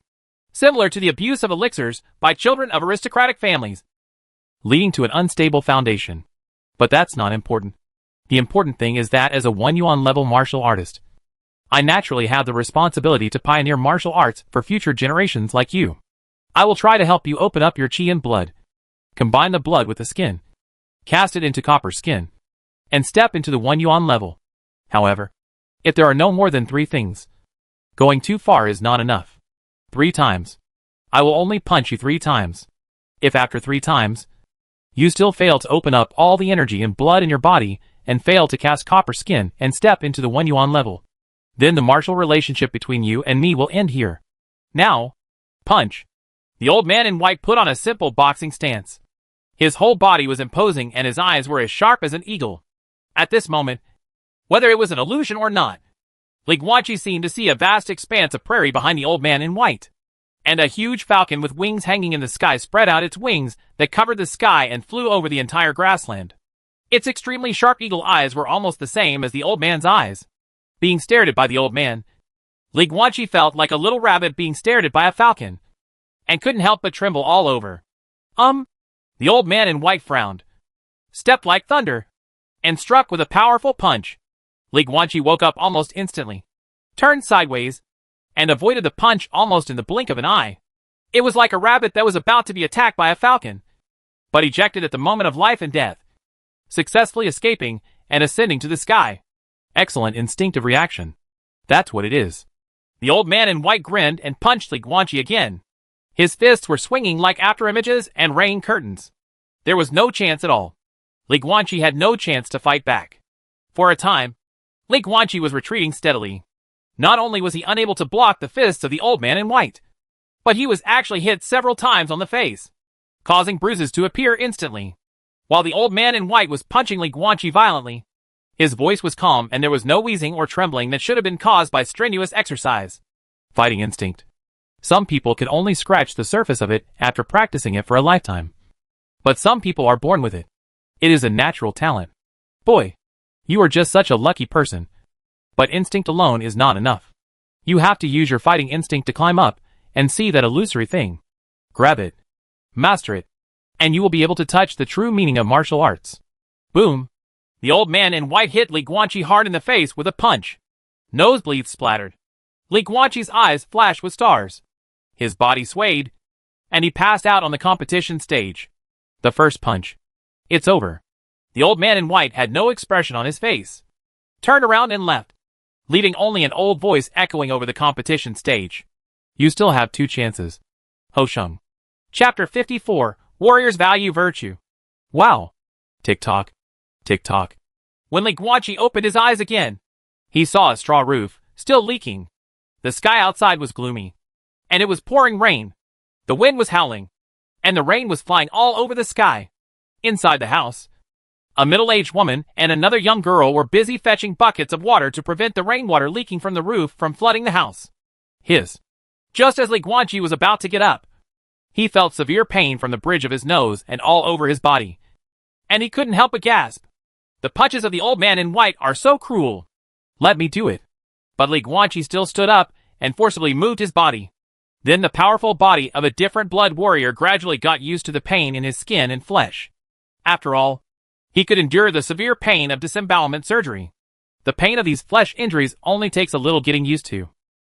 similar to the abuse of elixirs by children of aristocratic families, leading to an unstable foundation. But that's not important. The important thing is that as a 1 yuan level martial artist, I naturally have the responsibility to pioneer martial arts for future generations like you. I will try to help you open up your chi and blood, combine the blood with the skin, cast it into copper skin, and step into the 1 yuan level. However, if there are no more than 3 things, going too far is not enough. 3 times. I will only punch you 3 times. If after 3 times, you still fail to open up all the energy and blood in your body and fail to cast copper skin and step into the 1 yuan level, then the martial relationship between you and me will end here. Now, punch. The old man in white put on a simple boxing stance. His whole body was imposing and his eyes were as sharp as an eagle. At this moment, whether it was an illusion or not, Li Guanqi seemed to see a vast expanse of prairie behind the old man in white. And a huge falcon with wings hanging in the sky spread out its wings that covered the sky and flew over the entire grassland. Its extremely sharp eagle eyes were almost the same as the old man's eyes. Being stared at by the old man, Li Guanqi felt like a little rabbit being stared at by a falcon, and couldn't help but tremble all over. The old man in white frowned, stepped like thunder, and struck with a powerful punch. Li Guanqi woke up almost instantly, turned sideways, and avoided the punch almost in the blink of an eye. It was like a rabbit that was about to be attacked by a falcon, but ejected at the moment of life and death, successfully escaping and ascending to the sky. Excellent instinctive reaction. That's what it is. The old man in white grinned and punched Li Guanqi again. His fists were swinging like afterimages and rain curtains. There was no chance at all. Li Guanqi had no chance to fight back. For a time, Li Guanqi was retreating steadily. Not only was he unable to block the fists of the old man in white, but he was actually hit several times on the face, causing bruises to appear instantly. While the old man in white was punching Li Guanqi violently, his voice was calm and there was no wheezing or trembling that should have been caused by strenuous exercise. Fighting instinct. Some people can only scratch the surface of it after practicing it for a lifetime. But some people are born with it. It is a natural talent. Boy, you are just such a lucky person. But instinct alone is not enough. You have to use your fighting instinct to climb up and see that illusory thing. Grab it. Master it. And you will be able to touch the true meaning of martial arts. Boom. The old man in white hit Li Guanqi hard in the face with a punch. Nosebleeds splattered. Li Guanqi's eyes flashed with stars. His body swayed, and he passed out on the competition stage. The first punch. It's over. The old man in white had no expression on his face. Turned around and left, leaving only an old voice echoing over the competition stage. You still have 2 chances. Ho Sheng. Chapter 54, Warriors Value Virtue. Wow. Tick-tock. Tick-tock. When Li Guanqi opened his eyes again, he saw a straw roof, still leaking. The sky outside was gloomy, and it was pouring rain. The wind was howling, and the rain was flying all over the sky. Inside the house, a middle-aged woman and another young girl were busy fetching buckets of water to prevent the rainwater leaking from the roof from flooding the house. Just as Li Guanqi was about to get up, he felt severe pain from the bridge of his nose and all over his body, and he couldn't help but gasp. The punches of the old man in white are so cruel. Let me do it. But Li Guanqi still stood up and forcibly moved his body. Then the powerful body of a different blood warrior gradually got used to the pain in his skin and flesh. After all, he could endure the severe pain of disembowelment surgery. The pain of these flesh injuries only takes a little getting used to.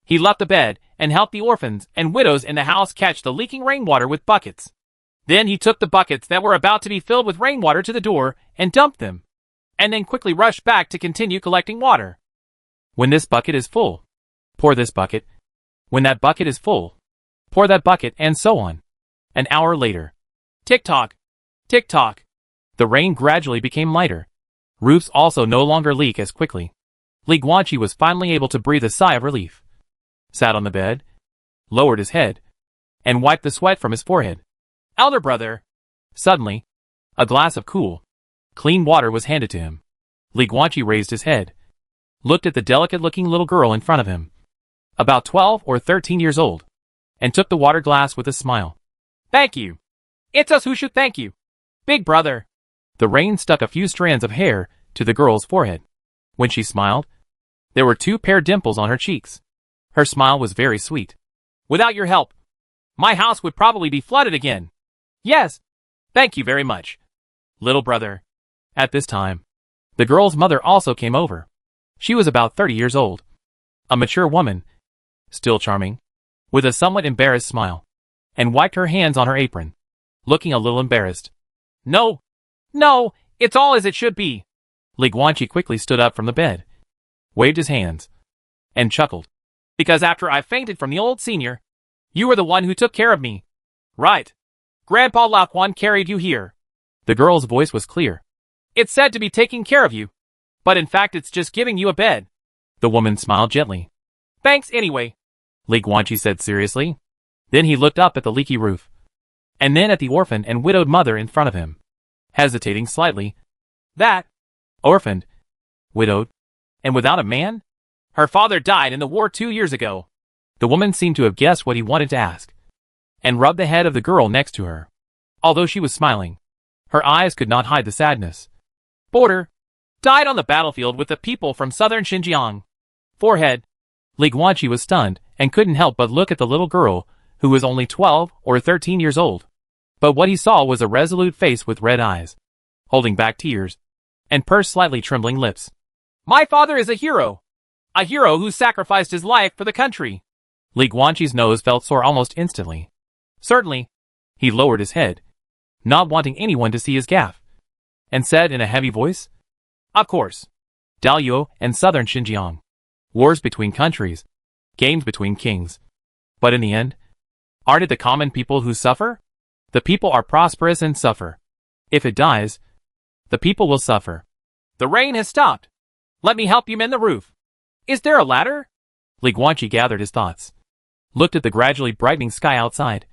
He left the bed and helped the orphans and widows in the house catch the leaking rainwater with buckets. Then he took the buckets that were about to be filled with rainwater to the door and dumped them, and then quickly rushed back to continue collecting water. When this bucket is full, pour this bucket. When that bucket is full, pour that bucket, and so on. An hour later. Tick-tock. Tick-tock. The rain gradually became lighter. Roofs also no longer leak as quickly. Li Guanqi was finally able to breathe a sigh of relief. Sat on the bed, lowered his head, and wiped the sweat from his forehead. Elder brother. Suddenly, a glass of cool, clean water was handed to him. Li Guanqi raised his head, looked at the delicate-looking little girl in front of him, about 12 or 13 years old, and took the water glass with a smile. Thank you. It's us who should thank you, big brother. The rain stuck a few strands of hair to the girl's forehead. When she smiled, there were 2 paired dimples on her cheeks. Her smile was very sweet. Without your help, my house would probably be flooded again. Yes, thank you very much, little brother. At this time, the girl's mother also came over. She was about 30 years old, a mature woman, still charming, with a somewhat embarrassed smile, and wiped her hands on her apron, looking a little embarrassed. No, No, it's all as it should be. Li Guanqi quickly stood up from the bed, waved his hands, and chuckled. Because after I fainted from the old senior, you were the one who took care of me. Right. Grandpa Lao Quan carried you here. The girl's voice was clear. It's said to be taking care of you, but in fact it's just giving you a bed. The woman smiled gently. Thanks anyway, Li Guanqi said seriously. Then he looked up at the leaky roof, and then at the orphaned and widowed mother in front of him, hesitating slightly. That, orphaned, widowed, and without a man? Her father died in the war 2 years ago. The woman seemed to have guessed what he wanted to ask, and rubbed the head of the girl next to her. Although she was smiling, her eyes could not hide the sadness. Border. Died on the battlefield with the people from southern Xinjiang. Forehead. Li Guanqi was stunned and couldn't help but look at the little girl, who was only 12 or 13 years old. But what he saw was a resolute face with red eyes, holding back tears, and pursed slightly trembling lips. My father is a hero who sacrificed his life for the country. Li Guanqi's nose felt sore almost instantly. Certainly. He lowered his head, not wanting anyone to see his gaffe, and said in a heavy voice, Of course. Daluo and southern Xinjiang. Wars between countries. Games between kings. But in the end, aren't it the common people who suffer? The people are prosperous and suffer. If it dies, the people will suffer. The rain has stopped. Let me help you mend the roof. Is there a ladder? Li Guanqi gathered his thoughts, looked at the gradually brightening sky outside,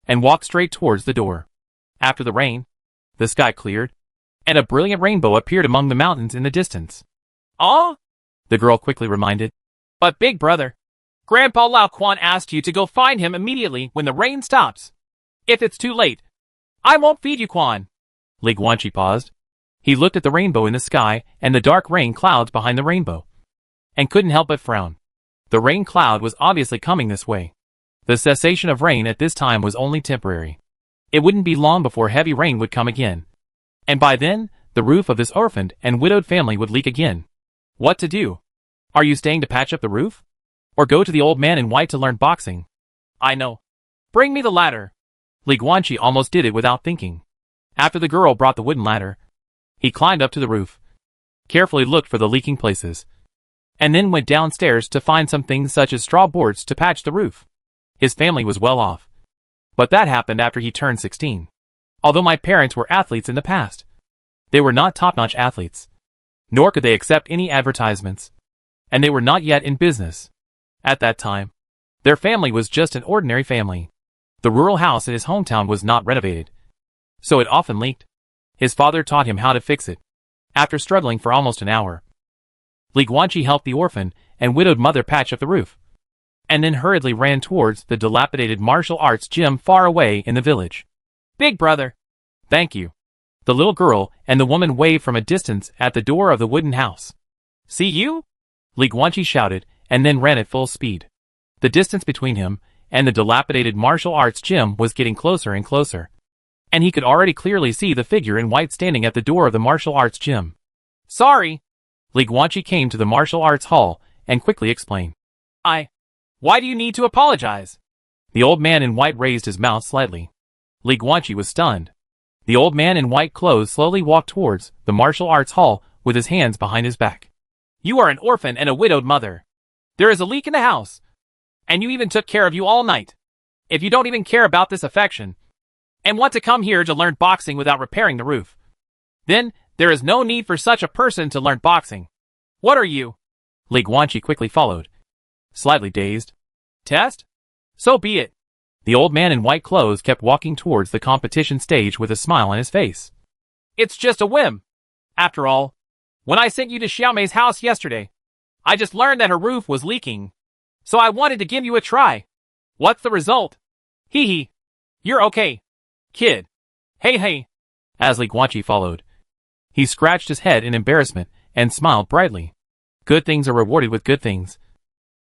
and walked straight towards the door. After the rain, the sky cleared, and a brilliant rainbow appeared among the mountains in the distance. Oh? The girl quickly reminded. But big brother, Grandpa Lao Quan asked you to go find him immediately when the rain stops. If it's too late, I won't feed you, Quan. Li Guanqi paused. He looked at the rainbow in the sky and the dark rain clouds behind the rainbow, and couldn't help but frown. The rain cloud was obviously coming this way. The cessation of rain at this time was only temporary. It wouldn't be long before heavy rain would come again. And by then, the roof of this orphaned and widowed family would leak again. What to do? Are you staying to patch up the roof? Or go to the old man in white to learn boxing? I know. Bring me the ladder. Li Guanqi almost did it without thinking. After the girl brought the wooden ladder, he climbed up to the roof, carefully looked for the leaking places, and then went downstairs to find some things such as straw boards to patch the roof. His family was well off, but that happened after he turned 16. Although my parents were athletes in the past, they were not top-notch athletes, nor could they accept any advertisements, and they were not yet in business. At that time, their family was just an ordinary family. The rural house in his hometown was not renovated, so it often leaked. His father taught him how to fix it. After struggling for almost an hour, Li Guanqi helped the orphan and widowed mother patch up the roof, and then hurriedly ran towards the dilapidated martial arts gym far away in the village. Big brother. Thank you. The little girl and the woman waved from a distance at the door of the wooden house. See you? Li Guanqi shouted, and then ran at full speed. The distance between him and the dilapidated martial arts gym was getting closer and closer, and he could already clearly see the figure in white standing at the door of the martial arts gym. Sorry. Li Guanqi came to the martial arts hall and quickly explained. Why do you need to apologize? The old man in white raised his mouth slightly. Li Guanqi was stunned. The old man in white clothes slowly walked towards the martial arts hall with his hands behind his back. You are an orphan and a widowed mother. There is a leak in the house, and you even took care of you all night. If you don't even care about this affection, and want to come here to learn boxing without repairing the roof, then there is no need for such a person to learn boxing. What are you? Li Guanqi quickly followed, slightly dazed. Test? So be it. The old man in white clothes kept walking towards the competition stage with a smile on his face. It's just a whim. After all, when I sent you to Xiaomei's house yesterday, I just learned that her roof was leaking, so I wanted to give you a try. What's the result? Hee hee. You're okay, kid. Hey. As Li Guanqi followed, he scratched his head in embarrassment and smiled brightly. Good things are rewarded with good things,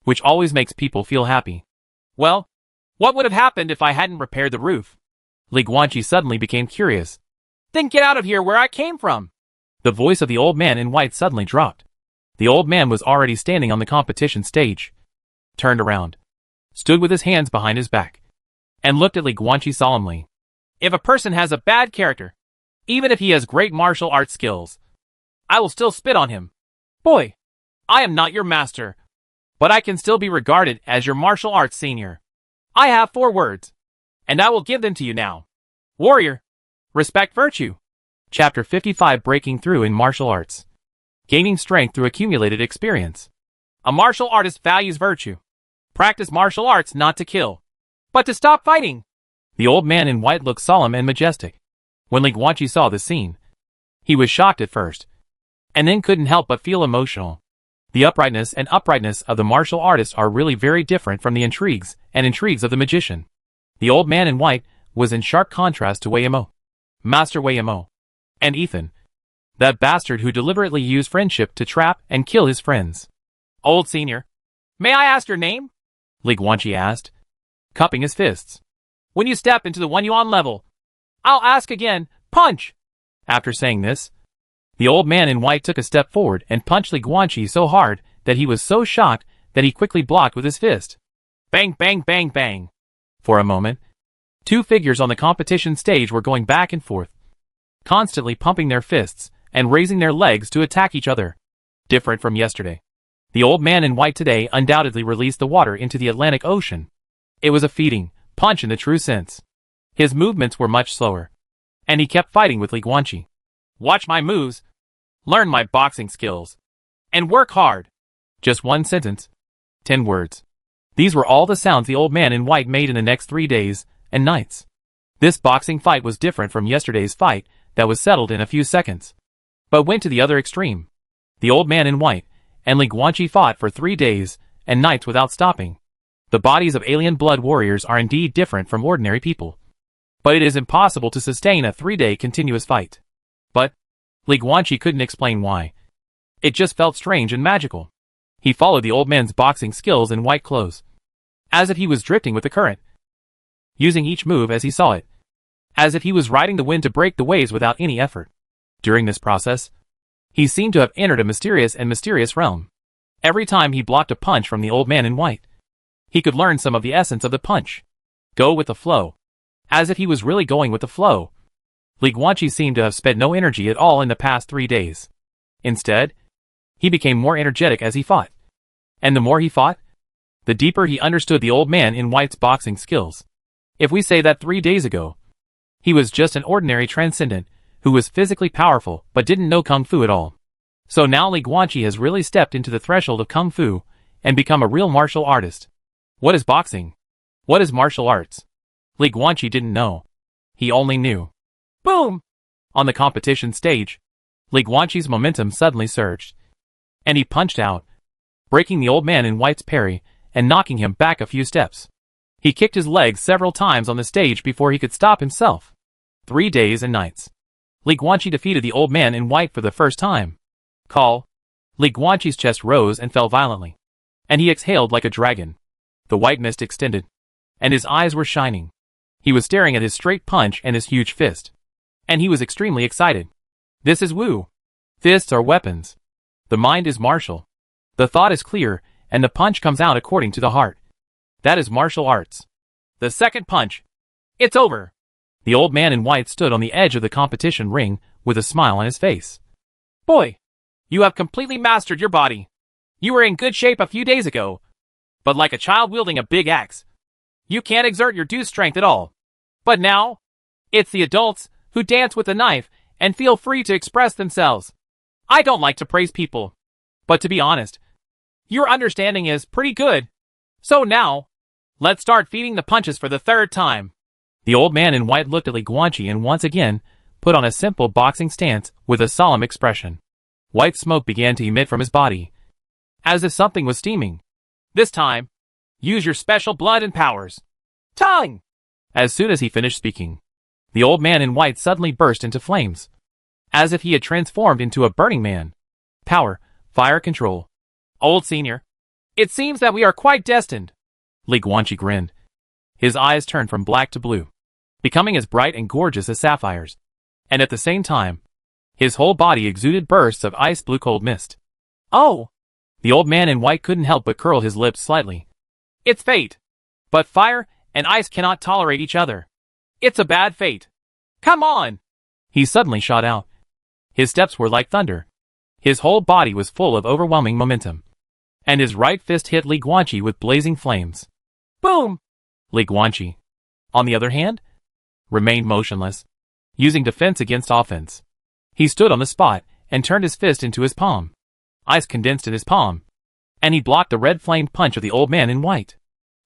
which always makes people feel happy. Well, what would have happened if I hadn't repaired the roof? Li Guanqi suddenly became curious. Then get out of here where I came from. The voice of the old man in white suddenly dropped. The old man was already standing on the competition stage, turned around, stood with his hands behind his back, and looked at Li Guanqi solemnly. If a person has a bad character, Even if he has great martial arts skills, I will still spit on him. Boy, I am not your master, but I can still be regarded as your martial arts senior. I have 4 words, and I will give them to you now. Warrior, respect virtue. Chapter 55, Breaking Through in Martial Arts. Gaining strength through accumulated experience. A martial artist values virtue. Practice martial arts not to kill, but to stop fighting. The old man in white looked solemn and majestic. When Li Guangqi saw the scene, he was shocked at first, and then couldn't help but feel emotional. The uprightness of the martial artist are really very different from the intrigues of the magician. The old man in white was in sharp contrast to Wei Yamo, Master Wei Yamo, and Ethan, that bastard who deliberately used friendship to trap and kill his friends. Old senior, may I ask your name? Li Guangqi asked, cupping his fists. When you step into the 1 yuan level, I'll ask again, punch! After saying this, the old man in white took a step forward and punched Li Guangqi so hard that he was so shocked that he quickly blocked with his fist. Bang, bang, bang, bang. For a moment, 2 figures on the competition stage were going back and forth, constantly pumping their fists and raising their legs to attack each other. Different from yesterday. The old man in white today undoubtedly released the water into the Atlantic Ocean. It was a feeding punch in the true sense. His movements were much slower, and he kept fighting with Li Guangqi. Watch my moves, learn my boxing skills, and work hard. Just 1 sentence, 10 words. These were all the sounds the old man in white made in the next 3 days and nights. This boxing fight was different from yesterday's fight that was settled in a few seconds, but went to the other extreme. The old man in white and Li Guangqi fought for 3 days and nights without stopping. The bodies of alien blood warriors are indeed different from ordinary people, but it is impossible to sustain a 3-day continuous fight. But Li Guangqi couldn't explain why. It just felt strange and magical. He followed the old man's boxing skills in white clothes, as if he was drifting with the current, using each move as he saw it, as if he was riding the wind to break the waves without any effort. During this process, he seemed to have entered a mysterious realm. Every time he blocked a punch from the old man in white, he could learn some of the essence of the punch. Go with the flow. As if he was really going with the flow. Li Guangqi seemed to have spent no energy at all in the past 3 days. Instead, he became more energetic as he fought. And the more he fought, the deeper he understood the old man in white's boxing skills. If we say that 3 days ago, he was just an ordinary transcendent who was physically powerful but didn't know Kung Fu at all. So now Li Guangqi has really stepped into the threshold of Kung Fu and become a real martial artist. What is boxing? What is martial arts? Li Guangqi didn't know. He only knew. Boom! On the competition stage, Li Guangqi's momentum suddenly surged, and he punched out, breaking the old man in white's parry and knocking him back a few steps. He kicked his legs several times on the stage before he could stop himself. 3 days and nights. Li Guangqi defeated the old man in white for the first time. Call. Li Guangqi's chest rose and fell violently, and he exhaled like a dragon. The white mist extended, and his eyes were shining. He was staring at his straight punch and his huge fist, and he was extremely excited. This is Wu. Fists are weapons. The mind is martial. The thought is clear, and the punch comes out according to the heart. That is martial arts. The second punch. It's over. The old man in white stood on the edge of the competition ring with a smile on his face. Boy, you have completely mastered your body. You were in good shape a few days ago, but like a child wielding a big axe, you can't exert your due strength at all. But now, it's the adults who dance with the knife and feel free to express themselves. I don't like to praise people, but to be honest, your understanding is pretty good. So now, let's start feeding the punches for the 3rd time. The old man in white looked at Li Guangqi and once again put on a simple boxing stance with a solemn expression. White smoke began to emit from his body, as if something was steaming. This time, use your special blood and powers. Tongue! As soon as he finished speaking, the old man in white suddenly burst into flames, as if he had transformed into a burning man. Power, fire control. Old senior, it seems that we are quite destined. Li Guangqi grinned. His eyes turned from black to blue, becoming as bright and gorgeous as sapphires, and at the same time, his whole body exuded bursts of ice blue cold mist. Oh! The old man in white couldn't help but curl his lips slightly. It's fate. But fire and ice cannot tolerate each other. It's a bad fate. Come on! He suddenly shot out. His steps were like thunder. His whole body was full of overwhelming momentum. And his right fist hit Li Guanqi with blazing flames. Boom! Li Guanqi, on the other hand, remained motionless, using defense against offense. He stood on the spot and turned his fist into his palm. Ice condensed in his palm, and he blocked the red flame punch of the old man in white.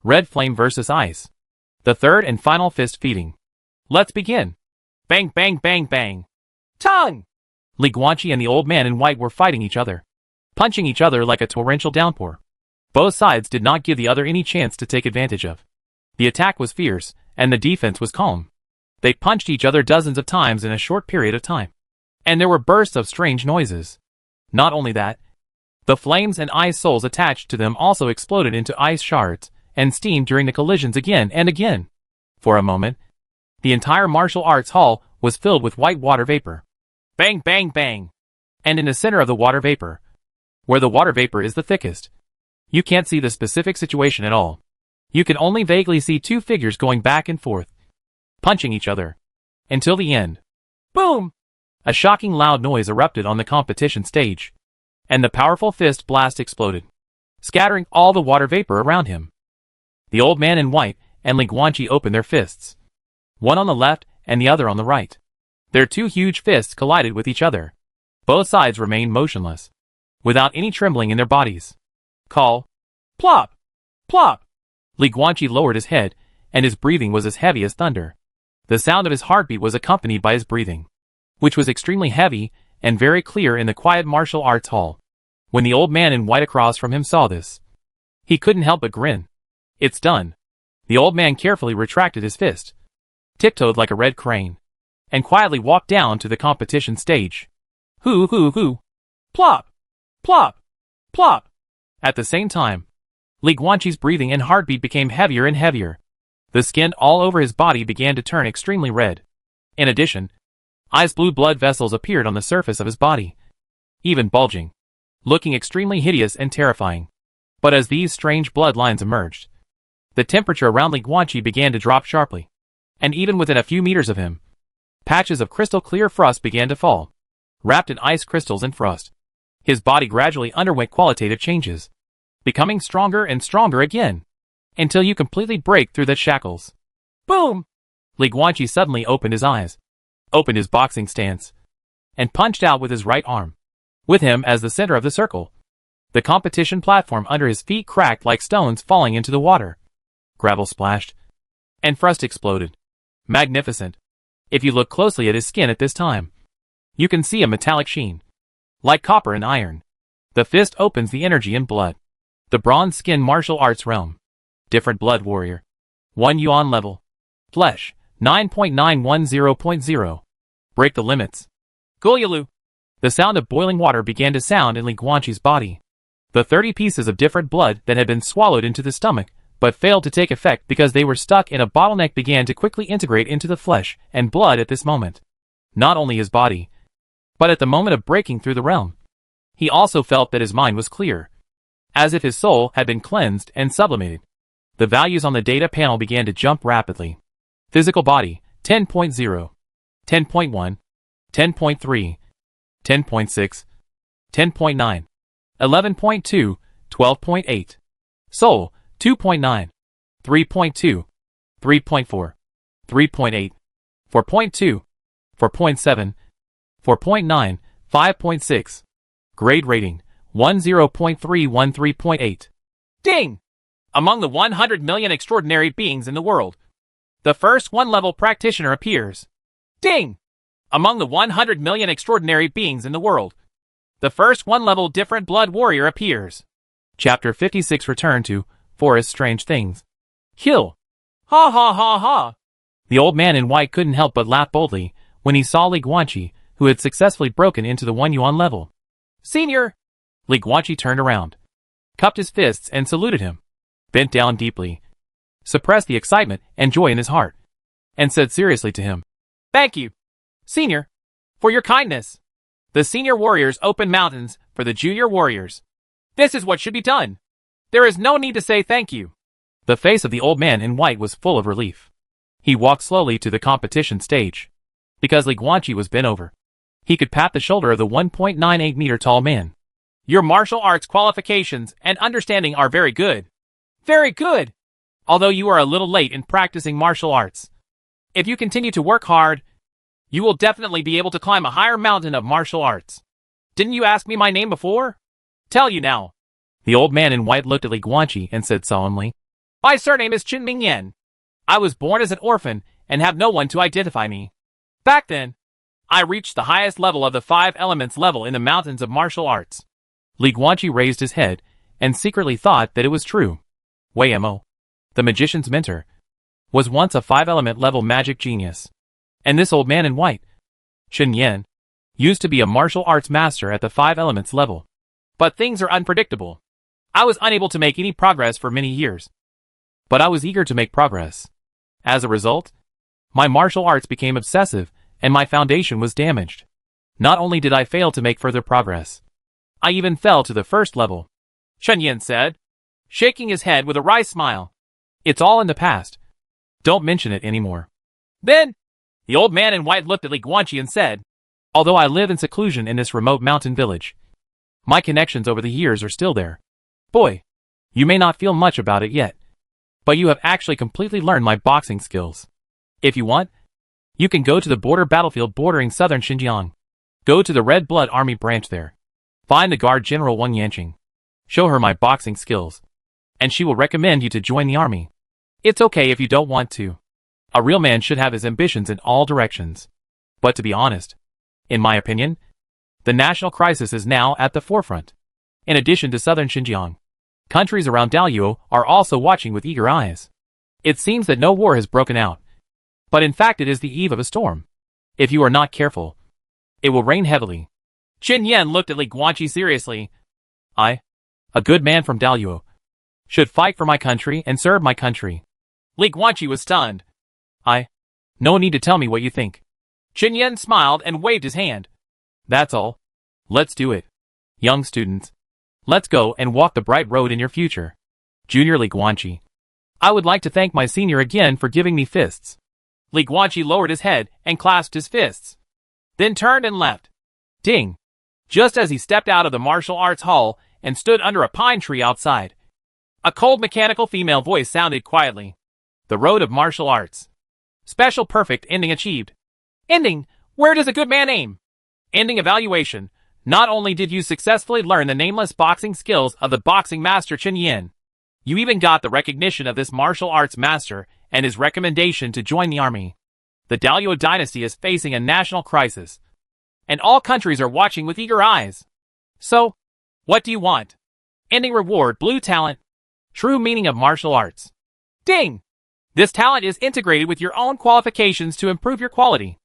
Red flame versus ice. The third and final fist feeding. Let's begin. Bang, bang, bang, bang. Tongue! Li Guanqi and the old man in white were fighting each other, punching each other like a torrential downpour. Both sides did not give the other any chance to take advantage of. The attack was fierce, and the defense was calm. They punched each other dozens of times in a short period of time. And there were bursts of strange noises. Not only that, the flames and ice souls attached to them also exploded into ice shards and steam during the collisions again and again. For a moment, the entire martial arts hall was filled with white water vapor. Bang, bang, bang. And in the center of the water vapor, where the water vapor is the thickest, you can't see the specific situation at all. You can only vaguely see two figures going back and forth, punching each other, until the end. Boom! A shocking loud noise erupted on the competition stage, and the powerful fist blast exploded, scattering all the water vapor around him. The old man in white and Li Guanqi opened their fists, one on the left and the other on the right. Their two huge fists collided with each other. Both sides remained motionless, without any trembling in their bodies. Call. Plop! Plop! Li Guanqi lowered his head, and his breathing was as heavy as thunder. The sound of his heartbeat was accompanied by his breathing, which was extremely heavy and very clear in the quiet martial arts hall. When the old man in white across from him saw this, he couldn't help but grin. It's done. The old man carefully retracted his fist, tiptoed like a red crane, and quietly walked down to the competition stage. Hoo hoo hoo! Plop! Plop! Plop! At the same time, Li Guanqi's breathing and heartbeat became heavier and heavier. The skin all over his body began to turn extremely red. In addition, ice blue blood vessels appeared on the surface of his body, even bulging, looking extremely hideous and terrifying. But as these strange blood lines emerged, the temperature around Li Guanqi began to drop sharply, and even within a few meters of him, patches of crystal clear frost began to fall, wrapped in ice crystals and frost. His body gradually underwent qualitative changes, becoming stronger and stronger again, until you completely break through the shackles. Boom! Li Guanqi suddenly opened his eyes, opened his boxing stance, and punched out with his right arm. With him as the center of the circle, the competition platform under his feet cracked like stones falling into the water. Gravel splashed, and frost exploded. Magnificent. If you look closely at his skin at this time, you can see a metallic sheen, like copper and iron. The fist opens the energy and blood. The bronze skin martial arts realm. Different blood warrior. 1 yuan level. Flesh, 9.910.0. Break the limits. Gulyalu. The sound of boiling water began to sound in Li Guanqi's body. The 30 pieces of different blood that had been swallowed into the stomach, but failed to take effect because they were stuck in a bottleneck, began to quickly integrate into the flesh and blood at this moment. Not only his body, but at the moment of breaking through the realm, he also felt that his mind was clear, as if his soul had been cleansed and sublimated. The values on the data panel began to jump rapidly. Physical body, 10.0, 10.1, 10.3, 10.6, 10.9, 11.2, 12.8. Soul, 2.9, 3.2, 3.4, 3.8, 4.2, 4.7, 4.9, 5.6. Grade rating, 10.313.8. Ding! Among the 100 million extraordinary beings in the world, the first one-level practitioner appears. Ding! Among the 100 million extraordinary beings in the world, the first one-level different blood warrior appears. Chapter 56 Return to Forest Strange Things. Kill! Ha ha ha ha! The old man in white couldn't help but laugh boldly when he saw Li Guanqi, who had successfully broken into the 1 yuan level. Senior! Li Guanqi turned around, cupped his fists and saluted him, bent down deeply, suppressed the excitement and joy in his heart, and said seriously to him, Thank you, Senior, for your kindness. The senior warriors open mountains for the junior warriors. This is what should be done. There is no need to say thank you. The face of the old man in white was full of relief. He walked slowly to the competition stage, because Li Guanqi was bent over. He could pat the shoulder of the 1.98-meter tall man. Your martial arts qualifications and understanding are very good. Very good! Although you are a little late in practicing martial arts. If you continue to work hard, you will definitely be able to climb a higher mountain of martial arts. Didn't you ask me my name before? Tell you now. The old man in white looked at Li Guanqi and said solemnly, My surname is Qin Mingyan. I was born as an orphan and have no one to identify me. Back then, I reached the highest level of the 5 elements level in the mountains of martial arts. Li Guanqi raised his head and secretly thought that it was true. Wei Mo, the magician's mentor, was once a 5-element level magic genius. And this old man in white, Chen Yan, used to be a martial arts master at the 5 elements level. But things are unpredictable. I was unable to make any progress for many years. But I was eager to make progress. As a result, my martial arts became obsessive and my foundation was damaged. Not only did I fail to make further progress, I even fell to the 1st level. Chen Yan said, shaking his head with a wry smile. It's all in the past. Don't mention it anymore. Then, the old man in white looked at Li Guanqi and said, Although I live in seclusion in this remote mountain village, my connections over the years are still there. Boy, you may not feel much about it yet, but you have actually completely learned my boxing skills. If you want, you can go to the border battlefield bordering southern Xinjiang. Go to the Red Blood Army branch there. Find the Guard General Wang Yanqing. Show her my boxing skills, and she will recommend you to join the army. It's okay if you don't want to. A real man should have his ambitions in all directions. But to be honest, in my opinion, the national crisis is now at the forefront. In addition to southern Xinjiang, countries around Daliao are also watching with eager eyes. It seems that no war has broken out, but in fact it is the eve of a storm. If you are not careful, it will rain heavily. Qin Yan looked at Li Guanqi seriously. I, a good man from Daliao, should fight for my country and serve my country. Li Guanqi was stunned. No need to tell me what you think. Qin Yan smiled and waved his hand. That's all. Let's do it. Young students, let's go and walk the bright road in your future. Junior Li Guanqi, I would like to thank my senior again for giving me fists. Li Guanqi lowered his head and clasped his fists, then turned and left. Ding! Just as he stepped out of the martial arts hall and stood under a pine tree outside, a cold mechanical female voice sounded quietly. The road of martial arts. Special perfect ending achieved. Ending, where does a good man aim? Ending evaluation. Not only did you successfully learn the nameless boxing skills of the boxing master Chen Yan, you even got the recognition of this martial arts master and his recommendation to join the army. The Daliao dynasty is facing a national crisis, and all countries are watching with eager eyes. So, what do you want? Ending reward, blue talent. True meaning of martial arts. Ding! This talent is integrated with your own qualifications to improve your quality.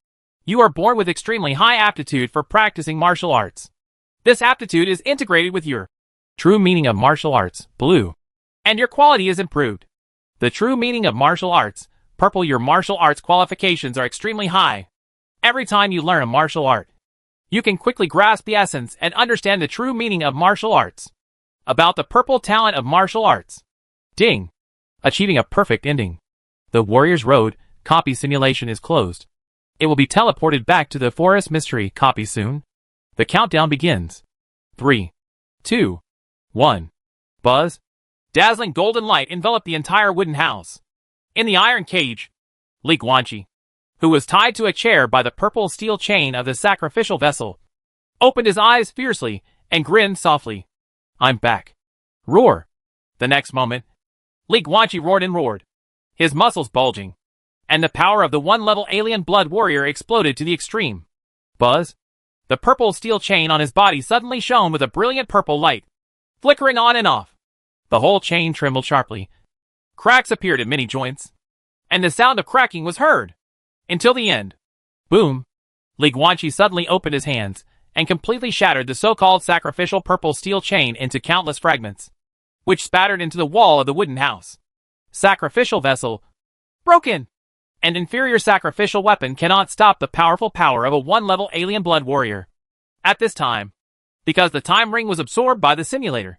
You are born with extremely high aptitude for practicing martial arts. This aptitude is integrated with your true meaning of martial arts, blue, and your quality is improved. The true meaning of martial arts, purple. Your martial arts qualifications are extremely high. Every time you learn a martial art, you can quickly grasp the essence and understand the true meaning of martial arts. About the purple talent of martial arts. Ding! Achieving a perfect ending. The Warrior's Road copy simulation is closed. It will be teleported back to the Forest Mystery copy soon. The countdown begins. 3, 2, 1. Buzz. Dazzling golden light enveloped the entire wooden house. In the iron cage, Li Guanqi, who was tied to a chair by the purple steel chain of the sacrificial vessel, opened his eyes fiercely and grinned softly. I'm back. Roar. The next moment, Li Guanqi roared and roared, his muscles bulging, and the power of the one-level alien blood warrior exploded to the extreme. Buzz. The purple steel chain on his body suddenly shone with a brilliant purple light, flickering on and off. The whole chain trembled sharply. Cracks appeared at many joints, and the sound of cracking was heard. Until the end. Boom! Li Guanqi suddenly opened his hands and completely shattered the so-called sacrificial purple steel chain into countless fragments, which spattered into the wall of the wooden house. Sacrificial vessel. Broken! An inferior sacrificial weapon cannot stop the powerful power of a one-level alien blood warrior. At this time, because the time ring was absorbed by the simulator,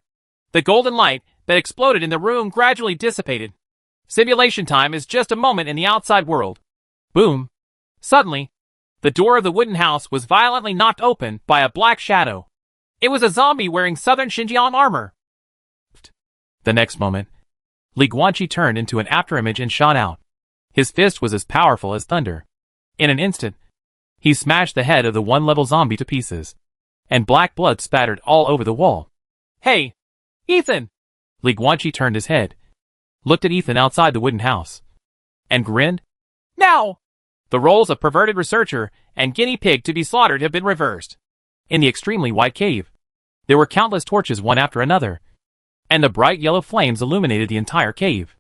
the golden light that exploded in the room gradually dissipated. Simulation time is just a moment in the outside world. Boom! Suddenly, The door of the wooden house was violently knocked open by a black shadow. It was a zombie wearing southern Xinjiang armor. The next moment, Li Guanqi turned into an afterimage and shot out. His fist was as powerful as thunder. In an instant, he smashed the head of the one-level zombie to pieces, and black blood spattered all over the wall. Hey, Ethan! Li Guanqi turned his head, looked at Ethan outside the wooden house, and grinned. Now! The roles of perverted researcher and guinea pig to be slaughtered have been reversed. In the extremely white cave, there were countless torches one after another, and the bright yellow flames illuminated the entire cave.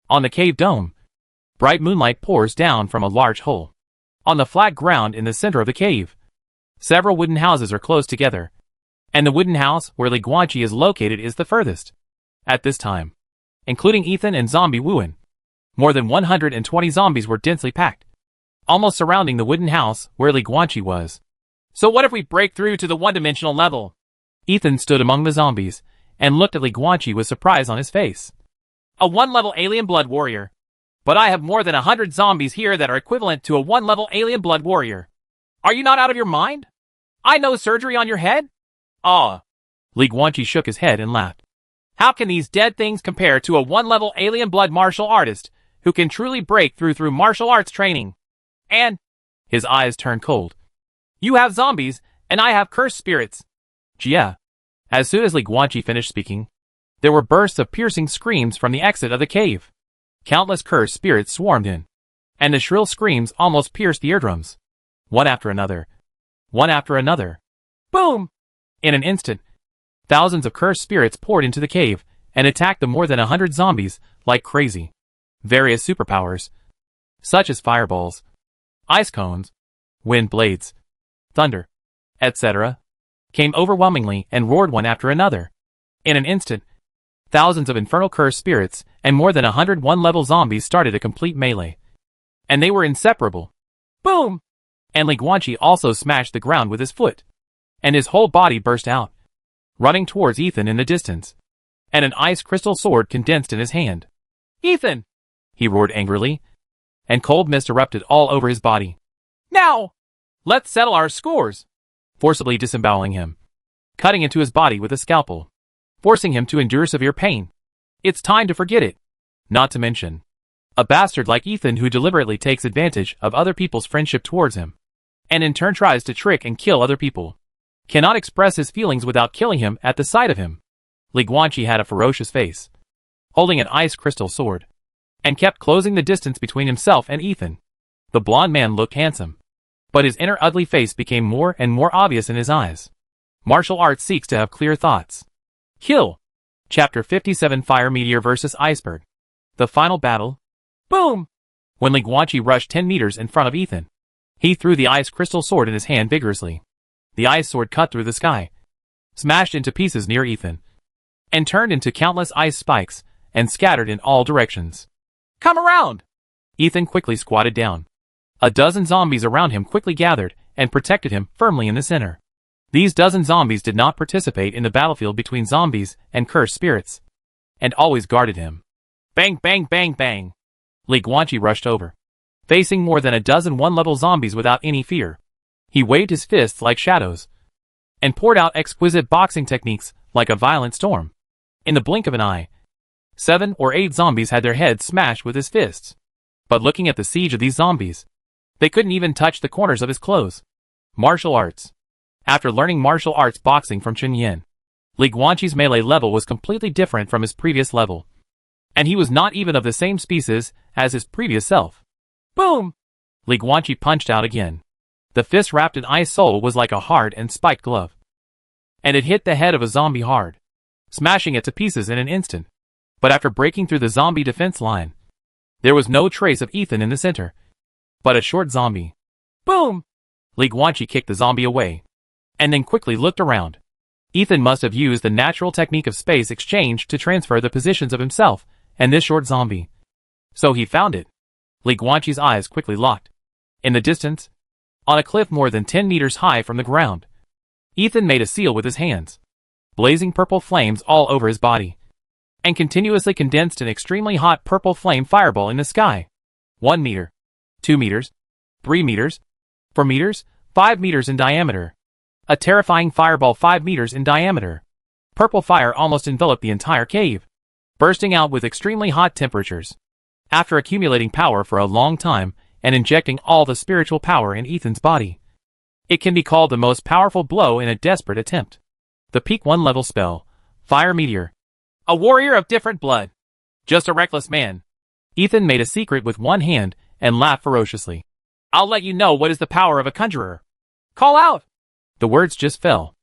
On the cave dome, bright moonlight pours down from a large hole. On the flat ground in the center of the cave, several wooden houses are close together, and the wooden house where Li Guanqi is located is the furthest. At this time, including Ethan and Zombie Wuan, more than 120 zombies were densely packed, almost surrounding the wooden house where Li Guanqi was. So what if we break through to the one-dimensional level? Ethan stood among the zombies and looked at Li Guanqi with surprise on his face. A one-level alien blood warrior. But I have more than 100 zombies here that are equivalent to a one-level alien blood warrior. Are you not out of your mind? I know surgery on your head? Ah. Li Guanqi shook his head and laughed. How can these dead things compare to a one-level alien blood martial artist who can truly break through martial arts training? And his eyes turned cold. You have zombies, and I have cursed spirits. Yeah. As soon as Li Guanqi finished speaking, there were bursts of piercing screams from the exit of the cave. Countless cursed spirits swarmed in, and the shrill screams almost pierced the eardrums. One after another. One after another. Boom! In an instant, thousands of cursed spirits poured into the cave and attacked the more than 100 zombies like crazy. Various superpowers, such as fireballs, ice cones, wind blades, thunder, etc., came overwhelmingly and roared one after another. In an instant, thousands of infernal cursed spirits and more than 101-level zombies started a complete melee. And they were inseparable. Boom! And Li Guanqi also smashed the ground with his foot, and his whole body burst out, running towards Ethan in the distance, and an ice crystal sword condensed in his hand. Ethan! He roared angrily, and cold mist erupted all over his body. Now! Let's settle our scores! Forcibly disemboweling him, cutting into his body with a scalpel, forcing him to endure severe pain. It's time to forget it. Not to mention, a bastard like Ethan who deliberately takes advantage of other people's friendship towards him, and in turn tries to trick and kill other people, cannot express his feelings without killing him at the sight of him. Li Guanqi had a ferocious face, holding an ice crystal sword, and kept closing the distance between himself and Ethan. The blond man looked handsome, but his inner ugly face became more and more obvious in his eyes. Martial arts seeks to have clear thoughts. Kill. Chapter 57 Fire Meteor vs. Iceberg. The final battle. Boom! When Li Guanqi rushed 10 meters in front of Ethan, he threw the ice crystal sword in his hand vigorously. The ice sword cut through the sky, smashed into pieces near Ethan, and turned into countless ice spikes and scattered in all directions. Come around! Ethan quickly squatted down. A dozen zombies around him quickly gathered and protected him firmly in the center. These dozen zombies did not participate in the battlefield between zombies and cursed spirits, and always guarded him. Bang, bang, bang, bang! Li Guanqi rushed over, facing more than a dozen one-level zombies without any fear. He waved his fists like shadows, and poured out exquisite boxing techniques like a violent storm. In the blink of an eye, 7 or 8 zombies had their heads smashed with his fists. But looking at the siege of these zombies, they couldn't even touch the corners of his clothes. Martial arts. After learning martial arts boxing from Chen Yin, Li Guanqi's melee level was completely different from his previous level, and he was not even of the same species as his previous self. Boom! Li Guanqi punched out again. The fist wrapped in ice soul was like a hard and spiked glove, and it hit the head of a zombie hard, smashing it to pieces in an instant. But after breaking through the zombie defense line, there was no trace of Ethan in the center, but a short zombie. Boom! Li Guanqi kicked the zombie away, and then quickly looked around. Ethan must have used the natural technique of space exchange to transfer the positions of himself and this short zombie. So he found it. Li Guanqi's eyes quickly locked. In the distance, on a cliff more than 10 meters high from the ground, Ethan made a seal with his hands, blazing purple flames all over his body, and continuously condensed an extremely hot purple flame fireball in the sky. 1 meter, 2 meters, 3 meters. 4 meters, 5 meters in diameter. A terrifying fireball 5 meters in diameter. Purple fire almost enveloped the entire cave, bursting out with extremely hot temperatures. After accumulating power for a long time and injecting all the spiritual power in Ethan's body, it can be called the most powerful blow in a desperate attempt. The peak 1 level spell, Fire Meteor. A warrior of different blood. Just a reckless man. Ethan made a secret with one hand and laughed ferociously. I'll let you know what is the power of a conjurer. Call out! The words just fell.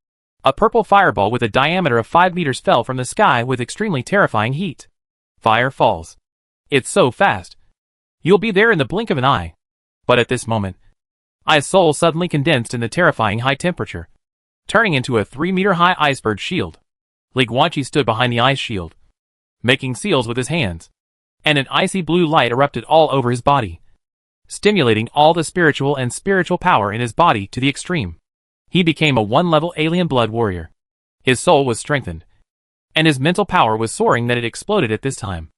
A purple fireball with a diameter of 5 meters fell from the sky with extremely terrifying heat. Fire falls. It's so fast. You'll be there in the blink of an eye. But at this moment, I's soul suddenly condensed in the terrifying high temperature, turning into a 3-meter-high iceberg shield. Li Guanqi stood behind the ice shield, making seals with his hands, and an icy blue light erupted all over his body, stimulating all the spiritual power in his body to the extreme. He became a 1-level alien blood warrior. His soul was strengthened, and his mental power was soaring that it exploded at this time.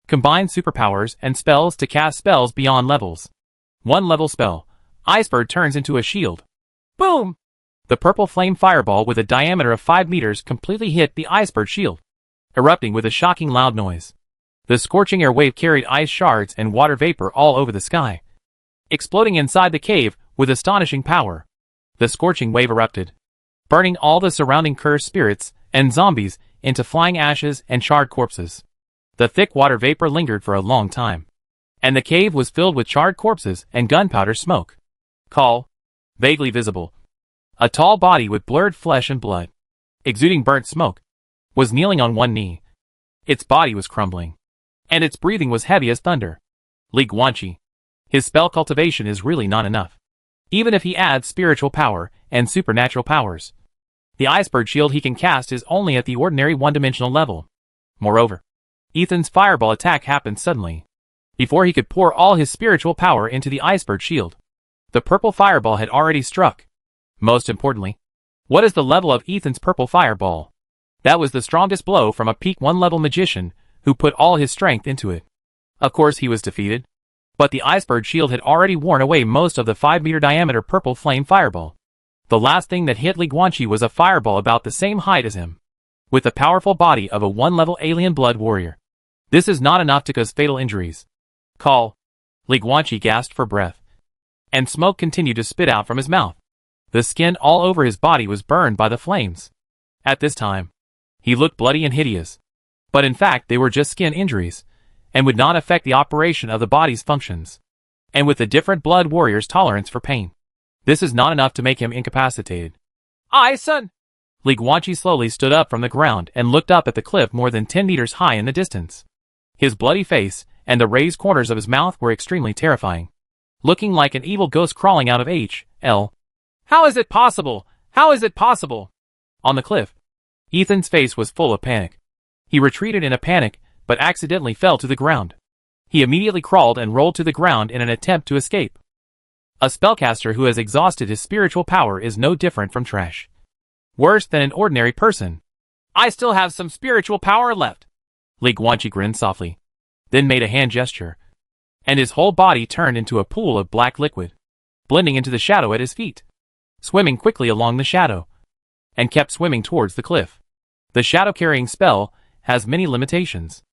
Combined superpowers and spells to cast spells beyond levels. 1-level spell. Iceberg turns into a shield. Boom! The purple flame fireball with a diameter of 5 meters completely hit the iceberg shield, erupting with a shocking loud noise. The scorching air wave carried ice shards and water vapor all over the sky, exploding inside the cave with astonishing power. The scorching wave erupted, burning all the surrounding cursed spirits and zombies into flying ashes and charred corpses. The thick water vapor lingered for a long time, and the cave was filled with charred corpses and gunpowder smoke. Call, vaguely visible. A tall body with blurred flesh and blood, exuding burnt smoke, was kneeling on one knee. Its body was crumbling, and its breathing was heavy as thunder. Li Guanqi. His spell cultivation is really not enough, even if he adds spiritual power and supernatural powers. The iceberg shield he can cast is only at the ordinary one-dimensional level. Moreover, Ethan's fireball attack happened suddenly, before he could pour all his spiritual power into the iceberg shield. The purple fireball had already struck. Most importantly, what is the level of Ethan's purple fireball? That was the strongest blow from a peak 1-level magician who put all his strength into it. Of course he was defeated, but the iceberg shield had already worn away most of the 5-meter diameter purple flame fireball. The last thing that hit Li Guanqi was a fireball about the same height as him, with the powerful body of a 1-level alien blood warrior. This is not enough to cause fatal injuries. Call. Li Guanqi gasped for breath, and smoke continued to spit out from his mouth. The skin all over his body was burned by the flames. At this time, he looked bloody and hideous. But in fact they were just skin injuries, and would not affect the operation of the body's functions. And with the different blood warrior's tolerance for pain, this is not enough to make him incapacitated. Aye, son! Li Guanqi slowly stood up from the ground and looked up at the cliff more than 10 meters high in the distance. His bloody face and the raised corners of his mouth were extremely terrifying, looking like an evil ghost crawling out of H.L. How is it possible? How is it possible? On the cliff, Ethan's face was full of panic. He retreated in a panic, but accidentally fell to the ground. He immediately crawled and rolled to the ground in an attempt to escape. A spellcaster who has exhausted his spiritual power is no different from trash. Worse than an ordinary person. I still have some spiritual power left. Li Guanqi grinned softly, then made a hand gesture, and his whole body turned into a pool of black liquid, blending into the shadow at his feet, swimming quickly along the shadow, and kept swimming towards the cliff. The shadow-carrying spell has many limitations.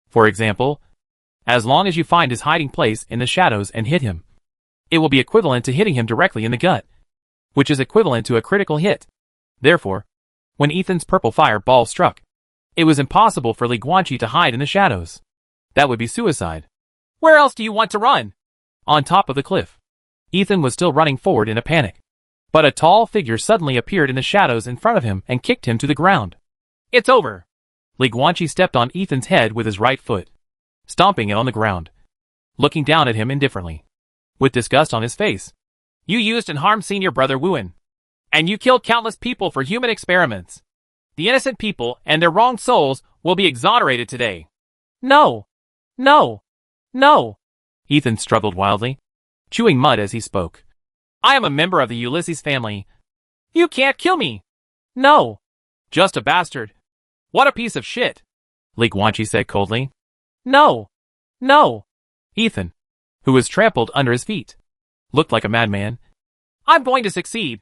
For example, as long as you find his hiding place in the shadows and hit him, it will be equivalent to hitting him directly in the gut, which is equivalent to a critical hit. Therefore, when Ethan's purple fireball struck, it was impossible for Li Guanqi to hide in the shadows. That would be suicide. Where else do you want to run? On top of the cliff. Ethan was still running forward in a panic, but a tall figure suddenly appeared in the shadows in front of him and kicked him to the ground. It's over. Li Guanqi stepped on Ethan's head with his right foot, stomping it on the ground, looking down at him indifferently, with disgust on his face. You used and harmed senior brother Wuan, and you killed countless people for human experiments. The innocent people and their wronged souls will be exonerated today. No! No! No! Ethan struggled wildly, chewing mud as he spoke. I am a member of the Ulysses family. You can't kill me! No! Just a bastard. What a piece of shit! Li Guanqi said coldly. No! No! Ethan, who was trampled under his feet, looked like a madman. I'm going to succeed.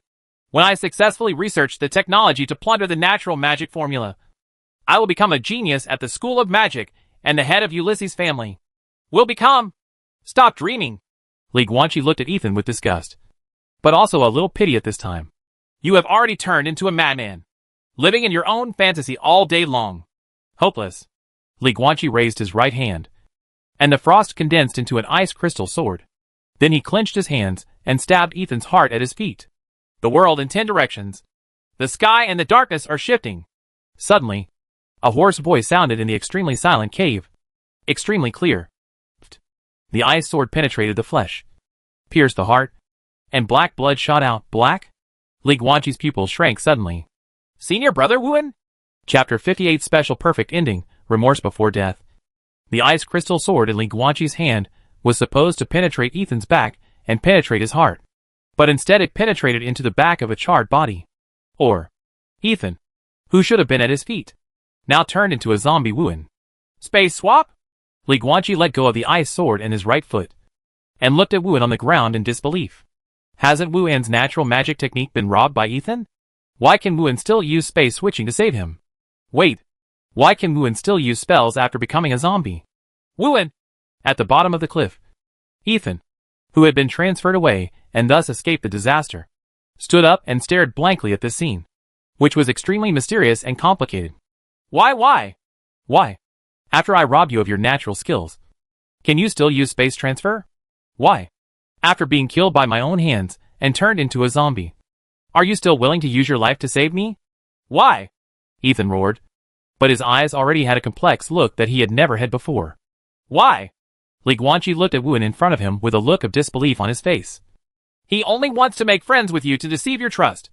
When I successfully research the technology to plunder the natural magic formula, I will become a genius at the School of Magic and the head of Ulysses' family. Will become. Stop dreaming. Li Guanqi looked at Ethan with disgust, but also a little pity at this time. You have already turned into a madman, living in your own fantasy all day long. Hopeless. Li Guanqi raised his right hand, and the frost condensed into an ice crystal sword. Then he clenched his hands and stabbed Ethan's heart at his feet. The world in 10 directions. The sky and the darkness are shifting. Suddenly, a hoarse voice sounded in the extremely silent cave. Extremely clear. The ice sword penetrated the flesh, pierced the heart, and black blood shot out. Black? Li Guanqi's pupils shrank suddenly. Senior brother Wuan? Chapter 58 Special Perfect Ending, Remorse Before Death. The ice crystal sword in Li Guanqi's hand was supposed to penetrate Ethan's back and penetrate his heart. But instead it penetrated into the back of a charred body. Or, Ethan, who should have been at his feet, now turned into a zombie Wuan. Space swap? Li Guanqi let go of the ice sword and his right foot, and looked at Wuan on the ground in disbelief. Hasn't Wuan's natural magic technique been robbed by Ethan? Why can Wuan still use space switching to save him? Wait, why can Wuan still use spells after becoming a zombie? Wuan! At the bottom of the cliff, Ethan, who had been transferred away and thus escaped the disaster, stood up and stared blankly at this scene, which was extremely mysterious and complicated. Why? After I robbed you of your natural skills, can you still use space transfer? Why? After being killed by my own hands and turned into a zombie, are you still willing to use your life to save me? Why? Ethan roared, but his eyes already had a complex look that he had never had before. Why? Li Guanqi looked at Wuan in front of him with a look of disbelief on his face. He only wants to make friends with you to deceive your trust,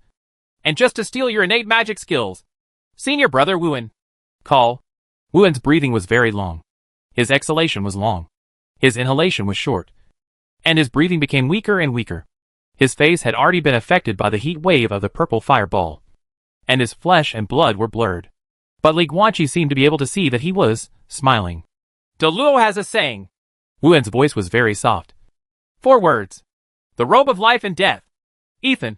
and just to steal your innate magic skills. Senior brother Wuan. Call. Wuan's breathing was very long. His exhalation was long. His inhalation was short. And his breathing became weaker and weaker. His face had already been affected by the heat wave of the purple fireball, and his flesh and blood were blurred. But Li Guanqi seemed to be able to see that he was smiling. De Luo has a saying. Wuan's voice was very soft. 4 words. The robe of life and death. Ethan,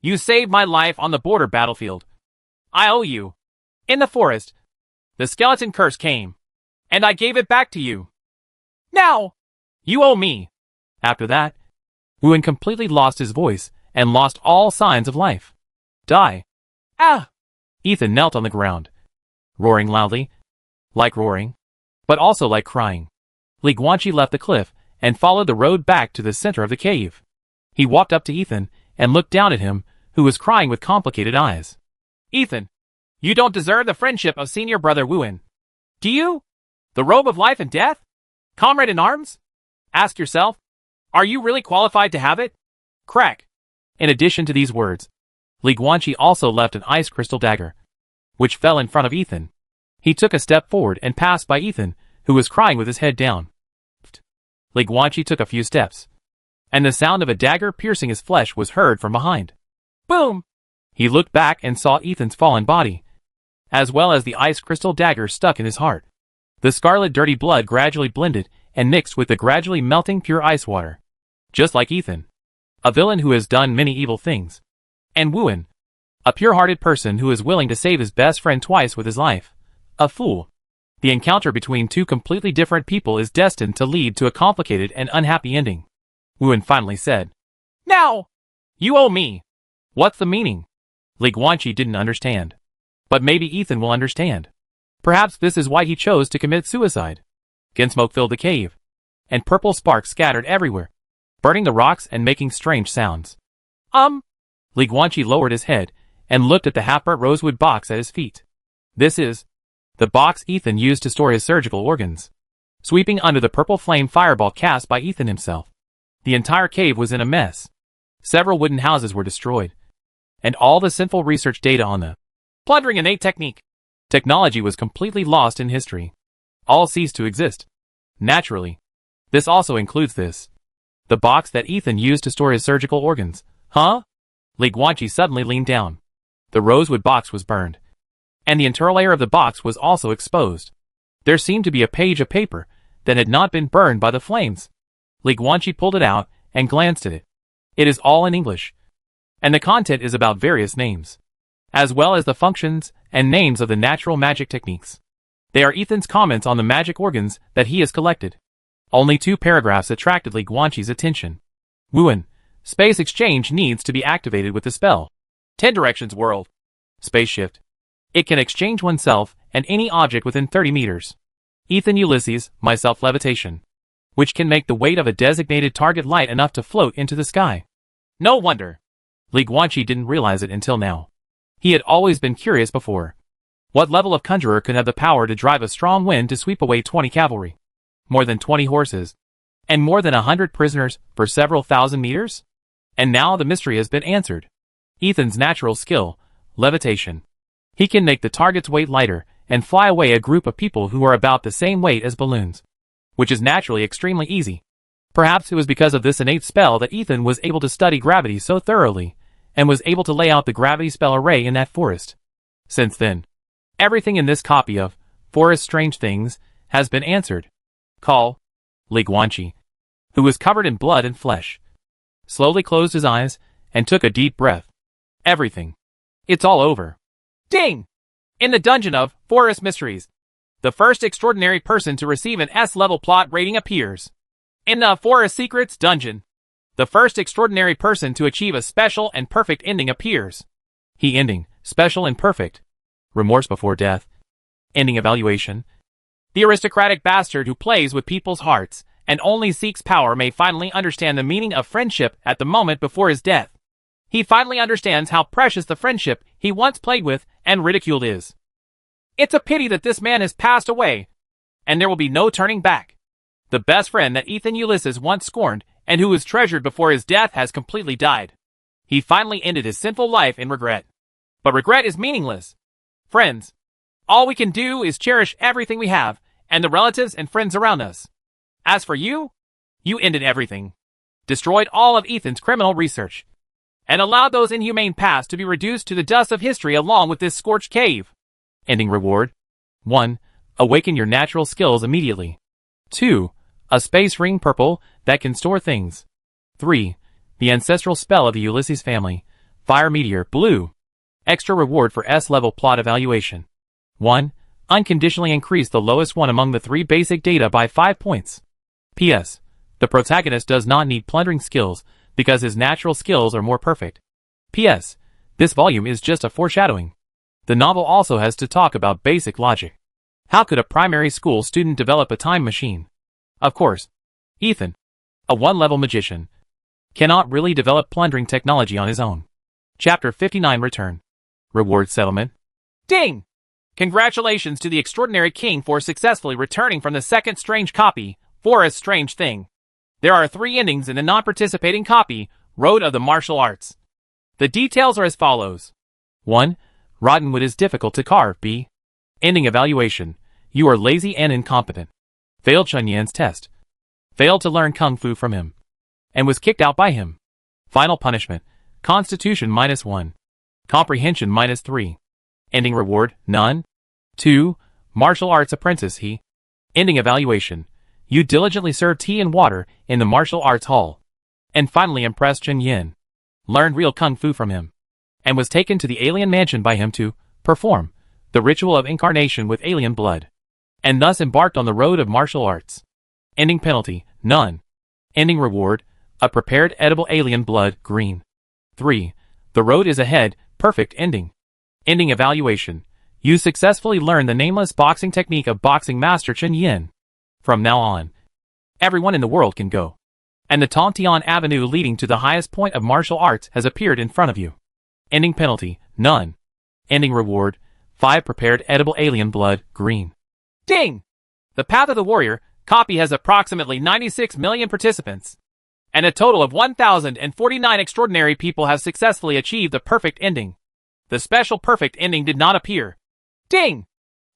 you saved my life on the border battlefield. I owe you. In the forest, the skeleton curse came, and I gave it back to you. Now, you owe me. After that, Wuan completely lost his voice and lost all signs of life. Die. Ah! Ethan knelt on the ground, roaring loudly, like roaring, but also like crying. Li Guanqi left the cliff and followed the road back to the center of the cave. He walked up to Ethan and looked down at him, who was crying with complicated eyes. Ethan, you don't deserve the friendship of senior brother Wuan. Do you? The robe of life and death? Comrade in arms? Ask yourself, are you really qualified to have it? Crack. In addition to these words, Li Guanqi also left an ice crystal dagger, which fell in front of Ethan. He took a step forward and passed by Ethan, who was crying with his head down. Li Guanqi took a few steps, and the sound of a dagger piercing his flesh was heard from behind. Boom! He looked back and saw Ethan's fallen body, as well as the ice crystal dagger stuck in his heart. The scarlet dirty blood gradually blended and mixed with the gradually melting pure ice water. Just like Ethan, a villain who has done many evil things. And Wuan, a pure-hearted person who is willing to save his best friend twice with his life. A fool. The encounter between two completely different people is destined to lead to a complicated and unhappy ending. Wuan finally said, Now! You owe me! What's the meaning? Li Guanqi didn't understand. But maybe Ethan will understand. Perhaps this is why he chose to commit suicide. Smoke filled the cave, and purple sparks scattered everywhere, burning the rocks and making strange sounds. Li Guanqi lowered his head and looked at the half-burnt rosewood box at his feet. This is the box Ethan used to store his surgical organs. Sweeping under the purple flame fireball cast by Ethan himself, the entire cave was in a mess. Several wooden houses were destroyed, and all the sinful research data on the plundering innate technology was completely lost in history. All ceased to exist. Naturally, this also includes the box that Ethan used to store his surgical organs. Huh? Li Guanqi suddenly leaned down. The rosewood box was burned, and the interior layer of the box was also exposed. There seemed to be a page of paper that had not been burned by the flames. Li Guanqi pulled it out and glanced at it. It is all in English. and the content is about various names, as well as the functions and names of the natural magic techniques. They are Ethan's comments on the magic organs that he has collected. Only 2 paragraphs attracted Li Guanqi's attention. Wuan, space exchange needs to be activated with the spell. 10 directions world. Space shift. It can exchange oneself and any object within 30 meters. Ethan Ulysses, myself levitation, which can make the weight of a designated target light enough to float into the sky. No wonder Li Guanqi didn't realize it until now. He had always been curious before. What level of conjurer could have the power to drive a strong wind to sweep away 20 cavalry, more than 20 horses, and more than 100 prisoners for several thousand meters? And now the mystery has been answered. Ethan's natural skill, levitation. He can make the target's weight lighter and fly away a group of people who are about the same weight as balloons, which is naturally extremely easy. Perhaps it was because of this innate spell that Ethan was able to study gravity so thoroughly, and was able to lay out the gravity spell array in that forest. Since then, everything in this copy of Forest Strange Things has been answered. Call. Li Guanqi, who was covered in blood and flesh, slowly closed his eyes and took a deep breath. Everything. It's all over. Ding! In the dungeon of Forest Mysteries, the first extraordinary person to receive an S-level plot rating appears. In the Forest Secrets dungeon, the first extraordinary person to achieve a special and perfect ending appears. He ending, special and perfect. Remorse before death. Ending evaluation. The aristocratic bastard who plays with people's hearts and only seeks power may finally understand the meaning of friendship at the moment before his death. He finally understands how precious the friendship he once played with and ridiculed is. It's a pity that this man has passed away, and there will be no turning back. The best friend that Ethan Ulysses once scorned and who was treasured before his death has completely died. He finally ended his sinful life in regret. But regret is meaningless. Friends, all we can do is cherish everything we have and the relatives and friends around us. As for you, you ended everything, destroyed all of Ethan's criminal research, and allowed those inhumane past to be reduced to the dust of history along with this scorched cave. Ending reward. 1. Awaken your natural skills immediately. 2. A space ring purple that can store things. 3. The ancestral spell of the Ulysses family. Fire meteor blue. Extra reward for S-level plot evaluation. 1. Unconditionally increase the lowest one among the 3 basic data by 5 points. P.S. The protagonist does not need plundering skills because his natural skills are more perfect. P.S. This volume is just a foreshadowing. The novel also has to talk about basic logic. How could a primary school student develop a time machine? Of course, Ethan, a 1-level magician, cannot really develop plundering technology on his own. Chapter 59 Return. Reward Settlement. Ding! Congratulations to the extraordinary king for successfully returning from the second strange copy, Forest Strange Thing. There are 3 endings in the non-participating copy, Road of the Martial Arts. The details are as follows. 1. Rotten wood is difficult to carve. B. Ending evaluation. You are lazy and incompetent. Failed Chen Yan's test. Failed to learn Kung Fu from him. And was kicked out by him. Final punishment. Constitution -1. Comprehension -3. Ending reward. None. 2. Martial Arts Apprentice. He. Ending evaluation. You diligently served tea and water in the martial arts hall. And finally impressed Chen Yan. Learned real Kung Fu from him. And was taken to the alien mansion by him to perform the ritual of incarnation with alien blood. And thus embarked on the road of martial arts. Ending penalty. None. Ending reward. A prepared edible alien blood. Green. 3. The road is ahead. Perfect ending. Ending evaluation. You successfully learned the nameless boxing technique of boxing master Chen Yan. From now on, everyone in the world can go. And the Tontian Avenue leading to the highest point of martial arts has appeared in front of you. Ending penalty. None. Ending reward. 5 prepared edible alien blood. Green. Ding! The Path of the Warrior copy has approximately 96 million participants. And a total of 1,049 extraordinary people have successfully achieved the perfect ending. The special perfect ending did not appear. Ding!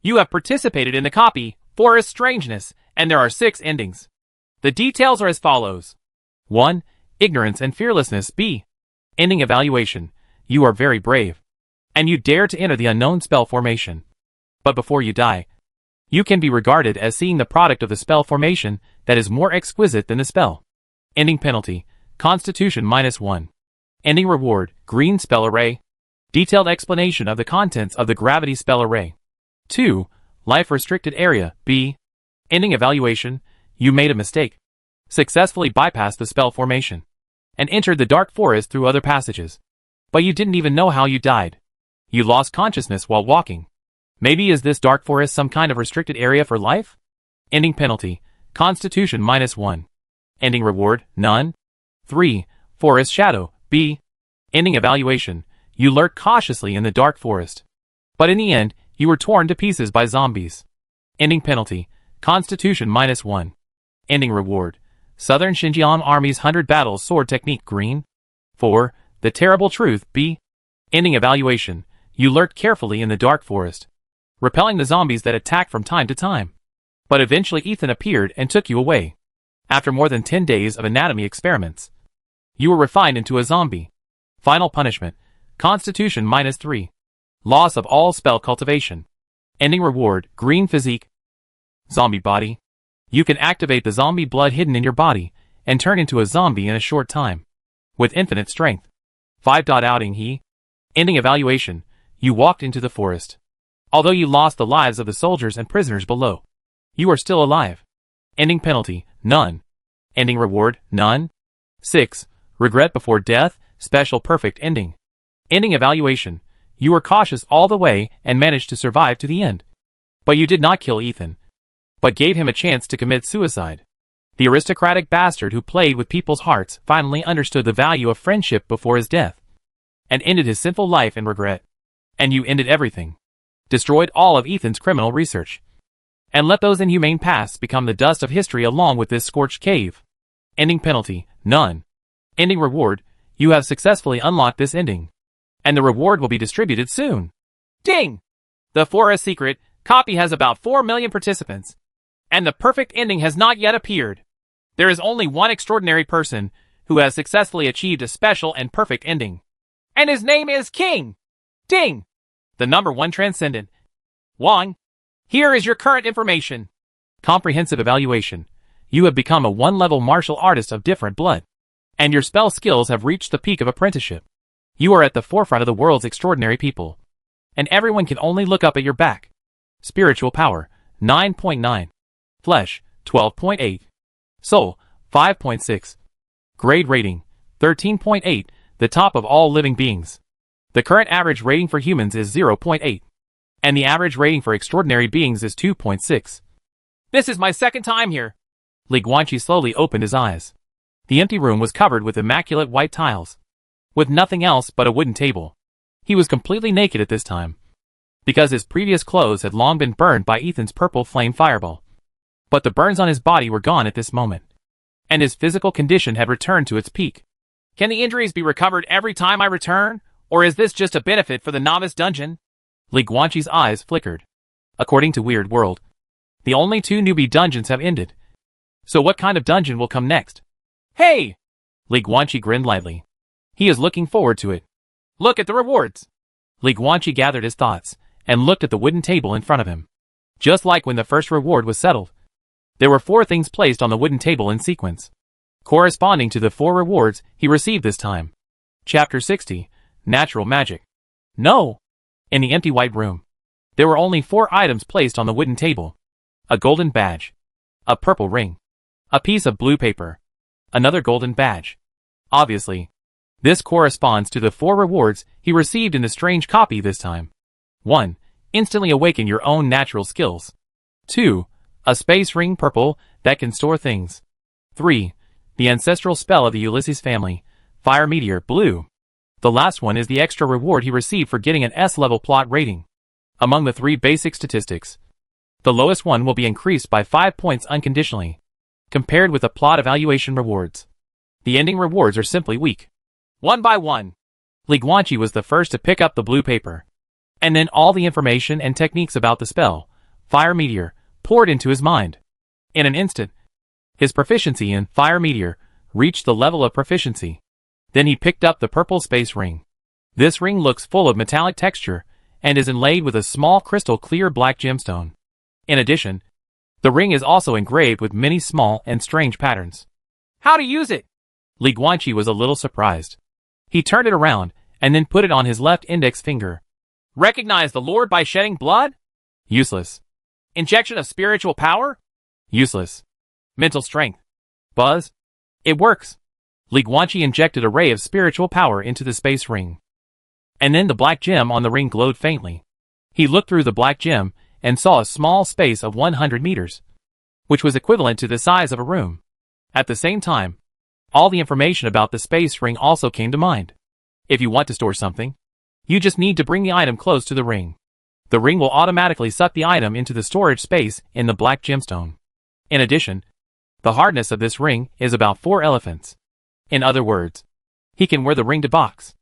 You have participated in the copy, Forest Strangeness, and there are 6 endings. The details are as follows. 1. Ignorance and fearlessness. B. Ending evaluation. You are very brave. And you dare to enter the unknown spell formation. But before you die, you can be regarded as seeing the product of the spell formation that is more exquisite than the spell. Ending penalty. Constitution -1. Ending reward, green spell array. Detailed explanation of the contents of the gravity spell array. 2. Life restricted area, B. Ending evaluation, you made a mistake. Successfully bypassed the spell formation. And entered the dark forest through other passages. But you didn't even know how you died. You lost consciousness while walking. Maybe is this dark forest some kind of restricted area for life? Ending penalty, Constitution -1. Ending reward, none. 3. Forest shadow, B. Ending evaluation, you lurked cautiously in the dark forest. But in the end, you were torn to pieces by zombies. Ending penalty, Constitution -1. Ending reward, Southern Xinjiang Army's 100 Battles Sword Technique green. 4. The Terrible Truth, B. Ending evaluation, you lurked carefully in the dark forest, repelling the zombies that attacked from time to time. But eventually Ethan appeared and took you away. After more than 10 days of anatomy experiments, you were refined into a zombie. Final punishment, Constitution -3. Loss of all spell cultivation. Ending reward, green physique. Zombie body. You can activate the zombie blood hidden in your body and turn into a zombie in a short time. With infinite strength. 5. Outing he. Ending evaluation, you walked into the forest. Although you lost the lives of the soldiers and prisoners below, you are still alive. Ending penalty, none. Ending reward, none. 6. Regret before death, special perfect ending. Ending evaluation, you were cautious all the way and managed to survive to the end. But you did not kill Ethan, but gave him a chance to commit suicide. The aristocratic bastard who played with people's hearts finally understood the value of friendship before his death, and ended his sinful life in regret. And you ended everything. Destroyed all of Ethan's criminal research. And let those inhumane pasts become the dust of history along with this scorched cave. Ending penalty, none. Ending reward, you have successfully unlocked this ending. And the reward will be distributed soon. Ding! The Forest Secret copy has about 4 million participants. And the perfect ending has not yet appeared. There is only one extraordinary person who has successfully achieved a special and perfect ending. And his name is King! Ding! The #1 Transcendent. Wang. Here is your current information. Comprehensive evaluation. You have become a 1-level martial artist of different blood. And your spell skills have reached the peak of apprenticeship. You are at the forefront of the world's extraordinary people. And everyone can only look up at your back. Spiritual power, 9.9. Flesh, 12.8. Soul, 5.6. Grade rating, 13.8, the top of all living beings. The current average rating for humans is 0.8. And the average rating for extraordinary beings is 2.6. This is my second time here. Li Guanqi slowly opened his eyes. The empty room was covered with immaculate white tiles, with nothing else but a wooden table. He was completely naked at this time, because his previous clothes had long been burned by Ethan's purple flame fireball. But the burns on his body were gone at this moment, and his physical condition had returned to its peak. Can the injuries be recovered every time I return, or is this just a benefit for the novice dungeon? Li Guanqi's eyes flickered. According to Weird World, the only 2 newbie dungeons have ended. So what kind of dungeon will come next? Hey! Li Guanqi grinned lightly. He is looking forward to it. Look at the rewards! Li Guanqi gathered his thoughts and looked at the wooden table in front of him. Just like when the first reward was settled, there were 4 things placed on the wooden table in sequence, corresponding to the 4 rewards he received this time. Chapter 60, Natural Magic. No! In the empty white room, there were only 4 items placed on the wooden table. A golden badge, a purple ring, a piece of blue paper, another golden badge. Obviously, this corresponds to the 4 rewards he received in the strange copy this time. 1. Instantly awaken your own natural skills. 2. A space ring purple that can store things. 3. The ancestral spell of the Ulysses family, Fire Meteor blue. The last one is the extra reward he received for getting an S-level plot rating. Among the 3 basic statistics, the lowest one will be increased by 5 points unconditionally, compared with the plot evaluation rewards. The ending rewards are simply weak. One by one, Li Guanqi was the first to pick up the blue paper. And then all the information and techniques about the spell, Fire Meteor, poured into his mind. In an instant, his proficiency in Fire Meteor reached the level of proficiency. Then he picked up the purple space ring. This ring looks full of metallic texture and is inlaid with a small crystal clear black gemstone. In addition, the ring is also engraved with many small and strange patterns. How to use it? Li Guanqi was a little surprised. He turned it around, and then put it on his left index finger. Recognize the Lord by shedding blood? Useless. Injection of spiritual power? Useless. Mental strength. Buzz? It works. Li Guanqi injected a ray of spiritual power into the space ring. And then the black gem on the ring glowed faintly. He looked through the black gem and saw a small space of 100 meters, which was equivalent to the size of a room. At the same time, all the information about the space ring also came to mind. If you want to store something, you just need to bring the item close to the ring. The ring will automatically suck the item into the storage space in the black gemstone. In addition, the hardness of this ring is about 4 elephants. In other words, he can wear the ring to box.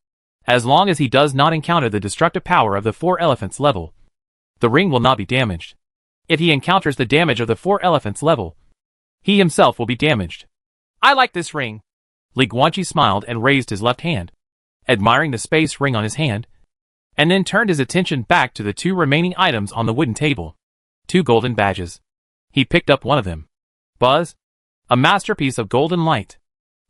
As long as he does not encounter the destructive power of the 4 elephants level, the ring will not be damaged. If he encounters the damage of the 4 elephants level, he himself will be damaged. I like this ring. Li Guanqi smiled and raised his left hand, admiring the space ring on his hand, and then turned his attention back to the 2 remaining items on the wooden table. 2 golden badges. He picked up one of them. Buzz? A masterpiece of golden light.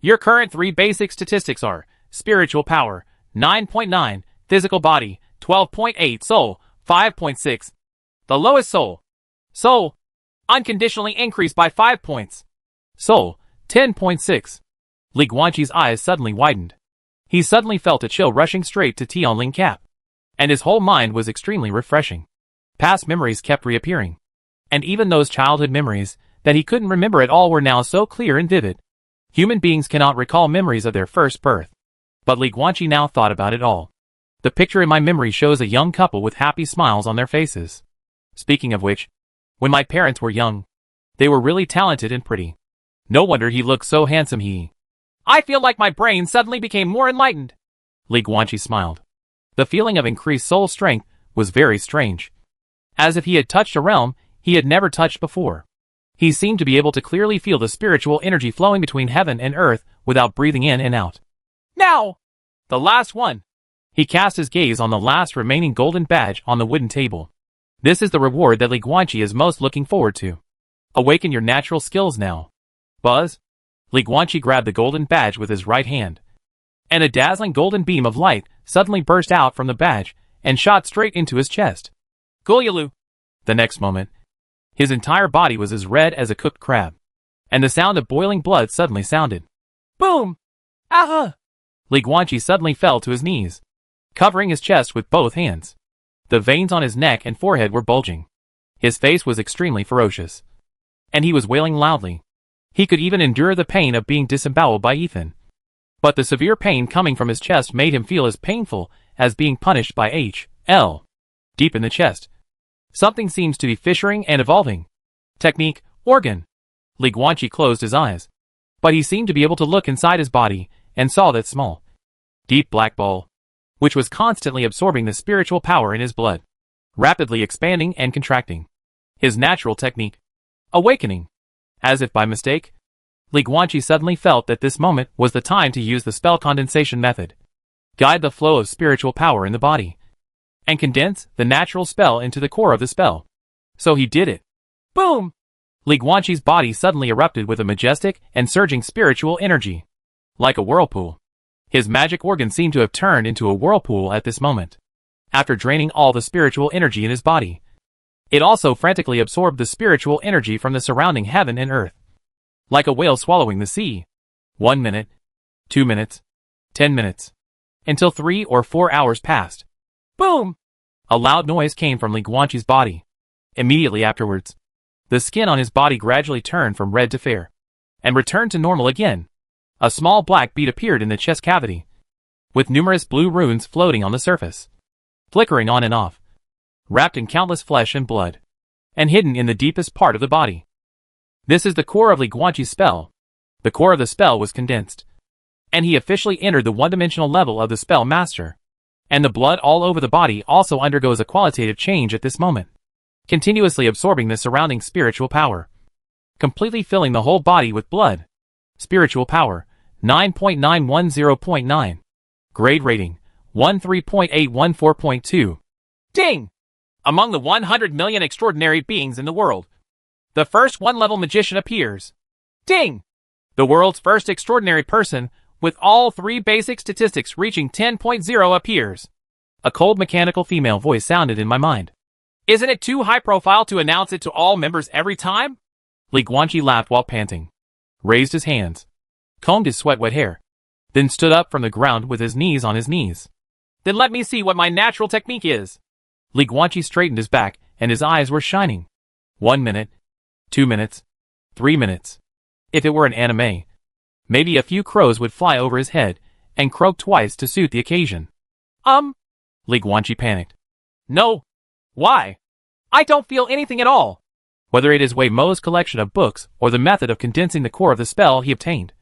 Your current 3 basic statistics are spiritual power, 9.9, physical body, 12.8, soul, 5.6. The lowest soul. Soul. Unconditionally increased by 5 points. Soul, 10.6. Li Guanqi's eyes suddenly widened. He suddenly felt a chill rushing straight to Tianling Cap. And his whole mind was extremely refreshing. Past memories kept reappearing. And even those childhood memories that he couldn't remember at all were now so clear and vivid. Human beings cannot recall memories of their first birth. But Li Guanqi now thought about it all. The picture in my memory shows a young couple with happy smiles on their faces. Speaking of which, when my parents were young, they were really talented and pretty. No wonder he looked so handsome. I feel like my brain suddenly became more enlightened. Li Guanqi smiled. The feeling of increased soul strength was very strange. As if he had touched a realm he had never touched before. He seemed to be able to clearly feel the spiritual energy flowing between heaven and earth without breathing in and out. Now! The last one! He cast his gaze on the last remaining golden badge on the wooden table. This is the reward that Li Guanqi is most looking forward to. Awaken your natural skills now. Buzz? Li Guanqi grabbed the golden badge with his right hand. And a dazzling golden beam of light suddenly burst out from the badge and shot straight into his chest. Gulyalu! The next moment, his entire body was as red as a cooked crab. And the sound of boiling blood suddenly sounded. Boom! Aha! Li Guanqi suddenly fell to his knees, covering his chest with both hands. The veins on his neck and forehead were bulging. His face was extremely ferocious. And he was wailing loudly. He could even endure the pain of being disemboweled by Ethan. But the severe pain coming from his chest made him feel as painful as being punished by H.L. Deep in the chest, something seems to be fissuring and evolving. Technique, organ. Li Guanqi closed his eyes. But he seemed to be able to look inside his body and saw that small, deep black ball, which was constantly absorbing the spiritual power in his blood, rapidly expanding and contracting. His natural technique, awakening. As if by mistake, Li Guanqi suddenly felt that this moment was the time to use the spell condensation method. Guide the flow of spiritual power in the body, and condense the natural spell into the core of the spell. So he did it. Boom! Li Guanqi's body suddenly erupted with a majestic and surging spiritual energy. Like a whirlpool. His magic organ seemed to have turned into a whirlpool at this moment. After draining all the spiritual energy in his body, it also frantically absorbed the spiritual energy from the surrounding heaven and earth. Like a whale swallowing the sea. 1 minute, 2 minutes, 10 minutes, until 3 or 4 hours passed. Boom! A loud noise came from Li Guanqi's body. Immediately afterwards, the skin on his body gradually turned from red to fair, and returned to normal again. A small black bead appeared in the chest cavity, with numerous blue runes floating on the surface, flickering on and off, wrapped in countless flesh and blood, and hidden in the deepest part of the body. This is the core of Li Guanqi's spell. The core of the spell was condensed, and he officially entered the one-dimensional level of the spell master. And the blood all over the body also undergoes a qualitative change at this moment, continuously absorbing the surrounding spiritual power, completely filling the whole body with blood. Spiritual power, 9.910.9. Grade rating, 13.814.2. Ding! Among the 100 million extraordinary beings in the world, the first one-level magician appears. Ding! The world's first extraordinary person with all three basic statistics reaching 10.0 appears. A cold mechanical female voice sounded in my mind. Isn't it too high profile to announce it to all members every time? Li Guanqi laughed while panting, raised his hands, combed his sweat-wet hair, then stood up from the ground with his knees on his knees. Then let me see what my natural technique is. Li Guanqi straightened his back, and his eyes were shining. 1 minute, 2 minutes, 3 minutes. If it were an anime, maybe a few crows would fly over his head and croak twice to suit the occasion. Li Guanqi panicked. No. Why? I don't feel anything at all. Whether it is Wei Mo's collection of books or the method of condensing the core of the spell he obtained,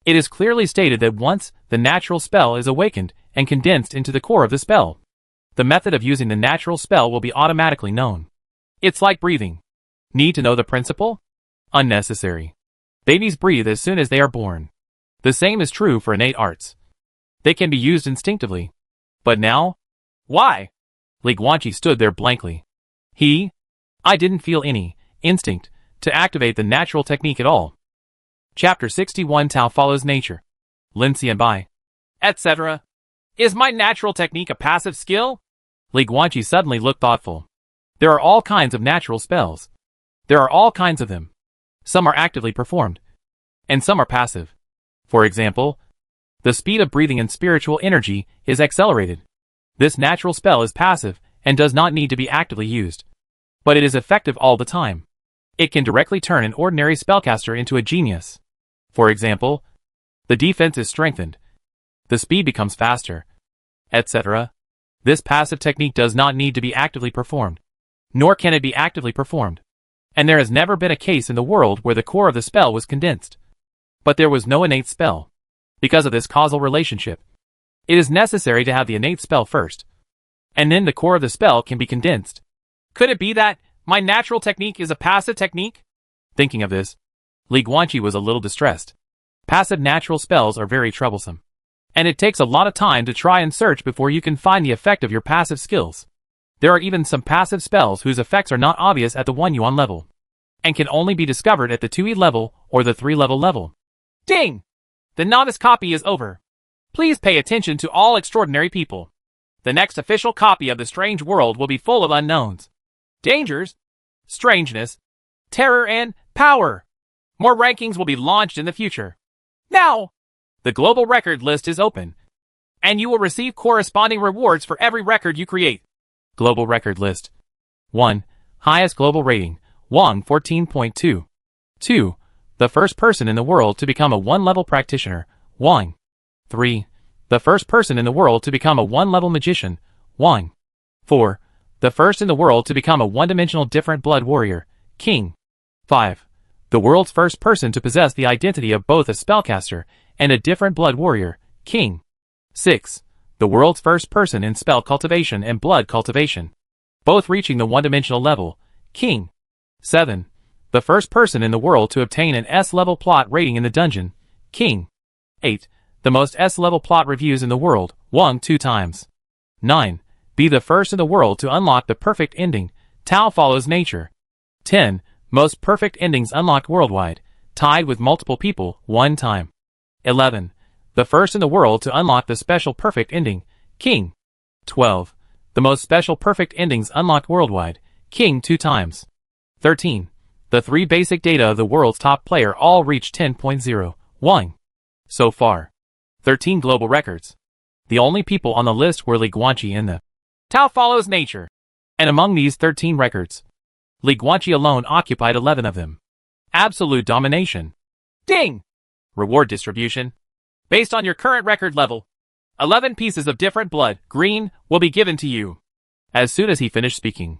it is clearly stated that once the natural spell is awakened and condensed into the core of the spell, the method of using the natural spell will be automatically known. It's like breathing. Need to know the principle? Unnecessary. Babies breathe as soon as they are born. The same is true for innate arts. They can be used instinctively. But now? Why? Li Guanqi stood there blankly. I didn't feel any instinct to activate the natural technique at all. Chapter 61 Tao follows nature. Lin Xianbai. Etc. Is my natural technique a passive skill? Li Guanqi suddenly looked thoughtful. There are all kinds of natural spells. There are all kinds of them. Some are actively performed, and some are passive. For example, the speed of breathing and spiritual energy is accelerated. This natural spell is passive and does not need to be actively used. But it is effective all the time. It can directly turn an ordinary spellcaster into a genius. For example, the defense is strengthened, the speed becomes faster, etc. This passive technique does not need to be actively performed, nor can it be actively performed. And there has never been a case in the world where the core of the spell was condensed. But there was no innate spell. Because of this causal relationship, it is necessary to have the innate spell first, and then the core of the spell can be condensed. Could it be that my natural technique is a passive technique? Thinking of this, Li Guanqi was a little distressed. Passive natural spells are very troublesome, and it takes a lot of time to try and search before you can find the effect of your passive skills. There are even some passive spells whose effects are not obvious at the 1 yuan level, and can only be discovered at the 2e level or the 3-level level. Ding! The novice copy is over. Please pay attention to all extraordinary people. The next official copy of the Strange World will be full of unknowns, dangers, strangeness, terror, and power. More rankings will be launched in the future. Now, the global record list is open, and you will receive corresponding rewards for every record you create. Global record list. 1. Highest global rating, Wang 14.2. 2. The first person in the world to become a 1-level practitioner, Wang. 3. The first person in the world to become a 1-level magician, Wang. 4. The first in the world to become a 1-dimensional different blood warrior, King. 5. The world's first person to possess the identity of both a spellcaster and a different blood warrior, King. 6. The world's first person in spell cultivation and blood cultivation, both reaching the 1-dimensional level, King. 7. The first person in the world to obtain an S-level plot rating in the dungeon, King. 8. The most S-level plot reviews in the world, Wang 2 times. 9. Be the first in the world to unlock the perfect ending, Tao follows nature. 10. Most perfect endings unlocked worldwide, tied with multiple people, 1 time. 11. The first in the world to unlock the special perfect ending, King. 12. The most special perfect endings unlocked worldwide, King 2 times. 13. The 3 basic data of the world's top player all reached 10.0, Wang. So far, 13 global records. The only people on the list were Li Guanqi and the Tao follows nature. And among these 13 records, Li Guanqi alone occupied 11 of them. Absolute domination. Ding! Reward distribution. Based on your current record level, 11 pieces of different blood, green, will be given to you. As soon as he finished speaking,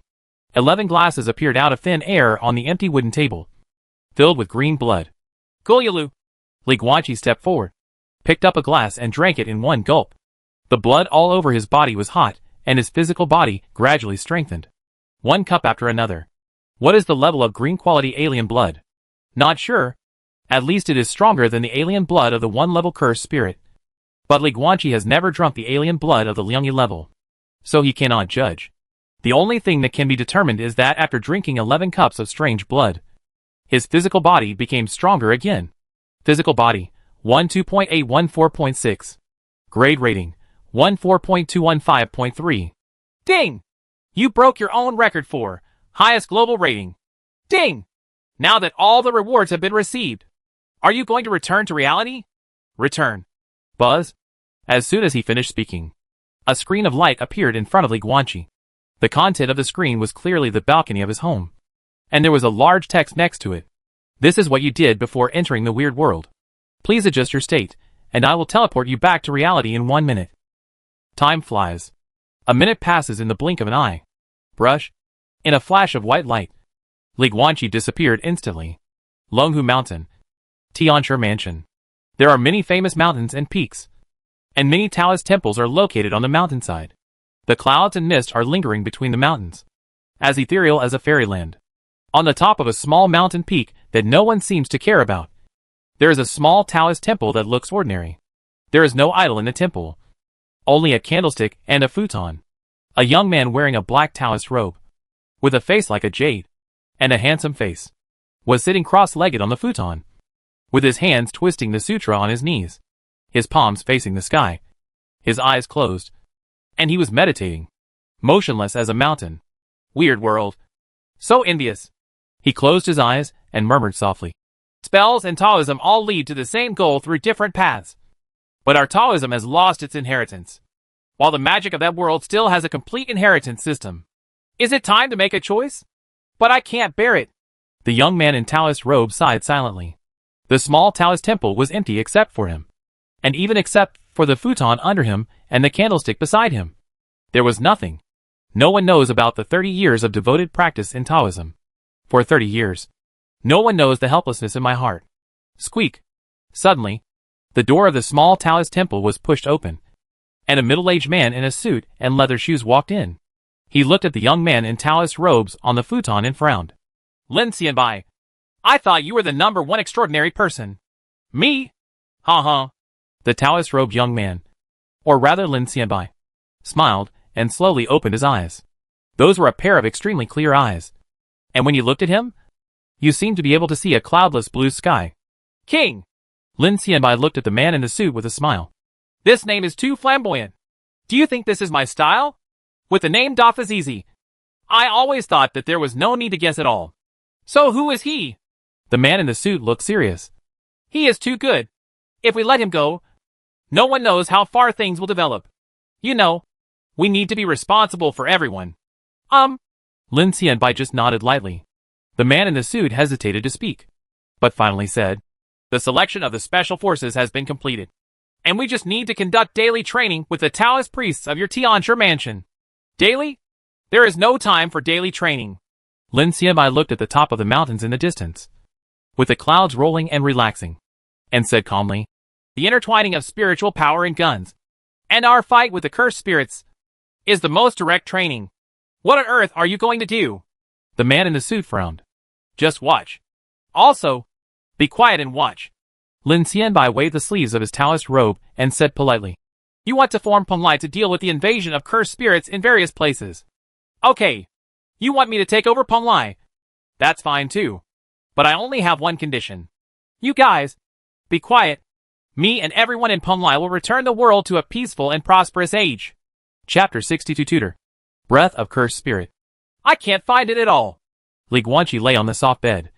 11 glasses appeared out of thin air on the empty wooden table, filled with green blood. Gulyalu. Li Guanqi stepped forward, picked up a glass and drank it in one gulp. The blood all over his body was hot, and his physical body gradually strengthened. 1 cup after another. What is the level of green quality alien blood? Not sure. At least it is stronger than the alien blood of the 1-level cursed spirit. But Li Guanqi has never drunk the alien blood of the Liangyi level, so he cannot judge. The only thing that can be determined is that after drinking 11 cups of strange blood, his physical body became stronger again. Physical body, 12.814.6. Grade rating, 14.215.3. Ding! You broke your own record for highest global rating. Ding! Now that all the rewards have been received, are you going to return to reality? Return. Buzz. As soon as he finished speaking, a screen of light appeared in front of Li Guanqi. The content of the screen was clearly the balcony of his home, and there was a large text next to it. This is what you did before entering the weird world. Please adjust your state, and I will teleport you back to reality in 1 minute. Time flies. A minute passes in the blink of an eye. Brush. In a flash of white light, Li Guanqi disappeared instantly. Longhu Mountain. Tianshi Mansion. There are many famous mountains and peaks, and many Taoist temples are located on the mountainside. The clouds and mist are lingering between the mountains, as ethereal as a fairyland. On the top of a small mountain peak that no one seems to care about, there is a small Taoist temple that looks ordinary. There is no idol in the temple, only a candlestick and a futon. A young man wearing a black Taoist robe, with a face like a jade, and a handsome face, was sitting cross-legged on the futon, with his hands twisting the sutra on his knees, his palms facing the sky, his eyes closed, and he was meditating, motionless as a mountain. Weird world. So envious. He closed his eyes and murmured softly. Spells and Taoism all lead to the same goal through different paths. But our Taoism has lost its inheritance, while the magic of that world still has a complete inheritance system. Is it time to make a choice? But I can't bear it. The young man in Taoist robe sighed silently. The small Taoist temple was empty except for him, and even except for the futon under him and the candlestick beside him. There was nothing. No one knows about the 30 years of devoted practice in Taoism. For 30 years. No one knows the helplessness in my heart. Squeak. Suddenly, the door of the small Taoist temple was pushed open, and a middle-aged man in a suit and leather shoes walked in. He looked at the young man in Taoist robes on the futon and frowned. Lin Xianbai, I thought you were the number one extraordinary person. Me? Ha. The Taoist robed young man, or rather Lin Xianbai, smiled and slowly opened his eyes. Those were a pair of extremely clear eyes, and when you looked at him, you seemed to be able to see a cloudless blue sky. King! Lin Xianbai looked at the man in the suit with a smile. This name is too flamboyant. Do you think this is my style? With the name Doff is easy. I always thought that there was no need to guess at all. So who is he? The man in the suit looked serious. He is too good. If we let him go, no one knows how far things will develop. You know, we need to be responsible for everyone. Lin Xianbai just nodded lightly. The man in the suit hesitated to speak, but finally said, the selection of the special forces has been completed, and we just need to conduct daily training with the Taoist priests of your Tianshi mansion. Daily? There is no time for daily training. Lin Xianbai looked at the top of the mountains in the distance, with the clouds rolling and relaxing, and said calmly, the intertwining of spiritual power and guns, and our fight with the cursed spirits, is the most direct training. What on earth are you going to do? The man in the suit frowned. Just watch. Also, be quiet and watch. Lin Xianbai waved the sleeves of his Taoist robe and said politely, you want to form Pengli to deal with the invasion of cursed spirits in various places. Okay. You want me to take over Pengli? That's fine too. But I only have one condition. You guys, be quiet. Me and everyone in Pengli will return the world to a peaceful and prosperous age. Chapter 62 Tutor. Breath of Cursed Spirit. I can't find it at all. Li Guanqi lay on the soft bed,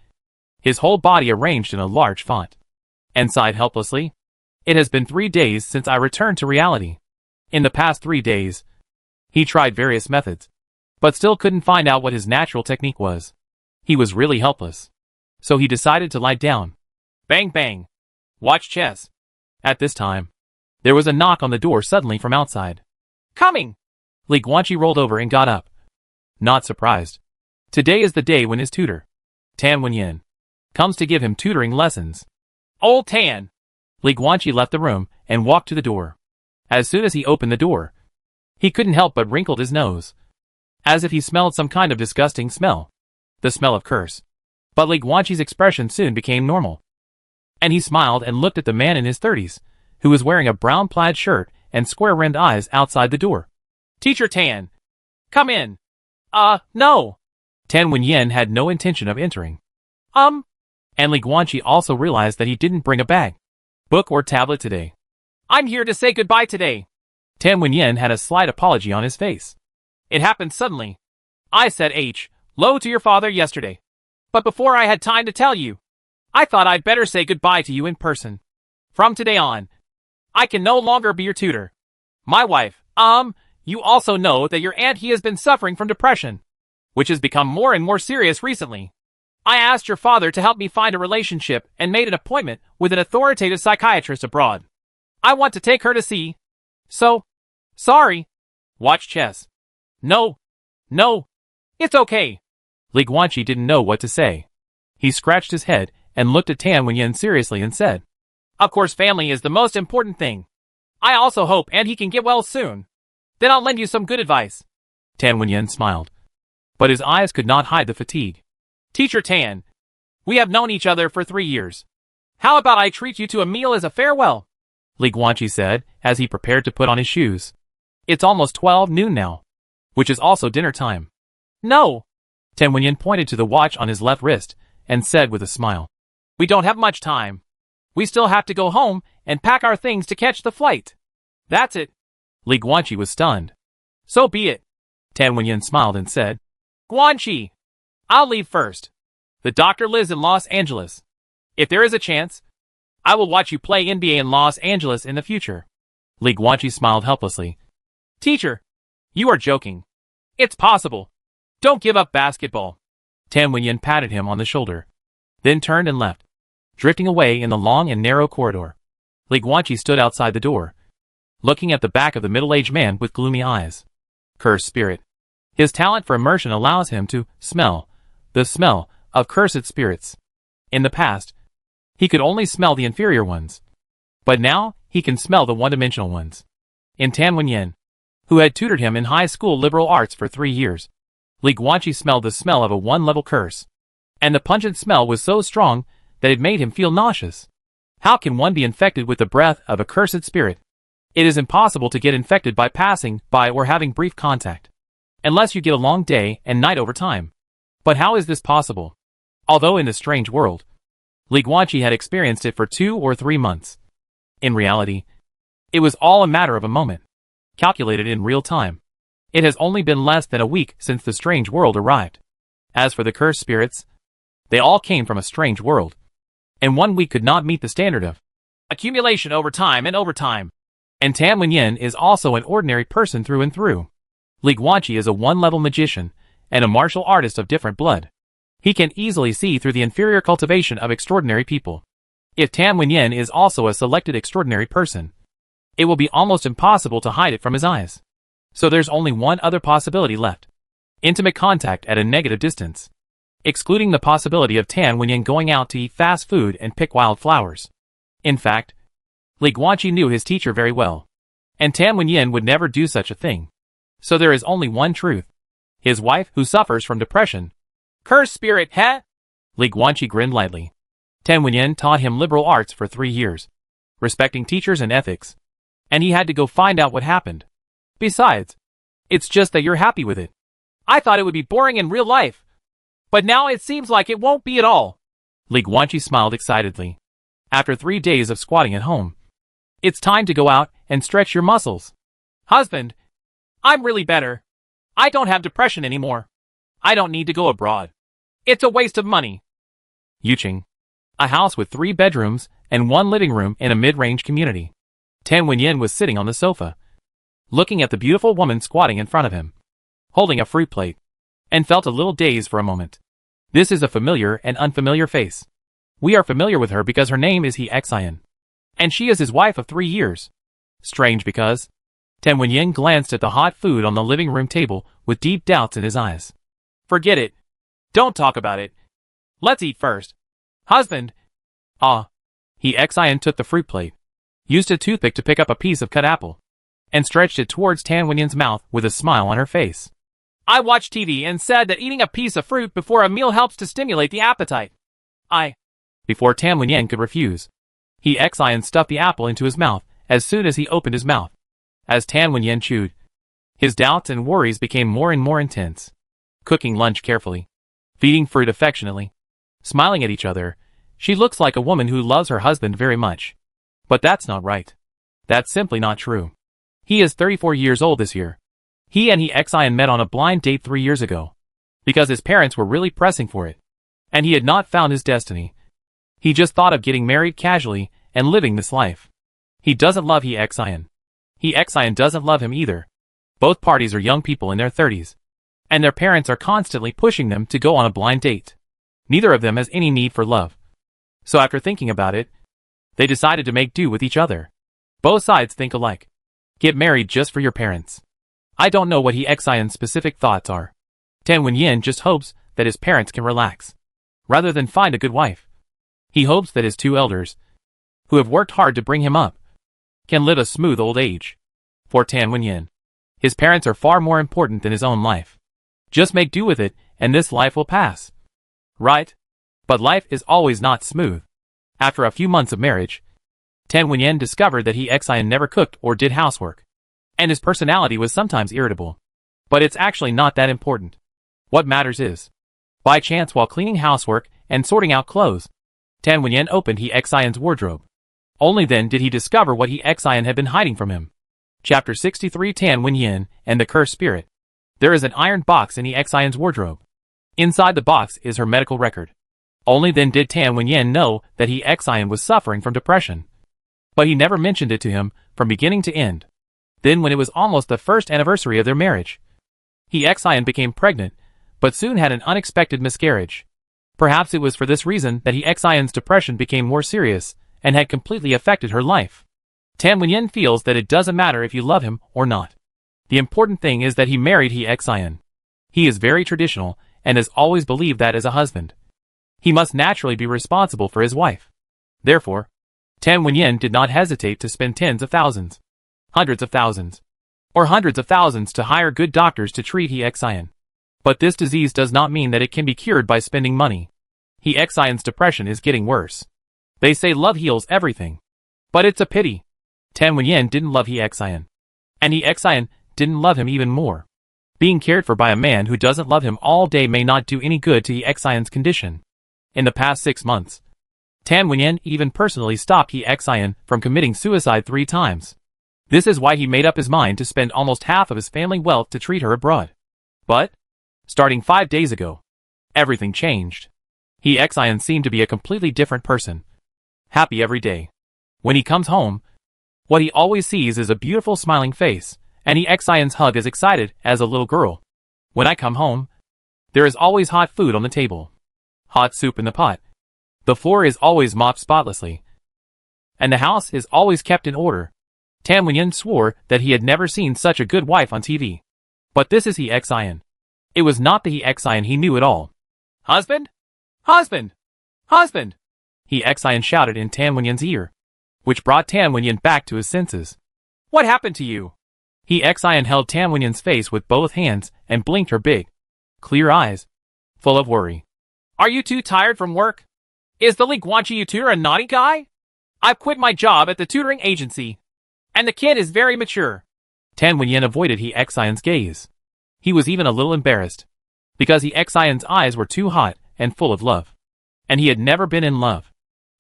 his whole body arranged in a large font, and sighed helplessly. It has been 3 days since I returned to reality. In the past 3 days, he tried various methods, but still couldn't find out what his natural technique was. He was really helpless. So he decided to lie down. Bang bang. Watch chess. At this time, there was a knock on the door suddenly from outside. Coming! Li Guanqi rolled over and got up. Not surprised. Today is the day when his tutor, Tan Wenyin, comes to give him tutoring lessons. Old Tan! Li Guanqi left the room and walked to the door. As soon as he opened the door, he couldn't help but wrinkled his nose, as if he smelled some kind of disgusting smell. The smell of curse. But Li Guanqi's expression soon became normal, and he smiled and looked at the man in his 30s, who was wearing a brown plaid shirt and square-rimmed eyes outside the door. Teacher Tan! Come in! No! Tan Wenyin had no intention of entering. And Li Guanqi also realized that he didn't bring a bag. book or tablet today? I'm here to say goodbye today. Tan Wenyan had a slight apology on his face. It happened suddenly. I said hello to your father yesterday. But before I had time to tell you, I thought I'd better say goodbye to you in person. From today on, I can no longer be your tutor. My wife, you also know that your aunt he has been suffering from depression, which has become more and more serious recently. I asked your father to help me find a relationship and made an appointment with an authoritative psychiatrist abroad. I want to take her to see. So, sorry. Watch chess. No. It's okay. Li Guanqi didn't know what to say. He scratched his head and looked at Tan Wenyan seriously and said, Of course family is the most important thing. I also hope and he can get well soon. Then I'll lend you some good advice. Tan Wenyan smiled, but his eyes could not hide the fatigue. Teacher Tan, we have known each other for 3 years. How about I treat you to a meal as a farewell? Li Guanqi said as he prepared to put on his shoes. It's almost 12 noon now, which is also dinner time. No. Tan Wenyan pointed to the watch on his left wrist and said with a smile. We don't have much time. We still have to go home and pack our things to catch the flight. That's it. Li Guanqi was stunned. So be it. Tan Wenyan smiled and said, Guanqi, I'll leave first. The doctor lives in Los Angeles. If there is a chance, I will watch you play NBA in Los Angeles in the future. Li Guanqi smiled helplessly. Teacher, you are joking. It's possible. Don't give up basketball. Tan Wenyan patted him on the shoulder, then turned and left, drifting away in the long and narrow corridor. Li Guanqi stood outside the door, looking at the back of the middle-aged man with gloomy eyes. Cursed spirit. His talent for immersion allows him to smell the smell of cursed spirits. In the past, he could only smell the inferior ones, but now he can smell the one-dimensional ones. In Tan Wenyan, who had tutored him in high school liberal arts for 3 years, Li Guanqi smelled the smell of a one-level curse, and the pungent smell was so strong that it made him feel nauseous. How can one be infected with the breath of a cursed spirit? It is impossible to get infected by passing by or having brief contact, unless you get a long day and night over time. But how is this possible? Although in the strange world, Li Guanqi had experienced it for 2 or 3 months. In reality, it was all a matter of a moment, calculated in real time. It has only been less than a week since the strange world arrived. As for the cursed spirits, they all came from a strange world, and 1 week could not meet the standard of accumulation over time and over time. And Tan Wenyan is also an ordinary person through and through. Li Guanqi is a one-level magician and a martial artist of different blood. He can easily see through the inferior cultivation of extraordinary people. If Tan Wenyan is also a selected extraordinary person, it will be almost impossible to hide it from his eyes. So there's only one other possibility left. Intimate contact at a negative distance, excluding the possibility of Tan Wenyan going out to eat fast food and pick wildflowers. In fact, Li Guanqi knew his teacher very well, and Tan Wenyan would never do such a thing. So there is only one truth. His wife, who suffers from depression. Cursed spirit, heh? Li Guanqi grinned lightly. Tan Wenyan taught him liberal arts for 3 years, respecting teachers and ethics, and he had to go find out what happened. Besides, it's just that you're happy with it. I thought it would be boring in real life, but now it seems like it won't be at all. Li Guanqi smiled excitedly. After 3 days of squatting at home, it's time to go out and stretch your muscles. Husband, I'm really better. I don't have depression anymore. I don't need to go abroad. It's a waste of money. Yuching. A house with 3 bedrooms and 1 living room in a mid-range community. Tan Wenyan was sitting on the sofa, looking at the beautiful woman squatting in front of him, holding a fruit plate, and felt a little dazed for a moment. This is a familiar and unfamiliar face. We are familiar with her because her name is He Xian, and she is his wife of 3 years. Strange because Tan Wenyan glanced at the hot food on the living room table with deep doubts in his eyes. Forget it. Don't talk about it. Let's eat first. Husband. He Xian took the fruit plate, used a toothpick to pick up a piece of cut apple, and stretched it towards Tan Wenyan's mouth with a smile on her face. I watched TV and said that eating a piece of fruit before a meal helps to stimulate the appetite. Before Tan Wenyan could refuse, He Xian stuffed the apple into his mouth as soon as he opened his mouth. As Tan Wenyan chewed, his doubts and worries became more and more intense. Cooking lunch carefully, feeding fruit affectionately, smiling at each other, she looks like a woman who loves her husband very much. But that's not right. That's simply not true. He is 34 years old this year. He and Xian met on a blind date 3 years ago. Because his parents were really pressing for it. And he had not found his destiny. He just thought of getting married casually and living this life. He doesn't love Xian. Xian doesn't love him either. Both parties are young people in their 30s. And their parents are constantly pushing them to go on a blind date. Neither of them has any need for love. So after thinking about it, they decided to make do with each other. Both sides think alike. Get married just for your parents. I don't know what Xian's specific thoughts are. Tan Wenyin just hopes that his parents can relax, rather than find a good wife. He hopes that his two elders, who have worked hard to bring him up, can live a smooth old age. For Tan Wenyin, his parents are far more important than his own life. Just make do with it, and this life will pass. Right? But life is always not smooth. After a few months of marriage, Tan Wenyin discovered that Xian never cooked or did housework, and his personality was sometimes irritable. But it's actually not that important. What matters is, by chance while cleaning housework and sorting out clothes, Tan Wenyin opened Xian's wardrobe. Only then did he discover what Xian had been hiding from him. Chapter 63 Tan Wenyin and the Cursed Spirit. There is an iron box in Xian's wardrobe. Inside the box is her medical record. Only then did Tan Wenyin know that Xian was suffering from depression. But he never mentioned it to him from beginning to end. Then when it was almost the first anniversary of their marriage, Xian became pregnant, but soon had an unexpected miscarriage. Perhaps it was for this reason that Xian's depression became more serious and had completely affected her life. Tan Wenyin feels that it doesn't matter if you love him or not. The important thing is that he married Xian. He is very traditional and has always believed that as a husband, he must naturally be responsible for his wife. Therefore, Tan Wenyin did not hesitate to spend tens of thousands, hundreds of thousands, or hundreds of thousands to hire good doctors to treat Xian. But this disease does not mean that it can be cured by spending money. Xian's depression is getting worse. They say love heals everything. But it's a pity. Tan Wenyin didn't love Xian. And Xian didn't love him even more. Being cared for by a man who doesn't love him all day may not do any good to Xian's condition. In the past 6 months, Tan Wenyin even personally stopped Xian from committing suicide 3 times. This is why he made up his mind to spend almost half of his family wealth to treat her abroad. But, starting 5 days ago, everything changed. Xian seemed to be a completely different person. Happy every day. When he comes home, what he always sees is a beautiful smiling face, and Xian's hug as excited as a little girl. When I come home, there is always hot food on the table. Hot soup in the pot. The floor is always mopped spotlessly. And the house is always kept in order. Tan Wenyin swore that he had never seen such a good wife on TV. But this is Xian. It was not the Xian he knew at all. Husband? Husband! Husband! Xian shouted in Tan Wenyin's ear, which brought Tan Wenyin back to his senses. What happened to you? Xian held Tan Wenyin's face with both hands and blinked her big, clear eyes, full of worry. Are you too tired from work? Is the league watching you tutor a naughty guy? I've quit my job at the tutoring agency. And the kid is very mature. Tan Wenyin avoided Xian's gaze. He was even a little embarrassed, because Xian's eyes were too hot and full of love. And he had never been in love.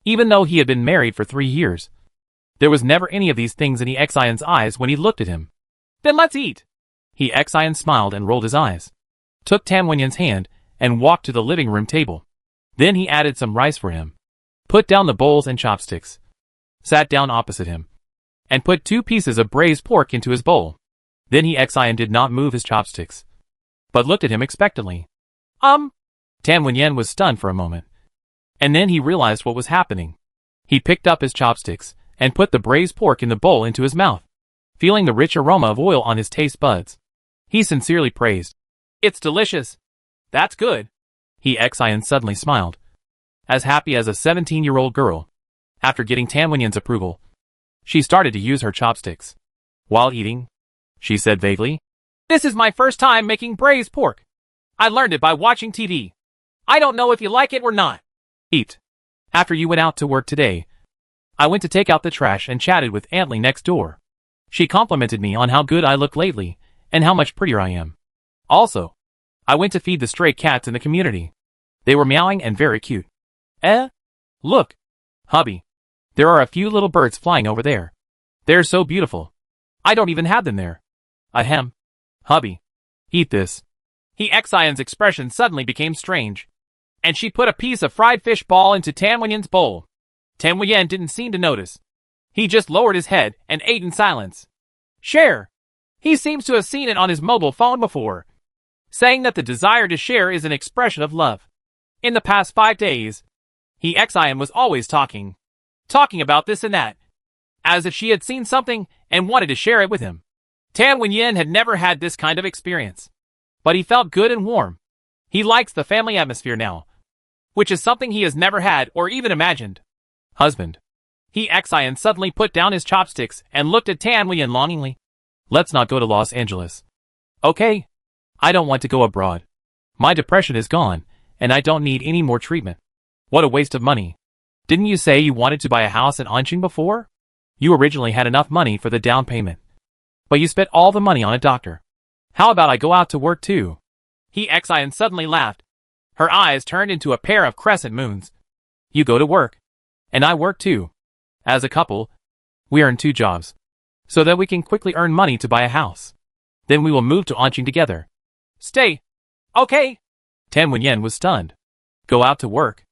Even though he had been married for 3 years, there was never any of these things in Xian's eyes when he looked at him. Then let's eat. Xian smiled and rolled his eyes, took Tan Wenyin's hand, and walked to the living room table. Then he added some rice for him, put down the bowls and chopsticks, sat down opposite him, and put 2 pieces of braised pork into his bowl. Then Xian did not move his chopsticks, but looked at him expectantly. Tan Wenyin was stunned for a moment, and then he realized what was happening. He picked up his chopsticks and put the braised pork in the bowl into his mouth, feeling the rich aroma of oil on his taste buds. He sincerely praised. It's delicious. That's good. Xian suddenly smiled, as happy as a 17-year-old girl. After getting Tan Wenyin's approval, she started to use her chopsticks. While eating, she said vaguely, This is my first time making braised pork. I learned it by watching TV. I don't know if you like it or not. Eat. After you went out to work today, I went to take out the trash and chatted with Aunt Lee next door. She complimented me on how good I look lately, and how much prettier I am. Also, I went to feed the stray cats in the community. They were meowing and very cute. Look, hubby. There are a few little birds flying over there. They're so beautiful. I don't even have them there. Ahem. Hubby. Eat this. He Xion's expression suddenly became strange, and she put a piece of fried fish ball into Tan Wenyan's bowl. Tan Wenyan didn't seem to notice. He just lowered his head and ate in silence. Share. He seems to have seen it on his mobile phone before, saying that the desire to share is an expression of love. In the past 5 days, he Xion was always talking about this and that, as if she had seen something and wanted to share it with him. Tan Wenyan had never had this kind of experience, but he felt good and warm. He likes the family atmosphere now, which is something he has never had or even imagined. Husband. He Xion suddenly put down his chopsticks and looked at Tan Wenyan longingly. Let's not go to Los Angeles. Okay? I don't want to go abroad. My depression is gone, and I don't need any more treatment. What a waste of money. Didn't you say you wanted to buy a house in Anqing before? You originally had enough money for the down payment, but you spent all the money on a doctor. How about I go out to work too? He Xion suddenly laughed. Her eyes turned into a pair of crescent moons. You go to work, and I work too. As a couple, we earn 2 jobs, so that we can quickly earn money to buy a house. Then we will move to Anqing together. Stay. Okay. Tan Wenyan was stunned. Go out to work?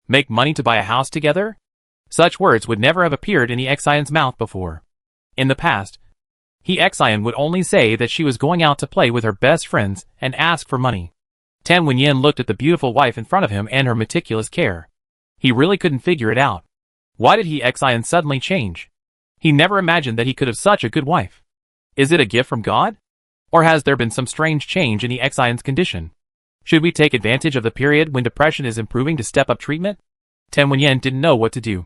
Make money to buy a house together? Such words would never have appeared in the Xion's mouth before. In the past, he Xion would only say that she was going out to play with her best friends and ask for money. Tan Wenyan looked at the beautiful wife in front of him and her meticulous care. He really couldn't figure it out. Why did he Xion suddenly change? He never imagined that he could have such a good wife. Is it a gift from God? Or has there been some strange change in the Xion's condition? Should we take advantage of the period when depression is improving to step up treatment? Tan Wenyan didn't know what to do.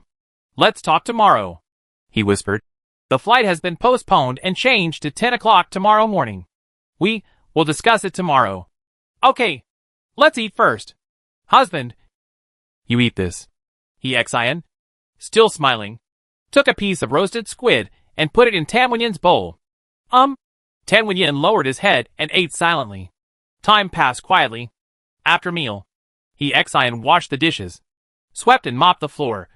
Let's talk tomorrow, he whispered. The flight has been postponed and changed to 10 o'clock tomorrow morning. We will discuss it tomorrow. Okay, let's eat first. Husband. You eat this. He Xion, still smiling, took a piece of roasted squid and put it in Tan Wenyan's bowl. Tan Wenyan lowered his head and ate silently. Time passed quietly. After meal, he Xion washed the dishes, swept and mopped the floor,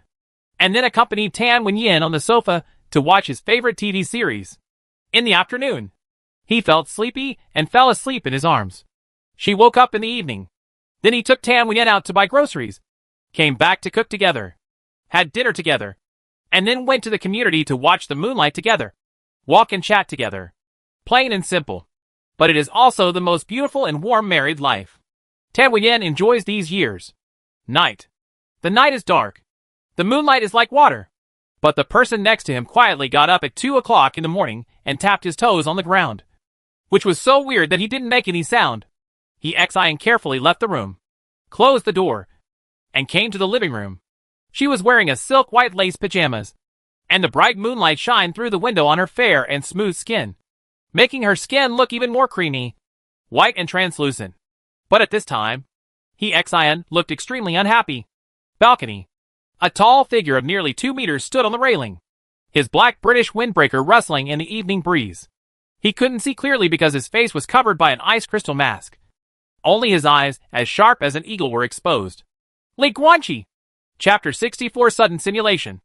and then accompanied Tan Wenyan on the sofa to watch his favorite TV series. In the afternoon, he felt sleepy and fell asleep in his arms. She woke up in the evening. Then he took Tan Wenyan out to buy groceries, came back to cook together, had dinner together, and then went to the community to watch the moonlight together, walk and chat together. Plain and simple, but it is also the most beautiful and warm married life. Tan Wenyan enjoys these years. Night. The night is dark. The moonlight is like water. But the person next to him quietly got up at 2 o'clock in the morning and tapped his toes on the ground, which was so weird that he didn't make any sound. He Xion carefully left the room, closed the door, and came to the living room. She was wearing a silk white lace pajamas, and the bright moonlight shined through the window on her fair and smooth skin, making her skin look even more creamy, white and translucent. But at this time, he Xion looked extremely unhappy. Balcony. A tall figure of nearly 2 meters stood on the railing, his black British windbreaker rustling in the evening breeze. He couldn't see clearly because his face was covered by an ice crystal mask. Only his eyes, as sharp as an eagle, were exposed. Li Guanqi. Chapter 64 Sudden Simulation.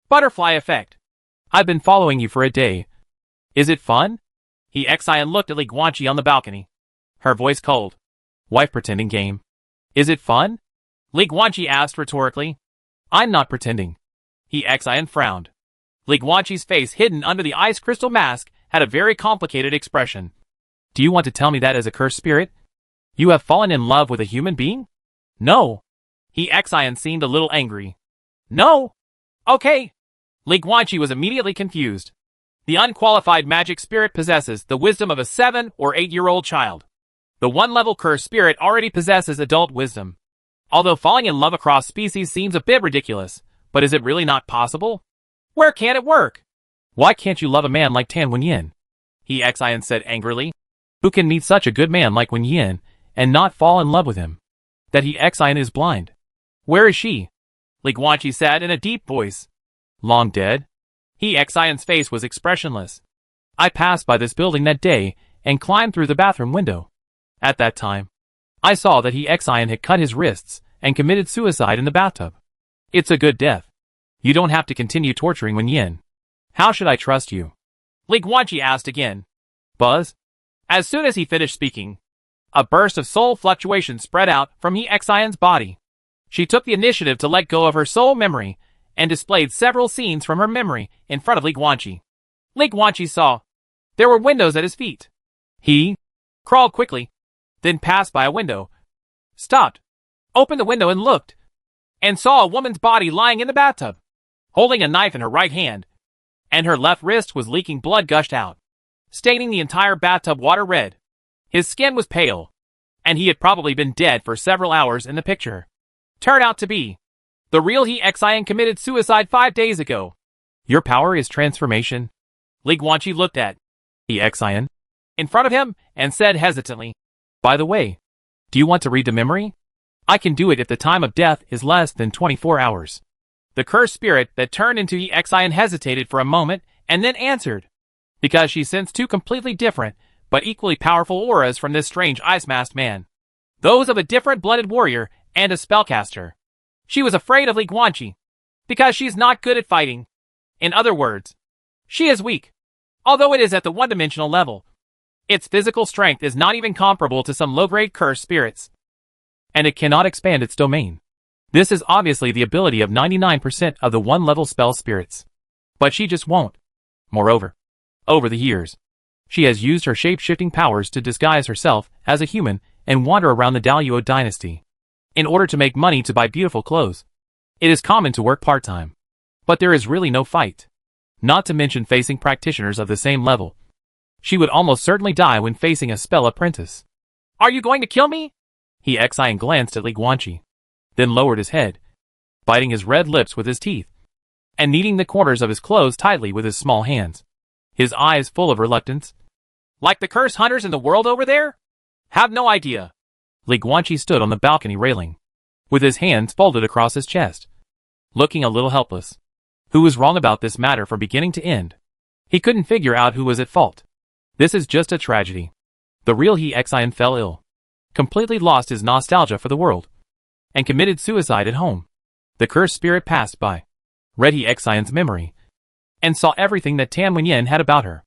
Butterfly Effect. I've been following you for a day. Is it fun? He Xion looked at Li Guanqi on the balcony, her voice cold. Wife pretending game. Is it fun? Li Guanqi asked rhetorically. I'm not pretending. He Xion frowned. Li Guanqi's face, hidden under the ice crystal mask, had a very complicated expression. Do you want to tell me that as a cursed spirit? You have fallen in love with a human being? No. He Xion seemed a little angry. No. Okay. Li Guanqi was immediately confused. The unqualified magic spirit possesses the wisdom of a 7 or 8-year-old child. The 1-level cursed spirit already possesses adult wisdom. Although falling in love across species seems a bit ridiculous, but is it really not possible? Where can it work? Why can't you love a man like Tan Wenyan? He Xion said angrily. Who can meet such a good man like Wenyan and not fall in love with him? That he Xion is blind. Where is she? Li Guanqi said in a deep voice. Long dead? He Xion's face was expressionless. I passed by this building that day and climbed through the bathroom window. At that time, I saw that he Xion had cut his wrists and committed suicide in the bathtub. It's a good death. You don't have to continue torturing Wen Yin. How should I trust you? Li Guanqi asked again. Buzz? As soon as he finished speaking, a burst of soul fluctuation spread out from He Xian's body. She took the initiative to let go of her soul memory and displayed several scenes from her memory in front of Li Guanqi. Li Guanqi saw there were windows at his feet. He crawled quickly, then passed by a window, stopped, opened the window and looked, and saw a woman's body lying in the bathtub, holding a knife in her right hand, and her left wrist was leaking blood gushed out, staining the entire bathtub water red. His skin was pale, and he had probably been dead for several hours in the picture. Turned out to be the real He Xian committed suicide 5 days ago. Your power is transformation? Li Guanqi looked at He Xian in front of him and said hesitantly, By the way, do you want to read the memory? I can do it if the time of death is less than 24 hours. The cursed spirit that turned into He Xian hesitated for a moment and then answered, because she sensed two completely different but equally powerful auras from this strange ice-masked man. Those of a different blooded warrior and a spellcaster. She was afraid of Li Guanqi because she's not good at fighting. In other words, she is weak, although it is at the one-dimensional level. Its physical strength is not even comparable to some low-grade cursed spirits. And it cannot expand its domain. This is obviously the ability of 99% of the one-level spell spirits. But she just won't. Moreover, over the years, she has used her shape-shifting powers to disguise herself as a human and wander around the Daluo dynasty in order to make money to buy beautiful clothes. It is common to work part-time. But there is really no fight. Not to mention facing practitioners of the same level. She would almost certainly die when facing a spell apprentice. Are you going to kill me? He Xian glanced at Li Guanqi, then lowered his head, biting his red lips with his teeth, and kneading the corners of his clothes tightly with his small hands, his eyes full of reluctance. Like the cursed hunters in the world over there? Have no idea. Li Guanqi stood on the balcony railing, with his hands folded across his chest, looking a little helpless. Who was wrong about this matter from beginning to end? He couldn't figure out who was at fault. This is just a tragedy. The real He Xian fell ill, completely lost his nostalgia for the world, and committed suicide at home. The cursed spirit passed by, read He Xian's memory, and saw everything that Tan Wenyin had about her.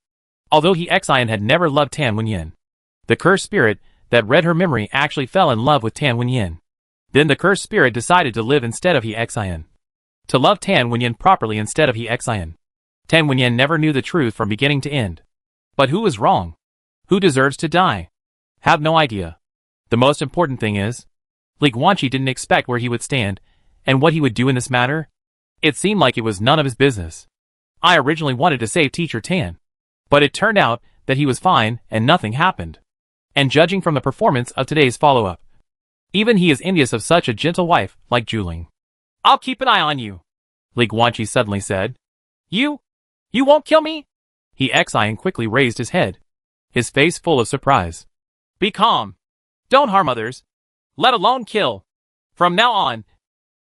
Although He Xian had never loved Tan Wenyin, the cursed spirit that read her memory actually fell in love with Tan Wenyin. Then the cursed spirit decided to live instead of He Xian, to love Tan Wenyin properly instead of He Xian. Tan Wenyin never knew the truth from beginning to end. But who is wrong? Who deserves to die? Have no idea. The most important thing is, Li Guanqi didn't expect where he would stand, and what he would do in this matter. It seemed like it was none of his business. I originally wanted to save Teacher Tan, but it turned out that he was fine and nothing happened. And judging from the performance of today's follow-up, even he is envious of such a gentle wife like Juling. I'll keep an eye on you, Li Guanqi suddenly said. You won't kill me? He Xian quickly raised his head, his face full of surprise. Be calm. Don't harm others, let alone kill. From now on,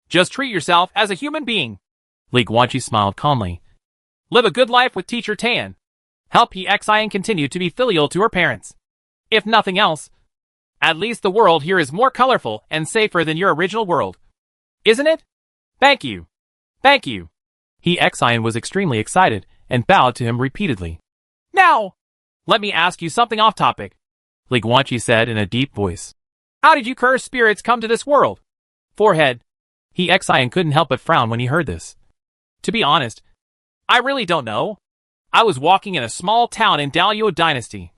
just treat yourself as a human being. Li Guanqi smiled calmly. Live a good life with Teacher Tan. Help He Xian continue to be filial to her parents. If nothing else, at least the world here is more colorful and safer than your original world. Isn't it? Thank you. Thank you. He Xian was extremely excited and bowed to him repeatedly. Now, let me ask you something off topic, Li Guanqi said in a deep voice. How did you cursed spirits come to this world? Forehead. He Xian couldn't help but frown when he heard this. To be honest, I really don't know. I was walking in a small town in Daluo Dynasty,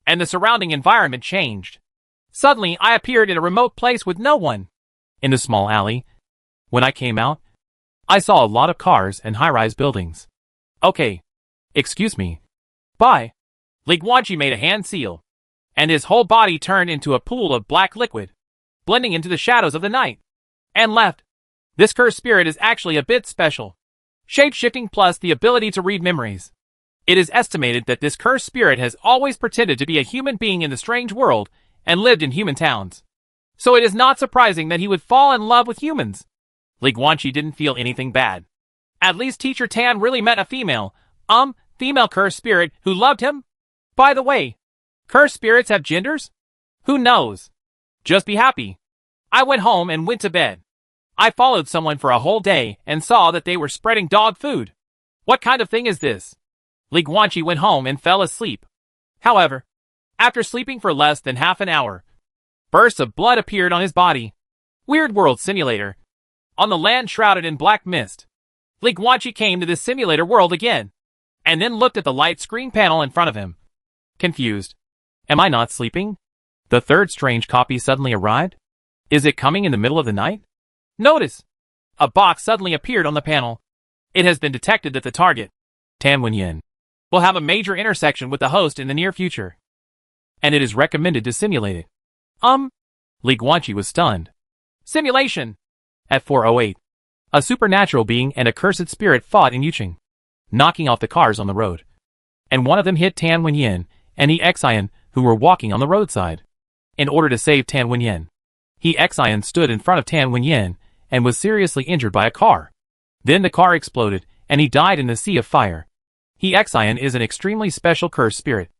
and the surrounding environment changed. Suddenly, I appeared in a remote place with no one. In the small alley. When I came out, I saw a lot of cars and high-rise buildings. Okay. Excuse me. Bye. Li Guanqi made a hand seal, and his whole body turned into a pool of black liquid, blending into the shadows of the night, and left. This cursed spirit is actually a bit special. Shape-shifting plus the ability to read memories. It is estimated that this cursed spirit has always pretended to be a human being in the strange world and lived in human towns. So it is not surprising that he would fall in love with humans. Li Guanqi didn't feel anything bad. At least Teacher Tan really met a female cursed spirit who loved him. By the way, cursed spirits have genders? Who knows? Just be happy. I went home and went to bed. I followed someone for a whole day and saw that they were spreading dog food. What kind of thing is this? Li Guanqi went home and fell asleep. However, after sleeping for less than half an hour, bursts of blood appeared on his body. Weird World Simulator. On the land shrouded in black mist, Li Guanqi came to this simulator world again, and then looked at the light screen panel in front of him. Confused. Am I not sleeping? The third strange copy suddenly arrived? Is it coming in the middle of the night? Notice! A box suddenly appeared on the panel. It has been detected that the target, Tan Wenyin, will have a major intersection with the host in the near future, and it is recommended to simulate it. Li Guanqi was stunned. Simulation! At 4:08, a supernatural being and a cursed spirit fought in Yuqing, knocking off the cars on the road. And one of them hit Tan Wenyin and He Xian, who were walking on the roadside. In order to save Tan Wenyin, He Xian stood in front of Tan Wenyin and was seriously injured by a car. Then the car exploded, and he died in the sea of fire. He Xian is an extremely special cursed spirit.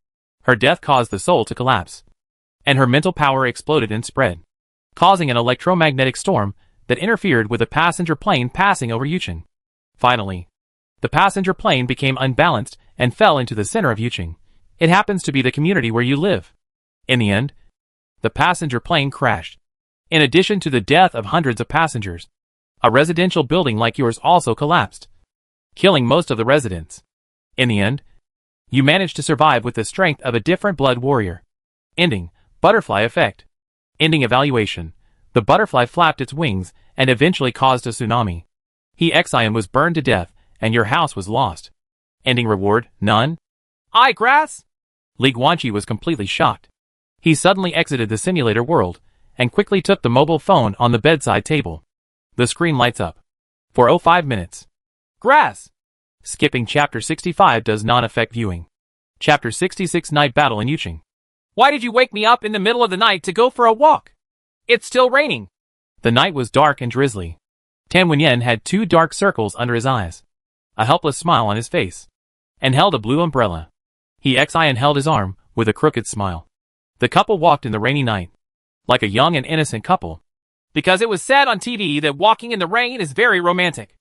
Her death caused the soul to collapse, and her mental power exploded and spread, causing an electromagnetic storm that interfered with a passenger plane passing over Yuqing. Finally, the passenger plane became unbalanced and fell into the center of Yuqing. It happens to be the community where you live. In the end, the passenger plane crashed. In addition to the death of hundreds of passengers, a residential building like yours also collapsed, killing most of the residents. In the end, you managed to survive with the strength of a different blood warrior. Ending, butterfly effect. Ending evaluation. The butterfly flapped its wings and eventually caused a tsunami. He Xian was burned to death, and your house was lost. Ending reward, none. Grass? Li Guanqi was completely shocked. He suddenly exited the simulator world, and quickly took the mobile phone on the bedside table. The screen lights up. For 05 minutes. Grass! Skipping Chapter 65 does not affect viewing. Chapter 66 Night Battle in Yuqing. Why did you wake me up in the middle of the night to go for a walk? It's still raining. The night was dark and drizzly. Tan Wenyin had 2 dark circles under his eyes, a helpless smile on his face, and held a blue umbrella. He Xian held his arm, with a crooked smile. The couple walked in the rainy night, like a young and innocent couple. Because it was said on TV that walking in the rain is very romantic.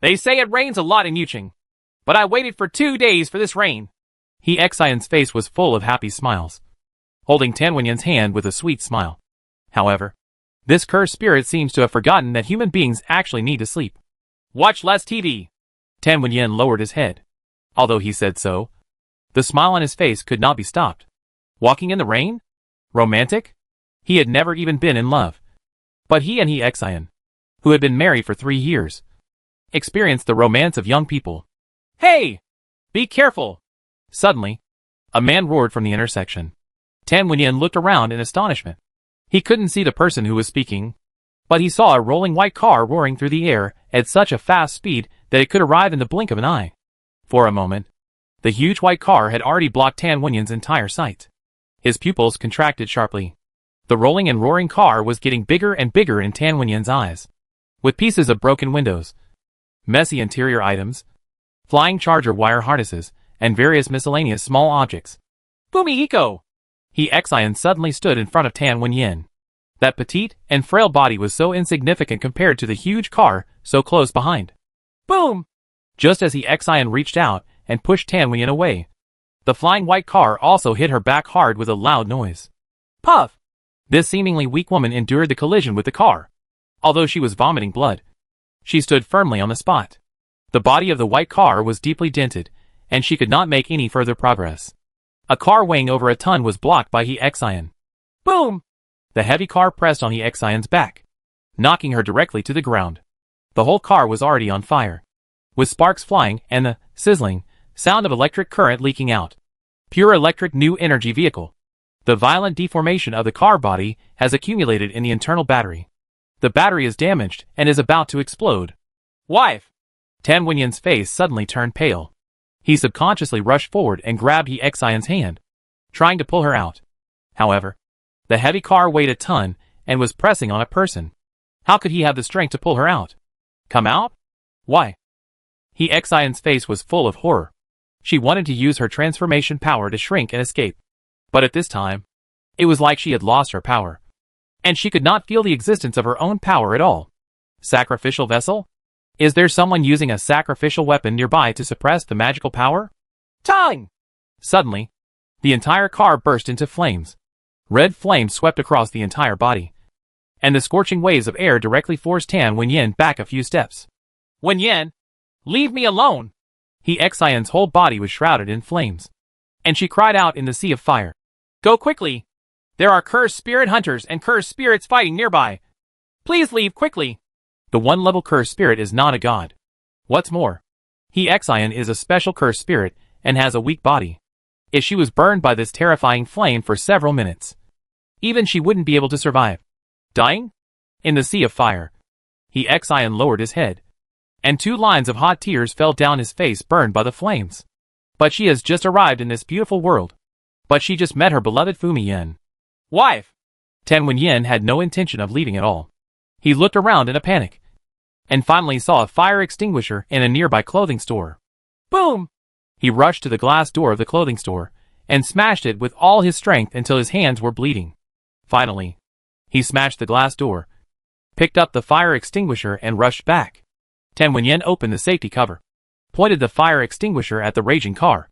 They say it rains a lot in Yuqing, but I waited for 2 days for this rain. He Xian's face was full of happy smiles, holding Tan Wenyin's hand with a sweet smile. However, this cursed spirit seems to have forgotten that human beings actually need to sleep. Watch less TV. Tan Wenyin lowered his head. Although he said so, the smile on his face could not be stopped. Walking in the rain? Romantic? He had never even been in love. But he and He Xian, who had been married for 3 years, experienced the romance of young people. Hey! Be careful! Suddenly, a man roared from the intersection. Tan Wenyin looked around in astonishment. He couldn't see the person who was speaking, but he saw a rolling white car roaring through the air at such a fast speed that it could arrive in the blink of an eye. For a moment, the huge white car had already blocked Tan Wenyin's entire sight. His pupils contracted sharply. The rolling and roaring car was getting bigger and bigger in Tan Wenyin's eyes, with pieces of broken windows, messy interior items, flying charger wire harnesses, and various miscellaneous small objects. Fumihiko! He Xian suddenly stood in front of Tan Wenyin. That petite and frail body was so insignificant compared to the huge car so close behind. Boom! Just as He Xian reached out and pushed Tan Wenyin away, the flying white car also hit her back hard with a loud noise. Puff! This seemingly weak woman endured the collision with the car. Although she was vomiting blood, she stood firmly on the spot. The body of the white car was deeply dented, and she could not make any further progress. A car weighing over a ton was blocked by He Xian. Boom! The heavy car pressed on He Xian's back, knocking her directly to the ground. The whole car was already on fire, with sparks flying and the sizzling sound of electric current leaking out. Pure electric new energy vehicle. The violent deformation of the car body has accumulated in the internal battery. The battery is damaged and is about to explode. Wife! Tan Wenyin's face suddenly turned pale. He subconsciously rushed forward and grabbed He Xian's hand, trying to pull her out. However, the heavy car weighed a ton and was pressing on a person. How could he have the strength to pull her out? Come out? Why? He Xian's face was full of horror. She wanted to use her transformation power to shrink and escape. But at this time, it was like she had lost her power, and she could not feel the existence of her own power at all. Sacrificial vessel? Is there someone using a sacrificial weapon nearby to suppress the magical power? Tongue! Suddenly, the entire car burst into flames. Red flames swept across the entire body, and the scorching waves of air directly forced Tan Wenyan back a few steps. Wenyan, leave me alone! Xian's whole body was shrouded in flames, and she cried out in the sea of fire. Go quickly! There are cursed spirit hunters and cursed spirits fighting nearby. Please leave quickly! The one-level cursed spirit is not a god. What's more, Xian is a special cursed spirit and has a weak body. If she was burned by this terrifying flame for several minutes, even she wouldn't be able to survive. Dying? In the sea of fire, Xian lowered his head, and 2 lines of hot tears fell down his face burned by the flames. But she has just arrived in this beautiful world. But she just met her beloved Fumi Yen. Wife! Tan Wenyan had no intention of leaving at all. He looked around in a panic, and finally saw a fire extinguisher in a nearby clothing store. Boom! He rushed to the glass door of the clothing store, and smashed it with all his strength until his hands were bleeding. Finally, he smashed the glass door, picked up the fire extinguisher and rushed back. Tan Wenyan opened the safety cover, pointed the fire extinguisher at the raging car,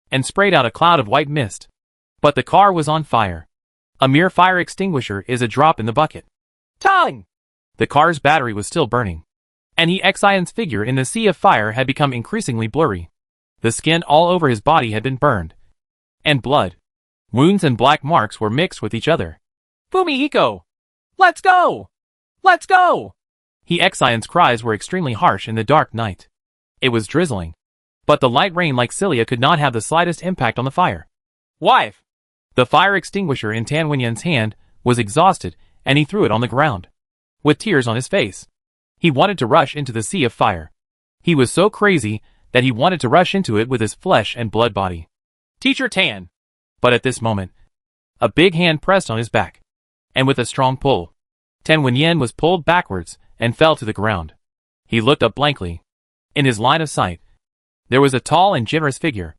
and sprayed out a cloud of white mist. But the car was on fire. A mere fire extinguisher is a drop in the bucket. Tongue! The car's battery was still burning, and Xian's figure in the sea of fire had become increasingly blurry. The skin all over his body had been burned, and blood, wounds and black marks were mixed with each other. Fumihiko! Let's go! Let's go! Xian's cries were extremely harsh in the dark night. It was drizzling, but the light rain like cilia could not have the slightest impact on the fire. Wife! The fire extinguisher in Tan Wenyan's hand was exhausted, and he threw it on the ground. With tears on his face, he wanted to rush into the sea of fire. He was so crazy that he wanted to rush into it with his flesh and blood body. Teacher Tan! But at this moment, a big hand pressed on his back, and with a strong pull, Tan Wenyan was pulled backwards and fell to the ground. He looked up blankly. In his line of sight, there was a tall and generous figure.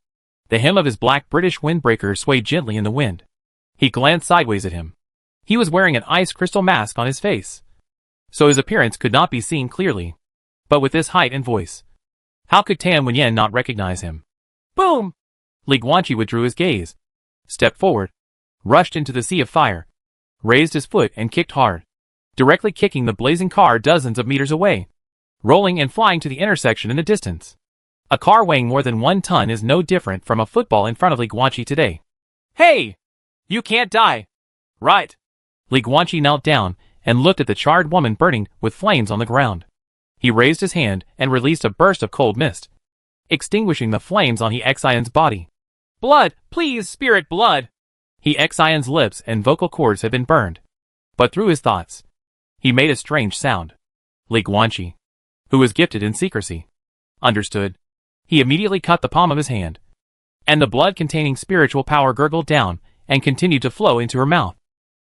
The hem of his black British windbreaker swayed gently in the wind. He glanced sideways at him. He was wearing an ice crystal mask on his face, so his appearance could not be seen clearly. But with this height and voice, how could Tan Wenyan not recognize him? Boom! Li Guanqi withdrew his gaze, stepped forward, rushed into the sea of fire, raised his foot and kicked hard, directly kicking the blazing car dozens of meters away, rolling and flying to the intersection in the distance. A car weighing more than 1 ton is no different from a football in front of Li Guanqi today. Hey! You can't die! Right! Li Guanqi knelt down and looked at the charred woman burning with flames on the ground. He raised his hand and released a burst of cold mist, extinguishing the flames on Xian's body. Blood! Please, spirit blood! Xian's lips and vocal cords had been burned, but through his thoughts, he made a strange sound. Li Guanqi, who was gifted in secrecy, understood. He immediately cut the palm of his hand, and the blood containing spiritual power gurgled down and continued to flow into her mouth.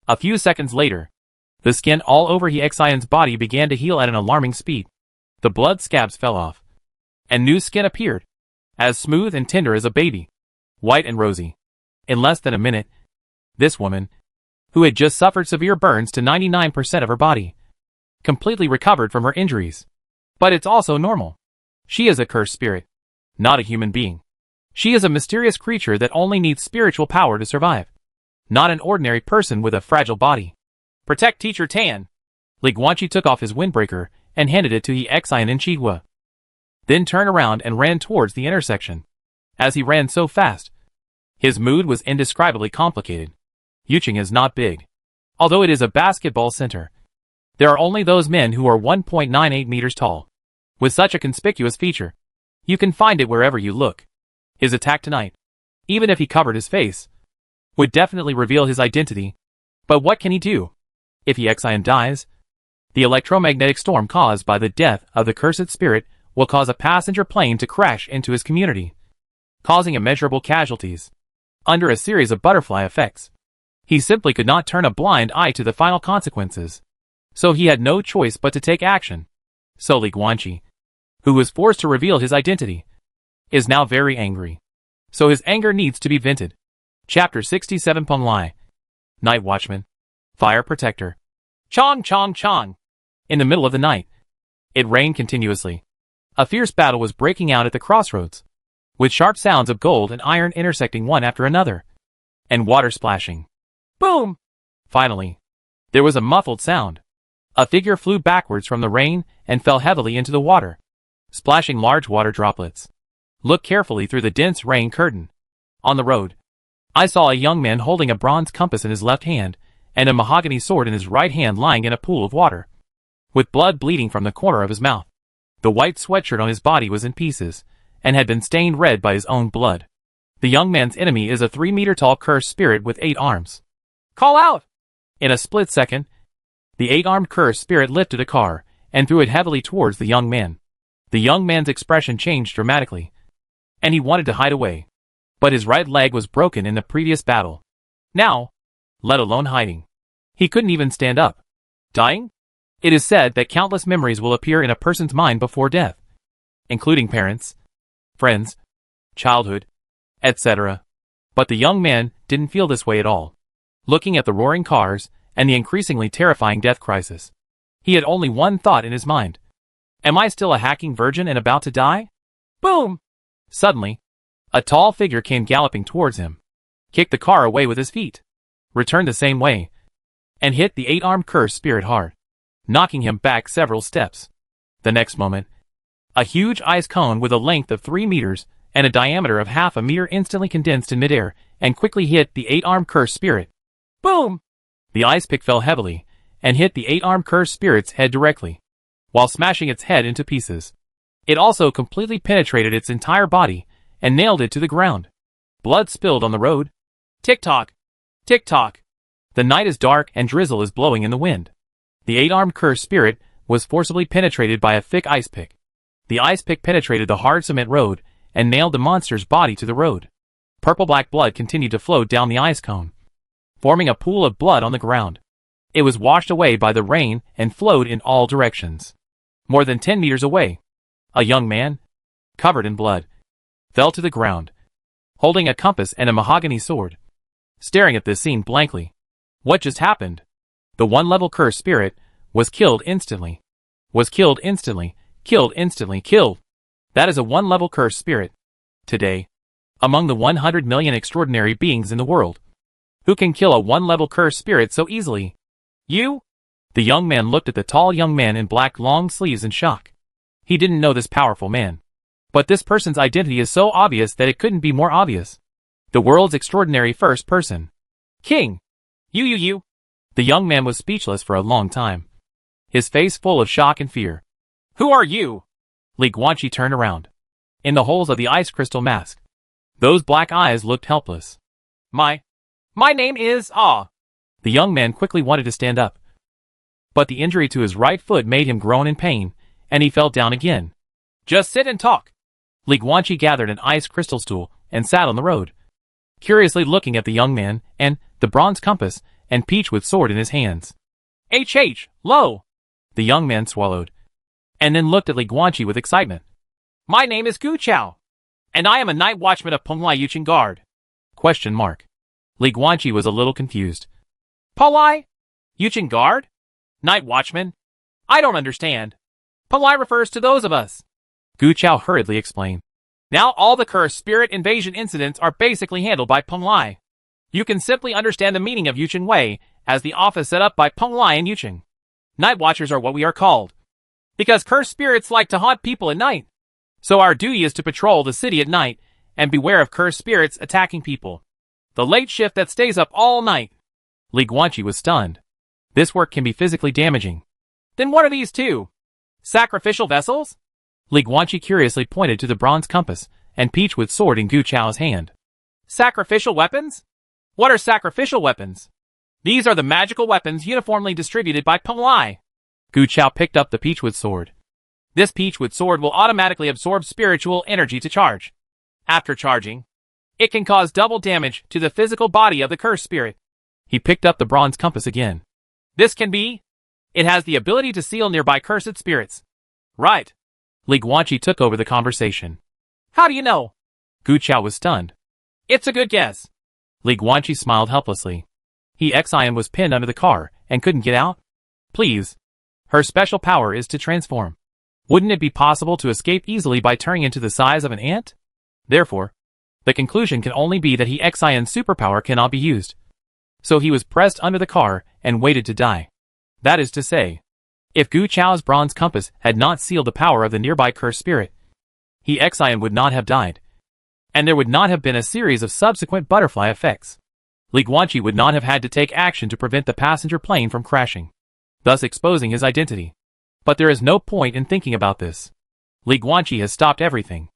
A few seconds later, the skin all over Xian's body began to heal at an alarming speed. The blood scabs fell off, and new skin appeared, as smooth and tender as a baby, white and rosy. In less than a minute, this woman, who had just suffered severe burns to 99% of her body, completely recovered from her injuries. But it's also normal. She is a cursed spirit, not a human being. She is a mysterious creature that only needs spiritual power to survive, not an ordinary person with a fragile body. Protect Teacher Tan! Li Guanqi took off his windbreaker and handed it to Xian and Chihua, then turned around and ran towards the intersection. As he ran so fast, his mood was indescribably complicated. Yuching is not big. Although it is a basketball center, there are only those men who are 1.98 meters tall. With such a conspicuous feature, you can find it wherever you look. His attack tonight, even if he covered his face, would definitely reveal his identity. But what can he do? If Xian dies, the electromagnetic storm caused by the death of the cursed spirit will cause a passenger plane to crash into his community, causing immeasurable casualties. Under a series of butterfly effects, he simply could not turn a blind eye to the final consequences. So he had no choice but to take action. So Li Guanqi, who was forced to reveal his identity, is now very angry. So his anger needs to be vented. Chapter 67 Peng Lai. Night Watchman. Fire Protector. Chong Chong Chong. In the middle of the night, It rained continuously. A fierce battle was breaking out at the crossroads, with sharp sounds of gold and iron intersecting one after another, and water splashing. Boom! Finally, there was a muffled sound. A figure flew backwards from the rain and fell heavily into the water, splashing large water droplets. Look carefully through the dense rain curtain. On the road, I saw a young man holding a bronze compass in his left hand and a mahogany sword in his right hand lying in a pool of water, with blood bleeding from the corner of his mouth. The white sweatshirt on his body was in pieces, and had been stained red by his own blood. The young man's enemy is a 3-meter-tall cursed spirit with 8 arms. Call out! In a split second, the 8-armed cursed spirit lifted a car and threw it heavily towards the young man. The young man's expression changed dramatically, and he wanted to hide away. But his right leg was broken in the previous battle. Now, let alone hiding, he couldn't even stand up. Dying? It is said that countless memories will appear in a person's mind before death, including parents, friends, childhood, etc. But the young man didn't feel this way at all. Looking at the roaring cars and the increasingly terrifying death crisis, he had only one thought in his mind. Am I still a hacking virgin and about to die? Boom! Suddenly, a tall figure came galloping towards him, kicked the car away with his feet, returned the same way, and hit the 8-armed cursed spirit hard, knocking him back several steps. The next moment, a huge ice cone with a length of 3 meters and a diameter of half a meter instantly condensed in midair and quickly hit the 8-armed cursed spirit. Boom! The ice pick fell heavily and hit the 8-armed cursed spirit's head directly, while smashing its head into pieces. It also completely penetrated its entire body and nailed it to the ground. Blood spilled on the road. Tick-tock! Tick-tock! The night is dark and drizzle is blowing in the wind. The 8-armed cursed spirit was forcibly penetrated by a thick ice pick. The ice pick penetrated the hard cement road and nailed the monster's body to the road. Purple-black blood continued to flow down the ice cone, forming a pool of blood on the ground. It was washed away by the rain and flowed in all directions. More than 10 meters away, a young man, covered in blood, fell to the ground, holding a compass and a mahogany sword, staring at this scene blankly. What just happened? The 1-level cursed spirit was killed instantly. Was killed instantly. Killed instantly. Killed. That is a 1-level cursed spirit. Today, among the 100 million extraordinary beings in the world, who can kill a 1-level cursed spirit so easily? You? The young man looked at the tall young man in black long sleeves in shock. He didn't know this powerful man. But this person's identity is so obvious that it couldn't be more obvious. The world's extraordinary first person. King! You. The young man was speechless for a long time, his face full of shock and fear. Who are you? Li Guanqi turned around. In the holes of the ice crystal mask, those black eyes looked helpless. My name is Ah. The young man quickly wanted to stand up, but the injury to his right foot made him groan in pain, and he fell down again. Just sit and talk. Li Guanqi gathered an ice crystal stool and sat on the road, curiously looking at the young man and the bronze compass and Peach with sword in his hands. Lo! The young man swallowed, and then looked at Li Guanqi with excitement. My name is Gu Chao, and I am a night watchman of Penglai Yuqing Guard. Question mark. Li Guanqi was a little confused. Penglai? Yuqing Guard? Night watchman? I don't understand. Penglai refers to those of us. Gu Chao hurriedly explained. Now all the cursed spirit invasion incidents are basically handled by Penglai. You can simply understand the meaning of Yuqing Wei as the office set up by Penglai and Yuqing. Night watchers are what we are called, because cursed spirits like to haunt people at night. So our duty is to patrol the city at night and beware of cursed spirits attacking people. The late shift that stays up all night. Li Guanqi was stunned. This work can be physically damaging. Then what are these two? Sacrificial vessels? Li Guanqi curiously pointed to the bronze compass and Peach with sword in Gu Chao's hand. Sacrificial weapons? What are sacrificial weapons? These are the magical weapons uniformly distributed by Penglai. Gu Chao picked up the Peach with sword. This Peach with sword will automatically absorb spiritual energy to charge. After charging, it can cause double damage to the physical body of the cursed spirit. He picked up the bronze compass again. This can be. It has the ability to seal nearby cursed spirits. Right. Li Guanqi took over the conversation. How do you know? Gu Chao was stunned. It's a good guess. Li Guanqi smiled helplessly. Xian was pinned under the car and couldn't get out. Please. Her special power is to transform. Wouldn't it be possible to escape easily by turning into the size of an ant? Therefore, the conclusion can only be that Xion's superpower cannot be used. So he was pressed under the car and waited to die. That is to say, if Gu Chao's bronze compass had not sealed the power of the nearby cursed spirit, Xion would not have died. And there would not have been a series of subsequent butterfly effects. Li Guanqi would not have had to take action to prevent the passenger plane from crashing, thus exposing his identity. But there is no point in thinking about this. Li Guanqi has stopped everything.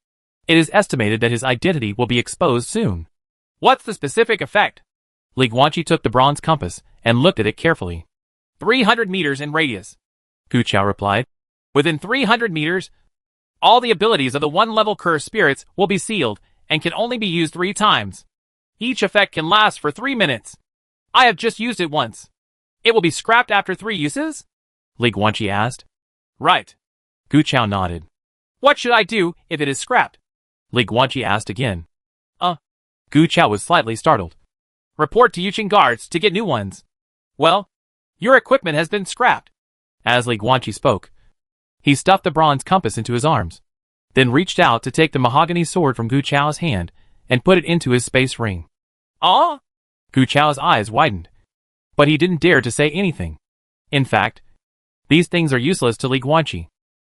It is estimated that his identity will be exposed soon. What's the specific effect? Li Guanqi took the bronze compass and looked at it carefully. 300 meters in radius, Gu Chao replied. Within 300 meters, all the abilities of the one-level cursed spirits will be sealed and can only be used 3 times. Each effect can last for 3 minutes. I have just used it once. It will be scrapped after 3 uses? Li Guanqi asked. Right. Gu Chao nodded. What should I do if it is scrapped? Li Guanqi asked again. Gu Chao was slightly startled. Report to Yuqing guards to get new ones. Well, your equipment has been scrapped. As Li Guanqi spoke, he stuffed the bronze compass into his arms, then reached out to take the mahogany sword from Gu Chao's hand and put it into his space ring. Gu Chao's eyes widened, but he didn't dare to say anything. In fact, these things are useless to Li Guanqi.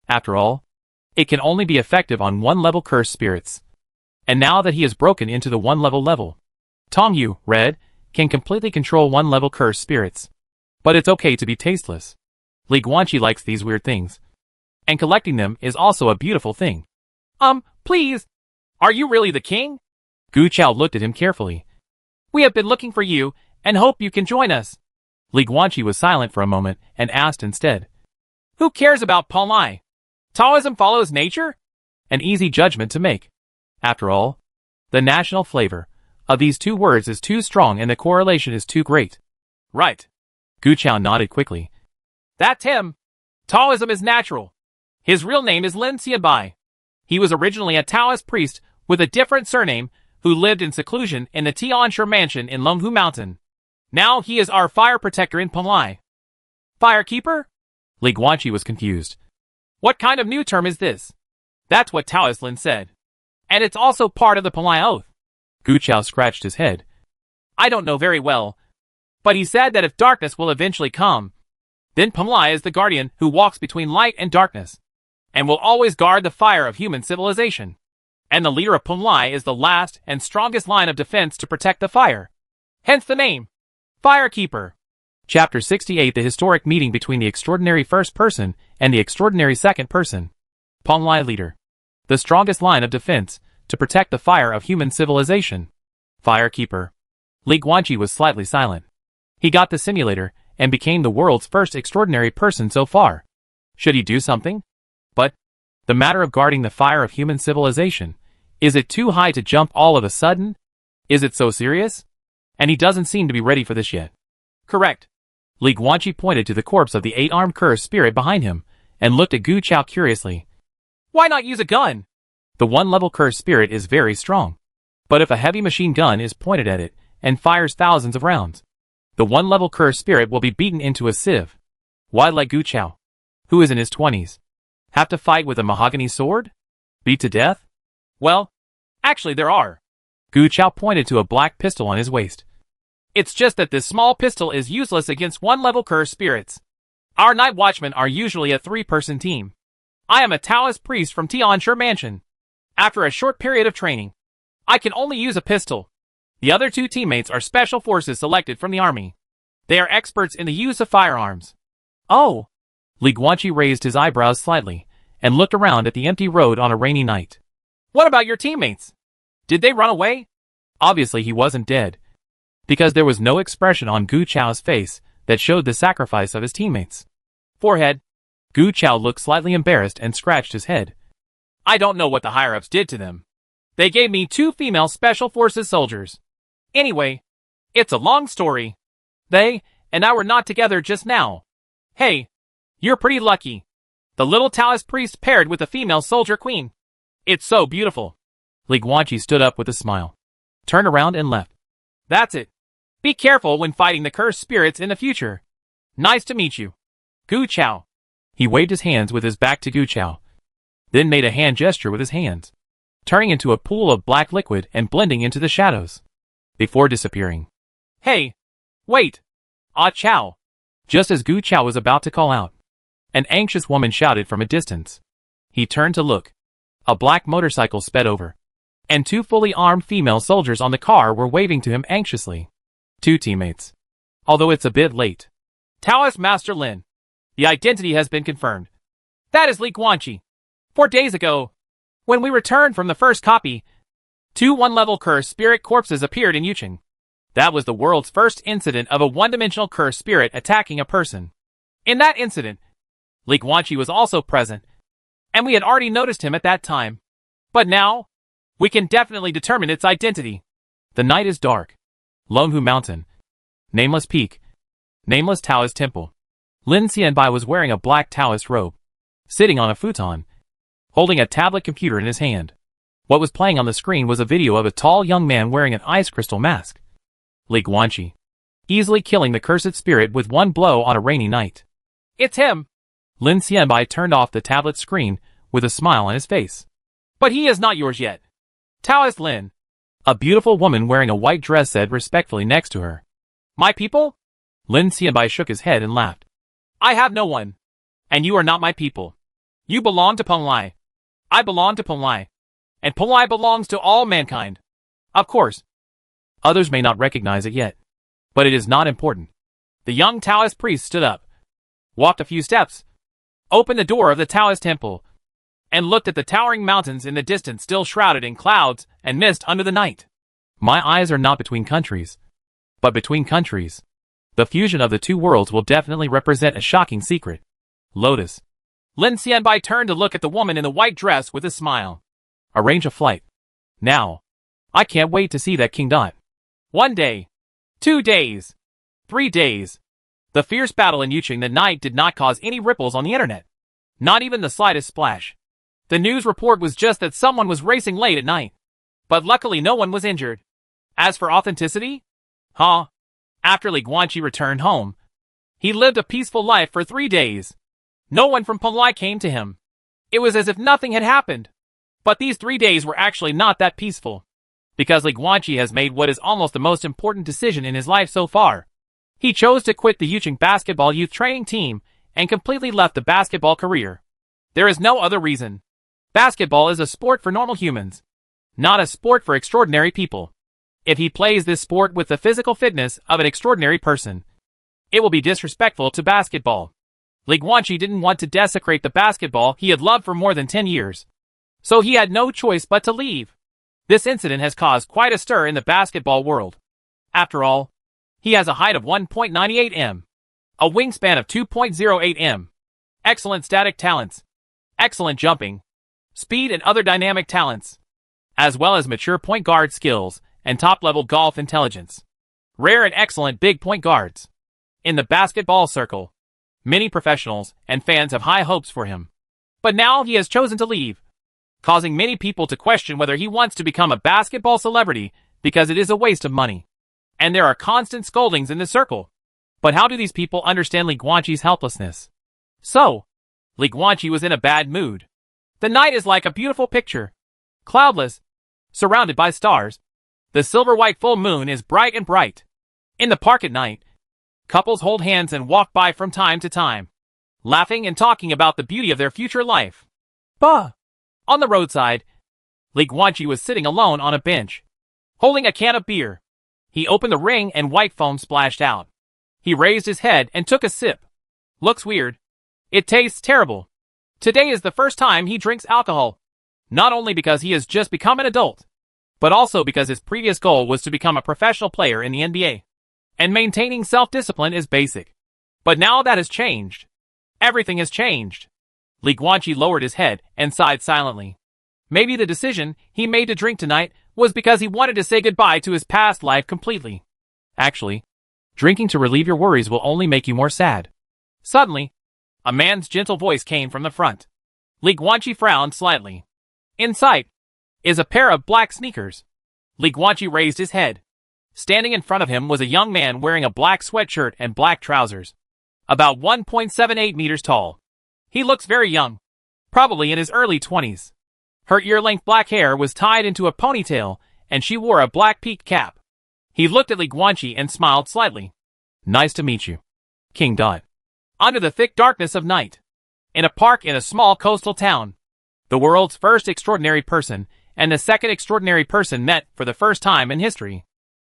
After all, it can only be effective on one-level cursed spirits. And now that he has broken into the one-level, Tongyu, Red, can completely control one-level cursed spirits. But it's okay to be tasteless. Li Guanqi likes these weird things. And collecting them is also a beautiful thing. Please. Are you really the king? Gu Chao looked at him carefully. We have been looking for you and hope you can join us. Li Guanqi was silent for a moment and asked instead. Who cares about Palmai? Taoism follows nature? An easy judgment to make. After all, the national flavor of these 2 words is too strong and the correlation is too great. Right. Gu Chao nodded quickly. That's him. Taoism is natural. His real name is Lin Xianbai. He was originally a Taoist priest with a different surname who lived in seclusion in the Tianshe mansion in Longhu Mountain. Now he is our fire protector in Palmai. Firekeeper? Li Guanqi was confused. What kind of new term is this? That's what Taoist Lin said. And it's also part of the Palmai oath. Gu Chao scratched his head. I don't know very well, but he said that if darkness will eventually come, then Palmai is the guardian who walks between light and darkness, and will always guard the fire of human civilization. And the leader of Palmai is the last and strongest line of defense to protect the fire. Hence the name, Firekeeper. Chapter 68: The historic meeting between the extraordinary first person and the extraordinary second person. Palmai leader. The strongest line of defense to protect the fire of human civilization. Firekeeper. Li Guanqi was slightly silent. He got the simulator and became the world's first extraordinary person so far. Should he do something? But the matter of guarding the fire of human civilization, is it too high to jump all of a sudden? Is it so serious? And he doesn't seem to be ready for this yet. Correct. Li Guanqi pointed to the corpse of the 8-armed cursed spirit behind him and looked at Gu Chao curiously. Why not use a gun? The one-level cursed spirit is very strong. But if a heavy machine gun is pointed at it and fires thousands of rounds, the one-level cursed spirit will be beaten into a sieve. Why let Gu Chao, who is in his 20s, have to fight with a mahogany sword? Beat to death? Well, actually there are. Gu Chao pointed to a black pistol on his waist. It's just that this small pistol is useless against one-level cursed spirits. Our night watchmen are usually a 3-person team. I am a Taoist priest from Tianshe Mansion. After a short period of training, I can only use a pistol. The other 2 teammates are special forces selected from the army. They are experts in the use of firearms. Oh! Li Guanqi raised his eyebrows slightly and looked around at the empty road on a rainy night. What about your teammates? Did they run away? Obviously he wasn't dead, because there was no expression on Gu Chao's face that showed the sacrifice of his teammates. Forehead. Gu Chao looked slightly embarrassed and scratched his head. I don't know what the higher-ups did to them. They gave me 2 female special forces soldiers. Anyway, it's a long story. They and I were not together just now. Hey, you're pretty lucky. The little Taoist priest paired with a female soldier queen. It's so beautiful. Li Guanqi stood up with a smile, turned around and left. That's it. Be careful when fighting the cursed spirits in the future. Nice to meet you. Gu Chao. He waved his hands with his back to Gu Chao, then made a hand gesture with his hands, turning into a pool of black liquid and blending into the shadows, before disappearing. Hey! Wait! Ah Chow! Just as Gu Chao was about to call out, an anxious woman shouted from a distance. He turned to look. A black motorcycle sped over, and 2 fully armed female soldiers on the car were waving to him anxiously. 2 teammates. Although it's a bit late. Taoist Master Lin. The identity has been confirmed. That is Li Guanqi. 4 days ago, when we returned from the first copy, 2 1-level cursed spirit corpses appeared in Yucheng. That was the world's first incident of a one-dimensional cursed spirit attacking a person. In that incident, Li Guanqi was also present, and we had already noticed him at that time. But now, we can definitely determine its identity. The night is dark. Longhu Mountain. Nameless Peak. Nameless Taoist Temple. Lin Xianbai was wearing a black Taoist robe, sitting on a futon, holding a tablet computer in his hand. What was playing on the screen was a video of a tall young man wearing an ice crystal mask. Li Guanqi, easily killing the cursed spirit with 1 blow on a rainy night. It's him! Lin Xianbai turned off the tablet screen with a smile on his face. But he is not yours yet. Taoist Lin. A beautiful woman wearing a white dress said respectfully next to her. My people? Lin Xianbai shook his head and laughed. I have no one. And you are not my people. You belong to Penglai. I belong to Penglai. And Penglai belongs to all mankind. Of course. Others may not recognize it yet, but it is not important. The young Taoist priest stood up, walked a few steps, opened the door of the Taoist temple, and looked at the towering mountains in the distance still shrouded in clouds and mist under the night. My eyes are not between countries, but between countries. The fusion of the 2 worlds will definitely represent a shocking secret. Lotus. Lin Xianbai turned to look at the woman in the white dress with a smile. Arrange a flight. Now. I can't wait to see that King Dot. 1 day. 2 days. 3 days. The fierce battle in Yucheng that night did not cause any ripples on the internet. Not even the slightest splash. The news report was just that someone was racing late at night. But luckily no one was injured. As for authenticity? After Li Guanqi returned home, he lived a peaceful life for 3 days. No one from Penglai came to him. It was as if nothing had happened. But these 3 days were actually not that peaceful. Because Li Guanqi has made what is almost the most important decision in his life so far. He chose to quit the Yucheng basketball youth training team and completely left the basketball career. There is no other reason. Basketball is a sport for normal humans, not a sport for extraordinary people. If he plays this sport with the physical fitness of an extraordinary person, it will be disrespectful to basketball. Li Guanqi didn't want to desecrate the basketball he had loved for more than 10 years. So he had no choice but to leave. This incident has caused quite a stir in the basketball world. After all, he has a height of 1.98 m, a wingspan of 2.08 m, excellent static talents, excellent jumping, speed and other dynamic talents, as well as mature point guard skills and top-level golf intelligence. Rare and excellent big point guards. In the basketball circle, many professionals and fans have high hopes for him. But now he has chosen to leave, causing many people to question whether he wants to become a basketball celebrity because it is a waste of money. And there are constant scoldings in the circle. But how do these people understand Li Guanqi's helplessness? So, Li Guanqi was in a bad mood. The night is like a beautiful picture. Cloudless, surrounded by stars. The silver-white full moon is bright and bright. In the park at night, couples hold hands and walk by from time to time, laughing and talking about the beauty of their future life. Bah! On the roadside, Li Guanqi was sitting alone on a bench, holding a can of beer. He opened the ring and white foam splashed out. He raised his head and took a sip. Looks weird. It tastes terrible. Today is the first time he drinks alcohol. Not only because he has just become an adult, but also because his previous goal was to become a professional player in the NBA. And maintaining self-discipline is basic. But now that has changed. Everything has changed. Li Guanqi lowered his head and sighed silently. Maybe the decision he made to drink tonight was because he wanted to say goodbye to his past life completely. Actually, drinking to relieve your worries will only make you more sad. Suddenly, a man's gentle voice came from the front. Li Guanqi frowned slightly. In sight is a pair of black sneakers. Li Guanqi raised his head. Standing in front of him was a young man wearing a black sweatshirt and black trousers, about 1.78 meters tall. He looks very young. probably in his early 20s. Her ear-length black hair was tied into a ponytail, and she wore a black peaked cap. He looked at Li Guanqi and smiled slightly. Nice to meet you, King Dot. Under the thick darkness of night, in a park in a small coastal town, the world's first extraordinary person and the second extraordinary person met for the first time in history.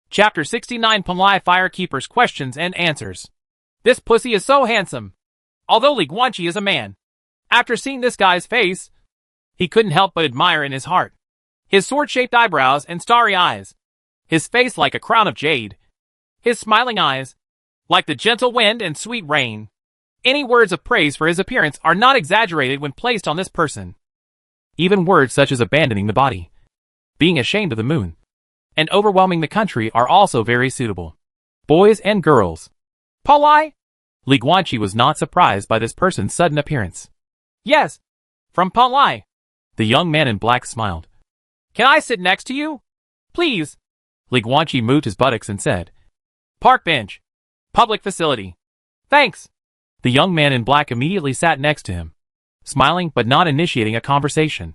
Chapter 69 Pumlai Firekeeper's Questions and Answers. This pussy is so handsome. Although Li Guanqi is a man, after seeing this guy's face, he couldn't help but admire in his heart. His sword-shaped eyebrows and starry eyes, his face like a crown of jade, his smiling eyes, like the gentle wind and sweet rain. Any words of praise for his appearance are not exaggerated when placed on this person. Even words such as abandoning the body, being ashamed of the moon, and overwhelming the country are also very suitable. Boys and girls. Pumlai? Li Guanqi was not surprised by this person's sudden appearance. Yes, from Pumlai. The young man in black smiled. Can I sit next to you? Please. Li Guanqi moved his buttocks and said, Park bench. Public facility. Thanks. The young man in black immediately sat next to him, smiling but not initiating a conversation.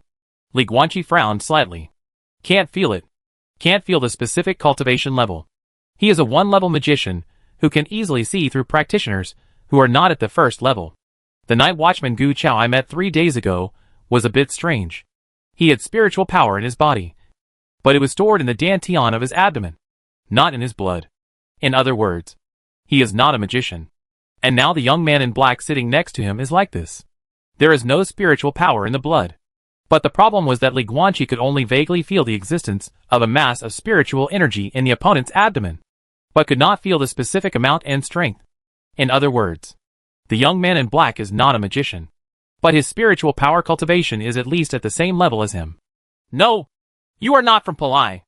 Li Guanqi frowned slightly. Can't feel it. Can't feel the specific cultivation level. He is a one-level magician who can easily see through practitioners who are not at the first level. The night watchman Gu Chao I met 3 days ago was a bit strange. He had spiritual power in his body, but it was stored in the dantian of his abdomen, not in his blood. In other words, he is not a magician. And now the young man in black sitting next to him is like this. There is no spiritual power in the blood. But the problem was that Li Guanqi could only vaguely feel the existence of a mass of spiritual energy in the opponent's abdomen, but could not feel the specific amount and strength. In other words, the young man in black is not a magician, but his spiritual power cultivation is at least at the same level as him. No, you are not from Pumlai.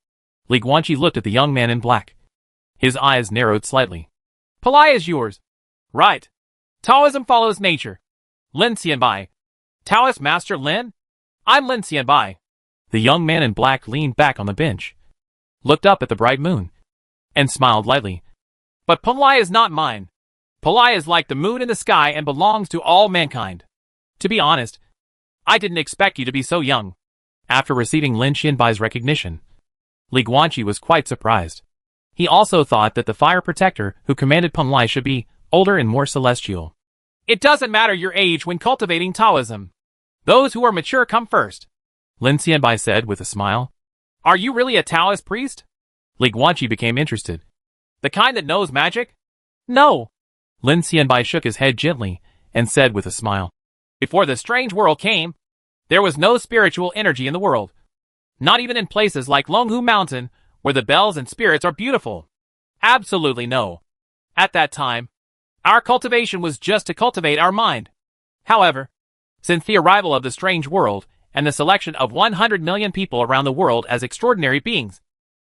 Li Guanqi looked at the young man in black. His eyes narrowed slightly. Pumlai is yours. Right. Taoism follows nature. Lin Xianbai. Taoist Master Lin? I'm Lin Xianbai. The young man in black leaned back on the bench, looked up at the bright moon, and smiled lightly. But Pumlai is not mine. Pumlai is like the moon in the sky and belongs to all mankind. To be honest, I didn't expect you to be so young. After receiving Lin Xianbai's recognition, Li Guanqi was quite surprised. He also thought that the fire protector who commanded Pumlai should be older and more celestial. It doesn't matter your age when cultivating Taoism. Those who are mature come first, Lin Xianbai said with a smile. Are you really a Taoist priest? Li Guanqi became interested. The kind that knows magic? No. Lin Xianbai shook his head gently and said with a smile. Before the strange world came, there was no spiritual energy in the world. Not even in places like Longhu Mountain, where the bells and spirits are beautiful. Absolutely no. At that time, our cultivation was just to cultivate our mind. However, since the arrival of the strange world and the selection of 100 million people around the world as extraordinary beings,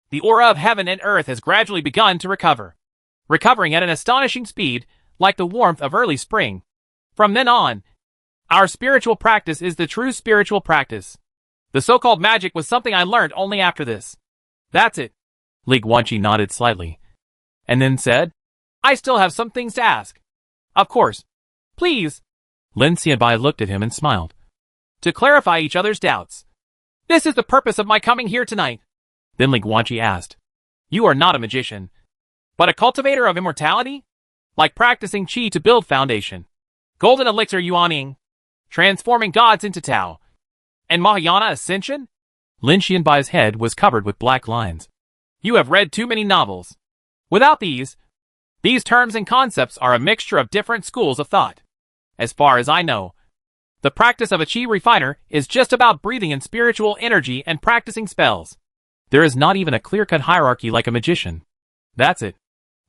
the aura of heaven and earth has gradually begun to recover. Recovering at an astonishing speed, like the warmth of early spring. From then on, our spiritual practice is the true spiritual practice. The so-called magic was something I learned only after this. That's it. Li Guanqi nodded slightly, and then said, I still have some things to ask. Of course. Please. Lin Xianbai looked at him and smiled. To clarify each other's doubts. This is the purpose of my coming here tonight. Then Li Guanqi asked, You are not a magician, but a cultivator of immortality? Like practicing qi to build foundation. Golden elixir yuaning. Transforming gods into Tao. And Mahayana ascension? Lin Xianbai's head was covered with black lines. You have read too many novels. Without these terms and concepts are a mixture of different schools of thought. As far as I know, the practice of a qi refiner is just about breathing in spiritual energy and practicing spells. There is not even a clear-cut hierarchy like a magician. That's it.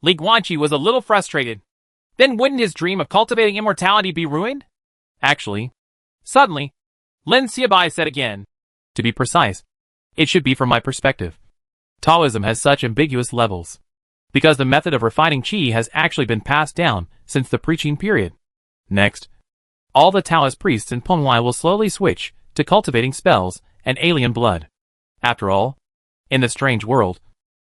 Li Guanqi was a little frustrated. Then wouldn't his dream of cultivating immortality be ruined? Actually, suddenly, Lin Xianbai said again. To be precise, it should be from my perspective. Taoism has such ambiguous levels, because the method of refining qi has actually been passed down since the preaching period. Next, all the Taoist priests in Pumlai will slowly switch to cultivating spells and alien blood. After all, in the strange world,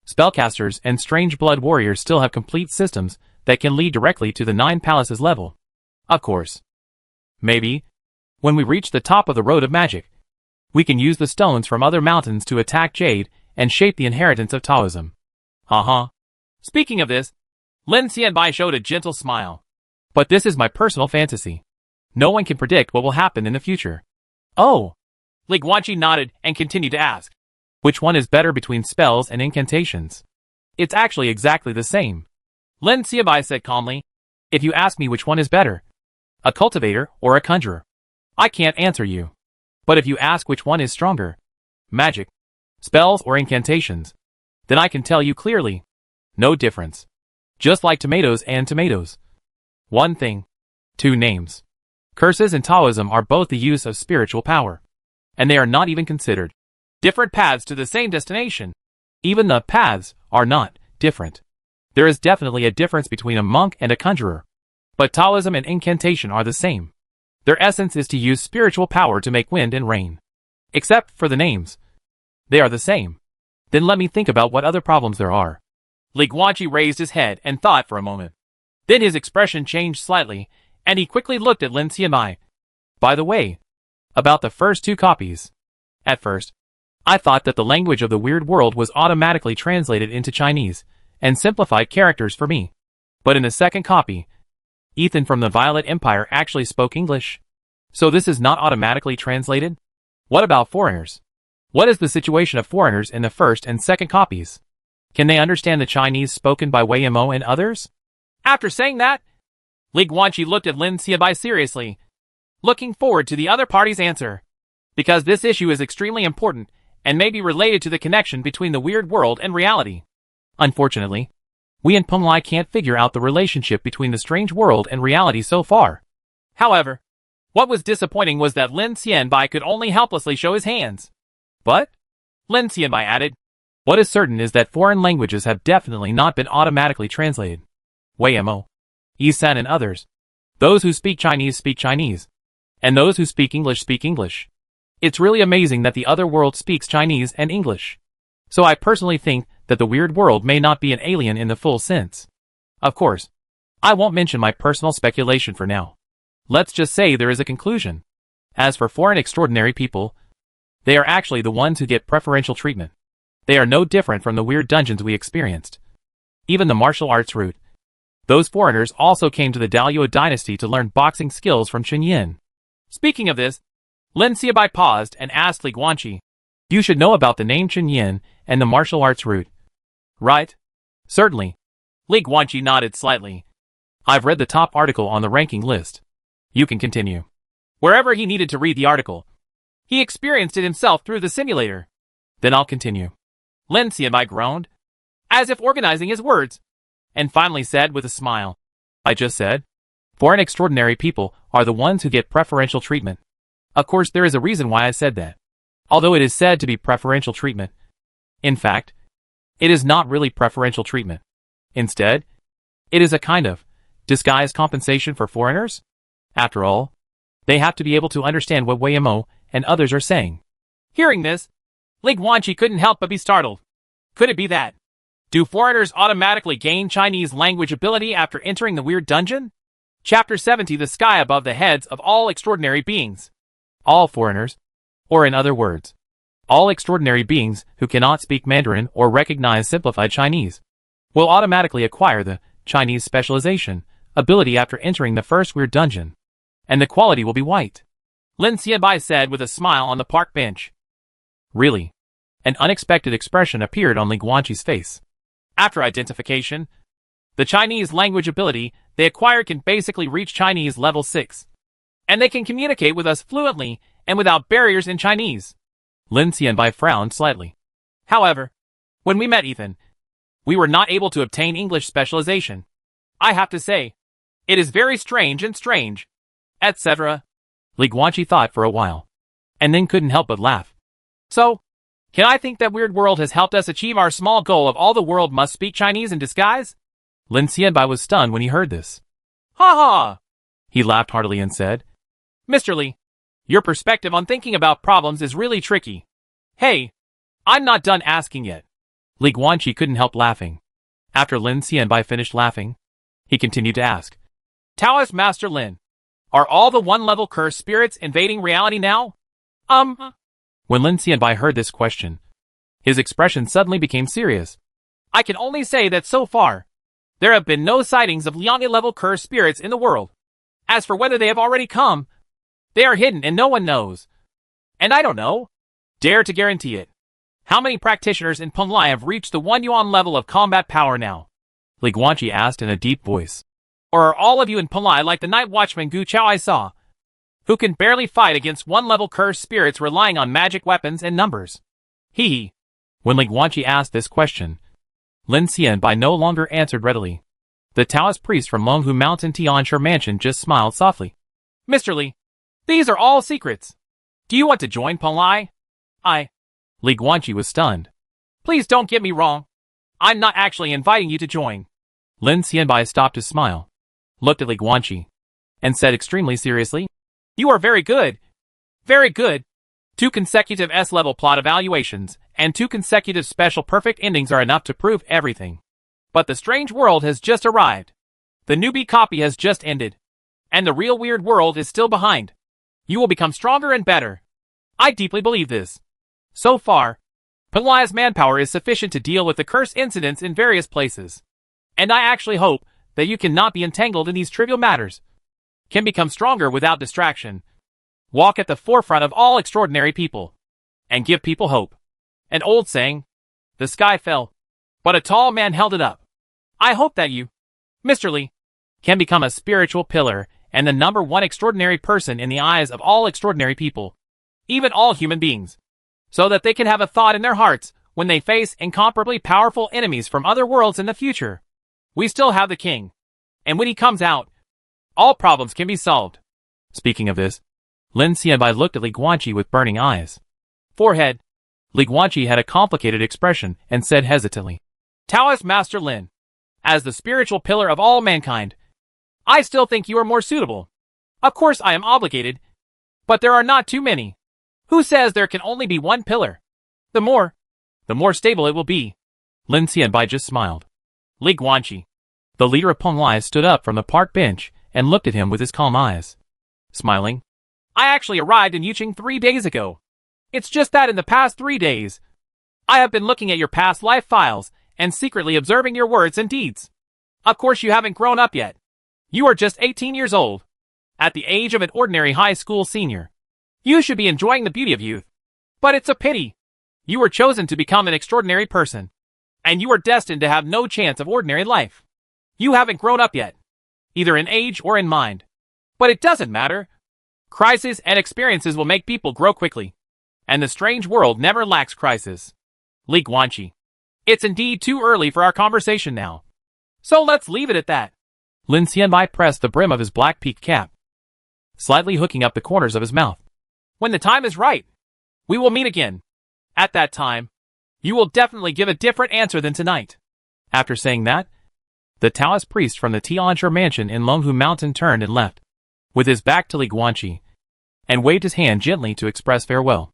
spellcasters and strange blood warriors still have complete systems that can lead directly to the 9 palaces level. Of course. Maybe, When we reach the top of the road of magic, we can use the stones from other mountains to attack Jade and shape the inheritance of Taoism. Speaking of this, Lin Xianbai showed a gentle smile. But this is my personal fantasy. No one can predict what will happen in the future. Oh! Li Guanqi nodded and continued to ask. Which one is better between spells and incantations? It's actually exactly the same. Lin Xianbai said calmly. If you ask me which one is better, a cultivator or a conjurer, I can't answer you. But if you ask which one is stronger, magic, spells or incantations, then I can tell you clearly. No difference. Just like tomatoes and tomatoes. One thing. Two names. Curses and Taoism are both the use of spiritual power. And they are not even considered different paths to the same destination. Even the paths are not different. There is definitely a difference between a monk and a conjurer. But Taoism and incantation are the same. Their essence is to use spiritual power to make wind and rain. Except for the names. They are the same. Then let me think about what other problems there are. Li Guanqi raised his head and thought for a moment. Then his expression changed slightly, and he quickly looked at Lin Xianbai. By the way, about the first two copies. At first, I thought that the language of the weird world was automatically translated into Chinese, and simplified characters for me. But in the second copy, Ethan from the Violet Empire actually spoke English. So this is not automatically translated? What about foreigners? What is the situation of foreigners in the first and second copies? Can they understand the Chinese spoken by Wei Mo and others? After saying that, Li Guanqi looked at Lin Xianbai seriously, looking forward to the other party's answer. Because this issue is extremely important, and may be related to the connection between the weird world and reality. Unfortunately, we in Peng Lai can't figure out the relationship between the strange world and reality so far. However, what was disappointing was that Lin Xianbai could only helplessly show his hands. But, Lin Xianbai added, what is certain is that foreign languages have definitely not been automatically translated. Wei Mo, Yisan and others. Those who speak Chinese, and those who speak English. It's really amazing that the other world speaks Chinese and English. So I personally think that the weird world may not be an alien in the full sense. Of course, I won't mention my personal speculation for now. Let's just say there is a conclusion. As for foreign extraordinary people, they are actually the ones who get preferential treatment. They are no different from the weird dungeons we experienced. Even the martial arts route. Those foreigners also came to the Daluo dynasty to learn boxing skills from Chen Yin. Speaking of this, Lin Xianbai paused and asked Li Guanqi. You should know about the name Chen Yin and the martial arts route. Right? Certainly. Li Guanqi nodded slightly. I've read the top article on the ranking list. You can continue. Wherever he needed to read the article, he experienced it himself through the simulator. Then I'll continue. Lin Xianbai groaned, as if organizing his words, and finally said with a smile. I just said, foreign extraordinary people are the ones who get preferential treatment. Of course, there is a reason why I said that. Although it is said to be preferential treatment. In fact, it is not really preferential treatment. Instead, it is a kind of disguised compensation for foreigners. After all, they have to be able to understand what Wei Mo and others are saying. Hearing this, Li Guanqi couldn't help but be startled. Could it be that? Do foreigners automatically gain Chinese language ability after entering the weird dungeon? Chapter 70 The Sky Above the Heads of All Extraordinary Beings. All foreigners, or in other words, all extraordinary beings who cannot speak Mandarin or recognize simplified Chinese, will automatically acquire the Chinese specialization ability after entering the first weird dungeon. And the quality will be white. Lin Xianbai said with a smile on the park bench. Really? An unexpected expression appeared on Li Guanqi's face. After identification, the Chinese language ability they acquire can basically reach Chinese level 6. And they can communicate with us fluently and without barriers in Chinese. Lin Xianbai frowned slightly. However, when we met Ethan, we were not able to obtain English specialization. I have to say, it is very strange, etc. Li Guanqi thought for a while, and then couldn't help but laugh. So, can I think that Weird World has helped us achieve our small goal of all the world must speak Chinese in disguise? Lin Xianbai was stunned when he heard this. Ha ha! He laughed heartily and said, Mr. Li, your perspective on thinking about problems is really tricky. Hey, I'm not done asking yet. Li Guanqi couldn't help laughing. After Lin Xianbai finished laughing, he continued to ask. Taoist Master Lin, Are all the one-level cursed spirits invading reality now? When Lin Xianbai heard this question, his expression suddenly became serious. I can only say that so far, there have been no sightings of Liang-level cursed spirits in the world. As for whether they have already come, they are hidden and no one knows. And I don't know. Dare to guarantee it. How many practitioners in Penglai have reached the 1 yuan level of combat power now? Li Guanqi asked in a deep voice. Or are all of you in Penglai like the night watchman Gu Chao I saw, who can barely fight against 1-level cursed spirits relying on magic weapons and numbers? Hee. When Li Guanqi asked this question, Lin Xianbai no longer answered readily. The Taoist priest from Longhu Mountain Tianshi Mansion just smiled softly. Mr. Li, these are all secrets. Do you want to join Penglai? Li Guanqi was stunned. Please don't get me wrong. I'm not actually inviting you to join. Lin Xianbai stopped to smile, looked at Li Guanqi, and said extremely seriously, You are very good. Very good. 2 consecutive S-level plot evaluations and 2 consecutive special perfect endings are enough to prove everything. But the strange world has just arrived. The newbie copy has just ended. And the real weird world is still behind. You will become stronger and better. I deeply believe this. So far, Penglai's manpower is sufficient to deal with the curse incidents in various places. And I actually hope that you cannot be entangled in these trivial matters. Can become stronger without distraction. Walk at the forefront of all extraordinary people. And give people hope. An old saying. The sky fell, but a tall man held it up. I hope that you, Mr. Li, can become a spiritual pillar and the #1 extraordinary person in the eyes of all extraordinary people. Even all human beings. So that they can have a thought in their hearts when they face incomparably powerful enemies from other worlds in the future. We still have the king. And when he comes out, all problems can be solved. Speaking of this, Lin Xianbai looked at Li Guanqi with burning eyes. Forehead. Li Guanqi had a complicated expression and said hesitantly, Taoist Master Lin, as the spiritual pillar of all mankind, I still think you are more suitable. Of course I am obligated, but there are not too many. Who says there can only be one pillar? The more stable it will be. Lin Xianbai just smiled. Li Guanqi, the leader of Penglai, stood up from the park bench and looked at him with his calm eyes. Smiling, I actually arrived in Yuqing 3 days ago. It's just that in the past 3 days, I have been looking at your past life files and secretly observing your words and deeds. Of course you haven't grown up yet. You are just 18 years old. At the age of an ordinary high school senior. You should be enjoying the beauty of youth. But it's a pity. You were chosen to become an extraordinary person. And you are destined to have no chance of ordinary life. You haven't grown up yet. Either in age or in mind. But it doesn't matter. Crises and experiences will make people grow quickly. And the strange world never lacks crisis. Li Guanqi. It's indeed too early for our conversation now. So let's leave it at that. Lin Xianbai pressed the brim of his black peaked cap, slightly hooking up the corners of his mouth. When the time is right, we will meet again. At that time, you will definitely give a different answer than tonight. After saying that, the Taoist priest from the Tianshi Mansion in Longhu Mountain turned and left, with his back to Li Guanqi, and waved his hand gently to express farewell.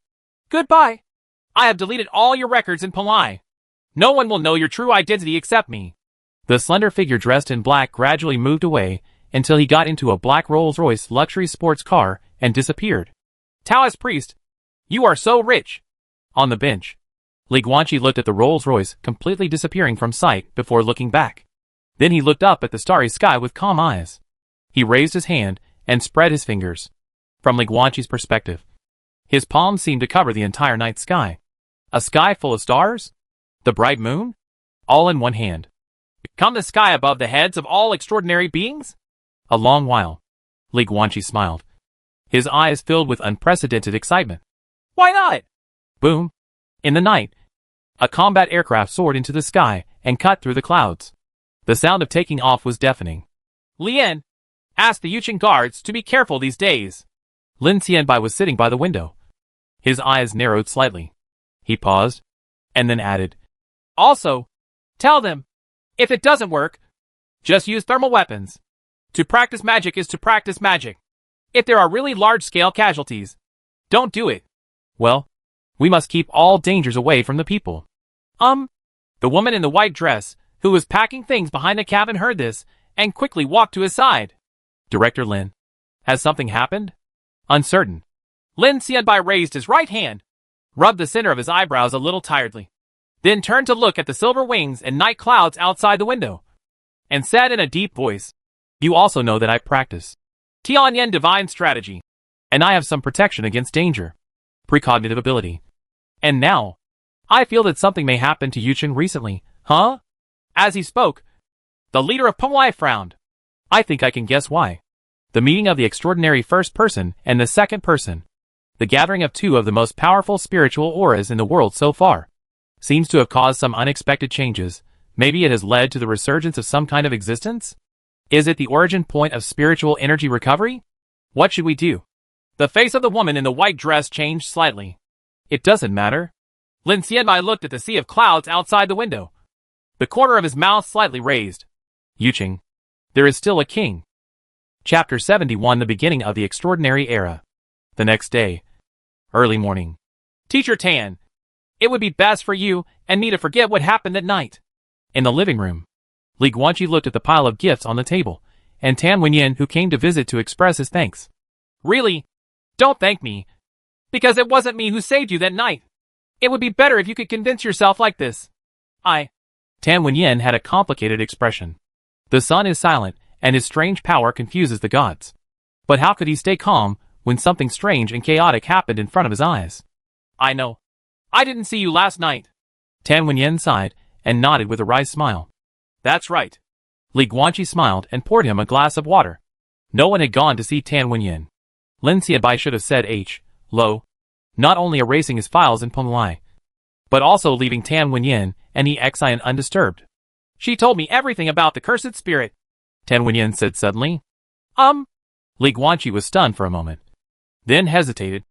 Goodbye. I have deleted all your records in Penglai. No one will know your true identity except me. The slender figure dressed in black gradually moved away until he got into a black Rolls-Royce luxury sports car and disappeared. Taoist priest, you are so rich. On the bench, Li Guanqi looked at the Rolls-Royce completely disappearing from sight before looking back. Then he looked up at the starry sky with calm eyes. He raised his hand and spread his fingers. From Li Guanqi's perspective, his palms seemed to cover the entire night sky. A sky full of stars? The bright moon? All in one hand. Come the sky above the heads of all extraordinary beings? A long while. Li Guanqi smiled. His eyes filled with unprecedented excitement. Why not? Boom. In the night, a combat aircraft soared into the sky and cut through the clouds. The sound of taking off was deafening. Lien, ask the Yuqing guards to be careful these days. Lin Xianbai was sitting by the window. His eyes narrowed slightly. He paused, and then added, Also, tell them, if it doesn't work, just use thermal weapons. To practice magic is to practice magic. If there are really large-scale casualties, don't do it. Well, we must keep all dangers away from the people. The woman in the white dress, who was packing things behind the cabin, heard this, and quickly walked to his side. Director Lin, Has something happened? Uncertain. Lin Xianbai raised his right hand, rubbed the center of his eyebrows a little tiredly, then turned to look at the silver wings and night clouds outside the window, and said in a deep voice, You also know that I practice Tianyan divine strategy, and I have some protection against danger. Precognitive ability. And now, I feel that something may happen to Yuchen recently, huh? As he spoke, the leader of Penglai frowned. I think I can guess why. The meeting of the extraordinary first person and the second person, the gathering of two of the most powerful spiritual auras in the world so far, seems to have caused some unexpected changes. Maybe it has led to the resurgence of some kind of existence? Is it the origin point of spiritual energy recovery? What should we do? The face of the woman in the white dress changed slightly. It doesn't matter. Lin Xianbai looked at the sea of clouds outside the window, the corner of his mouth slightly raised. Yuching, there is still a king. Chapter 71, the beginning of the extraordinary era. The next day. Early morning. Teacher Tan, it would be best for you and me to forget what happened that night. In the living room, Li Guanqi looked at the pile of gifts on the table, and Tan Wenyin, who came to visit to express his thanks. Really? Don't thank me. Because it wasn't me who saved you that night. It would be better if you could convince yourself like this. Tan Wenyin had a complicated expression. The sun is silent, and his strange power confuses the gods. But how could he stay calm when something strange and chaotic happened in front of his eyes? I know. I didn't see you last night. Tan Wenyin sighed and nodded with a wry smile. That's right. Li Guanqi smiled and poured him a glass of water. No one had gone to see Tan Wenyin. Lin Xiaobai should have said Lo, not only erasing his files in Penglai, but also leaving Tan Wenyin and Xian undisturbed. She told me everything about the cursed spirit, Tan Wenyin said suddenly. Li Guanqi was stunned for a moment, then hesitated.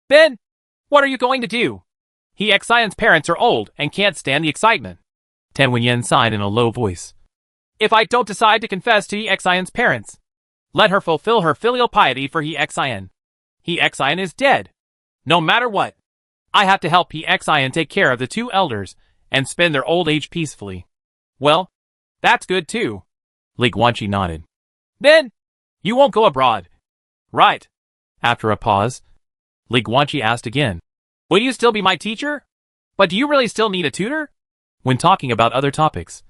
Then, what are you going to do? Xian's parents are old and can't stand the excitement. Tan Wenyin sighed in a low voice. If I don't decide to confess to Xian's parents, let her fulfill her filial piety for Xian. Xian is dead. No matter what, I have to help Xian take care of the two elders and spend their old age peacefully. Well, that's good too. Li Guanqi nodded. Then, you won't go abroad, right? After a pause, Li Guanqi asked again. Will you still be my teacher? But do you really still need a tutor? When talking about other topics,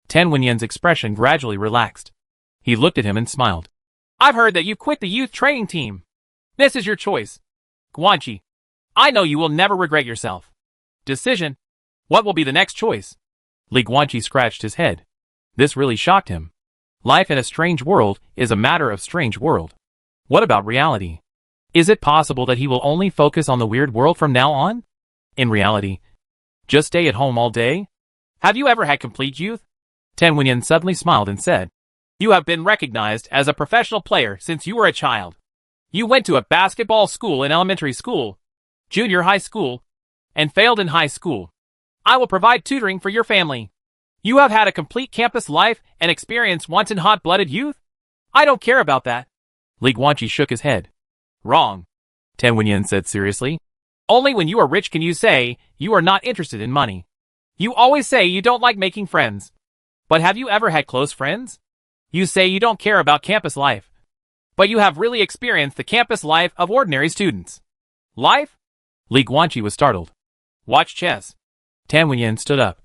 Tan Wenyin's expression gradually relaxed. He looked at him and smiled. I've heard that you quit the youth training team. This is your choice. Guanqi, I know you will never regret yourself. Decision. What will be the next choice? Li Guanqi scratched his head. This really shocked him. Life in a strange world is a matter of strange world. What about reality? Is it possible that he will only focus on the weird world from now on? In reality, just stay at home all day? Have you ever had complete youth? Tan Wenyin suddenly smiled and said, You have been recognized as a professional player since you were a child. You went to a basketball school in elementary school, junior high school, and failed in high school. I will provide tutoring for your family. You have had a complete campus life and experience once in hot-blooded youth? I don't care about that. Li Guanqi shook his head. Wrong, Tan Wenyin said seriously. Only when you are rich can you say you are not interested in money. You always say you don't like making friends. But have you ever had close friends? You say you don't care about campus life. But you have really experienced the campus life of ordinary students. Life? Li Guanqi was startled. Watch chess. Tan Wenyin stood up,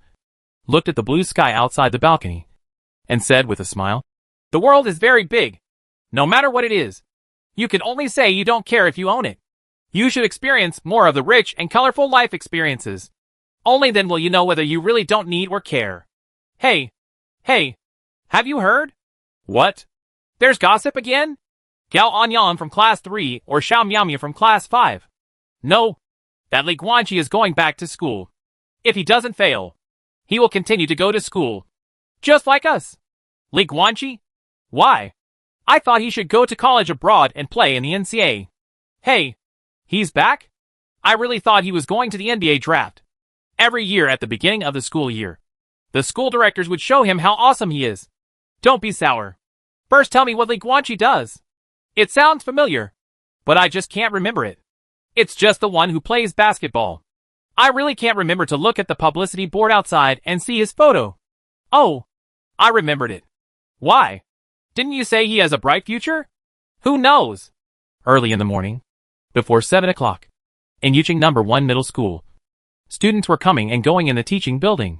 looked at the blue sky outside the balcony, and said with a smile, The world is very big. No matter what it is, you can only say you don't care if you own it. You should experience more of the rich and colorful life experiences. Only then will you know whether you really don't need or care. Hey, have you heard? What? There's gossip again? Gao Anyan from class 3 or Xiao Miaomia from class 5. No, that Li Guanqi is going back to school. If he doesn't fail, he will continue to go to school. Just like us. Li Guanqi? Why? I thought he should go to college abroad and play in the NCAA. Hey, he's back? I really thought he was going to the NBA draft. Every year at the beginning of the school year, the school directors would show him how awesome he is. Don't be sour. First tell me what Li Guanqi does. It sounds familiar, but I just can't remember it. It's just the one who plays basketball. I really can't remember to look at the publicity board outside and see his photo. Oh, I remembered it. Why? Didn't you say he has a bright future? Who knows? Early in the morning, before 7 o'clock, in Yuching number 1 middle school, students were coming and going in the teaching building,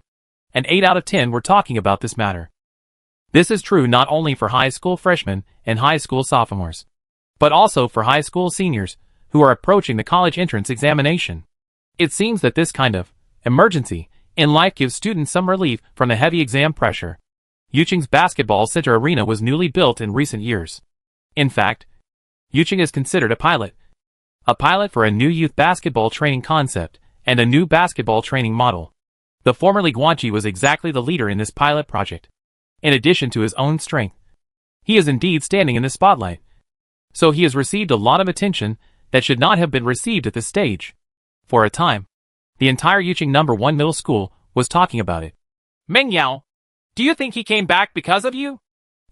and 8 out of 10 were talking about this matter. This is true not only for high school freshmen and high school sophomores, but also for high school seniors who are approaching the college entrance examination. It seems that this kind of emergency in life gives students some relief from the heavy exam pressure. Yuching's basketball center arena was newly built in recent years. In fact, Yuching is considered a pilot for a new youth basketball training concept and a new basketball training model. The former Li Guanqi was exactly the leader in this pilot project. In addition to his own strength, he is indeed standing in the spotlight. So he has received a lot of attention that should not have been received at this stage. For a time, the entire Yuching number 1 middle school was talking about it. Meng Yao, do you think he came back because of you?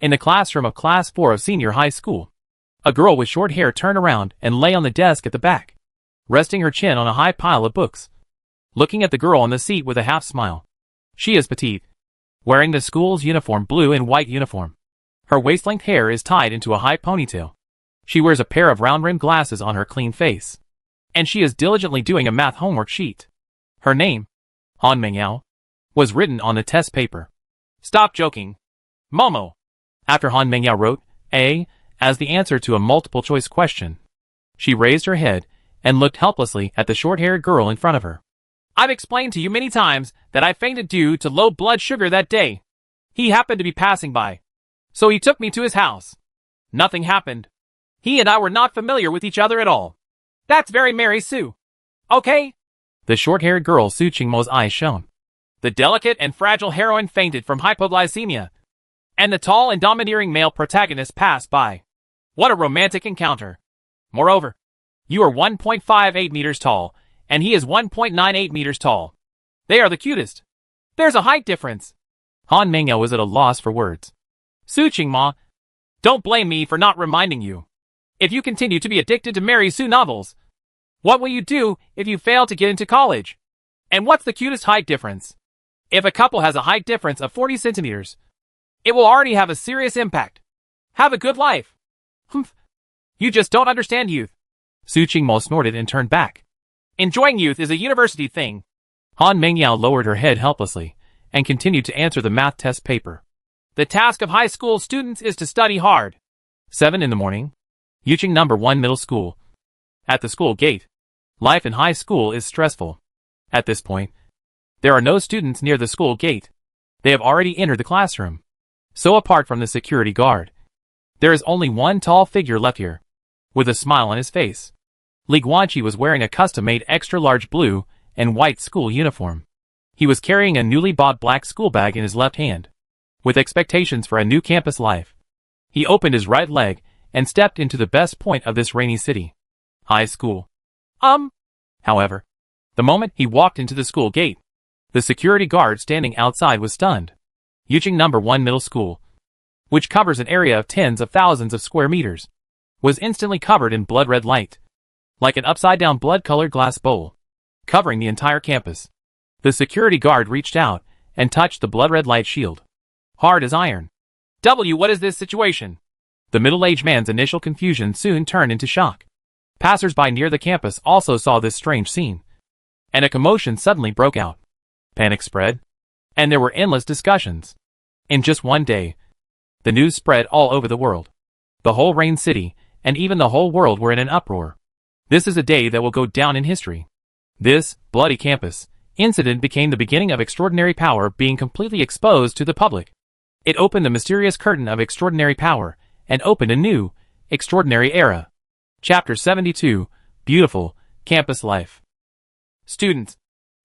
In the classroom of Class 4 of senior high school, a girl with short hair turned around and lay on the desk at the back, resting her chin on a high pile of books, looking at the girl on the seat with a half smile. She is petite, wearing the school's uniform, blue and white uniform. Her waist-length hair is tied into a high ponytail. She wears a pair of round-rimmed glasses on her clean face, and she is diligently doing a math homework sheet. Her name, Han Mengyao, was written on the test paper. Stop joking. Momo. After Han Mengyao wrote A as the answer to a multiple-choice question, she raised her head and looked helplessly at the short-haired girl in front of her. I've explained to you many times that I fainted due to low blood sugar that day. He happened to be passing by, so he took me to his house. Nothing happened. He and I were not familiar with each other at all. That's very Mary Sue. Okay? The short-haired girl Su Qingmo's eyes shone. The delicate and fragile heroine fainted from hypoglycemia, and the tall and domineering male protagonist passed by. What a romantic encounter. Moreover, you are 1.58 meters tall, and he is 1.98 meters tall. They are the cutest. There's a height difference. Han Mengyao was at a loss for words. Su Qingma, don't blame me for not reminding you. If you continue to be addicted to Mary Sue novels, what will you do if you fail to get into college? And what's the cutest height difference? If a couple has a height difference of 40 centimeters, it will already have a serious impact. Have a good life. Humph. You just don't understand youth. Su Qingmo snorted and turned back. Enjoying youth is a university thing. Han Mengyao lowered her head helplessly and continued to answer the math test paper. The task of high school students is to study hard. 7 in the morning. Yuching number 1 middle school. At the school gate, life in high school is stressful. At this point, there are no students near the school gate. They have already entered the classroom. So apart from the security guard, there is only one tall figure left here, with a smile on his face. Li Guanqi was wearing a custom-made extra-large blue and white school uniform. He was carrying a newly bought black school bag in his left hand. With expectations for a new campus life, he opened his right leg and stepped into the best point of this rainy city. High school. However, the moment he walked into the school gate, the security guard standing outside was stunned. Yuching number 1 middle school, which covers an area of tens of thousands of square meters, was instantly covered in blood-red light, like an upside-down blood-colored glass bowl, covering the entire campus. The security guard reached out and touched the blood-red light shield, hard as iron. What is this situation? The middle-aged man's initial confusion soon turned into shock. Passers-by near the campus also saw this strange scene, and a commotion suddenly broke out. Panic spread, and there were endless discussions. In just one day, the news spread all over the world. The whole Rain City, and even the whole world were in an uproar. This is a day that will go down in history. This bloody campus incident became the beginning of extraordinary power being completely exposed to the public. It opened the mysterious curtain of extraordinary power, and opened a new, extraordinary era. Chapter 72, Beautiful, Campus Life. Students,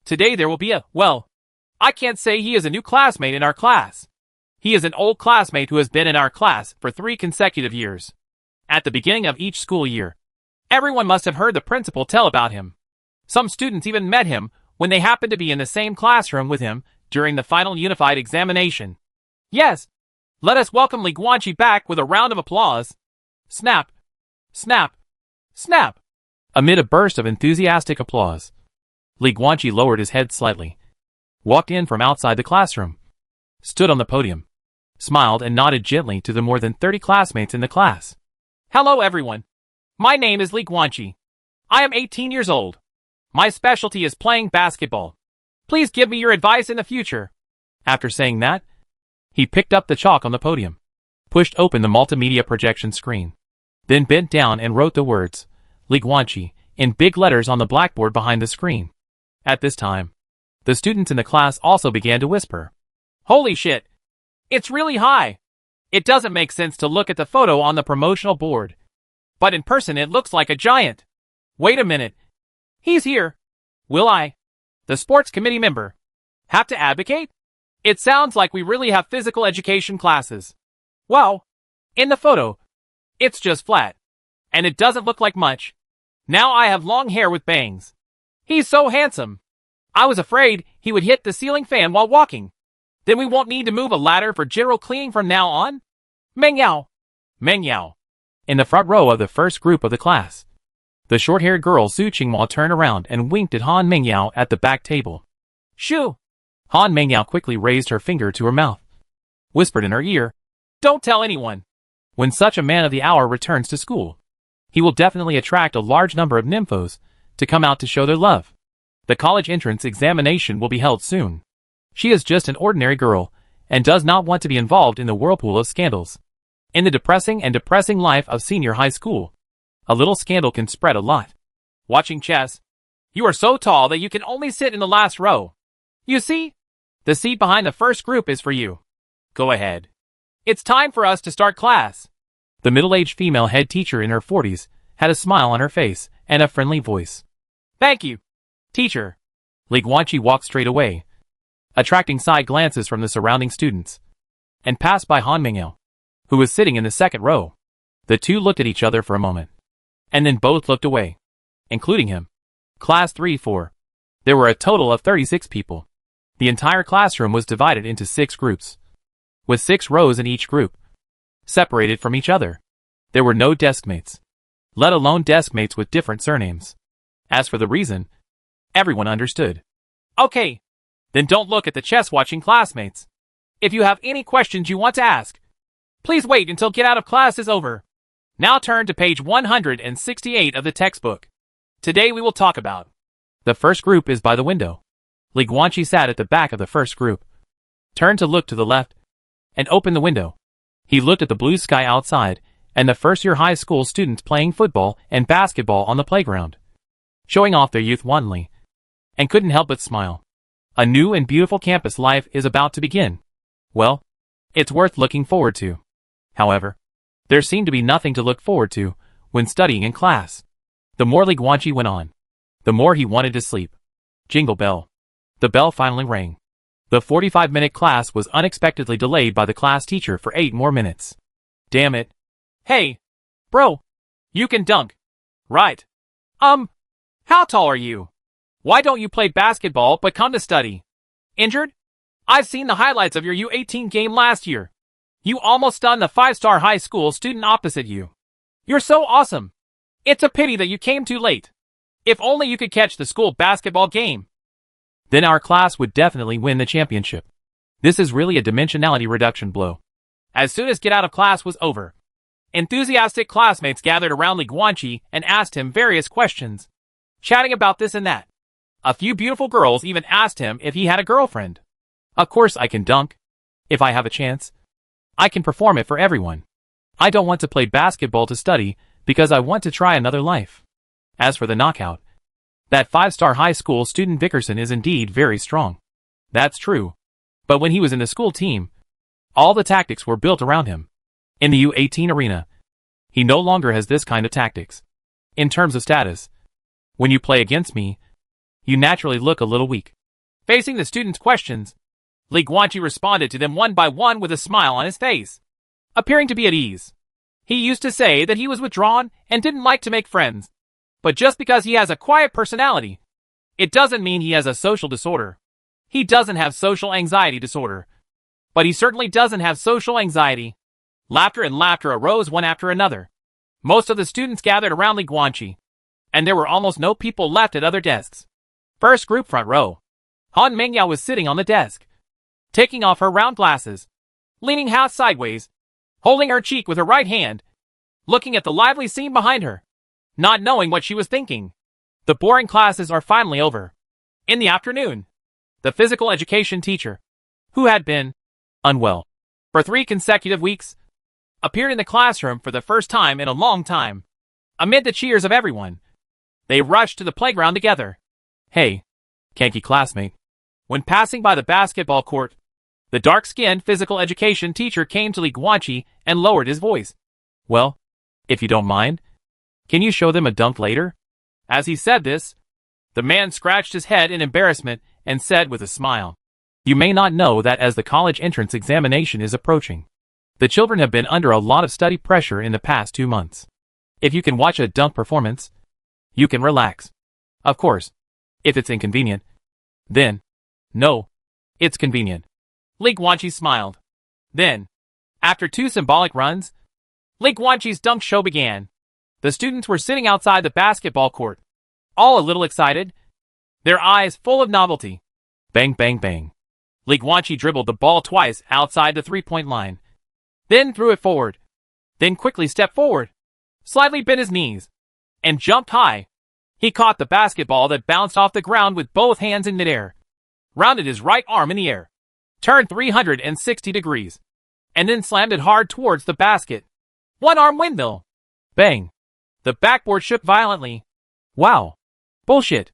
today there will be I can't say he is a new classmate in our class. He is an old classmate who has been in our class for 3 consecutive years. At the beginning of each school year, everyone must have heard the principal tell about him. Some students even met him when they happened to be in the same classroom with him during the final unified examination. Yes, let us welcome Li Guanqi back with a round of applause. Snap, snap, snap. Amid a burst of enthusiastic applause, Li Guanqi lowered his head slightly, walked in from outside the classroom, stood on the podium, smiled and nodded gently to the more than 30 classmates in the class. Hello everyone. My name is Li Guanqi. I am 18 years old. My specialty is playing basketball. Please give me your advice in the future. After saying that, he picked up the chalk on the podium, pushed open the multimedia projection screen, then bent down and wrote the words, Li Guanqi, in big letters on the blackboard behind the screen. At this time, the students in the class also began to whisper. Holy shit! It's really high! It doesn't make sense to look at the photo on the promotional board. But in person it looks like a giant. Wait a minute. He's here. Will I, the sports committee member, have to advocate? It sounds like we really have physical education classes. Well, in the photo, it's just flat. And it doesn't look like much. Now I have long hair with bangs. He's so handsome. I was afraid he would hit the ceiling fan while walking. Then we won't need to move a ladder for general cleaning from now on? Meng Yao. Meng Yao. In the front row of the first group of the class, the short-haired girl Su Qingmo turned around and winked at Han Mengyao at the back table. Shoo! Han Mengyao quickly raised her finger to her mouth, whispered in her ear, Don't tell anyone. When such a man of the hour returns to school, he will definitely attract a large number of nymphos to come out to show their love. The college entrance examination will be held soon. She is just an ordinary girl and does not want to be involved in the whirlpool of scandals. In the depressing life of senior high school, a little scandal can spread a lot. Watching chess, you are so tall that you can only sit in the last row. You see? The seat behind the first group is for you. Go ahead. It's time for us to start class. The middle-aged female head teacher in her 40s had a smile on her face and a friendly voice. Thank you, teacher. Li Guanqi walked straight away, attracting side glances from the surrounding students, and passed by Han Mengyao, who was sitting in the second row. The two looked at each other for a moment, and then both looked away, including him. Class 3-4. There were a total of 36 people. The entire classroom was divided into 6 groups, with 6 rows in each group, separated from each other. There were no deskmates, let alone deskmates with different surnames. As for the reason, everyone understood. Okay, then don't look at the chess-watching classmates. If you have any questions you want to ask, please wait until get out of class is over. Now turn to page 168 of the textbook. Today we will talk about. The first group is by the window. Li Guanqi sat at the back of the first group, turned to look to the left, and opened the window. He looked at the blue sky outside and the first-year high school students playing football and basketball on the playground, showing off their youth wantonly, and couldn't help but smile. A new and beautiful campus life is about to begin. Well, it's worth looking forward to. However, there seemed to be nothing to look forward to when studying in class. The more Li Guanqi went on, the more he wanted to sleep. Jingle bell. The bell finally rang. The 45-minute class was unexpectedly delayed by the class teacher for 8 more minutes. Damn it. Hey, bro, you can dunk, right? How tall are you? Why don't you play basketball but come to study? Injured? I've seen the highlights of your U18 game last year. You almost stunned the 5-star high school student opposite you. You're so awesome. It's a pity that you came too late. If only you could catch the school basketball game. Then our class would definitely win the championship. This is really a dimensionality reduction blow. As soon as get out of class was over, enthusiastic classmates gathered around Li Guanqi and asked him various questions, chatting about this and that. A few beautiful girls even asked him if he had a girlfriend. Of course I can dunk. If I have a chance, I can perform it for everyone. I don't want to play basketball to study because I want to try another life. As for the knockout, that 5-star high school student Vickerson is indeed very strong. That's true. But when he was in the school team, all the tactics were built around him. In the U18 arena, he no longer has this kind of tactics. In terms of status, when you play against me, you naturally look a little weak. Facing the students' questions, Li Guanqi responded to them one by one with a smile on his face, appearing to be at ease. He used to say that he was withdrawn and didn't like to make friends. But just because he has a quiet personality, it doesn't mean he has a social disorder. He doesn't have social anxiety disorder. But he certainly doesn't have social anxiety. Laughter and laughter arose one after another. Most of the students gathered around Li Guanqi, and there were almost no people left at other desks. First group front row. Han Mengyao was sitting on the desk, taking off her round glasses, leaning half sideways, holding her cheek with her right hand, looking at the lively scene behind her, not knowing what she was thinking. The boring classes are finally over. In the afternoon, the physical education teacher, who had been unwell for 3 consecutive weeks, appeared in the classroom for the first time in a long time. Amid the cheers of everyone, they rushed to the playground together. Hey, Kanky classmate. When passing by the basketball court, the dark-skinned physical education teacher came to Li Guanqi and lowered his voice. Well, if you don't mind, can you show them a dunk later? As he said this, the man scratched his head in embarrassment and said with a smile, You may not know that as the college entrance examination is approaching, the children have been under a lot of study pressure in the past 2 months. If you can watch a dunk performance, you can relax. Of course, if it's inconvenient, then, no, it's convenient. Li Guanqi smiled. Then, after 2 symbolic runs, Li Guanqi's dunk show began. The students were sitting outside the basketball court, all a little excited, their eyes full of novelty. Bang, bang, bang. Li Guanqi dribbled the ball twice outside the 3-point line, then threw it forward, then quickly stepped forward, slightly bent his knees, and jumped high. He caught the basketball that bounced off the ground with both hands in midair, rounded his right arm in the air, turned 360 degrees, and then slammed it hard towards the basket. One-arm windmill. Bang. The backboard shook violently. Wow. Bullshit.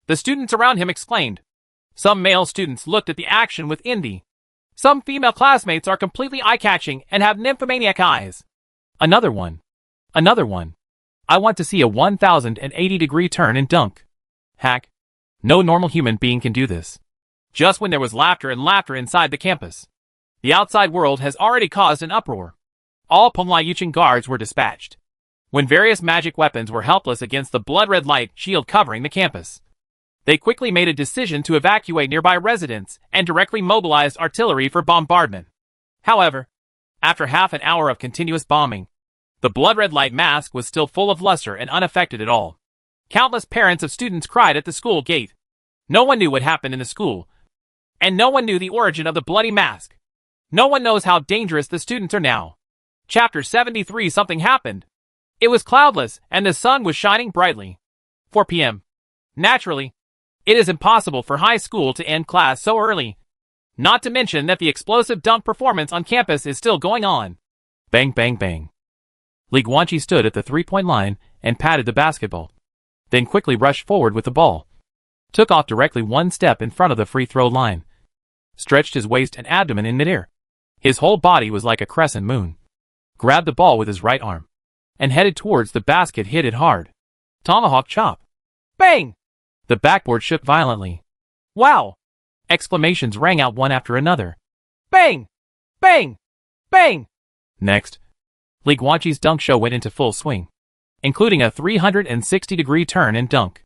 The students around him exclaimed. Some male students looked at the action with envy. Some female classmates are completely eye-catching and have nymphomaniac eyes. Another one. Another one. I want to see a 1080-degree turn and dunk. Hack. No normal human being can do this. Just when there was laughter and laughter inside the campus, the outside world has already caused an uproar. All Pomlayuchin guards were dispatched. When various magic weapons were helpless against the blood-red light shield covering the campus, they quickly made a decision to evacuate nearby residents and directly mobilized artillery for bombardment. However, after half an hour of continuous bombing, the blood-red light mask was still full of luster and unaffected at all. Countless parents of students cried at the school gate. No one knew what happened in the school, and no one knew the origin of the bloody mask. No one knows how dangerous the students are now. Chapter 73. Something happened. It was cloudless, and the sun was shining brightly. 4 p.m. Naturally, it is impossible for high school to end class so early. Not to mention that the explosive dunk performance on campus is still going on. Bang, bang, bang. Li Guanqi stood at the 3-point line and patted the basketball, then quickly rushed forward with the ball, took off directly 1 step in front of the free throw line, stretched his waist and abdomen in midair. His whole body was like a crescent moon, grabbed the ball with his right arm, and headed towards the basket. Hit it hard. Tomahawk chop. Bang! The backboard shook violently. Wow! Exclamations rang out one after another. Bang! Bang! Bang! Next, Li Guanqi's dunk show went into full swing, including a 360-degree turn and dunk,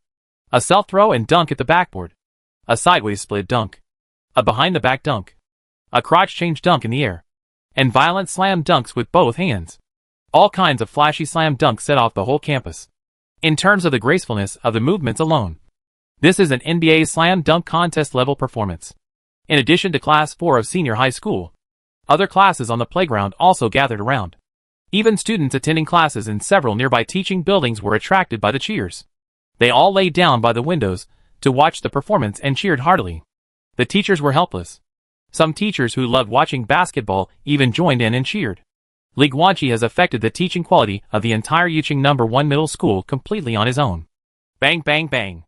a self-throw and dunk at the backboard, a sideways split dunk, a behind-the-back dunk, a crotch-change dunk in the air, and violent slam dunks with both hands. All kinds of flashy slam dunks set off the whole campus. In terms of the gracefulness of the movements alone, this is an NBA slam dunk contest level performance. In addition to Class 4 of senior high school, other classes on the playground also gathered around. Even students attending classes in several nearby teaching buildings were attracted by the cheers. They all lay down by the windows to watch the performance and cheered heartily. The teachers were helpless. Some teachers who loved watching basketball even joined in and cheered. Li Guanqi has affected the teaching quality of the entire Yuqing No. 1 middle school completely on his own. Bang, bang, bang.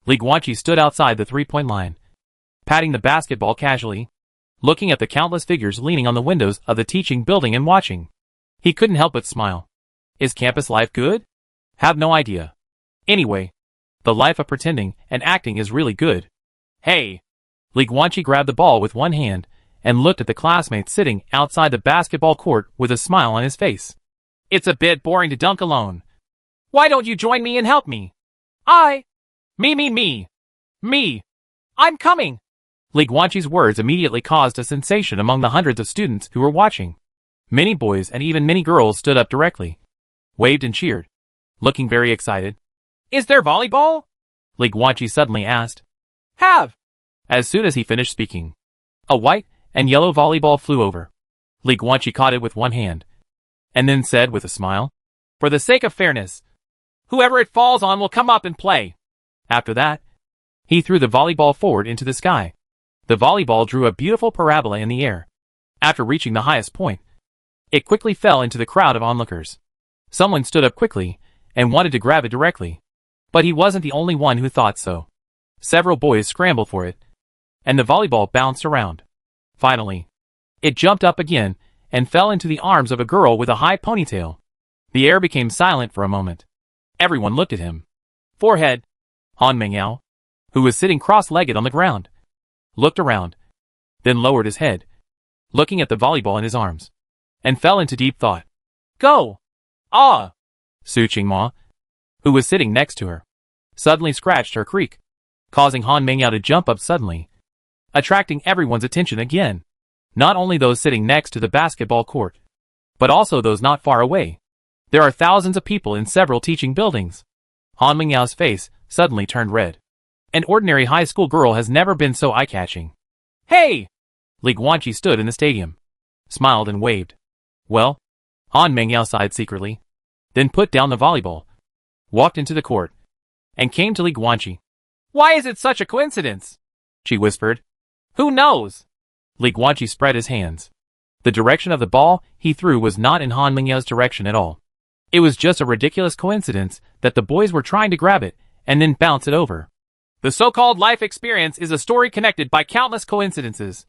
Li Guanqi stood outside the 3-point line, patting the basketball casually, looking at the countless figures leaning on the windows of the teaching building and watching. He couldn't help but smile. Is campus life good? Have no idea. Anyway, the life of pretending and acting is really good. Hey! Li Guanqi grabbed the ball with one hand and looked at the classmates sitting outside the basketball court with a smile on his face. It's a bit boring to dunk alone. Why don't you join me and help me? Me. I'm coming. Li Guanqi's words immediately caused a sensation among the hundreds of students who were watching. Many boys and even many girls stood up directly, waved and cheered, looking very excited. Is there volleyball? Li Guanqi suddenly asked. Have. As soon as he finished speaking, a white and yellow volleyball flew over. Li Guanqi caught it with one hand, and then said with a smile, For the sake of fairness, whoever it falls on will come up and play. After that, he threw the volleyball forward into the sky. The volleyball drew a beautiful parabola in the air. After reaching the highest point, it quickly fell into the crowd of onlookers. Someone stood up quickly and wanted to grab it directly. But he wasn't the only one who thought so. Several boys scrambled for it, and the volleyball bounced around. Finally, it jumped up again and fell into the arms of a girl with a high ponytail. The air became silent for a moment. Everyone looked at him. Forehead. Han Mengyao, who was sitting cross-legged on the ground, looked around, then lowered his head, looking at the volleyball in his arms, and fell into deep thought. Go! Ah! Su Qingma, who was sitting next to her, suddenly scratched her creak, causing Han Mengyao to jump up suddenly, attracting everyone's attention again. Not only those sitting next to the basketball court, but also those not far away. There are thousands of people in several teaching buildings. Han Mengyao's face suddenly turned red. An ordinary high school girl has never been so eye-catching. Hey! Li Guanqi stood in the stadium, smiled and waved. Well? Han Mengyao sighed secretly, then put down the volleyball, walked into the court, and came to Li Guanqi. Why is it such a coincidence? She whispered. Who knows? Li Guanqi spread his hands. The direction of the ball he threw was not in Han Mengyao's direction at all. It was just a ridiculous coincidence that the boys were trying to grab it and then bounce it over. The so-called life experience is a story connected by countless coincidences.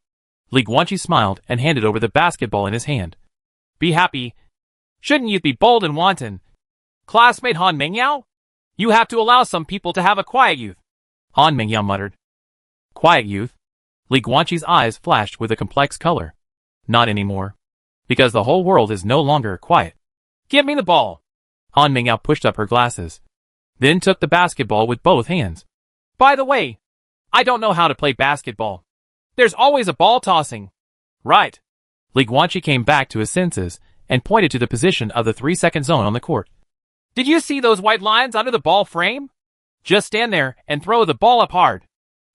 Li Guanqi smiled and handed over the basketball in his hand. Be happy. Shouldn't you be bold and wanton? Classmate Han Mengyao? You have to allow some people to have a quiet youth. Han Mengyao muttered. Quiet youth? Li Guanqi's eyes flashed with a complex color. Not anymore. Because the whole world is no longer quiet. Give me the ball. Han Mengyao pushed up her glasses, then took the basketball with both hands. By the way, I don't know how to play basketball. There's always a ball tossing. Right. Li Guanqi came back to his senses and pointed to the position of the 3-second zone on the court. Did you see those white lines under the ball frame? Just stand there and throw the ball up hard.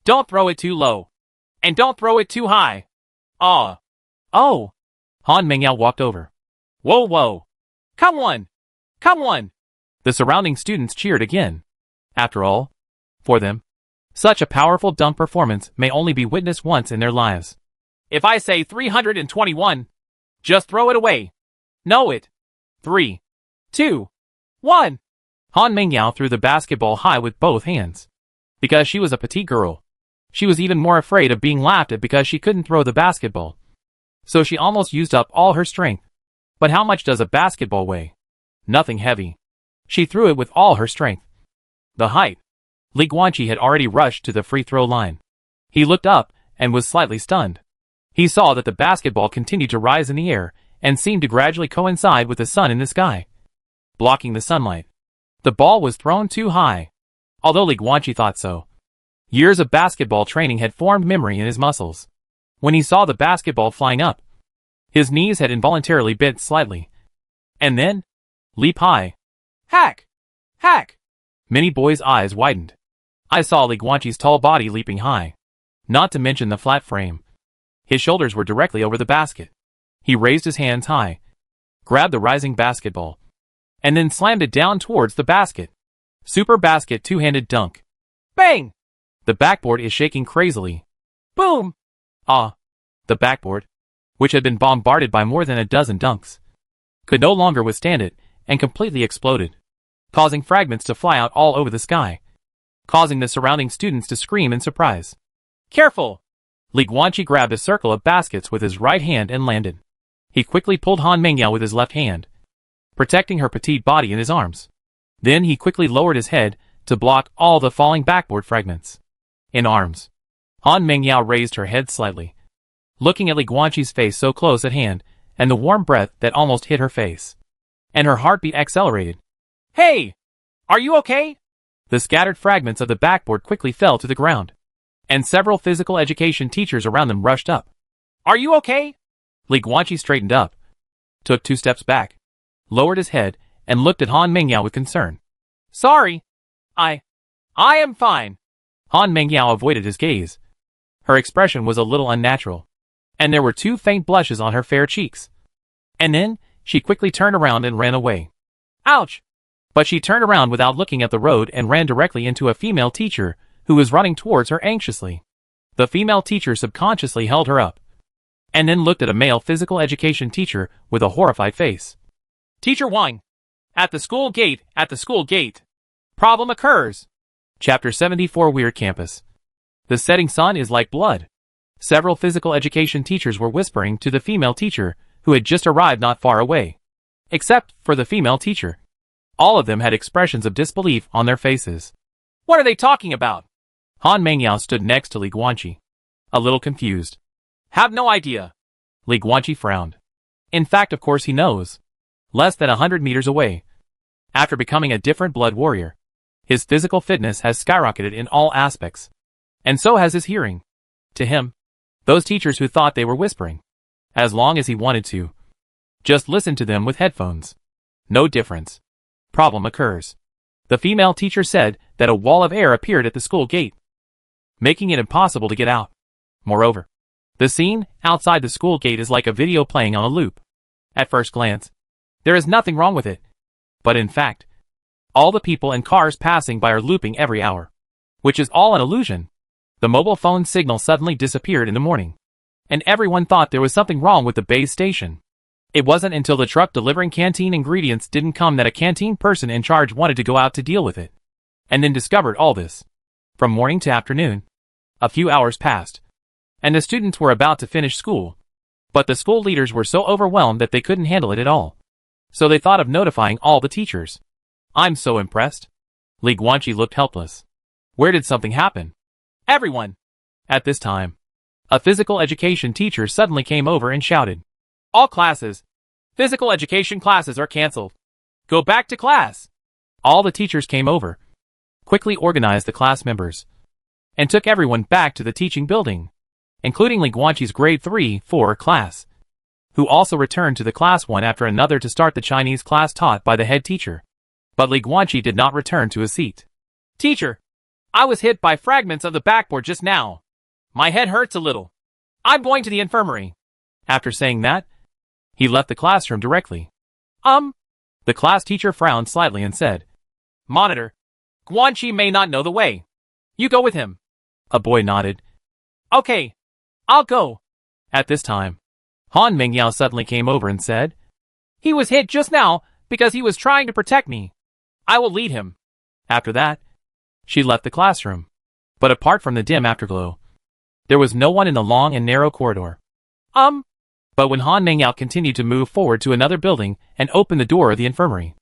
Don't throw it too low. And don't throw it too high. Ah. Oh. Han Mengyao walked over. Whoa, whoa. Come on! Come on! The surrounding students cheered again. After all, for them, such a powerful dunk performance may only be witnessed once in their lives. If I say 321, just throw it away. Know it. 3, 2, 1. Han Mengyao threw the basketball high with both hands. Because she was a petite girl, she was even more afraid of being laughed at because she couldn't throw the basketball. So she almost used up all her strength. But how much does a basketball weigh? Nothing heavy. She threw it with all her strength. The height. Li Guanqi had already rushed to the free throw line. He looked up and was slightly stunned. He saw that the basketball continued to rise in the air and seemed to gradually coincide with the sun in the sky, blocking the sunlight. The ball was thrown too high. Although Li Guanqi thought so, years of basketball training had formed memory in his muscles. When he saw the basketball flying up, his knees had involuntarily bent slightly. And then, leap high. Hack! Hack! Many boys' eyes widened. I saw Li Guanqi's tall body leaping high. Not to mention the flat frame. His shoulders were directly over the basket. He raised his hands high, grabbed the rising basketball, and then slammed it down towards the basket. Super basket two-handed dunk. Bang! The backboard is shaking crazily. Boom! Ah! The backboard, which had been bombarded by more than a dozen dunks, could no longer withstand it and completely exploded, causing fragments to fly out all over the sky, causing the surrounding students to scream in surprise. Careful! Li Guanqi grabbed a circle of baskets with his right hand and landed. He quickly pulled Han Mengyao with his left hand, protecting her petite body in his arms. Then he quickly lowered his head to block all the falling backboard fragments. In arms, Han Mengyao raised her head slightly, looking at Li Guanqi's face so close at hand, and the warm breath that almost hit her face. And her heartbeat accelerated. Hey! Are you okay? The scattered fragments of the backboard quickly fell to the ground, and several physical education teachers around them rushed up. Are you okay? Li Guanqi straightened up, took 2 steps back, lowered his head, and looked at Han Mengyao with concern. Sorry. I am fine. Han Mengyao avoided his gaze. Her expression was a little unnatural, and there were 2 faint blushes on her fair cheeks. And then, she quickly turned around and ran away. Ouch! But she turned around without looking at the road and ran directly into a female teacher who was running towards her anxiously. The female teacher subconsciously held her up, and then looked at a male physical education teacher with a horrified face. Teacher whine. At the school gate, at the school gate. Problem occurs. Chapter 74 Weird Campus. The setting sun is like blood. Several physical education teachers were whispering to the female teacher who had just arrived not far away. Except for the female teacher. All of them had expressions of disbelief on their faces. What are they talking about? Han Mengyao stood next to Li Guanqi, a little confused. Have no idea. Li Guanqi frowned. In fact, of course he knows. Less than 100 meters away. After becoming a different blood warrior, his physical fitness has skyrocketed in all aspects. And so has his hearing. To him, those teachers who thought they were whispering, as long as he wanted to, just listen to them with headphones. No difference. Problem occurs. The female teacher said that a wall of air appeared at the school gate, making it impossible to get out. Moreover, the scene outside the school gate is like a video playing on a loop. At first glance, there is nothing wrong with it. But in fact, all the people and cars passing by are looping every hour, which is all an illusion. The mobile phone signal suddenly disappeared in the morning, and everyone thought there was something wrong with the base station. It wasn't until the truck delivering canteen ingredients didn't come that a canteen person in charge wanted to go out to deal with it, and then discovered all this. From morning to afternoon, a few hours passed, and the students were about to finish school, but the school leaders were so overwhelmed that they couldn't handle it at all. So they thought of notifying all the teachers. I'm so impressed. Li Guanqi looked helpless. Where did something happen? Everyone. At this time, a physical education teacher suddenly came over and shouted. All classes. Physical education classes are cancelled. Go back to class. All the teachers came over, quickly organized the class members, and took everyone back to the teaching building, including Li Guanqi's grade 3-4 class, who also returned to the class one after another to start the Chinese class taught by the head teacher. But Li Guanqi did not return to his seat. Teacher, I was hit by fragments of the backboard just now. My head hurts a little. I'm going to the infirmary. After saying that, he left the classroom directly. The class teacher frowned slightly and said, Monitor, Guanqi may not know the way. You go with him. A boy nodded. Okay, I'll go. At this time, Han Mengyao suddenly came over and said, He was hit just now because he was trying to protect me. I will lead him. After that, she left the classroom. But apart from the dim afterglow, there was no one in the long and narrow corridor. But when Han Mengyao continued to move forward to another building and opened the door of the infirmary,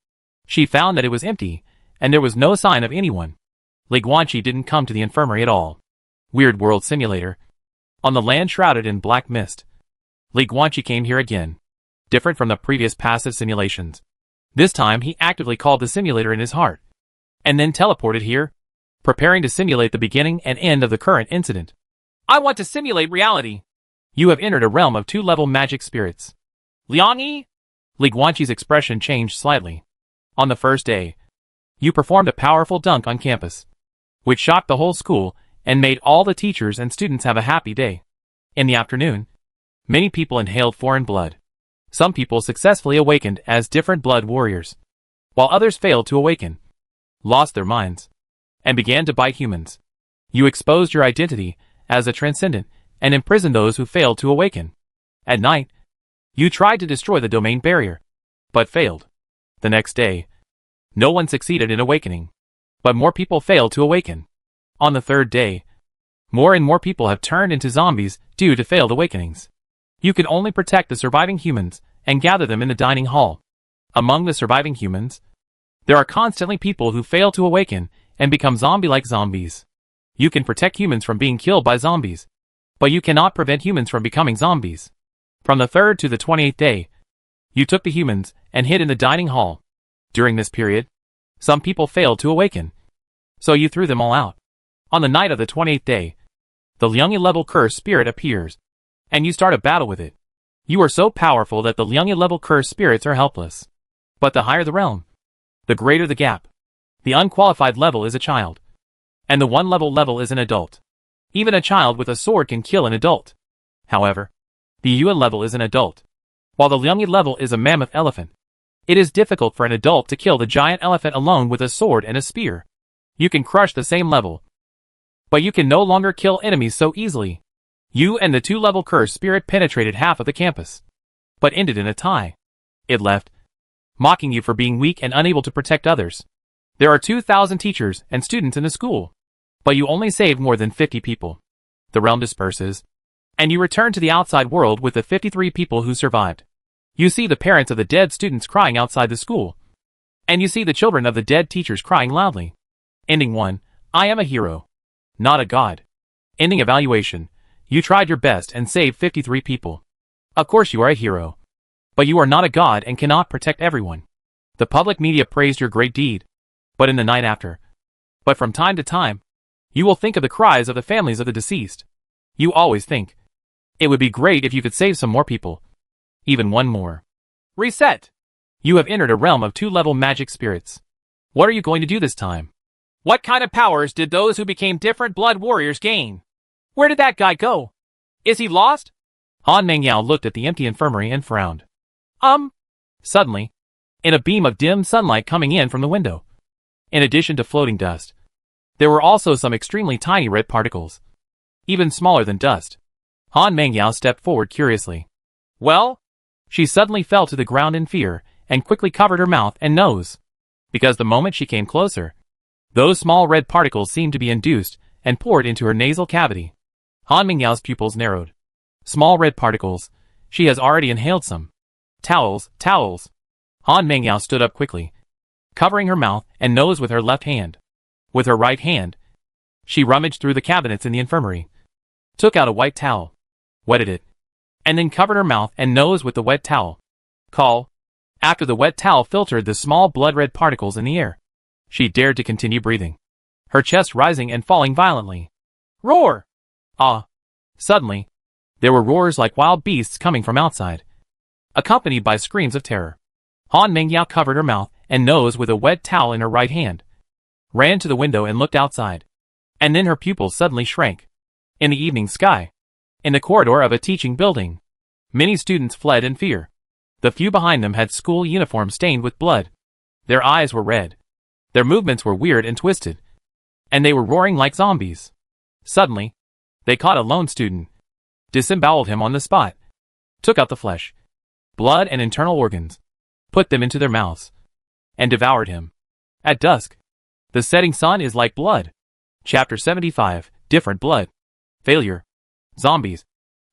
she found that it was empty, and there was no sign of anyone. Li Guanqi didn't come to the infirmary at all. Weird World Simulator. On the land shrouded in black mist, Li Guanqi came here again, different from the previous passive simulations. This time he actively called the simulator in his heart, and then teleported here, preparing to simulate the beginning and end of the current incident. I want to simulate reality. You have entered a realm of 2-level magic spirits. Liang-yi? Li Guanqi's expression changed slightly. On the first day, you performed a powerful dunk on campus, which shocked the whole school and made all the teachers and students have a happy day. In the afternoon, many people inhaled foreign blood. Some people successfully awakened as different blood warriors, while others failed to awaken, lost their minds, and began to bite humans. You exposed your identity as a transcendent and imprisoned those who failed to awaken. At night, you tried to destroy the domain barrier, but failed. The next day, no one succeeded in awakening, but more people failed to awaken. On the third day, more and more people have turned into zombies due to failed awakenings. You can only protect the surviving humans and gather them in the dining hall. Among the surviving humans, there are constantly people who fail to awaken and become zombie-like zombies. You can protect humans from being killed by zombies, but you cannot prevent humans from becoming zombies. From the 3rd to the 28th day, you took the humans and hid in the dining hall. During this period, some people failed to awaken, so you threw them all out. On the night of the 28th day, the Liang-yi level cursed spirit appears, and you start a battle with it. You are so powerful that the Liang-yi level cursed spirits are helpless. But the higher the realm, the greater the gap. The unqualified level is a child, and the 1-level is an adult. Even a child with a sword can kill an adult. However, the Yuan level is an adult, while the Liang-yi level is a mammoth elephant. It is difficult for an adult to kill the giant elephant alone with a sword and a spear. You can crush the same level, but you can no longer kill enemies so easily. You and the 2-level cursed spirit penetrated half of the campus, but ended in a tie. It left, mocking you for being weak and unable to protect others. There are 2,000 teachers and students in the school, but you only saved more than 50 people. The realm disperses, and you return to the outside world with the 53 people who survived. You see the parents of the dead students crying outside the school, and you see the children of the dead teachers crying loudly. Ending 1. I am a hero, not a god. Ending evaluation. You tried your best and saved 53 people. Of course you are a hero, but you are not a god and cannot protect everyone. The public media praised your great deed, but in the night after. But from time to time, you will think of the cries of the families of the deceased. You always think, it would be great if you could save some more people. Even one more. Reset. You have entered a realm of 2-level magic spirits. What are you going to do this time? What kind of powers did those who became different blood warriors gain? Where did that guy go? Is he lost? Han Mengyao looked at the empty infirmary and frowned. Suddenly, in a beam of dim sunlight coming in from the window, in addition to floating dust, there were also some extremely tiny red particles, even smaller than dust. Han Mengyao stepped forward curiously. Well? She suddenly fell to the ground in fear and quickly covered her mouth and nose, because the moment she came closer, those small red particles seemed to be induced and poured into her nasal cavity. Han Mingyao's pupils narrowed. Small red particles. She has already inhaled some. Towels, towels. Han Mengyao stood up quickly, covering her mouth and nose with her left hand. With her right hand, she rummaged through the cabinets in the infirmary, took out a white towel, wetted it, and then covered her mouth and nose with the wet towel. Call. After the wet towel filtered the small blood-red particles in the air, she dared to continue breathing, her chest rising and falling violently. Roar! Ah! Suddenly, there were roars like wild beasts coming from outside, accompanied by screams of terror. Han Mengyao covered her mouth and nose with a wet towel in her right hand, ran to the window and looked outside. And then her pupils suddenly shrank. In the evening sky, in the corridor of a teaching building, many students fled in fear. The few behind them had school uniforms stained with blood. Their eyes were red. Their movements were weird and twisted, and they were roaring like zombies. Suddenly, they caught a lone student, disemboweled him on the spot, took out the flesh, blood and internal organs, put them into their mouths, and devoured him. At dusk, the setting sun is like blood. Chapter 75, Different Blood. Failure. Zombies.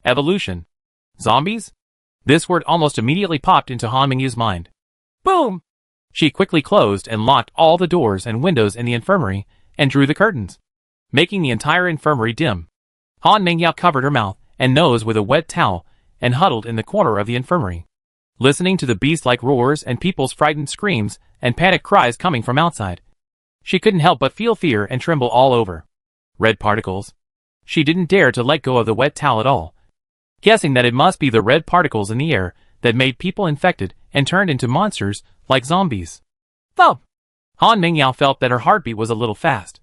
Evolution. Zombies? This word almost immediately popped into Han Mingyao's mind. Boom! She quickly closed and locked all the doors and windows in the infirmary and drew the curtains, making the entire infirmary dim. Han Mengyao covered her mouth and nose with a wet towel and huddled in the corner of the infirmary, listening to the beast-like roars and people's frightened screams and panic cries coming from outside. She couldn't help but feel fear and tremble all over. Red particles. She didn't dare to let go of the wet towel at all, guessing that it must be the red particles in the air that made people infected and turned into monsters like zombies. Thump! Han Mengyao felt that her heartbeat was a little fast,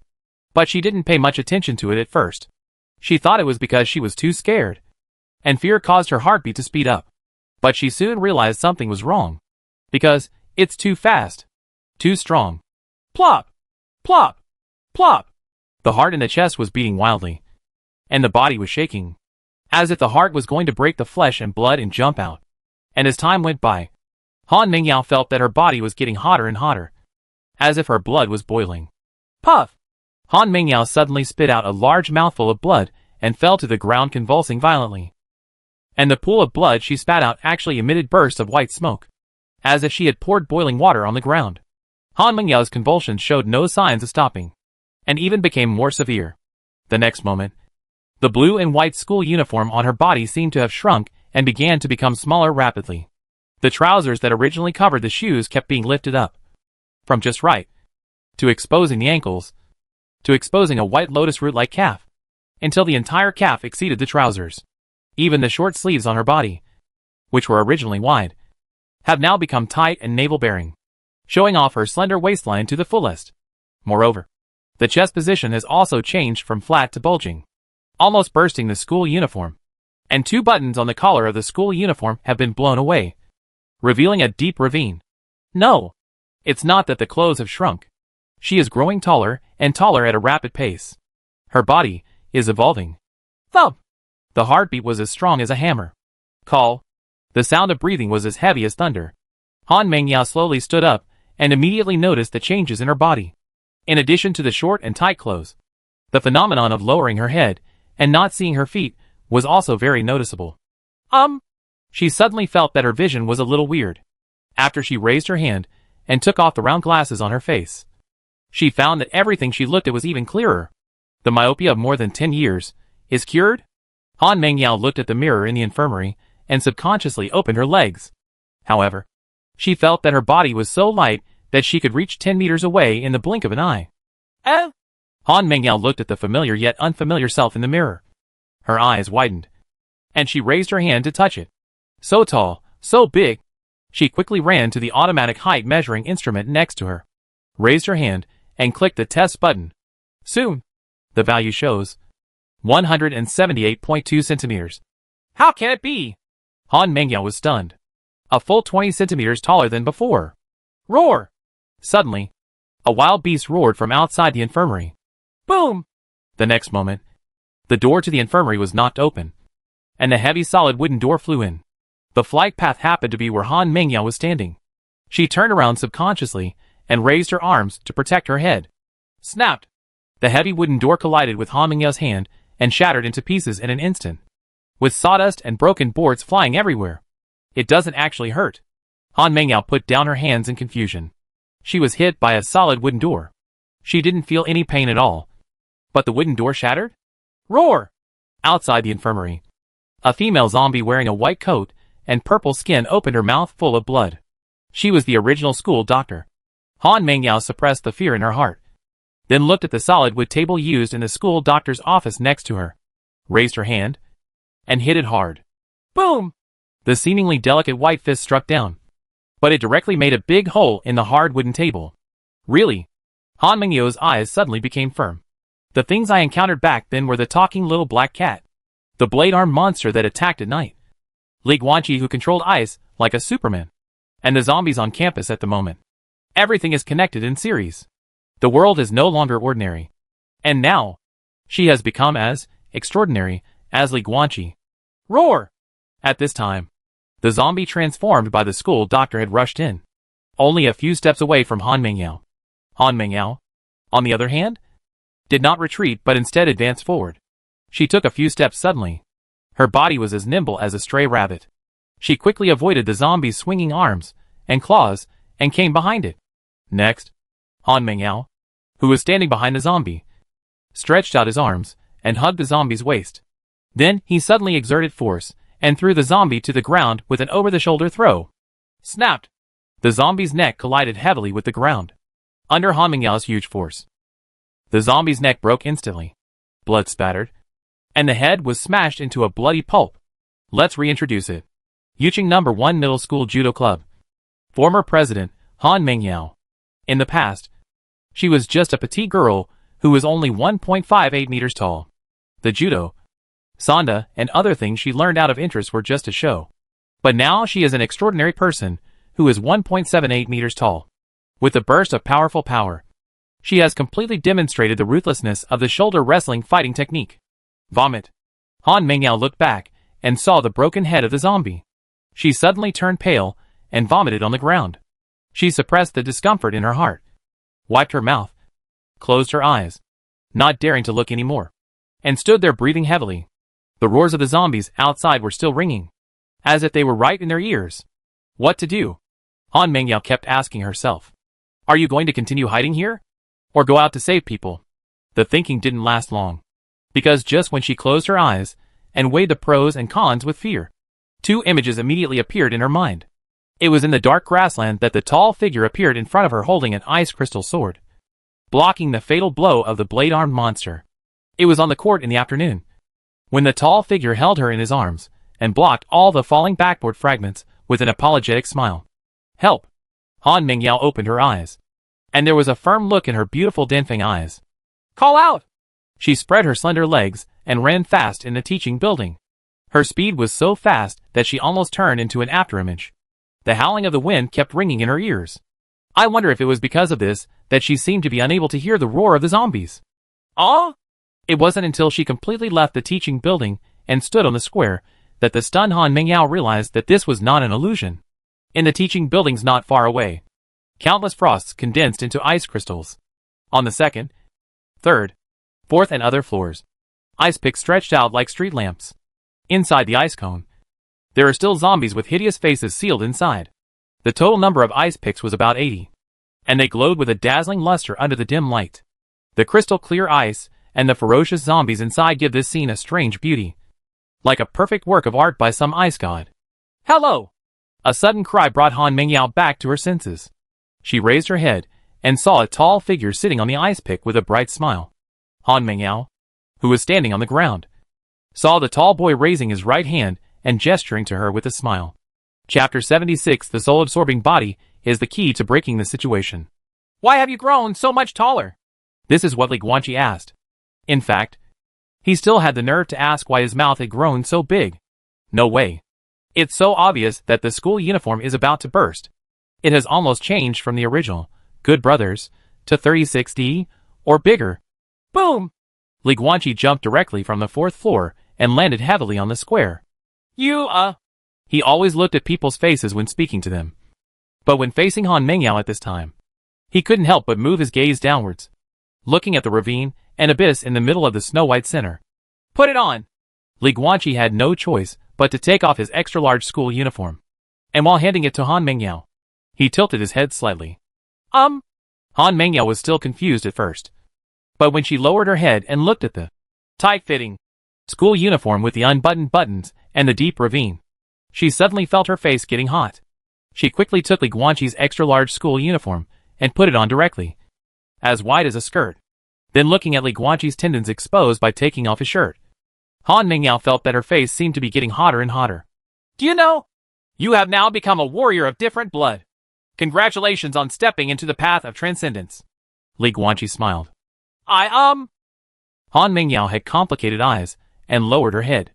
but she didn't pay much attention to it at first. She thought it was because she was too scared, and fear caused her heartbeat to speed up. But she soon realized something was wrong, because it's too fast, too strong. Plop! Plop! Plop! The heart in the chest was beating wildly, and the body was shaking, as if the heart was going to break the flesh and blood and jump out. And as time went by, Han Mengyao felt that her body was getting hotter and hotter, as if her blood was boiling. Puff! Han Mengyao suddenly spit out a large mouthful of blood and fell to the ground convulsing violently. And the pool of blood she spat out actually emitted bursts of white smoke, as if she had poured boiling water on the ground. Han Mengyao's convulsions showed no signs of stopping, and even became more severe. The next moment, the blue and white school uniform on her body seemed to have shrunk and began to become smaller rapidly. The trousers that originally covered the shoes kept being lifted up, from just right, to exposing the ankles, to exposing a white lotus root-like calf, until the entire calf exceeded the trousers. Even the short sleeves on her body, which were originally wide, have now become tight and navel-bearing, showing off her slender waistline to the fullest. Moreover, the chest position has also changed from flat to bulging, almost bursting the school uniform, and 2 buttons on the collar of the school uniform have been blown away, revealing a deep ravine. No. It's not that the clothes have shrunk. She is growing taller and taller at a rapid pace. Her body is evolving. Thump! The heartbeat was as strong as a hammer. Call. The sound of breathing was as heavy as thunder. Han Mengyao slowly stood up and immediately noticed the changes in her body. In addition to the short and tight clothes, the phenomenon of lowering her head and not seeing her feet was also very noticeable. She suddenly felt that her vision was a little weird. After she raised her hand and took off the round glasses on her face, she found that everything she looked at was even clearer. The myopia of more than 10 years is cured? Han Mengyao looked at the mirror in the infirmary and subconsciously opened her legs. However, she felt that her body was so light that she could reach 10 meters away in the blink of an eye. Han Mengyao looked at the familiar yet unfamiliar self in the mirror. Her eyes widened, and she raised her hand to touch it. So tall, so big. She quickly ran to the automatic height measuring instrument next to her, raised her hand, and clicked the test button. Soon, the value shows 178.2 centimeters. How can it be? Han Mengyao was stunned. A full 20 centimeters taller than before. Roar! Suddenly, a wild beast roared from outside the infirmary. Boom! The next moment, the door to the infirmary was knocked open, and the heavy solid wooden door flew in. The flight path happened to be where Han Mengyao was standing. She turned around subconsciously and raised her arms to protect her head. Snapped! The heavy wooden door collided with Han Mengyao's hand and shattered into pieces in an instant, with sawdust and broken boards flying everywhere. It doesn't actually hurt. Han Mengyao put down her hands in confusion. She was hit by a solid wooden door. She didn't feel any pain at all. But the wooden door shattered? Roar! Outside the infirmary, a female zombie wearing a white coat and purple skin opened her mouth full of blood. She was the original school doctor. Han Mengyao suppressed the fear in her heart, then looked at the solid wood table used in the school doctor's office next to her, raised her hand, and hit it hard. Boom! The seemingly delicate white fist struck down, but it directly made a big hole in the hard wooden table. Really? Han Mengyao's eyes suddenly became firm. The things I encountered back then were the talking little black cat, the blade-armed monster that attacked at night, Li Guanqi who controlled ice like a Superman, and the zombies on campus at the moment. Everything is connected in series. The world is no longer ordinary. And now, she has become as extraordinary as Li Guanqi. Roar! At this time, the zombie transformed by the school doctor had rushed in, only a few steps away from Han Mengyao. Han Mengyao, on the other hand, did not retreat but instead advanced forward. She took a few steps suddenly. Her body was as nimble as a stray rabbit. She quickly avoided the zombie's swinging arms and claws and came behind it. Next, Han Mengyao, who was standing behind the zombie, stretched out his arms and hugged the zombie's waist. Then he suddenly exerted force and threw the zombie to the ground with an over-the-shoulder throw. Snapped! The zombie's neck collided heavily with the ground, under Han Mengyao's huge force. The zombie's neck broke instantly. Blood spattered, and the head was smashed into a bloody pulp. Let's reintroduce it. Yuching No. 1 Middle School Judo Club. Former President, Han Mengyao. In the past, she was just a petite girl who was only 1.58 meters tall. The judo, sanda, and other things she learned out of interest were just a show. But now she is an extraordinary person who is 1.78 meters tall. With a burst of powerful power, she has completely demonstrated the ruthlessness of the shoulder wrestling fighting technique. Vomit. Han Mengyao looked back and saw the broken head of the zombie. She suddenly turned pale and vomited on the ground. She suppressed the discomfort in her heart, wiped her mouth, closed her eyes, not daring to look anymore, and stood there breathing heavily. The roars of the zombies outside were still ringing, as if they were right in their ears. What to do? Han Mengyao kept asking herself. Are you going to continue hiding here? Or go out to save people? The thinking didn't last long, because just when she closed her eyes and weighed the pros and cons with fear, two images immediately appeared in her mind. It was in the dark grassland that the tall figure appeared in front of her holding an ice crystal sword, blocking the fatal blow of the blade-armed monster. It was on the court in the afternoon, when the tall figure held her in his arms and blocked all the falling backboard fragments with an apologetic smile. Help! Han Mengyao opened her eyes, and there was a firm look in her beautiful Danfeng eyes. Call out! She spread her slender legs and ran fast in the teaching building. Her speed was so fast that she almost turned into an afterimage. The howling of the wind kept ringing in her ears. I wonder if it was because of this that she seemed to be unable to hear the roar of the zombies. Ah? It wasn't until she completely left the teaching building and stood on the square that the stunned Han Mengyao realized that this was not an illusion. In the teaching buildings not far away, countless frosts condensed into ice crystals. On the second, third, fourth and other floors, ice picks stretched out like street lamps. Inside the ice cone, there are still zombies with hideous faces sealed inside. The total number of ice picks was about 80, and they glowed with a dazzling luster under the dim light. The crystal clear ice and the ferocious zombies inside give this scene a strange beauty, like a perfect work of art by some ice god. Hello! A sudden cry brought Han Mengyao back to her senses. She raised her head and saw a tall figure sitting on the ice pick with a bright smile. Han Mengyao, who was standing on the ground, saw the tall boy raising his right hand and gesturing to her with a smile. Chapter 76. The soul-absorbing body is the key to breaking the situation. Why have you grown so much taller? This is what Li Guanqi asked. In fact, he still had the nerve to ask why his mouth had grown so big. No way. It's so obvious that the school uniform is about to burst. It has almost changed from the original, Good Brothers, to 36D, or bigger. Boom! Li Guanqi jumped directly from the fourth floor and landed heavily on the square. He always looked at people's faces when speaking to them. But when facing Han Mengyao at this time, he couldn't help but move his gaze downwards, looking at the ravine and abyss in the middle of the snow-white center. Put it on! Li Guanqi had no choice but to take off his extra-large school uniform. And while handing it to Han Mengyao, he tilted his head slightly. Han Mengyao was still confused at first. But when she lowered her head and looked at the tight-fitting school uniform with the unbuttoned buttons and the deep ravine, she suddenly felt her face getting hot. She quickly took Li Guanqi's extra-large school uniform and put it on directly, as wide as a skirt. Then looking at Li Guanqi's tendons exposed by taking off his shirt, Han Mengyao felt that her face seemed to be getting hotter and hotter. Do you know? You have now become a warrior of different blood. Congratulations on stepping into the path of transcendence. Li Guanqi smiled. Han Mengyao had complicated eyes and lowered her head.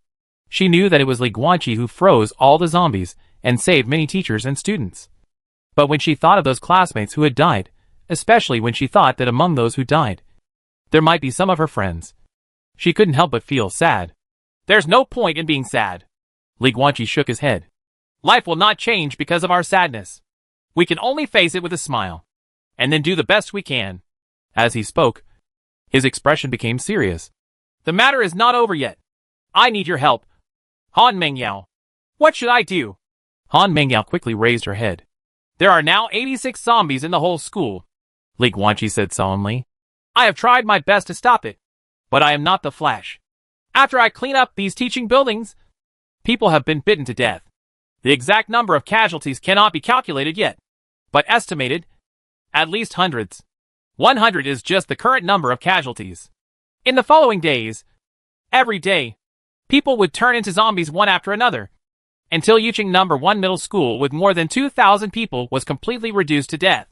She knew that it was Li Guanqi who froze all the zombies and saved many teachers and students. But when she thought of those classmates who had died, especially when she thought that among those who died, there might be some of her friends, she couldn't help but feel sad. There's no point in being sad. Li Guanqi shook his head. Life will not change because of our sadness. We can only face it with a smile, and then do the best we can. As he spoke, his expression became serious. The matter is not over yet. I need your help. Han Mengyao. What should I do? Han Mengyao quickly raised her head. There are now 86 zombies in the whole school, Li Guanqi said solemnly. I have tried my best to stop it, but I am not the Flash. After I clean up these teaching buildings, people have been bitten to death. The exact number of casualties cannot be calculated yet, but estimated, at least hundreds. 100 is just the current number of casualties. In the following days, every day, people would turn into zombies one after another, until Yuching No. 1 middle school with more than 2,000 people was completely reduced to death.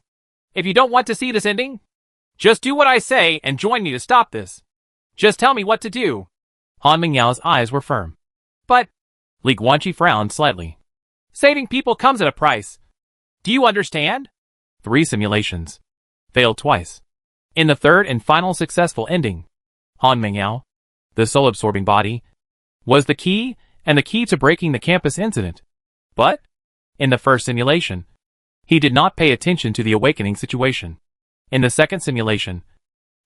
If you don't want to see this ending, just do what I say and join me to stop this. Just tell me what to do. Han Mengyao's eyes were firm. But, Li Guanqi frowned slightly. Saving people comes at a price. Do you understand? 3 simulations. Failed twice. In the third and final successful ending, Han Mengyao, the soul-absorbing body, was the key and the key to breaking the campus incident. But, in the first simulation, he did not pay attention to the awakening situation. In the second simulation,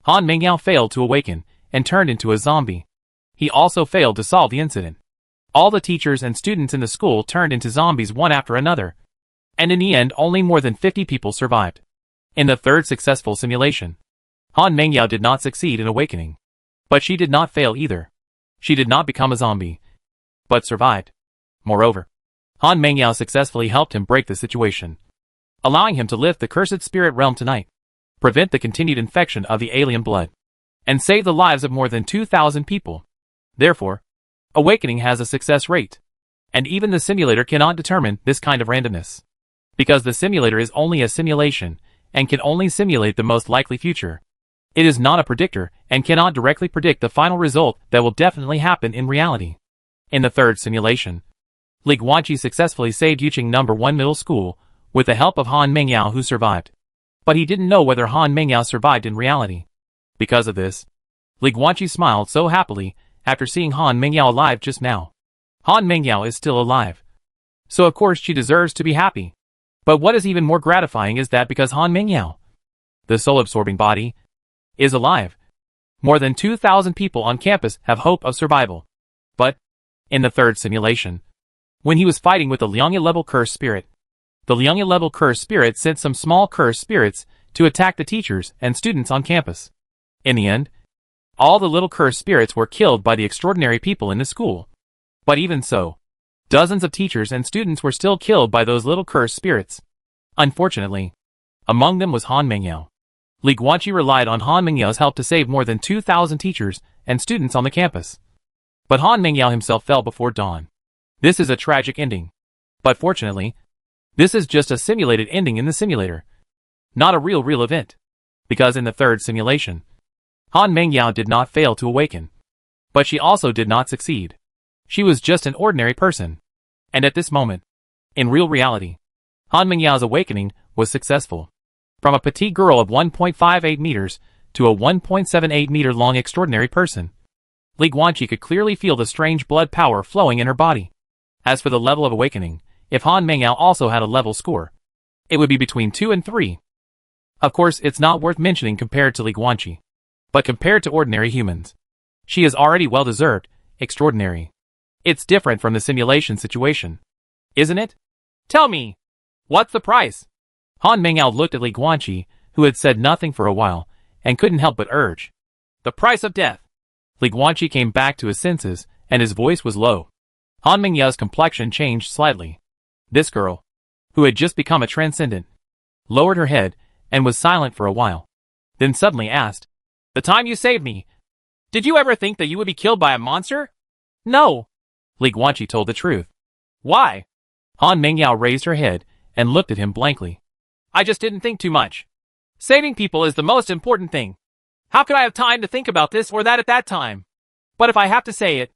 Han Mengyao failed to awaken and turned into a zombie. He also failed to solve the incident. All the teachers and students in the school turned into zombies one after another, and in the end only more than 50 people survived. In the third successful simulation, Han Mengyao did not succeed in awakening. But she did not fail either. She did not become a zombie, but survived. Moreover, Han Mengyao successfully helped him break the situation, allowing him to lift the cursed spirit realm tonight, prevent the continued infection of the alien blood, and save the lives of more than 2,000 people. Therefore, awakening has a success rate, and even the simulator cannot determine this kind of randomness, because the simulator is only a simulation and can only simulate the most likely future. It is not a predictor and cannot directly predict the final result that will definitely happen in reality. In the third simulation, Li Guanqi successfully saved Yuching No. 1 middle school with the help of Han Mengyao, who survived. But he didn't know whether Han Mengyao survived in reality. Because of this, Li Guanqi smiled so happily after seeing Han Mengyao alive just now. Han Mengyao is still alive. So of course she deserves to be happy. But what is even more gratifying is that because Han Mengyao, the soul-absorbing body, is alive, more than 2,000 people on campus have hope of survival. But, in the third simulation, when he was fighting with the Liangya-level cursed spirit, the Liangya-level cursed spirit sent some small cursed spirits to attack the teachers and students on campus. In the end, all the little cursed spirits were killed by the extraordinary people in the school. But even so, dozens of teachers and students were still killed by those little cursed spirits. Unfortunately, among them was Han Mengyao. Li Guanqi relied on Han Mengyao's help to save more than 2,000 teachers and students on the campus. But Han Mengyao himself fell before dawn. This is a tragic ending. But fortunately, this is just a simulated ending in the simulator. Not a real event. Because in the third simulation, Han Mengyao did not fail to awaken. But she also did not succeed. She was just an ordinary person. And at this moment, in real reality, Han Mengyao's awakening was successful. From a petite girl of 1.58 meters to a 1.78 meter long extraordinary person, Li Guanqi could clearly feel the strange blood power flowing in her body. As for the level of awakening, if Han Mengyao also had a level score, it would be between 2 and 3. Of course, it's not worth mentioning compared to Li Guanqi. But compared to ordinary humans, she is already well-deserved, extraordinary. It's different from the simulation situation, isn't it? Tell me, what's the price? Han Mengyao looked at Li Guanqi, who had said nothing for a while, and couldn't help but urge. The price of death. Li Guanqi came back to his senses, and his voice was low. Han Mengyao's complexion changed slightly. This girl, who had just become a transcendent, lowered her head, and was silent for a while. Then suddenly asked, The time you saved me, did you ever think that you would be killed by a monster? No. Li Guanqi told the truth. Why? Han Mengyao raised her head, and looked at him blankly. I just didn't think too much. Saving people is the most important thing. How could I have time to think about this or that at that time? But if I have to say it...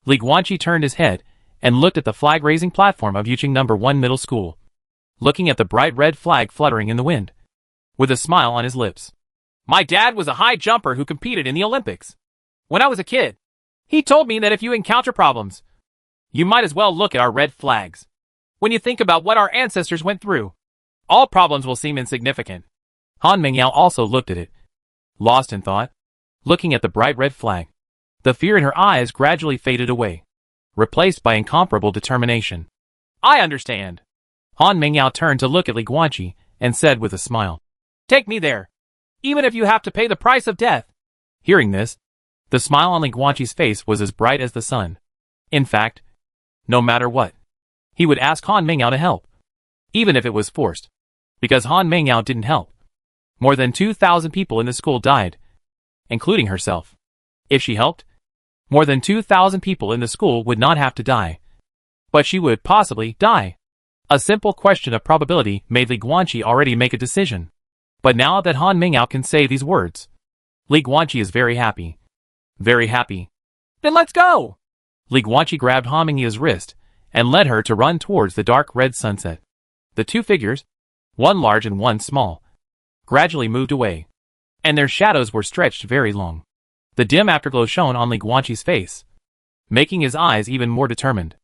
Li Guanqi turned his head, and looked at the flag-raising platform of Yuqing No. 1 Middle School, looking at the bright red flag fluttering in the wind, with a smile on his lips. My dad was a high jumper who competed in the Olympics. When I was a kid, he told me that if you encounter problems, you might as well look at our red flags. When you think about what our ancestors went through, all problems will seem insignificant. Han Mengyao also looked at it, lost in thought, looking at the bright red flag. The fear in her eyes gradually faded away, replaced by incomparable determination. I understand. Han Mengyao turned to look at Li Guanqi, and said with a smile, Take me there, even if you have to pay the price of death. Hearing this, the smile on Li Guanqi's face was as bright as the sun. In fact, no matter what, he would ask Han Mengyao to help, even if it was forced, because Han Mengyao didn't help. More than 2,000 people in the school died, including herself. If she helped, more than 2,000 people in the school would not have to die. But she would possibly die. A simple question of probability made Li Guanqi already make a decision. But now that Han Mengyao can say these words, Li Guanqi is very happy. Very happy. Then let's go! Li Guanqi grabbed Han Mengyao's wrist, and led her to run towards the dark red sunset. The two figures, one large and one small, gradually moved away, and their shadows were stretched very long. The dim afterglow shone on Li Guanqi's face, making his eyes even more determined.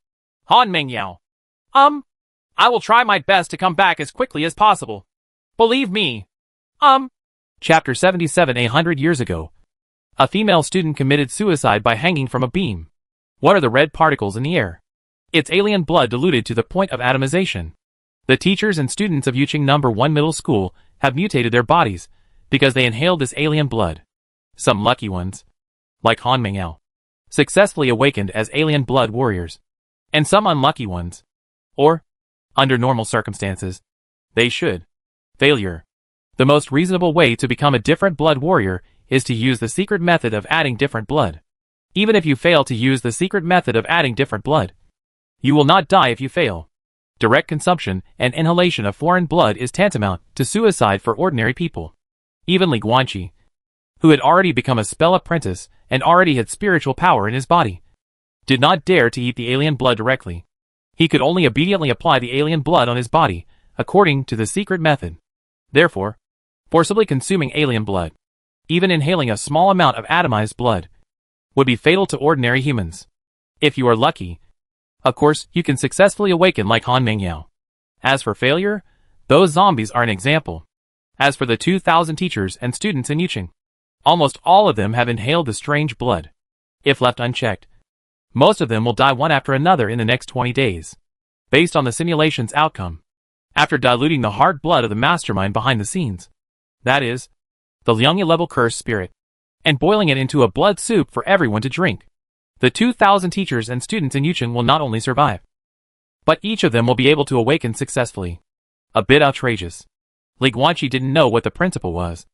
Han Mengyao. I will try my best to come back as quickly as possible. Believe me. Chapter 77. 100 years ago, a female student committed suicide by hanging from a beam. What are the red particles in the air? It's alien blood diluted to the point of atomization. The teachers and students of Yuqing No. 1 Middle School have mutated their bodies because they inhaled this alien blood. Some lucky ones, like Han Mengyao, successfully awakened as alien blood warriors. And some unlucky ones, or, under normal circumstances, they should. Failure. The most reasonable way to become a different blood warrior is to use the secret method of adding different blood. Even if you fail to use the secret method of adding different blood, you will not die if you fail. Direct consumption and inhalation of foreign blood is tantamount to suicide for ordinary people. Even Li Guanqi, who had already become a spell apprentice and already had spiritual power in his body, did not dare to eat the alien blood directly. He could only obediently apply the alien blood on his body, according to the secret method. Therefore, Forcibly consuming alien blood, even inhaling a small amount of atomized blood, would be fatal to ordinary humans. If you are lucky, of course, you can successfully awaken like Han Mengyao. As for failure, those zombies are an example. As for the 2,000 teachers and students in Yuching, almost all of them have inhaled the strange blood. If left unchecked, most of them will die one after another in the next 20 days, based on the simulation's outcome, after diluting the hard blood of the mastermind behind the scenes. That is, the Liangya-level cursed spirit, and boiling it into a blood soup for everyone to drink. The 2,000 teachers and students in Yuching will not only survive, but each of them will be able to awaken successfully. A bit outrageous. Li Guanqi didn't know what the principle was,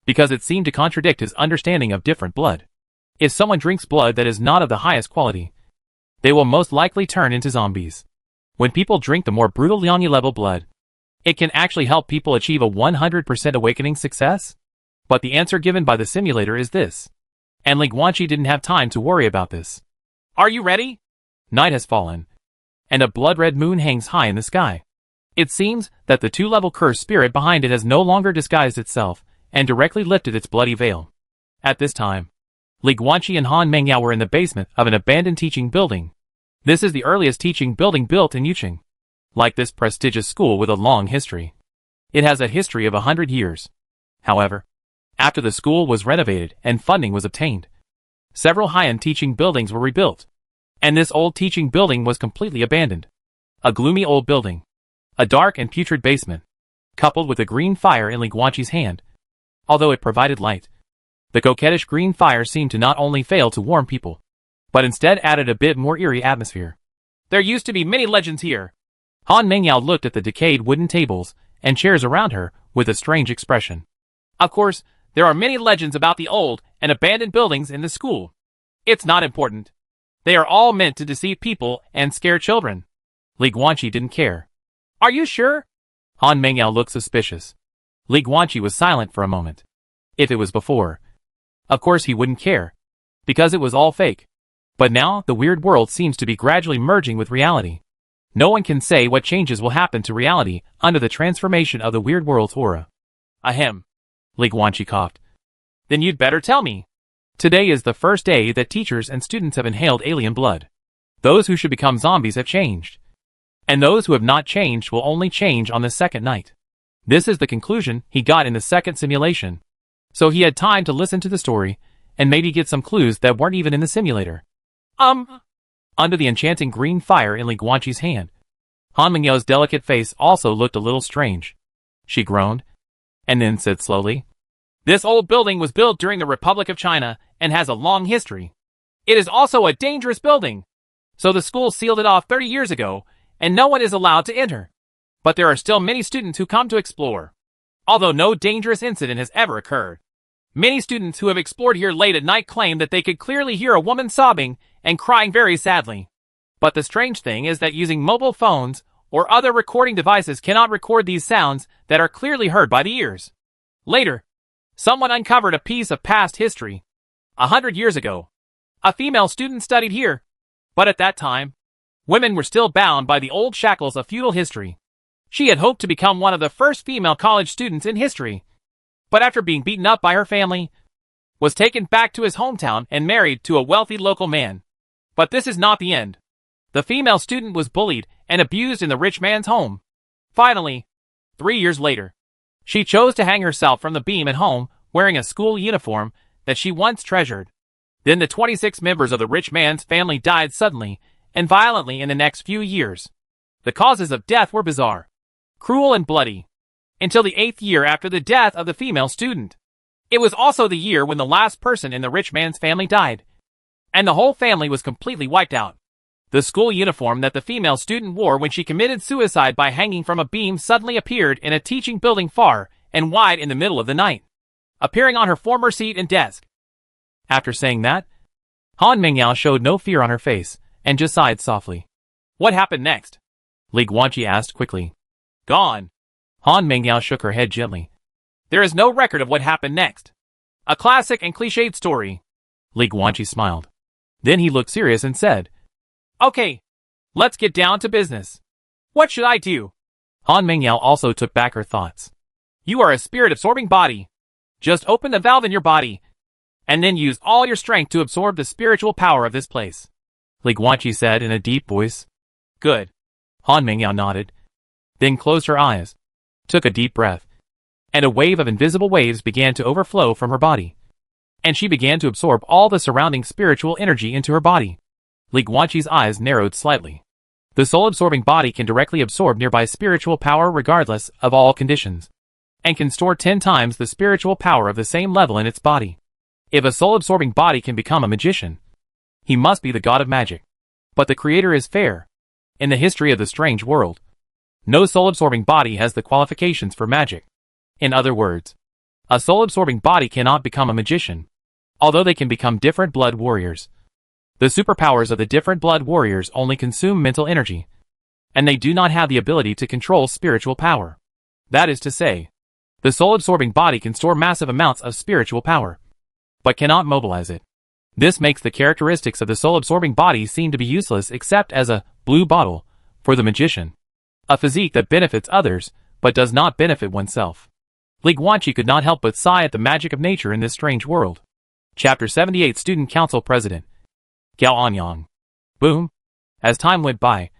because it seemed to contradict his understanding of different blood. If someone drinks blood that is not of the highest quality, they will most likely turn into zombies. When people drink the more brutal Liangya-level blood, it can actually help people achieve a 100% awakening success? But the answer given by the simulator is this. And Li Guanqi didn't have time to worry about this. Are you ready? Night has fallen, and a blood-red moon hangs high in the sky. It seems that the 2-level cursed spirit behind it has no longer disguised itself, and directly lifted its bloody veil. At this time, Li Guanqi and Han Mengyao were in the basement of an abandoned teaching building. This is the earliest teaching building built in Yuching. Like this prestigious school with a long history, it has a history of 100 years. However, after the school was renovated and funding was obtained, several high-end teaching buildings were rebuilt, and this old teaching building was completely abandoned. A gloomy old building, a dark and putrid basement, coupled with a green fire in Li Guanqi's hand. Although it provided light, the coquettish green fire seemed to not only fail to warm people, but instead added a bit more eerie atmosphere. There used to be many legends here. Han Mengyao looked at the decayed wooden tables and chairs around her with a strange expression. Of course, there are many legends about the old and abandoned buildings in the school. It's not important. They are all meant to deceive people and scare children. Li Guanqi didn't care. Are you sure? Han Mengyao looked suspicious. Li Guanqi was silent for a moment. If it was before, of course he wouldn't care, because it was all fake. But now the weird world seems to be gradually merging with reality. No one can say what changes will happen to reality under the transformation of the weird world's aura. Ahem. Li Guanqi coughed. Then you'd better tell me. Today is the first day that teachers and students have inhaled alien blood. Those who should become zombies have changed, and those who have not changed will only change on the second night. This is the conclusion he got in the second simulation. So he had time to listen to the story, and maybe get some clues that weren't even in the simulator. Under the enchanting green fire in Li Guanqi's hand, Han Mengyao's delicate face also looked a little strange. She groaned, and then said slowly, This old building was built during the Republic of China and has a long history. It is also a dangerous building. So the school sealed it off 30 years ago, and no one is allowed to enter. But there are still many students who come to explore. Although no dangerous incident has ever occurred. Many students who have explored here late at night claim that they could clearly hear a woman sobbing and crying very sadly. But the strange thing is that using mobile phones or other recording devices cannot record these sounds that are clearly heard by the ears. Later, someone uncovered a piece of past history. 100 years ago, a female student studied here. But at that time, women were still bound by the old shackles of feudal history. She had hoped to become one of the first female college students in history. But after being beaten up by her family, was taken back to his hometown and married to a wealthy local man. But this is not the end. The female student was bullied and abused in the rich man's home. Finally, 3 years later, she chose to hang herself from the beam at home wearing a school uniform that she once treasured. Then the 26 members of the rich man's family died suddenly and violently in the next few years. The causes of death were bizarre, cruel and bloody, until the 8th year after the death of the female student. It was also the year when the last person in the rich man's family died, and the whole family was completely wiped out. The school uniform that the female student wore when she committed suicide by hanging from a beam suddenly appeared in a teaching building far and wide in the middle of the night, appearing on her former seat and desk. After saying that, Han Mengyao showed no fear on her face and just sighed softly. What happened next? Li Guanqi asked quickly. Gone. Han Mengyao shook her head gently. There is no record of what happened next. A classic and cliched story. Li Guanqi smiled. Then he looked serious and said, Okay, let's get down to business. What should I do? Han Mengyao also took back her thoughts. You are a spirit-absorbing body. Just open the valve in your body, and then use all your strength to absorb the spiritual power of this place. Li Guanqi said in a deep voice. Good. Han Mingyao nodded, then closed her eyes, took a deep breath, and a wave of invisible waves began to overflow from her body. And she began to absorb all the surrounding spiritual energy into her body. Li Guanqi's eyes narrowed slightly. The soul-absorbing body can directly absorb nearby spiritual power regardless of all conditions, and can store 10 times the spiritual power of the same level in its body. If a soul-absorbing body can become a magician, he must be the god of magic. But the creator is fair. In the history of the strange world, no soul-absorbing body has the qualifications for magic. In other words, a soul-absorbing body cannot become a magician, although they can become different blood warriors. The superpowers of the different blood warriors only consume mental energy, and they do not have the ability to control spiritual power. That is to say, the soul-absorbing body can store massive amounts of spiritual power, but cannot mobilize it. This makes the characteristics of the soul-absorbing body seem to be useless except as a blue bottle for the magician, a physique that benefits others but does not benefit oneself. Li Guanqi could not help but sigh at the magic of nature in this strange world. Chapter 78 Student Council President Gao Anyang. Boom. As time went by,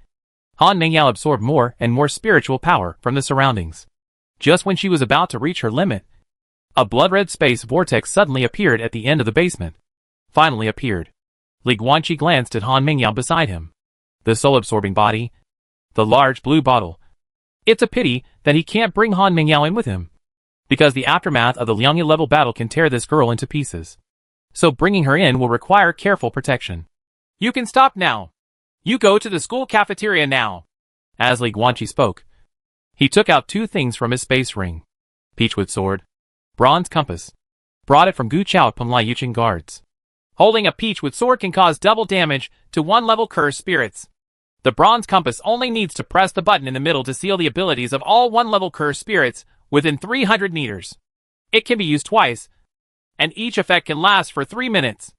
Han Mingyao absorbed more and more spiritual power from the surroundings. Just when she was about to reach her limit, a blood-red space vortex suddenly appeared at the end of the basement. Finally appeared. Li Guanqi glanced at Han Mingyao beside him. The soul-absorbing body. The large blue bottle. It's a pity that he can't bring Han Mingyao in with him, because the aftermath of the Liangya level battle can tear this girl into pieces. So bringing her in will require careful protection. You can stop now. You go to the school cafeteria now. As Li Guanqi spoke, he took out 2 things from his space ring. Peachwood sword. Bronze compass. Brought it from Gu Chao Pengli Yuqing guards. Holding a peachwood sword can cause double damage to 1-level cursed spirits. The bronze compass only needs to press the button in the middle to seal the abilities of all 1-level cursed spirits within 300 meters. It can be used twice, and each effect can last for 3 minutes.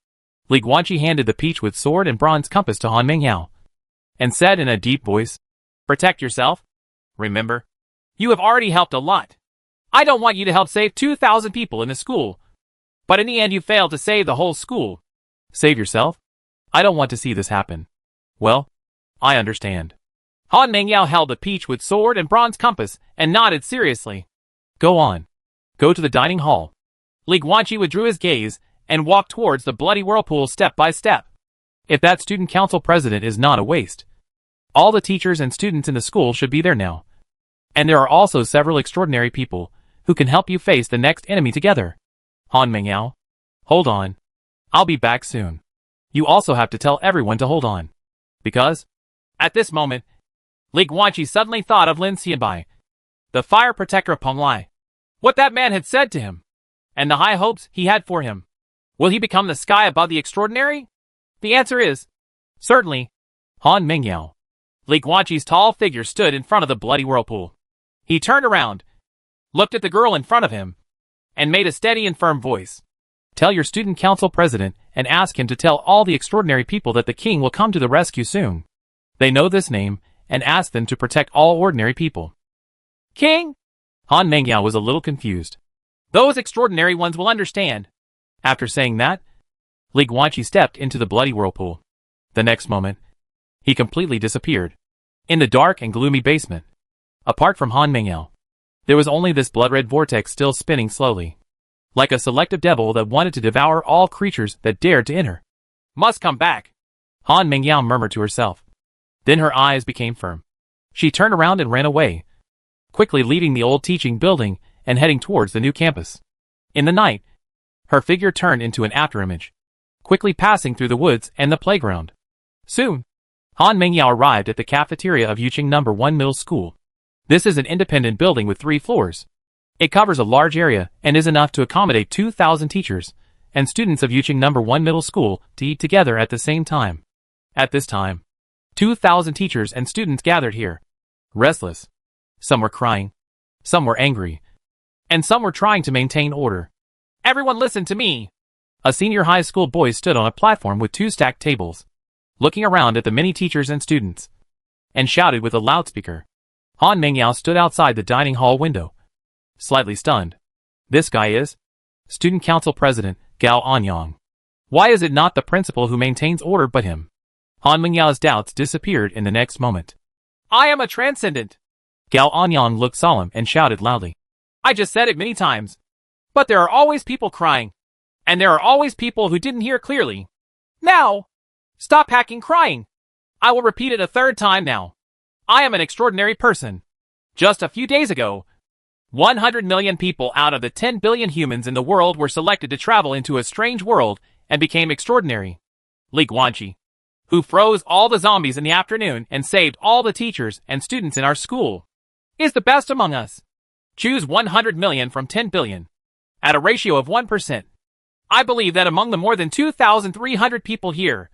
Li Guanqi handed the peachwood sword and bronze compass to Han Mingyao, and said in a deep voice, Protect yourself. Remember, you have already helped a lot. I don't want you to help save 2,000 people in the school, but in the end you failed to save the whole school. Save yourself? I don't want to see this happen. Well, I understand. Han Mingyao held the peachwood sword and bronze compass and nodded seriously. Go on. Go to the dining hall. Li Guanqi withdrew his gaze and walked towards the bloody whirlpool step by step. If that student council president is not a waste, all the teachers and students in the school should be there now. And there are also several extraordinary people who can help you face the next enemy together. Han Mingyao, hold on. I'll be back soon. You also have to tell everyone to hold on. Because, at this moment, Li Guanqi suddenly thought of Lin Xianbai, the fire protector of Pengli. What that man had said to him, and the high hopes he had for him. Will he become the sky above the extraordinary? The answer is, certainly. Han Mingyao. Li Guanqi's tall figure stood in front of the bloody whirlpool. He turned around, looked at the girl in front of him, and made a steady and firm voice. Tell your student council president and ask him to tell all the extraordinary people that the king will come to the rescue soon. They know this name, and ask them to protect all ordinary people. King? Han Mingyao was a little confused. Those extraordinary ones will understand. After saying that, Li Guanqi stepped into the bloody whirlpool. The next moment, he completely disappeared. In the dark and gloomy basement, apart from Han Mingyao, there was only this blood-red vortex still spinning slowly, like a selective devil that wanted to devour all creatures that dared to enter. Must come back, Han Mingyao murmured to herself. Then her eyes became firm. She turned around and ran away, quickly leaving the old teaching building and heading towards the new campus. In the night, her figure turned into an afterimage, quickly passing through the woods and the playground. Soon, Han Mingyao arrived at the cafeteria of Yuqing No. 1 Middle School. This is an independent building with 3 floors. It covers a large area and is enough to accommodate 2,000 teachers and students of Yuqing No. 1 Middle School to eat together at the same time. At this time, 2,000 teachers and students gathered here, restless. Some were crying, some were angry, and some were trying to maintain order. Everyone listen to me. A senior high school boy stood on a platform with 2 stacked tables, looking around at the many teachers and students, and shouted with a loudspeaker. Han Mingyao stood outside the dining hall window, slightly stunned. This guy is Student Council President Gao Anyang. Why is it not the principal who maintains order but him? Han Mingyao's doubts disappeared in the next moment. I am a transcendent. Gao Anyang looked solemn and shouted loudly. I just said it many times. But there are always people crying. And there are always people who didn't hear clearly. Now! Stop hacking crying! I will repeat it a third time now. I am an extraordinary person. Just a few days ago, 100 million people out of the 10 billion humans in the world were selected to travel into a strange world and became extraordinary. Li Guanqi, who froze all the zombies in the afternoon and saved all the teachers and students in our school, is the best among us. Choose 100 million from 10 billion. At a ratio of 1%. I believe that among the more than 2,300 people here,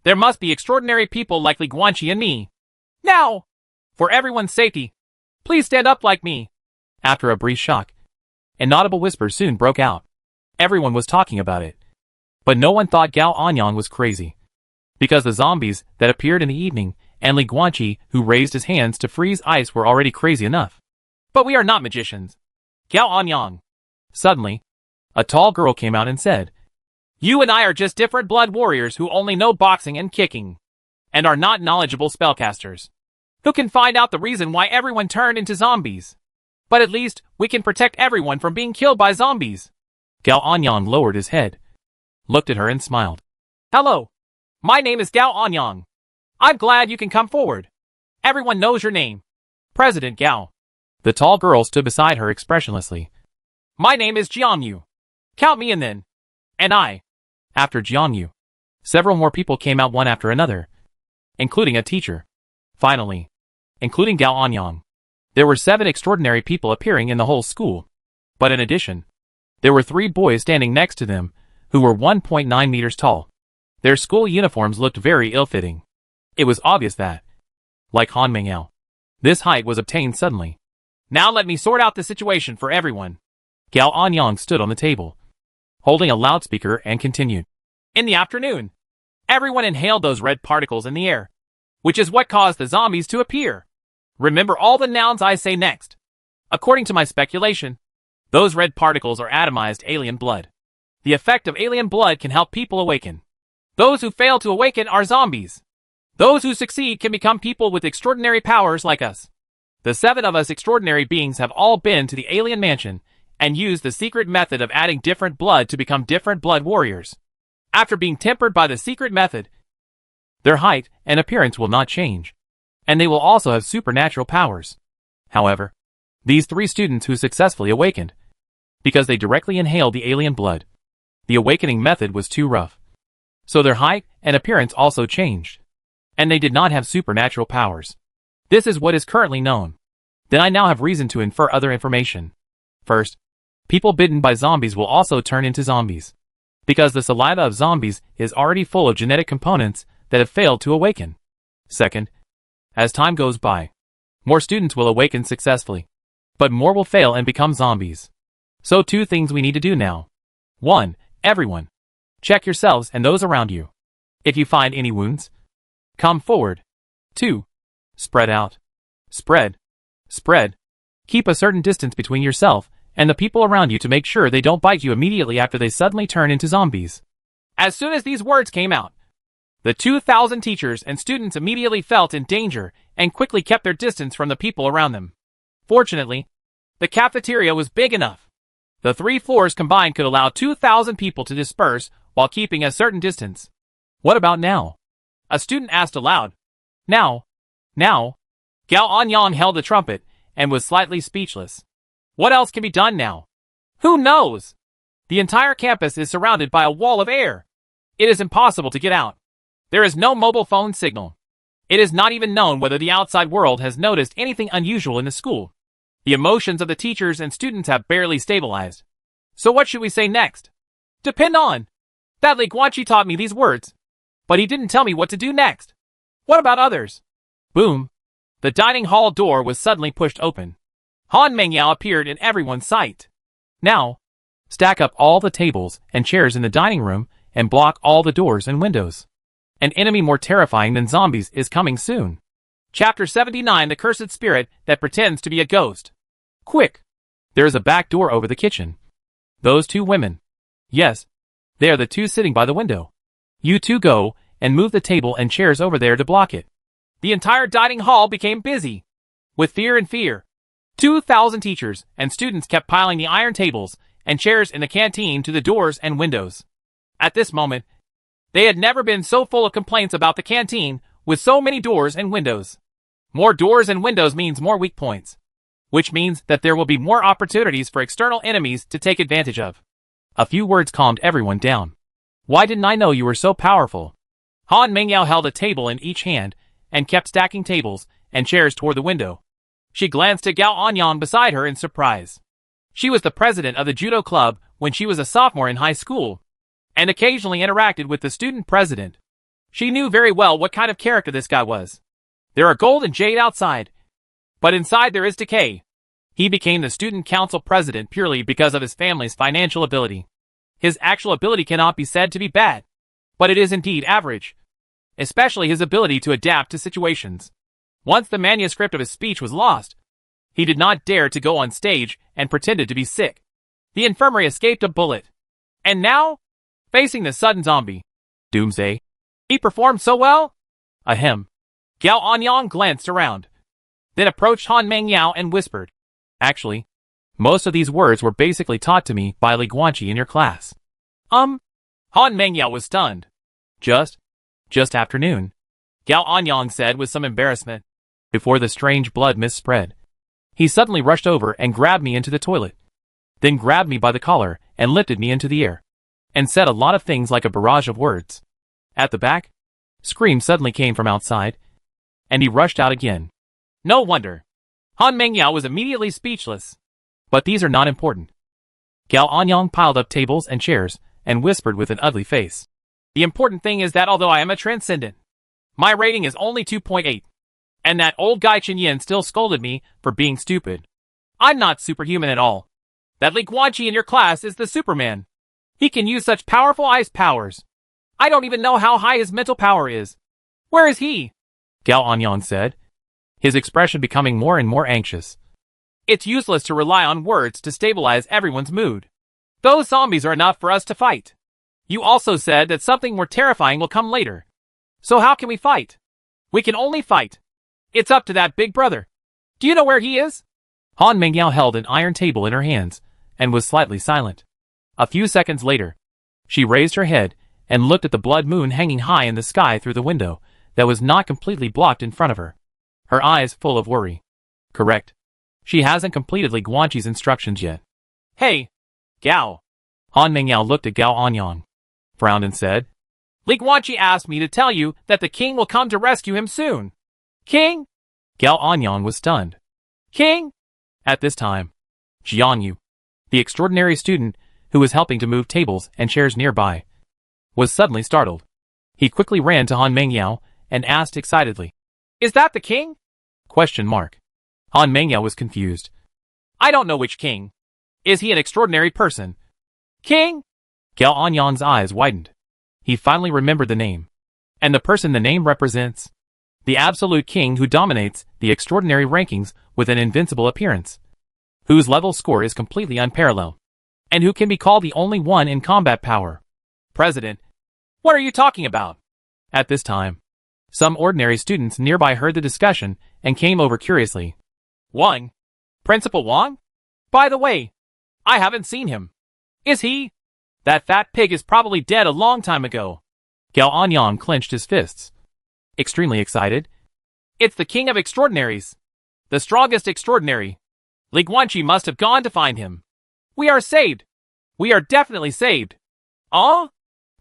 there must be extraordinary people like Li Guanqi and me. Now! For everyone's safety, please stand up like me. After a brief shock, an audible whisper soon broke out. Everyone was talking about it. But no one thought Gao Anyang was crazy. Because the zombies that appeared in the evening and Li Guanqi, who raised his hands to freeze ice, were already crazy enough. But we are not magicians. Gao Anyang. Suddenly, a tall girl came out and said, You and I are just different blood warriors who only know boxing and kicking, and are not knowledgeable spellcasters, who can find out the reason why everyone turned into zombies. But at least, we can protect everyone from being killed by zombies. Gao Anyang lowered his head, looked at her and smiled. Hello. My name is Gao Anyang. I'm glad you can come forward. Everyone knows your name. President Gao. The tall girl stood beside her expressionlessly. My name is Jiangyu. Count me in then. And I. After Jiangyu, several more people came out one after another, including a teacher. Finally, including Gao Anyang, there were 7 extraordinary people appearing in the whole school. But in addition, there were 3 boys standing next to them, who were 1.9 meters tall. Their school uniforms looked very ill-fitting. It was obvious that, like Han Mingyao, this height was obtained suddenly. Now let me sort out the situation for everyone. Gao Anyang stood on the table, holding a loudspeaker, and continued. In the afternoon, everyone inhaled those red particles in the air, which is what caused the zombies to appear. Remember all the nouns I say next. According to my speculation, those red particles are atomized alien blood. The effect of alien blood can help people awaken. Those who fail to awaken are zombies. Those who succeed can become people with extraordinary powers like us. The 7 of us extraordinary beings have all been to the alien mansion and used the secret method of adding different blood to become different blood warriors. After being tempered by the secret method, their height and appearance will not change, and they will also have supernatural powers. However, these 3 students who successfully awakened, because they directly inhaled the alien blood, the awakening method was too rough. So their height and appearance also changed, and they did not have supernatural powers. This is what is currently known. Then I now have reason to infer other information. First, people bitten by zombies will also turn into zombies, because the saliva of zombies is already full of genetic components that have failed to awaken. Second, as time goes by, more students will awaken successfully, but more will fail and become zombies. So 2 things we need to do now. 1. Everyone, check yourselves and those around you. If you find any wounds, come forward. 2. Spread out. Spread. Spread. Keep a certain distance between yourself and the people around you to make sure they don't bite you immediately after they suddenly turn into zombies. As soon as these words came out, the 2,000 teachers and students immediately felt in danger and quickly kept their distance from the people around them. Fortunately, the cafeteria was big enough. The 3 floors combined could allow 2,000 people to disperse while keeping a certain distance. What about now? A student asked aloud. Now. Gao Anyang held the trumpet and was slightly speechless. What else can be done now? Who knows? The entire campus is surrounded by a wall of air. It is impossible to get out. There is no mobile phone signal. It is not even known whether the outside world has noticed anything unusual in the school. The emotions of the teachers and students have barely stabilized. So what should we say next? Depend on. That Li Guanqi taught me these words, but he didn't tell me what to do next. What about others? Boom. The dining hall door was suddenly pushed open. Han Mingyao appeared in everyone's sight. Now, stack up all the tables and chairs in the dining room and block all the doors and windows. An enemy more terrifying than zombies is coming soon. Chapter 79: The Cursed Spirit That Pretends to be a Ghost. Quick! There's a back door over the kitchen. Those two women. Yes, they are the two sitting by the window. You two go and move the table and chairs over there to block it. The entire dining hall became busy with fear and fear. 2,000 teachers and students kept piling the iron tables and chairs in the canteen to the doors and windows. At this moment, they had never been so full of complaints about the canteen with so many doors and windows. More doors and windows means more weak points, which means that there will be more opportunities for external enemies to take advantage of. A few words calmed everyone down. Why didn't I know you were so powerful? Han Mengyao held a table in each hand and kept stacking tables and chairs toward the window. She glanced at Gao Anyang beside her in surprise. She was the president of the judo club when she was a sophomore in high school, and occasionally interacted with the student president. She knew very well what kind of character this guy was. There are gold and jade outside, but inside there is decay. He became the student council president purely because of his family's financial ability. His actual ability cannot be said to be bad, but it is indeed average, especially his ability to adapt to situations. Once the manuscript of his speech was lost, he did not dare to go on stage and pretended to be sick. The infirmary escaped a bullet. And now, facing the sudden zombie doomsday, he performed so well? Ahem. Gao Anyang glanced around, then approached Han Mengyao and whispered, Actually, most of these words were basically taught to me by Li Guanqi in your class. Han Mengyao was stunned. Just afternoon, Gao Anyang said with some embarrassment. Before the strange blood mist spread, he suddenly rushed over and grabbed me into the toilet, then grabbed me by the collar and lifted me into the air, and said a lot of things like a barrage of words. At the back, screams suddenly came from outside, and he rushed out again. No wonder. Han Mengyao was immediately speechless. But these are not important. Gao Anyang piled up tables and chairs and whispered with an ugly face. The important thing is that although I am a transcendent, my rating is only 2.8. And that old guy Chen Yin still scolded me for being stupid. I'm not superhuman at all. That Li Guanqi in your class is the Superman. He can use such powerful ice powers. I don't even know how high his mental power is. Where is he? Gao Anyang said, his expression becoming more and more anxious. It's useless to rely on words to stabilize everyone's mood. Those zombies are enough for us to fight. You also said that something more terrifying will come later. So how can we fight? We can only fight. It's up to that big brother. Do you know where he is? Han Mengyao held an iron table in her hands and was slightly silent. A few seconds later, she raised her head and looked at the blood moon hanging high in the sky through the window that was not completely blocked in front of her, her eyes full of worry. Correct. She hasn't completed Li Guanqi's instructions yet. Hey, Gao. Han Mengyao looked at Gao Anyang, frowned and said, Li Guanqi asked me to tell you that the king will come to rescue him soon. King? Gao Anyang was stunned. King? At this time, Jiang Yu, the extraordinary student who was helping to move tables and chairs nearby, was suddenly startled. He quickly ran to Han Mengyao and asked excitedly, Is that the king? Question mark. Han Mengyao was confused. I don't know which king. Is he an extraordinary person? King? Gao Anyang's eyes widened. He finally remembered the name. And the person the name represents? The absolute king who dominates the extraordinary rankings with an invincible appearance, whose level score is completely unparalleled, and who can be called the only one in combat power. President, what are you talking about? At this time, some ordinary students nearby heard the discussion and came over curiously. Wang? Principal Wang? By the way, I haven't seen him. Is he? That fat pig is probably dead a long time ago. Gao Anyang clenched his fists, extremely excited. It's the king of extraordinaries. The strongest extraordinary. Li Guanqi must have gone to find him. We are saved. We are definitely saved. Oh?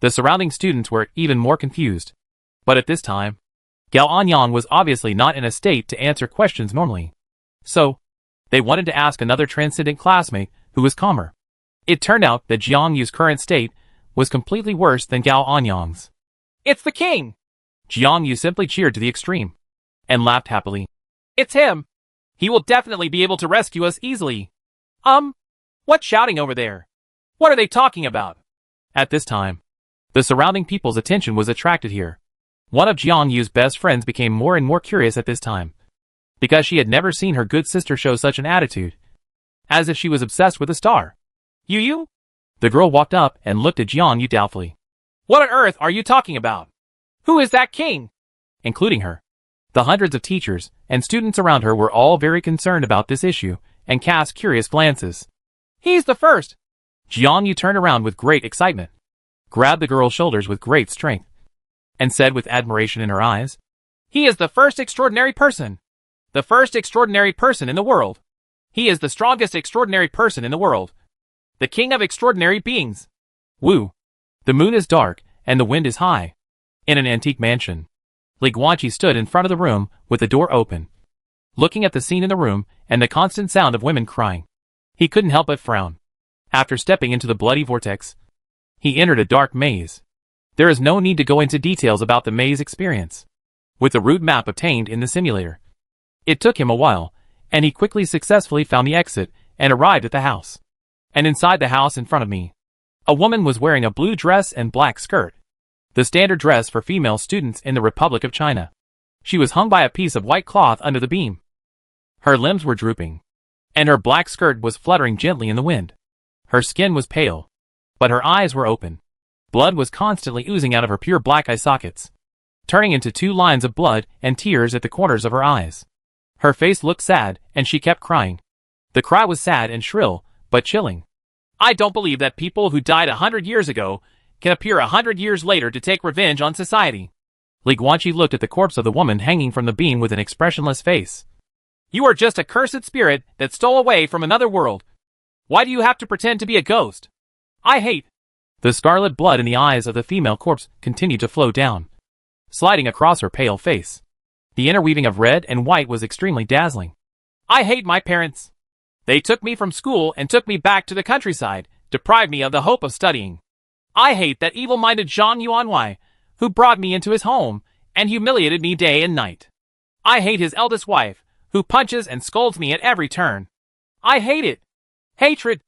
The surrounding students were even more confused. But at this time, Gao Anyang was obviously not in a state to answer questions normally. So, they wanted to ask another transcendent classmate who was calmer. It turned out that Jiang Yu's current state was completely worse than Gao Anyang's. It's the king! Jiang Yu simply cheered to the extreme and laughed happily. It's him! He will definitely be able to rescue us easily. What's shouting over there? What are they talking about? At this time, the surrounding people's attention was attracted here. One of Jiang Yu's best friends became more and more curious at this time, because she had never seen her good sister show such an attitude. as if she was obsessed with a star. You? The girl walked up and looked at Jiang Yu doubtfully. What on earth are you talking about? Who is that king? Including her. The hundreds of teachers and students around her were all very concerned about this issue and cast curious glances. He's the first. Jiang Yu turned around with great excitement, grabbed the girl's shoulders with great strength, and said with admiration in her eyes, He is the first extraordinary person. The first extraordinary person in the world. He is the strongest extraordinary person in the world. The king of extraordinary beings. Woo! The moon is dark and the wind is high. In an antique mansion, Li Guanqi stood in front of the room with the door open, looking at the scene in the room and the constant sound of women crying. He couldn't help but frown. After stepping into the bloody vortex, he entered a dark maze. There is no need to go into details about the maze experience. With the route map obtained in the simulator, it took him a while, and he quickly successfully found the exit and arrived at the house. And inside the house in front of me, a woman was wearing a blue dress and black skirt, the standard dress for female students in the Republic of China. She was hung by a piece of white cloth under the beam. Her limbs were drooping, and her black skirt was fluttering gently in the wind. Her skin was pale, but her eyes were open. Blood was constantly oozing out of her pure black eye sockets, turning into 2 lines of blood and tears at the corners of her eyes. Her face looked sad, and she kept crying. The cry was sad and shrill, but chilling. I don't believe that people who died 100 years ago can appear 100 years later to take revenge on society. Li Guanqi looked at the corpse of the woman hanging from the beam with an expressionless face. You are just a cursed spirit that stole away from another world. Why do you have to pretend to be a ghost? I hate. The scarlet blood in the eyes of the female corpse continued to flow down, sliding across her pale face. The interweaving of red and white was extremely dazzling. I hate my parents. They took me from school and took me back to the countryside, deprived me of the hope of studying. I hate that evil-minded Zhang Yuanwei, who brought me into his home and humiliated me day and night. I hate his eldest wife, who punches and scolds me at every turn. I hate it. Hatred.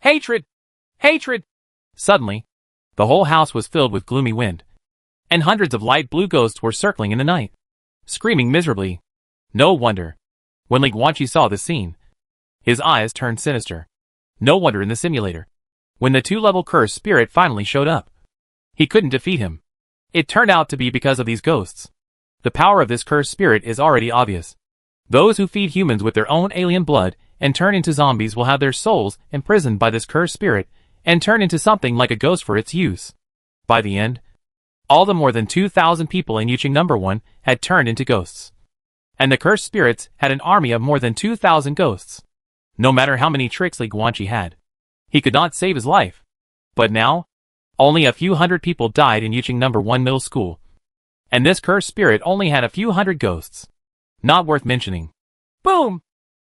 Hatred. Hatred. Suddenly, the whole house was filled with gloomy wind, and hundreds of light blue ghosts were circling in the night, screaming miserably. No wonder, when Li Guanqi saw the scene, his eyes turned sinister. No wonder in the simulator, when the 2-level cursed spirit finally showed up, he couldn't defeat him. It turned out to be because of these ghosts. The power of this cursed spirit is already obvious. Those who feed humans with their own alien blood and turn into zombies will have their souls imprisoned by this cursed spirit and turn into something like a ghost for its use. By the end, all the more than 2,000 people in Yuqing No. 1 had turned into ghosts. And the cursed spirits had an army of more than 2,000 ghosts. No matter how many tricks Li Guanqi had, he could not save his life. But now, only a few hundred people died in Yuqing No. 1 middle school. And this cursed spirit only had a few hundred ghosts. Not worth mentioning. Boom!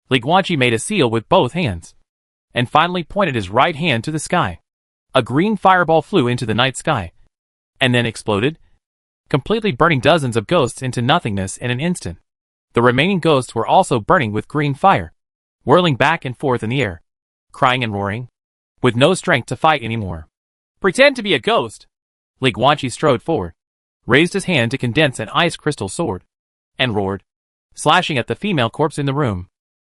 Li Guanqi made a seal with both hands, and finally pointed his right hand to the sky. A green fireball flew into the night sky, and then exploded, completely burning dozens of ghosts into nothingness in an instant. The remaining ghosts were also burning with green fire, whirling back and forth in the air, crying and roaring, with no strength to fight anymore. Pretend to be a ghost. Li Guanqi strode forward, raised his hand to condense an ice crystal sword, and roared, slashing at the female corpse in the room.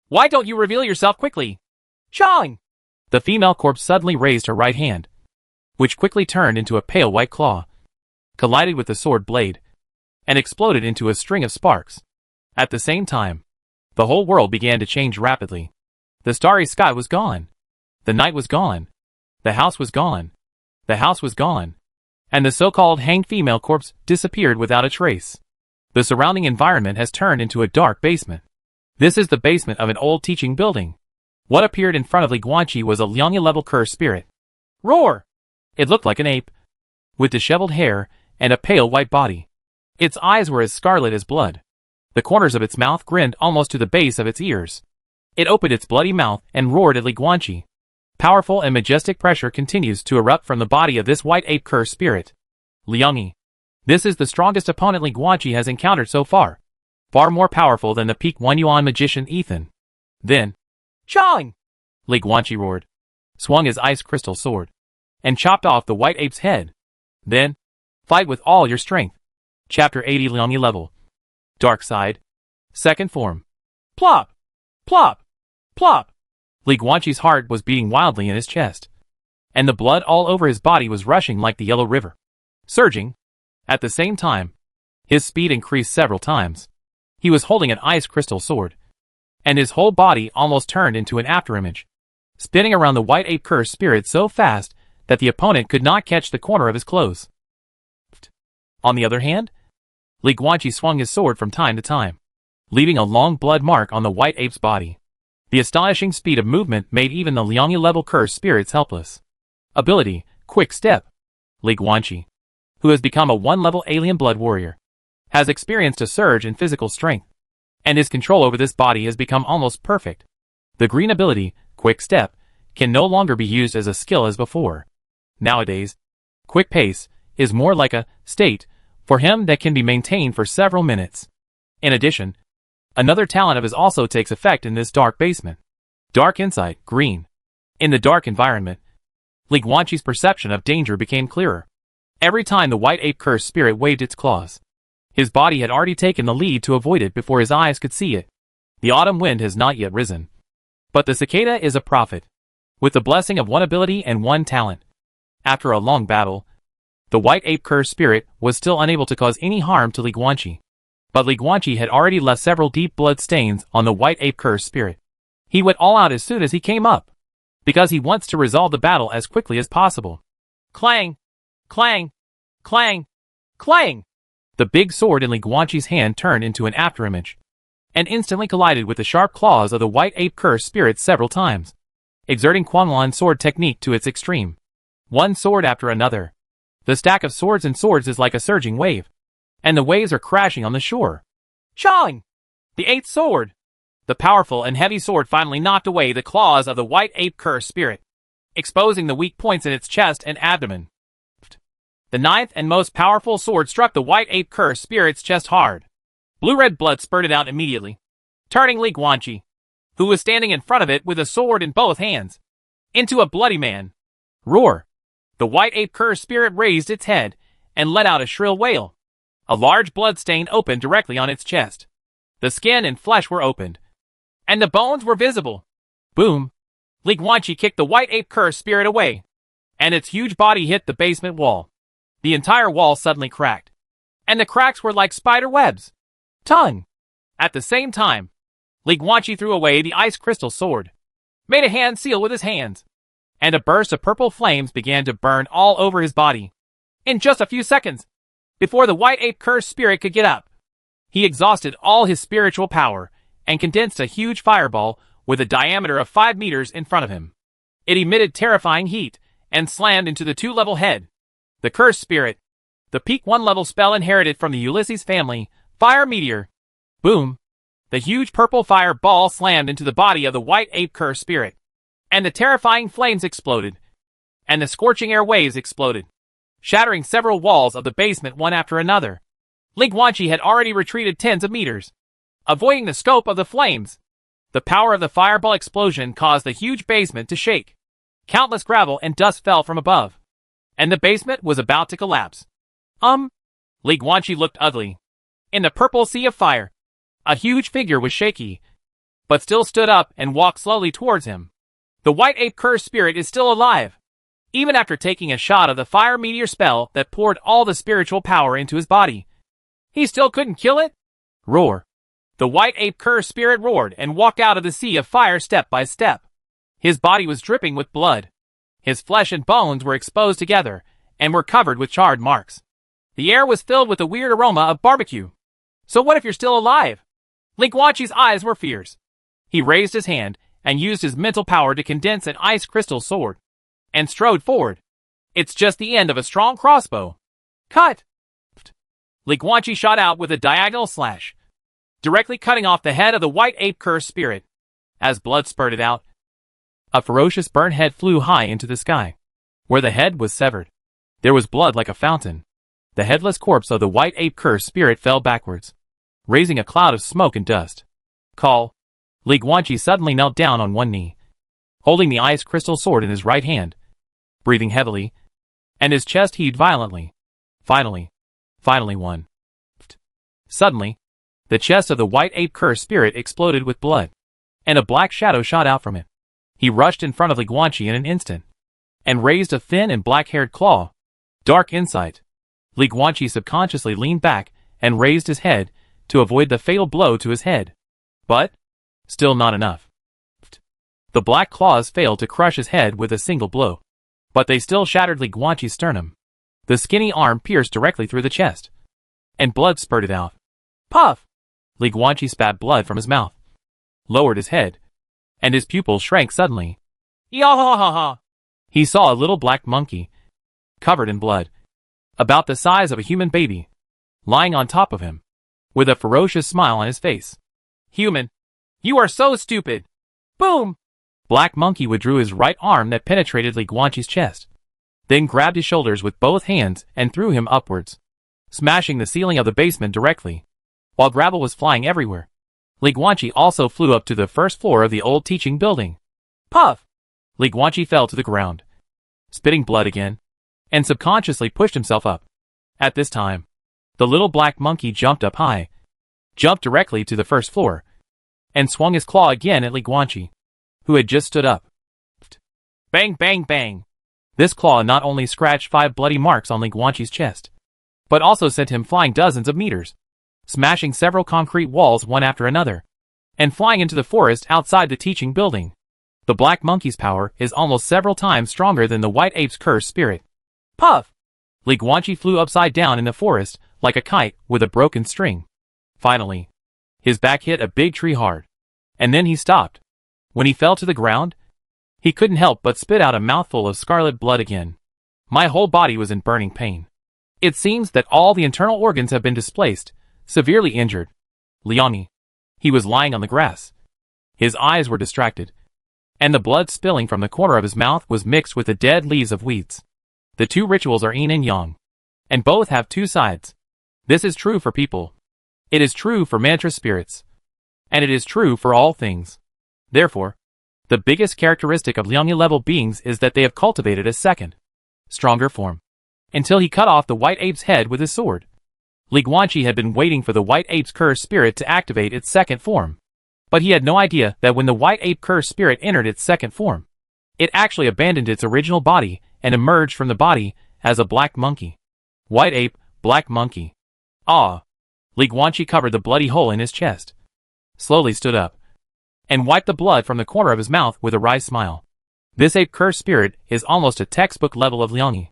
Why don't you reveal yourself quickly? Chang! The female corpse suddenly raised her right hand, which quickly turned into a pale white claw, collided with the sword blade, and exploded into a string of sparks. At the same time, the whole world began to change rapidly. The starry sky was gone. The night was gone. The house was gone. The house was gone. And the so-called hanged female corpse disappeared without a trace. The surrounding environment has turned into a dark basement. This is the basement of an old teaching building. What appeared in front of Li Guanqi was a Liangya-level cursed spirit. Roar! It looked like an ape, with disheveled hair and a pale white body. Its eyes were as scarlet as blood. The corners of its mouth grinned almost to the base of its ears. It opened its bloody mouth and roared at Li Guanqi. Powerful and majestic pressure continues to erupt from the body of this white ape cursed spirit. Liangyi. This is the strongest opponent Li Guanqi has encountered so far. Far more powerful than the peak 1 yuan magician Ethan. Then, Chang! Li Guanqi roared, swung his ice crystal sword, and chopped off the white ape's head. Then, fight with all your strength. Chapter 80 Liangyi level. Dark side. Second form. Plop! Plop! Plop! Li Guanqi's heart was beating wildly in his chest, and the blood all over his body was rushing like the Yellow River, surging. At the same time, his speed increased several times. He was holding an ice crystal sword, and his whole body almost turned into an afterimage, spinning around the white ape cursed spirit so fast that the opponent could not catch the corner of his clothes. On the other hand, Li Guanqi swung his sword from time to time, leaving a long blood mark on the white ape's body. The astonishing speed of movement made even the Liangyi-level cursed spirits helpless. Ability, Quick Step. Li Guanqi, who has become a 1-level alien blood warrior, has experienced a surge in physical strength, and his control over this body has become almost perfect. The green ability, Quick Step, can no longer be used as a skill as before. Nowadays, Quick Pace is more like a state for him that can be maintained for several minutes. In addition, another talent of his also takes effect in this dark basement. Dark Insight, green. In the dark environment, Li Guanqi's perception of danger became clearer. Every time the white ape cursed spirit waved its claws, his body had already taken the lead to avoid it before his eyes could see it. The autumn wind has not yet risen, but the cicada is a prophet, with the blessing of 1 ability and 1 talent. After a long battle, the white ape cursed spirit was still unable to cause any harm to Li Guanqi. But Li Guanqi had already left several deep blood stains on the white ape cursed spirit. He went all out as soon as he came up, because he wants to resolve the battle as quickly as possible. Clang! Clang! Clang! Clang! The big sword in Li Guanqi's hand turned into an afterimage, and instantly collided with the sharp claws of the white ape cursed spirit several times, exerting Quanlan sword technique to its extreme. One sword after another. The stack of swords and swords is like a surging wave, and the waves are crashing on the shore. Chong! The 8th sword! The powerful and heavy sword finally knocked away the claws of the white ape cursed spirit, exposing the weak points in its chest and abdomen. The 9th and most powerful sword struck the white ape cursed spirit's chest hard. Blue-red blood spurted out immediately, turning Li Guanqi, who was standing in front of it with a sword in both hands, into a bloody man. Roar! The white ape cursed spirit raised its head and let out a shrill wail. A large blood stain opened directly on its chest. The skin and flesh were opened, and the bones were visible. Boom! Li Guanqi kicked the white ape cursed spirit away, and its huge body hit the basement wall. The entire wall suddenly cracked, and the cracks were like spider webs. Tongue! At the same time, Li Guanqi threw away the ice crystal sword, made a hand seal with his hands, and a burst of purple flames began to burn all over his body. In just a few seconds, before the white ape cursed spirit could get up, he exhausted all his spiritual power and condensed a huge fireball with a diameter of 5 meters in front of him. It emitted terrifying heat and slammed into the 2-level head. The cursed spirit, the peak 1-level spell inherited from the Ulysses family, Fire Meteor. Boom! The huge purple fireball slammed into the body of the white ape cursed spirit, and the terrifying flames exploded, and the scorching air waves exploded, shattering several walls of the basement one after another. Li Guanqi had already retreated tens of meters, avoiding the scope of the flames. The power of the fireball explosion caused the huge basement to shake. Countless gravel and dust fell from above, and the basement was about to collapse. Li Guanqi looked ugly. In the purple sea of fire, a huge figure was shaky, but still stood up and walked slowly towards him. The white ape cursed spirit is still alive, even after taking a shot of the fire meteor spell that poured all the spiritual power into his body. He still couldn't kill it? Roar! The white ape cursed spirit roared and walked out of the sea of fire step by step. His body was dripping with blood. His flesh and bones were exposed together and were covered with charred marks. The air was filled with a weird aroma of barbecue. So what if you're still alive? Li Guanqi's eyes were fierce. He raised his hand and used his mental power to condense an ice crystal sword, and strode forward. It's just the end of a strong crossbow. Cut! Li Guanqi shot out with a diagonal slash, directly cutting off the head of the white ape cursed spirit. As blood spurted out, a ferocious burnt head flew high into the sky. Where the head was severed, there was blood like a fountain. The headless corpse of the white ape cursed spirit fell backwards, raising a cloud of smoke and dust. Call! Li Guanqi suddenly knelt down on one knee, holding the ice crystal sword in his right hand, breathing heavily, and his chest heaved violently. Finally one. Suddenly, the chest of the white ape cursed spirit exploded with blood, and a black shadow shot out from it. He rushed in front of Li Guanqi in an instant, and raised a thin and black-haired claw. Dark insight. Li Guanqi subconsciously leaned back and raised his head to avoid the fatal blow to his head. But still not enough. The black claws failed to crush his head with a single blow, but they still shattered Li Guanqi's sternum. The skinny arm pierced directly through the chest, and blood spurted out. Puff! Li Guanqi spat blood from his mouth, lowered his head, and his pupils shrank suddenly. Yahahaha! He saw a little black monkey, covered in blood, about the size of a human baby, lying on top of him, with a ferocious smile on his face. Human! You are so stupid! Boom! Black Monkey withdrew his right arm that penetrated Li Guanqi's chest, then grabbed his shoulders with both hands and threw him upwards, smashing the ceiling of the basement directly. While gravel was flying everywhere, Li Guanqi also flew up to the first floor of the old teaching building. Puff! Li Guanqi fell to the ground, spitting blood again, and subconsciously pushed himself up. At this time, the little black monkey jumped up high, jumped directly to the first floor, and swung his claw again at Li Guanqi, who had just stood up. Bang, bang, bang! This claw not only scratched 5 bloody marks on Li Guanqi's chest, but also sent him flying dozens of meters, smashing several concrete walls one after another, and flying into the forest outside the teaching building. The black monkey's power is almost several times stronger than the white ape's cursed spirit. Puff! Li Guanqi flew upside down in the forest like a kite with a broken string. Finally, his back hit a big tree hard, and then he stopped. When he fell to the ground, he couldn't help but spit out a mouthful of scarlet blood again. My whole body was in burning pain. It seems that all the internal organs have been displaced, severely injured. Liani. He was lying on the grass. His eyes were distracted, and the blood spilling from the corner of his mouth was mixed with the dead leaves of weeds. The two rituals are yin and yang, and both have two sides. This is true for people. It is true for mantra spirits. And it is true for all things. Therefore, the biggest characteristic of Liang level beings is that they have cultivated a second, stronger form, until he cut off the white ape's head with his sword. Li Guanqi had been waiting for the white ape's cursed spirit to activate its second form, but he had no idea that when the white ape cursed spirit entered its second form, it actually abandoned its original body and emerged from the body as a black monkey. White ape, black monkey. Ah! Li Guanqi covered the bloody hole in his chest, slowly stood up, and wiped the blood from the corner of his mouth with a wry smile. This ape cursed spirit is almost a textbook level of Liang.